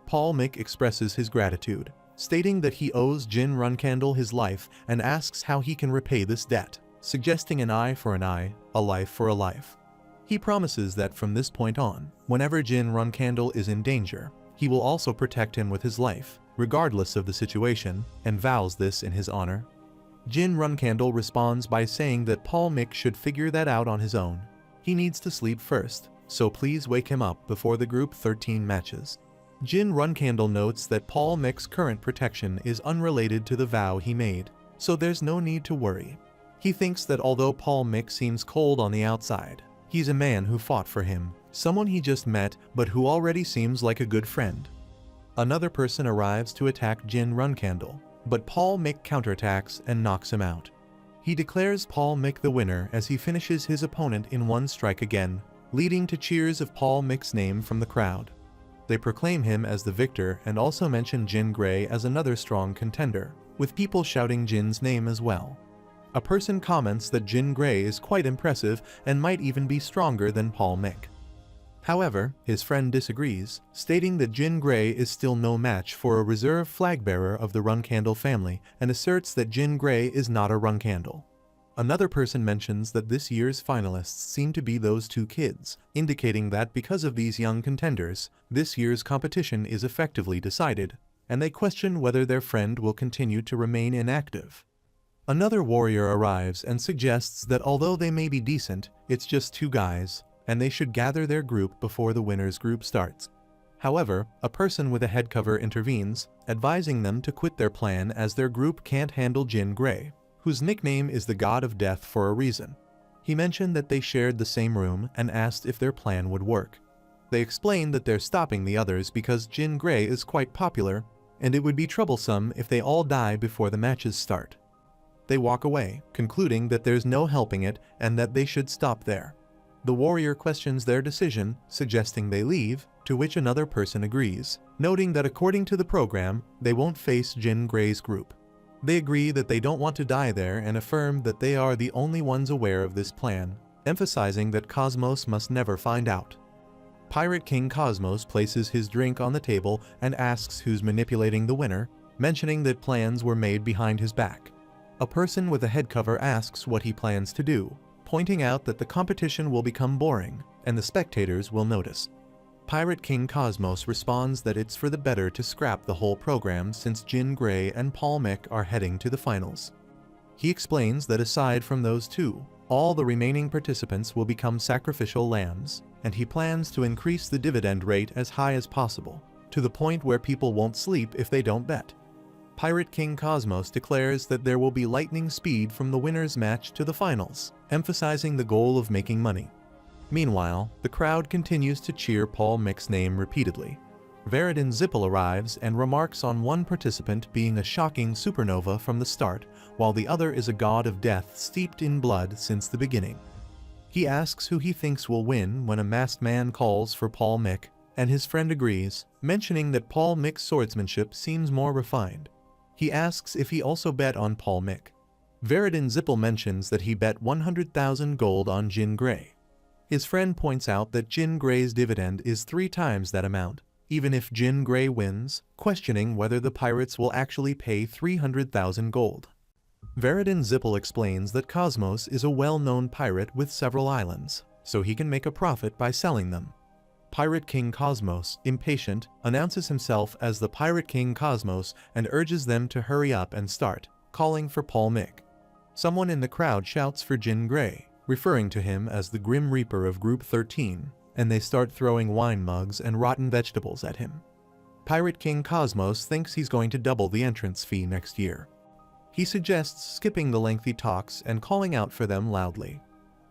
Paul Mick expresses his gratitude, stating that he owes Jin Runcandle his life and asks how he can repay this debt, suggesting an eye for an eye, a life for a life. He promises that from this point on, whenever Jin Runcandle is in danger, he will also protect him with his life, regardless of the situation, and vows this in his honor. Jin Runcandle responds by saying that Paul Mick should figure that out on his own. He needs to sleep first, so please wake him up before the Group 13 matches. Jin Runcandle notes that Paul Mick's current protection is unrelated to the vow he made, so there's no need to worry. He thinks that although Paul Mick seems cold on the outside, he's a man who fought for him, someone he just met but who already seems like a good friend. Another person arrives to attack Jin Runcandle, but Paul Mick counterattacks and knocks him out. He declares Paul Mick the winner as he finishes his opponent in one strike again, leading to cheers of Paul Mick's name from the crowd. They proclaim him as the victor and also mention Jin Gray as another strong contender, with people shouting Jin's name as well. A person comments that Jin Gray is quite impressive and might even be stronger than Paul Mick. However, his friend disagrees, stating that Jin Gray is still no match for a reserve flag bearer of the Runcandle family and asserts that Jin Gray is not a Runcandle. Another person mentions that this year's finalists seem to be those two kids, indicating that because of these young contenders, this year's competition is effectively decided, and they question whether their friend will continue to remain inactive. Another warrior arrives and suggests that although they may be decent, it's just two guys, and they should gather their group before the winner's group starts. However, a person with a head cover intervenes, advising them to quit their plan as their group can't handle Jin Gray, whose nickname is the God of Death for a reason. He mentioned that they shared the same room and asked if their plan would work. They explained that they're stopping the others because Jin Gray is quite popular, and it would be troublesome if they all die before the matches start. They walk away, concluding that there's no helping it and that they should stop there. The warrior questions their decision, suggesting they leave, to which another person agrees, noting that according to the program, they won't face Jin Gray's group. They agree that they don't want to die there and affirm that they are the only ones aware of this plan, emphasizing that Cosmos must never find out. Pirate King Cosmos places his drink on the table and asks who's manipulating the winner, mentioning that plans were made behind his back. A person with a head cover asks what he plans to do, pointing out that the competition will become boring and the spectators will notice. Pirate King Cosmos responds that it's for the better to scrap the whole program since Jin Gray and Paul Mick are heading to the finals. He explains that aside from those two, all the remaining participants will become sacrificial lambs, and he plans to increase the dividend rate as high as possible, to the point where people won't sleep if they don't bet. Pirate King Cosmos declares that there will be lightning speed from the winner's match to the finals, emphasizing the goal of making money. Meanwhile, the crowd continues to cheer Paul Mick's name repeatedly. Veridin Zippel arrives and remarks on one participant being a shocking supernova from the start, while the other is a god of death steeped in blood since the beginning. He asks who he thinks will win when a masked man calls for Paul Mick, and his friend agrees, mentioning that Paul Mick's swordsmanship seems more refined. He asks if he also bet on Paul Mick. Veridin Zippel mentions that he bet 100,000 gold on Jin Gray. His friend points out that Jin Gray's dividend is 3 times that amount, even if Jin Gray wins, questioning whether the pirates will actually pay 300,000 gold. Veridin Zippel explains that Cosmos is a well-known pirate with several islands, so he can make a profit by selling them. Pirate King Cosmos, impatient, announces himself as the Pirate King Cosmos and urges them to hurry up and start, calling for Paul Mick. Someone in the crowd shouts for Jin Gray, referring to him as the Grim Reaper of Group 13, and they start throwing wine mugs and rotten vegetables at him. Pirate King Cosmos thinks he's going to double the entrance fee next year. He suggests skipping the lengthy talks and calling out for them loudly.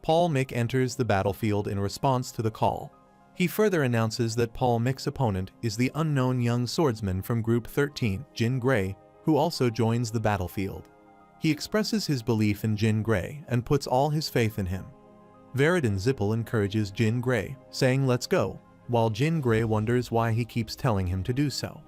Paul Mick enters the battlefield in response to the call. He further announces that Paul Mick's opponent is the unknown young swordsman from Group 13, Jin Gray, who also joins the battlefield. He expresses his belief in Jin Gray and puts all his faith in him. Veridin Zippel encourages Jin Gray, saying let's go, while Jin Gray wonders why he keeps telling him to do so.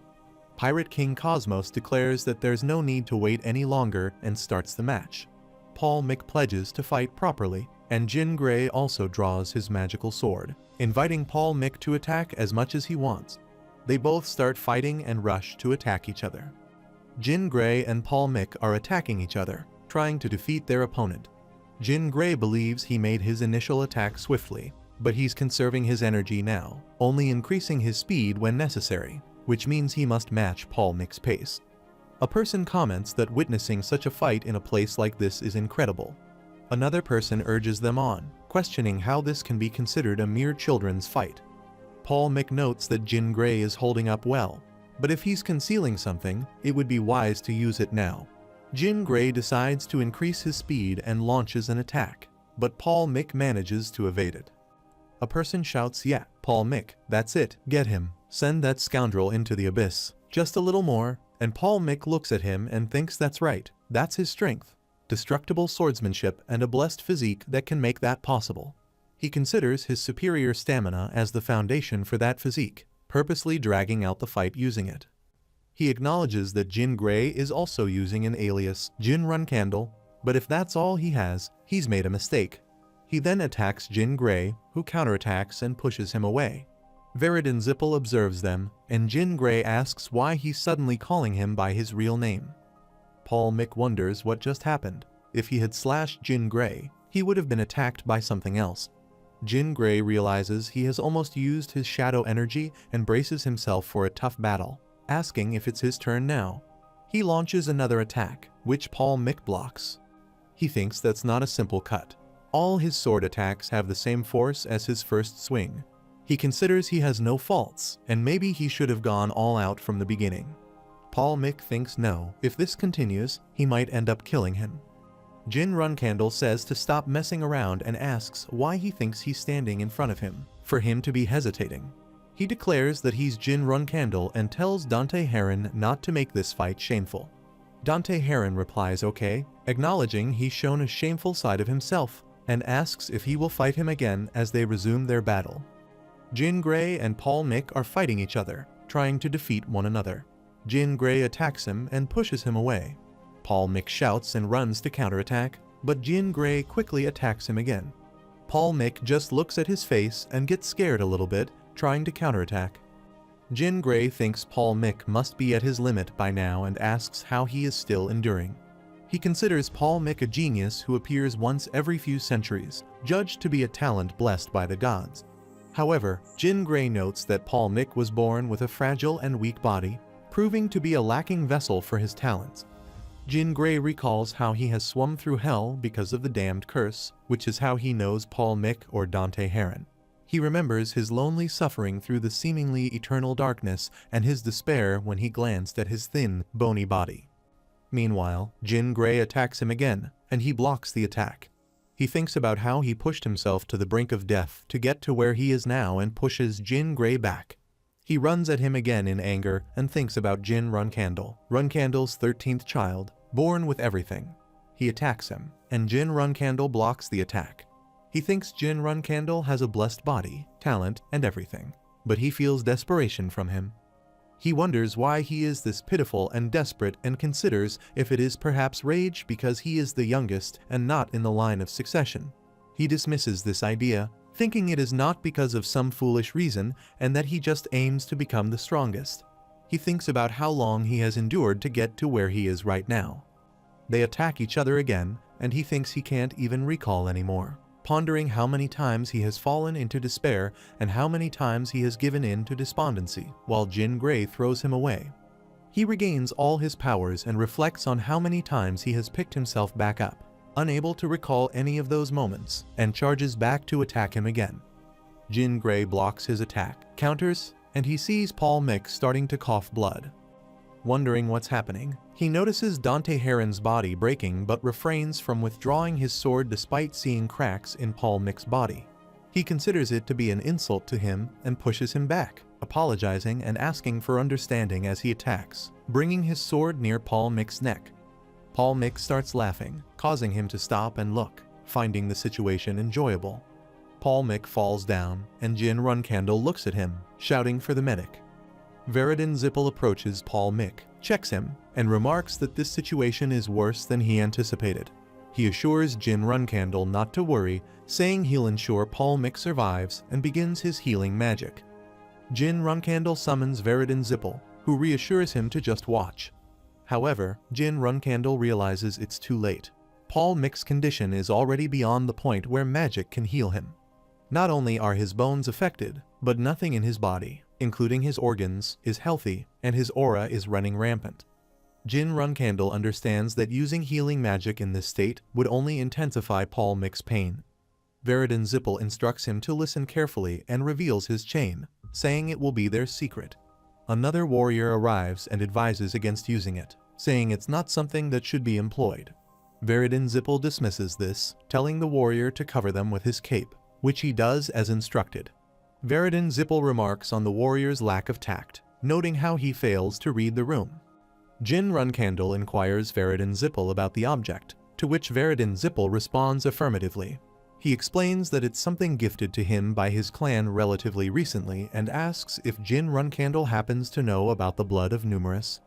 Pirate King Cosmos declares that there's no need to wait any longer and starts the match. Paul Mick pledges to fight properly, and Jin Gray also draws his magical sword, inviting Paul Mick to attack as much as he wants. They both start fighting and rush to attack each other. Jin Gray and Paul Mick are attacking each other, trying to defeat their opponent. Jin Gray believes he made his initial attack swiftly, but he's conserving his energy now, only increasing his speed when necessary, which means he must match Paul Mick's pace. A person comments that witnessing such a fight in a place like this is incredible. Another person urges them on, questioning how this can be considered a mere children's fight. Paul Mick notes that Jin Gray is holding up well, but if he's concealing something, it would be wise to use it now. Jin Gray decides to increase his speed and launches an attack, but Paul Mick manages to evade it. A person shouts, "Yeah, Paul Mick, that's it, get him, send that scoundrel into the abyss, just a little more," and Paul Mick looks at him and thinks that's right, that's his strength, destructible swordsmanship and a blessed physique that can make that possible. He considers his superior stamina as the foundation for that physique, purposely dragging out the fight using it. He acknowledges that Jin Gray is also using an alias, Jin Runcandle, but if that's all he has, he's made a mistake. He then attacks Jin Gray, who counterattacks and pushes him away. Veridin Zippel observes them, and Jin Gray asks why he's suddenly calling him by his real name. Paul Mick wonders what just happened. If he had slashed Jin Gray, he would have been attacked by something else. Jin Gray realizes he has almost used his shadow energy and braces himself for a tough battle, asking if it's his turn now. He launches another attack, which Paul Mick blocks. He thinks that's not a simple cut. All his sword attacks have the same force as his first swing. He considers he has no faults, and maybe he should have gone all out from the beginning. Paul Mick thinks no, if this continues, he might end up killing him. Jin Runcandle says to stop messing around and asks why he thinks he's standing in front of him, for him to be hesitating. He declares that he's Jin Runcandle and tells Dante Heron not to make this fight shameful. Dante Heron replies okay, acknowledging he's shown a shameful side of himself, and asks if he will fight him again as they resume their battle. Jin Gray and Paul Mick are fighting each other, trying to defeat one another. Jin Gray attacks him and pushes him away. Paul Mick shouts and runs to counterattack, but Jin Gray quickly attacks him again. Paul Mick just looks at his face and gets scared a little bit, trying to counterattack. Jin Gray thinks Paul Mick must be at his limit by now and asks how he is still enduring. He considers Paul Mick a genius who appears once every few centuries, judged to be a talent blessed by the gods. However, Jin Gray notes that Paul Mick was born with a fragile and weak body, proving to be a lacking vessel for his talents. Jin Gray recalls how he has swum through hell because of the damned curse, which is how he knows Paul Mick or Dante Heron. He remembers his lonely suffering through the seemingly eternal darkness and his despair when he glanced at his thin, bony body. Meanwhile, Jin Gray attacks him again, and he blocks the attack. He thinks about how he pushed himself to the brink of death to get to where he is now and pushes Jin Gray back. He runs at him again in anger and thinks about Jin Runcandle, Runcandle's 13th child, born with everything. He attacks him, and Jin Runcandle blocks the attack. He thinks Jin Runcandle has a blessed body, talent, and everything, but he feels desperation from him. He wonders why he is this pitiful and desperate and considers if it is perhaps rage because he is the youngest and not in the line of succession. He dismisses this idea, thinking it is not because of some foolish reason and that he just aims to become the strongest. He thinks about how long he has endured to get to where he is right now. They attack each other again, and he thinks he can't even recall anymore, pondering how many times he has fallen into despair and how many times he has given in to despondency, while Jin Gray throws him away. He regains all his powers and reflects on how many times he has picked himself back up, unable to recall any of those moments, and charges back to attack him again. Jin Gray blocks his attack, counters, and he sees Paul Mick starting to cough blood. Wondering what's happening, he notices Dante Heron's body breaking but refrains from withdrawing his sword despite seeing cracks in Paul Mick's body. He considers it to be an insult to him and pushes him back, apologizing and asking for understanding as he attacks, bringing his sword near Paul Mick's neck. Paul Mick starts laughing, causing him to stop and look, finding the situation enjoyable. Paul Mick falls down, and Jin Runcandle looks at him, shouting for the medic. Veridin Zippel approaches Paul Mick, checks him, and remarks that this situation is worse than he anticipated. He assures Jin Runcandle not to worry, saying he'll ensure Paul Mick survives and begins his healing magic. Jin Runcandle summons Veridin Zippel, who reassures him to just watch. However, Jin Runcandle realizes it's too late. Paul Mick's condition is already beyond the point where magic can heal him. Not only are his bones affected, but nothing in his body, including his organs, is healthy, and his aura is running rampant. Jin Runcandle understands that using healing magic in this state would only intensify Paul Mick's pain. Veridin Zippel instructs him to listen carefully and reveals his chain, saying it will be their secret. Another warrior arrives and advises against using it, saying it's not something that should be employed. Veridin Zippel dismisses this, telling the warrior to cover them with his cape, which he does as instructed. Veridin Zippel remarks on the warrior's lack of tact, noting how he fails to read the room. Jin Runcandle inquires Veridin Zippel about the object, to which Veridin Zippel responds affirmatively. He explains that it's something gifted to him by his clan relatively recently and asks if Jin Runcandle happens to know about the blood of Numerus.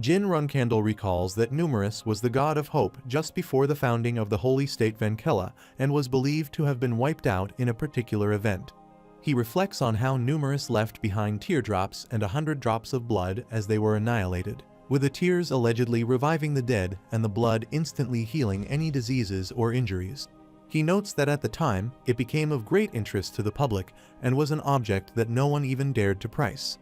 Jin Runcandle recalls that Numerus was the god of hope just before the founding of the holy state Venkella and was believed to have been wiped out in a particular event. He reflects on how Numerus left behind teardrops and 100 drops of blood as they were annihilated, with the tears allegedly reviving the dead and the blood instantly healing any diseases or injuries. He notes that at the time, it became of great interest to the public and was an object that no one even dared to price.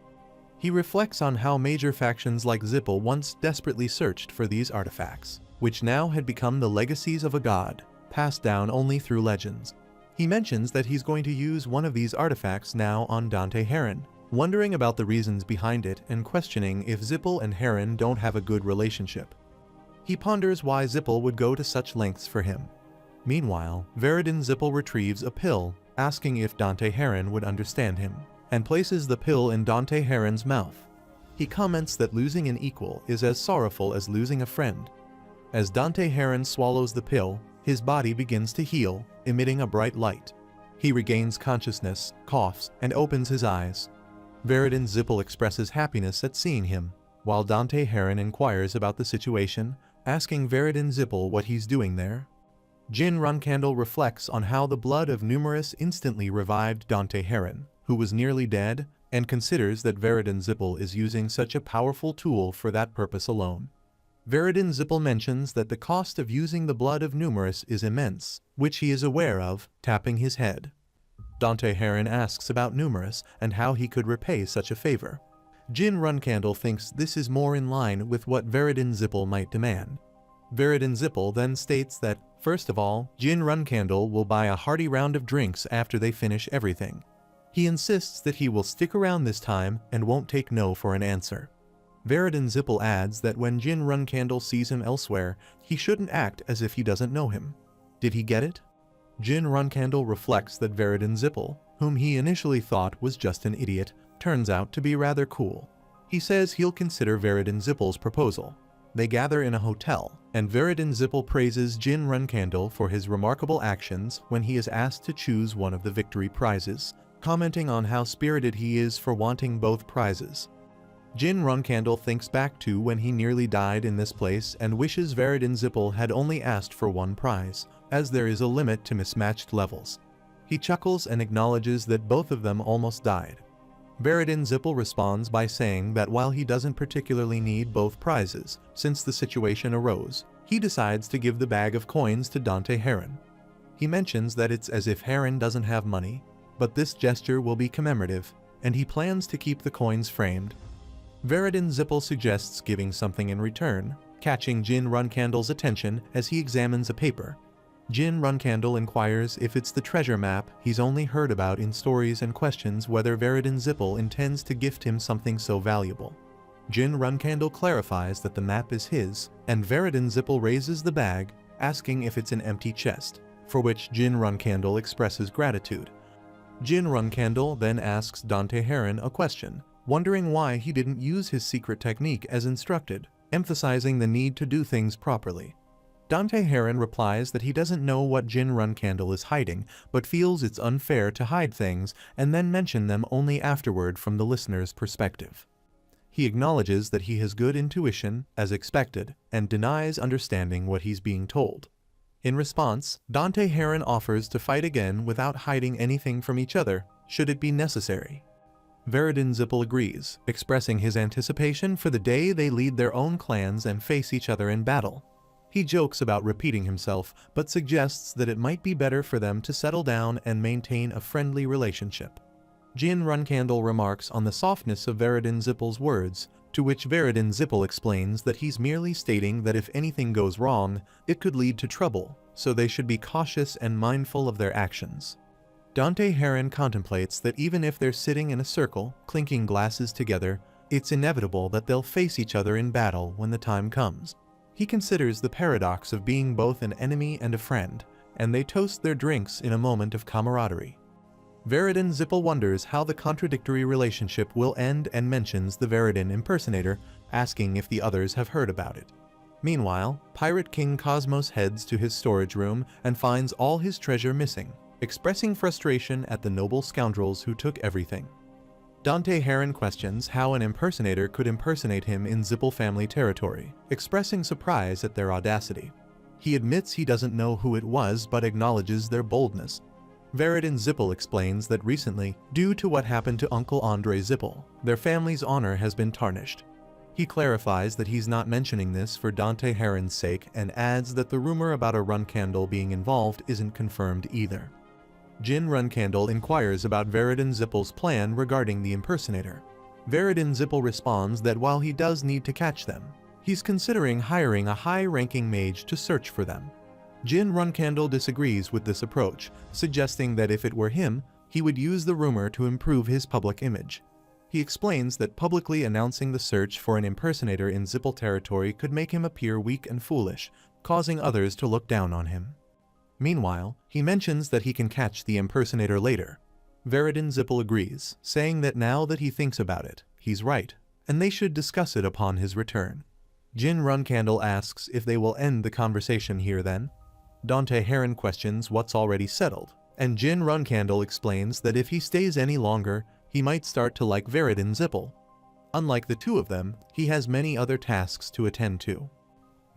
He reflects on how major factions like Zippel once desperately searched for these artifacts, which now had become the legacies of a god, passed down only through legends. He mentions that he's going to use one of these artifacts now on Dante Heron, wondering about the reasons behind it and questioning if Zippel and Heron don't have a good relationship. He ponders why Zippel would go to such lengths for him. Meanwhile, Veridin Zippel retrieves a pill, asking if Dante Heron would understand him, and places the pill in Dante Heron's mouth. He comments that losing an equal is as sorrowful as losing a friend. As Dante Heron swallows the pill, his body begins to heal, emitting a bright light. He regains consciousness, coughs, and opens his eyes. Veridin Zippel expresses happiness at seeing him, while Dante Heron inquires about the situation, asking Veridin Zippel what he's doing there. Jin Runcandle reflects on how the blood of Numerus instantly revived Dante Heron, who was nearly dead, and considers that Veridin Zippel is using such a powerful tool for that purpose alone. Veridin Zippel mentions that the cost of using the blood of Numerus is immense, which he is aware of, tapping his head. Dante Heron asks about Numerus and how he could repay such a favor. Jin Runcandle thinks this is more in line with what Veridin Zippel might demand. Veridin Zippel then states that, first of all, Jin Runcandle will buy a hearty round of drinks after they finish everything. He insists that he will stick around this time and won't take no for an answer. Veridin Zippel adds that when Jin Runcandle sees him elsewhere, he shouldn't act as if he doesn't know him. Did he get it? Jin Runcandle reflects that Veridin Zippel, whom he initially thought was just an idiot, turns out to be rather cool. He says he'll consider Veridin Zippel's proposal. They gather in a hotel, and Veridin Zippel praises Jin Runcandle for his remarkable actions when he is asked to choose one of the victory prizes, commenting on how spirited he is for wanting both prizes. Jin Runcandle thinks back to when he nearly died in this place and wishes Veridin Zippel had only asked for one prize, as there is a limit to mismatched levels. He chuckles and acknowledges that both of them almost died. Veridin Zippel responds by saying that while he doesn't particularly need both prizes, since the situation arose, he decides to give the bag of coins to Dante Heron. He mentions that it's as if Heron doesn't have money, but this gesture will be commemorative, and he plans to keep the coins framed. Veridin Zippel suggests giving something in return, catching Jin Runcandle's attention as he examines a paper. Jin Runcandle inquires if it's the treasure map he's only heard about in stories and questions whether Veridin Zippel intends to gift him something so valuable. Jin Runcandle clarifies that the map is his, and Veridin Zippel raises the bag, asking if it's an empty chest, for which Jin Runcandle expresses gratitude. Jin Runkandle then asks Dante Heron a question, wondering why he didn't use his secret technique as instructed, emphasizing the need to do things properly. Dante Heron replies that he doesn't know what Jin Runkandle is hiding, but feels it's unfair to hide things and then mention them only afterward from the listener's perspective. He acknowledges that he has good intuition, as expected, and denies understanding what he's being told. In response, Dante Heron offers to fight again without hiding anything from each other, should it be necessary. Veridin Zippel agrees, expressing his anticipation for the day they lead their own clans and face each other in battle. He jokes about repeating himself, but suggests that it might be better for them to settle down and maintain a friendly relationship. Jin Runkandle remarks on the softness of Veridin Zippel's words, to which Veridin Zippel explains that he's merely stating that if anything goes wrong, it could lead to trouble, so they should be cautious and mindful of their actions. Dante Heron contemplates that even if they're sitting in a circle, clinking glasses together, it's inevitable that they'll face each other in battle when the time comes. He considers the paradox of being both an enemy and a friend, and they toast their drinks in a moment of camaraderie. Veridin Zippel wonders how the contradictory relationship will end and mentions the Veridin impersonator, asking if the others have heard about it. Meanwhile, Pirate King Cosmos heads to his storage room and finds all his treasure missing, expressing frustration at the noble scoundrels who took everything. Dante Heron questions how an impersonator could impersonate him in Zippel family territory, expressing surprise at their audacity. He admits he doesn't know who it was but acknowledges their boldness. Veridin Zippel explains that recently, due to what happened to Uncle Andre Zippel, their family's honor has been tarnished. He clarifies that he's not mentioning this for Dante Heron's sake and adds that the rumor about a Runkandle being involved isn't confirmed either. Jin Runkandle inquires about Veridin Zippel's plan regarding the impersonator. Veridin Zippel responds that while he does need to catch them, he's considering hiring a high-ranking mage to search for them. Jin Runkandle disagrees with this approach, suggesting that if it were him, he would use the rumor to improve his public image. He explains that publicly announcing the search for an impersonator in Zippel territory could make him appear weak and foolish, causing others to look down on him. Meanwhile, he mentions that he can catch the impersonator later. Veridin Zippel agrees, saying that now that he thinks about it, he's right, and they should discuss it upon his return. Jin Runkandle asks if they will end the conversation here then. Dante Heron questions what's already settled, and Jin Runkandle explains that if he stays any longer, he might start to like Veridin Zippel. Unlike the two of them, he has many other tasks to attend to.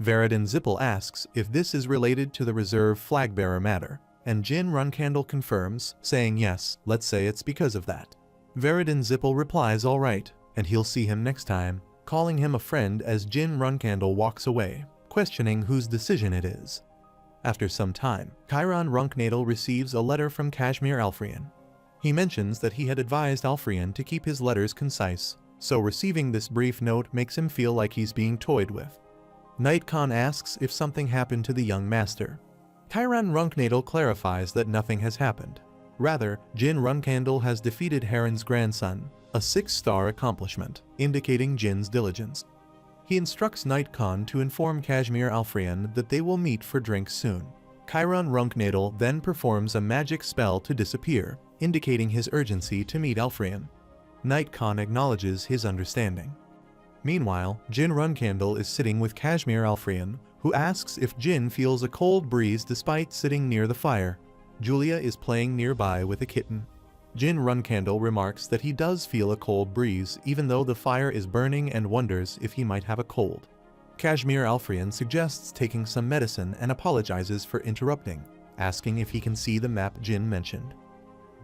Veridin Zippel asks if this is related to the reserve flagbearer matter, and Jin Runkandle confirms, saying yes, let's say it's because of that. Veridin Zippel replies all right, and he'll see him next time, calling him a friend as Jin Runkandle walks away, questioning whose decision it is. After some time, Chiron Runknadel receives a letter from Kashmir Alfrian. He mentions that he had advised Alfrian to keep his letters concise, so receiving this brief note makes him feel like he's being toyed with. Nightcon asks if something happened to the young master. Chiron Runknadel clarifies that nothing has happened. Rather, Jin Runkandle has defeated Heron's grandson, a 6-star accomplishment, indicating Jin's diligence. He instructs Nightcon to inform Kashmir Alfrian that they will meet for drinks soon. Chiron Runknadel then performs a magic spell to disappear, indicating his urgency to meet Alfrian. Nightcon acknowledges his understanding. Meanwhile, Jin Runkandle is sitting with Kashmir Alfrian, who asks if Jin feels a cold breeze despite sitting near the fire. Julia is playing nearby with a kitten. Jin Runkandle remarks that he does feel a cold breeze even though the fire is burning and wonders if he might have a cold. Kashmir Alfrian suggests taking some medicine and apologizes for interrupting, asking if he can see the map Jin mentioned.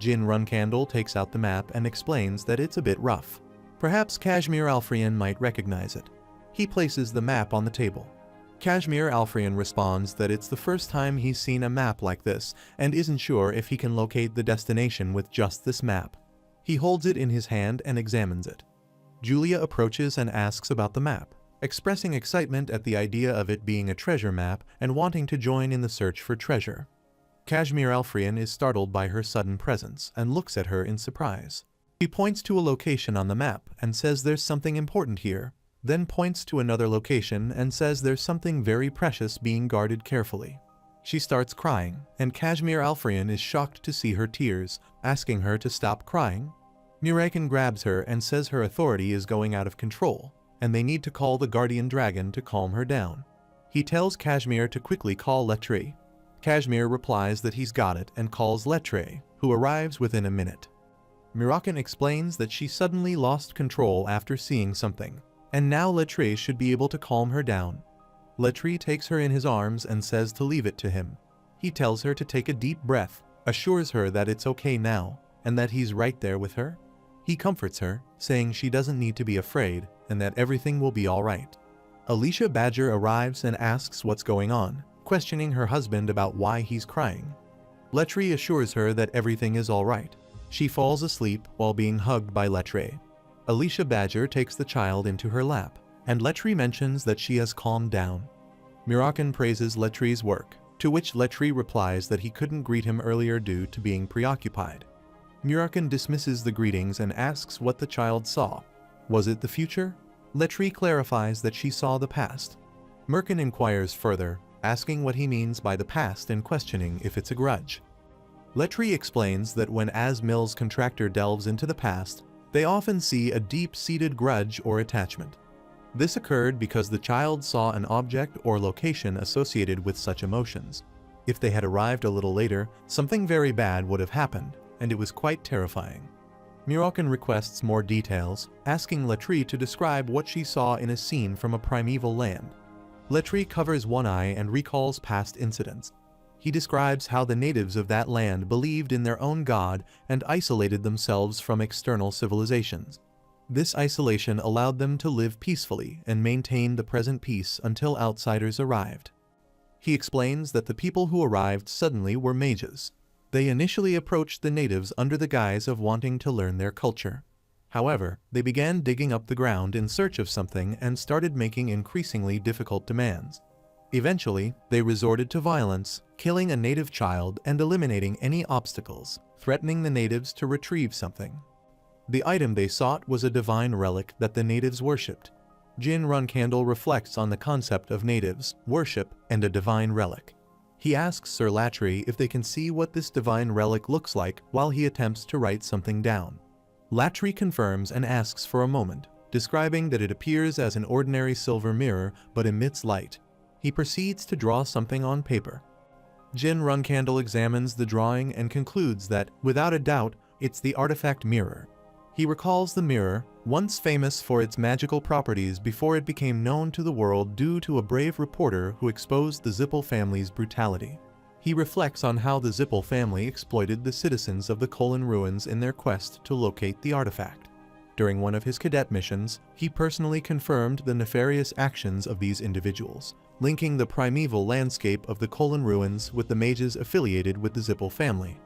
Jin Runkandle takes out the map and explains that it's a bit rough. Perhaps Kashmir Alfrian might recognize it. He places the map on the table. Kashmir Alfrian responds that it's the first time he's seen a map like this and isn't sure if he can locate the destination with just this map. He holds it in his hand and examines it. Julia approaches and asks about the map, expressing excitement at the idea of it being a treasure map and wanting to join in the search for treasure. Kashmir Alfrian is startled by her sudden presence and looks at her in surprise. He points to a location on the map and says there's something important here, then points to another location and says there's something very precious being guarded carefully. She starts crying, and Kashmir Alfrian is shocked to see her tears, asking her to stop crying. Murakan grabs her and says her authority is going out of control, and they need to call the guardian dragon to calm her down. He tells Kashmir to quickly call Lettre. Kashmir replies that he's got it and calls Lettre, who arrives within a minute. Murakan explains that she suddenly lost control after seeing something, and now Lettre should be able to calm her down. Lettre takes her in his arms and says to leave it to him. He tells her to take a deep breath, assures her that it's okay now, and that he's right there with her. He comforts her, saying she doesn't need to be afraid and that everything will be alright. Alicia Badger arrives and asks what's going on, questioning her husband about why he's crying. Lettre assures her that everything is alright. She falls asleep while being hugged by Lettre. Alicia Badger takes the child into her lap, and Lettre mentions that she has calmed down. Murakan praises Lettre's work, to which Lettre replies that he couldn't greet him earlier due to being preoccupied. Murakan dismisses the greetings and asks what the child saw. Was it the future? Lettre clarifies that she saw the past. Murakan inquires further, asking what he means by the past and questioning if it's a grudge. Lettre explains that when As Mills' contractor delves into the past, they often see a deep-seated grudge or attachment. This occurred because the child saw an object or location associated with such emotions. If they had arrived a little later, something very bad would have happened, and it was quite terrifying. Murakan requests more details, asking Lettre to describe what she saw in a scene from a primeval land. Lettre covers one eye and recalls past incidents. He describes how the natives of that land believed in their own god and isolated themselves from external civilizations. This isolation allowed them to live peacefully and maintain the present peace until outsiders arrived. He explains that the people who arrived suddenly were mages. They initially approached the natives under the guise of wanting to learn their culture. However, they began digging up the ground in search of something and started making increasingly difficult demands. Eventually, they resorted to violence, killing a native child and eliminating any obstacles, threatening the natives to retrieve something. The item they sought was a divine relic that the natives worshipped. Jin Runcandle reflects on the concept of natives, worship, and a divine relic. He asks Sir Latry if they can see what this divine relic looks like while he attempts to write something down. Latry confirms and asks for a moment, describing that it appears as an ordinary silver mirror but emits light. He proceeds to draw something on paper. Jin Runcandle examines the drawing and concludes that, without a doubt, it's the artifact mirror. He recalls the mirror, once famous for its magical properties before it became known to the world due to a brave reporter who exposed the Zippel family's brutality. He reflects on how the Zippel family exploited the citizens of the Kholin ruins in their quest to locate the artifact. During one of his cadet missions, he personally confirmed the nefarious actions of these individuals, linking the primeval landscape of the Kholin ruins with the mages affiliated with the Zippel family.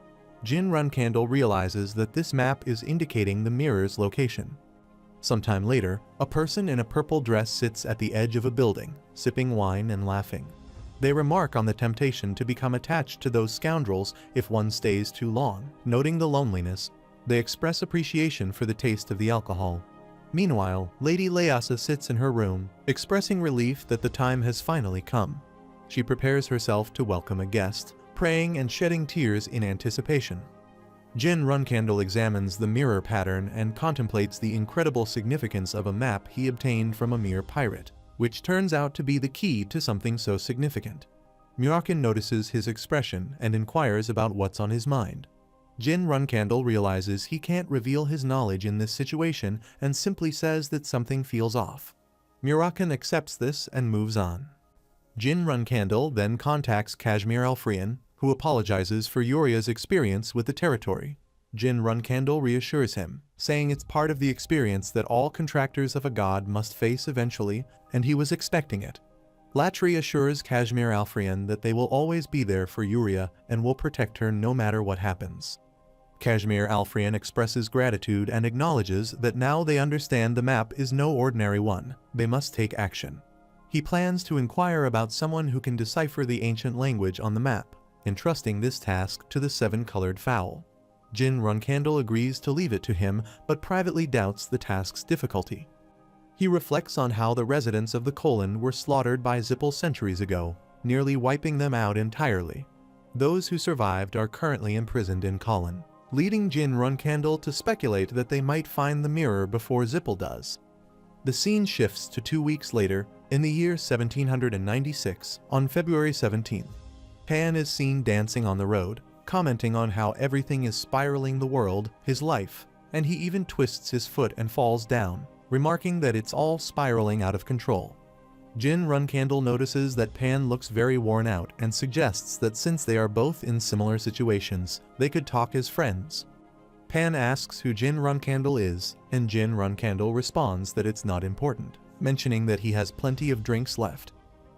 Jin Runcandle realizes that this map is indicating the mirror's location. Sometime later, a person in a purple dress sits at the edge of a building, sipping wine and laughing. They remark on the temptation to become attached to those scoundrels if one stays too long. Noting the loneliness, they express appreciation for the taste of the alcohol. Meanwhile, Lady Leasa sits in her room, expressing relief that the time has finally come. She prepares herself to welcome a guest, praying and shedding tears in anticipation. Jin Runcandle examines the mirror pattern and contemplates the incredible significance of a map he obtained from a mere pirate, which turns out to be the key to something so significant. Murakan notices his expression and inquires about what's on his mind. Jin Runcandle realizes he can't reveal his knowledge in this situation and simply says that something feels off. Murakan accepts this and moves on. Jin Runcandle then contacts Kashmir Alfrian, who apologizes for Yuria's experience with the territory. Jin Runcandle reassures him, saying it's part of the experience that all contractors of a god must face eventually, and he was expecting it. Latry assures Kashmir Alfrian that they will always be there for Yuria and will protect her no matter what happens. Kashmir Alfrian expresses gratitude and acknowledges that now they understand the map is no ordinary one, they must take action. He plans to inquire about someone who can decipher the ancient language on the map, entrusting this task to the seven-colored fowl. Jin Runcandle agrees to leave it to him, but privately doubts the task's difficulty. He reflects on how the residents of the Kholin were slaughtered by Zippel centuries ago, nearly wiping them out entirely. Those who survived are currently imprisoned in Colin, leading Jin Runkandle to speculate that they might find the mirror before Zippel does. The scene shifts to 2 weeks later, in the year 1796, on February 17th. Pan is seen dancing on the road, commenting on how everything is spiraling the world, his life, and he even twists his foot and falls down, remarking that it's all spiraling out of control. Jin Runkandle notices that Pan looks very worn out and suggests that since they are both in similar situations, they could talk as friends. Pan asks who Jin Runkandle is, and Jin Runkandle responds that it's not important, mentioning that he has plenty of drinks left.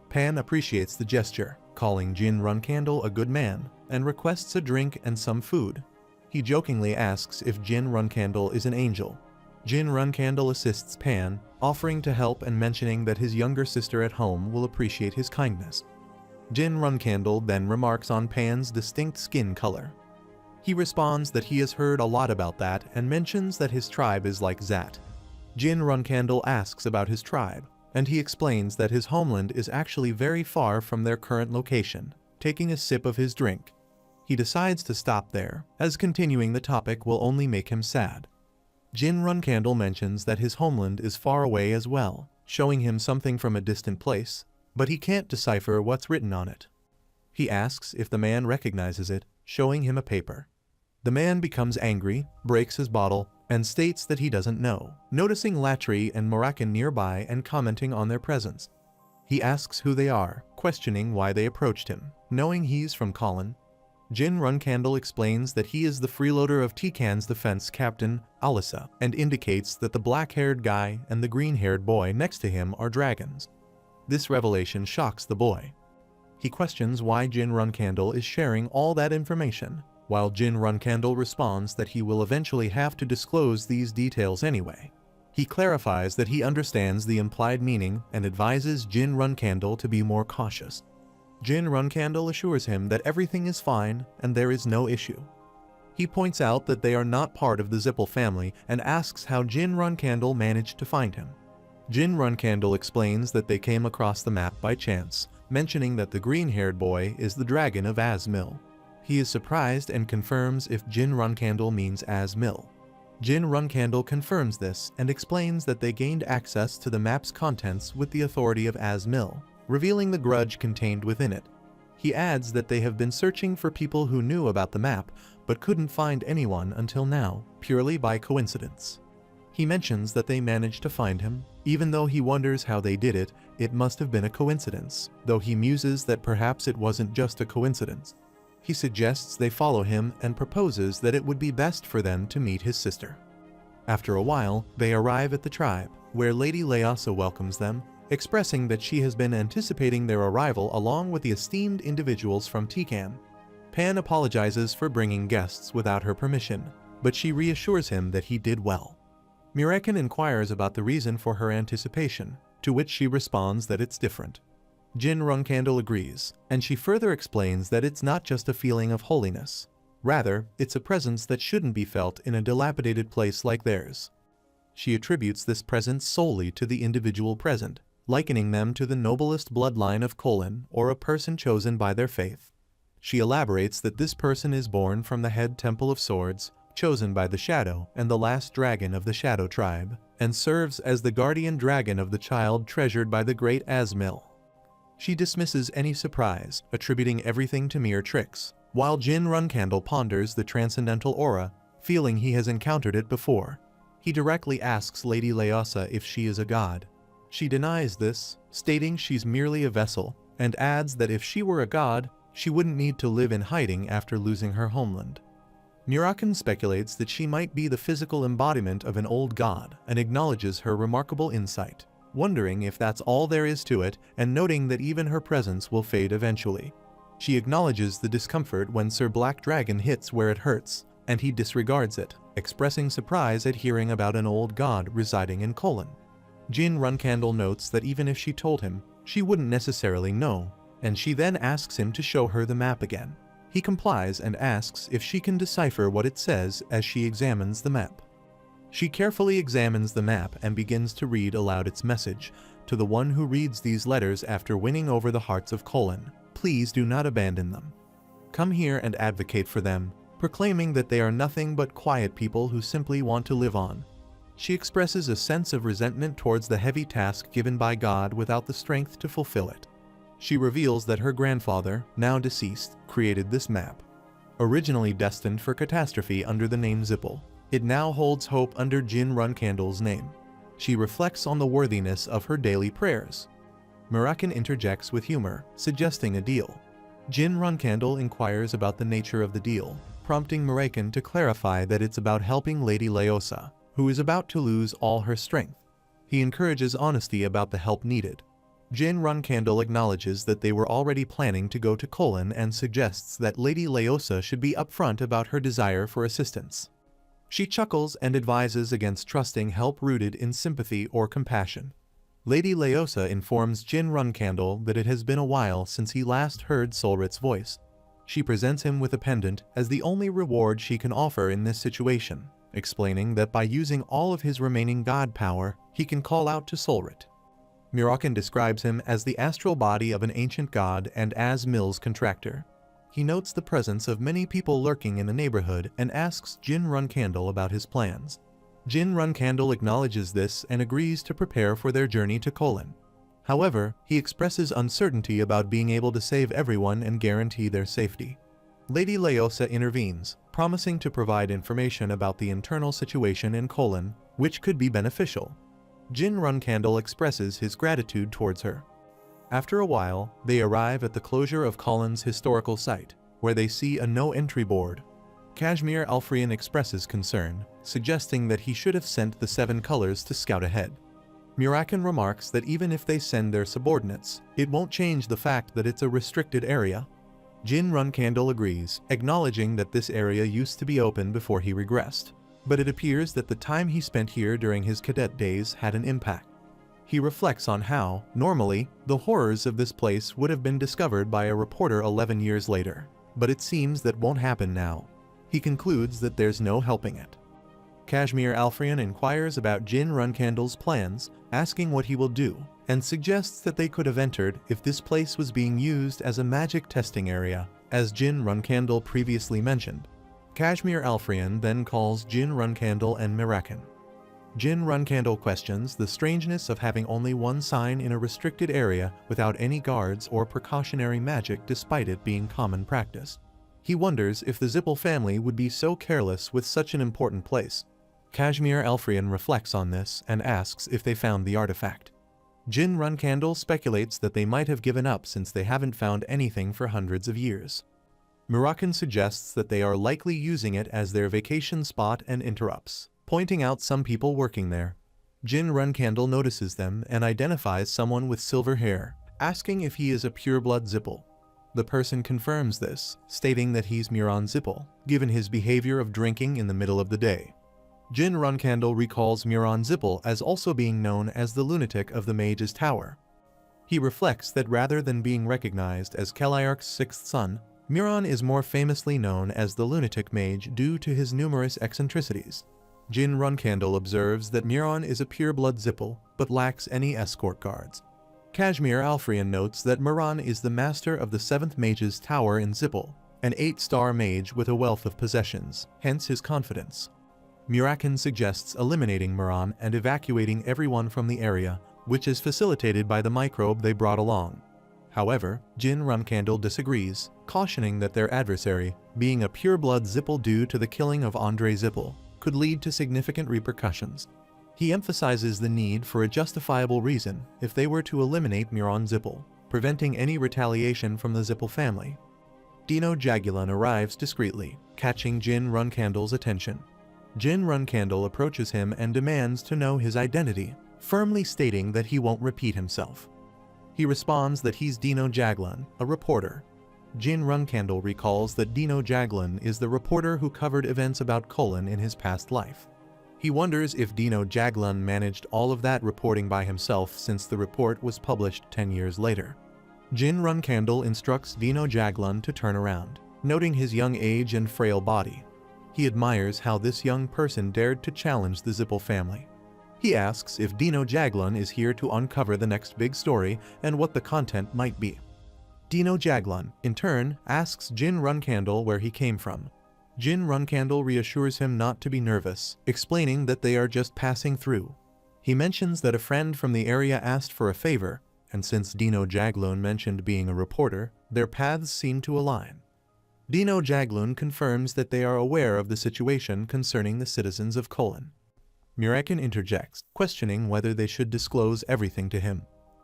Pan appreciates the gesture, calling Jin Runkandle a good man, and requests a drink and some food. He jokingly asks if Jin Runkandle is an angel. Jin Runkandle assists Pan, offering to help and mentioning that his younger sister at home will appreciate his kindness. Jin Runkandle then remarks on Pan's distinct skin color. He responds that he has heard a lot about that and mentions that his tribe is like Zat. Jin Runkandle asks about his tribe, and he explains that his homeland is actually very far from their current location, taking a sip of his drink. He decides to stop there, as continuing the topic will only make him sad. Jin Runkandle mentions that his homeland is far away as well, showing him something from a distant place, but he can't decipher what's written on it. He asks if the man recognizes it, showing him a paper. The man becomes angry, breaks his bottle, and states that he doesn't know, noticing Latri and Moroccan nearby and commenting on their presence. He asks who they are, questioning why they approached him, knowing he's from Colin. Jin Runkandle explains that he is the freeloader of Tikan's defense captain, Alissa, and indicates that the black-haired guy and the green-haired boy next to him are dragons. This revelation shocks the boy. He questions why Jin Runkandle is sharing all that information, while Jin Runkandle responds that he will eventually have to disclose these details anyway. He clarifies that he understands the implied meaning and advises Jin Runkandle to be more cautious. Jin Runkandle assures him that everything is fine and there is no issue. He points out that they are not part of the Zippel family and asks how Jin Runkandle managed to find him. Jin Runkandle explains that they came across the map by chance, mentioning that the green-haired boy is the dragon of Asmil. He is surprised and confirms if Jin Runkandle means Asmil. Jin Runkandle confirms this and explains that they gained access to the map's contents with the authority of Asmil, revealing the grudge contained within it. He adds that they have been searching for people who knew about the map, but couldn't find anyone until now, purely by coincidence. He mentions that they managed to find him. Even though he wonders how they did it, it must have been a coincidence, though he muses that perhaps it wasn't just a coincidence. He suggests they follow him and proposes that it would be best for them to meet his sister. After a while, they arrive at the tribe, where Lady Leasa welcomes them, expressing that she has been anticipating their arrival along with the esteemed individuals from Tikan. Pan apologizes for bringing guests without her permission, but she reassures him that he did well. Murekin inquires about the reason for her anticipation, to which she responds that it's different. Jin Runkandle agrees, and she further explains that it's not just a feeling of holiness. Rather, it's a presence that shouldn't be felt in a dilapidated place like theirs. She attributes this presence solely to the individual present, likening them to the noblest bloodline of Colin or a person chosen by their faith. She elaborates that this person is born from the head Temple of Swords, chosen by the Shadow and the last dragon of the Shadow tribe, and serves as the guardian dragon of the child treasured by the great Asmil. She dismisses any surprise, attributing everything to mere tricks, while Jin Runkandle ponders the transcendental aura, feeling he has encountered it before. He directly asks Lady Leasa if she is a god. She denies this, stating she's merely a vessel, and adds that if she were a god, she wouldn't need to live in hiding after losing her homeland. Murekin speculates that she might be the physical embodiment of an old god and acknowledges her remarkable insight, wondering if that's all there is to it and noting that even her presence will fade eventually. She acknowledges the discomfort when Sir Black Dragon hits where it hurts, and he disregards it, expressing surprise at hearing about an old god residing in Colin. Jin Runkandle notes that even if she told him, she wouldn't necessarily know, and she then asks him to show her the map again. He complies and asks if she can decipher what it says as she examines the map. She carefully examines the map and begins to read aloud its message, to the one who reads these letters after winning over the hearts of Colin, please do not abandon them. Come here and advocate for them, proclaiming that they are nothing but quiet people who simply want to live on. She expresses a sense of resentment towards the heavy task given by God without the strength to fulfill it. She reveals that her grandfather, now deceased, created this map. Originally destined for catastrophe under the name Zippel, it now holds hope under Jin Runkandle's name. She reflects on the worthiness of her daily prayers. Mirakan interjects with humor, suggesting a deal. Jin Runkandle inquires about the nature of the deal, prompting Mirakan to clarify that it's about helping Lady Leosa, who is about to lose all her strength. He encourages honesty about the help needed. Jin Runkandle acknowledges that they were already planning to go to Colin and suggests that Lady Leosa should be upfront about her desire for assistance. She chuckles and advises against trusting help rooted in sympathy or compassion. Lady Leosa informs Jin Runkandle that it has been a while since he last heard Solrit's voice. She presents him with a pendant as the only reward she can offer in this situation, explaining that by using all of his remaining god power, he can call out to Solrit. Mirakan describes him as the astral body of an ancient god and as Mill's contractor. He notes the presence of many people lurking in the neighborhood and asks Jin Runkandle about his plans. Jin Runkandle acknowledges this and agrees to prepare for their journey to Colin. However, he expresses uncertainty about being able to save everyone and guarantee their safety. Lady Leosa intervenes, promising to provide information about the internal situation in Colin, which could be beneficial. Jin Runkandle expresses his gratitude towards her. After a while, they arrive at the closure of Colin's historical site, where they see a no-entry board. Kashmir Alfrian expresses concern, suggesting that he should have sent the 7 colors to scout ahead. Mirakan remarks that even if they send their subordinates, it won't change the fact that it's a restricted area. Jin Runkandle agrees, acknowledging that this area used to be open before he regressed, but it appears that the time he spent here during his cadet days had an impact. He reflects on how, normally, the horrors of this place would have been discovered by a reporter 11 years later, but it seems that won't happen now. He concludes that there's no helping it. Kashmir Alfrian inquires about Jin Runkandle's plans, asking what he will do, and suggests that they could have entered if this place was being used as a magic testing area, as Jin Runkandle previously mentioned. Kashmir Alfrian then calls Jin Runkandle and Mirakan. Jin Runkandle questions the strangeness of having only one sign in a restricted area without any guards or precautionary magic despite it being common practice. He wonders if the Zippel family would be so careless with such an important place. Kashmir Alfrian reflects on this and asks if they found the artifact. Jin Runkandle speculates that they might have given up since they haven't found anything for hundreds of years. Mirakan suggests that they are likely using it as their vacation spot and interrupts, pointing out some people working there. Jin Runkandle notices them and identifies someone with silver hair, asking if he is a pureblood Zippel. The person confirms this, stating that he's Miran Zippel, given his behavior of drinking in the middle of the day. Jin Runkandle recalls Miran Zippel as also being known as the lunatic of the Mage's Tower. He reflects that rather than being recognized as Keliark's 6th son, Miran is more famously known as the lunatic mage due to his numerous eccentricities. Jin Runkandle observes that Miran is a pureblood Zippel, but lacks any escort guards. Kashmir Alfrian notes that Miran is the master of the 7th Mage's Tower in Zippel, an 8-star mage with a wealth of possessions, hence his confidence. Mirakan suggests eliminating Miran and evacuating everyone from the area, which is facilitated by the microbe they brought along. However, Jin Runkandle disagrees, cautioning that their adversary, being a pureblood Zippel due to the killing of Andre Zippel, could lead to significant repercussions. He emphasizes the need for a justifiable reason if they were to eliminate Miran Zippel, preventing any retaliation from the Zippel family. Dino Jagulan arrives discreetly, catching Jin Runkandle's attention. Jin Runkandle approaches him and demands to know his identity, firmly stating that he won't repeat himself. He responds that he's Dino Jagulan, a reporter. Jin Runkandle recalls that Dino Jagulan is the reporter who covered events about Colin in his past life. He wonders if Dino Jagulan managed all of that reporting by himself since the report was published 10 years later. Jin Runkandle instructs Dino Jagulan to turn around, noting his young age and frail body. He admires how this young person dared to challenge the Zippel family. He asks if Dino Jaglon is here to uncover the next big story and what the content might be. Dino Jaglon, in turn, asks Jin Runcandle where he came from. Jin Runcandle reassures him not to be nervous, explaining that they are just passing through. He mentions that a friend from the area asked for a favor, and since Dino Jaglon mentioned being a reporter, their paths seem to align. Dino Jaglon confirms that they are aware of the situation concerning the citizens of Colon. Murakin interjects, questioning whether they should disclose everything to him.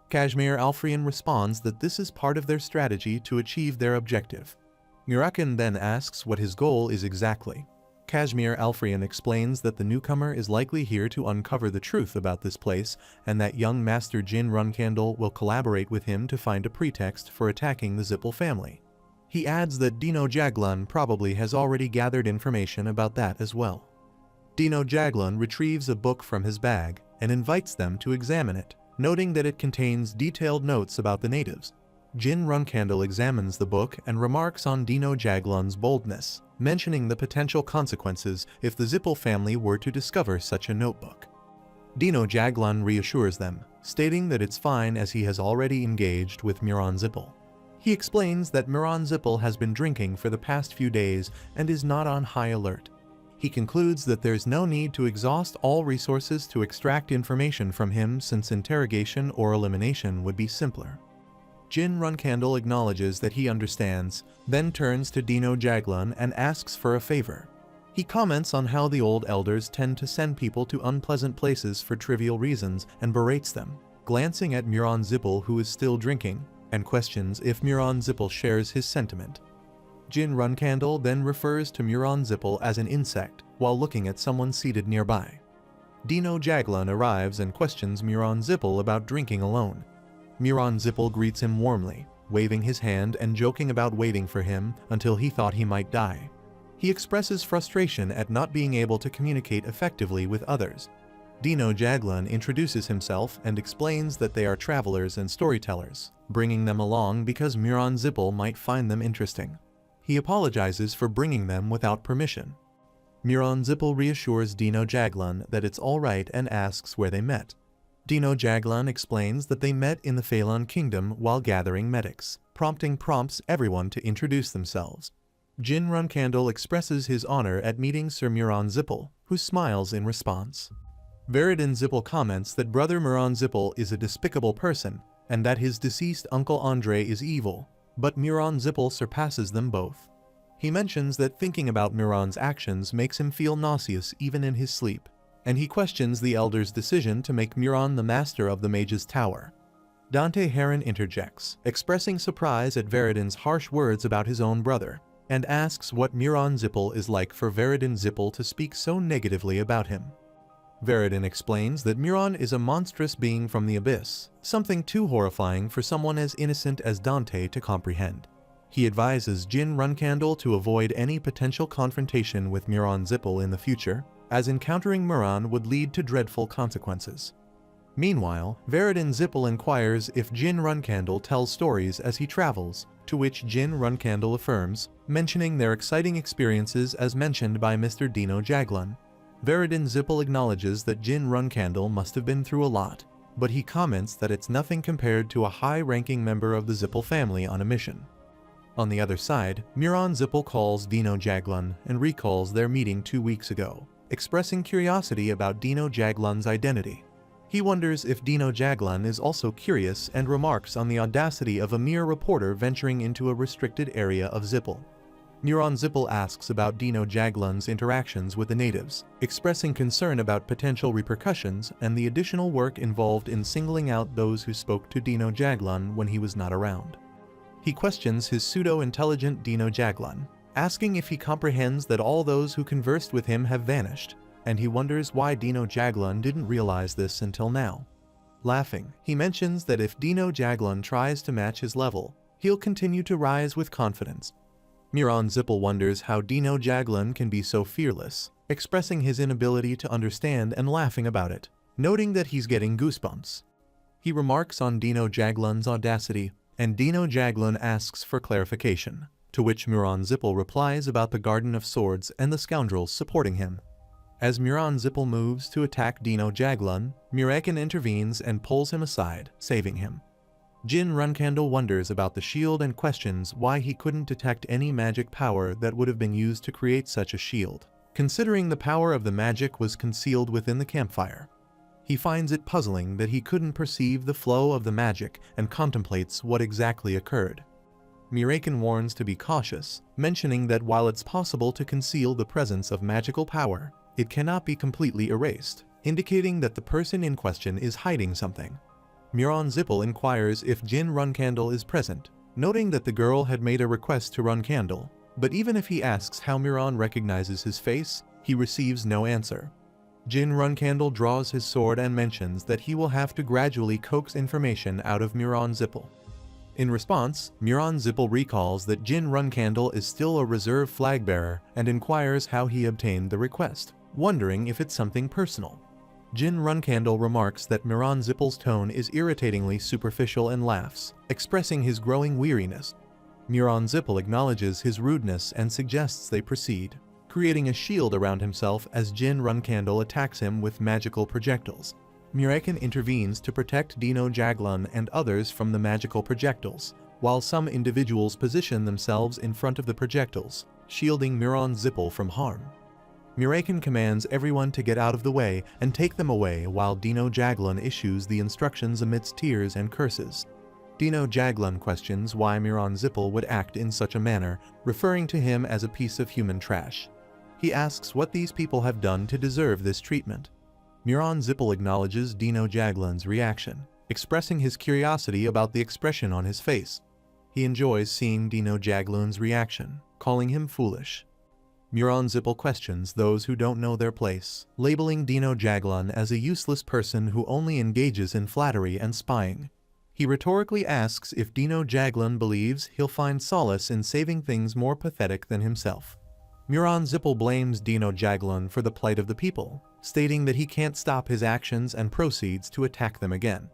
Kashmir Alfrian responds that this is part of their strategy to achieve their objective. Murakin then asks what his goal is exactly. Kashmir Alfrian explains that the newcomer is likely here to uncover the truth about this place and that young Master Jin Runcandle will collaborate with him to find a pretext for attacking the Zippel family. He adds that Dino Jaglon probably has already gathered information about that as well. Dino Jaglon retrieves a book from his bag and invites them to examine it, noting that it contains detailed notes about the natives. Jin Runcandle examines the book and remarks on Dino Jaglon's boldness, mentioning the potential consequences if the Zippel family were to discover such a notebook. Dino Jaglon reassures them, stating that it's fine as he has already engaged with Muron Zippel. He explains that Muron Zippel has been drinking for the past few days and is not on high alert. He concludes that there's no need to exhaust all resources to extract information from him since interrogation or elimination would be simpler. Jin Runcandle acknowledges that he understands, then turns to Dino Jaglon and asks for a favor. He comments on how the old elders tend to send people to unpleasant places for trivial reasons and berates them, glancing at Muron Zippel who is still drinking, and questions if Muron Zippel shares his sentiment. Jin Runcandle then refers to Muron Zippel as an insect while looking at someone seated nearby. Dino Jaglon arrives and questions Muron Zippel about drinking alone. Muron Zippel greets him warmly, waving his hand and joking about waiting for him until he thought he might die. He expresses frustration at not being able to communicate effectively with others. Dino Jaglon introduces himself and explains that they are travelers and storytellers, bringing them along because Muron Zippel might find them interesting. He apologizes for bringing them without permission. Muron Zippel reassures Dino Jaglon that it's alright and asks where they met. Dino Jaglon explains that they met in the Phalon Kingdom while gathering medics, prompts everyone to introduce themselves. Jin Runcandle expresses his honor at meeting Sir Muron Zippel, who smiles in response. Veridin Zippel comments that Brother Muron Zippel is a despicable person, and that his deceased Uncle Andre is evil, but Muron Zippel surpasses them both. He mentions that thinking about Muron's actions makes him feel nauseous even in his sleep, and he questions the Elder's decision to make Muron the master of the Mage's Tower. Dante Heron interjects, expressing surprise at Veridin's harsh words about his own brother, and asks what Muron Zippel is like for Veridin Zippel to speak so negatively about him. Veridin explains that Muron is a monstrous being from the abyss, something too horrifying for someone as innocent as Dante to comprehend. He advises Jin Runcandle to avoid any potential confrontation with Muron Zippel in the future, as encountering Muron would lead to dreadful consequences. Meanwhile, Veridin Zippel inquires if Jin Runcandle tells stories as he travels, to which Jin Runcandle affirms, mentioning their exciting experiences as mentioned by Mr. Dino Jaglon. Veridin Zippel acknowledges that Jin Runcandle must have been through a lot, but he comments that it's nothing compared to a high-ranking member of the Zippel family on a mission. On the other side, Muron Zippel calls Dino Jaglon and recalls their meeting 2 weeks ago, expressing curiosity about Dino Jaglon's identity. He wonders if Dino Jaglon is also curious and remarks on the audacity of a mere reporter venturing into a restricted area of Zippel. Muron Zippel asks about Dino Jaglon's interactions with the natives, expressing concern about potential repercussions and the additional work involved in singling out those who spoke to Dino Jaglon when he was not around. He questions his pseudo-intelligent Dino Jaglon, asking if he comprehends that all those who conversed with him have vanished, and he wonders why Dino Jaglon didn't realize this until now. Laughing, he mentions that if Dino Jaglon tries to match his level, he'll continue to rise with confidence. Muron Zippel wonders how Dino Jaglon can be so fearless, expressing his inability to understand and laughing about it, noting that he's getting goosebumps. He remarks on Dino Jaglon's audacity, and Dino Jaglon asks for clarification, to which Muron Zippel replies about the Garden of Swords and the scoundrels supporting him. As Miran Zippel moves to attack Dino Jaglon, Mirakin intervenes and pulls him aside, saving him. Jin Runcandle wonders about the shield and questions why he couldn't detect any magic power that would have been used to create such a shield, considering the power of the magic was concealed within the campfire. He finds it puzzling that he couldn't perceive the flow of the magic and contemplates what exactly occurred. Mirakin warns to be cautious, mentioning that while it's possible to conceal the presence of magical power, it cannot be completely erased, indicating that the person in question is hiding something. Miran Zippel inquires if Jin Runcandle is present, noting that the girl had made a request to Runcandle, but even if he asks how Miran recognizes his face, he receives no answer. Jin Runcandle draws his sword and mentions that he will have to gradually coax information out of Miran Zippel. In response, Miran Zippel recalls that Jin Runcandle is still a reserve flag bearer and inquires how he obtained the request, wondering if it's something personal. Jin Runcandle remarks that Miran Zippel's tone is irritatingly superficial and laughs, expressing his growing weariness. Miran Zippel acknowledges his rudeness and suggests they proceed, creating a shield around himself as Jin Runcandle attacks him with magical projectiles. Mirakin intervenes to protect Dino Jaglon and others from the magical projectiles, while some individuals position themselves in front of the projectiles, shielding Miran Zippel from harm. Mirakin commands everyone to get out of the way and take them away while Dino Jaglon issues the instructions amidst tears and curses. Dino Jaglon questions why Miran Zippel would act in such a manner, referring to him as a piece of human trash. He asks what these people have done to deserve this treatment. Miran Zippel acknowledges Dino Jaglon's reaction, expressing his curiosity about the expression on his face. He enjoys seeing Dino Jaglon's reaction, calling him foolish. Miran Zippel questions those who don't know their place, labeling Dino Jaglon as a useless person who only engages in flattery and spying. He rhetorically asks if Dino Jaglon believes he'll find solace in saving things more pathetic than himself. Miran Zippel blames Dino Jaglon for the plight of the people, stating that he can't stop his actions and proceeds to attack them again.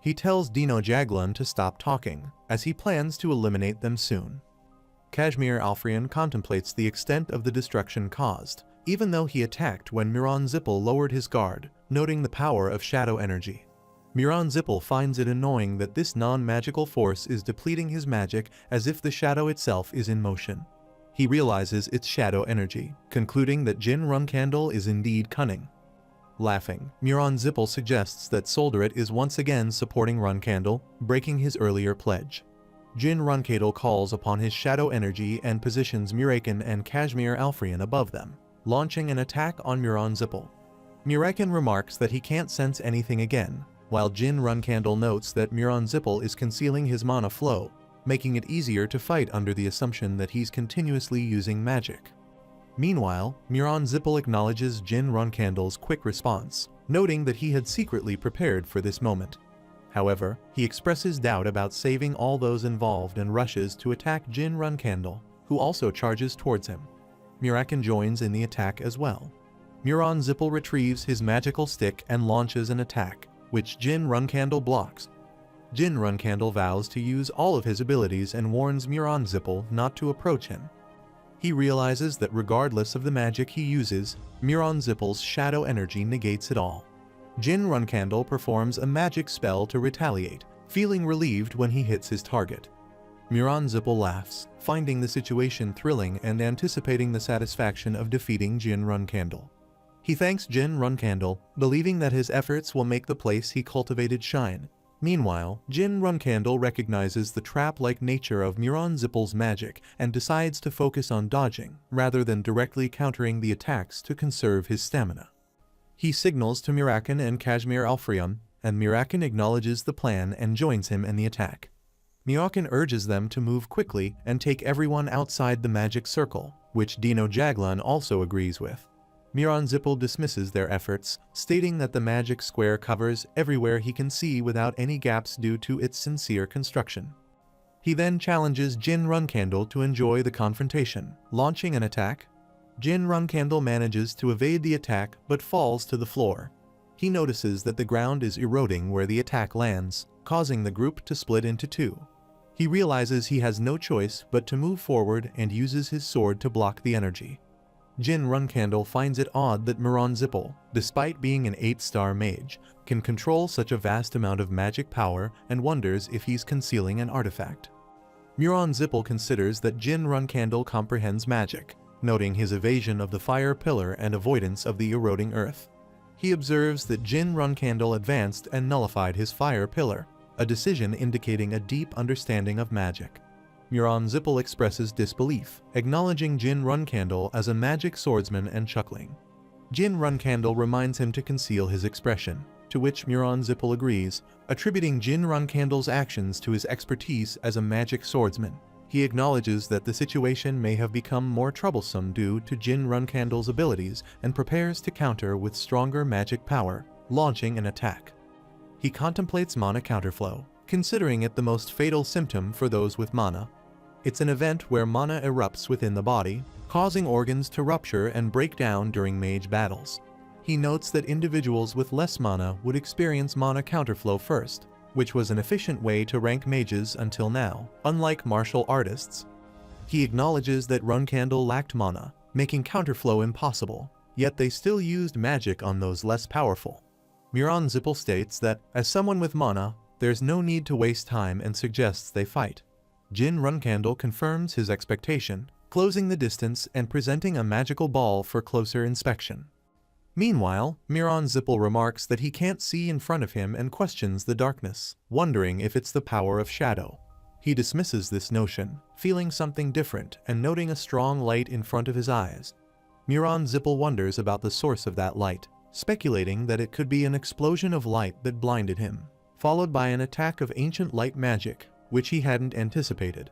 He tells Dino Jaglon to stop talking, as he plans to eliminate them soon. Kashmir Alfrian contemplates the extent of the destruction caused, even though he attacked when Miran Zippel lowered his guard, noting the power of shadow energy. Miran Zippel finds it annoying that this non-magical force is depleting his magic as if the shadow itself is in motion. He realizes it's shadow energy, concluding that Jin Runcandle is indeed cunning. Laughing, Miran Zippel suggests that Solderit is once again supporting Runcandle, breaking his earlier pledge. Jin Runcandle calls upon his shadow energy and positions Mirakin and Kashmir Alfrian above them, launching an attack on Miran Zippel. Mirakin remarks that he can't sense anything again, while Jin Runcandle notes that Miran Zippel is concealing his mana flow, making it easier to fight under the assumption that he's continuously using magic. Meanwhile, Miran Zippel acknowledges Jin Runcandle's quick response, noting that he had secretly prepared for this moment. However, he expresses doubt about saving all those involved and rushes to attack Jin Runcandle, who also charges towards him. Mirakin joins in the attack as well. Miran Zippel retrieves his magical stick and launches an attack, which Jin Runcandle blocks. Jin Runcandle vows to use all of his abilities and warns Miran Zippel not to approach him. He realizes that regardless of the magic he uses, Miran Zippel's shadow energy negates it all. Jin Runcandle performs a magic spell to retaliate, feeling relieved when he hits his target. Miran Zippel laughs, finding the situation thrilling and anticipating the satisfaction of defeating Jin Runcandle. He thanks Jin Runcandle, believing that his efforts will make the place he cultivated shine. Meanwhile, Jin Runcandle recognizes the trap-like nature of Miran Zippel's magic and decides to focus on dodging, rather than directly countering the attacks to conserve his stamina. He signals to Mirakin and Kashmir Alfrian, and Mirakin acknowledges the plan and joins him in the attack. Mirakin urges them to move quickly and take everyone outside the magic circle, which Dino Jaglon also agrees with. Miran Zippel dismisses their efforts, stating that the magic square covers everywhere he can see without any gaps due to its sincere construction. He then challenges Jin Runcandle to enjoy the confrontation, launching an attack. Jin Runcandle manages to evade the attack but falls to the floor. He notices that the ground is eroding where the attack lands, causing the group to split into two. He realizes he has no choice but to move forward and uses his sword to block the energy. Jin Runcandle finds it odd that Miran Zippel, despite being an 8-star mage, can control such a vast amount of magic power and wonders if he's concealing an artifact. Miran Zippel considers that Jin Runcandle comprehends magic, noting his evasion of the fire pillar and avoidance of the eroding earth. He observes that Jin Runcandle advanced and nullified his fire pillar, a decision indicating a deep understanding of magic. Miran Zippel expresses disbelief, acknowledging Jin Runcandle as a magic swordsman and chuckling. Jin Runcandle reminds him to conceal his expression, to which Miran Zippel agrees, attributing Jin Runcandle's actions to his expertise as a magic swordsman. He acknowledges that the situation may have become more troublesome due to Jin Runcandle's abilities and prepares to counter with stronger magic power, launching an attack. He contemplates mana counterflow, considering it the most fatal symptom for those with mana. It's an event where mana erupts within the body, causing organs to rupture and break down during mage battles. He notes that individuals with less mana would experience mana counterflow first, which was an efficient way to rank mages until now, unlike martial artists. He acknowledges that Runcandle lacked mana, making counterflow impossible, yet they still used magic on those less powerful. Miran Zippel states that, as someone with mana, there's no need to waste time and suggests they fight. Jin Runcandle confirms his expectation, closing the distance and presenting a magical ball for closer inspection. Meanwhile, Miran Zippel remarks that he can't see in front of him and questions the darkness, wondering if it's the power of shadow. He dismisses this notion, feeling something different and noting a strong light in front of his eyes. Miran Zippel wonders about the source of that light, speculating that it could be an explosion of light that blinded him, followed by an attack of ancient light magic, which he hadn't anticipated.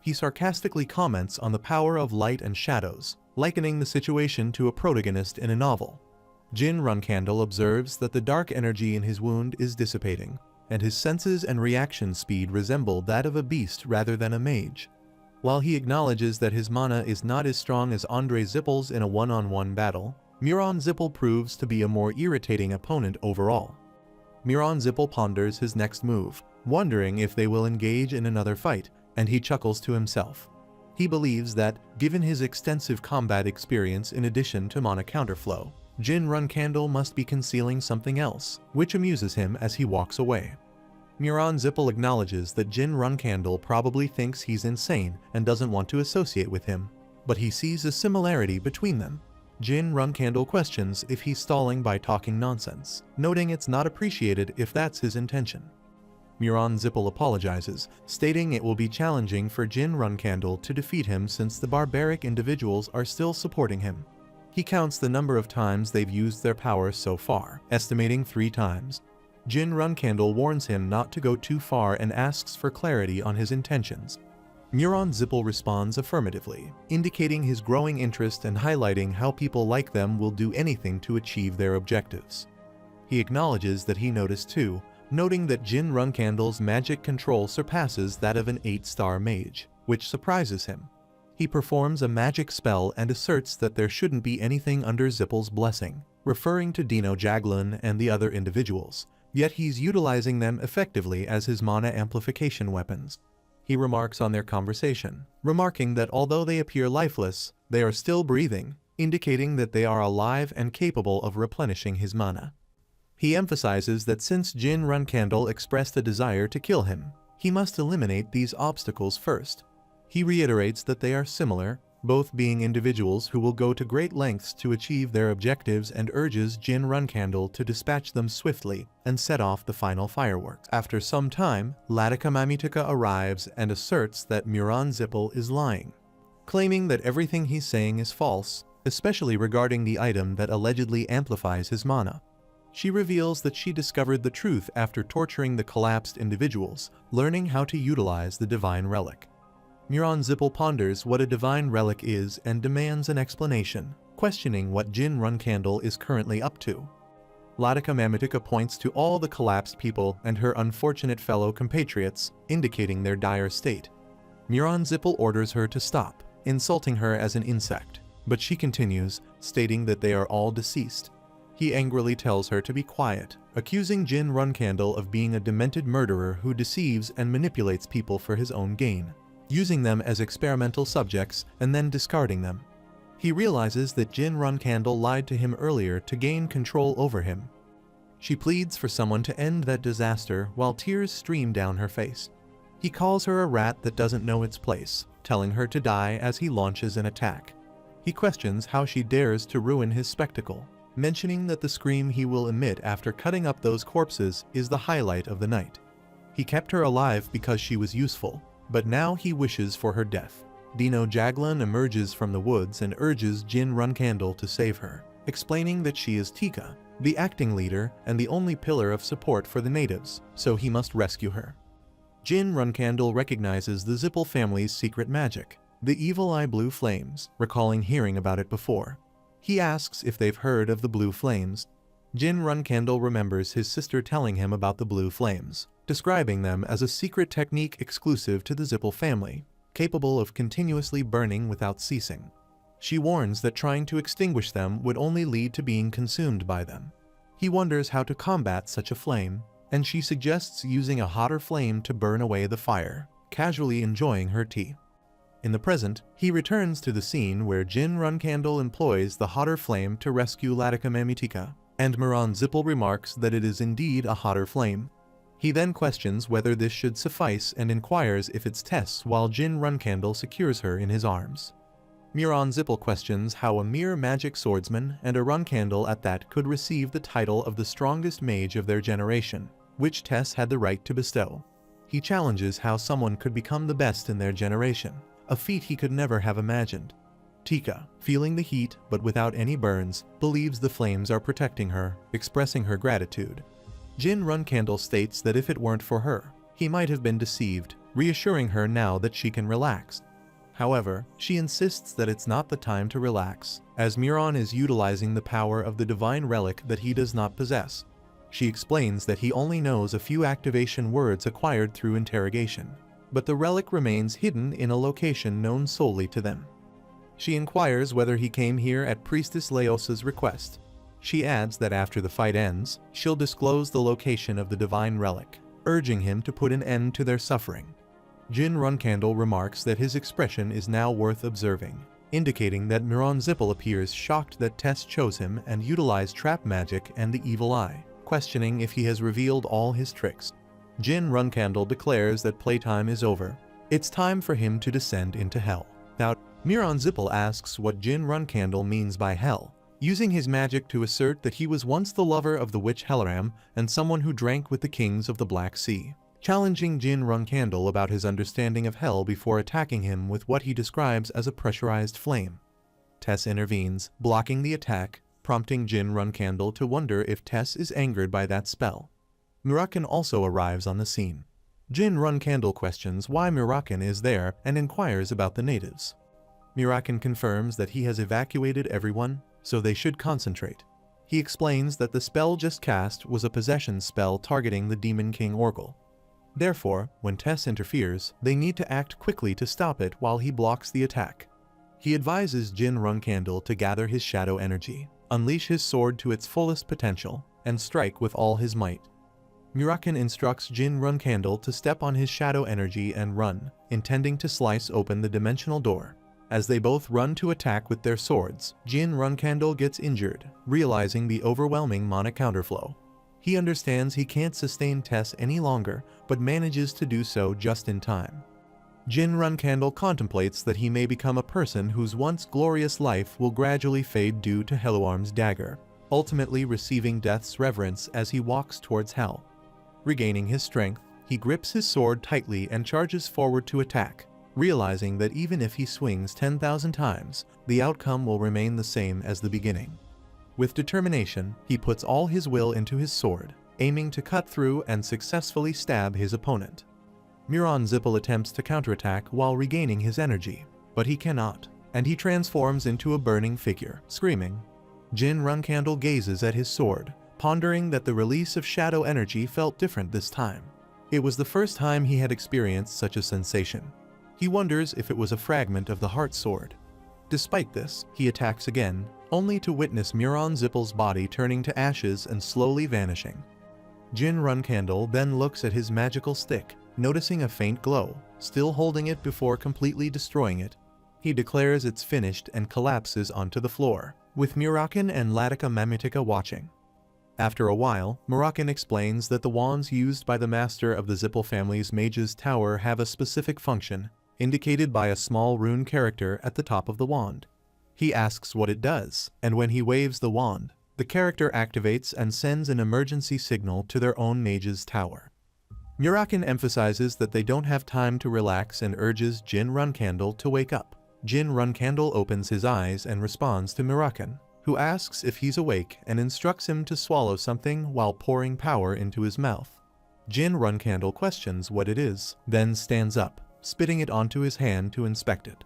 He sarcastically comments on the power of light and shadows, likening the situation to a protagonist in a novel. Jin Runcandle observes that the dark energy in his wound is dissipating, and his senses and reaction speed resemble that of a beast rather than a mage. While he acknowledges that his mana is not as strong as Andre Zippel's in a one-on-one battle, Miran Zippel proves to be a more irritating opponent overall. Miran Zippel ponders his next move, wondering if they will engage in another fight, and he chuckles to himself. He believes that, given his extensive combat experience in addition to mana counterflow, Jin Runcandle must be concealing something else, which amuses him as he walks away. Miran Zippel acknowledges that Jin Runcandle probably thinks he's insane and doesn't want to associate with him, but he sees a similarity between them. Jin Runcandle questions if he's stalling by talking nonsense, noting it's not appreciated if that's his intention. Miran Zippel apologizes, stating it will be challenging for Jin Runcandle to defeat him since the barbaric individuals are still supporting him. He counts the number of times they've used their power so far, estimating 3 times. Jin Runcandle warns him not to go too far and asks for clarity on his intentions. Miran Zippel responds affirmatively, indicating his growing interest and highlighting how people like them will do anything to achieve their objectives. He acknowledges that he noticed too, noting that Jin Runcandle's magic control surpasses that of an 8-star mage, which surprises him. He performs a magic spell and asserts that there shouldn't be anything under Zippel's blessing, referring to Dino Jaglin and the other individuals, yet he's utilizing them effectively as his mana amplification weapons. He remarks on their conversation, remarking that although they appear lifeless, they are still breathing, indicating that they are alive and capable of replenishing his mana. He emphasizes that since Jin Runcandle expressed a desire to kill him, he must eliminate these obstacles first. He reiterates that they are similar, both being individuals who will go to great lengths to achieve their objectives, and urges Jin Runcandle to dispatch them swiftly and set off the final fireworks. After some time, Latika Mamitika arrives and asserts that Miran Zippel is lying, claiming that everything he's saying is false, especially regarding the item that allegedly amplifies his mana. She reveals that she discovered the truth after torturing the collapsed individuals, learning how to utilize the divine relic. Miran Zippel ponders what a divine relic is and demands an explanation, questioning what Jin Runcandle is currently up to. Latika Mamitika points to all the collapsed people and her unfortunate fellow compatriots, indicating their dire state. Miran Zippel orders her to stop, insulting her as an insect, but she continues, stating that they are all deceased. He angrily tells her to be quiet, accusing Jin Runcandle of being a demented murderer who deceives and manipulates people for his own gain, using them as experimental subjects and then discarding them. He realizes that Jin Runcandle lied to him earlier to gain control over him. She pleads for someone to end that disaster while tears stream down her face. He calls her a rat that doesn't know its place, telling her to die as he launches an attack. He questions how she dares to ruin his spectacle, mentioning that the scream he will emit after cutting up those corpses is the highlight of the night. He kept her alive because she was useful, but now he wishes for her death. Dino Jaglan emerges from the woods and urges Jin Runcandle to save her, explaining that she is Tika, the acting leader and the only pillar of support for the natives, so he must rescue her. Jin Runcandle recognizes the Zippel family's secret magic, the Evil Eye Blue Flames, recalling hearing about it before. He asks if they've heard of the Blue Flames. Jin Runcandle remembers his sister telling him about the Blue Flames, describing them as a secret technique exclusive to the Zippel family, capable of continuously burning without ceasing. She warns that trying to extinguish them would only lead to being consumed by them. He wonders how to combat such a flame, and she suggests using a hotter flame to burn away the fire, casually enjoying her tea. In the present, he returns to the scene where Jin Runcandle employs the hotter flame to rescue Latika Mamitika, and Miran Zippel remarks that it is indeed a hotter flame. He then questions whether this should suffice and inquires if it's Tess while Jin Runcandle secures her in his arms. Miran Zippel questions how a mere magic swordsman and a Runcandle at that could receive the title of the strongest mage of their generation, which Tess had the right to bestow. He challenges how someone could become the best in their generation, a feat he could never have imagined. Tika, feeling the heat but without any burns, believes the flames are protecting her, expressing her gratitude. Jin Runcandle states that if it weren't for her, he might have been deceived, reassuring her now that she can relax. However, she insists that it's not the time to relax, as Miran is utilizing the power of the divine relic that he does not possess. She explains that he only knows a few activation words acquired through interrogation, but the relic remains hidden in a location known solely to them. She inquires whether he came here at Priestess Leosa's request. She adds that after the fight ends, she'll disclose the location of the divine relic, urging him to put an end to their suffering. Jin Runcandle remarks that his expression is now worth observing, indicating that Miran Zippel appears shocked that Tess chose him and utilized trap magic and the evil eye, questioning if he has revealed all his tricks. Jin Runcandle declares that playtime is over. It's time for him to descend into hell. Miran Zippel asks what Jin Runcandle means by hell, using his magic to assert that he was once the lover of the witch Helaram and someone who drank with the kings of the Black Sea, challenging Jin Runcandle about his understanding of hell before attacking him with what he describes as a pressurized flame. Tess intervenes, blocking the attack, prompting Jin Runcandle to wonder if Tess is angered by that spell. Mirakan also arrives on the scene. Jin Runcandle questions why Mirakan is there and inquires about the natives. Mirakan confirms that he has evacuated everyone, so they should concentrate. He explains that the spell just cast was a possession spell targeting the Demon King Orgel. Therefore, when Tess interferes, they need to act quickly to stop it while he blocks the attack. He advises Jin Runcandle to gather his shadow energy, unleash his sword to its fullest potential, and strike with all his might. Mirakan instructs Jin Runcandle to step on his shadow energy and run, intending to slice open the dimensional door. As they both run to attack with their swords, Jin Runcandle gets injured, realizing the overwhelming mana counterflow. He understands he can't sustain Tess any longer, but manages to do so just in time. Jin Runcandle contemplates that he may become a person whose once glorious life will gradually fade due to Heluarm's dagger, ultimately receiving death's reverence as he walks towards hell. Regaining his strength, he grips his sword tightly and charges forward to attack, realizing that even if he swings 10,000 times, the outcome will remain the same as the beginning. With determination, he puts all his will into his sword, aiming to cut through and successfully stab his opponent. Miran Zippel attempts to counterattack while regaining his energy, but he cannot, and he transforms into a burning figure, screaming. Jin Runcandle gazes at his sword, pondering that the release of shadow energy felt different this time. It was the first time he had experienced such a sensation. He wonders if it was a fragment of the Heart Sword. Despite this, he attacks again, only to witness Miran Zippel's body turning to ashes and slowly vanishing. Jin Runcandle then looks at his magical stick, noticing a faint glow, still holding it before completely destroying it. He declares it's finished and collapses onto the floor, with Murakan and Latika Mamutika watching. After a while, Murakan explains that the wands used by the master of the Zippel family's Mage's Tower have a specific function, indicated by a small rune character at the top of the wand. He asks what it does, and when he waves the wand, the character activates and sends an emergency signal to their own Mage's Tower. Murakan emphasizes that they don't have time to relax and urges Jin Runcandle to wake up. Jin Runcandle opens his eyes and responds to Murakan, who asks if he's awake and instructs him to swallow something while pouring power into his mouth. Jin Runcandle questions what it is, then stands up, spitting it onto his hand to inspect it.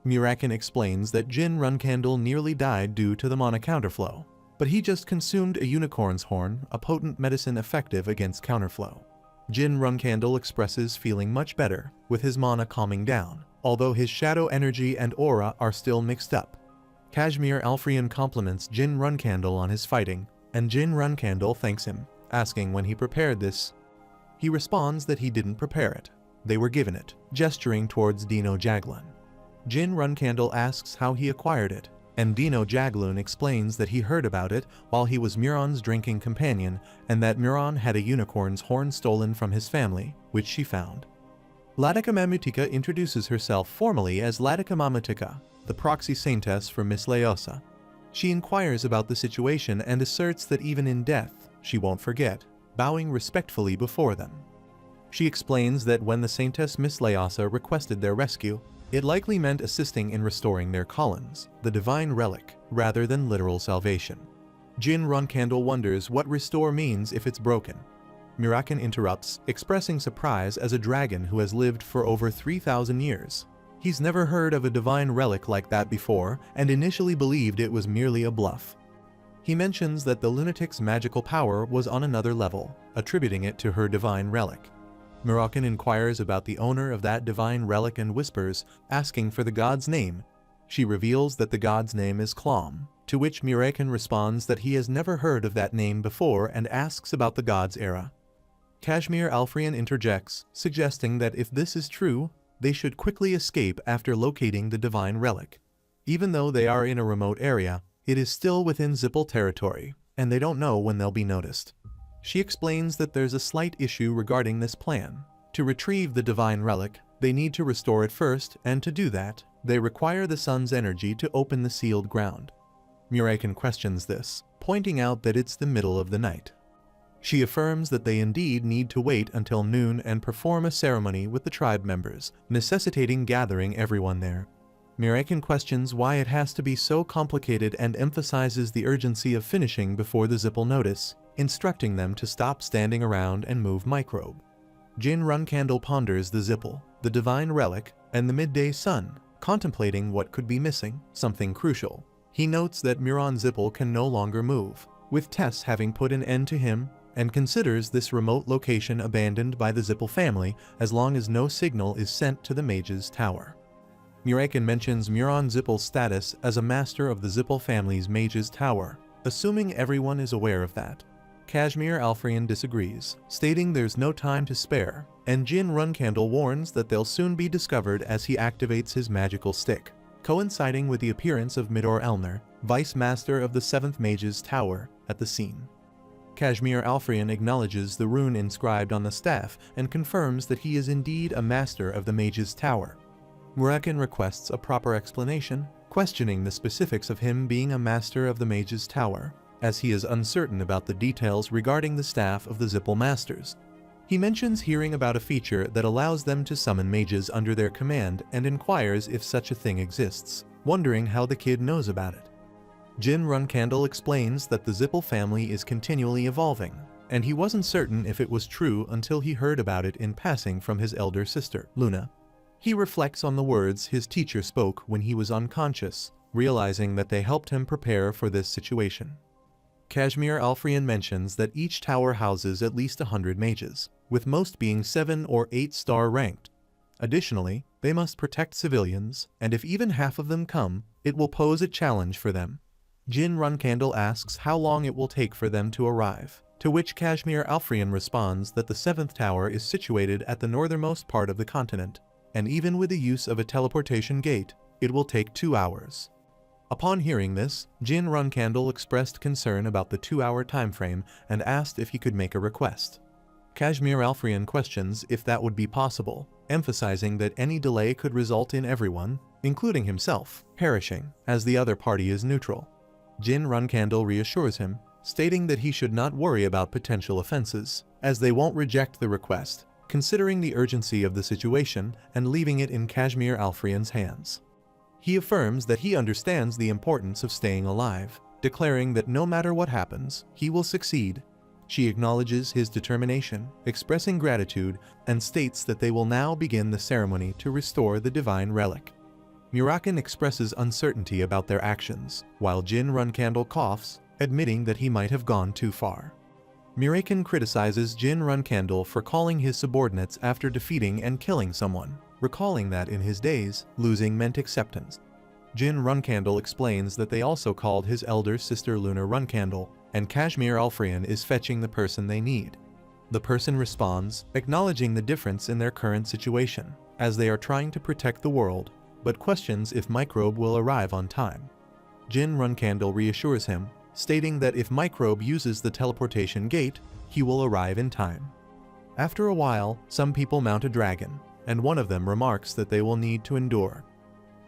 Murakan explains that Jin Runcandle nearly died due to the mana counterflow, but he just consumed a unicorn's horn, a potent medicine effective against counterflow. Jin Runcandle expresses feeling much better, with his mana calming down, although his shadow energy and aura are still mixed up. Kashmir Alfrian compliments Jin Runcandle on his fighting, and Jin Runcandle thanks him, asking when he prepared this. He responds that he didn't prepare it. They were given it, gesturing towards Dino Jaglan. Jin Runcandle asks how he acquired it, and Dino Jaglan explains that he heard about it while he was Muron's drinking companion and that Muron had a unicorn's horn stolen from his family, which she found. Latika Mamutika introduces herself formally as Latika Mamutika, the proxy saintess for Miss Leosa. She inquires about the situation and asserts that even in death, she won't forget, bowing respectfully before them. She explains that when the saintess Miss Leosa requested their rescue, it likely meant assisting in restoring their Collins, the divine relic, rather than literal salvation. Jin Runcandle wonders what restore means if it's broken. Murakan interrupts, expressing surprise as a dragon who has lived for over 3,000 years. He's never heard of a divine relic like that before and initially believed it was merely a bluff. He mentions that the lunatic's magical power was on another level, attributing it to her divine relic. Murakan inquires about the owner of that divine relic and whispers, asking for the god's name. She reveals that the god's name is Klom, to which Murakan responds that he has never heard of that name before and asks about the god's era. Kashmir Alfrian interjects, suggesting that if this is true, they should quickly escape after locating the divine relic. Even though they are in a remote area, it is still within Zippel territory, and they don't know when they'll be noticed. She explains that there's a slight issue regarding this plan. To retrieve the divine relic, they need to restore it first, and to do that, they require the sun's energy to open the sealed ground. Murakan questions this, pointing out that it's the middle of the night. She affirms that they indeed need to wait until noon and perform a ceremony with the tribe members, necessitating gathering everyone there. Murakan questions why it has to be so complicated and emphasizes the urgency of finishing before the Zippel notice, instructing them to stop standing around and move microbe. Jin Runcandle ponders the Zippel, the divine relic, and the midday sun, contemplating what could be missing, something crucial. He notes that Muron Zippel can no longer move, with Tess having put an end to him, and considers this remote location abandoned by the Zippel family as long as no signal is sent to the Mage's Tower. Murakan mentions Muron Zippel's status as a master of the Zippel family's Mage's Tower, assuming everyone is aware of that. Kashmir Alfrian disagrees, stating there's no time to spare, and Jin Runcandle warns that they'll soon be discovered as he activates his magical stick, coinciding with the appearance of Midor Elner, Vice Master of the 7th Mage's Tower, at the scene. Kashmir Alfrian acknowledges the rune inscribed on the staff and confirms that he is indeed a master of the Mage's Tower. Murakan requests a proper explanation, questioning the specifics of him being a master of the Mage's Tower, as he is uncertain about the details regarding the staff of the Zippel Masters. He mentions hearing about a feature that allows them to summon mages under their command and inquires if such a thing exists, wondering how the kid knows about it. Jin Runcandle explains that the Zippel family is continually evolving, and he wasn't certain if it was true until he heard about it in passing from his elder sister, Luna. He reflects on the words his teacher spoke when he was unconscious, realizing that they helped him prepare for this situation. Kashmir Alfrian mentions that each tower houses at least 100 mages, with most being 7 or 8-star ranked. Additionally, they must protect civilians, and if even half of them come, it will pose a challenge for them. Jin Runcandle asks how long it will take for them to arrive, to which Kashmir Alfrian responds that the 7th tower is situated at the northernmost part of the continent, and even with the use of a teleportation gate, It will take 2 hours. Upon hearing this, Jin Runcandle expressed concern about the 2-hour timeframe and asked if he could make a request. Kashmir Alfrian questions if that would be possible, emphasizing that any delay could result in everyone, including himself, perishing, as the other party is neutral. Jin Runcandle reassures him, stating that he should not worry about potential offenses, as they won't reject the request, considering the urgency of the situation and leaving it in Kashmir Alfrian's hands. He affirms that he understands the importance of staying alive, declaring that no matter what happens, he will succeed. She acknowledges his determination, expressing gratitude, and states that they will now begin the ceremony to restore the divine relic. Muraken expresses uncertainty about their actions, while Jin Runcandle coughs, admitting that he might have gone too far. Muraken criticizes Jin Runcandle for calling his subordinates after defeating and killing someone, recalling that in his days, losing meant acceptance. Jin Runcandle explains that they also called his elder sister Luna Runcandle, and Kashmir Alfrian is fetching the person they need. The person responds, acknowledging the difference in their current situation, as they are trying to protect the world, but questions if Microbe will arrive on time. Jin Runcandle reassures him, stating that if Microbe uses the teleportation gate, he will arrive in time. After a while, some people mount a dragon, and one of them remarks that they will need to endure.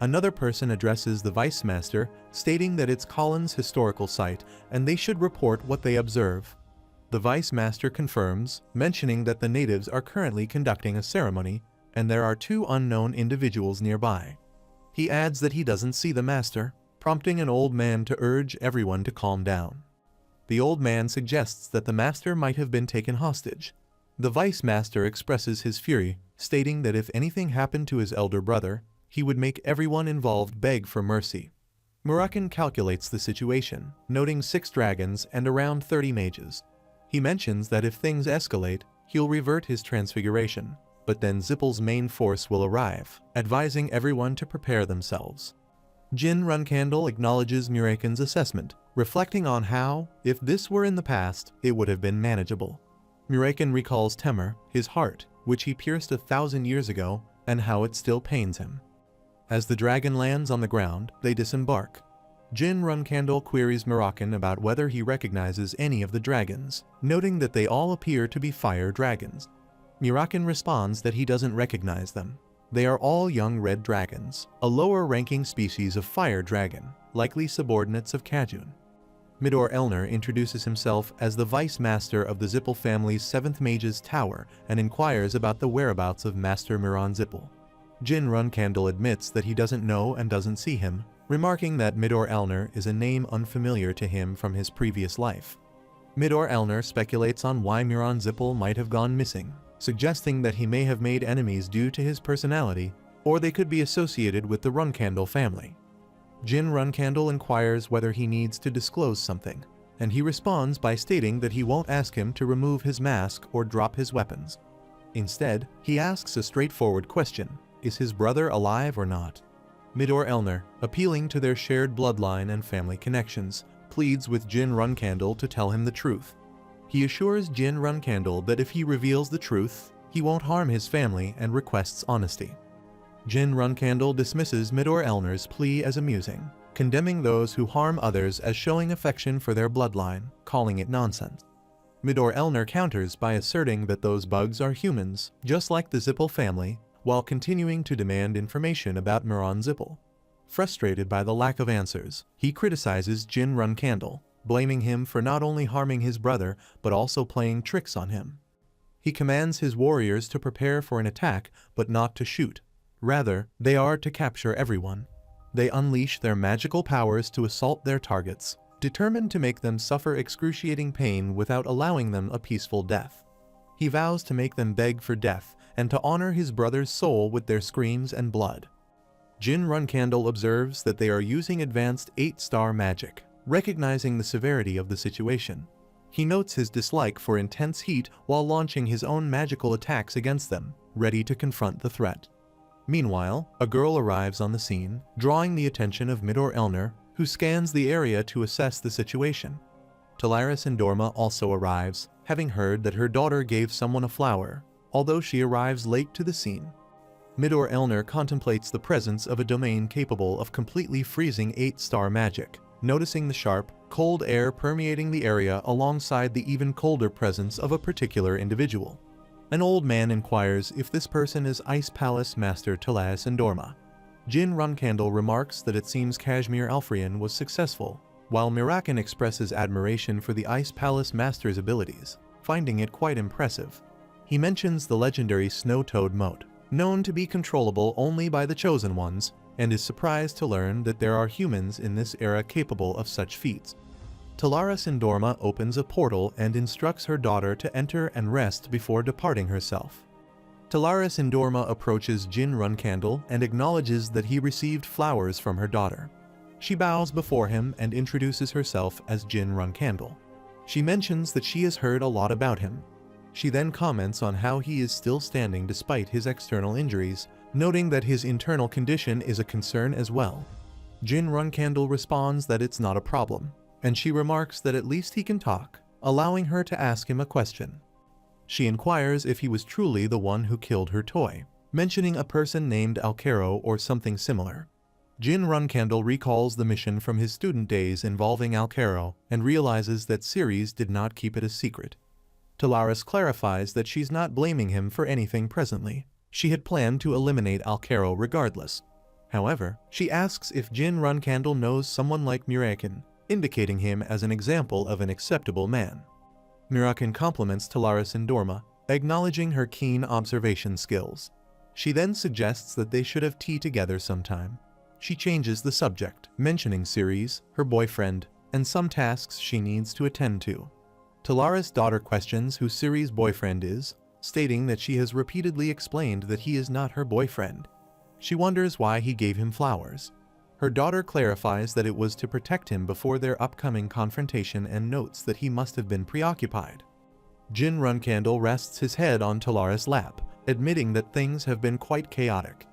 Another person addresses the Vice Master, stating that it's Collins' historical site and they should report what they observe. The Vice Master confirms, mentioning that the natives are currently conducting a ceremony and there are 2 unknown individuals nearby. He adds that he doesn't see the Master, prompting an old man to urge everyone to calm down. The old man suggests that the Master might have been taken hostage. The Vice Master expresses his fury, stating that if anything happened to his elder brother, he would make everyone involved beg for mercy. Muraken calculates the situation, noting 6 dragons and around 30 mages. He mentions that if things escalate, he'll revert his transfiguration, but then Zippel's main force will arrive, advising everyone to prepare themselves. Jin Runcandle acknowledges Muraken's assessment, reflecting on how, if this were in the past, it would have been manageable. Muraken recalls Temur, his heart, which he pierced 1,000 years ago, and how it still pains him. As the dragon lands on the ground, they disembark. Jin Runcandle queries Muraken about whether he recognizes any of the dragons, noting that they all appear to be fire dragons. Muraken responds that he doesn't recognize them. They are all young red dragons, a lower-ranking species of fire dragon, likely subordinates of Kajun. Midor Elner introduces himself as the Vice Master of the Zippel family's 7th Mage's Tower and inquires about the whereabouts of Master Miran Zippel. Jin Runcandle admits that he doesn't know and doesn't see him, remarking that Midor Elner is a name unfamiliar to him from his previous life. Midor Elner speculates on why Miran Zippel might have gone missing, suggesting that he may have made enemies due to his personality, or they could be associated with the Runcandle family. Jin Runcandle inquires whether he needs to disclose something, and he responds by stating that he won't ask him to remove his mask or drop his weapons. Instead, he asks a straightforward question: is his brother alive or not? Midor Elner, appealing to their shared bloodline and family connections, pleads with Jin Runcandle to tell him the truth. He assures Jin Runcandle that if he reveals the truth, he won't harm his family and requests honesty. Jin Runcandle dismisses Midor Elner's plea as amusing, condemning those who harm others as showing affection for their bloodline, calling it nonsense. Midor Elner counters by asserting that those bugs are humans, just like the Zippel family, while continuing to demand information about Miran Zippel. Frustrated by the lack of answers, he criticizes Jin Runcandle, blaming him for not only harming his brother but also playing tricks on him. He commands his warriors to prepare for an attack but not to shoot. Rather, they are to capture everyone. They unleash their magical powers to assault their targets, determined to make them suffer excruciating pain without allowing them a peaceful death. He vows to make them beg for death and to honor his brother's soul with their screams and blood. Jin Runcandle observes that they are using advanced 8-star magic, recognizing the severity of the situation. He notes his dislike for intense heat while launching his own magical attacks against them, ready to confront the threat. Meanwhile, a girl arrives on the scene, drawing the attention of Midor Elner, who scans the area to assess the situation. Talaris Endorma also arrives, having heard that her daughter gave someone a flower, although she arrives late to the scene. Midor Elner contemplates the presence of a domain capable of completely freezing 8-star magic, noticing the sharp, cold air permeating the area alongside the even colder presence of a particular individual. An old man inquires if this person is Ice Palace Master Talaris Endorma. Jin Runcandle remarks that it seems Kashmir Alfrian was successful, while Mirakan expresses admiration for the Ice Palace Master's abilities, finding it quite impressive. He mentions the legendary Snow Toad Moat, known to be controllable only by the Chosen Ones, and is surprised to learn that there are humans in this era capable of such feats. Talaris Endorma opens a portal and instructs her daughter to enter and rest before departing herself. Talaris Endorma approaches Jin Runcandle and acknowledges that he received flowers from her daughter. She bows before him and introduces herself as Jin Runcandle. She mentions that she has heard a lot about him. She then comments on how he is still standing despite his external injuries, noting that his internal condition is a concern as well. Jin Runcandle responds that it's not a problem, and she remarks that at least he can talk, allowing her to ask him a question. She inquires if he was truly the one who killed her toy, mentioning a person named Alcaro or something similar. Jin Runcandle recalls the mission from his student days involving Alcaro and realizes that Ceres did not keep it a secret. Talaris clarifies that she's not blaming him for anything presently. She had planned to eliminate Alcaro regardless. However, she asks if Jin Runcandle knows someone like Mirakan, indicating him as an example of an acceptable man. Mirakan compliments Talaris Endorma, acknowledging her keen observation skills. She then suggests that they should have tea together sometime. She changes the subject, mentioning Ceres, her boyfriend, and some tasks she needs to attend to. Talaris' daughter questions who Ceres' boyfriend is, stating that she has repeatedly explained that he is not her boyfriend. She wonders why he gave him flowers. Her daughter clarifies that it was to protect him before their upcoming confrontation and notes that he must have been preoccupied. Jin Runcandle rests his head on Talaris' lap, admitting that things have been quite chaotic.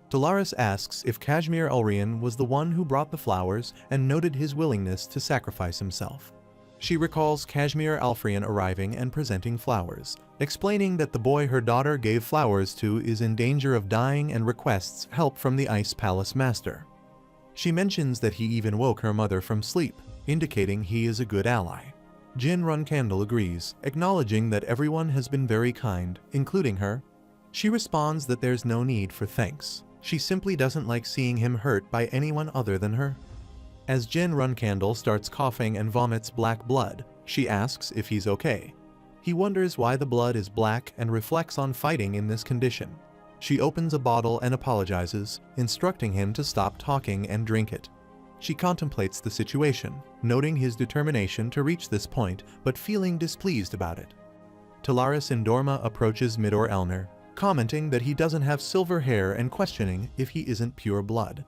Talaris asks if Kashmir Alfrian was the one who brought the flowers and noted his willingness to sacrifice himself. She recalls Kashmir Alfrian arriving and presenting flowers, explaining that the boy her daughter gave flowers to is in danger of dying and requests help from the Ice Palace Master. She mentions that he even woke her mother from sleep, indicating he is a good ally. Jin Runcandle agrees, acknowledging that everyone has been very kind, including her. She responds that there's no need for thanks. She simply doesn't like seeing him hurt by anyone other than her. As Jin Runcandle starts coughing and vomits black blood, she asks if he's okay. He wonders why the blood is black and reflects on fighting in this condition. She opens a bottle and apologizes, instructing him to stop talking and drink it. She contemplates the situation, noting his determination to reach this point but feeling displeased about it. Talaris Endorma approaches Midor Elner, commenting that he doesn't have silver hair and questioning if he isn't pure blood.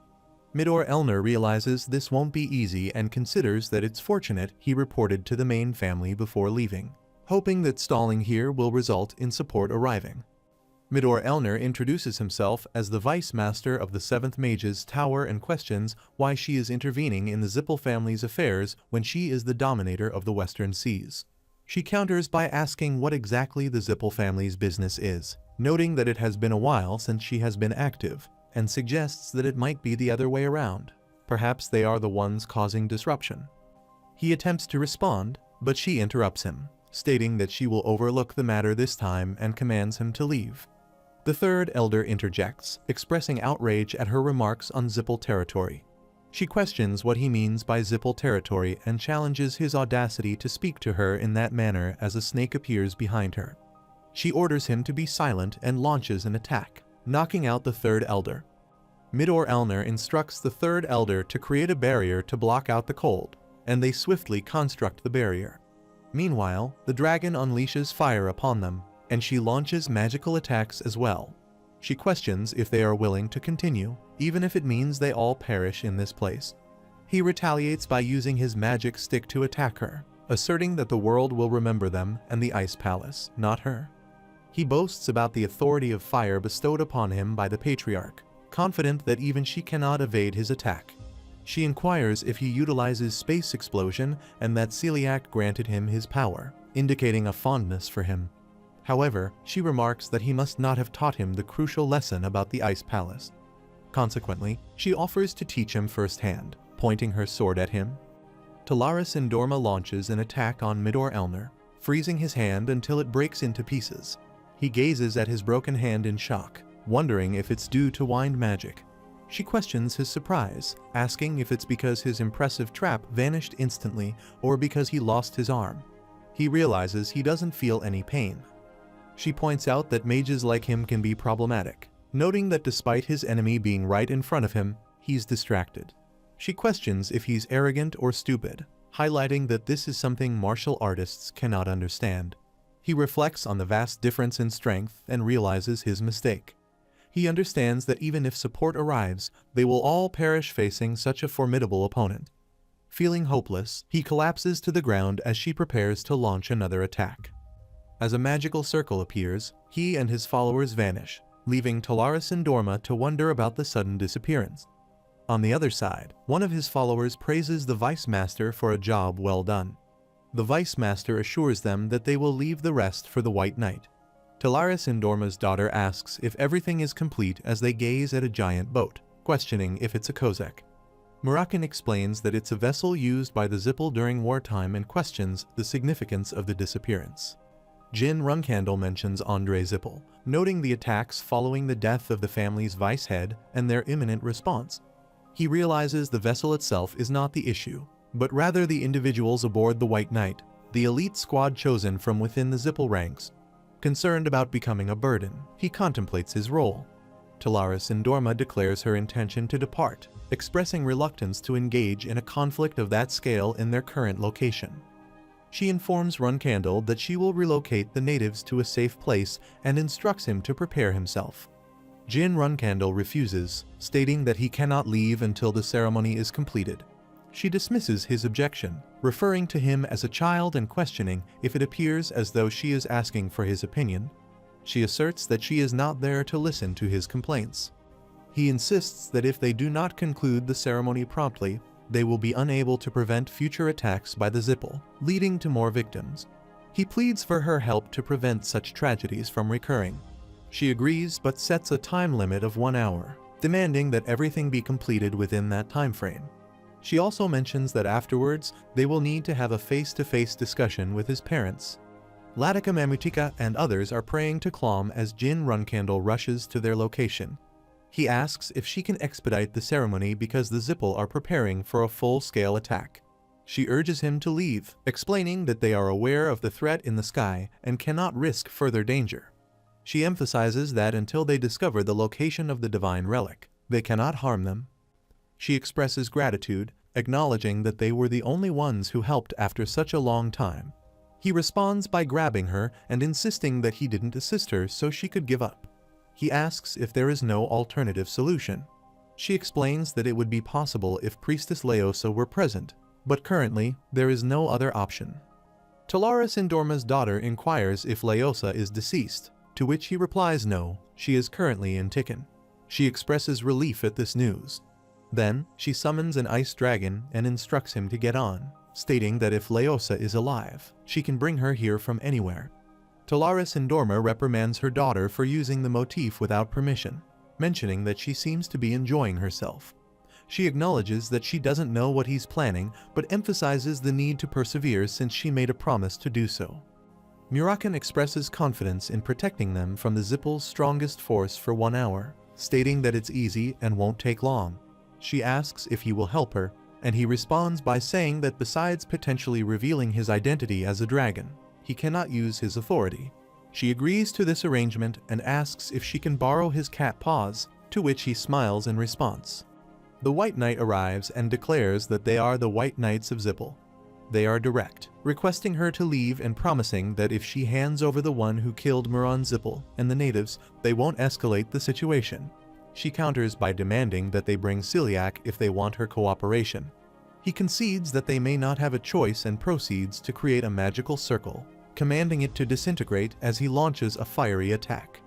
Midor Elner realizes this won't be easy and considers that it's fortunate he reported to the main family before leaving, hoping that stalling here will result in support arriving. Midor Elner introduces himself as the Vice Master of the 7th Mage's Tower and questions why she is intervening in the Zippel family's affairs when she is the dominator of the Western Seas. She counters by asking what exactly the Zippel family's business is, noting that it has been a while since she has been active, and suggests that it might be the other way around. Perhaps they are the ones causing disruption. He attempts to respond, but she interrupts him, stating that she will overlook the matter this time and commands him to leave. The third elder interjects, expressing outrage at her remarks on Zippel territory. She questions what he means by Zippel territory and challenges his audacity to speak to her in that manner as a snake appears behind her. She orders him to be silent and launches an attack, knocking out the third elder. Midor Elner instructs the third elder to create a barrier to block out the cold, and they swiftly construct the barrier. Meanwhile, the dragon unleashes fire upon them, and she launches magical attacks as well. She questions if they are willing to continue, even if it means they all perish in this place. He retaliates by using his magic stick to attack her, asserting that the world will remember them and the Ice Palace, not her. He boasts about the authority of fire bestowed upon him by the Patriarch, confident that even she cannot evade his attack. She inquires if he utilizes space explosion and that Celiac granted him his power, indicating a fondness for him. However, she remarks that he must not have taught him the crucial lesson about the Ice Palace. Consequently, she offers to teach him firsthand, pointing her sword at him. Talaris Indorma launches an attack on Midor Elner, freezing his hand until it breaks into pieces. He gazes at his broken hand in shock, wondering if it's due to wind magic. She questions his surprise, asking if it's because his impressive trap vanished instantly or because he lost his arm. He realizes he doesn't feel any pain. She points out that mages like him can be problematic, noting that despite his enemy being right in front of him, he's distracted. She questions if he's arrogant or stupid, highlighting that this is something martial artists cannot understand. He reflects on the vast difference in strength and realizes his mistake. He understands that even if support arrives, they will all perish facing such a formidable opponent. Feeling hopeless, he collapses to the ground as she prepares to launch another attack. As a magical circle appears, he and his followers vanish, leaving Talaris Indorma to wonder about the sudden disappearance. On the other side, one of his followers praises the Vice Master for a job well done. The Vice Master assures them that they will leave the rest for the White Knight. Talaris Indorma's daughter asks if everything is complete as they gaze at a giant boat, questioning if it's a Kozak. Murakan explains that it's a vessel used by the Zippel during wartime and questions the significance of the disappearance. Jin Runcandle mentions Andre Zippel, noting the attacks following the death of the family's vice head and their imminent response. He realizes the vessel itself is not the issue, but rather the individuals aboard the White Knight, the elite squad chosen from within the Zippel ranks. Concerned about becoming a burden, he contemplates his role. Talaris Indorma declares her intention to depart, expressing reluctance to engage in a conflict of that scale in their current location. She informs Runcandle that she will relocate the natives to a safe place and instructs him to prepare himself. Jin Runcandle refuses, stating that he cannot leave until the ceremony is completed. She dismisses his objection, referring to him as a child and questioning if it appears as though she is asking for his opinion. She asserts that she is not there to listen to his complaints. He insists that if they do not conclude the ceremony promptly, they will be unable to prevent future attacks by the Zippel, leading to more victims. He pleads for her help to prevent such tragedies from recurring. She agrees but sets a time limit of 1 hour, demanding that everything be completed within that time frame. She also mentions that afterwards, they will need to have a face-to-face discussion with his parents. Latika Mamutika and others are praying to Klom as Jin Runcandle rushes to their location. He asks if she can expedite the ceremony because the Zippel are preparing for a full-scale attack. She urges him to leave, explaining that they are aware of the threat in the sky and cannot risk further danger. She emphasizes that until they discover the location of the divine relic, they cannot harm them. She expresses gratitude, acknowledging that they were the only ones who helped after such a long time. He responds by grabbing her and insisting that he didn't assist her so she could give up. He asks if there is no alternative solution. She explains that it would be possible if Priestess Leosa were present, but currently, there is no other option. Talaris Indorma's daughter inquires if Leosa is deceased, to which he replies no, she is currently in Tikkun. She expresses relief at this news. Then, she summons an ice dragon and instructs him to get on, stating that if Leosa is alive, she can bring her here from anywhere. Talaris Indorma reprimands her daughter for using the motif without permission, mentioning that she seems to be enjoying herself. She acknowledges that she doesn't know what he's planning, but emphasizes the need to persevere since she made a promise to do so. Murakan expresses confidence in protecting them from the Zippel's strongest force for 1 hour, stating that it's easy and won't take long. She asks if he will help her, and he responds by saying that besides potentially revealing his identity as a dragon, he cannot use his authority. She agrees to this arrangement and asks if she can borrow his cat paws, to which he smiles in response. The White Knight arrives and declares that they are the White Knights of Zippel. They are direct, requesting her to leave and promising that if she hands over the one who killed Muran Zippel and the natives, they won't escalate the situation. She counters by demanding that they bring Celiac if they want her cooperation. He concedes that they may not have a choice and proceeds to create a magical circle, commanding it to disintegrate as he launches a fiery attack.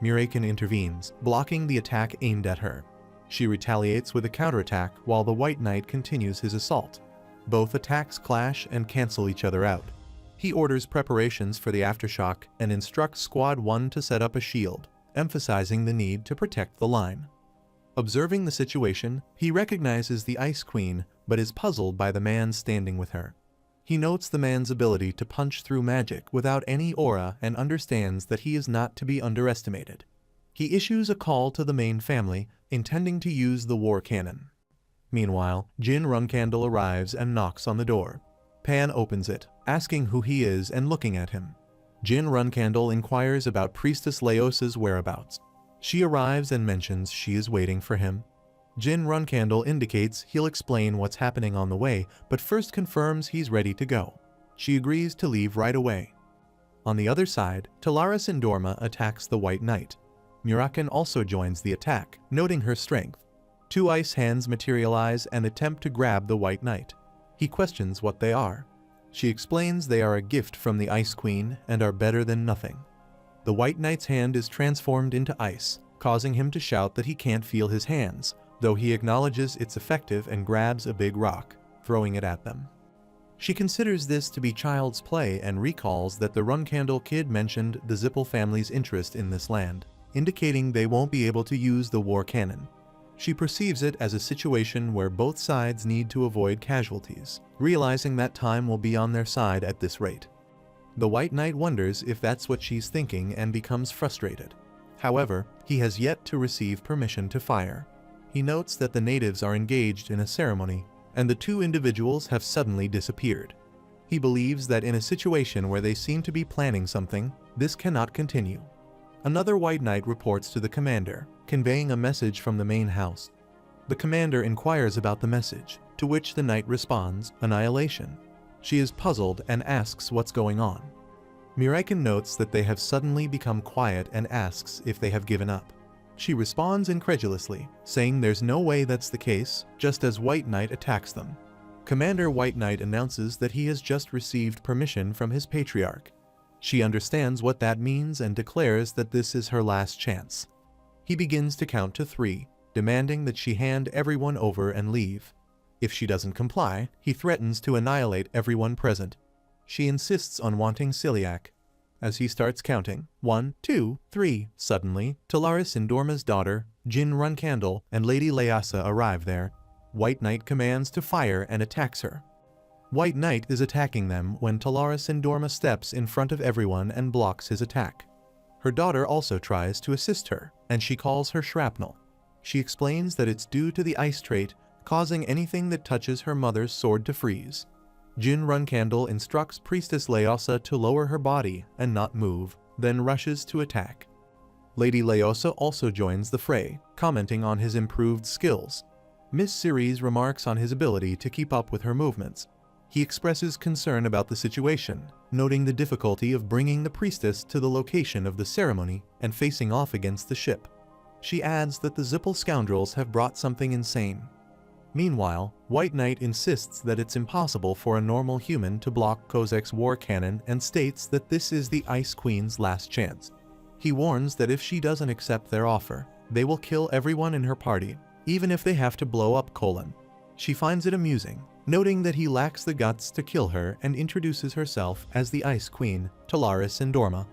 Murakan intervenes, blocking the attack aimed at her. She retaliates with a counterattack while the White Knight continues his assault. Both attacks clash and cancel each other out. He orders preparations for the aftershock and instructs Squad 1 to set up a shield, emphasizing the need to protect the line. Observing the situation, he recognizes the Ice Queen, but is puzzled by the man standing with her. He notes the man's ability to punch through magic without any aura and understands that he is not to be underestimated. He issues a call to the main family, intending to use the war cannon. Meanwhile, Jin Runcandle arrives and knocks on the door. Pan opens it, asking who he is and looking at him. Jin Runcandle inquires about Priestess Leosa's whereabouts. She arrives and mentions she is waiting for him. Jin Runcandle indicates he'll explain what's happening on the way, but first confirms he's ready to go. She agrees to leave right away. On the other side, Talaris Indorma attacks the White Knight. Muraken also joins the attack, noting her strength. Two ice hands materialize and attempt to grab the White Knight. He questions what they are. She explains they are a gift from the Ice Queen and are better than nothing. The White Knight's hand is transformed into ice, causing him to shout that he can't feel his hands, though he acknowledges it's effective and grabs a big rock, throwing it at them. She considers this to be child's play and recalls that the Runcandle kid mentioned the Zippel family's interest in this land, indicating they won't be able to use the war cannon. She perceives it as a situation where both sides need to avoid casualties, realizing that time will be on their side at this rate. The White Knight wonders if that's what she's thinking and becomes frustrated. However, he has yet to receive permission to fire. He notes that the natives are engaged in a ceremony, and the two individuals have suddenly disappeared. He believes that in a situation where they seem to be planning something, this cannot continue. Another White Knight reports to the commander, conveying a message from the main house. The commander inquires about the message, to which the knight responds, "Annihilation." She is puzzled and asks what's going on. Muraken notes that they have suddenly become quiet and asks if they have given up. She responds incredulously, saying there's no way that's the case, just as White Knight attacks them. Commander White Knight announces that he has just received permission from his patriarch. She understands what that means and declares that this is her last chance. He begins to count to 3, demanding that she hand everyone over and leave. If she doesn't comply, he threatens to annihilate everyone present. She insists on wanting Celiac. As he starts counting, 1, 2, 3, suddenly, Talaris Indorma's daughter, Jin Runcandle, and Lady Leasa arrive there. White Knight commands to fire and attacks her. White Knight is attacking them when Talaris Indorma steps in front of everyone and blocks his attack. Her daughter also tries to assist her, and she calls her shrapnel. She explains that it's due to the ice trait, causing anything that touches her mother's sword to freeze. Jin Runcandle instructs Priestess Leosa to lower her body and not move, then rushes to attack. Lady Leosa also joins the fray, commenting on his improved skills. Miss Ceres remarks on his ability to keep up with her movements. He expresses concern about the situation, noting the difficulty of bringing the priestess to the location of the ceremony and facing off against the ship. She adds that the Zippel scoundrels have brought something insane. Meanwhile, White Knight insists that it's impossible for a normal human to block Kozek's war cannon and states that this is the Ice Queen's last chance. He warns that if she doesn't accept their offer, they will kill everyone in her party, even if they have to blow up Colin. She finds it amusing, noting that he lacks the guts to kill her and introduces herself as the Ice Queen, Talaris Indorma.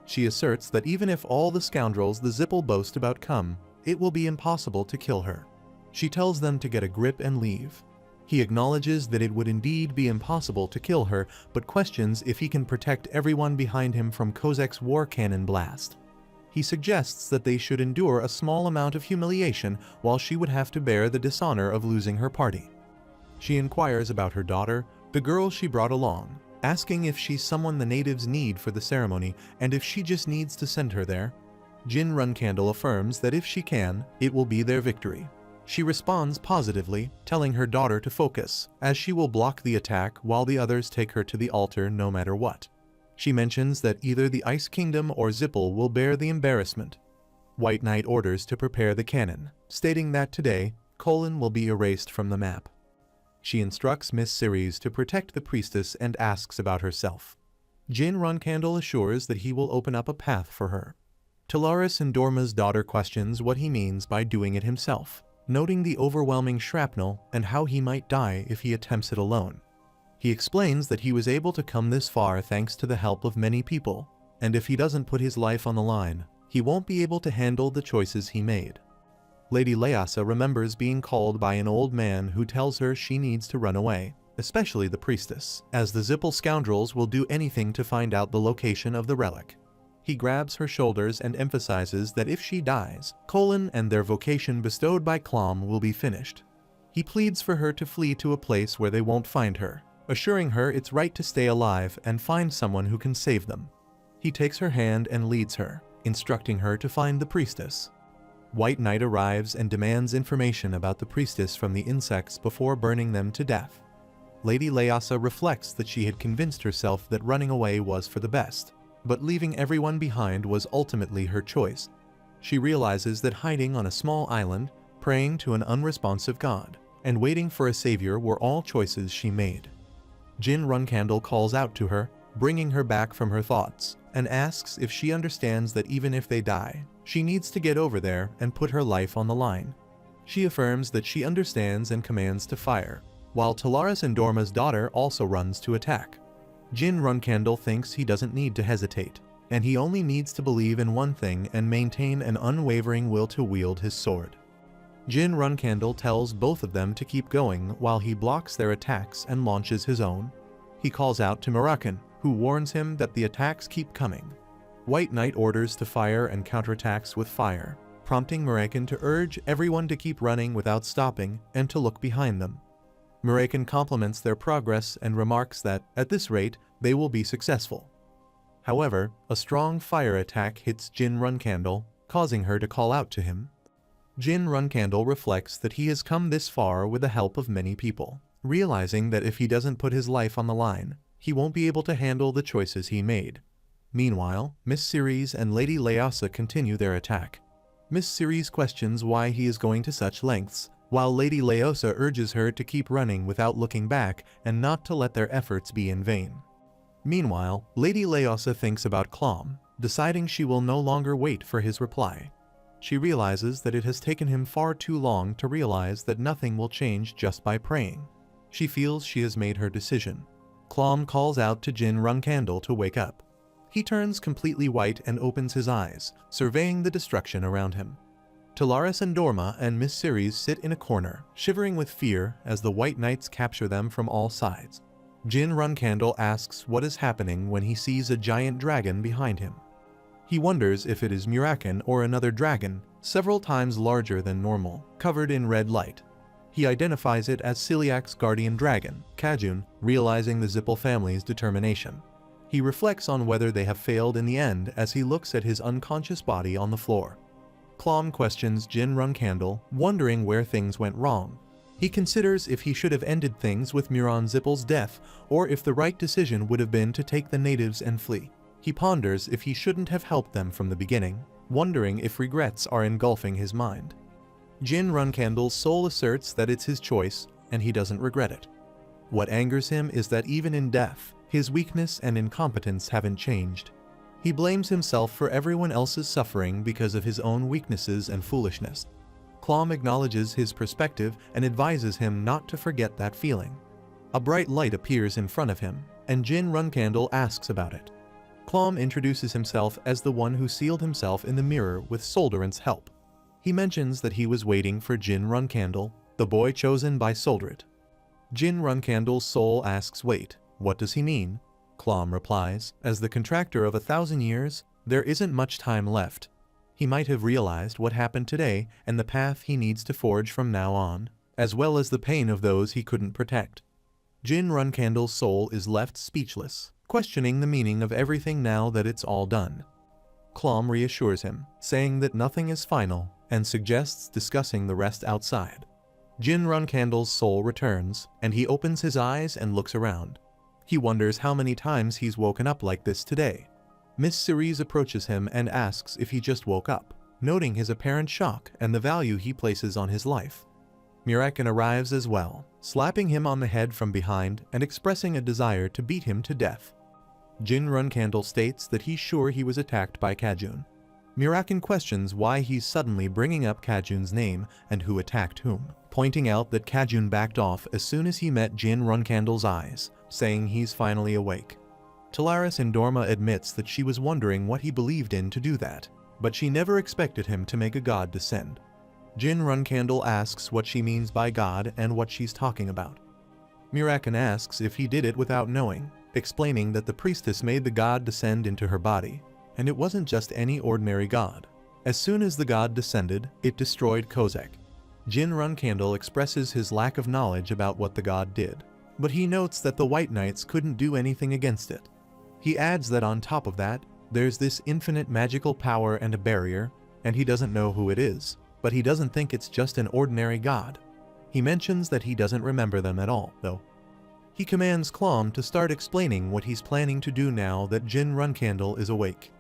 She asserts that even if all the scoundrels the Zippel boast about come, it will be impossible to kill her. She tells them to get a grip and leave. He acknowledges that it would indeed be impossible to kill her, but questions if he can protect everyone behind him from Kozek's war cannon blast. He suggests that they should endure a small amount of humiliation while she would have to bear the dishonor of losing her party. She inquires about her daughter, the girl she brought along, asking if she's someone the natives need for the ceremony and if she just needs to send her there. Jin Runcandle affirms that if she can, it will be their victory. She responds positively, telling her daughter to focus, as she will block the attack while the others take her to the altar no matter what. She mentions that either the Ice Kingdom or Zippel will bear the embarrassment. White Knight orders to prepare the cannon, stating that today, Colin will be erased from the map. She instructs Miss Ceres to protect the priestess and asks about herself. Jin Runcandle assures that he will open up a path for her. Talaris Indorma's daughter questions what he means by doing it himself, noting the overwhelming shrapnel and how he might die if he attempts it alone. He explains that he was able to come this far thanks to the help of many people, and if he doesn't put his life on the line, he won't be able to handle the choices he made. Lady Leasa remembers being called by an old man who tells her she needs to run away, especially the priestess, as the Zippel scoundrels will do anything to find out the location of the relic. He grabs her shoulders and emphasizes that if she dies, Colin and their vocation bestowed by Clom will be finished. He pleads for her to flee to a place where they won't find her, assuring her it's right to stay alive and find someone who can save them. He takes her hand and leads her, instructing her to find the priestess. White Knight arrives and demands information about the priestess from the insects before burning them to death. Lady Leasa reflects that she had convinced herself that running away was for the best, but leaving everyone behind was ultimately her choice. She realizes that hiding on a small island, praying to an unresponsive god, and waiting for a savior were all choices she made. Jin Runcandle calls out to her, bringing her back from her thoughts, and asks if she understands that even if they die, she needs to get over there and put her life on the line. She affirms that she understands and commands to fire, while Talaris and Dorma's daughter also runs to attack. Jin Runcandle thinks he doesn't need to hesitate, and he only needs to believe in one thing and maintain an unwavering will to wield his sword. Jin Runcandle tells both of them to keep going while he blocks their attacks and launches his own. He calls out to Mirakan, who warns him that the attacks keep coming. White Knight orders to fire and counterattacks with fire, prompting Mirakan to urge everyone to keep running without stopping and to look behind them. Mirakan compliments their progress and remarks that, at this rate, they will be successful. However, a strong fire attack hits Jin Runcandle, causing her to call out to him. Jin Runcandle reflects that he has come this far with the help of many people, realizing that if he doesn't put his life on the line, he won't be able to handle the choices he made. Meanwhile, Miss Ceres and Lady Leasa continue their attack. Miss Ceres questions why he is going to such lengths, while Lady Leosa urges her to keep running without looking back and not to let their efforts be in vain. Meanwhile, Lady Leosa thinks about Clom, deciding she will no longer wait for his reply. She realizes that it has taken him far too long to realize that nothing will change just by praying. She feels she has made her decision. Clom calls out to Jin Runcandle to wake up. He turns completely white and opens his eyes, surveying the destruction around him. Talaris and Dorma and Miss Ceres sit in a corner, shivering with fear as the White Knights capture them from all sides. Jin Runcandle asks what is happening when he sees a giant dragon behind him. He wonders if it is Mirakan or another dragon, several times larger than normal, covered in red light. He identifies it as Celiac's guardian dragon, Kajun, realizing the Zippel family's determination. He reflects on whether they have failed in the end as he looks at his unconscious body on the floor. Clom questions Jin Runcandle, wondering where things went wrong. He considers if he should have ended things with Muron Zippel's death, or if the right decision would have been to take the natives and flee. He ponders if he shouldn't have helped them from the beginning, wondering if regrets are engulfing his mind. Jin Runcandle's soul asserts that it's his choice, and he doesn't regret it. What angers him is that even in death, his weakness and incompetence haven't changed. He blames himself for everyone else's suffering because of his own weaknesses and foolishness. Clom acknowledges his perspective and advises him not to forget that feeling. A bright light appears in front of him, and Jin Runcandle asks about it. Clom introduces himself as the one who sealed himself in the mirror with Solderant's help. He mentions that he was waiting for Jin Runcandle, the boy chosen by Soldrat. Jin Runcandle's soul asks, "Wait, what does he mean?" Clom replies, "As the contractor of 1,000 years, there isn't much time left. He might have realized what happened today and the path he needs to forge from now on, as well as the pain of those he couldn't protect." Jin Runcandle's soul is left speechless, questioning the meaning of everything now that it's all done. Clom reassures him, saying that nothing is final, and suggests discussing the rest outside. Jin Runcandle's soul returns, and he opens his eyes and looks around. He wonders how many times he's woken up like this today. Miss Ceres approaches him and asks if he just woke up, noting his apparent shock and the value he places on his life. Mirakan arrives as well, slapping him on the head from behind and expressing a desire to beat him to death. Jin Runcandle states that he's sure he was attacked by Kajun. Mirakin questions why he's suddenly bringing up Kajun's name and who attacked whom, pointing out that Kajun backed off as soon as he met Jin Runcandle's eyes, saying he's finally awake. Talaris Indorma admits that she was wondering what he believed in to do that, but she never expected him to make a god descend. Jin Runcandle asks what she means by God and what she's talking about. Mirakin asks if he did it without knowing, explaining that the priestess made the god descend into her body, and it wasn't just any ordinary god. As soon as the god descended, it destroyed Kozak. Jin Runcandle expresses his lack of knowledge about what the god did, but he notes that the White Knights couldn't do anything against it. He adds that on top of that, there's this infinite magical power and a barrier, and he doesn't know who it is, but he doesn't think it's just an ordinary god. He mentions that he doesn't remember them at all, though. He commands Klom to start explaining what he's planning to do now that Jin Runcandle is awake.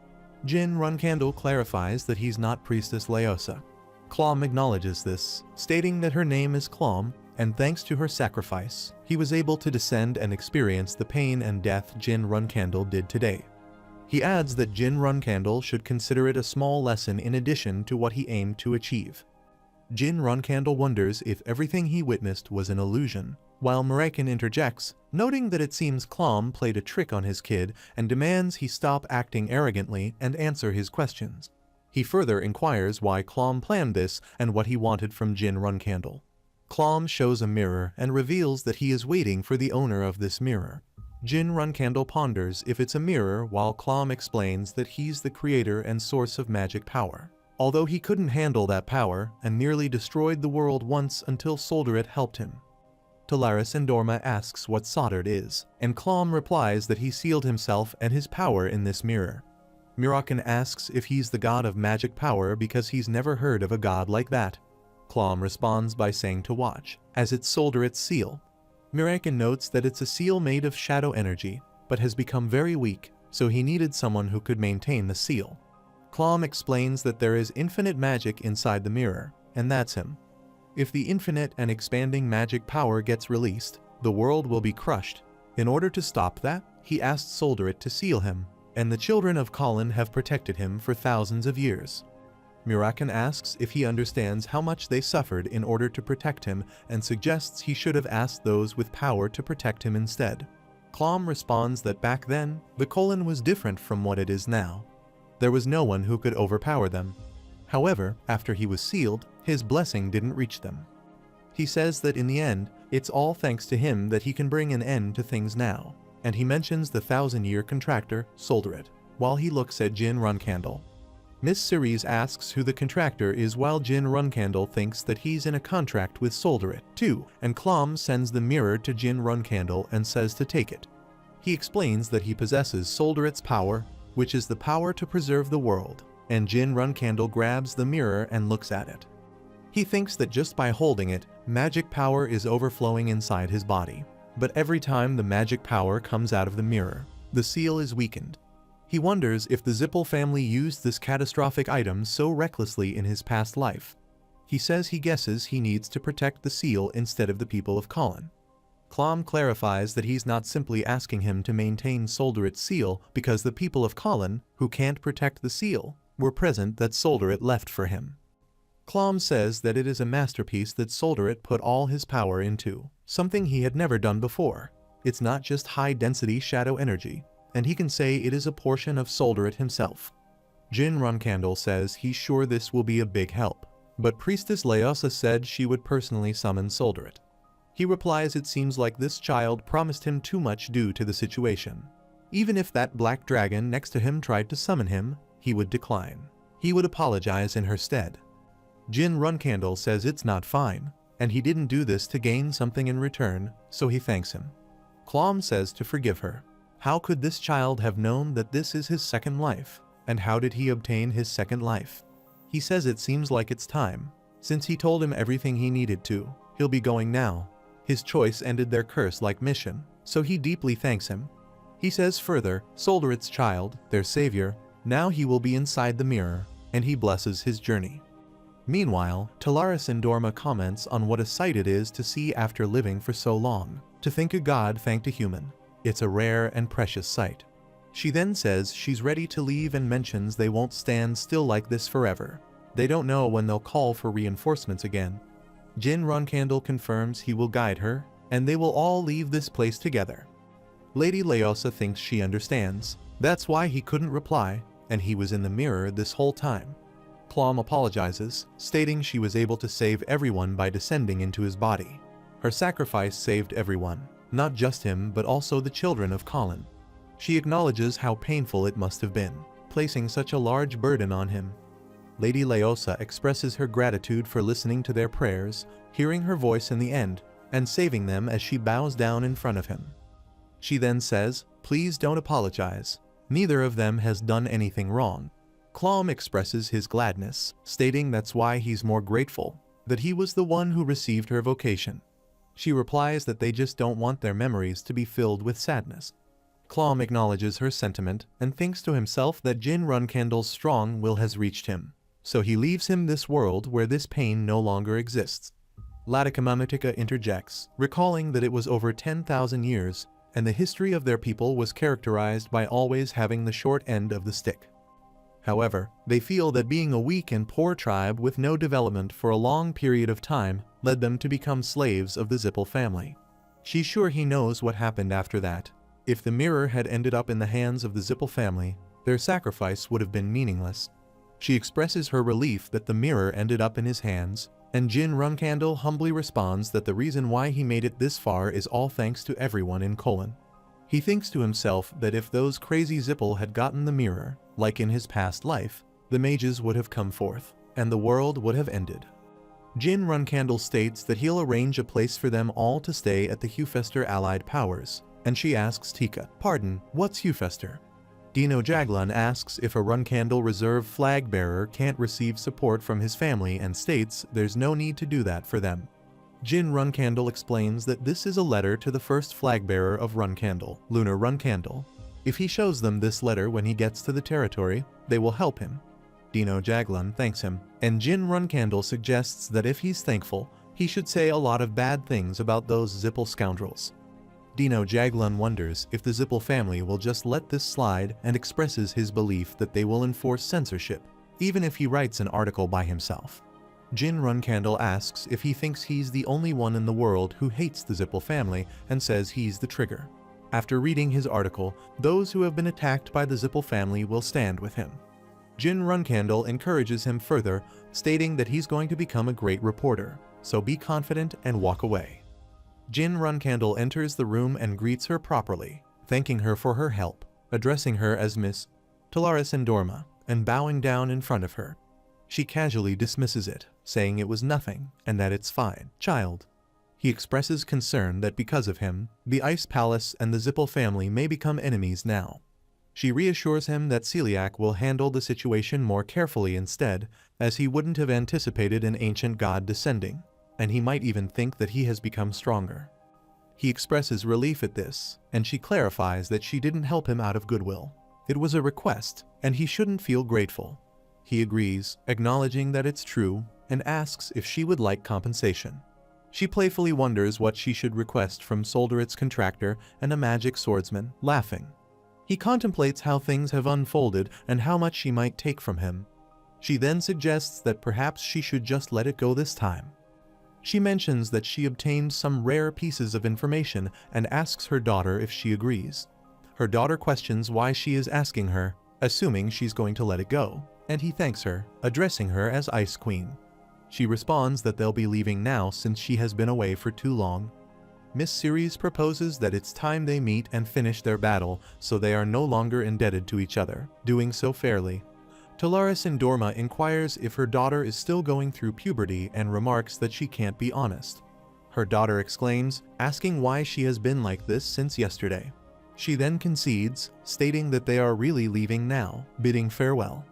Jin Runcandle clarifies that he's not Priestess Leosa. Klom acknowledges this, stating that her name is Klom, and thanks to her sacrifice, he was able to descend and experience the pain and death Jin Runcandle did today. He adds that Jin Runcandle should consider it a small lesson in addition to what he aimed to achieve. Jin Runcandle wonders if everything he witnessed was an illusion, while Mirakin interjects, noting that it seems Klom played a trick on his kid and demands he stop acting arrogantly and answer his questions. He further inquires why Klom planned this and what he wanted from Jin Runcandle. Klom shows a mirror and reveals that he is waiting for the owner of this mirror. Jin Runcandle ponders if it's a mirror while Klom explains that he's the creator and source of magic power, although he couldn't handle that power and nearly destroyed the world once until Solderit helped him. Talaris Indorma asks what Solderit is, and Klom replies that he sealed himself and his power in this mirror. Mirakin asks if he's the god of magic power because he's never heard of a god like that. Klom responds by saying to watch, as it's Solderit's seal. Mirakin notes that it's a seal made of shadow energy, but has become very weak, so he needed someone who could maintain the seal. Klom explains that there is infinite magic inside the mirror, and that's him. If the infinite and expanding magic power gets released, the world will be crushed. In order to stop that, he asked Solderit to seal him, and the children of Colin have protected him for thousands of years. Mirakin asks if he understands how much they suffered in order to protect him and suggests he should have asked those with power to protect him instead. Klom responds that back then, the Colin was different from what it is now. There was no one who could overpower them. However, after he was sealed, his blessing didn't reach them. He says that in the end, it's all thanks to him that he can bring an end to things now, and he mentions the 1,000-year contractor, Solderit, while he looks at Jin Runcandle. Miss Ceres asks who the contractor is while Jin Runcandle thinks that he's in a contract with Solderit, too, and Klom sends the mirror to Jin Runcandle and says to take it. He explains that he possesses Solderit's power, which is the power to preserve the world, and Jin Runcandle grabs the mirror and looks at it. He thinks that just by holding it, magic power is overflowing inside his body. But every time the magic power comes out of the mirror, the seal is weakened. He wonders if the Zippel family used this catastrophic item so recklessly in his past life. He says he guesses he needs to protect the seal instead of the people of Colin. Klom clarifies that he's not simply asking him to maintain Solderit's seal because the people of Colin, who can't protect the seal, were present that Solderit left for him. Klom says that it is a masterpiece that Solderit put all his power into, something he had never done before. It's not just high-density shadow energy, and he can say it is a portion of Solderit himself. Jin Runcandle says he's sure this will be a big help, but Priestess Leosa said she would personally summon Solderit. He replies it seems like this child promised him too much due to the situation. Even if that black dragon next to him tried to summon him, he would decline. He would apologize in her stead. Jin Runcandle says it's not fine, and he didn't do this to gain something in return, so he thanks him. Klom says to forgive her. How could this child have known that this is his second life, and how did he obtain his second life? He says it seems like it's time. Since he told him everything he needed to, he'll be going now. His choice ended their curse-like mission, so he deeply thanks him. He says further, Solderit's child, their savior, now he will be inside the mirror, and he blesses his journey. Meanwhile, Talaris Indorma comments on what a sight it is to see after living for so long. To think a god thanked a human. It's a rare and precious sight. She then says she's ready to leave and mentions they won't stand still like this forever. They don't know when they'll call for reinforcements again. Jin Runcandle confirms he will guide her, and they will all leave this place together. Lady Leosa thinks she understands. That's why he couldn't reply, and he was in the mirror this whole time. Clom apologizes, stating she was able to save everyone by descending into his body. Her sacrifice saved everyone, not just him but also the children of Colin. She acknowledges how painful it must have been, placing such a large burden on him. Lady Leosa expresses her gratitude for listening to their prayers, hearing her voice in the end, and saving them as she bows down in front of him. She then says, "Please don't apologize. Neither of them has done anything wrong." Clom expresses his gladness, stating that's why he's more grateful, that he was the one who received her vocation. She replies that they just don't want their memories to be filled with sadness. Clom acknowledges her sentiment and thinks to himself that Jin Runcandle's strong will has reached him, so he leaves him this world where this pain no longer exists. Latika interjects, recalling that it was over 10,000 years, and the history of their people was characterized by always having the short end of the stick. However, they feel that being a weak and poor tribe with no development for a long period of time led them to become slaves of the Zippel family. She's sure he knows what happened after that. If the mirror had ended up in the hands of the Zippel family, their sacrifice would have been meaningless. She expresses her relief that the mirror ended up in his hands, and Jin Runcandle humbly responds that the reason why he made it this far is all thanks to everyone in Colin. He thinks to himself that if those crazy Zippel had gotten the mirror, like in his past life, the mages would have come forth, and the world would have ended. Jin Runcandle states that he'll arrange a place for them all to stay at the Hufester Allied Powers, and she asks Tika, "Pardon, what's Hufester?" Dino Jaglon asks if a Runcandle reserve flag bearer can't receive support from his family and states there's no need to do that for them. Jin Runcandle explains that this is a letter to the first flag bearer of Runcandle, Lunar Runcandle. If he shows them this letter when he gets to the territory, they will help him. Dino Jaglon thanks him, and Jin Runcandle suggests that if he's thankful, he should say a lot of bad things about those Zippel scoundrels. Dino Jaglon wonders if the Zippel family will just let this slide and expresses his belief that they will enforce censorship, even if he writes an article by himself. Jin Runcandle asks if he thinks he's the only one in the world who hates the Zippel family and says he's the trigger. After reading his article, those who have been attacked by the Zippel family will stand with him. Jin Runcandle encourages him further, stating that he's going to become a great reporter, so be confident and walk away. Jin Runcandle enters the room and greets her properly, thanking her for her help, addressing her as Miss Talaris Endorma, and bowing down in front of her. She casually dismisses it, saying it was nothing and that it's fine, child. He expresses concern that because of him, the Ice Palace and the Zippel family may become enemies now. She reassures him that Celiac will handle the situation more carefully instead, as he wouldn't have anticipated an ancient god descending, and he might even think that he has become stronger. He expresses relief at this, and she clarifies that she didn't help him out of goodwill. It was a request, and he shouldn't feel grateful. He agrees, acknowledging that it's true, and asks if she would like compensation. She playfully wonders what she should request from Solderit's contractor and a magic swordsman, laughing. He contemplates how things have unfolded and how much she might take from him. She then suggests that perhaps she should just let it go this time. She mentions that she obtained some rare pieces of information and asks her daughter if she agrees. Her daughter questions why she is asking her, assuming she's going to let it go, and he thanks her, addressing her as Ice Queen. She responds that they'll be leaving now since she has been away for too long. Miss Ceres proposes that it's time they meet and finish their battle so they are no longer indebted to each other, doing so fairly. Talaris Endorma inquires if her daughter is still going through puberty and remarks that she can't be honest. Her daughter exclaims, asking why she has been like this since yesterday. She then concedes, stating that they are really leaving now, bidding farewell.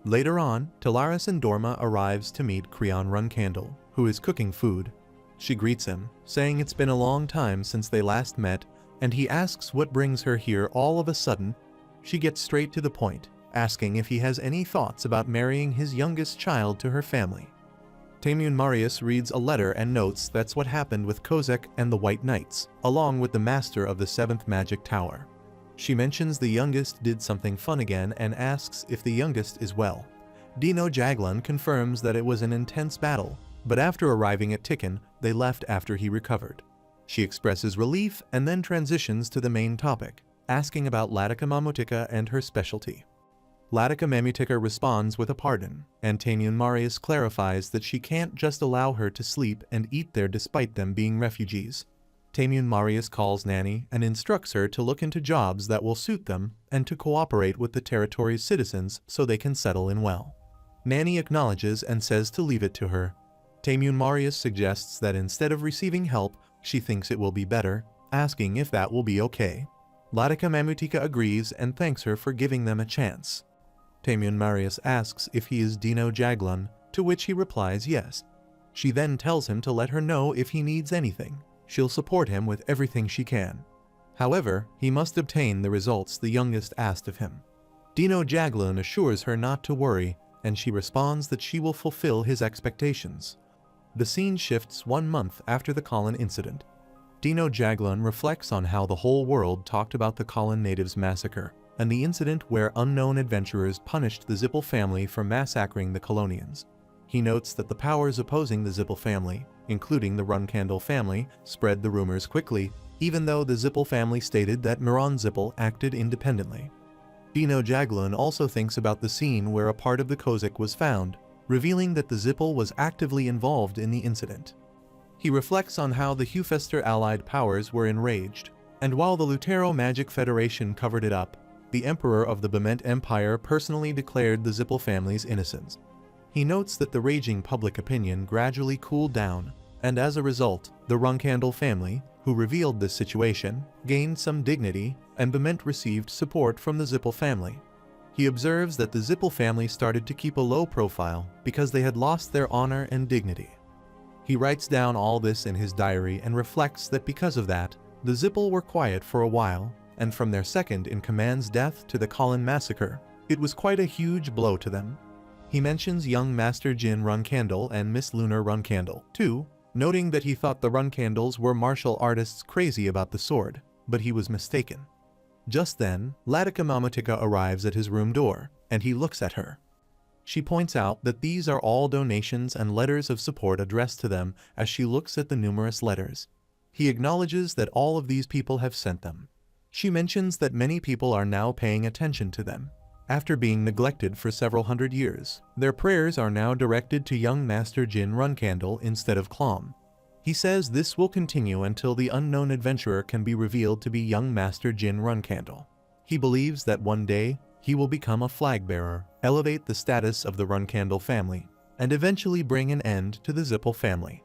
Later on, Talaris Endorma arrives to meet Creon Runcandle, who is cooking food. She greets him, saying it's been a long time since they last met, and he asks what brings her here all of a sudden. She gets straight to the point, asking if he has any thoughts about marrying his youngest child to her family. Tamiun Marius reads a letter and notes that's what happened with Kozek and the White Knights, along with the master of the 7th Magic Tower. She mentions the youngest did something fun again and asks if the youngest is well. Dino Jaglon confirms that it was an intense battle, but after arriving at Tikkun, they left after he recovered. She expresses relief and then transitions to the main topic, asking about Latika Mamutika and her specialty. Latika Mamutika responds with a pardon, and Tamiun Marius clarifies that she can't just allow her to sleep and eat there despite them being refugees. Tamiun Marius calls Nani and instructs her to look into jobs that will suit them and to cooperate with the territory's citizens so they can settle in well. Nani acknowledges and says to leave it to her. Tamiun Marius suggests that instead of receiving help, she thinks it will be better, asking if that will be okay. Latika Mamutika agrees and thanks her for giving them a chance. Tamiun Marius asks if he is Dino Jaglon, to which he replies yes. She then tells him to let her know if he needs anything. She'll support him with everything she can. However, he must obtain the results the youngest asked of him. Dino Jaglon assures her not to worry, and she responds that she will fulfill his expectations. The scene shifts 1 month after the Colin incident. Dino Jaglon reflects on how the whole world talked about the Colin natives massacre, and the incident where unknown adventurers punished the Zippel family for massacring the Colonians. He notes that the powers opposing the Zippel family, including the Runkandel family, spread the rumors quickly, even though the Zippel family stated that Miran Zippel acted independently. Dino Jaglon also thinks about the scene where a part of the Kozak was found, revealing that the Zippel was actively involved in the incident. He reflects on how the Hufester allied powers were enraged, and while the Lutero Magic Federation covered it up, the Emperor of the Bement Empire personally declared the Zippel family's innocence. He notes that the raging public opinion gradually cooled down, and as a result, the Runkandel family, who revealed this situation, gained some dignity, and Bement received support from the Zippel family. He observes that the Zippel family started to keep a low profile because they had lost their honor and dignity. He writes down all this in his diary and reflects that because of that, the Zippel were quiet for a while, and from their second-in-command's death to the Colin massacre, it was quite a huge blow to them. He mentions young Master Jin Runkandel and Miss Lunar Runkandel, too, noting that he thought the Runkandels were martial artists crazy about the sword, but he was mistaken. Just then, Latika Mamutika arrives at his room door, and he looks at her. She points out that these are all donations and letters of support addressed to them as she looks at the numerous letters. He acknowledges that all of these people have sent them. She mentions that many people are now paying attention to them. After being neglected for several hundred years, their prayers are now directed to young Master Jin Runkandel instead of Clom. He says this will continue until the unknown adventurer can be revealed to be young Master Jin Runkandel. He believes that one day, he will become a flag bearer, elevate the status of the Runkandel family, and eventually bring an end to the Zippel family.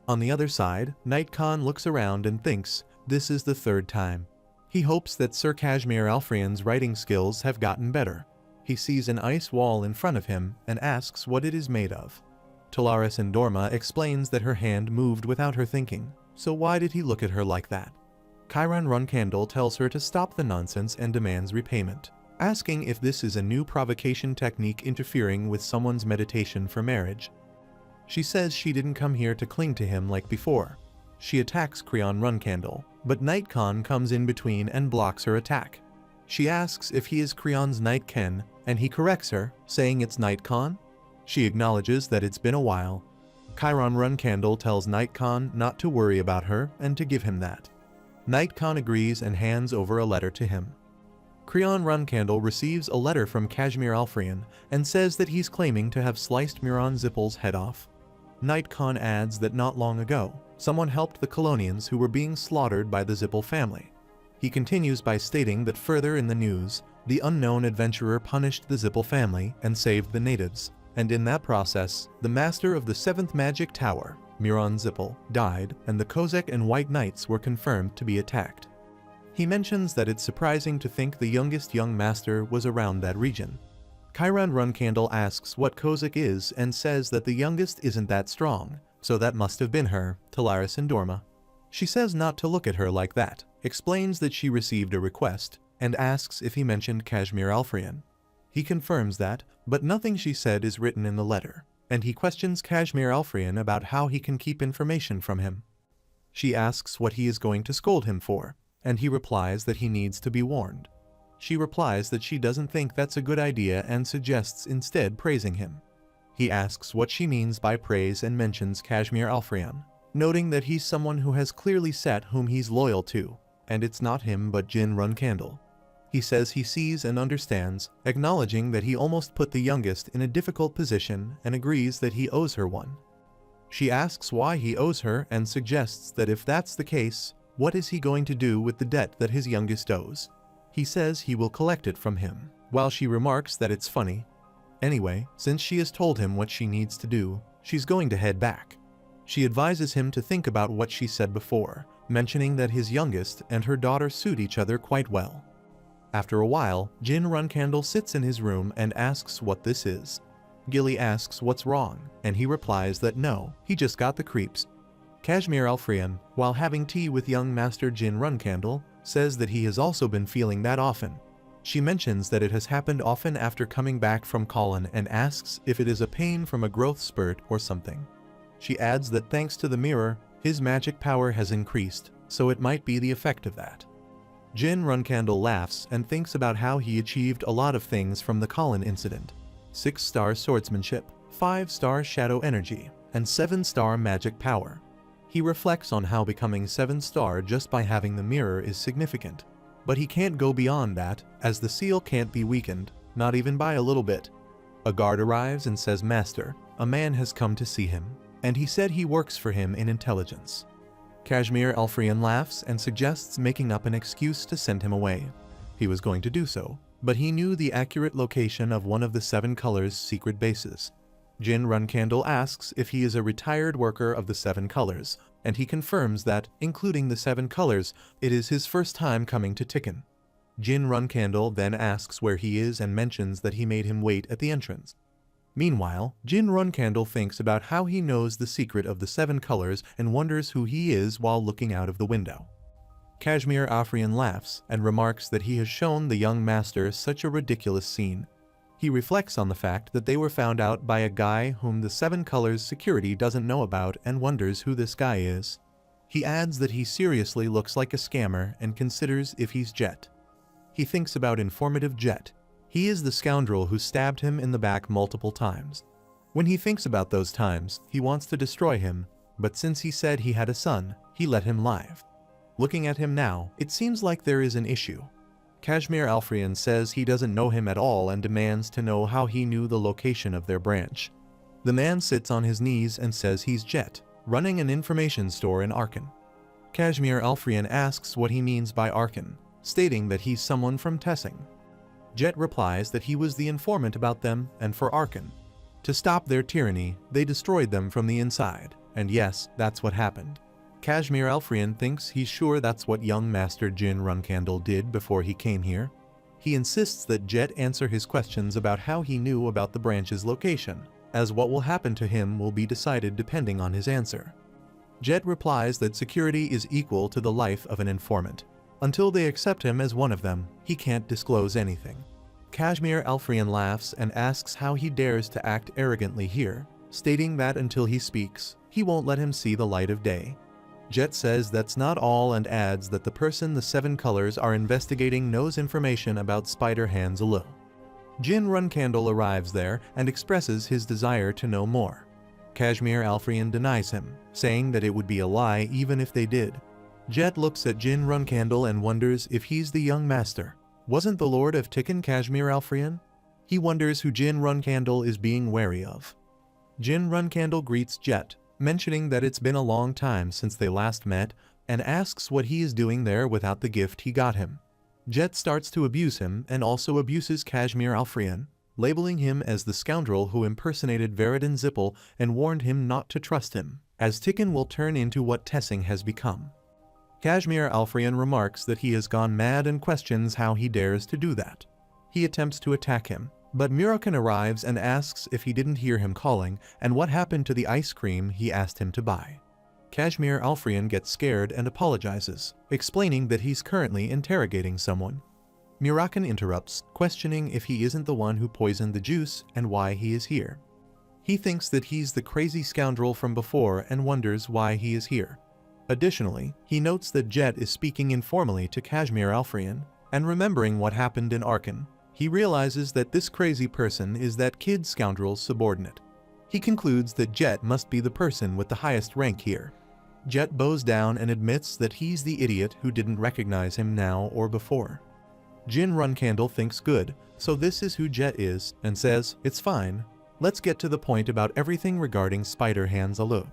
On the other side, Knight Khan looks around and thinks this is the third time. He hopes that Sir Kashmir Alfrian's writing skills have gotten better. He sees an ice wall in front of him and asks what it is made of. Talaris Indorma explains that her hand moved without her thinking, so why did he look at her like that? Chiron Runkandel tells her to stop the nonsense and demands repayment, asking if this is a new provocation technique interfering with someone's meditation for marriage. She says she didn't come here to cling to him like before. She attacks Creon Runkandel, but Knight Khan comes in between and blocks her attack. She asks if he is Creon's Knight Ken, and he corrects her, saying it's Knight Khan. She acknowledges that it's been a while. Chiron Runkandel tells Knight Khan not to worry about her and to give him that. Knight Khan agrees and hands over a letter to him. Creon Runkandel receives a letter from Kashmir Alfrian and says that he's claiming to have sliced Miran Zippel's head off. Knight Khan adds that not long ago, someone helped the Colonians who were being slaughtered by the Zippel family. He continues by stating that further in the news, the unknown adventurer punished the Zippel family and saved the natives, and in that process, the master of the 7th Magic Tower, Miran Zippel, died, and the Kozak and White Knights were confirmed to be attacked. He mentions that it's surprising to think the youngest young master was around that region. Chiron Runkandel asks what Kozak is and says that the youngest isn't that strong, so that must have been her, Talaris Indorma. She says not to look at her like that, explains that she received a request, and asks if he mentioned Kashmir Alfrian. He confirms that, but nothing she said is written in the letter, and he questions Kashmir Alfrian about how he can keep information from him. She asks what he is going to scold him for, and he replies that he needs to be warned. She replies that she doesn't think that's a good idea and suggests instead praising him. He asks what she means by praise and mentions Kashmir Alfreyan, noting that he's someone who has clearly set whom he's loyal to, and it's not him but Jin Runkandel. He says he sees and understands, acknowledging that he almost put the youngest in a difficult position and agrees that he owes her one. She asks why he owes her and suggests that if that's the case, what is he going to do with the debt that his youngest owes? He says he will collect it from him, while she remarks that it's funny. Anyway, since she has told him what she needs to do, she's going to head back. She advises him to think about what she said before, mentioning that his youngest and her daughter suit each other quite well. After a while, Jin Runkandel sits in his room and asks what this is. Gilly asks what's wrong, and he replies that no, he just got the creeps. Kashmir Alfreyan, while having tea with young Master Jin Runkandel, says that he has also been feeling that often. She mentions that it has happened often after coming back from Colin and asks if it is a pain from a growth spurt or something. She adds that thanks to the mirror, his magic power has increased, so it might be the effect of that. Jin Runkandel laughs and thinks about how he achieved a lot of things from the Colin incident. 6-star swordsmanship, 5-star shadow energy, and 7-star magic power. He reflects on how becoming 7-star just by having the mirror is significant. But he can't go beyond that, as the seal can't be weakened, not even by a little bit. A guard arrives and says, "Master, a man has come to see him, and he said he works for him in intelligence." Kashmir Alfreyan laughs and suggests making up an excuse to send him away. He was going to do so, but he knew the accurate location of one of the 7 Colors' secret bases. Jin Runkandel asks if he is a retired worker of the 7 Colors, and he confirms that, including the 7 Colors, it is his first time coming to Tikkun. Jin Runkandel then asks where he is and mentions that he made him wait at the entrance. Meanwhile, Jin Runkandel thinks about how he knows the secret of the 7 Colors and wonders who he is while looking out of the window. Kashmir Alfreyan laughs and remarks that he has shown the young master such a ridiculous scene. He reflects on the fact that they were found out by a guy whom the 7 Colors security doesn't know about and wonders who this guy is. He adds that he seriously looks like a scammer and considers if he's Jet. He thinks about informative Jet. He is the scoundrel who stabbed him in the back multiple times. When he thinks about those times, he wants to destroy him, but since he said he had a son, he let him live. Looking at him now, it seems like there is an issue. Kashmir Alfreyan says he doesn't know him at all and demands to know how he knew the location of their branch. The man sits on his knees and says he's Jet, running an information store in Arkan. Kashmir Alfreyan asks what he means by Arkan, stating that he's someone from Tessing. Jet replies that he was the informant about them and for Arkan. To stop their tyranny, they destroyed them from the inside, and yes, that's what happened. Kashmir Alfreyan thinks he's sure that's what young Master Jin Runkandel did before he came here. He insists that Jet answer his questions about how he knew about the branch's location, as what will happen to him will be decided depending on his answer. Jet replies that security is equal to the life of an informant. Until they accept him as one of them, he can't disclose anything. Kashmir Alfreyan laughs and asks how he dares to act arrogantly here, stating that until he speaks, he won't let him see the light of day. Jet says that's not all and adds that the person the 7 Colors are investigating knows information about Spider Hands Alu. Jin Runkandel arrives there and expresses his desire to know more. Kashmir Alfreyan denies him, saying that it would be a lie even if they did. Jet looks at Jin Runkandel and wonders if he's the young master. Wasn't the Lord of Tikkun Kashmir Alfreyan? He wonders who Jin Runkandel is being wary of. Jin Runkandel greets Jet, mentioning that it's been a long time since they last met, and asks what he is doing there without the gift he got him. Jet starts to abuse him and also abuses Kashmir Alfreyan, labeling him as the scoundrel who impersonated Veridin Zippel and warned him not to trust him, as Tikkun will turn into what Tessing has become. Kashmir Alfreyan remarks that he has gone mad and questions how he dares to do that. He attempts to attack him, but Murakan arrives and asks if he didn't hear him calling and what happened to the ice cream he asked him to buy. Kashmir Alfreyan gets scared and apologizes, explaining that he's currently interrogating someone. Murakan interrupts, questioning if he isn't the one who poisoned the juice and why he is here. He thinks that he's the crazy scoundrel from before and wonders why he is here. Additionally, he notes that Jet is speaking informally to Kashmir Alfrian, and remembering what happened in Arkan, he realizes that this crazy person is that kid scoundrel's subordinate. He concludes that Jet must be the person with the highest rank here. Jet bows down and admits that he's the idiot who didn't recognize him now or before. Jin Runcandle thinks good, so this is who Jet is, and says, "It's fine. Let's get to the point about everything regarding Spider Hands Alu."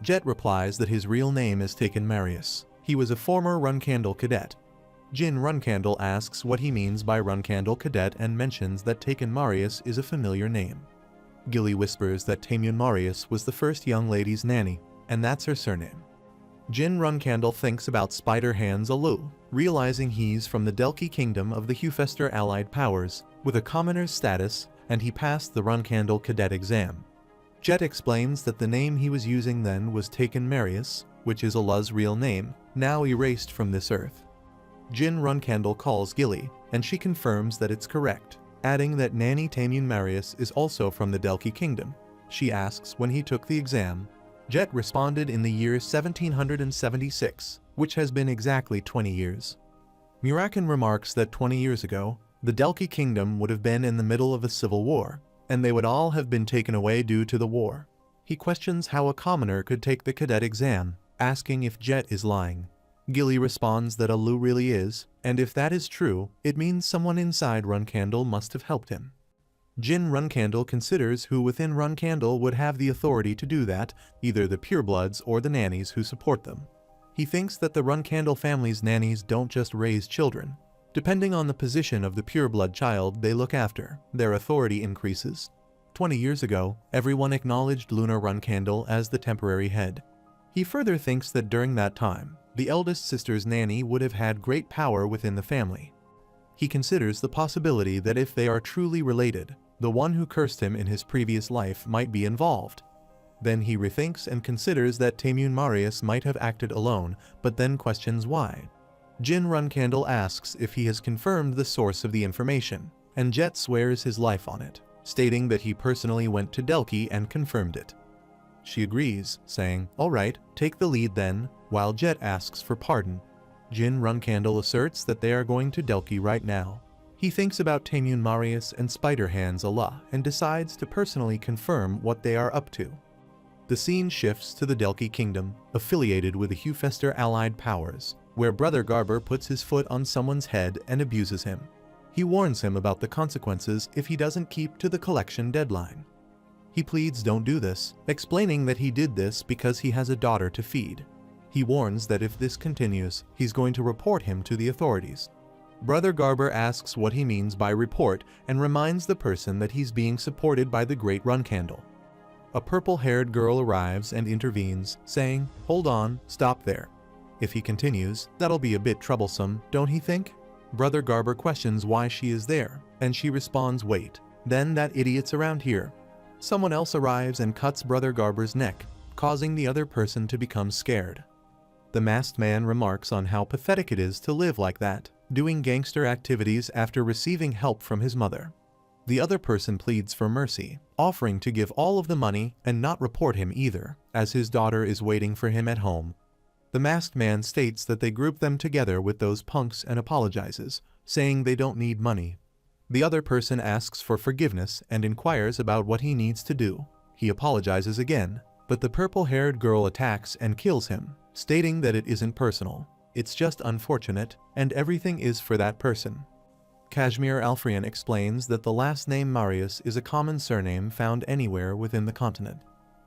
Jet replies that his real name is Taken Marius. He was a former Runcandle cadet. Jin Runcandle asks what he means by Runcandle cadet and mentions that Taken Marius is a familiar name. Gilly whispers that Taemun Marius was the first young lady's nanny, and that's her surname. Jin Runcandle thinks about Spider Hands Alu, realizing he's from the Delki Kingdom of the Hufester Allied Powers, with a commoner's status, and he passed the Runcandle cadet exam. Jet explains that the name he was using then was Taken Marius, which is Alu's real name, now erased from this earth. Jin Runcandle calls Gilly, and she confirms that it's correct, adding that Nanny Taemun Marius is also from the Delki Kingdom. She asks when he took the exam. Jet responded in the year 1776, which has been exactly 20 years. Murakan remarks that 20 years ago, the Delki Kingdom would have been in the middle of a civil war, and they would all have been taken away due to the war. He questions how a commoner could take the cadet exam, asking if Jet is lying. Gilly responds that Alu really is, and if that is true, it means someone inside Runcandle must have helped him. Jin Runcandle considers who within Runcandle would have the authority to do that, either the purebloods or the nannies who support them. He thinks that the Runcandle family's nannies don't just raise children. Depending on the position of the pureblood child they look after, their authority increases. 20 years ago, everyone acknowledged Luna Runcandle as the temporary head. He further thinks that during that time, the eldest sister's nanny would have had great power within the family. He considers the possibility that if they are truly related, the one who cursed him in his previous life might be involved. Then he rethinks and considers that Taemun Marius might have acted alone, but then questions why. Jin Runcandle asks if he has confirmed the source of the information, and Jet swears his life on it, stating that he personally went to Delki and confirmed it. She agrees, saying, "Alright, take the lead then," while Jet asks for pardon. Jin Runcandle asserts that they are going to Delki right now. He thinks about Taemun Marius and Spider Hands Alu and decides to personally confirm what they are up to. The scene shifts to the Delki Kingdom, affiliated with the Hufester Allied Powers, where Brother Garber puts his foot on someone's head and abuses him. He warns him about the consequences if he doesn't keep to the collection deadline. He pleads don't do this, explaining that he did this because he has a daughter to feed. He warns that if this continues, he's going to report him to the authorities. Brother Garber asks what he means by report and reminds the person that he's being supported by the Great Runcandle. A purple-haired girl arrives and intervenes, saying, "Hold on, stop there. If he continues, that'll be a bit troublesome, don't he think?" Brother Garber questions why she is there, and she responds, "Wait, then that idiot's around here." Someone else arrives and cuts Brother Garber's neck, causing the other person to become scared. The masked man remarks on how pathetic it is to live like that, doing gangster activities after receiving help from his mother. The other person pleads for mercy, offering to give all of the money and not report him either, as his daughter is waiting for him at home. The masked man states that they group them together with those punks and apologizes, saying they don't need money. The other person asks for forgiveness and inquires about what he needs to do. He apologizes again, but the purple-haired girl attacks and kills him, stating that it isn't personal. It's just unfortunate, and everything is for that person. Kashmir Alfrian explains that the last name Marius is a common surname found anywhere within the continent.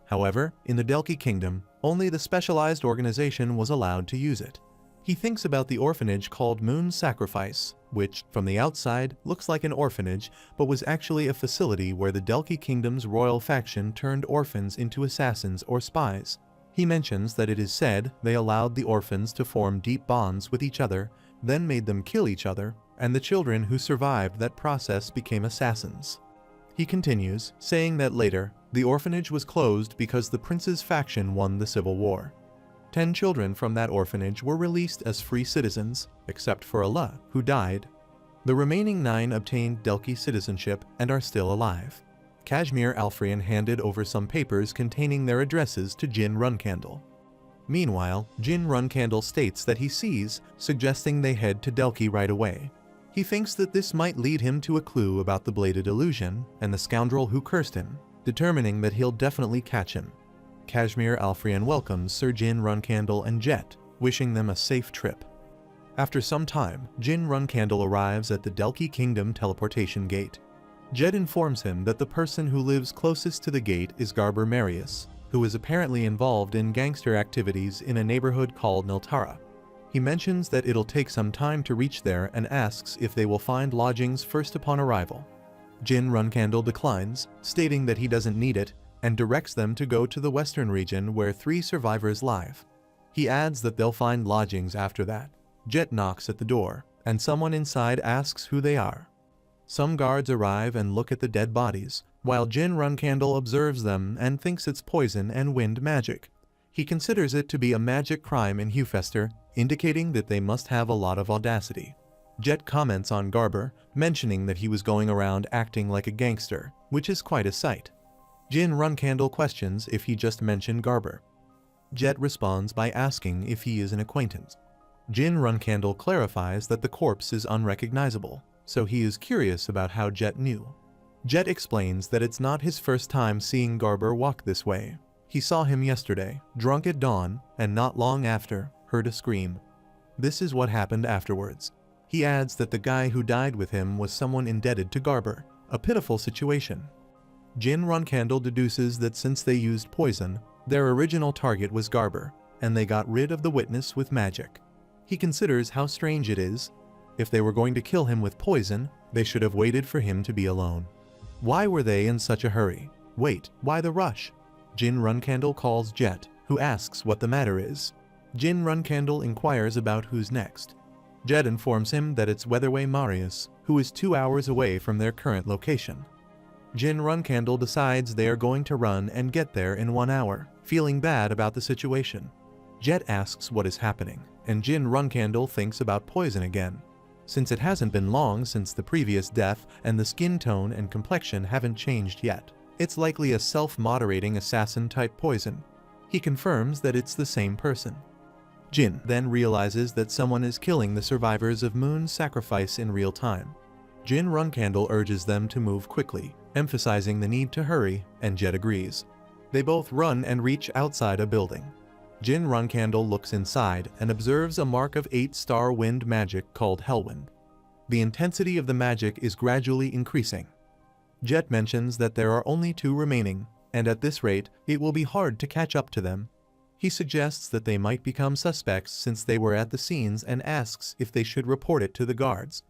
However, in the Delki Kingdom, only the specialized organization was allowed to use it. He thinks about the orphanage called Moon Sacrifice, which, from the outside, looks like an orphanage, but was actually a facility where the Delki Kingdom's royal faction turned orphans into assassins or spies. He mentions that it is said they allowed the orphans to form deep bonds with each other, then made them kill each other, and the children who survived that process became assassins. He continues, saying that later, the orphanage was closed because the prince's faction won the civil war. 10 children from that orphanage were released as free citizens, except for Alu, who died. The remaining 9 obtained Delki citizenship and are still alive. Kashmir Alfrian handed over some papers containing their addresses to Jin Runcandle. Meanwhile, Jin Runcandle states that he sees, suggesting they head to Delki right away. He thinks that this might lead him to a clue about the bladed illusion and the scoundrel who cursed him, determining that he'll definitely catch him. Kashmir Alfrian welcomes Sir Jin Runcandle and Jet, wishing them a safe trip. After some time, Jin Runcandle arrives at the Delki Kingdom teleportation gate. Jet informs him that the person who lives closest to the gate is Garber Marius, who is apparently involved in gangster activities in a neighborhood called Niltara. He mentions that it'll take some time to reach there and asks if they will find lodgings first upon arrival. Jin Runcandle declines, stating that he doesn't need it, and directs them to go to the western region where 3 survivors live. He adds that they'll find lodgings after that. Jet knocks at the door, and someone inside asks who they are. Some guards arrive and look at the dead bodies, while Jin Runcandle observes them and thinks it's poison and wind magic. He considers it to be a magic crime in Hufester, indicating that they must have a lot of audacity. Jet comments on Garber, mentioning that he was going around acting like a gangster, which is quite a sight. Jin Runcandle questions if he just mentioned Garber. Jet responds by asking if he is an acquaintance. Jin Runcandle clarifies that the corpse is unrecognizable, so he is curious about how Jet knew. Jet explains that it's not his first time seeing Garber walk this way. He saw him yesterday, drunk at dawn, and not long after, heard a scream. This is what happened afterwards. He adds that the guy who died with him was someone indebted to Garber, a pitiful situation. Jin Runcandle deduces that since they used poison, their original target was Garber, and they got rid of the witness with magic. He considers how strange it is. If they were going to kill him with poison, they should have waited for him to be alone. Why were they in such a hurry? Wait, why the rush? Jin Runcandle calls Jet, who asks what the matter is. Jin Runcandle inquires about who's next. Jet informs him that it's Weatherway Marius, who is 2 hours away from their current location. Jin Runcandle decides they are going to run and get there in 1 hour, feeling bad about the situation. Jet asks what is happening, and Jin Runcandle thinks about poison again. Since it hasn't been long since the previous death and the skin tone and complexion haven't changed yet, it's likely a self-moderating assassin-type poison. He confirms that it's the same person. Jin then realizes that someone is killing the survivors of Moon's sacrifice in real time. Jin Runcandle urges them to move quickly, emphasizing the need to hurry, and Jet agrees. They both run and reach outside a building. Jin Runcandle looks inside and observes a mark of 8-star wind magic called Hellwind. The intensity of the magic is gradually increasing. Jet mentions that there are only 2 remaining, and at this rate, it will be hard to catch up to them. He suggests that they might become suspects since they were at the scenes and asks if they should report it to the guards.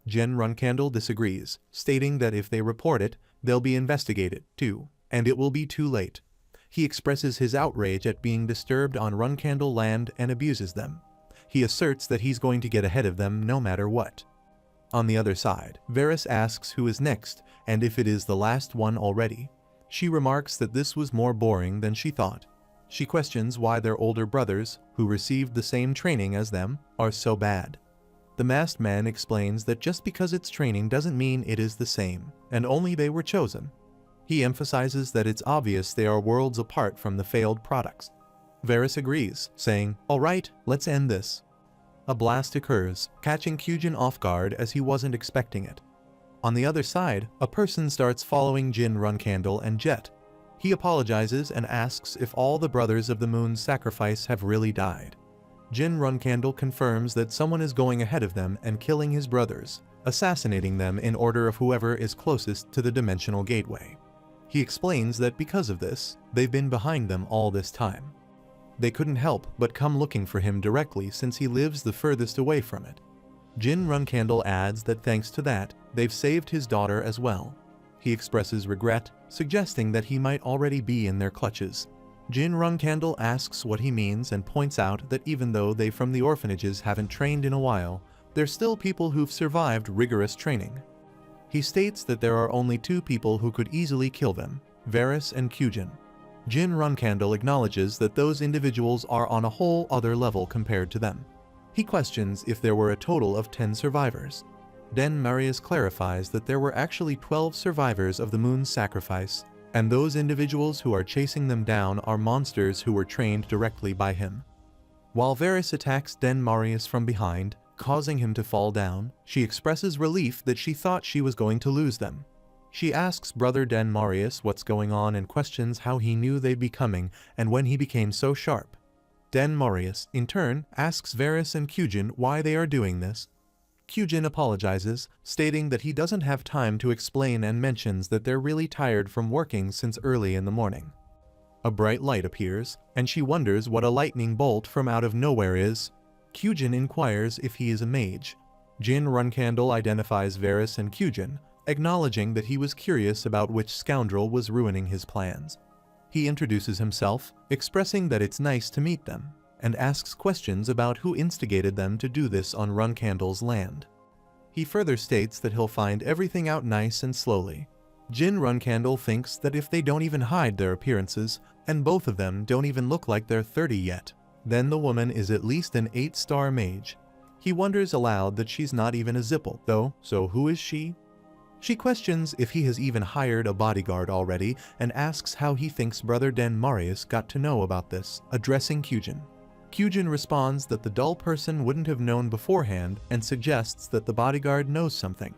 Jin Runcandle disagrees, stating that if they report it, they'll be investigated, too, and it will be too late. He expresses his outrage at being disturbed on Runcandle land and abuses them. He asserts that he's going to get ahead of them no matter what. On the other side, Varys asks who is next and if it is the last one already. She remarks that this was more boring than she thought. She questions why their older brothers, who received the same training as them, are so bad. The masked man explains that just because it's training doesn't mean it is the same, and only they were chosen. He emphasizes that it's obvious they are worlds apart from the failed products. Varys agrees, saying, "All right, let's end this." A blast occurs, catching Kyujin off guard as he wasn't expecting it. On the other side, a person starts following Jin Runcandle and Jet. He apologizes and asks if all the brothers of the Moon's sacrifice have really died. Jin Runcandle confirms that someone is going ahead of them and killing his brothers, assassinating them in order of whoever is closest to the dimensional gateway. He explains that because of this, they've been behind them all this time. They couldn't help but come looking for him directly since he lives the furthest away from it. Jin Runcandle adds that thanks to that, they've saved his daughter as well. He expresses regret, suggesting that he might already be in their clutches. Jin Runcandle asks what he means and points out that even though they from the orphanages haven't trained in a while, they're still people who've survived rigorous training. He states that there are only 2 people who could easily kill them, Varys and Kyujin. Jin Runcandle acknowledges that those individuals are on a whole other level compared to them. He questions if there were a total of 10 survivors. Then Marius clarifies that there were actually 12 survivors of the Moon's sacrifice, and those individuals who are chasing them down are monsters who were trained directly by him. While Varys attacks Den Marius from behind, causing him to fall down, she expresses relief that she thought she was going to lose them. She asks brother Den Marius what's going on and questions how he knew they'd be coming and when he became so sharp. Den Marius, in turn, asks Varys and Cugin why they are doing this. Cugin apologizes, stating that he doesn't have time to explain and mentions that they're really tired from working since early in the morning. A bright light appears, and she wonders what a lightning bolt from out of nowhere is. Cugin inquires if he is a mage. Jyn Runcandle identifies Varys and Cugin, acknowledging that he was curious about which scoundrel was ruining his plans. He introduces himself, expressing that it's nice to meet them, and asks questions about who instigated them to do this on Runcandle's land. He further states that he'll find everything out nice and slowly. Jyn Runcandle thinks that if they don't even hide their appearances, and both of them don't even look like they're 30 yet, then the woman is at least an 8-star mage. He wonders aloud that she's not even a Zipple, though, so who is she? She questions if he has even hired a bodyguard already and asks how he thinks brother Den Marius got to know about this, addressing Cugin. Cugin responds that the dull person wouldn't have known beforehand and suggests that the bodyguard knows something.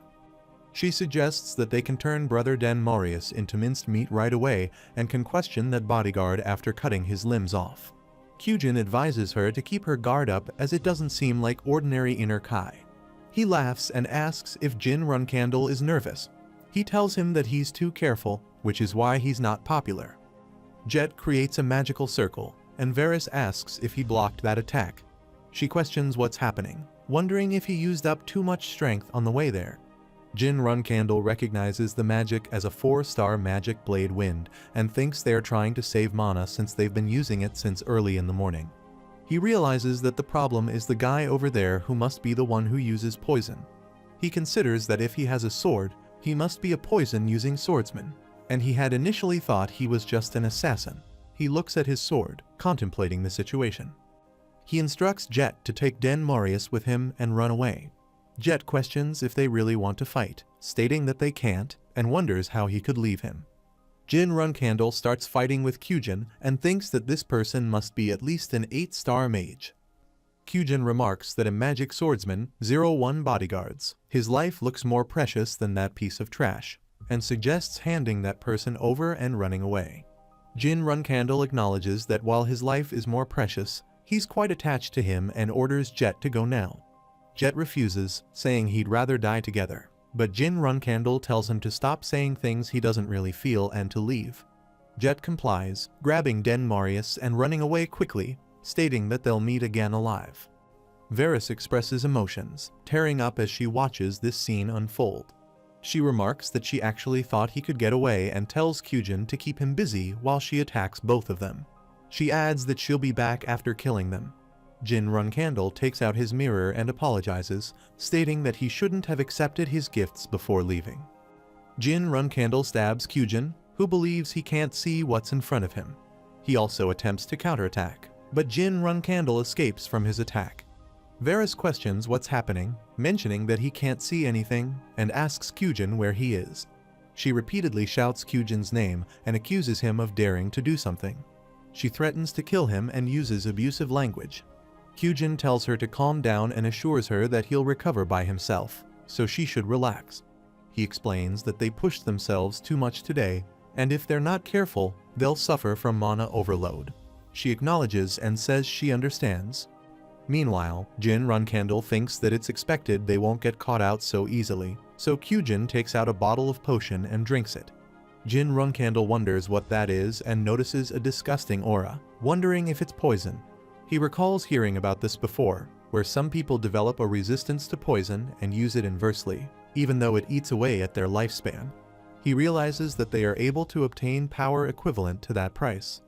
She suggests that they can turn brother Den Marius into minced meat right away and can question that bodyguard after cutting his limbs off. Cugin advises her to keep her guard up as it doesn't seem like ordinary inner Kai. He laughs and asks if Jyn Runcandle is nervous. He tells him that he's too careful, which is why he's not popular. Jet creates a magical circle, and Varys asks if he blocked that attack. She questions what's happening, wondering if he used up too much strength on the way there. Jyn Runcandle recognizes the magic as a 4-star magic blade wind and thinks they are trying to save mana since they've been using it since early in the morning. He realizes that the problem is the guy over there who must be the one who uses poison. He considers that if he has a sword, he must be a poison-using swordsman, and he had initially thought he was just an assassin. He looks at his sword, contemplating the situation. He instructs Jet to take Den Marius with him and run away. Jet questions if they really want to fight, stating that they can't, and wonders how he could leave him. Jyn Runcandle starts fighting with Cugin and thinks that this person must be at least an 8-star mage. Cugin remarks that a magic swordsman, 01 bodyguards, his life looks more precious than that piece of trash, and suggests handing that person over and running away. Jyn Runcandle acknowledges that while his life is more precious, he's quite attached to him and orders Jet to go now. Jet refuses, saying he'd rather die together, but Jyn Runcandle tells him to stop saying things he doesn't really feel and to leave. Jet complies, grabbing Den Marius and running away quickly, stating that they'll meet again alive. Varys expresses emotions, tearing up as she watches this scene unfold. She remarks that she actually thought he could get away and tells Cugin to keep him busy while she attacks both of them. She adds that she'll be back after killing them. Jyn Runcandle takes out his mirror and apologizes, stating that he shouldn't have accepted his gifts before leaving. Jyn Runcandle stabs Cugin, who believes he can't see what's in front of him. He also attempts to counterattack, but Jyn Runcandle escapes from his attack. Varys questions what's happening, mentioning that he can't see anything, and asks Cugin where he is. She repeatedly shouts Cugin's name and accuses him of daring to do something. She threatens to kill him and uses abusive language. Cugin tells her to calm down and assures her that he'll recover by himself, so she should relax. He explains that they pushed themselves too much today, and if they're not careful, they'll suffer from mana overload. She acknowledges and says she understands. Meanwhile, Jyn Runcandle thinks that it's expected they won't get caught out so easily, so Cugin takes out a bottle of potion and drinks it. Jyn Runcandle wonders what that is and notices a disgusting aura, wondering if it's poison. He recalls hearing about this before, where some people develop a resistance to poison and use it inversely, even though it eats away at their lifespan. He realizes that they are able to obtain power equivalent to that price.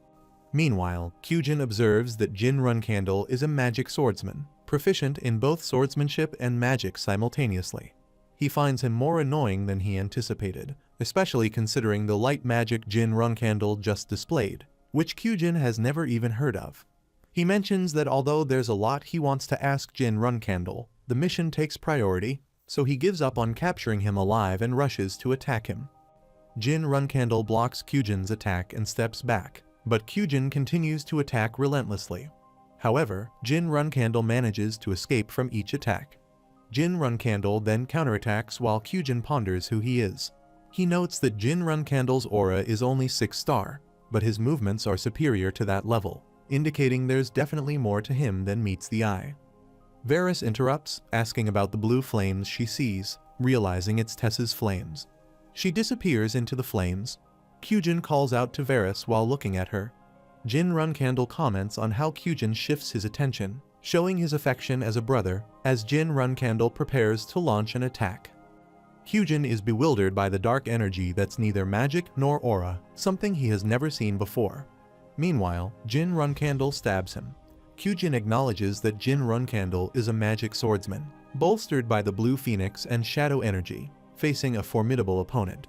Meanwhile, Cugin observes that Jyn Runcandle is a magic swordsman, proficient in both swordsmanship and magic simultaneously. He finds him more annoying than he anticipated, especially considering the light magic Jyn Runcandle just displayed, which Cugin has never even heard of. He mentions that although there's a lot he wants to ask Jyn Runcandle, the mission takes priority, so he gives up on capturing him alive and rushes to attack him. Jyn Runcandle blocks Cugin's attack and steps back, but Cugin continues to attack relentlessly. However, Jin Runcandle manages to escape from each attack. Jin Runcandle then counterattacks while Kyujin ponders who he is. He notes that Jin Runcandle's aura is only 6-star, but his movements are superior to that level, indicating there's definitely more to him than meets the eye. Varys interrupts, asking about the blue flames she sees, realizing it's Tessa's flames. She disappears into the flames. Kyujin calls out to Varys while looking at her. Jin Runcandle comments on how Kyujin shifts his attention, showing his affection as a brother, as Jin Runcandle prepares to launch an attack. Kyujin is bewildered by the dark energy that's neither magic nor aura, something he has never seen before. Meanwhile, Jin Runcandle stabs him. Kyujin acknowledges that Jin Runcandle is a magic swordsman, bolstered by the blue phoenix and shadow energy, facing a formidable opponent.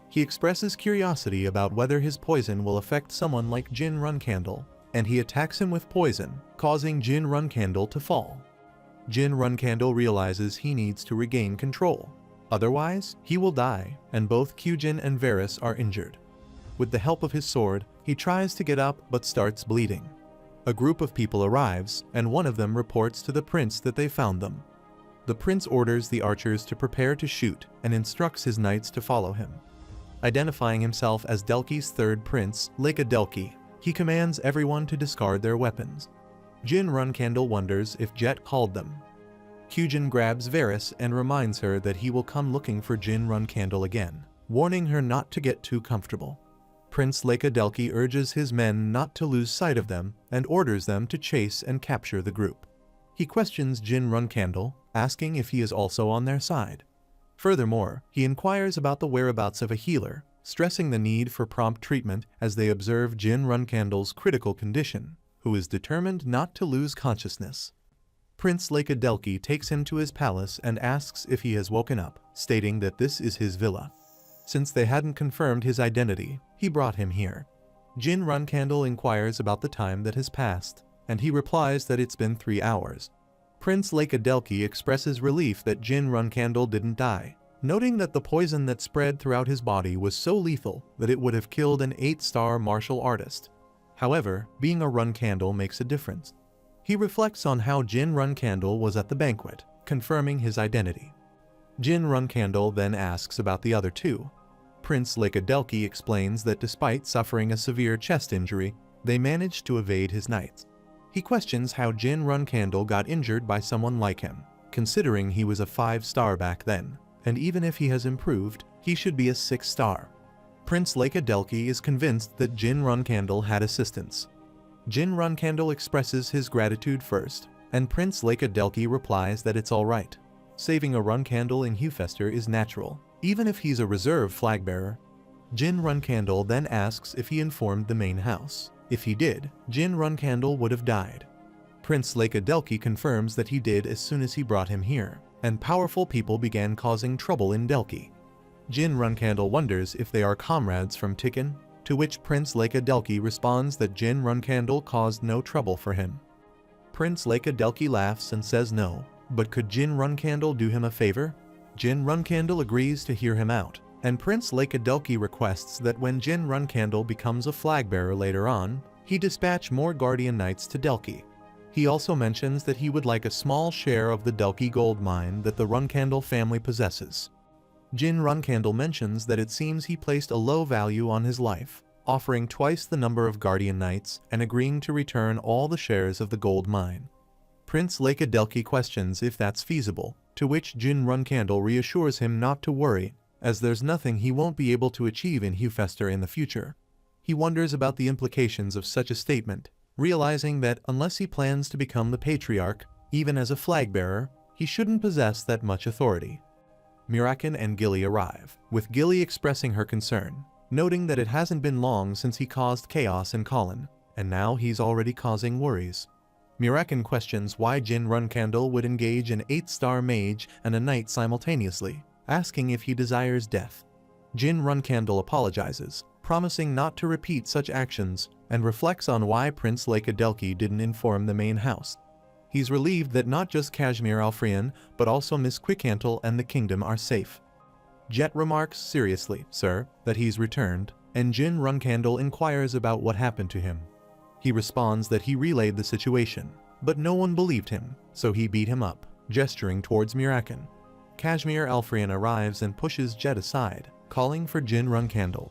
He expresses curiosity about whether his poison will affect someone like Jin Runcandle, and he attacks him with poison, causing Jin Runcandle to fall. Jin Runcandle realizes he needs to regain control. Otherwise, he will die, and both Kyujin and Varys are injured. With the help of his sword, he tries to get up but starts bleeding. A group of people arrives, and one of them reports to the prince that they found them. The prince orders the archers to prepare to shoot and instructs his knights to follow him. Identifying himself as Delki's third prince, Leka Delki, he commands everyone to discard their weapons. Jin Runcandle wonders if Jet called them. Kyujin grabs Varys and reminds her that he will come looking for Jin Runcandle again, warning her not to get too comfortable. Prince Leka Delki urges his men not to lose sight of them and orders them to chase and capture the group. He questions Jin Runcandle, asking if he is also on their side. Furthermore, he inquires about the whereabouts of a healer, stressing the need for prompt treatment as they observe Jin Runcandle's critical condition, who is determined not to lose consciousness. Prince Leka Delki takes him to his palace and asks if he has woken up, stating that this is his villa. Since they hadn't confirmed his identity, he brought him here. Jin Runcandle inquires about the time that has passed, and he replies that it's been 3 hours. Prince Leka Delki expresses relief that Jin Runcandle didn't die, noting that the poison that spread throughout his body was so lethal that it would have killed an 8-star martial artist. However, being a Runcandle makes a difference. He reflects on how Jin Runcandle was at the banquet, confirming his identity. Jin Runcandle then asks about the other two. Prince Leka Delki explains that despite suffering a severe chest injury, they managed to evade his knights. He questions how Jin Runcandle got injured by someone like him, considering he was a 5-star back then, and even if he has improved, he should be a 6-star. Prince Leka Delki is convinced that Jin Runcandle had assistance. Jin Runcandle expresses his gratitude first, and Prince Leka Delki replies that it's alright. Saving a Runcandle in Hewfester is natural, even if he's a reserve flagbearer. Jin Runcandle then asks if he informed the main house. If he did, Jin Runcandle would have died. Prince Leka Delki confirms that he did as soon as he brought him here, and powerful people began causing trouble in Delki. Jin Runcandle wonders if they are comrades from Tikkun, to which Prince Leka Delki responds that Jin Runcandle caused no trouble for him. Prince Leka Delki laughs and says no, but could Jin Runcandle do him a favor? Jin Runcandle agrees to hear him out, and Prince Leka Delki requests that when Jin Runcandle becomes a flagbearer later on, he dispatch more Guardian Knights to Delki. He also mentions that he would like a small share of the Delki gold mine that the Runcandle family possesses. Jin Runcandle mentions that it seems he placed a low value on his life, offering twice the number of Guardian Knights and agreeing to return all the shares of the gold mine. Prince Leka Delki questions if that's feasible, to which Jin Runcandle reassures him not to worry, as there's nothing he won't be able to achieve in Hewfester in the future. He wonders about the implications of such a statement, realizing that unless he plans to become the Patriarch, even as a flagbearer, he shouldn't possess that much authority. Mirakan and Gilly arrive, with Gilly expressing her concern, noting that it hasn't been long since he caused chaos in Colin, and now he's already causing worries. Mirakan questions why Jin Runcandle would engage an 8-star mage and a knight simultaneously, asking if he desires death. Jin Runcandle apologizes, promising not to repeat such actions, and reflects on why Prince Leka Delki didn't inform the main house. He's relieved that not just Kashmir Alfrian, but also Miss Quickhantle and the kingdom are safe. Jet remarks seriously, sir, that he's returned, and Jin Runcandle inquires about what happened to him. He responds that he relayed the situation, but no one believed him, so he beat him up, gesturing towards Mirakan. Kashmir Alfrian arrives and pushes Jet aside, calling for Jin Runcandle.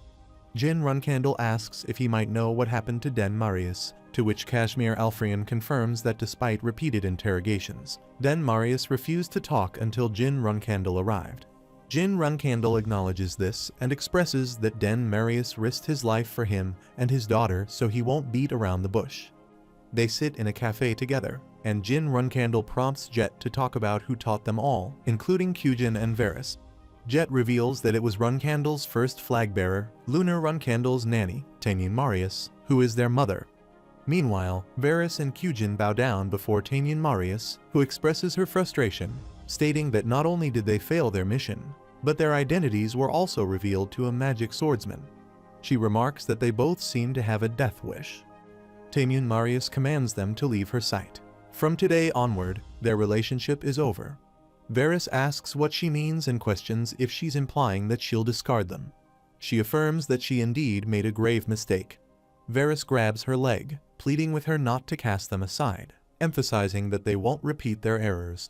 Jin Runcandle asks if he might know what happened to Den Marius, to which Kashmir Alfrian confirms that despite repeated interrogations, Den Marius refused to talk until Jin Runcandle arrived. Jin Runcandle acknowledges this and expresses that Den Marius risked his life for him and his daughter so he won't beat around the bush. They sit in a cafe together, and Jin Runcandle prompts Jet to talk about who taught them all, including Kyujin and Varys. Jet reveals that it was Runcandle's first flag bearer, Lunar Runcandle's nanny, Tanyan Marius, who is their mother. Meanwhile, Varys and Kyujin bow down before Tanyan Marius, who expresses her frustration, stating that not only did they fail their mission, but their identities were also revealed to a magic swordsman. She remarks that they both seem to have a death wish. Tanyan Marius commands them to leave her sight. From today onward, their relationship is over. Varys asks what she means and questions if she's implying that she'll discard them. She affirms that she indeed made a grave mistake. Varys grabs her leg, pleading with her not to cast them aside, emphasizing that they won't repeat their errors.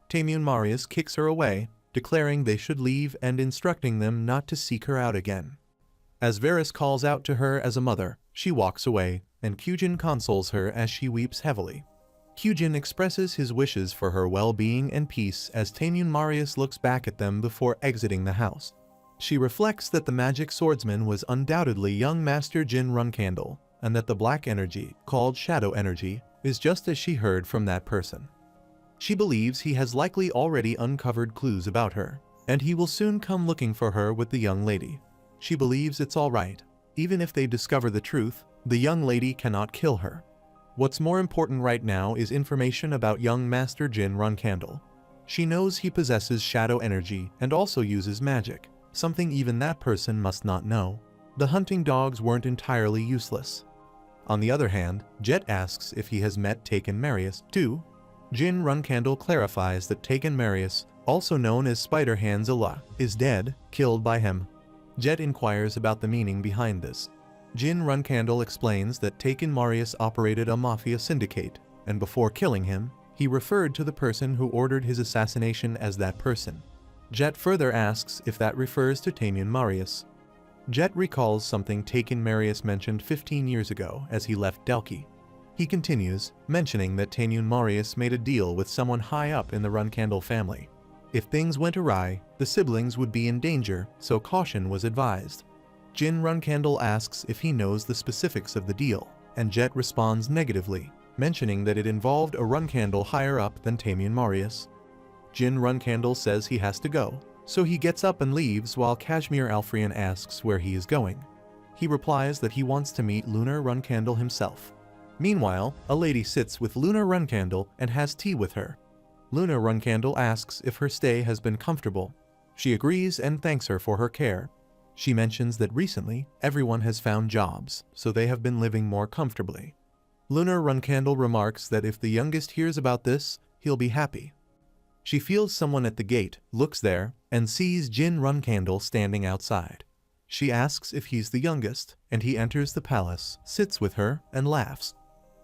Tanyan Marius kicks her away, declaring they should leave and instructing them not to seek her out again. As Varys calls out to her as a mother, she walks away, and Kyujin consoles her as she weeps heavily. Kyujin expresses his wishes for her well-being and peace as Tanyan Marius looks back at them before exiting the house. She reflects that the magic swordsman was undoubtedly young Master Jin Runcandle, and that the black energy, called shadow energy, is just as she heard from that person. She believes he has likely already uncovered clues about her, and he will soon come looking for her with the young lady. She believes it's alright. Even if they discover the truth, the young lady cannot kill her. What's more important right now is information about young Master Jin Runcandle. She knows he possesses shadow energy and also uses magic, something even that person must not know. The hunting dogs weren't entirely useless. On the other hand, Jet asks if he has met Taken Marius too. Jin Runcandle clarifies that Taken Marius, also known as Spider-Hands Allah, is dead, killed by him. Jet inquires about the meaning behind this. Jin Runcandle explains that Taken Marius operated a mafia syndicate, and before killing him, he referred to the person who ordered his assassination as that person. Jet further asks if that refers to Tanyan Marius. Jet recalls something Taken Marius mentioned 15 years ago as he left Delki. He continues, mentioning that Tanyan Marius made a deal with someone high up in the Runcandle family. If things went awry, the siblings would be in danger, so caution was advised. Jin Runcandle asks if he knows the specifics of the deal, and Jet responds negatively, mentioning that it involved a Runcandle higher up than Tanyan Marius. Jin Runcandle says he has to go, so he gets up and leaves while Kashmir Alfrian asks where he is going. He replies that he wants to meet Lunar Runcandle himself. Meanwhile, a lady sits with Lunar Runcandle and has tea with her. Lunar Runcandle asks if her stay has been comfortable. She agrees and thanks her for her care. She mentions that recently, everyone has found jobs, so they have been living more comfortably. Lunar Runcandle remarks that if the youngest hears about this, he'll be happy. She feels someone at the gate, looks there, and sees Jin Runcandle standing outside. She asks if he's the youngest, and he enters the palace, sits with her, and laughs.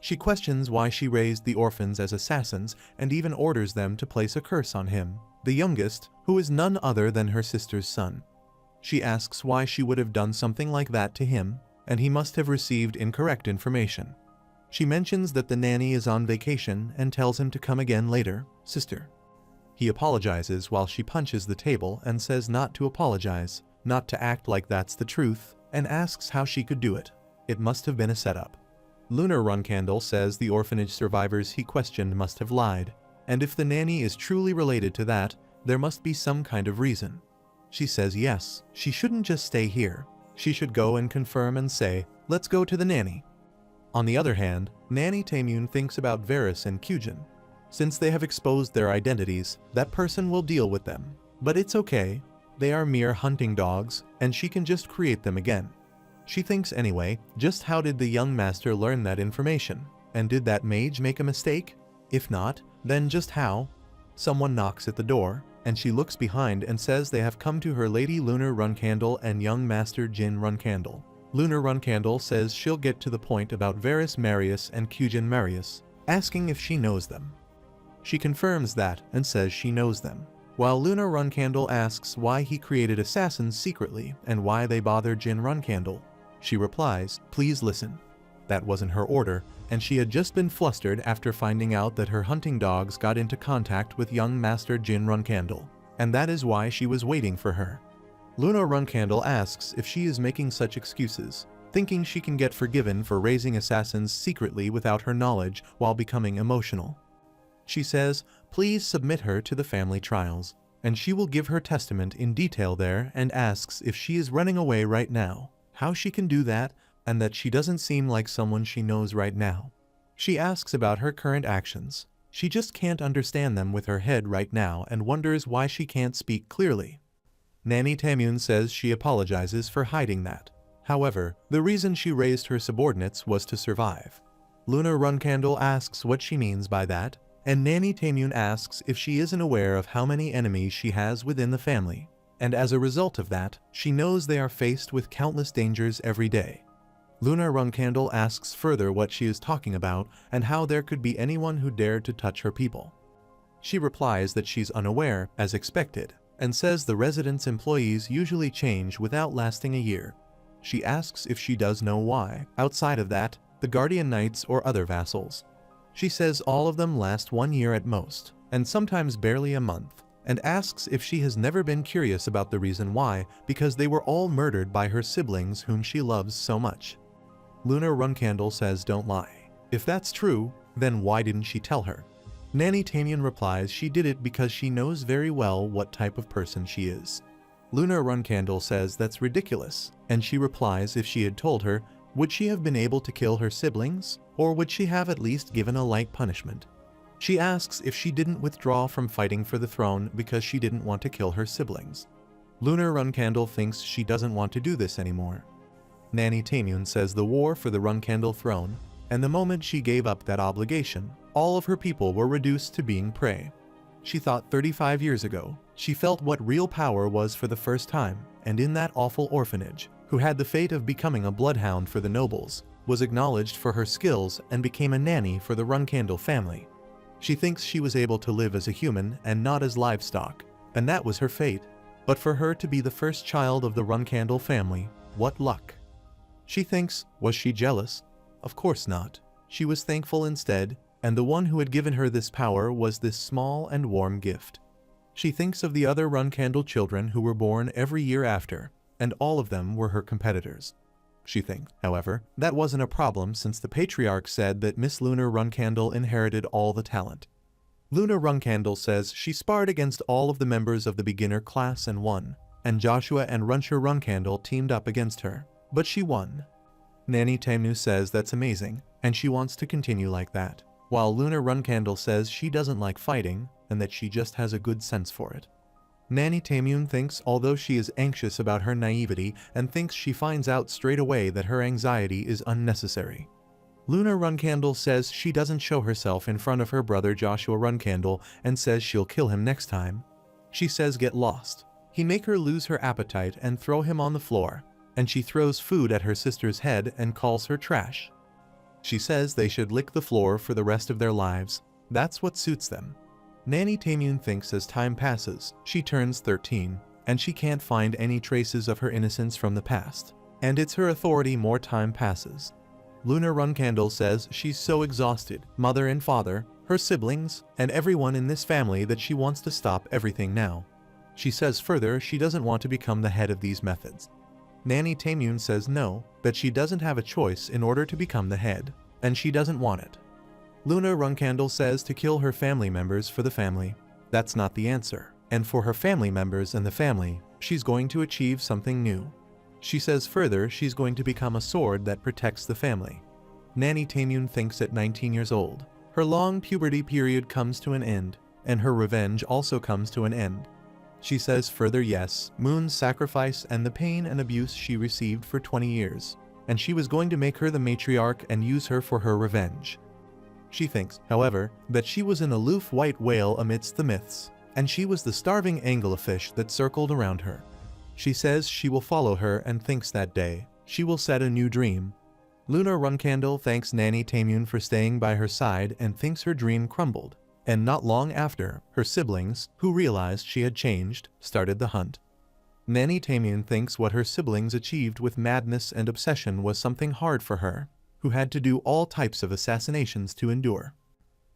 She questions why she raised the orphans as assassins and even orders them to place a curse on him, the youngest, who is none other than her sister's son. She asks why she would have done something like that to him, and he must have received incorrect information. She mentions that the nanny is on vacation and tells him to come again later, sister. He apologizes while she punches the table and says not to apologize, not to act like that's the truth, and asks how she could do it. It must have been a setup. Lunar Runcandle says the orphanage survivors he questioned must have lied, and if the nanny is truly related to that, there must be some kind of reason. She says yes, she shouldn't just stay here. She should go and confirm and say, let's go to the nanny. On the other hand, Nanny Taemun thinks about Varys and Kyujin. Since they have exposed their identities, that person will deal with them. But it's okay, they are mere hunting dogs, and she can just create them again. She thinks anyway, just how did the young master learn that information? And did that mage make a mistake? If not, then just how? Someone knocks at the door, and she looks behind and says they have come to her Lady Lunar Runcandle and young Master Jin Runcandle. Lunar Runcandle says she'll get to the point about Varys Marius and Cugin Marius, asking if she knows them. She confirms that and says she knows them, while Lunar Runcandle asks why he created assassins secretly and why they bother Jin Runcandle. She replies, "Please listen." That wasn't her order, and she had just been flustered after finding out that her hunting dogs got into contact with young Master Jin Runcandle, and that is why she was waiting for her. Lunar Runcandle asks if she is making such excuses, thinking she can get forgiven for raising assassins secretly without her knowledge while becoming emotional. She says, please submit her to the family trials, and she will give her testament in detail there, and asks if she is running away right now, how she can do that, and that she doesn't seem like someone she knows right now. She asks about her current actions. She just can't understand them with her head right now and wonders why she can't speak clearly. Nanny Tamune says she apologizes for hiding that. However, the reason she raised her subordinates was to survive. Lunar Runcandle asks what she means by that, and Nanny Tamune asks if she isn't aware of how many enemies she has within the family, and as a result of that, she knows they are faced with countless dangers every day. Lunar Runcandle asks further what she is talking about and how there could be anyone who dared to touch her people. She replies that she's unaware, as expected, and says the residence employees usually change without lasting a year. She asks if she does know why, outside of that, the Guardian Knights or other vassals. She says all of them last 1 year at most, and sometimes barely a month, and asks if she has never been curious about the reason why, because they were all murdered by her siblings whom she loves so much. Lunar Runcandle says don't lie. If that's true, then why didn't she tell her? Nanny Tamune replies she did it because she knows very well what type of person she is. Lunar Runcandle says that's ridiculous, and she replies if she had told her, would she have been able to kill her siblings, or would she have at least given a light punishment? She asks if she didn't withdraw from fighting for the throne because she didn't want to kill her siblings. Lunar Runcandle thinks she doesn't want to do this anymore. Nanny Tamune says the war for the Runcandle throne, and the moment she gave up that obligation, all of her people were reduced to being prey. She thought 35 years ago, she felt what real power was for the first time, and in that awful orphanage, who had the fate of becoming a bloodhound for the nobles, was acknowledged for her skills and became a nanny for the Runcandle family. She thinks she was able to live as a human and not as livestock, and that was her fate. But for her to be the first child of the Runcandle family, what luck. She thinks, was she jealous? Of course not. She was thankful instead, and the one who had given her this power was this small and warm gift. She thinks of the other Runcandle children who were born every year after, and all of them were her competitors. She thinks, however, that wasn't a problem since the patriarch said that Miss Lunar Runcandle inherited all the talent. Lunar Runcandle says she sparred against all of the members of the beginner class and won, and Joshua and Runcher Runcandle teamed up against her, but she won. Nanny Tamune says that's amazing, and she wants to continue like that, while Lunar Runcandle says she doesn't like fighting, and that she just has a good sense for it. Nanny Tamune thinks although she is anxious about her naivety and thinks she finds out straight away that her anxiety is unnecessary. Lunar Runcandle says she doesn't show herself in front of her brother Joshua Runcandle and says she'll kill him next time. She says get lost. He make her lose her appetite and throw him on the floor, and she throws food at her sister's head and calls her trash. She says they should lick the floor for the rest of their lives. That's what suits them. Nanny Tamune thinks as time passes, she turns 13, and she can't find any traces of her innocence from the past, and it's her authority more time passes. Lunar Runcandle says she's so exhausted, mother and father, her siblings, and everyone in this family that she wants to stop everything now. She says further she doesn't want to become the head of these methods. Nanny Tamune says no, that she doesn't have a choice in order to become the head, and she doesn't want it. Lunar Runcandle says to kill her family members for the family. That's not the answer, and for her family members and the family, she's going to achieve something new. She says further she's going to become a sword that protects the family. Nanny Tamune thinks at 19 years old, her long puberty period comes to an end, and her revenge also comes to an end. She says further yes, Moon's sacrifice and the pain and abuse she received for 20 years, and she was going to make her the matriarch and use her for her revenge. She thinks, however, that she was an aloof white whale amidst the myths, and she was the starving anglerfish that circled around her. She says she will follow her and thinks that day, she will set a new dream. Luna Runcandle thanks Nanny Tamyun for staying by her side and thinks her dream crumbled. And not long after, her siblings, who realized she had changed, started the hunt. Nanny Tamyun thinks what her siblings achieved with madness and obsession was something hard for her, who had to do all types of assassinations to endure.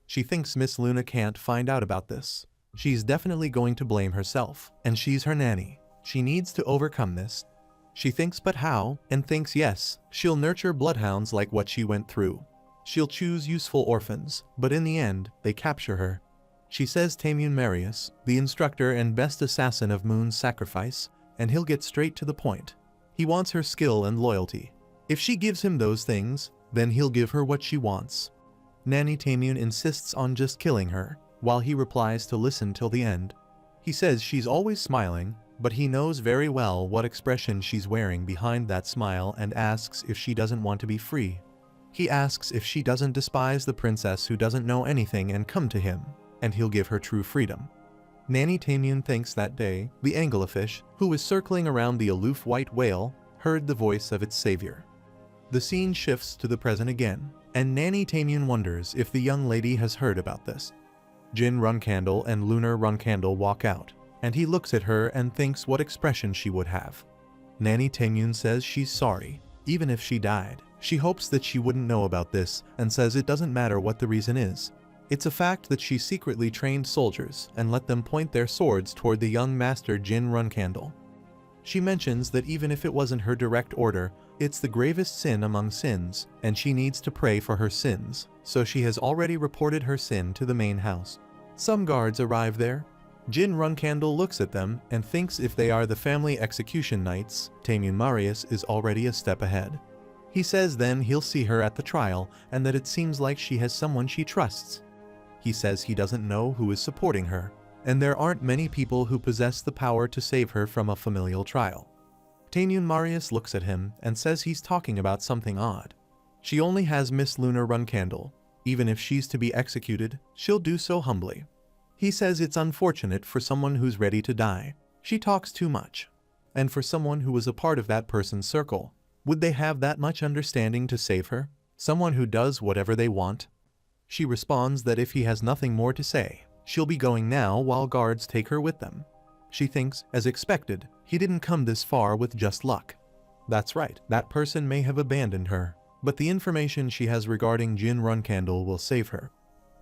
She thinks Miss Luna can't find out about this. She's definitely going to blame herself, and she's her nanny. She needs to overcome this. She thinks but how, and thinks yes, she'll nurture bloodhounds like what she went through. She'll choose useful orphans, but in the end, they capture her. She says Tamyun Marius, the instructor and best assassin of Moon's sacrifice, and he'll get straight to the point. He wants her skill and loyalty. If she gives him those things, then he'll give her what she wants. Nanny Tamyun insists on just killing her, while he replies to listen till the end. He says she's always smiling, but he knows very well what expression she's wearing behind that smile and asks if she doesn't want to be free. He asks if she doesn't despise the princess who doesn't know anything and come to him, and he'll give her true freedom. Nanny Tamyun thinks that day, the anglerfish, who was circling around the aloof white whale, heard the voice of its savior. The scene shifts to the present again, and Nanny Tamyun wonders if the young lady has heard about this. Jin Runcandle and Luna Runcandle walk out, and he looks at her and thinks what expression she would have. Nanny Tamyun says she's sorry, even if she died. She hopes that she wouldn't know about this and says it doesn't matter what the reason is. It's a fact that she secretly trained soldiers and let them point their swords toward the young master Jin Runcandle. She mentions that even if it wasn't her direct order, it's the gravest sin among sins, and she needs to pray for her sins, so she has already reported her sin to the main house. Some guards arrive there. Jin Runcandle looks at them and thinks if they are the family execution knights, Tamyun Marius is already a step ahead. He says then he'll see her at the trial and that it seems like she has someone she trusts. He says he doesn't know who is supporting her, and there aren't many people who possess the power to save her from a familial trial. Tamyun Marius looks at him and says he's talking about something odd. She only has Miss Luna Runcandle. Even if she's to be executed, she'll do so humbly. He says it's unfortunate for someone who's ready to die. She talks too much. And for someone who was a part of that person's circle, would they have that much understanding to save her? Someone who does whatever they want? She responds that if he has nothing more to say, she'll be going now while guards take her with them. She thinks, as expected, he didn't come this far with just luck. That's right, that person may have abandoned her, but the information she has regarding Jin Runcandle will save her.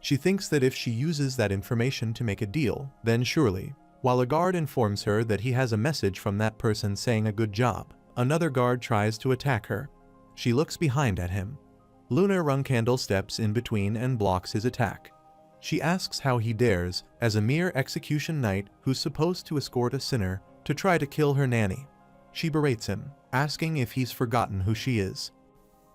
She thinks that if she uses that information to make a deal, then surely, while a guard informs her that he has a message from that person saying a good job, another guard tries to attack her. She looks behind at him. Luna Runcandle steps in between and blocks his attack. She asks how he dares, as a mere execution knight who's supposed to escort a sinner, to try to kill her nanny. She berates him, asking if he's forgotten who she is.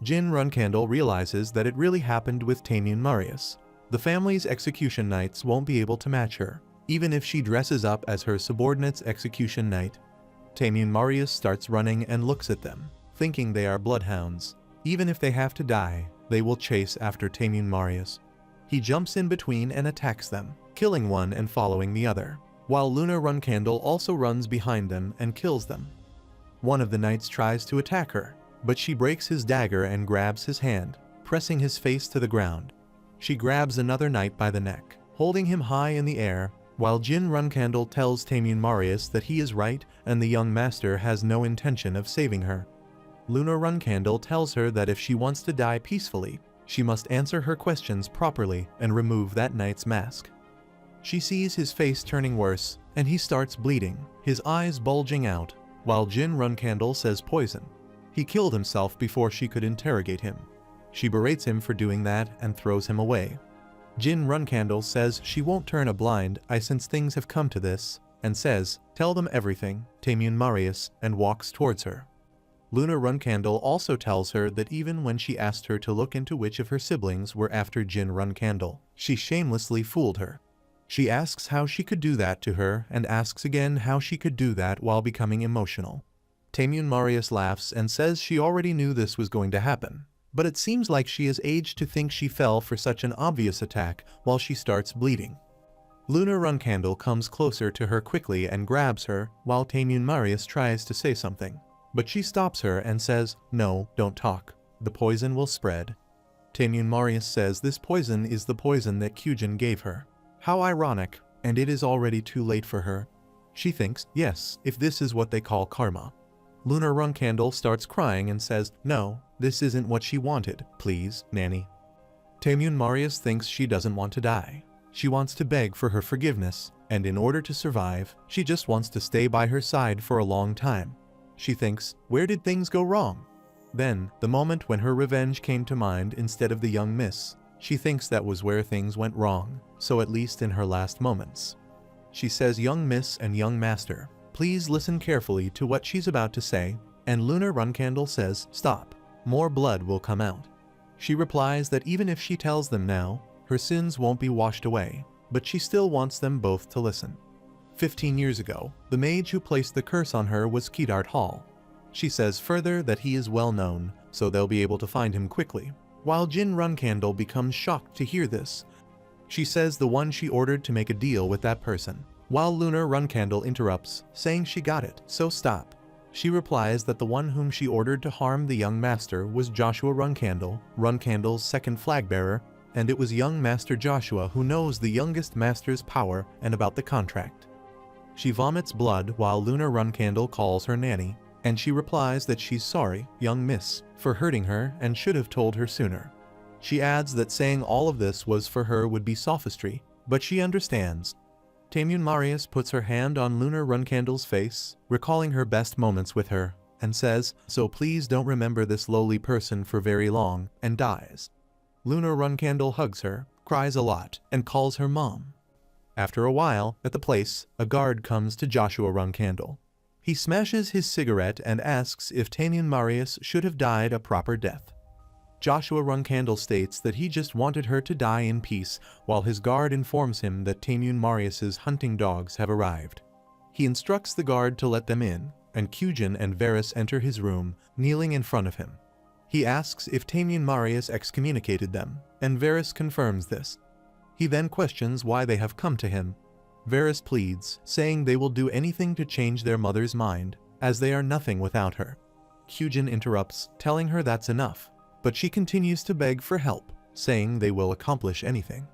Jin Runcandle realizes that it really happened with Tamyun Marius. The family's execution knights won't be able to match her, even if she dresses up as her subordinate's execution knight. Tamyun Marius starts running and looks at them, thinking they are bloodhounds. Even if they have to die, they will chase after Tamyun Marius. He jumps in between and attacks them, killing one and following the other, while Luna Runcandle also runs behind them and kills them. One of the knights tries to attack her, but she breaks his dagger and grabs his hand, pressing his face to the ground. She grabs another knight by the neck, holding him high in the air, while Jin Runcandle tells Tamyun Marius that he is right and the young master has no intention of saving her. Luna Runcandle tells her that if she wants to die peacefully, she must answer her questions properly and remove that knight's mask. She sees his face turning worse, and he starts bleeding, his eyes bulging out, while Jin Runcandle says poison. He killed himself before she could interrogate him. She berates him for doing that and throws him away. Jin Runcandle says she won't turn a blind eye since things have come to this, and says, "Tell them everything, Tamyun Marius," and walks towards her. Luna Runcandle also tells her that even when she asked her to look into which of her siblings were after Jin Runcandle, she shamelessly fooled her. She asks how she could do that to her and asks again how she could do that while becoming emotional. Tamyun Marius laughs and says she already knew this was going to happen, but it seems like she has aged to think she fell for such an obvious attack while she starts bleeding. Luna Runcandle comes closer to her quickly and grabs her while Tamyun Marius tries to say something. But she stops her and says, "No, don't talk. The poison will spread." Tamyun Marius says this poison is the poison that Kyujin gave her. How ironic, and it is already too late for her. She thinks, yes, if this is what they call karma. Lunar Runcandle starts crying and says, "No, this isn't what she wanted, please, Nanny." Tamyun Marius thinks she doesn't want to die. She wants to beg for her forgiveness, and in order to survive, she just wants to stay by her side for a long time. She thinks, where did things go wrong? Then, the moment when her revenge came to mind instead of the young miss, she thinks that was where things went wrong, so at least in her last moments. She says, "Young miss and young master, please listen carefully to what she's about to say," and Lunar Runcandle says, "Stop. More blood will come out." She replies that even if she tells them now, her sins won't be washed away, but she still wants them both to listen. 15 years ago, the mage who placed the curse on her was Kedart Hall. She says further that he is well known, so they'll be able to find him quickly. While Jin Runcandle becomes shocked to hear this, she says the one she ordered to make a deal with that person. While Lunar Runcandle interrupts, saying she got it, so stop. She replies that the one whom she ordered to harm the young master was Joshua Runcandle, Runcandle's second flag bearer, and it was young Master Joshua who knows the youngest master's power and about the contract. She vomits blood while Lunar Runcandle calls her Nanny, and she replies that she's sorry, young miss, for hurting her and should have told her sooner. She adds that saying all of this was for her would be sophistry, but she understands. Tamyun Marius puts her hand on Lunar Runcandle's face, recalling her best moments with her, and says, "So please don't remember this lowly person for very long," and dies. Lunar Runcandle hugs her, cries a lot, and calls her mom. After a while, at the place, a guard comes to Joshua Runcandle. He smashes his cigarette and asks if Tamyun Marius should have died a proper death. Joshua Runcandle states that he just wanted her to die in peace, while his guard informs him that Tamyun Marius's hunting dogs have arrived. He instructs the guard to let them in, and Kyujin and Varys enter his room, kneeling in front of him. He asks if Tamyun Marius excommunicated them, and Varys confirms this. He then questions why they have come to him. Varys pleads, saying they will do anything to change their mother's mind, as they are nothing without her. Kyujin interrupts, telling her that's enough, but she continues to beg for help, saying they will accomplish anything.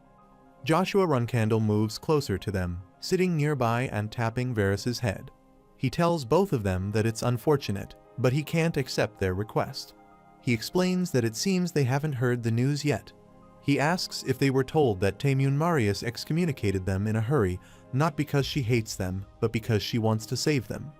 Joshua Runcandle moves closer to them, sitting nearby and tapping Varys's head. He tells both of them that it's unfortunate, but he can't accept their request. He explains that it seems they haven't heard the news yet. He asks if they were told that Tamyun Marius excommunicated them in a hurry, not because she hates them, but because she wants to save them.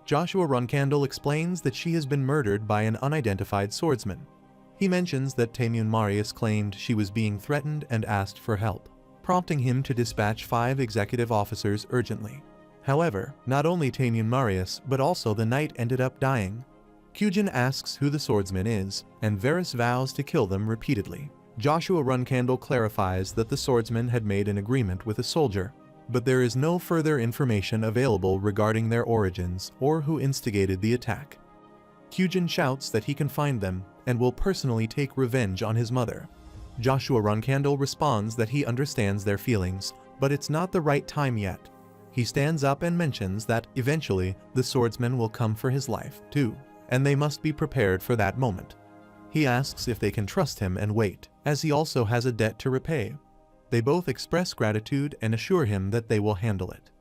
Joshua Runcandle explains that she has been murdered by an unidentified swordsman. He mentions that Tamyun Marius claimed she was being threatened and asked for help, prompting him to dispatch 5 executive officers urgently. However, not only Tamyun Marius, but also the knight ended up dying. Kyujin asks who the swordsman is, and Varys vows to kill them repeatedly. Joshua Runcandle clarifies that the swordsman had made an agreement with a soldier, but there is no further information available regarding their origins or who instigated the attack. Kyujin shouts that he can find them and will personally take revenge on his mother. Joshua Runcandle responds that he understands their feelings, but it's not the right time yet. He stands up and mentions that, eventually, the swordsman will come for his life, too, and they must be prepared for that moment. He asks if they can trust him and wait, as he also has a debt to repay. They both express gratitude and assure him that they will handle it.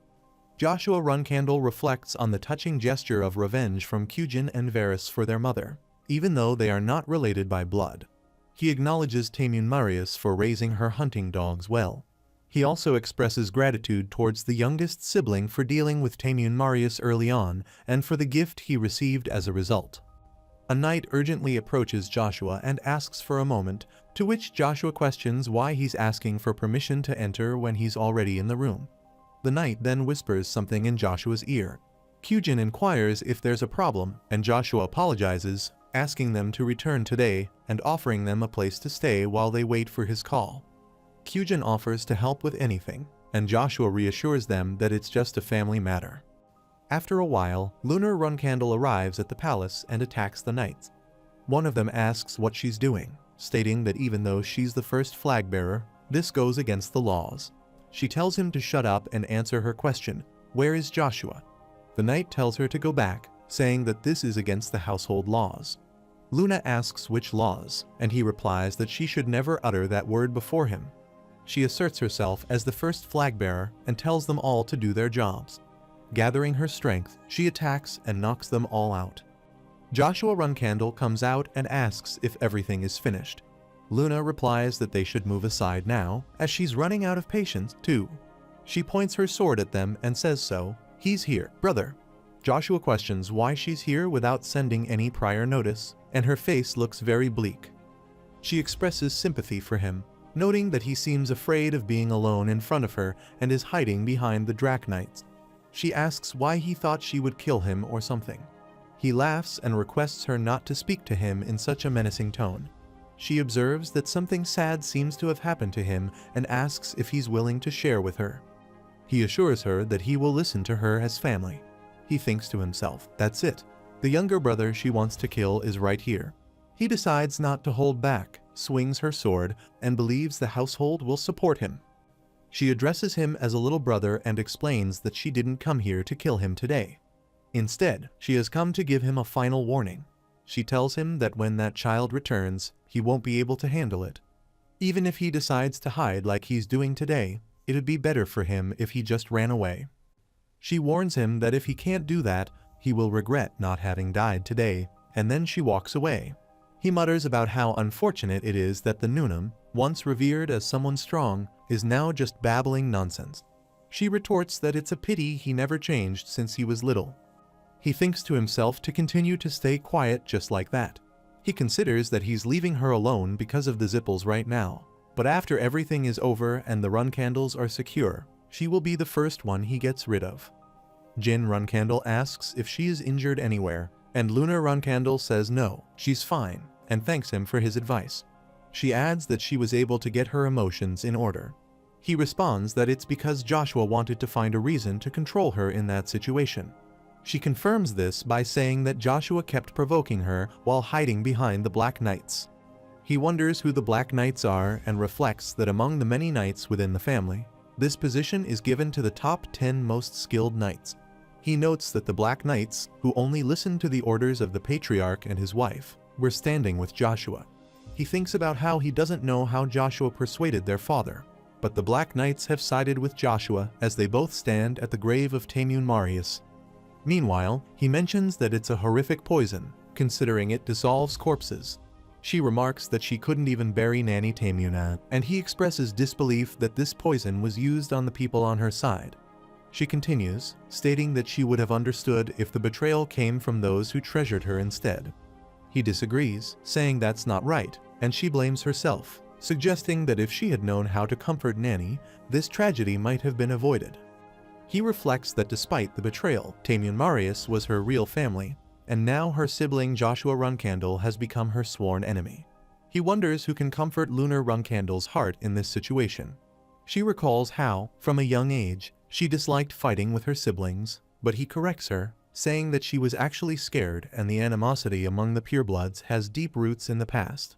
Joshua Runcandle reflects on the touching gesture of revenge from Kyujin and Varys for their mother, even though they are not related by blood. He acknowledges Tamyun Marius for raising her hunting dogs well. He also expresses gratitude towards the youngest sibling for dealing with Tamyun Marius early on and for the gift he received as a result. A knight urgently approaches Joshua and asks for a moment, to which Joshua questions why he's asking for permission to enter when he's already in the room. The knight then whispers something in Joshua's ear. Kyujin inquires if there's a problem, and Joshua apologizes, asking them to return today and offering them a place to stay while they wait for his call. Kyujin offers to help with anything, and Joshua reassures them that it's just a family matter. After a while, Lunar Runcandle arrives at the palace and attacks the knights. One of them asks what she's doing, stating that even though she's the first flag bearer, this goes against the laws. She tells him to shut up and answer her question, "Where is Joshua?" The knight tells her to go back, saying that this is against the household laws. Luna asks which laws, and he replies that she should never utter that word before him. She asserts herself as the first flag bearer and tells them all to do their jobs. Gathering her strength, she attacks and knocks them all out. Joshua Runcandle comes out and asks if everything is finished. Luna replies that they should move aside now, as she's running out of patience too. She points her sword at them and says so. He's here, brother. Joshua questions why she's here without sending any prior notice, and her face looks very bleak. She expresses sympathy for him, noting that he seems afraid of being alone in front of her and is hiding behind the Draknights. She asks why he thought she would kill him or something. He laughs and requests her not to speak to him in such a menacing tone. She observes that something sad seems to have happened to him and asks if he's willing to share with her. He assures her that he will listen to her as family. He thinks to himself, that's it. The younger brother she wants to kill is right here. He decides not to hold back, swings her sword, and believes the household will support him. She addresses him as a little brother and explains that she didn't come here to kill him today. Instead, she has come to give him a final warning. She tells him that when that child returns, he won't be able to handle it. Even if he decides to hide like he's doing today, it'd be better for him if he just ran away. She warns him that if he can't do that, he will regret not having died today, and then she walks away. He mutters about how unfortunate it is that the Nunam, once revered as someone strong, is now just babbling nonsense. She retorts that it's a pity he never changed since he was little. He thinks to himself to continue to stay quiet just like that. He considers that he's leaving her alone because of the Zipples right now, but after everything is over and the Runcandles are secure, she will be the first one he gets rid of. Jin Runcandle asks if she is injured anywhere, and Luna Runcandle says no, she's fine, and thanks him for his advice. She adds that she was able to get her emotions in order. He responds that it's because Joshua wanted to find a reason to control her in that situation. She confirms this by saying that Joshua kept provoking her while hiding behind the Black Knights. He wonders who the Black Knights are and reflects that among the many knights within the family, this position is given to the top 10 most skilled knights. He notes that the Black Knights, who only listened to the orders of the Patriarch and his wife, were standing with Joshua. He thinks about how he doesn't know how Joshua persuaded their father, but the Black Knights have sided with Joshua as they both stand at the grave of Taymun Marius. Meanwhile, he mentions that it's a horrific poison, considering it dissolves corpses. She remarks that she couldn't even bury Nanny Taymun, and he expresses disbelief that this poison was used on the people on her side. She continues, stating that she would have understood if the betrayal came from those who treasured her instead. He disagrees, saying that's not right, and she blames herself, suggesting that if she had known how to comfort Nanny, this tragedy might have been avoided. He reflects that despite the betrayal, Taymun Marius was her real family, and now her sibling Joshua Runcandle has become her sworn enemy. He wonders who can comfort Luna Runcandle's heart in this situation. She recalls how, from a young age, she disliked fighting with her siblings, but he corrects her, saying that she was actually scared and the animosity among the purebloods has deep roots in the past.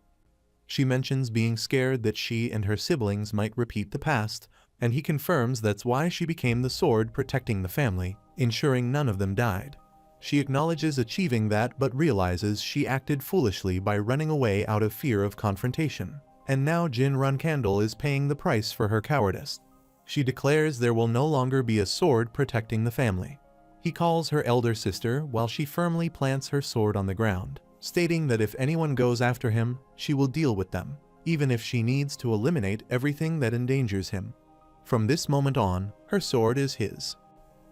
She mentions being scared that she and her siblings might repeat the past, and he confirms that's why she became the sword protecting the family, ensuring none of them died. She acknowledges achieving that but realizes she acted foolishly by running away out of fear of confrontation, and now Jin Runcandle is paying the price for her cowardice. She declares there will no longer be a sword protecting the family. He calls her elder sister while she firmly plants her sword on the ground, stating that if anyone goes after him, she will deal with them, even if she needs to eliminate everything that endangers him. From this moment on, her sword is his.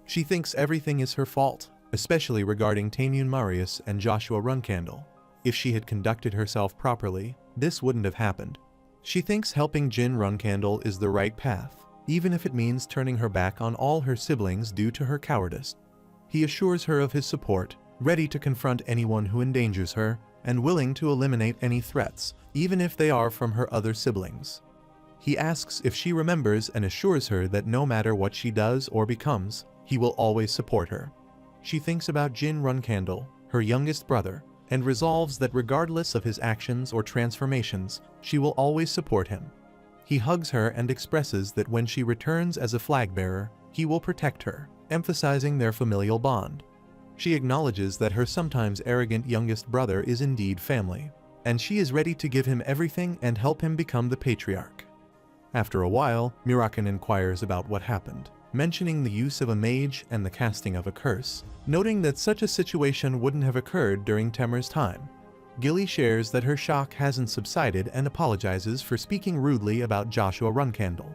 She thinks everything is her fault, especially regarding Taymun Marius and Joshua Runcandle. If she had conducted herself properly, this wouldn't have happened. She thinks helping Jin Runcandle is the right path, even if it means turning her back on all her siblings due to her cowardice. He assures her of his support, ready to confront anyone who endangers her, and willing to eliminate any threats, even if they are from her other siblings. He asks if she remembers and assures her that no matter what she does or becomes, he will always support her. She thinks about Jin Runcandle, her youngest brother, and resolves that regardless of his actions or transformations, she will always support him. He hugs her and expresses that when she returns as a flag bearer, he will protect her, emphasizing their familial bond. She acknowledges that her sometimes arrogant youngest brother is indeed family, and she is ready to give him everything and help him become the patriarch. After a while, Mirakin inquires about what happened, mentioning the use of a mage and the casting of a curse, noting that such a situation wouldn't have occurred during Temir's time. Gilly shares that her shock hasn't subsided and apologizes for speaking rudely about Joshua Runcandle.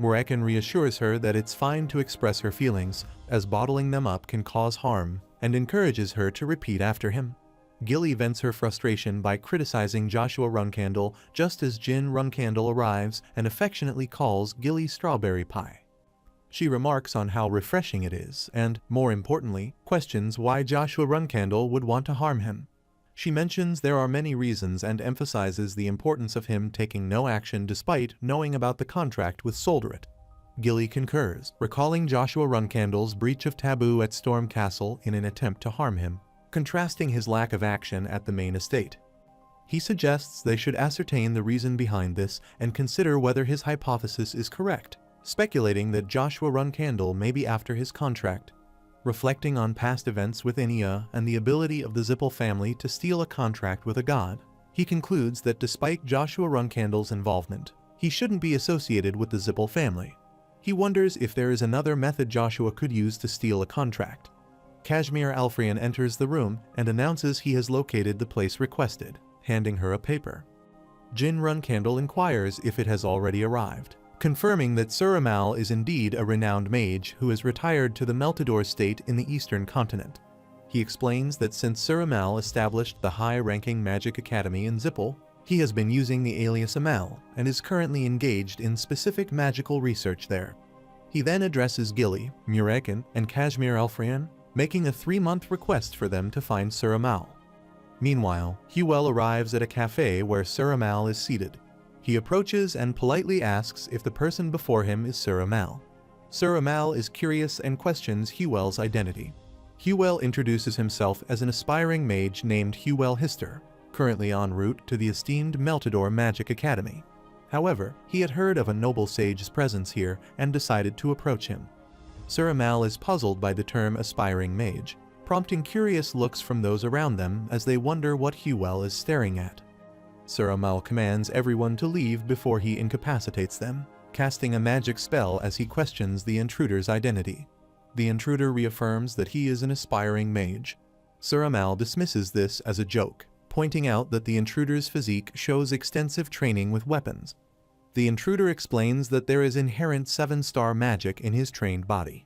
Mirakin reassures her that it's fine to express her feelings, as bottling them up can cause harm, and encourages her to repeat after him. Gilly vents her frustration by criticizing Joshua Runcandle just as Jin Runcandle arrives and affectionately calls Gilly strawberry pie. She remarks on how refreshing it is and, more importantly, questions why Joshua Runcandle would want to harm him. She mentions there are many reasons and emphasizes the importance of him taking no action despite knowing about the contract with Solderit. Gilly concurs, recalling Joshua Runcandle's breach of taboo at Storm Castle in an attempt to harm him, contrasting his lack of action at the main estate. He suggests they should ascertain the reason behind this and consider whether his hypothesis is correct, speculating that Joshua Runcandle may be after his contract. Reflecting on past events with Enya and the ability of the Zippel family to steal a contract with a god, he concludes that despite Joshua Runcandle's involvement, he shouldn't be associated with the Zippel family. He wonders if there is another method Joshua could use to steal a contract. Kashmir Alfrian enters the room and announces he has located the place requested, handing her a paper. Jin Runcandle inquires if it has already arrived, confirming that Suramal is indeed a renowned mage who has retired to the Meltador state in the eastern continent. He explains that since Suramal established the high-ranking magic academy in Zippel, he has been using the alias Amal and is currently engaged in specific magical research there. He then addresses Gilly, Mirakin, and Kashmir Alfrian, making a 3-month request for them to find Suramal. Meanwhile, Huel arrives at a cafe where Suramal is seated. He approaches and politely asks if the person before him is Suramal. Suramal is curious and questions Huel's identity. Huel introduces himself as an aspiring mage named Huel Hister, currently en route to the esteemed Meltador Magic Academy. However, he had heard of a noble sage's presence here and decided to approach him. Suramal is puzzled by the term aspiring mage, prompting curious looks from those around them as they wonder what Huel is staring at. Suramal commands everyone to leave before he incapacitates them, casting a magic spell as he questions the intruder's identity. The intruder reaffirms that he is an aspiring mage. Suramal dismisses this as a joke, pointing out that the intruder's physique shows extensive training with weapons. The intruder explains that there is inherent 7-star magic in his trained body.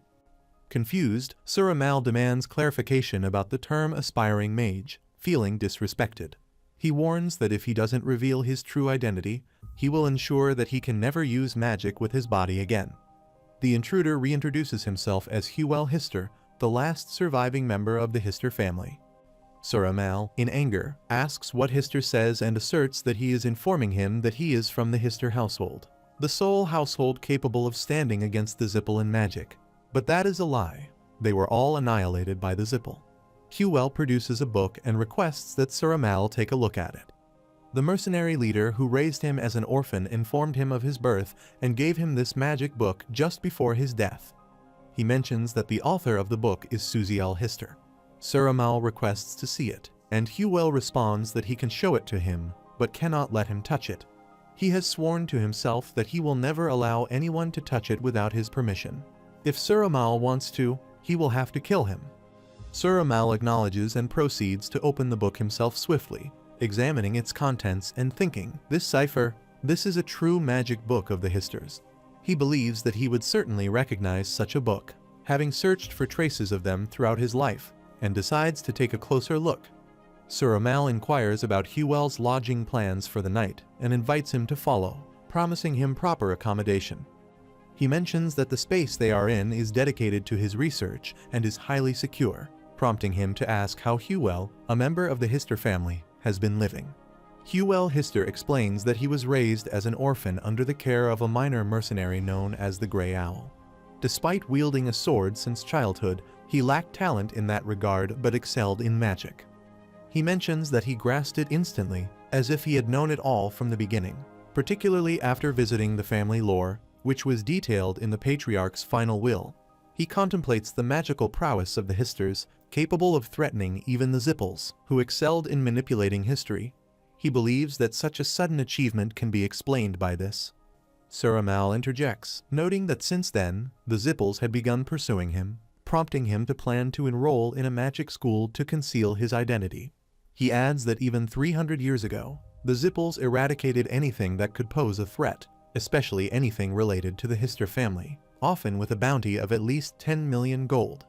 Confused, Suramal demands clarification about the term aspiring mage, feeling disrespected. He warns that if he doesn't reveal his true identity, he will ensure that he can never use magic with his body again. The intruder reintroduces himself as Huel Hister, the last surviving member of the Hister family. Suramal, in anger, asks what Hister says and asserts that he is informing him that he is from the Hister household, the sole household capable of standing against the Zippel in magic. But that is a lie. They were all annihilated by the Zippel. Huel produces a book and requests that Suramal take a look at it. The mercenary leader who raised him as an orphan informed him of his birth and gave him this magic book just before his death. He mentions that the author of the book is Suziel Hister. Suramal requests to see it, and Huel responds that he can show it to him, but cannot let him touch it. He has sworn to himself that he will never allow anyone to touch it without his permission. If Suramal wants to, he will have to kill him. Suramal acknowledges and proceeds to open the book himself swiftly, examining its contents and thinking, this cipher, this is a true magic book of the Histers. He believes that he would certainly recognize such a book, having searched for traces of them throughout his life, and decides to take a closer look. Suramal inquires about Huel's lodging plans for the night and invites him to follow, promising him proper accommodation. He mentions that the space they are in is dedicated to his research and is highly secure, prompting him to ask how Huel, a member of the Hister family, has been living. Huel Hister explains that he was raised as an orphan under the care of a minor mercenary known as the Grey Owl. Despite wielding a sword since childhood, he lacked talent in that regard but excelled in magic. He mentions that he grasped it instantly, as if he had known it all from the beginning, particularly after visiting the family lore, which was detailed in the Patriarch's final will. He contemplates the magical prowess of the Histers, capable of threatening even the Zippels, who excelled in manipulating history. He believes that such a sudden achievement can be explained by this. Sir Amal interjects, noting that since then, the Zippels had begun pursuing him, prompting him to plan to enroll in a magic school to conceal his identity. He adds that even 300 years ago, the Zippels eradicated anything that could pose a threat, especially anything related to the Hister family, often with a bounty of at least 10 million gold.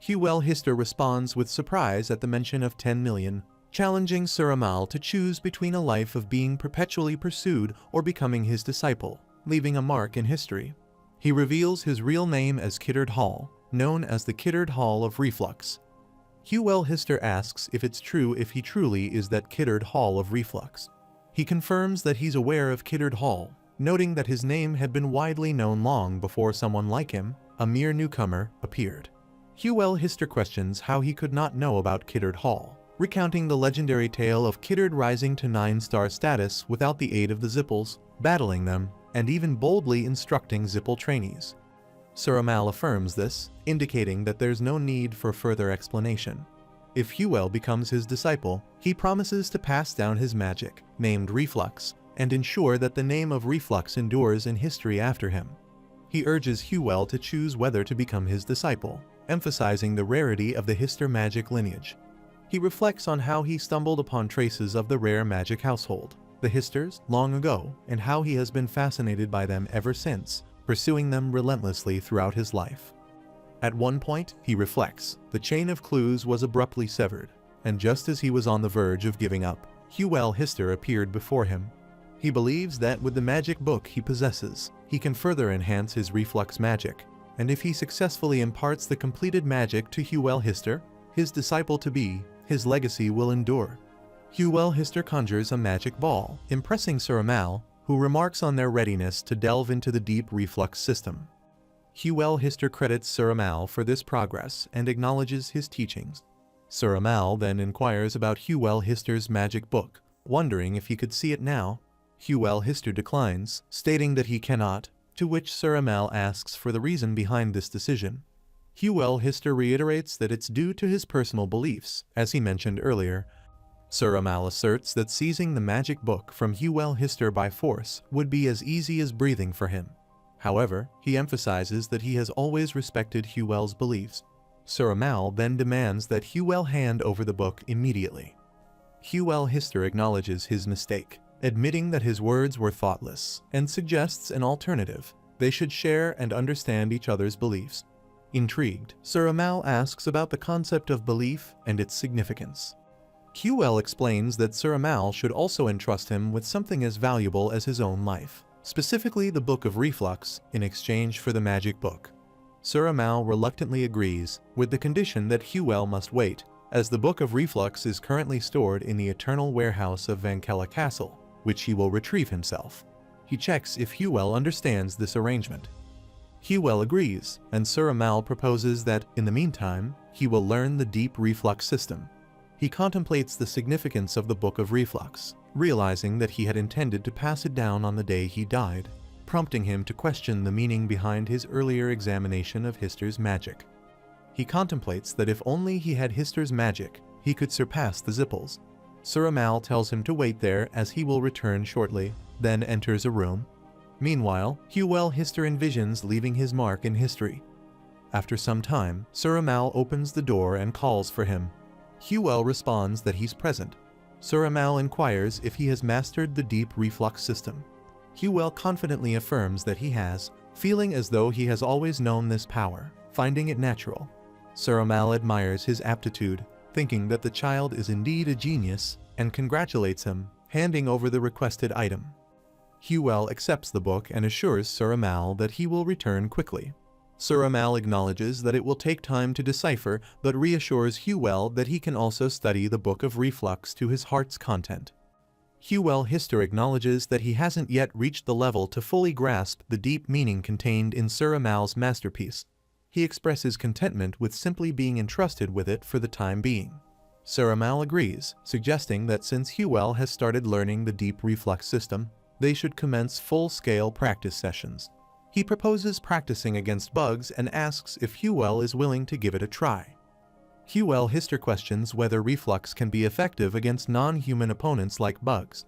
Hywel Hister responds with surprise at the mention of 10 million, challenging Sir Amal to choose between a life of being perpetually pursued or becoming his disciple, leaving a mark in history. He reveals his real name as Kiddard Hall, known as the Kiddard Hall of Reflux. Hywel Hister asks if it's true if he truly is that Kiddard Hall of Reflux. He confirms that he's aware of Kiddard Hall, noting that his name had been widely known long before someone like him, a mere newcomer, appeared. Hywel Hister questions how he could not know about Kiddard Hall, recounting the legendary tale of Kiddard rising to 9-star status without the aid of the Zippels, battling them, and even boldly instructing Zippel trainees. Sir Amal affirms this, indicating that there's no need for further explanation. If Hywel becomes his disciple, he promises to pass down his magic, named Reflux, and ensure that the name of Reflux endures in history after him. He urges Hywel to choose whether to become his disciple, emphasizing the rarity of the Hister magic lineage. He reflects on how he stumbled upon traces of the rare magic household, the Histers, long ago, and how he has been fascinated by them ever since, pursuing them relentlessly throughout his life. At one point, he reflects, the chain of clues was abruptly severed, and just as he was on the verge of giving up, Hywel Hister appeared before him. He believes that with the magic book he possesses, he can further enhance his reflux magic, and if he successfully imparts the completed magic to Hywel Hister, his disciple-to-be, his legacy will endure. Hywel Hister conjures a magic ball, impressing Sir Amal, who remarks on their readiness to delve into the deep reflux system. Hywel Hister credits Sir Amal for this progress and acknowledges his teachings. Sir Amal then inquires about Hywel Hister's magic book, wondering if he could see it now. Hywel Hister declines, stating that he cannot, to which Sir Amal asks for the reason behind this decision. Hywel Hister reiterates that it's due to his personal beliefs, as he mentioned earlier. Sir Amal asserts that seizing the magic book from Hywel Hister by force would be as easy as breathing for him. However, he emphasizes that he has always respected Hywel's beliefs. Sir Amal then demands that Hywel hand over the book immediately. Hywel Hister acknowledges his mistake, admitting that his words were thoughtless, and suggests an alternative. They should share and understand each other's beliefs. Intrigued, Sir Amal asks about the concept of belief and its significance. Hywel explains that Sir Amal should also entrust him with something as valuable as his own life, specifically the Book of Reflux, in exchange for the magic book. Sir Amal reluctantly agrees, with the condition that Hywel must wait, as the Book of Reflux is currently stored in the eternal warehouse of Vankella Castle, which he will retrieve himself. He checks if Hywel understands this arrangement. Hywel agrees, and Sir Amal proposes that, in the meantime, he will learn the deep reflux system. He contemplates the significance of the Book of Reflux, realizing that he had intended to pass it down on the day he died, prompting him to question the meaning behind his earlier examination of Hister's magic. He contemplates that if only he had Hister's magic, he could surpass the Zippels. Sir Amal tells him to wait there as he will return shortly, then enters a room. Meanwhile, Hywel Hister envisions leaving his mark in history. After some time, Sir Amal opens the door and calls for him. Hywel responds that he's present. Sir Amal inquires if he has mastered the deep reflux system. Hywel confidently affirms that he has, feeling as though he has always known this power, finding it natural. Sir Amal admires his aptitude, thinking that the child is indeed a genius, and congratulates him, handing over the requested item. Hywel accepts the book and assures Sir Amal that he will return quickly. Sir Amal acknowledges that it will take time to decipher, but reassures Hywel that he can also study the Book of Reflux to his heart's content. Hywel Hister acknowledges that he hasn't yet reached the level to fully grasp the deep meaning contained in Sir Amal's masterpiece. He expresses contentment with simply being entrusted with it for the time being. Sir Amal agrees, suggesting that since Hywel has started learning the deep reflux system, they should commence full-scale practice sessions. He proposes practicing against bugs and asks if Hywel is willing to give it a try. Huel Hister questions whether reflux can be effective against non-human opponents like bugs.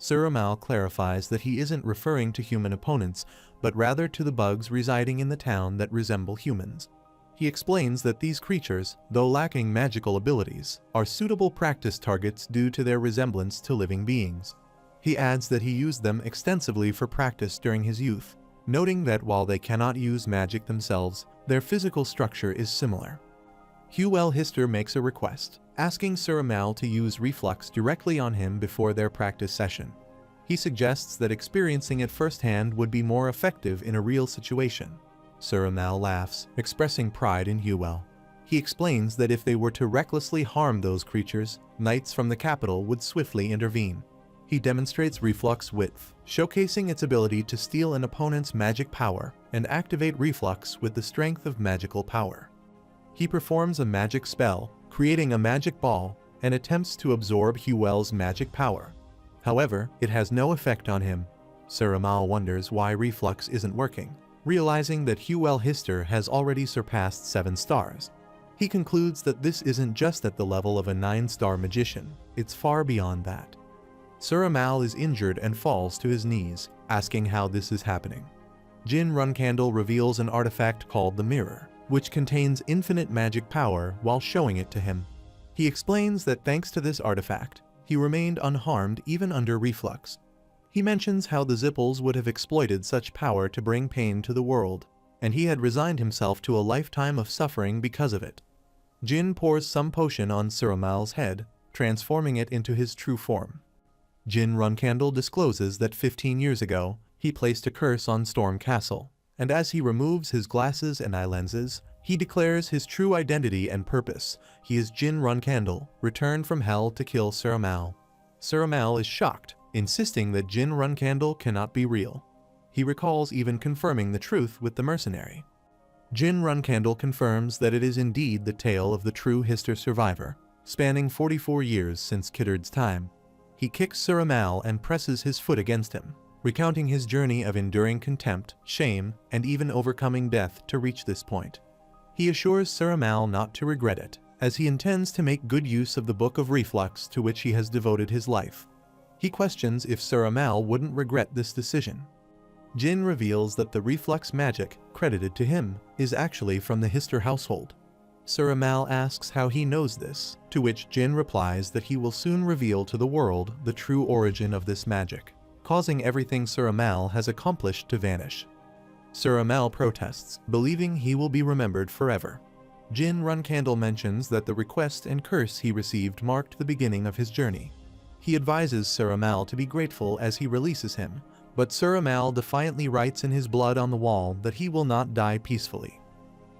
Suramal clarifies that he isn't referring to human opponents, but rather to the bugs residing in the town that resemble humans. He explains that these creatures, though lacking magical abilities, are suitable practice targets due to their resemblance to living beings. He adds that he used them extensively for practice during his youth, noting that while they cannot use magic themselves, their physical structure is similar. Huel Hister makes a request, asking Suramal to use reflux directly on him before their practice session. He suggests that experiencing it firsthand would be more effective in a real situation. Suramal laughs, expressing pride in Huel. He explains that if they were to recklessly harm those creatures, knights from the capital would swiftly intervene. He demonstrates reflux width, showcasing its ability to steal an opponent's magic power and activate reflux with the strength of magical power. He performs a magic spell, creating a magic ball, and attempts to absorb Huel's magic power. However, it has no effect on him. Suramal wonders why reflux isn't working, realizing that Huel Hister has already surpassed 7 stars. He concludes that this isn't just at the level of a 9-star magician, it's far beyond that. Suramal is injured and falls to his knees, asking how this is happening. Jin Runcandle reveals an artifact called the Mirror, which contains infinite magic power while showing it to him. He explains that thanks to this artifact, he remained unharmed even under reflux. He mentions how the Zippels would have exploited such power to bring pain to the world, and he had resigned himself to a lifetime of suffering because of it. Jin pours some potion on Suramal's head, transforming it into his true form. Jin Runcandle discloses that 15 years ago, he placed a curse on Storm Castle, and as he removes his glasses and eye lenses, he declares his true identity and purpose. He is Jin Runcandle, returned from hell to kill Suramal. Suramal is shocked, insisting that Jin Runcandle cannot be real. He recalls even confirming the truth with the mercenary. Jin Runcandle confirms that it is indeed the tale of the true Hister survivor, spanning 44 years since Kiddard's time. He kicks Suramal and presses his foot against him, recounting his journey of enduring contempt, shame, and even overcoming death to reach this point. He assures Suramal not to regret it, as he intends to make good use of the Book of Reflux to which he has devoted his life. He questions if Suramal wouldn't regret this decision. Jin reveals that the reflux magic, credited to him, is actually from the Hister household. Suramal asks how he knows this, to which Jin replies that he will soon reveal to the world the true origin of this magic, causing everything Suramal has accomplished to vanish. Suramal protests, believing he will be remembered forever. Jin Runcandle mentions that the request and curse he received marked the beginning of his journey. He advises Suramal to be grateful as he releases him, but Suramal defiantly writes in his blood on the wall that he will not die peacefully.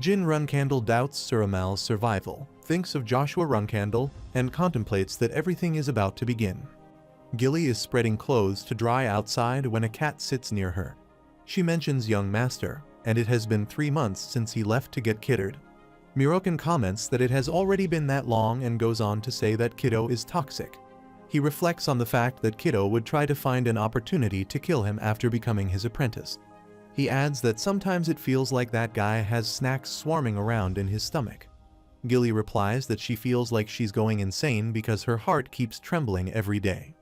Jin Runcandle doubts Suramal's survival, thinks of Joshua Runcandle, and contemplates that everything is about to begin. Gilly is spreading clothes to dry outside when a cat sits near her. She mentions young master, and it has been 3 months since he left to get Kiddard. Mirokin comments that it has already been that long and goes on to say that Kiddo is toxic. He reflects on the fact that Kiddo would try to find an opportunity to kill him after becoming his apprentice. He adds that sometimes it feels like that guy has snacks swarming around in his stomach. Gilly replies that she feels like she's going insane because her heart keeps trembling every day.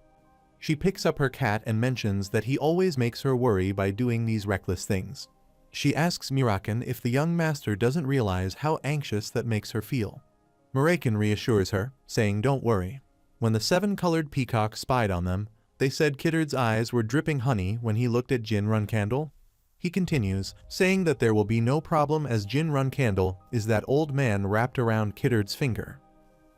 She picks up her cat and mentions that he always makes her worry by doing these reckless things. She asks Mirakin if the young master doesn't realize how anxious that makes her feel. Mirakin reassures her, saying don't worry. When the 7-colored peacock spied on them, they said Kiddard's eyes were dripping honey when he looked at Jin Runcandle. He continues, saying that there will be no problem as Jin Runcandle is that old man wrapped around Kiddard's finger.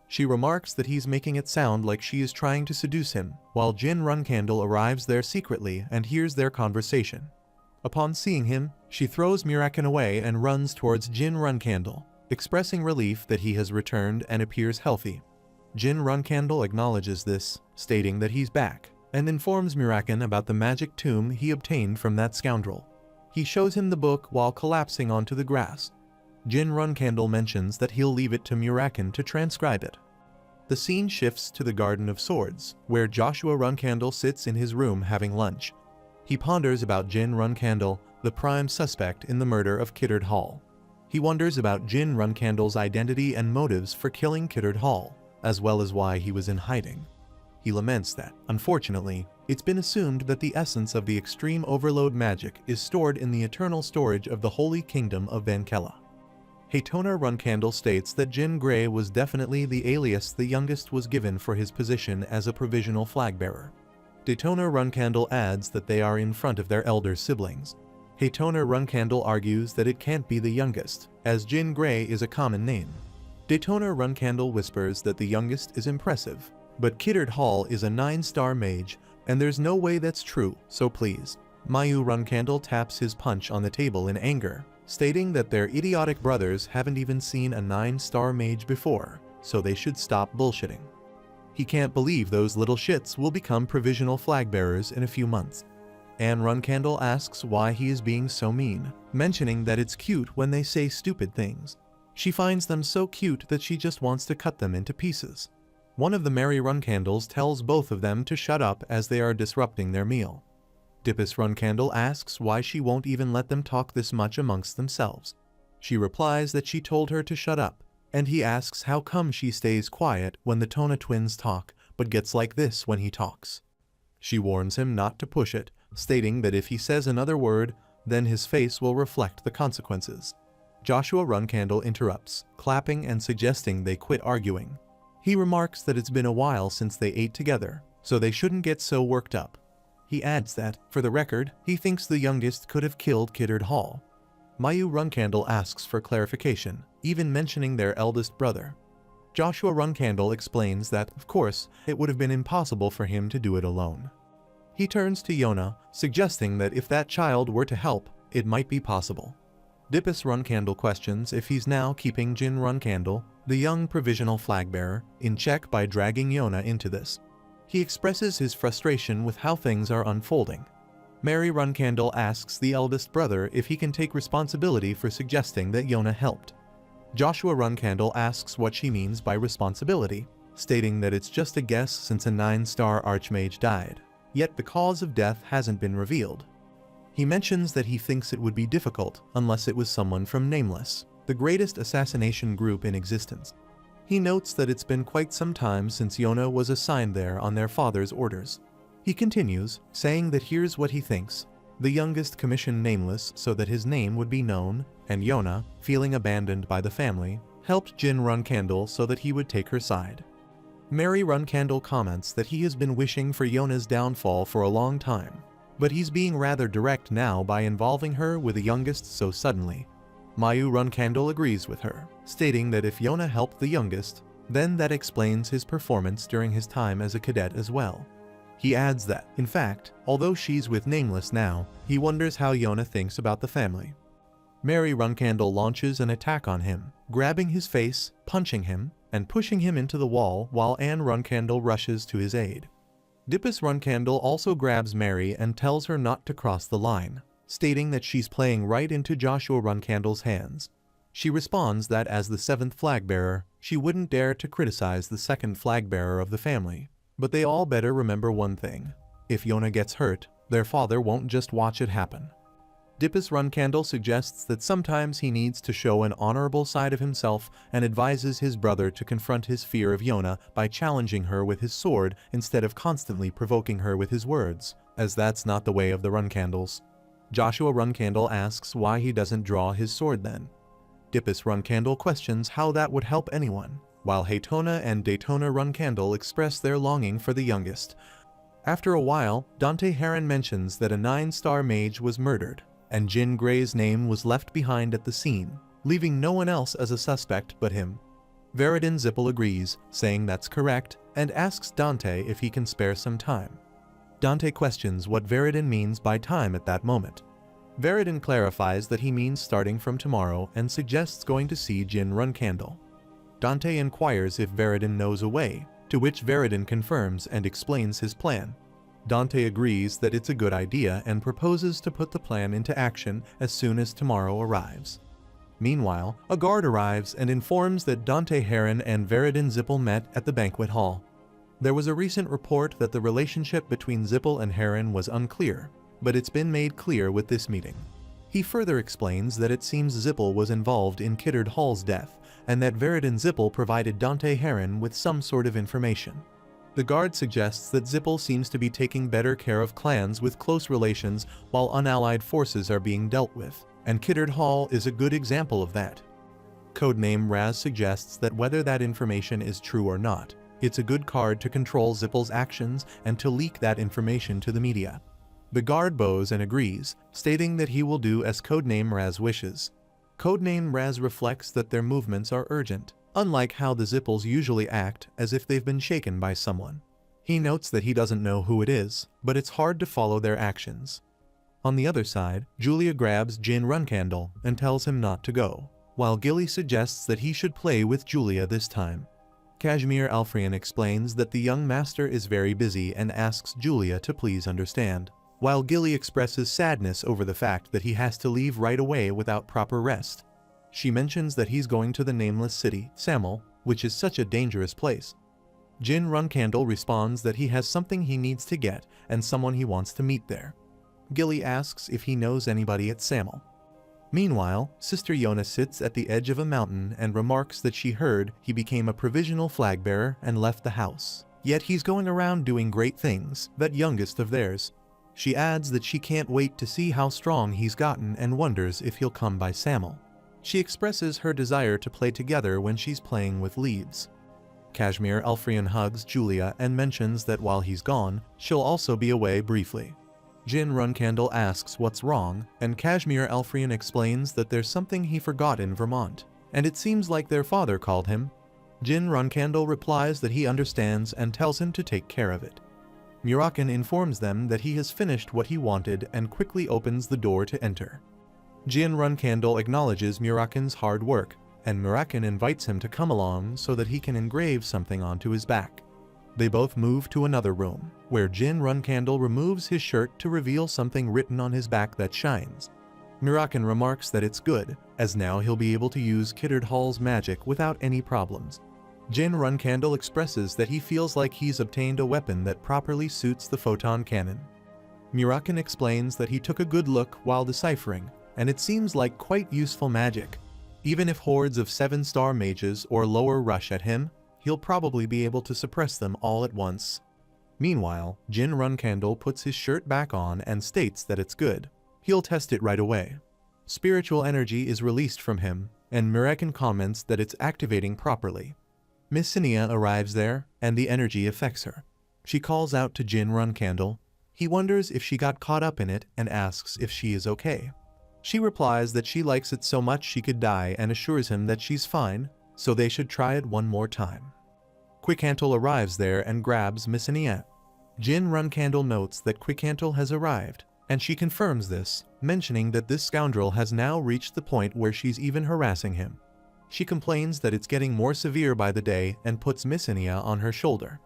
She remarks that he's making it sound like she is trying to seduce him, while Jin Runcandle arrives there secretly and hears their conversation. Upon seeing him, she throws Mirakin away and runs towards Jin Runcandle, expressing relief that he has returned and appears healthy. Jin Runcandle acknowledges this, stating that he's back, and informs Mirakin about the magic tomb he obtained from that scoundrel. He shows him the book while collapsing onto the grass. Jin Runcandle mentions that he'll leave it to Mirakin to transcribe it. The scene shifts to the Garden of Swords, where Joshua Runcandle sits in his room having lunch. He ponders about Jin Runcandle, the prime suspect in the murder of Kiddard Hall. He wonders about Jin Runcandle's identity and motives for killing Kiddard Hall, as well as why he was in hiding. He laments that, unfortunately, it's been assumed that the essence of the extreme overload magic is stored in the eternal storage of the Holy Kingdom of Vankella. Haytona Runcandle states that Jin Gray was definitely the alias the youngest was given for his position as a provisional flag-bearer. Daytona Runcandle adds that they are in front of their elder siblings. Haytona Runcandle argues that it can't be the youngest, as Jin Gray is a common name. Daytona Runcandle whispers that the youngest is impressive, but Kiddard Hall is a 9-star mage, and there's no way that's true, so please. Mayu Runcandle taps his punch on the table in anger, stating that their idiotic brothers haven't even seen a 9-star mage before, so they should stop bullshitting. He can't believe those little shits will become provisional flag bearers in a few months. Anne Runcandle asks why he is being so mean, mentioning that it's cute when they say stupid things. She finds them so cute that she just wants to cut them into pieces. One of the merry Runcandles tells both of them to shut up as they are disrupting their meal. Dippus Runcandle asks why she won't even let them talk this much amongst themselves. She replies that she told her to shut up, and he asks how come she stays quiet when the Tona twins talk, but gets like this when he talks. She warns him not to push it, stating that if he says another word, then his face will reflect the consequences. Joshua Runcandle interrupts, clapping and suggesting they quit arguing. He remarks that it's been a while since they ate together, so they shouldn't get so worked up. He adds that, for the record, he thinks the youngest could have killed Kiddard Hall. Mayu Runcandle asks for clarification, even mentioning their eldest brother. Joshua Runcandle explains that, of course, it would have been impossible for him to do it alone. He turns to Yona, suggesting that if that child were to help, it might be possible. Dippus Runcandle questions if he's now keeping Jin Runcandle, the young provisional flag-bearer, in check by dragging Yona into this. He expresses his frustration with how things are unfolding. Mary Runcandle asks the eldest brother if he can take responsibility for suggesting that Yona helped. Joshua Runcandle asks what she means by responsibility, stating that it's just a guess since a 9-star archmage died, yet the cause of death hasn't been revealed. He mentions that he thinks it would be difficult unless it was someone from Nameless, the greatest assassination group in existence. He notes that it's been quite some time since Yona was assigned there on their father's orders. He continues, saying that here's what he thinks. The youngest commissioned Nameless so that his name would be known, and Yona, feeling abandoned by the family, helped Jin Runcandle so that he would take her side. Mary Runcandle comments that he has been wishing for Yona's downfall for a long time, but he's being rather direct now by involving her with the youngest so suddenly. Mayu Runcandle agrees with her, stating that if Yona helped the youngest, then that explains his performance during his time as a cadet as well. He adds that, in fact, although she's with Nameless now, he wonders how Yona thinks about the family. Mary Runcandle launches an attack on him, grabbing his face, punching him, and pushing him into the wall while Anne Runcandle rushes to his aid. Dippus Runcandle also grabs Mary and tells her not to cross the line, stating that she's playing right into Joshua Runcandle's hands. She responds that as the 7th flag-bearer, she wouldn't dare to criticize the 2nd flag-bearer of the family, but they all better remember one thing. If Yona gets hurt, their father won't just watch it happen. Dippus Runcandle suggests that sometimes he needs to show an honorable side of himself and advises his brother to confront his fear of Yona by challenging her with his sword instead of constantly provoking her with his words, as that's not the way of the Runcandles. Joshua Runcandle asks why he doesn't draw his sword then. Dippus Runcandle questions how that would help anyone, while Haytona and Daytona Runcandle express their longing for the youngest. After a while, Dante Heron mentions that a 9-star mage was murdered, and Jin Gray's name was left behind at the scene, leaving no one else as a suspect but him. Veridin Zippel agrees, saying that's correct, and asks Dante if he can spare some time. Dante questions what Veridin means by time at that moment. Veridin clarifies that he means starting from tomorrow and suggests going to see Jin Runcandle. Dante inquires if Veridin knows a way, to which Veridin confirms and explains his plan. Dante agrees that it's a good idea and proposes to put the plan into action as soon as tomorrow arrives. Meanwhile, a guard arrives and informs that Dante Heron and Veridin Zippel met at the banquet hall. There was a recent report that the relationship between Zippel and Heron was unclear, but it's been made clear with this meeting. He further explains that it seems Zippel was involved in Kiddard Hall's death, and that Veridin Zippel provided Dante Heron with some sort of information. The guard suggests that Zippel seems to be taking better care of clans with close relations while unallied forces are being dealt with, and Kiddard Hall is a good example of that. Codename Raz suggests that whether that information is true or not, it's a good card to control Zippel's actions and to leak that information to the media. The guard bows and agrees, stating that he will do as Codename Raz wishes. Codename Raz reflects that their movements are urgent, unlike how the Zippels usually act as if they've been shaken by someone. He notes that he doesn't know who it is, but it's hard to follow their actions. On the other side, Julia grabs Jin Runcandle and tells him not to go, while Gilly suggests that he should play with Julia this time. Kashmir Alfrian explains that the young master is very busy and asks Julia to please understand, while Gilly expresses sadness over the fact that he has to leave right away without proper rest. She mentions that he's going to the nameless city, Samel, which is such a dangerous place. Jin Runcandle responds that he has something he needs to get and someone he wants to meet there. Gilly asks if he knows anybody at Samel. Meanwhile, Sister Yona sits at the edge of a mountain and remarks that she heard he became a provisional flag bearer and left the house. Yet he's going around doing great things, that youngest of theirs. She adds that she can't wait to see how strong he's gotten and wonders if he'll come by Samel. She expresses her desire to play together when she's playing with leaves. Kashmir Alfrian hugs Julia and mentions that while he's gone, she'll also be away briefly. Jin Runcandle asks what's wrong, and Kashmir Alfrian explains that there's something he forgot in Vermont, and it seems like their father called him. Jin Runcandle replies that he understands and tells him to take care of it. Murakan informs them that he has finished what he wanted and quickly opens the door to enter. Jin Runcandle acknowledges Murakan's hard work, and Murakan invites him to come along so that he can engrave something onto his back. They both move to another room, where Jin Runcandle removes his shirt to reveal something written on his back that shines. Murakan remarks that it's good, as now he'll be able to use Kiddard Hall's magic without any problems. Jin Runcandle expresses that he feels like he's obtained a weapon that properly suits the photon cannon. Murakan explains that he took a good look while deciphering, and it seems like quite useful magic. Even if hordes of 7-star mages or lower rush at him, he'll probably be able to suppress them all at once. Meanwhile, Jin Runcandle puts his shirt back on and states that it's good. He'll test it right away. Spiritual energy is released from him, and Murakan comments that it's activating properly. Miss Sinia arrives there, and the energy affects her. She calls out to Jin Runcandle. He wonders if she got caught up in it and asks if she is okay. She replies that she likes it so much she could die and assures him that she's fine, so they should try it one more time. Quickhantle arrives there and grabs Miss Sinia. Jin Runcandle notes that Quickhantle has arrived, and she confirms this, mentioning that this scoundrel has now reached the point where she's even harassing him. She complains that it's getting more severe by the day and puts Miss Sinia on her shoulder.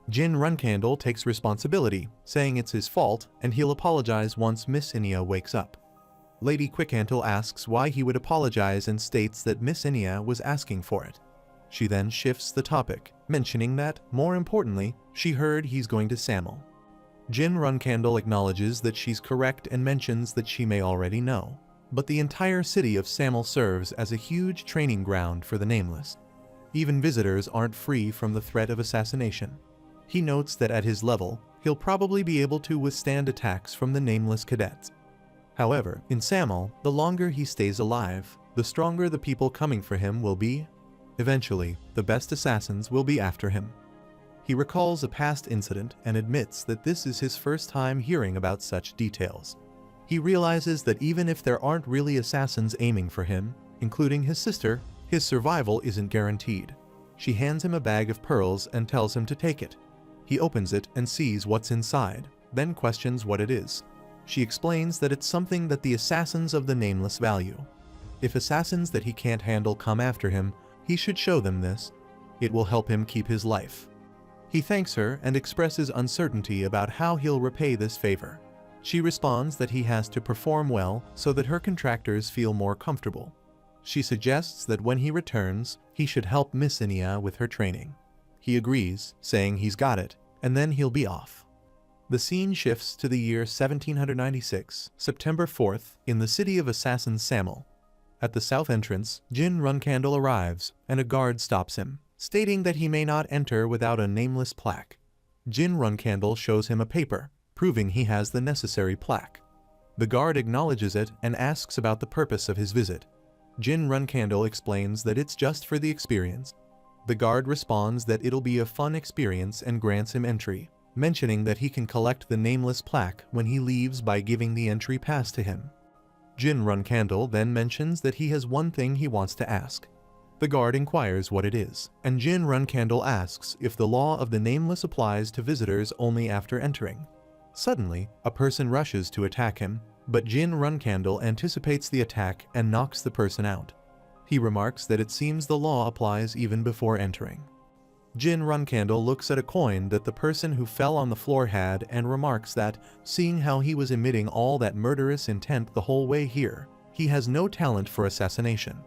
Jin Runcandle takes responsibility, saying it's his fault and he'll apologize once Miss Sinia wakes up. Lady Quickhantle asks why he would apologize and states that Miss Sinia was asking for it. She then shifts the topic, mentioning that, more importantly, she heard he's going to Samel. Jin Runcandle acknowledges that she's correct and mentions that she may already know, but the entire city of Samel serves as a huge training ground for the Nameless. Even visitors aren't free from the threat of assassination. He notes that at his level, he'll probably be able to withstand attacks from the Nameless cadets. However, in Samel, the longer he stays alive, the stronger the people coming for him will be. Eventually, the best assassins will be after him. He recalls a past incident and admits that this is his first time hearing about such details. He realizes that even if there aren't really assassins aiming for him, including his sister, his survival isn't guaranteed. She hands him a bag of pearls and tells him to take it. He opens it and sees what's inside, then questions what it is. She explains that it's something that the assassins of the Nameless value. If assassins that he can't handle come after him, he should show them this. It will help him keep his life. He thanks her and expresses uncertainty about how he'll repay this favor. She responds that he has to perform well so that her contractors feel more comfortable. She suggests that when he returns, he should help Miss Sinia with her training. He agrees, saying he's got it, and then he'll be off. The scene shifts to the year 1796, September 4th, in the city of assassins Samel. At the south entrance, Jin Runcandle arrives, and a guard stops him, stating that he may not enter without a nameless plaque. Jin Runcandle shows him a paper, proving he has the necessary plaque. The guard acknowledges it and asks about the purpose of his visit. Jin Runcandle explains that it's just for the experience. The guard responds that it'll be a fun experience and grants him entry, mentioning that he can collect the nameless plaque when he leaves by giving the entry pass to him. Jin Runcandle then mentions that he has one thing he wants to ask. The guard inquires what it is, and Jin Runcandle asks if the law of the nameless applies to visitors only after entering. Suddenly, a person rushes to attack him, but Jin Runcandle anticipates the attack and knocks the person out. He remarks that it seems the law applies even before entering. Jin Runcandle looks at a coin that the person who fell on the floor had and remarks that, seeing how he was emitting all that murderous intent the whole way here, he has no talent for assassination.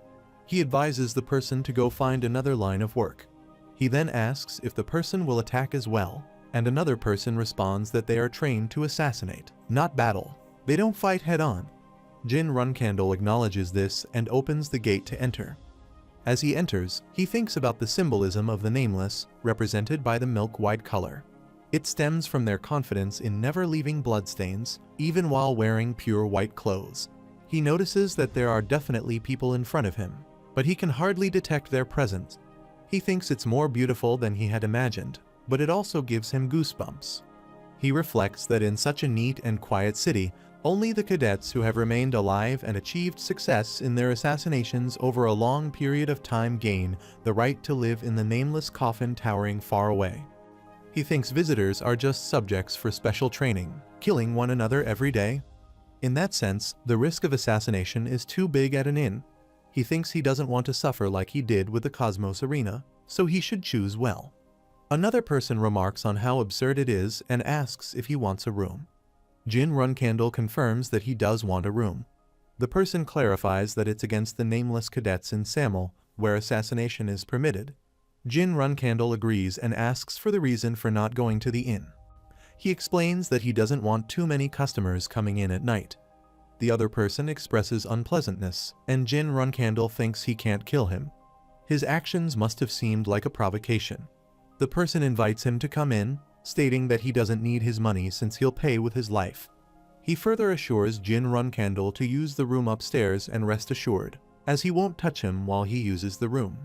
He advises the person to go find another line of work. He then asks if the person will attack as well, and another person responds that they are trained to assassinate, not battle. They don't fight head-on. Jin Runcandle acknowledges this and opens the gate to enter. As he enters, he thinks about the symbolism of the nameless, represented by the milk-white color. It stems from their confidence in never leaving bloodstains, even while wearing pure white clothes. He notices that there are definitely people in front of him, but he can hardly detect their presence. He thinks it's more beautiful than he had imagined, but it also gives him goosebumps. He reflects that in such a neat and quiet city, only the cadets who have remained alive and achieved success in their assassinations over a long period of time gain the right to live in the nameless coffin towering far away. He thinks visitors are just subjects for special training, killing one another every day. In that sense, the risk of assassination is too big at an inn. He thinks he doesn't want to suffer like he did with the Cosmos Arena, so he should choose well. Another person remarks on how absurd it is and asks if he wants a room. Jin Runcandle confirms that he does want a room. The person clarifies that it's against the nameless cadets in Samel, where assassination is permitted. Jin Runcandle agrees and asks for the reason for not going to the inn. He explains that he doesn't want too many customers coming in at night. The other person expresses unpleasantness, and Jin Runcandle thinks he can't kill him. His actions must have seemed like a provocation. The person invites him to come in, stating that he doesn't need his money since he'll pay with his life. He further assures Jin Runcandle to use the room upstairs and rest assured, as he won't touch him while he uses the room.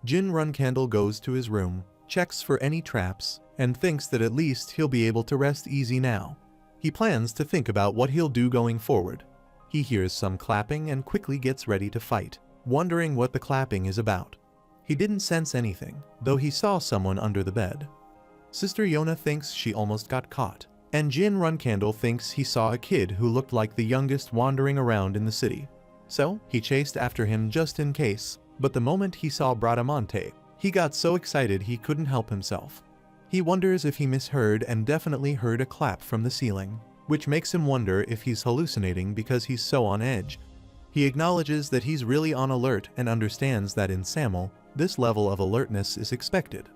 Jin Runcandle goes to his room, checks for any traps, and thinks that at least he'll be able to rest easy now. He plans to think about what he'll do going forward. He hears some clapping and quickly gets ready to fight, wondering what the clapping is about. He didn't sense anything, though he saw someone under the bed. Sister Yona thinks she almost got caught, and Jin Runcandle thinks he saw a kid who looked like the youngest wandering around in the city. So, he chased after him just in case, but the moment he saw Bradamante, he got so excited he couldn't help himself. He wonders if he misheard and definitely heard a clap from the ceiling, which makes him wonder if he's hallucinating because he's so on edge. He acknowledges that he's really on alert and understands that in Samel, this level of alertness is expected.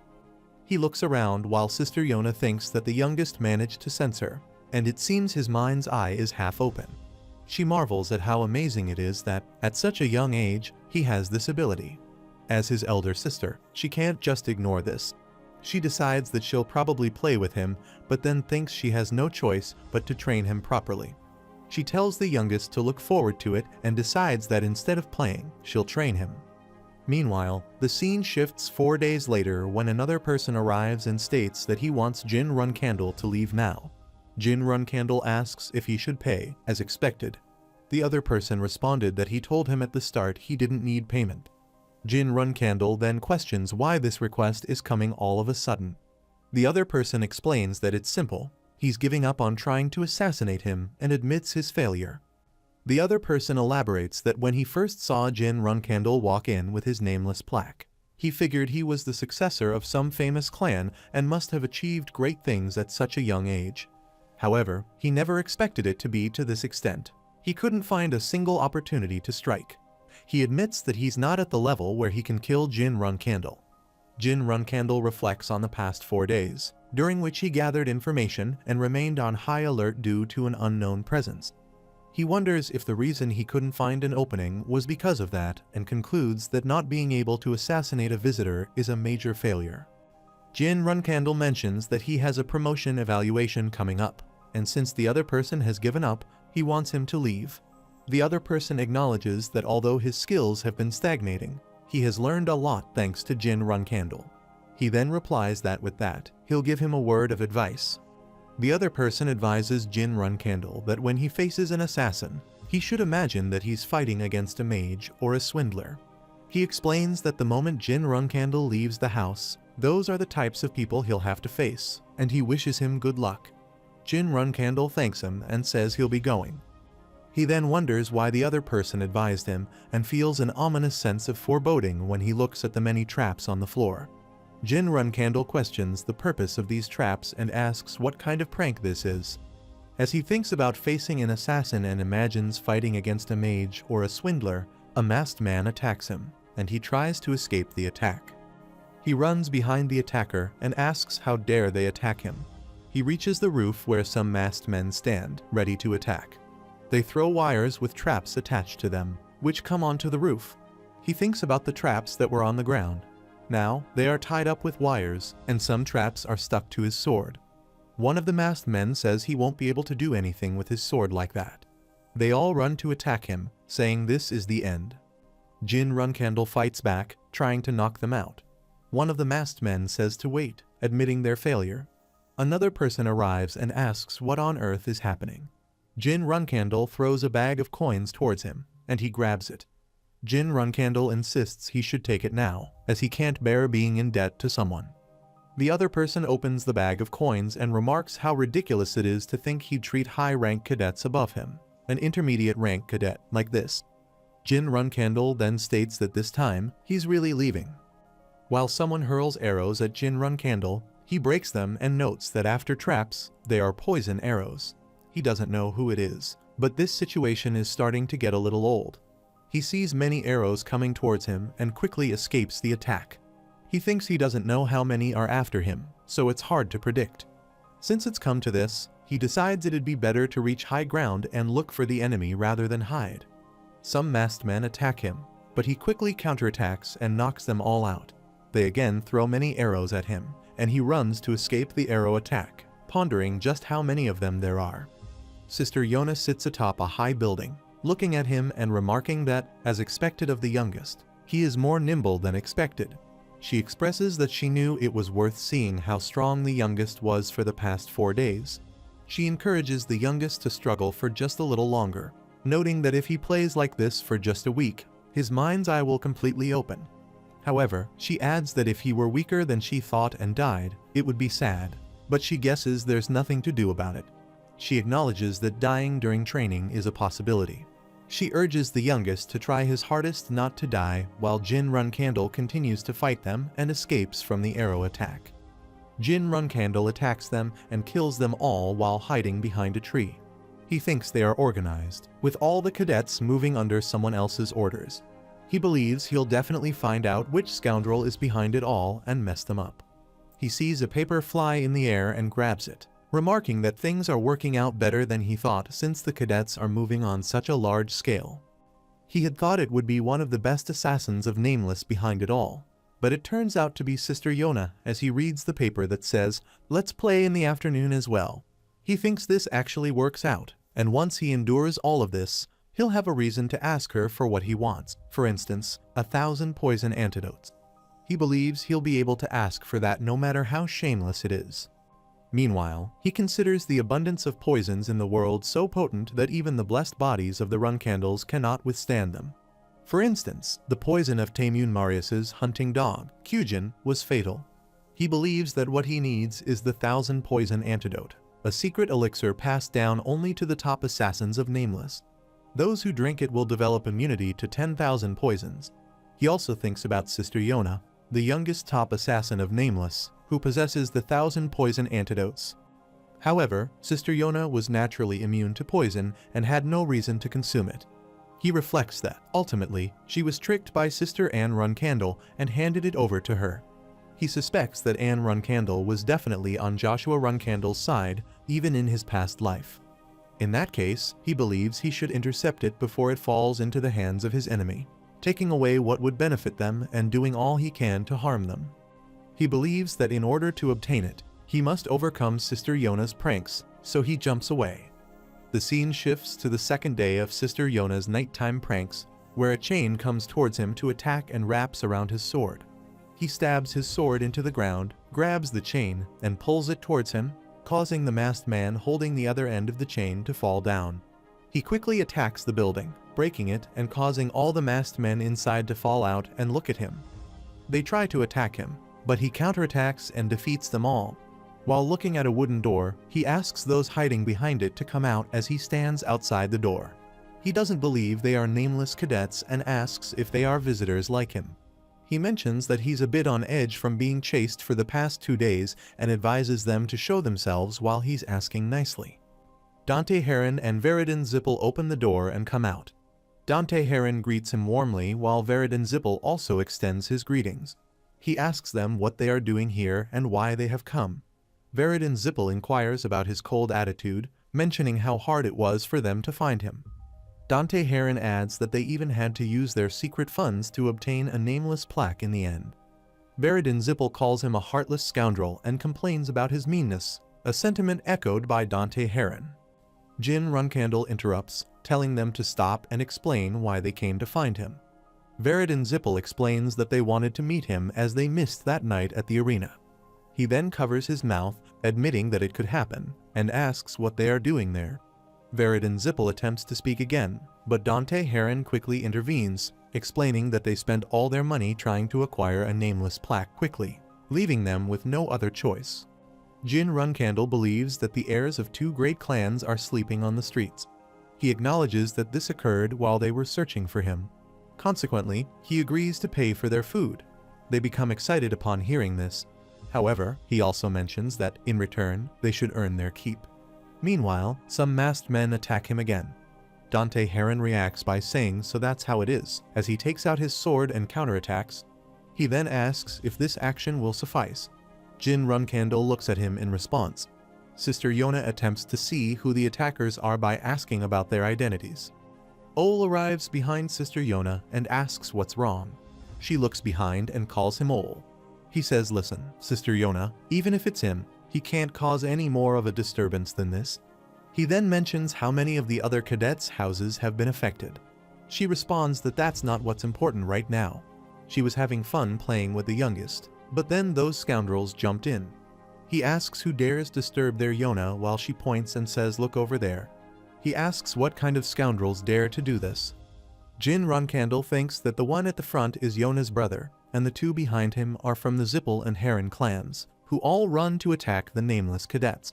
He looks around while Sister Yona thinks that the youngest managed to sense her, and it seems his mind's eye is half open. She marvels at how amazing it is that, at such a young age, he has this ability. As his elder sister, she can't just ignore this. She decides that she'll probably play with him, but then thinks she has no choice but to train him properly. She tells the youngest to look forward to it and decides that instead of playing, she'll train him. Meanwhile, the scene shifts 4 days later when another person arrives and states that he wants Jin Runcandle to leave now. Jin Runcandle asks if he should pay, as expected. The other person responded that he told him at the start he didn't need payment. Jin Runcandle then questions why this request is coming all of a sudden. The other person explains that it's simple. He's giving up on trying to assassinate him and admits his failure. The other person elaborates that when he first saw Jin Runcandle walk in with his nameless plaque, he figured he was the successor of some famous clan and must have achieved great things at such a young age. However, he never expected it to be to this extent. He couldn't find a single opportunity to strike. He admits that he's not at the level where he can kill Jin Runcandle. Jin Runcandle reflects on the past 4 days, during which he gathered information and remained on high alert due to an unknown presence. He wonders if the reason he couldn't find an opening was because of that, and concludes that not being able to assassinate a visitor is a major failure. Jin Runcandle mentions that he has a promotion evaluation coming up, and since the other person has given up, he wants him to leave. The other person acknowledges that although his skills have been stagnating, he has learned a lot thanks to Jin Runcandle. He then replies that with that, he'll give him a word of advice. The other person advises Jin Runcandle that when he faces an assassin, he should imagine that he's fighting against a mage or a swindler. He explains that the moment Jin Runcandle leaves the house, those are the types of people he'll have to face, and he wishes him good luck. Jin Runcandle thanks him and says he'll be going. He then wonders why the other person advised him and feels an ominous sense of foreboding when he looks at the many traps on the floor. Jin Runcandle questions the purpose of these traps and asks what kind of prank this is. As he thinks about facing an assassin and imagines fighting against a mage or a swindler, a masked man attacks him, and he tries to escape the attack. He runs behind the attacker and asks how dare they attack him. He reaches the roof where some masked men stand, ready to attack. They throw wires with traps attached to them, which come onto the roof. He thinks about the traps that were on the ground. Now, they are tied up with wires, and some traps are stuck to his sword. One of the masked men says he won't be able to do anything with his sword like that. They all run to attack him, saying this is the end. Jin Runcandle fights back, trying to knock them out. One of the masked men says to wait, admitting their failure. Another person arrives and asks what on earth is happening. Jin Runcandle throws a bag of coins towards him, and he grabs it. Jin Runcandle insists he should take it now, as he can't bear being in debt to someone. The other person opens the bag of coins and remarks how ridiculous it is to think he'd treat high-rank cadets above him, an intermediate-rank cadet, like this. Jin Runcandle then states that this time, he's really leaving. While someone hurls arrows at Jin Runcandle, he breaks them and notes that after traps, they are poison arrows. He doesn't know who it is, but this situation is starting to get a little old. He sees many arrows coming towards him and quickly escapes the attack. He thinks he doesn't know how many are after him, so it's hard to predict. Since it's come to this, he decides it'd be better to reach high ground and look for the enemy rather than hide. Some masked men attack him, but he quickly counterattacks and knocks them all out. They again throw many arrows at him, and he runs to escape the arrow attack, pondering just how many of them there are. Sister Yona sits atop a high building, looking at him and remarking that, as expected of the youngest, he is more nimble than expected. She expresses that she knew it was worth seeing how strong the youngest was for the past 4 days. She encourages the youngest to struggle for just a little longer, noting that if he plays like this for just a week, his mind's eye will completely open. However, she adds that if he were weaker than she thought and died, it would be sad, but she guesses there's nothing to do about it. She acknowledges that dying during training is a possibility. She urges the youngest to try his hardest not to die while Jin Runcandle continues to fight them and escapes from the arrow attack. Jin Runcandle attacks them and kills them all while hiding behind a tree. He thinks they are organized, with all the cadets moving under someone else's orders. He believes he'll definitely find out which scoundrel is behind it all and mess them up. He sees a paper fly in the air and grabs it, remarking that things are working out better than he thought since the cadets are moving on such a large scale. He had thought it would be one of the best assassins of Nameless behind it all, but it turns out to be Sister Yona as he reads the paper that says, "Let's play in the afternoon as well." He thinks this actually works out, and once he endures all of this, he'll have a reason to ask her for what he wants, for instance, 1,000 poison antidotes. He believes he'll be able to ask for that no matter how shameless it is. Meanwhile, he considers the abundance of poisons in the world so potent that even the blessed bodies of the Runcandles cannot withstand them. For instance, the poison of Taemun Marius's hunting dog, Kyujin, was fatal. He believes that what he needs is the 1,000 poison antidote, a secret elixir passed down only to the top assassins of Nameless. Those who drink it will develop immunity to 10,000 poisons. He also thinks about Sister Yona, the youngest top assassin of Nameless, who possesses the 1,000 poison antidotes. However, Sister Yona was naturally immune to poison and had no reason to consume it. He reflects that, ultimately, she was tricked by Sister Anne Runcandle and handed it over to her. He suspects that Anne Runcandle was definitely on Joshua Runcandle's side, even in his past life. In that case, he believes he should intercept it before it falls into the hands of his enemy, taking away what would benefit them and doing all he can to harm them. He believes that in order to obtain it, he must overcome Sister Yona's pranks, so he jumps away. The scene shifts to the second day of Sister Yona's nighttime pranks, where a chain comes towards him to attack and wraps around his sword. He stabs his sword into the ground, grabs the chain, and pulls it towards him, causing the masked man holding the other end of the chain to fall down. He quickly attacks the building, breaking it and causing all the masked men inside to fall out and look at him. They try to attack him, but he counterattacks and defeats them all. While looking at a wooden door, he asks those hiding behind it to come out as he stands outside the door. He doesn't believe they are nameless cadets and asks if they are visitors like him. He mentions that he's a bit on edge from being chased for the past 2 days and advises them to show themselves while he's asking nicely. Dante Heron and Veridin Zippel open the door and come out. Dante Heron greets him warmly while Veridin Zippel also extends his greetings. He asks them what they are doing here and why they have come. Veridin Zippel inquires about his cold attitude, mentioning how hard it was for them to find him. Dante Heron adds that they even had to use their secret funds to obtain a nameless plaque in the end. Veridin Zippel calls him a heartless scoundrel and complains about his meanness, a sentiment echoed by Dante Heron. Jin Runcandle interrupts, telling them to stop and explain why they came to find him. Veridin Zippel explains that they wanted to meet him as they missed that night at the arena. He then covers his mouth, admitting that it could happen, and asks what they are doing there. Veridin Zippel attempts to speak again, but Dante Heron quickly intervenes, explaining that they spent all their money trying to acquire a nameless plaque quickly, leaving them with no other choice. Jin Runcandle believes that the heirs of 2 great clans are sleeping on the streets. He acknowledges that this occurred while they were searching for him. Consequently, he agrees to pay for their food. They become excited upon hearing this. However, he also mentions that, in return, they should earn their keep. Meanwhile, some masked men attack him again. Dante Heron reacts by saying so that's how it is, as he takes out his sword and counterattacks. He then asks if this action will suffice. Jin Runcandle looks at him in response. Sister Yona attempts to see who the attackers are by asking about their identities. Ole arrives behind Sister Yona and asks what's wrong. She looks behind and calls him Ole. He says, "Listen, Sister Yona, even if it's him, he can't cause any more of a disturbance than this." He then mentions how many of the other cadets' houses have been affected. She responds that that's not what's important right now. She was having fun playing with the youngest, but then those scoundrels jumped in. He asks who dares disturb their Yona while she points and says, "Look over there." He asks what kind of scoundrels dare to do this. Jin Runcandle thinks that the one at the front is Yona's brother, and the 2 behind him are from the Zippel and Heron clans, who all run to attack the nameless cadets.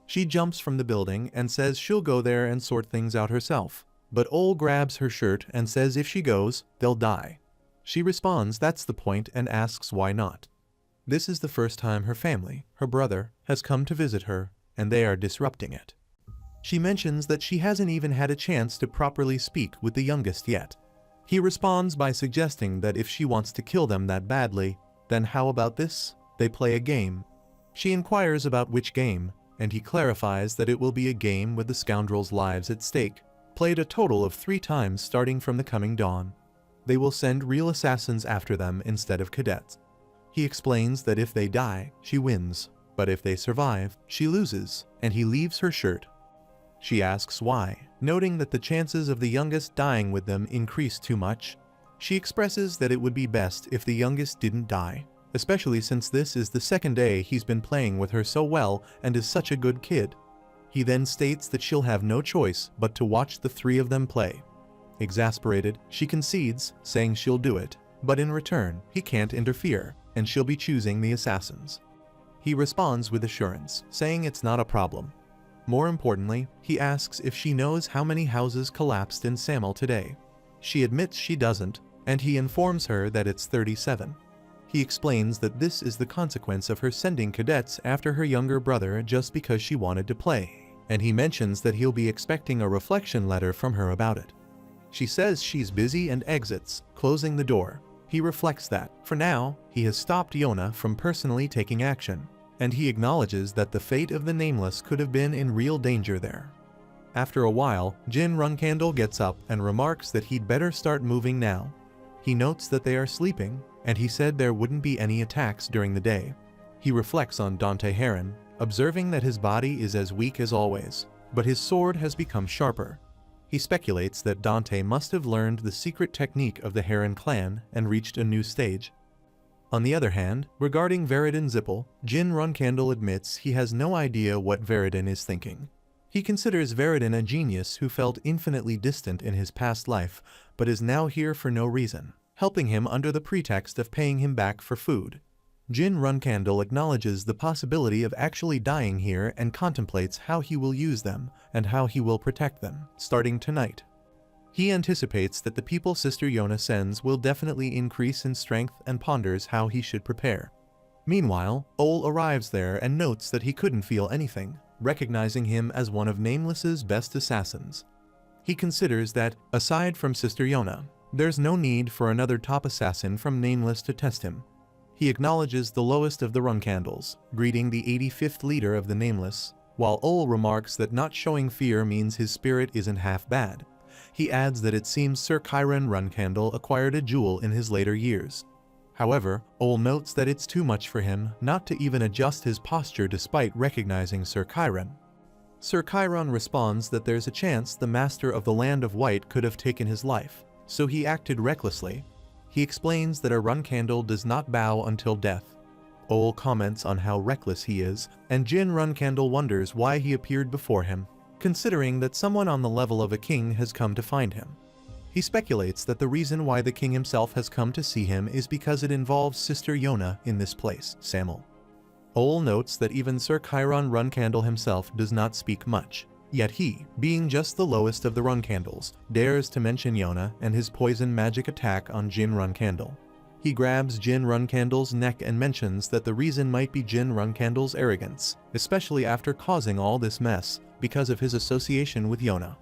She jumps from the building and says she'll go there and sort things out herself, but Ole grabs her shirt and says if she goes, they'll die. She responds that's the point and asks why not. This is the first time her family, her brother, has come to visit her, and they are disrupting it. She mentions that she hasn't even had a chance to properly speak with the youngest yet. He responds by suggesting that if she wants to kill them that badly, then how about this? They play a game. She inquires about which game, and he clarifies that it will be a game with the scoundrels' lives at stake, played a total of 3 times starting from the coming dawn. They will send real assassins after them instead of cadets. He explains that if they die, she wins, but if they survive, she loses, and he leaves her shirt. She asks why, noting that the chances of the youngest dying with them increase too much. She expresses that it would be best if the youngest didn't die, especially since this is the second day he's been playing with her so well and is such a good kid. He then states that she'll have no choice but to watch the 3 of them play. Exasperated, she concedes, saying she'll do it, but in return, he can't interfere, and she'll be choosing the assassins. He responds with assurance, saying it's not a problem. More importantly, he asks if she knows how many houses collapsed in Samel today. She admits she doesn't, and he informs her that it's 37. He explains that this is the consequence of her sending cadets after her younger brother just because she wanted to play, and he mentions that he'll be expecting a reflection letter from her about it. She says she's busy and exits, closing the door. He reflects that, for now, he has stopped Yona from personally taking action, and he acknowledges that the fate of the Nameless could have been in real danger there. After a while, Jin Runcandle gets up and remarks that he'd better start moving now. He notes that they are sleeping, and he said there wouldn't be any attacks during the day. He reflects on Dante Heron, observing that his body is as weak as always, but his sword has become sharper. He speculates that Dante must have learned the secret technique of the Heron clan and reached a new stage. On the other hand, regarding Veridin Zippel, Jin Runcandle admits he has no idea what Veridin is thinking. He considers Veridin a genius who felt infinitely distant in his past life, but is now here for no reason, helping him under the pretext of paying him back for food. Jin Runcandle acknowledges the possibility of actually dying here and contemplates how he will use them and how he will protect them, starting tonight. He anticipates that the people Sister Yona sends will definitely increase in strength and ponders how he should prepare. Meanwhile, Ole arrives there and notes that he couldn't feel anything, recognizing him as one of Nameless's best assassins. He considers that, aside from Sister Yona, there's no need for another top assassin from Nameless to test him. He acknowledges the lowest of the Runcandles, greeting the 85th leader of the Nameless, while Ole remarks that not showing fear means his spirit isn't half bad. He adds that it seems Sir Chiron Runcandle acquired a jewel in his later years. However, Ole notes that it's too much for him not to even adjust his posture despite recognizing Sir Chiron. Sir Chiron responds that there's a chance the Master of the Land of White could have taken his life, so he acted recklessly. He explains that a Runcandle does not bow until death. Ole comments on how reckless he is, and Jin Runcandle wonders why he appeared before him, considering that someone on the level of a king has come to find him. He speculates that the reason why the king himself has come to see him is because it involves Sister Yona in this place, Samuel. Ole notes that even Sir Chiron Runcandle himself does not speak much, yet he, being just the lowest of the Runcandles, dares to mention Yona and his poison magic attack on Jin Runcandle. He grabs Jin Runcandle's neck and mentions that the reason might be Jin Runcandle's arrogance, especially after causing all this mess, because of his association with Yona.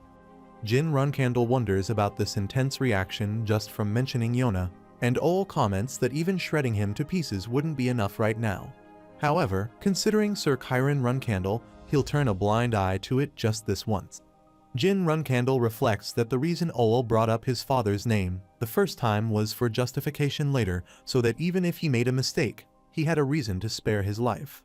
Jin Runcandle wonders about this intense reaction just from mentioning Yona, and Ole comments that even shredding him to pieces wouldn't be enough right now. However, considering Sir Chiron Runcandle, he'll turn a blind eye to it just this once. Jin Runcandle reflects that the reason Ole brought up his father's name the first time was for justification later, so that even if he made a mistake, he had a reason to spare his life.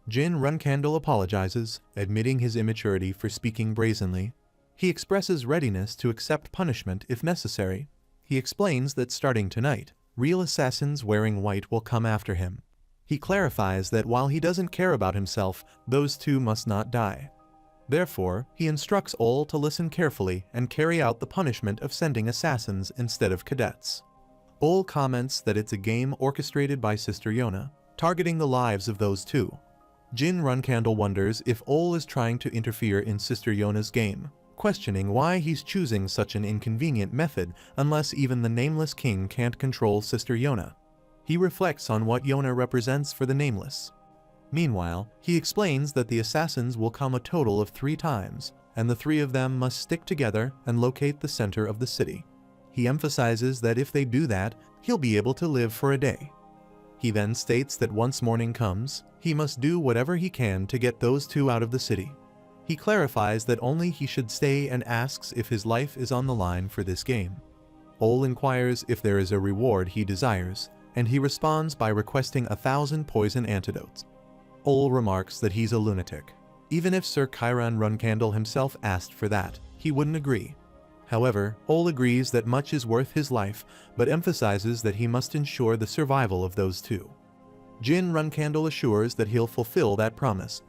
Jin Runcandle apologizes, admitting his immaturity for speaking brazenly. He expresses readiness to accept punishment if necessary. He explains that starting tonight, real assassins wearing white will come after him. He clarifies that while he doesn't care about himself, those two must not die. Therefore, he instructs Ole to listen carefully and carry out the punishment of sending assassins instead of cadets. Ole comments that it's a game orchestrated by Sister Yona, targeting the lives of those two. Jin Runcandle wonders if Ole is trying to interfere in Sister Yona's game, questioning why he's choosing such an inconvenient method unless even the Nameless King can't control Sister Yona. He reflects on what Yona represents for the Nameless. Meanwhile, he explains that the assassins will come a total of 3 times, and the 3 of them must stick together and locate the center of the city. He emphasizes that if they do that, he'll be able to live for a day. He then states that once morning comes, he must do whatever he can to get those 2 out of the city. He clarifies that only he should stay and asks if his life is on the line for this game. Ole inquires if there is a reward he desires, and he responds by requesting 1,000 poison antidotes. Ole remarks that he's a lunatic. Even if Sir Chiron Runcandle himself asked for that, he wouldn't agree. However, Ole agrees that much is worth his life, but emphasizes that he must ensure the survival of those 2. Jin Runcandle assures that he'll fulfill that promise.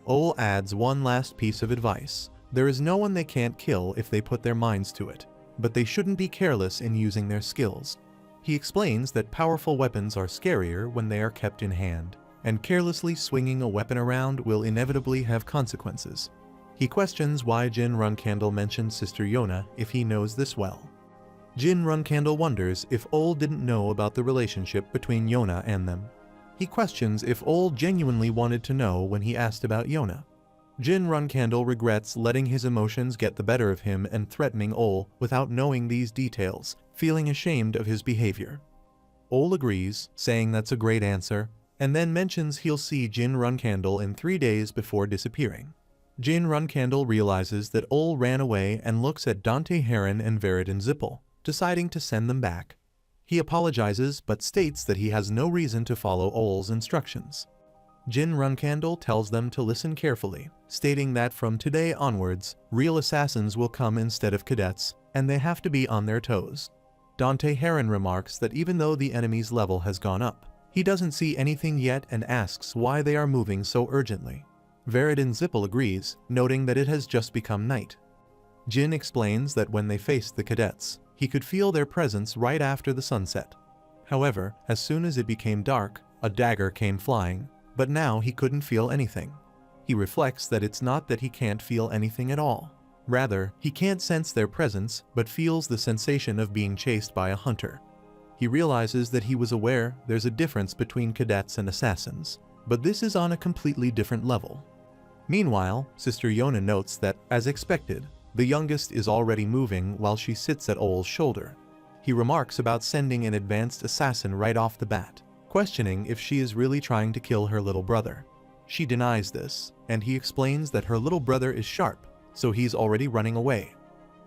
Ole adds one last piece of advice. There is no one they can't kill if they put their minds to it, but they shouldn't be careless in using their skills. He explains that powerful weapons are scarier when they are kept in hand, and carelessly swinging a weapon around will inevitably have consequences. He questions why Jin Runcandle mentioned Sister Yona if he knows this well. Jin Runcandle wonders if Ole didn't know about the relationship between Yona and them. He questions if Ole genuinely wanted to know when he asked about Yona. Jin Runcandle regrets letting his emotions get the better of him and threatening Ole without knowing these details, feeling ashamed of his behavior. Ole agrees, saying that's a great answer, and then mentions he'll see Jin Runcandle in 3 days before disappearing. Jin Runcandle realizes that Ole ran away and looks at Dante Heron and Veridin Zippel, deciding to send them back. He apologizes but states that he has no reason to follow Ole's instructions. Jin Runcandle tells them to listen carefully, stating that from today onwards, real assassins will come instead of cadets, and they have to be on their toes. Dante Heron remarks that even though the enemy's level has gone up, he doesn't see anything yet and asks why they are moving so urgently. Veridin Zippel agrees, noting that it has just become night. Jin explains that when they faced the cadets, he could feel their presence right after the sunset. However, as soon as it became dark, a dagger came flying, but now he couldn't feel anything. He reflects that it's not that he can't feel anything at all. Rather, he can't sense their presence but feels the sensation of being chased by a hunter. He realizes that he was aware there's a difference between cadets and assassins, but this is on a completely different level. Meanwhile, Sister Yona notes that, as expected, the youngest is already moving while she sits at Ole's shoulder. He remarks about sending an advanced assassin right off the bat, questioning if she is really trying to kill her little brother. She denies this, and he explains that her little brother is sharp, so he's already running away.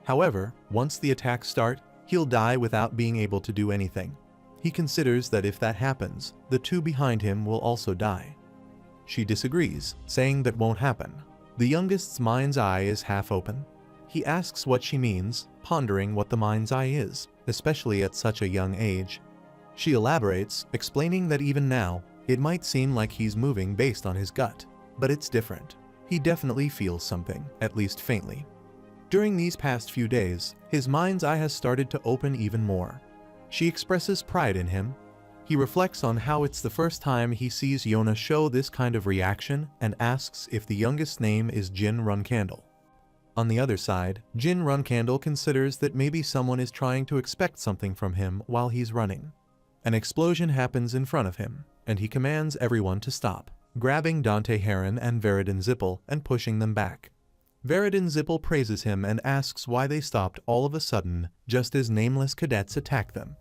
However, once the attacks start, he'll die without being able to do anything. He considers that if that happens, the two behind him will also die. She disagrees, saying that won't happen. The youngest's mind's eye is half open. He asks what she means, pondering what the mind's eye is, especially at such a young age. She elaborates, explaining that even now, it might seem like he's moving based on his gut, but it's different. He definitely feels something, at least faintly. During these past few days, his mind's eye has started to open even more. She expresses pride in him. He reflects on how it's the first time he sees Yona show this kind of reaction and asks if the youngest's name is Jin Runcandle. On the other side, Jin Runcandle considers that maybe someone is trying to expect something from him while he's running. An explosion happens in front of him, and he commands everyone to stop, grabbing Dante Heron and Veridin Zippel and pushing them back. Veridin Zippel praises him and asks why they stopped all of a sudden just as nameless cadets attack them.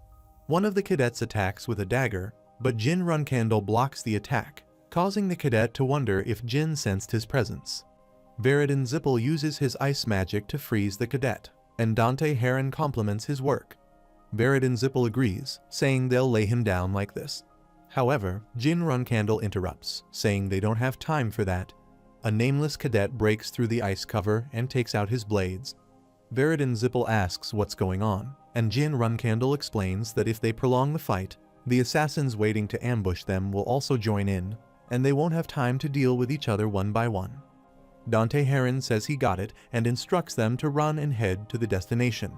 One of the cadets attacks with a dagger, but Jin Runcandle blocks the attack, causing the cadet to wonder if Jin sensed his presence. Veridin Zippel uses his ice magic to freeze the cadet, and Dante Heron compliments his work. Veridin Zippel agrees, saying they'll lay him down like this. However, Jin Runcandle interrupts, saying they don't have time for that. A nameless cadet breaks through the ice cover and takes out his blades. Veridin Zippel asks what's going on, and Jin Runcandle explains that if they prolong the fight, the assassins waiting to ambush them will also join in, and they won't have time to deal with each other one by one. Dante Heron says he got it and instructs them to run and head to the destination.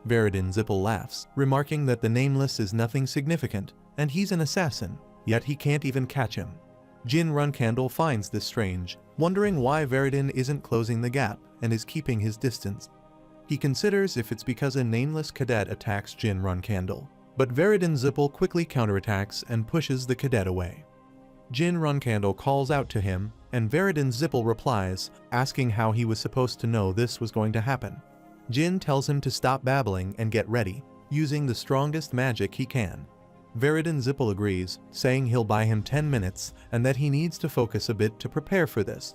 Veridin Zippel laughs, remarking that the nameless is nothing significant, and he's an assassin, yet he can't even catch him. Jin Runcandle finds this strange, wondering why Veridin isn't closing the gap and is keeping his distance. He considers if it's because a nameless cadet attacks Jin Runcandle, but Veridin Zippel quickly counterattacks and pushes the cadet away. Jin Runcandle calls out to him, and Veridin Zippel replies, asking how he was supposed to know this was going to happen. Jin tells him to stop babbling and get ready, using the strongest magic he can. Veridin Zippel agrees, saying he'll buy him 10 minutes and that he needs to focus a bit to prepare for this.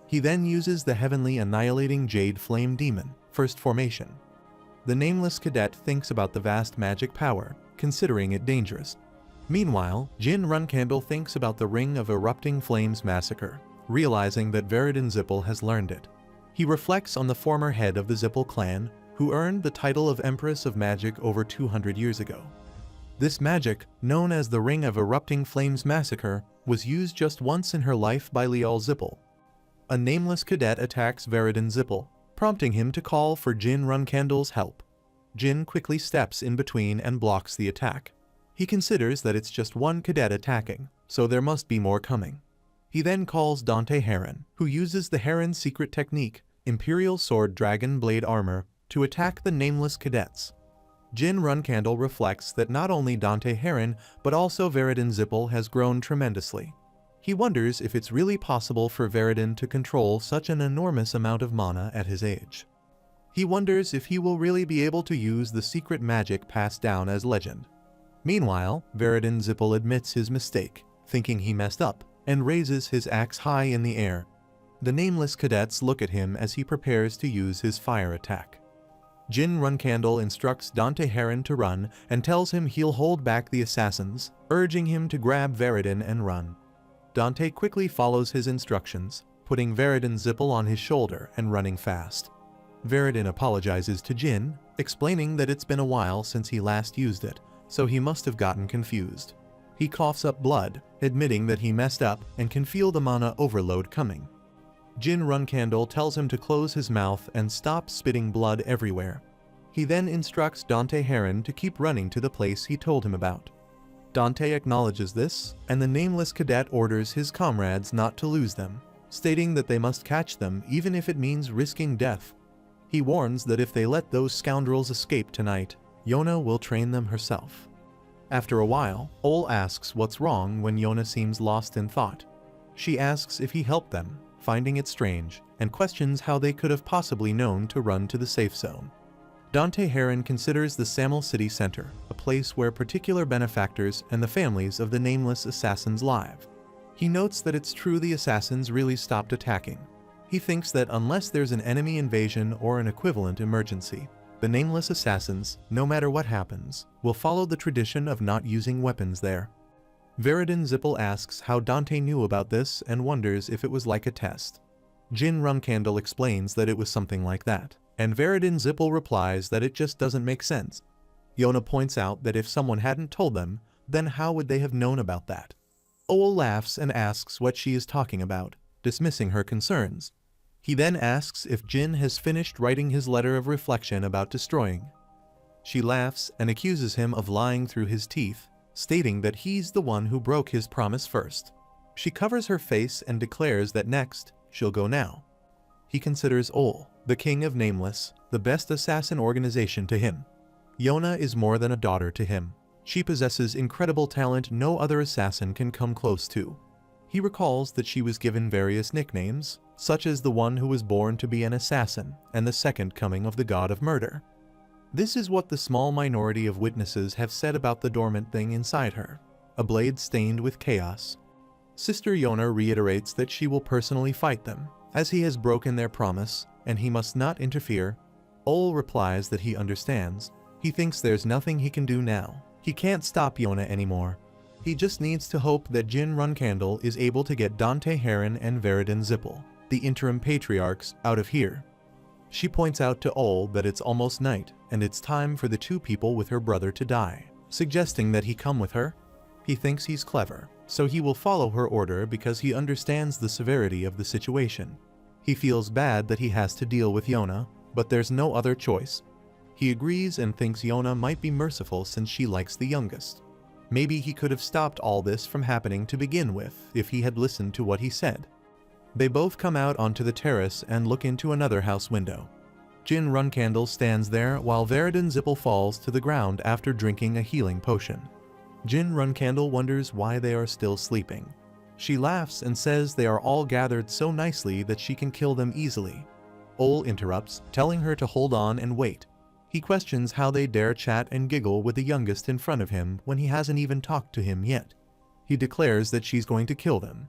He then uses the heavenly annihilating Jade Flame Demon, first formation. The nameless cadet thinks about the vast magic power, considering it dangerous. Meanwhile, Jin Runcandle thinks about the Ring of Erupting Flames massacre, realizing that Veridin Zippel has learned it. He reflects on the former head of the Zippel clan, who earned the title of Empress of Magic over 200 years ago. This magic, known as the Ring of Erupting Flames massacre, was used just once in her life by Lial Zippel. A nameless cadet attacks Veridin Zippel, prompting him to call for Jin Runcandle's help. Jin quickly steps in between and blocks the attack. He considers that it's just one cadet attacking, so there must be more coming. He then calls Dante Heron, who uses the Heron's secret technique, Imperial Sword Dragon Blade Armor, to attack the nameless cadets. Jin Runcandle reflects that not only Dante Heron, but also Veridin Zippel has grown tremendously. He wonders if it's really possible for Veridin to control such an enormous amount of mana at his age. He wonders if he will really be able to use the secret magic passed down as legend. Meanwhile, Veridin Zippel admits his mistake, thinking he messed up, and raises his axe high in the air. The nameless cadets look at him as he prepares to use his fire attack. Jin Runcandle instructs Dante Heron to run and tells him he'll hold back the assassins, urging him to grab Veridin and run. Dante quickly follows his instructions, putting Veridin Zippel on his shoulder and running fast. Veridin apologizes to Jin, explaining that it's been a while since he last used it, so he must have gotten confused. He coughs up blood, admitting that he messed up and can feel the mana overload coming. Jin Runcandle tells him to close his mouth and stop spitting blood everywhere. He then instructs Dante Heron to keep running to the place he told him about. Dante acknowledges this, and the nameless cadet orders his comrades not to lose them, stating that they must catch them even if it means risking death. He warns that if they let those scoundrels escape tonight, Yona will train them herself. After a while, Ole asks what's wrong when Yona seems lost in thought. She asks if he helped them, finding it strange, and questions how they could have possibly known to run to the safe zone. Dante Heron considers the Samel City Center a place where particular benefactors and the families of the nameless assassins live. He notes that it's true the assassins really stopped attacking. He thinks that unless there's an enemy invasion or an equivalent emergency, the nameless assassins, no matter what happens, will follow the tradition of not using weapons there. Veridin Zippel asks how Dante knew about this and wonders if it was like a test. Jin Runcandle explains that it was something like that, and Veridin Zippel replies that it just doesn't make sense. Yona points out that if someone hadn't told them, then how would they have known about that? Ole laughs and asks what she is talking about, dismissing her concerns. He then asks if Jin has finished writing his letter of reflection about destroying. She laughs and accuses him of lying through his teeth, stating that he's the one who broke his promise first. She covers her face and declares that next, she'll go now. He considers Ole, the king of Nameless, the best assassin organization to him. Yona is more than a daughter to him. She possesses incredible talent no other assassin can come close to. He recalls that she was given various nicknames, such as the one who was born to be an assassin and the second coming of the god of murder. This is what the small minority of witnesses have said about the dormant thing inside her, a blade stained with chaos. Sister Yona reiterates that she will personally fight them, as he has broken their promise, and he must not interfere. Ole replies that he understands. He thinks there's nothing he can do now. He can't stop Yona anymore. He just needs to hope that Jin Runcandle is able to get Dante Heron and Veridin Zippel, the interim patriarchs, out of here. She points out to Ole that it's almost night, and it's time for the two people with her brother to die, suggesting that he come with her. He thinks he's clever, so he will follow her order because he understands the severity of the situation. He feels bad that he has to deal with Yona, but there's no other choice. He agrees and thinks Yona might be merciful since she likes the youngest. Maybe he could have stopped all this from happening to begin with if he had listened to what he said. They both come out onto the terrace and look into another house window. Jin Runcandle stands there while Veridin Zippel falls to the ground after drinking a healing potion. Jin Runcandle wonders why they are still sleeping. She laughs and says they are all gathered so nicely that she can kill them easily. Ole interrupts, telling her to hold on and wait. He questions how they dare chat and giggle with the youngest in front of him when he hasn't even talked to him yet. He declares that she's going to kill them.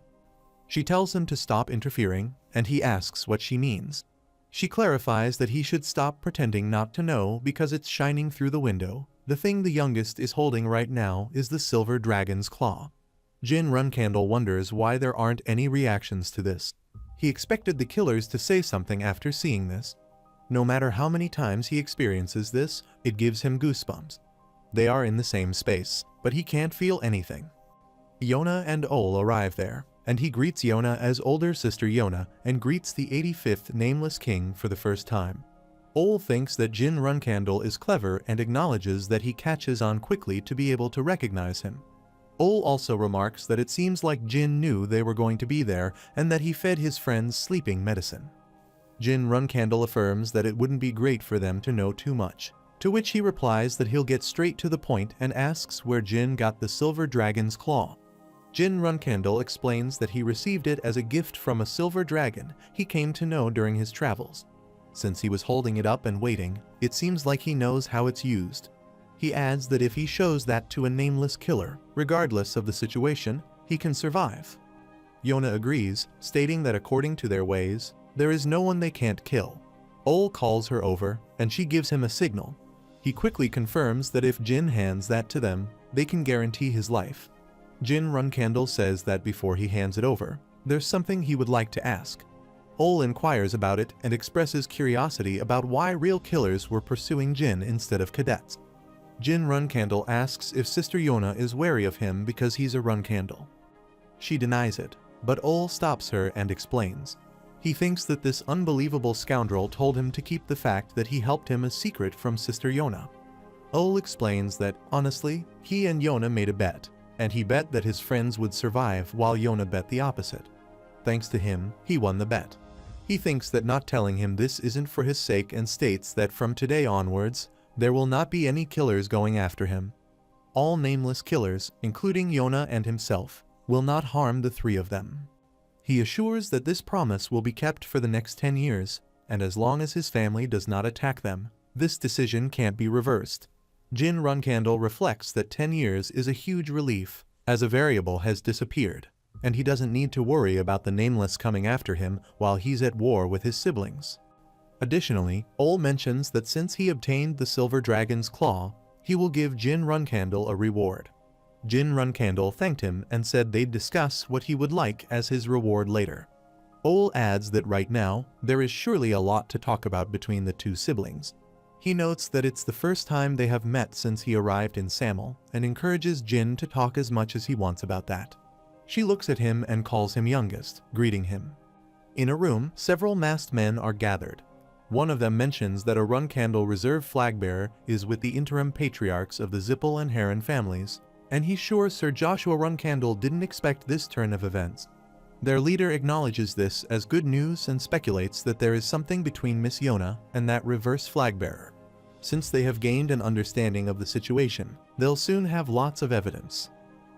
She tells him to stop interfering, and he asks what she means. She clarifies that he should stop pretending not to know because it's shining through the window. The thing the youngest is holding right now is the silver dragon's claw. Jin Runcandle wonders why there aren't any reactions to this. He expected the killers to say something after seeing this. No matter how many times he experiences this, it gives him goosebumps. They are in the same space, but he can't feel anything. Yona and Ole arrive there, and he greets Yona as older sister Yona and greets the 85th Nameless King for the first time. Ole thinks that Jin Runcandle is clever and acknowledges that he catches on quickly to be able to recognize him. Ole also remarks that it seems like Jin knew they were going to be there and that he fed his friends sleeping medicine. Jin Runcandle affirms that it wouldn't be great for them to know too much, to which he replies that he'll get straight to the point and asks where Jin got the silver dragon's claw. Jin Runcandle explains that he received it as a gift from a silver dragon he came to know during his travels. Since he was holding it up and waiting, it seems like he knows how it's used. He adds that if he shows that to a nameless killer, regardless of the situation, he can survive. Yona agrees, stating that according to their ways, there is no one they can't kill. Ole calls her over, and she gives him a signal. He quickly confirms that if Jin hands that to them, they can guarantee his life. Jin Runkandle says that before he hands it over, there's something he would like to ask. Ole inquires about it and expresses curiosity about why real killers were pursuing Jin instead of cadets. Jin Runkandle asks if Sister Yona is wary of him because he's a Runkandle. She denies it, but Ole stops her and explains. He thinks that this unbelievable scoundrel told him to keep the fact that he helped him a secret from Sister Yona. Ole explains that, honestly, he and Yona made a bet, and he bet that his friends would survive while Yona bet the opposite. Thanks to him, he won the bet. He thinks that not telling him this isn't for his sake and states that from today onwards, there will not be any killers going after him. All nameless killers, including Yona and himself, will not harm the three of them. He assures that this promise will be kept for the next 10 years, and as long as his family does not attack them, this decision can't be reversed. Jin Runkandle reflects that 10 years is a huge relief, as a variable has disappeared, and he doesn't need to worry about the Nameless coming after him while he's at war with his siblings. Additionally, Ole mentions that since he obtained the Silver Dragon's Claw, he will give Jin Runkandle a reward. Jin Runkandle thanked him and said they'd discuss what he would like as his reward later. Ole adds that right now, there is surely a lot to talk about between the two siblings. He notes that it's the first time they have met since he arrived in Samel and encourages Jin to talk as much as he wants about that. She looks at him and calls him youngest, greeting him. In a room, several masked men are gathered. One of them mentions that a Runkandle reserve flagbearer is with the interim patriarchs of the Zippel and Heron families, and he's sure Sir Joshua Runkandle didn't expect this turn of events. Their leader acknowledges this as good news and speculates that there is something between Miss Yona and that reverse flagbearer. Since they have gained an understanding of the situation, they'll soon have lots of evidence.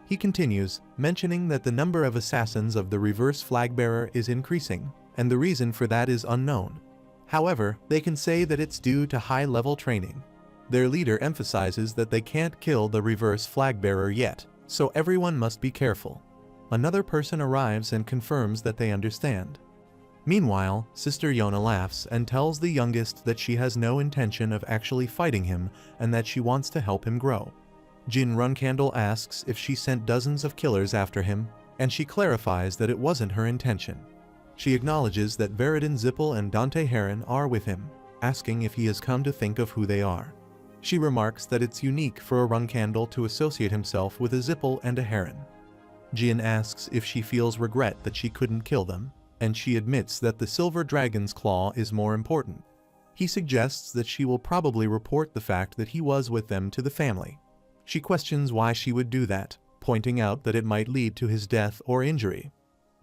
He continues, mentioning that the number of assassins of the reverse flagbearer is increasing, and the reason for that is unknown. However, they can say that it's due to high-level training. Their leader emphasizes that they can't kill the reverse flagbearer yet, so everyone must be careful. Another person arrives and confirms that they understand. Meanwhile, Sister Yona laughs and tells the youngest that she has no intention of actually fighting him and that she wants to help him grow. Jin Runkandle asks if she sent dozens of killers after him, and she clarifies that it wasn't her intention. She acknowledges that Veridin Zippel and Dante Heron are with him, asking if he has come to think of who they are. She remarks that it's unique for a Runkandle to associate himself with a Zippel and a Heron. Jin asks if she feels regret that she couldn't kill them, and she admits that the Silver Dragon's Claw is more important. He suggests that she will probably report the fact that he was with them to the family. She questions why she would do that, pointing out that it might lead to his death or injury.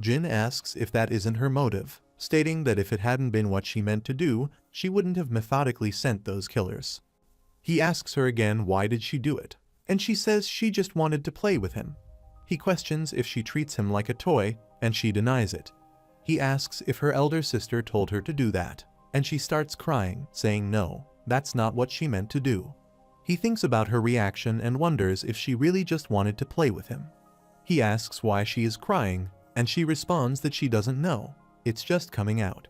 Jin asks if that isn't her motive, stating that if it hadn't been what she meant to do, she wouldn't have methodically sent those killers. He asks her again why did she do it, and she says she just wanted to play with him. He questions if she treats him like a toy, and she denies it. He asks if her elder sister told her to do that, and she starts crying, saying no, that's not what she meant to do. He thinks about her reaction and wonders if she really just wanted to play with him. He asks why she is crying, and she responds that she doesn't know, it's just coming out.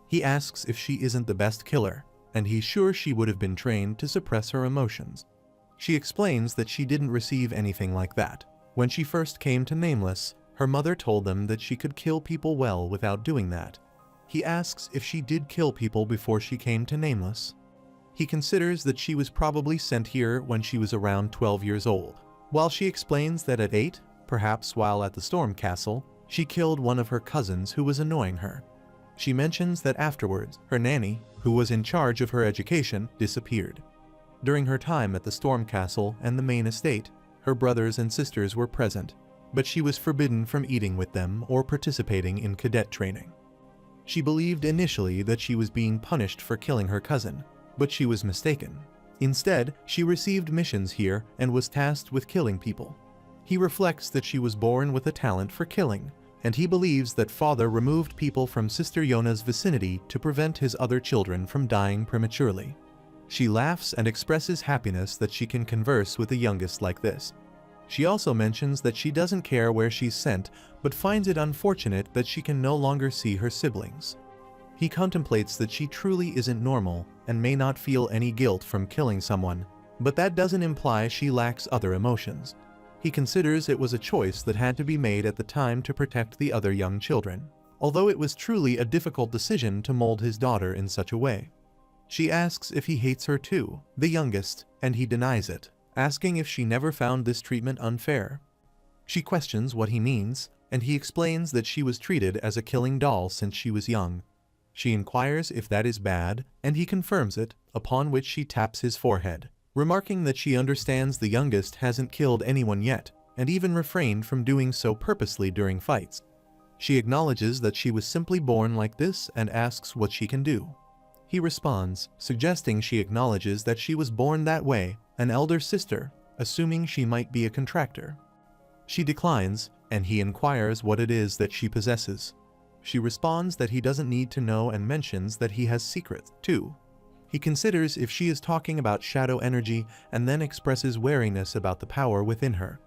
He asks if she isn't the best killer, and he's sure she would have been trained to suppress her emotions. She explains that she didn't receive anything like that. When she first came to Nameless, her mother told them that she could kill people well without doing that. He asks if she did kill people before she came to Nameless. He considers that she was probably sent here when she was around 12 years old, while she explains that at 8, perhaps while at the Storm Castle, she killed one of her cousins who was annoying her. She mentions that afterwards, her nanny, who was in charge of her education, disappeared. During her time at the Storm Castle and the main estate, her brothers and sisters were present, but she was forbidden from eating with them or participating in cadet training. She believed initially that she was being punished for killing her cousin, but she was mistaken. Instead, she received missions here and was tasked with killing people. He reflects that she was born with a talent for killing, and he believes that father removed people from Sister Yona's vicinity to prevent his other children from dying prematurely. She laughs and expresses happiness that she can converse with the youngest like this. She also mentions that she doesn't care where she's sent, but finds it unfortunate that she can no longer see her siblings. He contemplates that she truly isn't normal and may not feel any guilt from killing someone, but that doesn't imply she lacks other emotions. He considers it was a choice that had to be made at the time to protect the other young children, although it was truly a difficult decision to mold his daughter in such a way. She asks if he hates her too, the youngest, and he denies it, asking if she never found this treatment unfair. She questions what he means, and he explains that she was treated as a killing doll since she was young. She inquires if that is bad, and he confirms it, upon which she taps his forehead, remarking that she understands the youngest hasn't killed anyone yet, and even refrained from doing so purposely during fights. She acknowledges that she was simply born like this and asks what she can do. He responds, suggesting she acknowledges that she was born that way, an elder sister, assuming she might be a contractor. She declines, and he inquires what it is that she possesses. She responds that he doesn't need to know and mentions that he has secrets, too. He considers if she is talking about shadow energy and then expresses wariness about the power within her.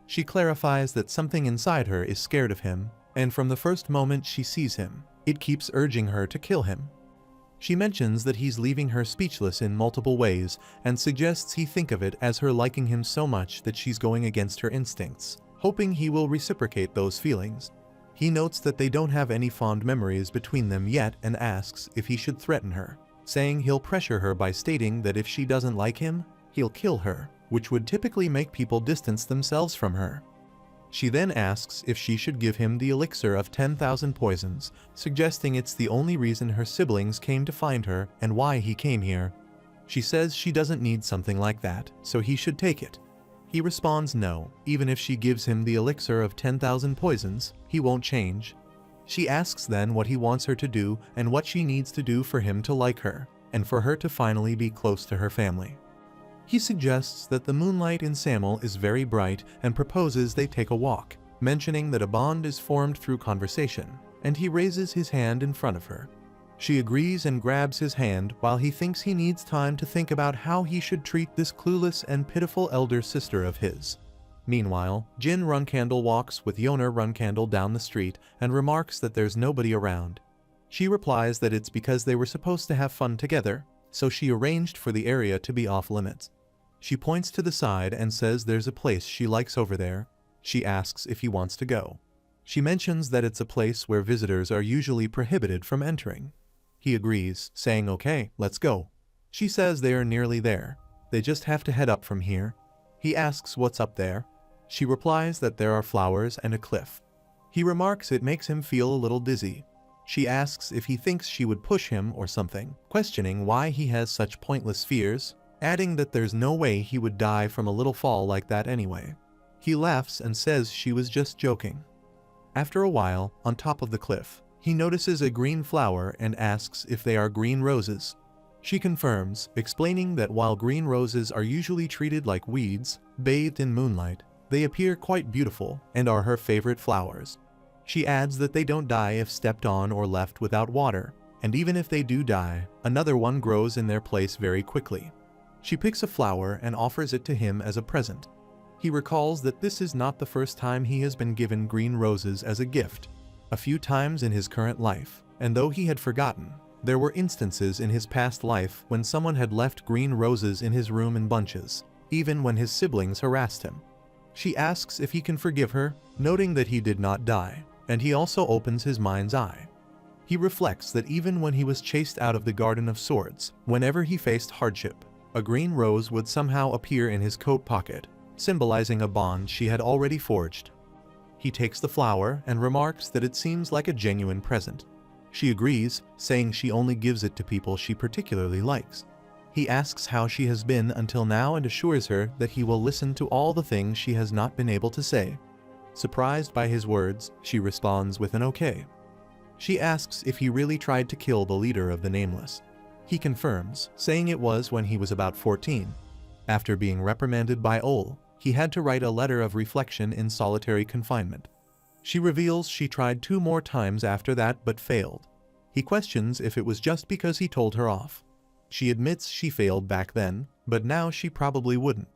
She clarifies that something inside her is scared of him, and from the first moment she sees him, it keeps urging her to kill him. She mentions that he's leaving her speechless in multiple ways and suggests he think of it as her liking him so much that she's going against her instincts, hoping he will reciprocate those feelings. He notes that they don't have any fond memories between them yet and asks if he should threaten her, saying he'll pressure her by stating that if she doesn't like him, he'll kill her, which would typically make people distance themselves from her. She then asks if she should give him the elixir of 10,000 poisons, suggesting it's the only reason her siblings came to find her and why he came here. She says she doesn't need something like that, so he should take it. He responds no, even if she gives him the elixir of 10,000 poisons, he won't change. She asks then what he wants her to do and what she needs to do for him to like her, and for her to finally be close to her family. He suggests that the moonlight in Samel is very bright and proposes they take a walk, mentioning that a bond is formed through conversation, and he raises his hand in front of her. She agrees and grabs his hand while he thinks he needs time to think about how he should treat this clueless and pitiful elder sister of his. Meanwhile, Jin Runcandle walks with Yoner Runcandle down the street and remarks that there's nobody around. She replies that it's because they were supposed to have fun together, so she arranged for the area to be off limits. She points to the side and says there's a place she likes over there. She asks if he wants to go. She mentions that it's a place where visitors are usually prohibited from entering. He agrees, saying okay, let's go. She says they are nearly there. They just have to head up from here. He asks what's up there. She replies that there are flowers and a cliff. He remarks it makes him feel a little dizzy. She asks if he thinks she would push him or something, questioning why he has such pointless fears, adding that there's no way he would die from a little fall like that anyway. He laughs and says she was just joking. After a while, on top of the cliff, he notices a green flower and asks if they are green roses. She confirms, explaining that while green roses are usually treated like weeds, bathed in moonlight, they appear quite beautiful and are her favorite flowers. She adds that they don't die if stepped on or left without water, and even if they do die, another one grows in their place very quickly. She picks a flower and offers it to him as a present. He recalls that this is not the first time he has been given green roses as a gift. A few times in his current life, and though he had forgotten, there were instances in his past life when someone had left green roses in his room in bunches, even when his siblings harassed him. She asks if he can forgive her, noting that he did not die, and he also opens his mind's eye. He reflects that even when he was chased out of the Garden of Swords, whenever he faced hardship, a green rose would somehow appear in his coat pocket, symbolizing a bond she had already forged. He takes the flower and remarks that it seems like a genuine present. She agrees, saying she only gives it to people she particularly likes. He asks how she has been until now and assures her that he will listen to all the things she has not been able to say. Surprised by his words, she responds with an okay. She asks if he really tried to kill the leader of the Nameless. He confirms, saying it was when he was about 14. After being reprimanded by Ol, he had to write a letter of reflection in solitary confinement. She reveals she tried 2 more times after that but failed. He questions if it was just because he told her off. She admits she failed back then, but now she probably wouldn't.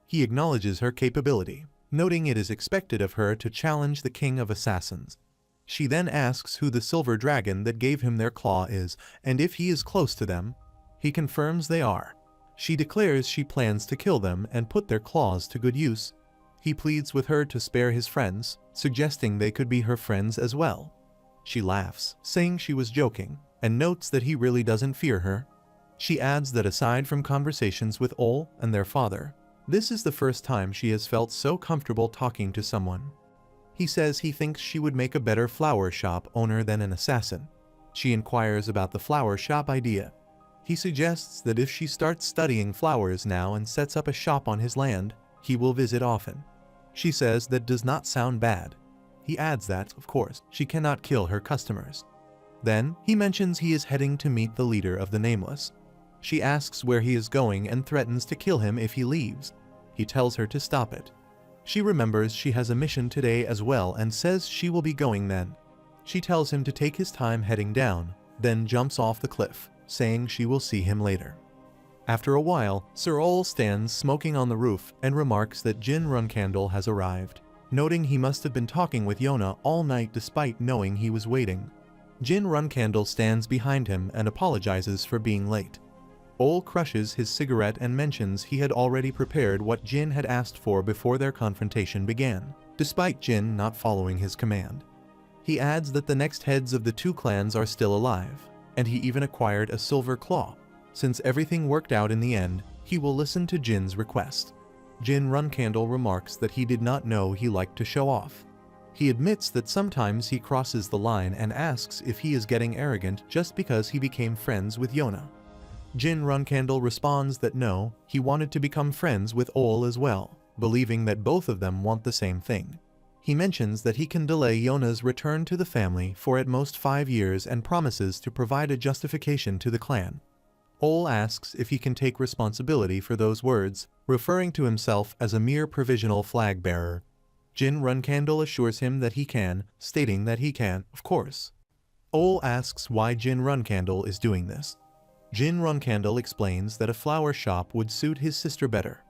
He acknowledges her capability, noting it is expected of her to challenge the king of assassins. She then asks who the silver dragon that gave him their claw is, and if he is close to them. He confirms they are. She declares she plans to kill them and put their claws to good use. He pleads with her to spare his friends, suggesting they could be her friends as well. She laughs, saying she was joking, and notes that he really doesn't fear her. She adds that aside from conversations with Ole and their father, this is the first time she has felt so comfortable talking to someone. He says he thinks she would make a better flower shop owner than an assassin. She inquires about the flower shop idea. He suggests that if she starts studying flowers now and sets up a shop on his land, he will visit often. She says that does not sound bad. He adds that, of course, she cannot kill her customers. Then, he mentions he is heading to meet the leader of the Nameless. She asks where he is going and threatens to kill him if he leaves. He tells her to stop it. She remembers she has a mission today as well and says she will be going then. She tells him to take his time heading down, then jumps off the cliff, saying she will see him later. After a while, Sir Ole stands smoking on the roof and remarks that Jin Runcandle has arrived, noting he must have been talking with Yona all night despite knowing he was waiting. Jin Runcandle stands behind him and apologizes for being late. Ole crushes his cigarette and mentions he had already prepared what Jin had asked for before their confrontation began, despite Jin not following his command. He adds that the next heads of the two clans are still alive, and he even acquired a silver claw. Since everything worked out in the end, he will listen to Jin's request. Jin Runcandle remarks that he did not know he liked to show off. He admits that sometimes he crosses the line and asks if he is getting arrogant just because he became friends with Yona. Jin Runcandle responds that no, he wanted to become friends with Ole as well, believing that both of them want the same thing. He mentions that he can delay Yona's return to the family for at most 5 years and promises to provide a justification to the clan. Ole asks if he can take responsibility for those words, referring to himself as a mere provisional flag bearer. Jin Runcandle assures him that he can, stating that he can, of course. Ole asks why Jin Runcandle is doing this. Jin Runcandle explains that a flower shop would suit his sister better.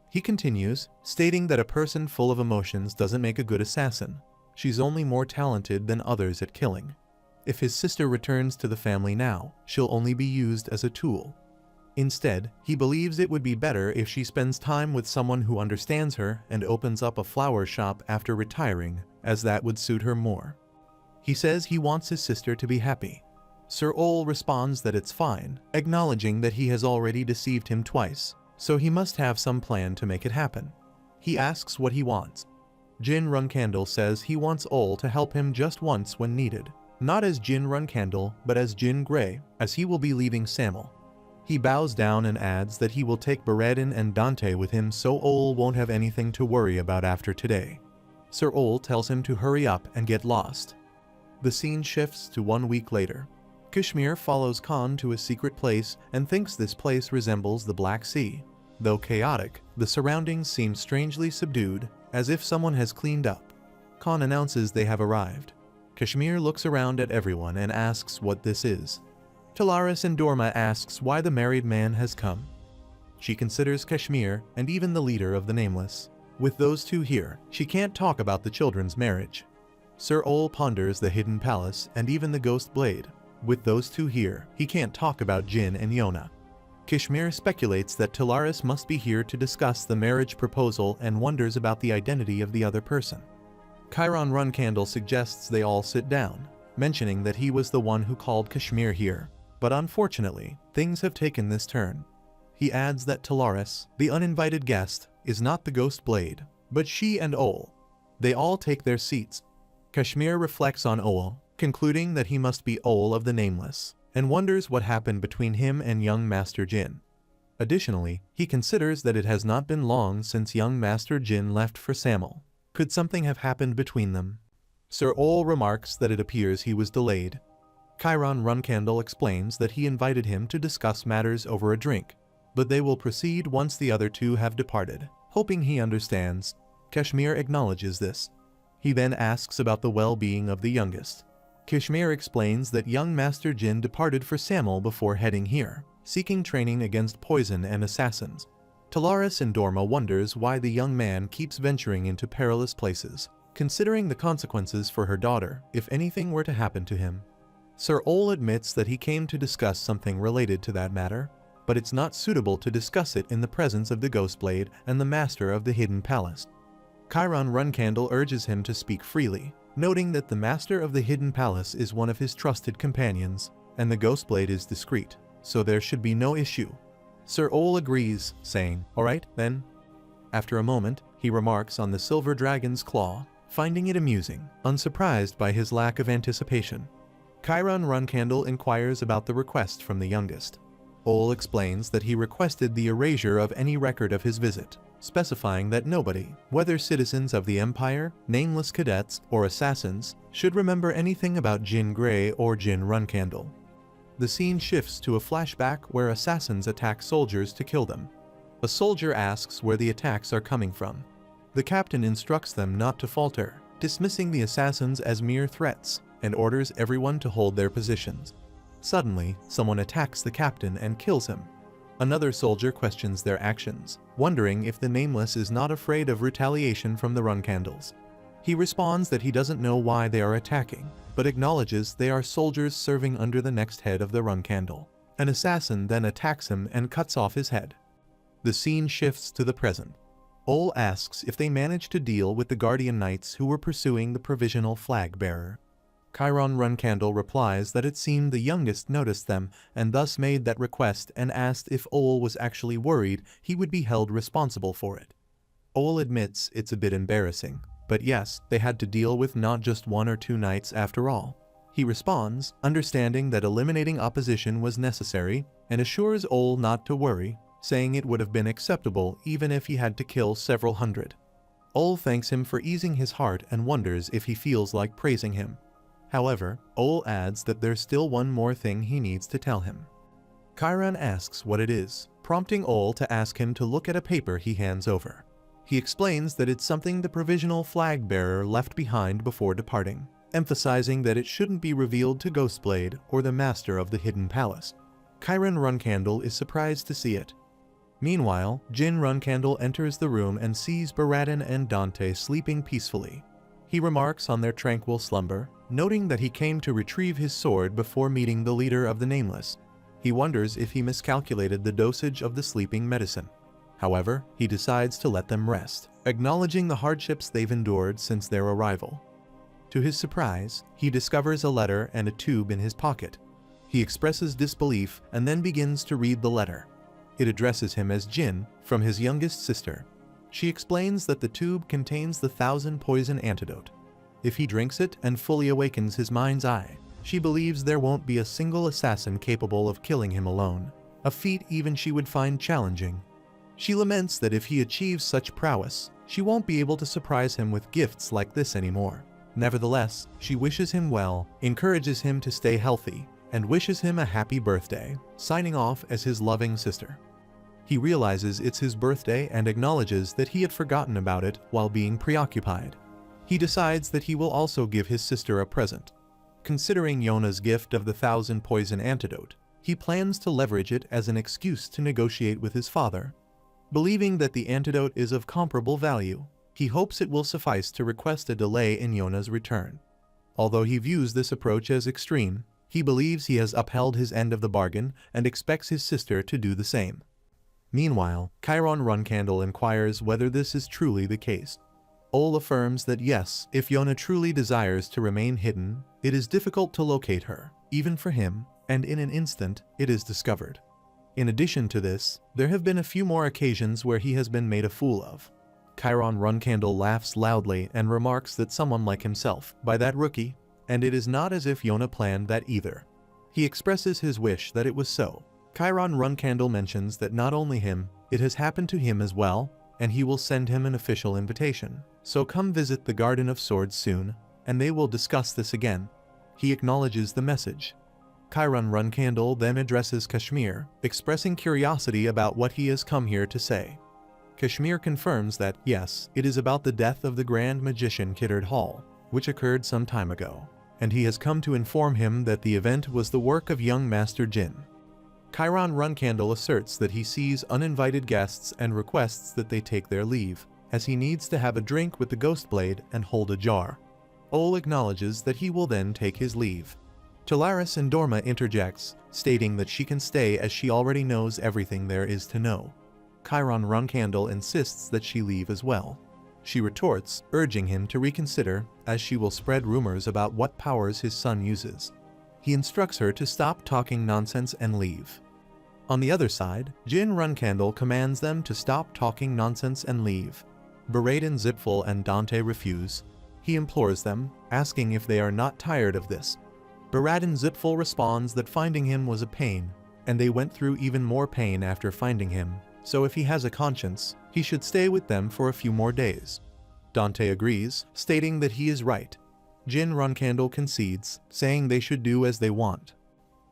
He continues, stating that a person full of emotions doesn't make a good assassin. She's only more talented than others at killing. If his sister returns to the family now, she'll only be used as a tool. Instead, he believes it would be better if she spends time with someone who understands her and opens up a flower shop after retiring, as that would suit her more. He says he wants his sister to be happy. Sir Ole responds that it's fine, acknowledging that he has already deceived him twice, so he must have some plan to make it happen. He asks what he wants. Jin Runcandle says he wants Ole to help him just once when needed, not as Jin Runcandle, but as Jin Grey, as he will be leaving Samel. He bows down and adds that he will take Beredin and Dante with him so Ole won't have anything to worry about after today. Sir Ole tells him to hurry up and get lost. The scene shifts to 1 week later. Kashmir follows Khan to a secret place and thinks this place resembles the Black Sea. Though chaotic, the surroundings seem strangely subdued, as if someone has cleaned up. Khan announces they have arrived. Kashmir looks around at everyone and asks what this is. Talaris and Dorma asks why the married man has come. She considers Kashmir and even the leader of the Nameless. With those two here, she can't talk about the children's marriage. Sir Ole ponders the hidden palace and even the ghost blade. With those two here, he can't talk about Jin and Yona. Kashmir speculates that Talaris must be here to discuss the marriage proposal and wonders about the identity of the other person. Chiron Runcandle suggests they all sit down, mentioning that he was the one who called Kashmir here, but unfortunately, things have taken this turn. He adds that Talaris, the uninvited guest, is not the ghost blade, but she and Ole. They all take their seats. Kashmir reflects on Ole, concluding that he must be Ole of the Nameless, and wonders what happened between him and young Master Jin. Additionally, he considers that it has not been long since young Master Jin left for Samel. Could something have happened between them? Sir Ole remarks that it appears he was delayed. Chiron Runcandle explains that he invited him to discuss matters over a drink, but they will proceed once the other two have departed, hoping he understands. Kashmir acknowledges this. He then asks about the well-being of the youngest. Kashmir explains that young Master Jin departed for Samel before heading here. seeking training against poison and assassins. Talaris and Dorma wonders why the young man keeps venturing into perilous places, considering the consequences for her daughter if anything were to happen to him. Sir Ol admits that he came to discuss something related to that matter, but it's not suitable to discuss it in the presence of the Ghostblade and the Master of the Hidden Palace. Chiron Runcandle urges him to speak freely, noting that the Master of the Hidden Palace is one of his trusted companions, and the Ghostblade is discreet, so there should be no issue. Sir Ol agrees, saying, "Alright, then." After a moment, he remarks on the silver dragon's claw, finding it amusing, unsurprised by his lack of anticipation. Chiron Runcandle inquires about the request from the youngest. Ol explains that he requested the erasure of any record of his visit, specifying that nobody, whether citizens of the Empire, nameless cadets, or assassins, should remember anything about Jin Grey or Jin Runcandle. The scene shifts to a flashback where assassins attack soldiers to kill them. A soldier asks where the attacks are coming from. The captain instructs them not to falter, dismissing the assassins as mere threats, and orders everyone to hold their positions. Suddenly, someone attacks the captain and kills him. Another soldier questions their actions, wondering if the Nameless is not afraid of retaliation from the Runcandles. He responds that he doesn't know why they are attacking, but acknowledges they are soldiers serving under the next head of the Runcandle. An assassin then attacks him and cuts off his head. The scene shifts to the present. Ol asks if they managed to deal with the Guardian Knights who were pursuing the provisional flag bearer. Chiron Runcandle replies that it seemed the youngest noticed them and thus made that request, and asked if Ol was actually worried he would be held responsible for it. Ol admits it's a bit embarrassing, but yes, they had to deal with not just 1 or 2 knights after all. He responds, understanding that eliminating opposition was necessary, and assures Ol not to worry, saying it would have been acceptable even if he had to kill several hundred. Ol thanks him for easing his heart and wonders if he feels like praising him. However, Ol adds that there's still one more thing he needs to tell him. Chiron asks what it is, prompting Ol to ask him to look at a paper he hands over. He explains that it's something the provisional flag bearer left behind before departing, emphasizing that it shouldn't be revealed to Ghostblade or the Master of the Hidden Palace. Chiron Runcandle is surprised to see it. Meanwhile, Jin Runcandle enters the room and sees Baradin and Dante sleeping peacefully. He remarks on their tranquil slumber, noting that he came to retrieve his sword before meeting the leader of the Nameless. He wonders if he miscalculated the dosage of the sleeping medicine. However, he decides to let them rest, acknowledging the hardships they've endured since their arrival. To his surprise, he discovers a letter and a tube in his pocket. He expresses disbelief and then begins to read the letter. It addresses him as Jin, from his youngest sister. She explains that the tube contains the 1,000 poison antidote. If he drinks it and fully awakens his mind's eye, she believes there won't be a single assassin capable of killing him alone, a feat even she would find challenging. She laments that if he achieves such prowess, she won't be able to surprise him with gifts like this anymore. Nevertheless, she wishes him well, encourages him to stay healthy, and wishes him a happy birthday, signing off as his loving sister. He realizes it's his birthday and acknowledges that he had forgotten about it while being preoccupied. He decides that he will also give his sister a present. Considering Yona's gift of the 1,000 poison antidote, he plans to leverage it as an excuse to negotiate with his father. Believing that the antidote is of comparable value, he hopes it will suffice to request a delay in Yona's return. Although he views this approach as extreme, he believes he has upheld his end of the bargain and expects his sister to do the same. Meanwhile, Chiron Runcandle inquires whether this is truly the case. Ol affirms that yes, if Yona truly desires to remain hidden, it is difficult to locate her, even for him, and in an instant, it is discovered. In addition to this, there have been a few more occasions where he has been made a fool of. Chiron Runcandle laughs loudly and remarks that someone like himself, by that rookie, and it is not as if Yona planned that either. He expresses his wish that it was so. Chiron Runcandle mentions that not only him, it has happened to him as well, and he will send him an official invitation. So come visit the Garden of Swords soon, and they will discuss this again. He acknowledges the message. Chiron Runcandle then addresses Kashmir, expressing curiosity about what he has come here to say. Kashmir confirms that, yes, it is about the death of the Grand Magician Kiddard Hall, which occurred some time ago, and he has come to inform him that the event was the work of young Master Jin. Chiron Runcandle asserts that he sees uninvited guests and requests that they take their leave, as he needs to have a drink with the Ghost Blade and hold a jar. Ol acknowledges that he will then take his leave. Talaris and Dorma interjects, stating that she can stay as she already knows everything there is to know. Chiron Runcandle insists that she leave as well. She retorts, urging him to reconsider, as she will spread rumors about what powers his son uses. He instructs her to stop talking nonsense and leave. On the other side, Jin Runcandle commands them to stop talking nonsense and leave. Baraden Zipful and Dante refuse. He implores them, asking if they are not tired of this. Baraden Zipful responds that finding him was a pain, and they went through even more pain after finding him, so if he has a conscience, he should stay with them for a few more days. Dante agrees, stating that he is right. Jin Runcandle concedes, saying they should do as they want.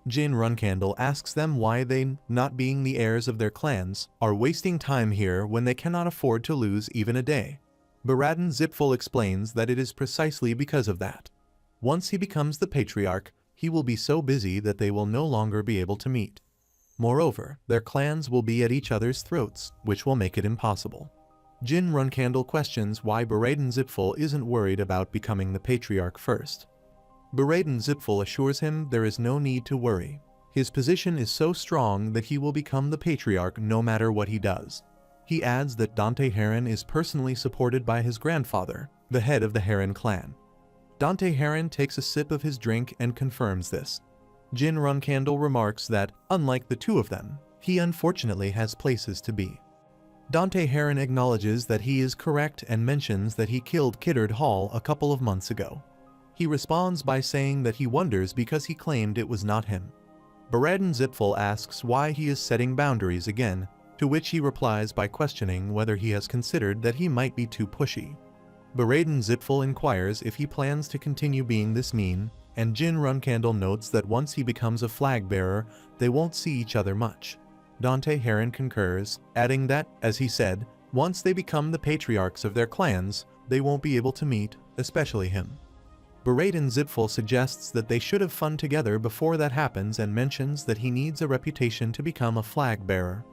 Jin Runcandle asks them why they, not being the heirs of their clans, are wasting time here when they cannot afford to lose even a day. Baraden Zipful explains that it is precisely because of that. Once he becomes the patriarch, he will be so busy that they will no longer be able to meet. Moreover, their clans will be at each other's throats, which will make it impossible. Jin Runcandle questions why Baraden Zipful isn't worried about becoming the patriarch first. Baraden Zipful assures him there is no need to worry. His position is so strong that he will become the patriarch no matter what he does. He adds that Dante Heron is personally supported by his grandfather, the head of the Heron clan. Dante Heron takes a sip of his drink and confirms this. Jin Runcandle remarks that, unlike the two of them, he unfortunately has places to be. Dante Heron acknowledges that he is correct and mentions that he killed Kiddard Hall a couple of months ago. He responds by saying that he wonders because he claimed it was not him. Baraden Zipful asks why he is setting boundaries again, to which he replies by questioning whether he has considered that he might be too pushy. Baraden Zipful inquires if he plans to continue being this mean, and Jin Runcandle notes that once he becomes a flag bearer, they won't see each other much. Dante Heron concurs, adding that, as he said, once they become the patriarchs of their clans, they won't be able to meet, especially him. Baraden Zipful suggests that they should have fun together before that happens and mentions that he needs a reputation to become a flag bearer.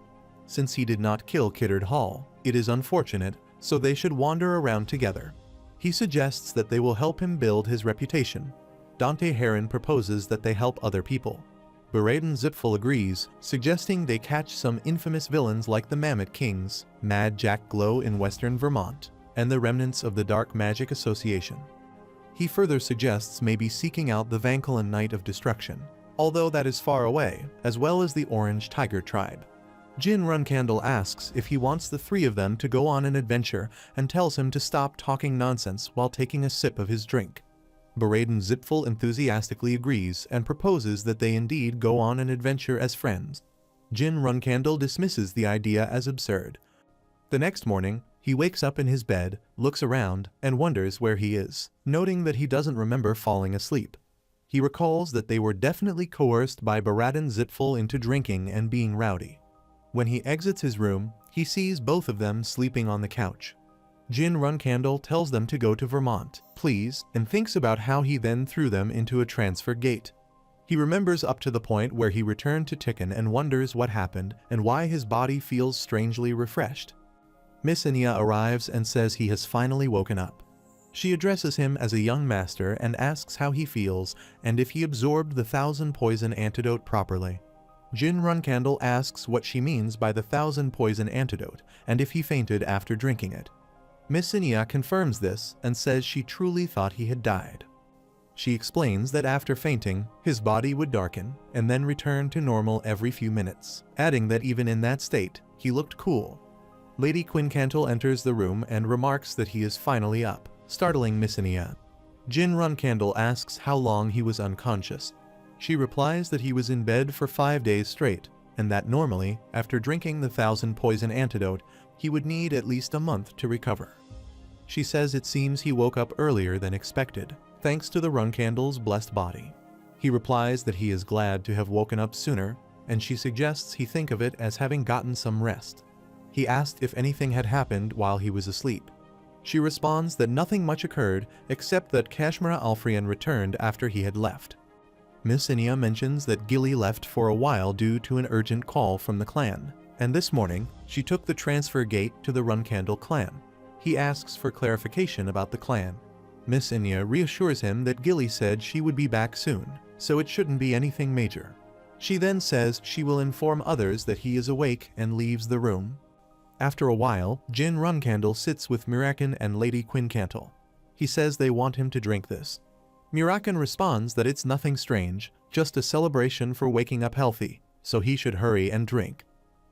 Since he did not kill Kiddard Hall, it is unfortunate, so they should wander around together. He suggests that they will help him build his reputation. Dante Heron proposes that they help other people. Baraden Zipful agrees, suggesting they catch some infamous villains like the Mammoth Kings, Mad Jack Glow in western Vermont, and the remnants of the Dark Magic Association. He further suggests maybe seeking out the Vankelin Knight of Destruction, although that is far away, as well as the Orange Tiger Tribe. Jin Runcandle asks if he wants the three of them to go on an adventure and tells him to stop talking nonsense while taking a sip of his drink. Baraden Zipful enthusiastically agrees and proposes that they indeed go on an adventure as friends. Jin Runcandle dismisses the idea as absurd. The next morning, he wakes up in his bed, looks around, and wonders where he is, noting that he doesn't remember falling asleep. He recalls that they were definitely coerced by Baraden Zipful into drinking and being rowdy. When he exits his room, he sees both of them sleeping on the couch. Jin Runcandle tells them to go to Vermont, please, and thinks about how he then threw them into a transfer gate. He remembers up to the point where he returned to Tikkun and wonders what happened and why his body feels strangely refreshed. Miss Anya arrives and says he has finally woken up. She addresses him as a young master and asks how he feels and if he absorbed the 1,000 poison antidote properly. Jin Runcandle asks what she means by the 1,000 poison antidote and if he fainted after drinking it. Miss Anya confirms this and says she truly thought he had died. She explains that after fainting, his body would darken and then return to normal every few minutes, adding that even in that state, he looked cool. Lady Quincantle enters the room and remarks that he is finally up, startling Miss Anya. Jin Runcandle asks how long he was unconscious. She replies that he was in bed for 5 days straight, and that normally, after drinking the 1,000 poison antidote, he would need at least a month to recover. She says it seems he woke up earlier than expected, thanks to the Runcandle's blessed body. He replies that he is glad to have woken up sooner, and she suggests he think of it as having gotten some rest. He asked if anything had happened while he was asleep. She responds that nothing much occurred except that Kashmira Alfrian returned after he had left. Miss Inia mentions that Gilly left for a while due to an urgent call from the clan, and this morning, she took the transfer gate to the Runcandle clan. He asks for clarification about the clan. Miss Inia reassures him that Gilly said she would be back soon, so it shouldn't be anything major. She then says she will inform others that he is awake and leaves the room. After a while, Jin Runcandle sits with Mirakan and Lady Quincantle. He says they want him to drink this. Mirakan responds that it's nothing strange, just a celebration for waking up healthy, so he should hurry and drink.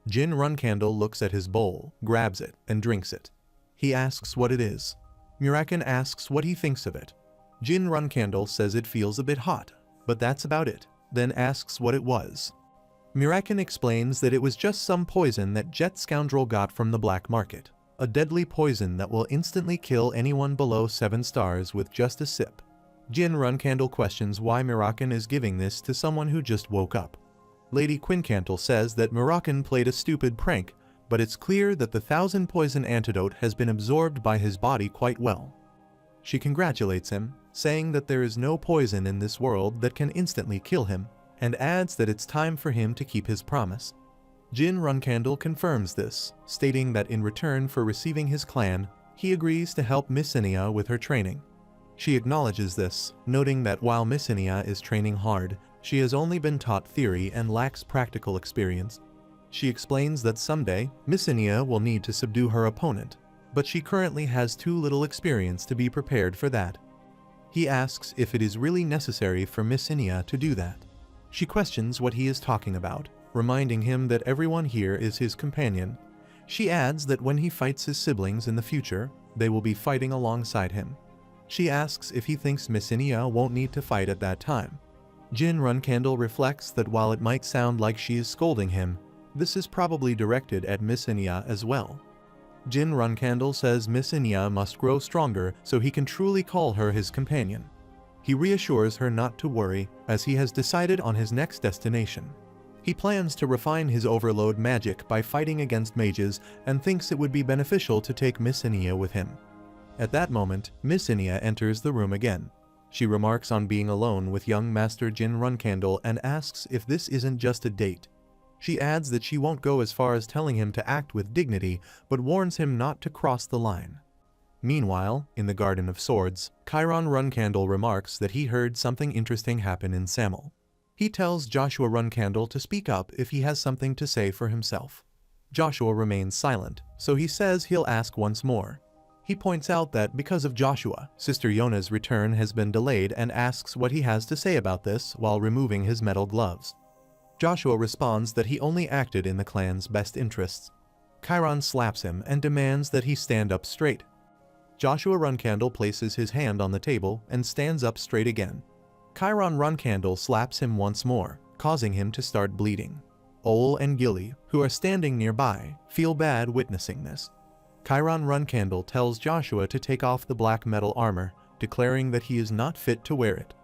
Jin Runcandle looks at his bowl, grabs it, and drinks it. He asks what it is. Mirakan asks what he thinks of it. Jin Runcandle says it feels a bit hot, but that's about it, then asks what it was. Mirakan explains that it was just some poison that Jet Scoundrel got from the black market. A deadly poison that will instantly kill anyone below 7 stars with just a sip. Jin Runcandle questions why Mirakan is giving this to someone who just woke up. Lady Quincantle says that Mirakan played a stupid prank, but it's clear that the 1000 poison antidote has been absorbed by his body quite well. She congratulates him, saying that there is no poison in this world that can instantly kill him, and adds that it's time for him to keep his promise. Jin Runcandle confirms this, stating that in return for receiving his clan, he agrees to help Miss Inia with her training. She acknowledges this, noting that while Miss Inia is training hard, she has only been taught theory and lacks practical experience. She explains that someday, Miss Inia will need to subdue her opponent, but she currently has too little experience to be prepared for that. He asks if it is really necessary for Miss Inia to do that. She questions what he is talking about, reminding him that everyone here is his companion. She adds that when he fights his siblings in the future, they will be fighting alongside him. She asks if he thinks Miss Inia won't need to fight at that time. Jin Runcandle reflects that while it might sound like she is scolding him, this is probably directed at Miss Inia as well. Jin Runcandle says Miss Inia must grow stronger so he can truly call her his companion. He reassures her not to worry, as he has decided on his next destination. He plans to refine his overload magic by fighting against mages and thinks it would be beneficial to take Miss Inia with him. At that moment, Miss Inia enters the room again. She remarks on being alone with young Master Jin Runcandle and asks if this isn't just a date. She adds that she won't go as far as telling him to act with dignity, but warns him not to cross the line. Meanwhile, in the Garden of Swords, Chiron Runcandle remarks that he heard something interesting happen in Samel. He tells Joshua Runcandle to speak up if he has something to say for himself. Joshua remains silent, so he says he'll ask once more. He points out that because of Joshua, Sister Yona's return has been delayed and asks what he has to say about this while removing his metal gloves. Joshua responds that he only acted in the clan's best interests. Chiron slaps him and demands that he stand up straight. Joshua Runcandle places his hand on the table and stands up straight again. Chiron Runcandle slaps him once more, causing him to start bleeding. Ole and Gilly, who are standing nearby, feel bad witnessing this. Chiron Runcandle tells Joshua to take off the black metal armor, declaring that he is not fit to wear it.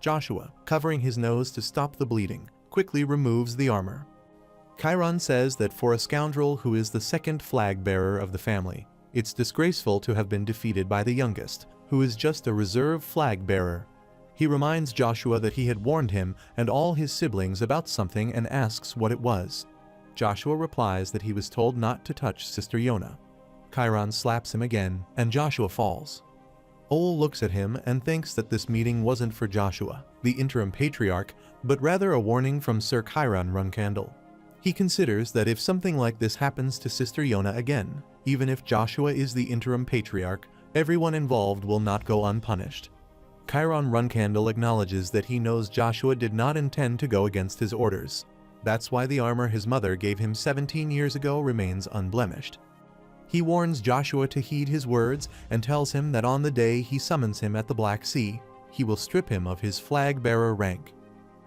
Joshua, covering his nose to stop the bleeding, quickly removes the armor. Chiron says that for a scoundrel who is the second flag bearer of the family, it's disgraceful to have been defeated by the youngest, who is just a reserve flag bearer. He reminds Joshua that he had warned him and all his siblings about something and asks what it was. Joshua replies that he was told not to touch Sister Yona. Chiron slaps him again, and Joshua falls. Ole looks at him and thinks that this meeting wasn't for Joshua, the interim patriarch, but rather a warning from Sir Chiron Runcandle. He considers that if something like this happens to Sister Yona again, even if Joshua is the interim patriarch, everyone involved will not go unpunished. Chiron Runcandle acknowledges that he knows Joshua did not intend to go against his orders. That's why the armor his mother gave him 17 years ago remains unblemished. He warns Joshua to heed his words and tells him that on the day he summons him at the Black Sea, he will strip him of his flag-bearer rank.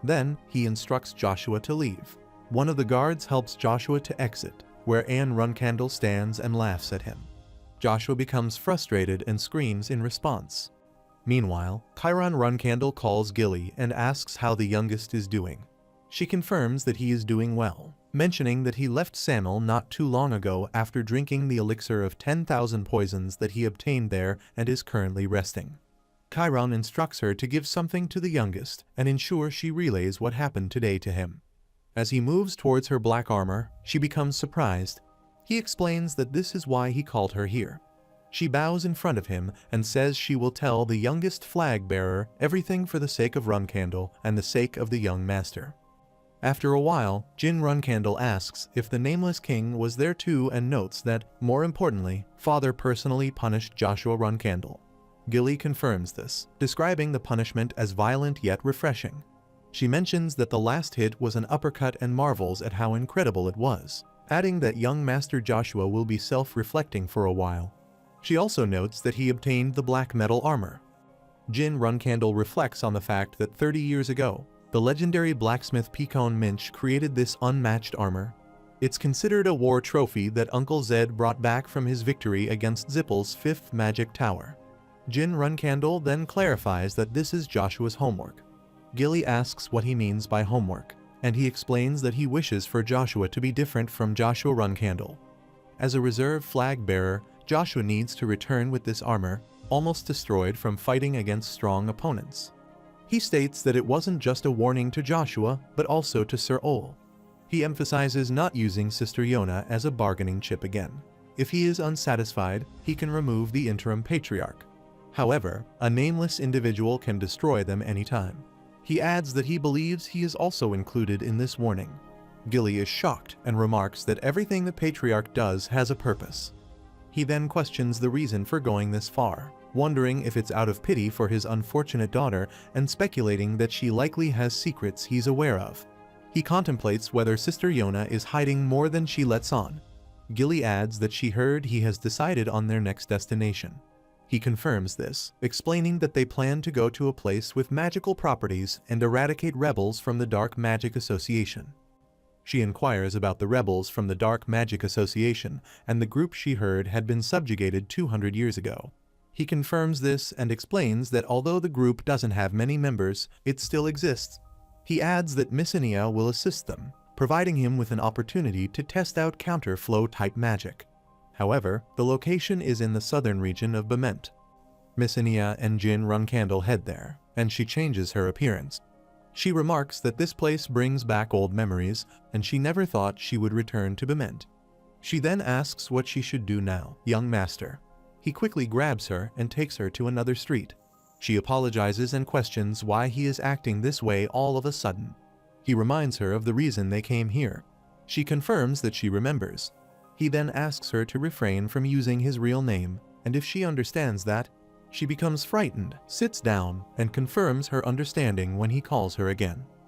Then he instructs Joshua to leave. One of the guards helps Joshua to exit, where Anne Runcandle stands and laughs at him. Joshua becomes frustrated and screams in response. Meanwhile, Chiron Runcandle calls Gilly and asks how the youngest is doing. She confirms that he is doing well, mentioning that he left Samel not too long ago after drinking the elixir of 10,000 poisons that he obtained there and is currently resting. Chiron instructs her to give something to the youngest and ensure she relays what happened today to him. As he moves towards her black armor, she becomes surprised. He explains that this is why he called her here. She bows in front of him and says she will tell the youngest flag bearer everything for the sake of Runcandle and the sake of the young master. After a while, Jin Runcandle asks if the Nameless King was there too and notes that, more importantly, Father personally punished Joshua Runcandle. Gilly confirms this, describing the punishment as violent yet refreshing. She mentions that the last hit was an uppercut and marvels at how incredible it was, adding that young Master Joshua will be self-reflecting for a while. She also notes that he obtained the black metal armor. Jin Runcandle reflects on the fact that 30 years ago, the legendary blacksmith Picon Minch created this unmatched armor. It's considered a war trophy that Uncle Zed brought back from his victory against Zippel's 5th magic tower. Jin Runcandle then clarifies that this is Joshua's homework. Gilly asks what he means by homework, and he explains that he wishes for Joshua to be different from Joshua Runcandle. As a reserve flag bearer, Joshua needs to return with this armor, almost destroyed from fighting against strong opponents. He states that it wasn't just a warning to Joshua, but also to Sir Ol. He emphasizes not using Sister Yona as a bargaining chip again. If he is unsatisfied, he can remove the interim patriarch. However, a nameless individual can destroy them anytime. He adds that he believes he is also included in this warning. Gilly is shocked and remarks that everything the patriarch does has a purpose. He then questions the reason for going this far, wondering if it's out of pity for his unfortunate daughter and speculating that she likely has secrets he's aware of. He contemplates whether Sister Yona is hiding more than she lets on. Gilly adds that she heard he has decided on their next destination. He confirms this, explaining that they plan to go to a place with magical properties and eradicate rebels from the Dark Magic Association. She inquires about the rebels from the Dark Magic Association and the group she heard had been subjugated 200 years ago. He confirms this and explains that although the group doesn't have many members, it still exists. He adds that Mycenae will assist them, providing him with an opportunity to test out counter-flow type magic. However, the location is in the southern region of Bement. Mycenae and Jin Runcandle head there, and she changes her appearance. She remarks that this place brings back old memories, and she never thought she would return to Bement. She then asks what she should do now, young master. He quickly grabs her and takes her to another street. She apologizes and questions why he is acting this way all of a sudden. He reminds her of the reason they came here. She confirms that she remembers. He then asks her to refrain from using his real name, and if she understands that, she becomes frightened, sits down, and confirms her understanding when he calls her again.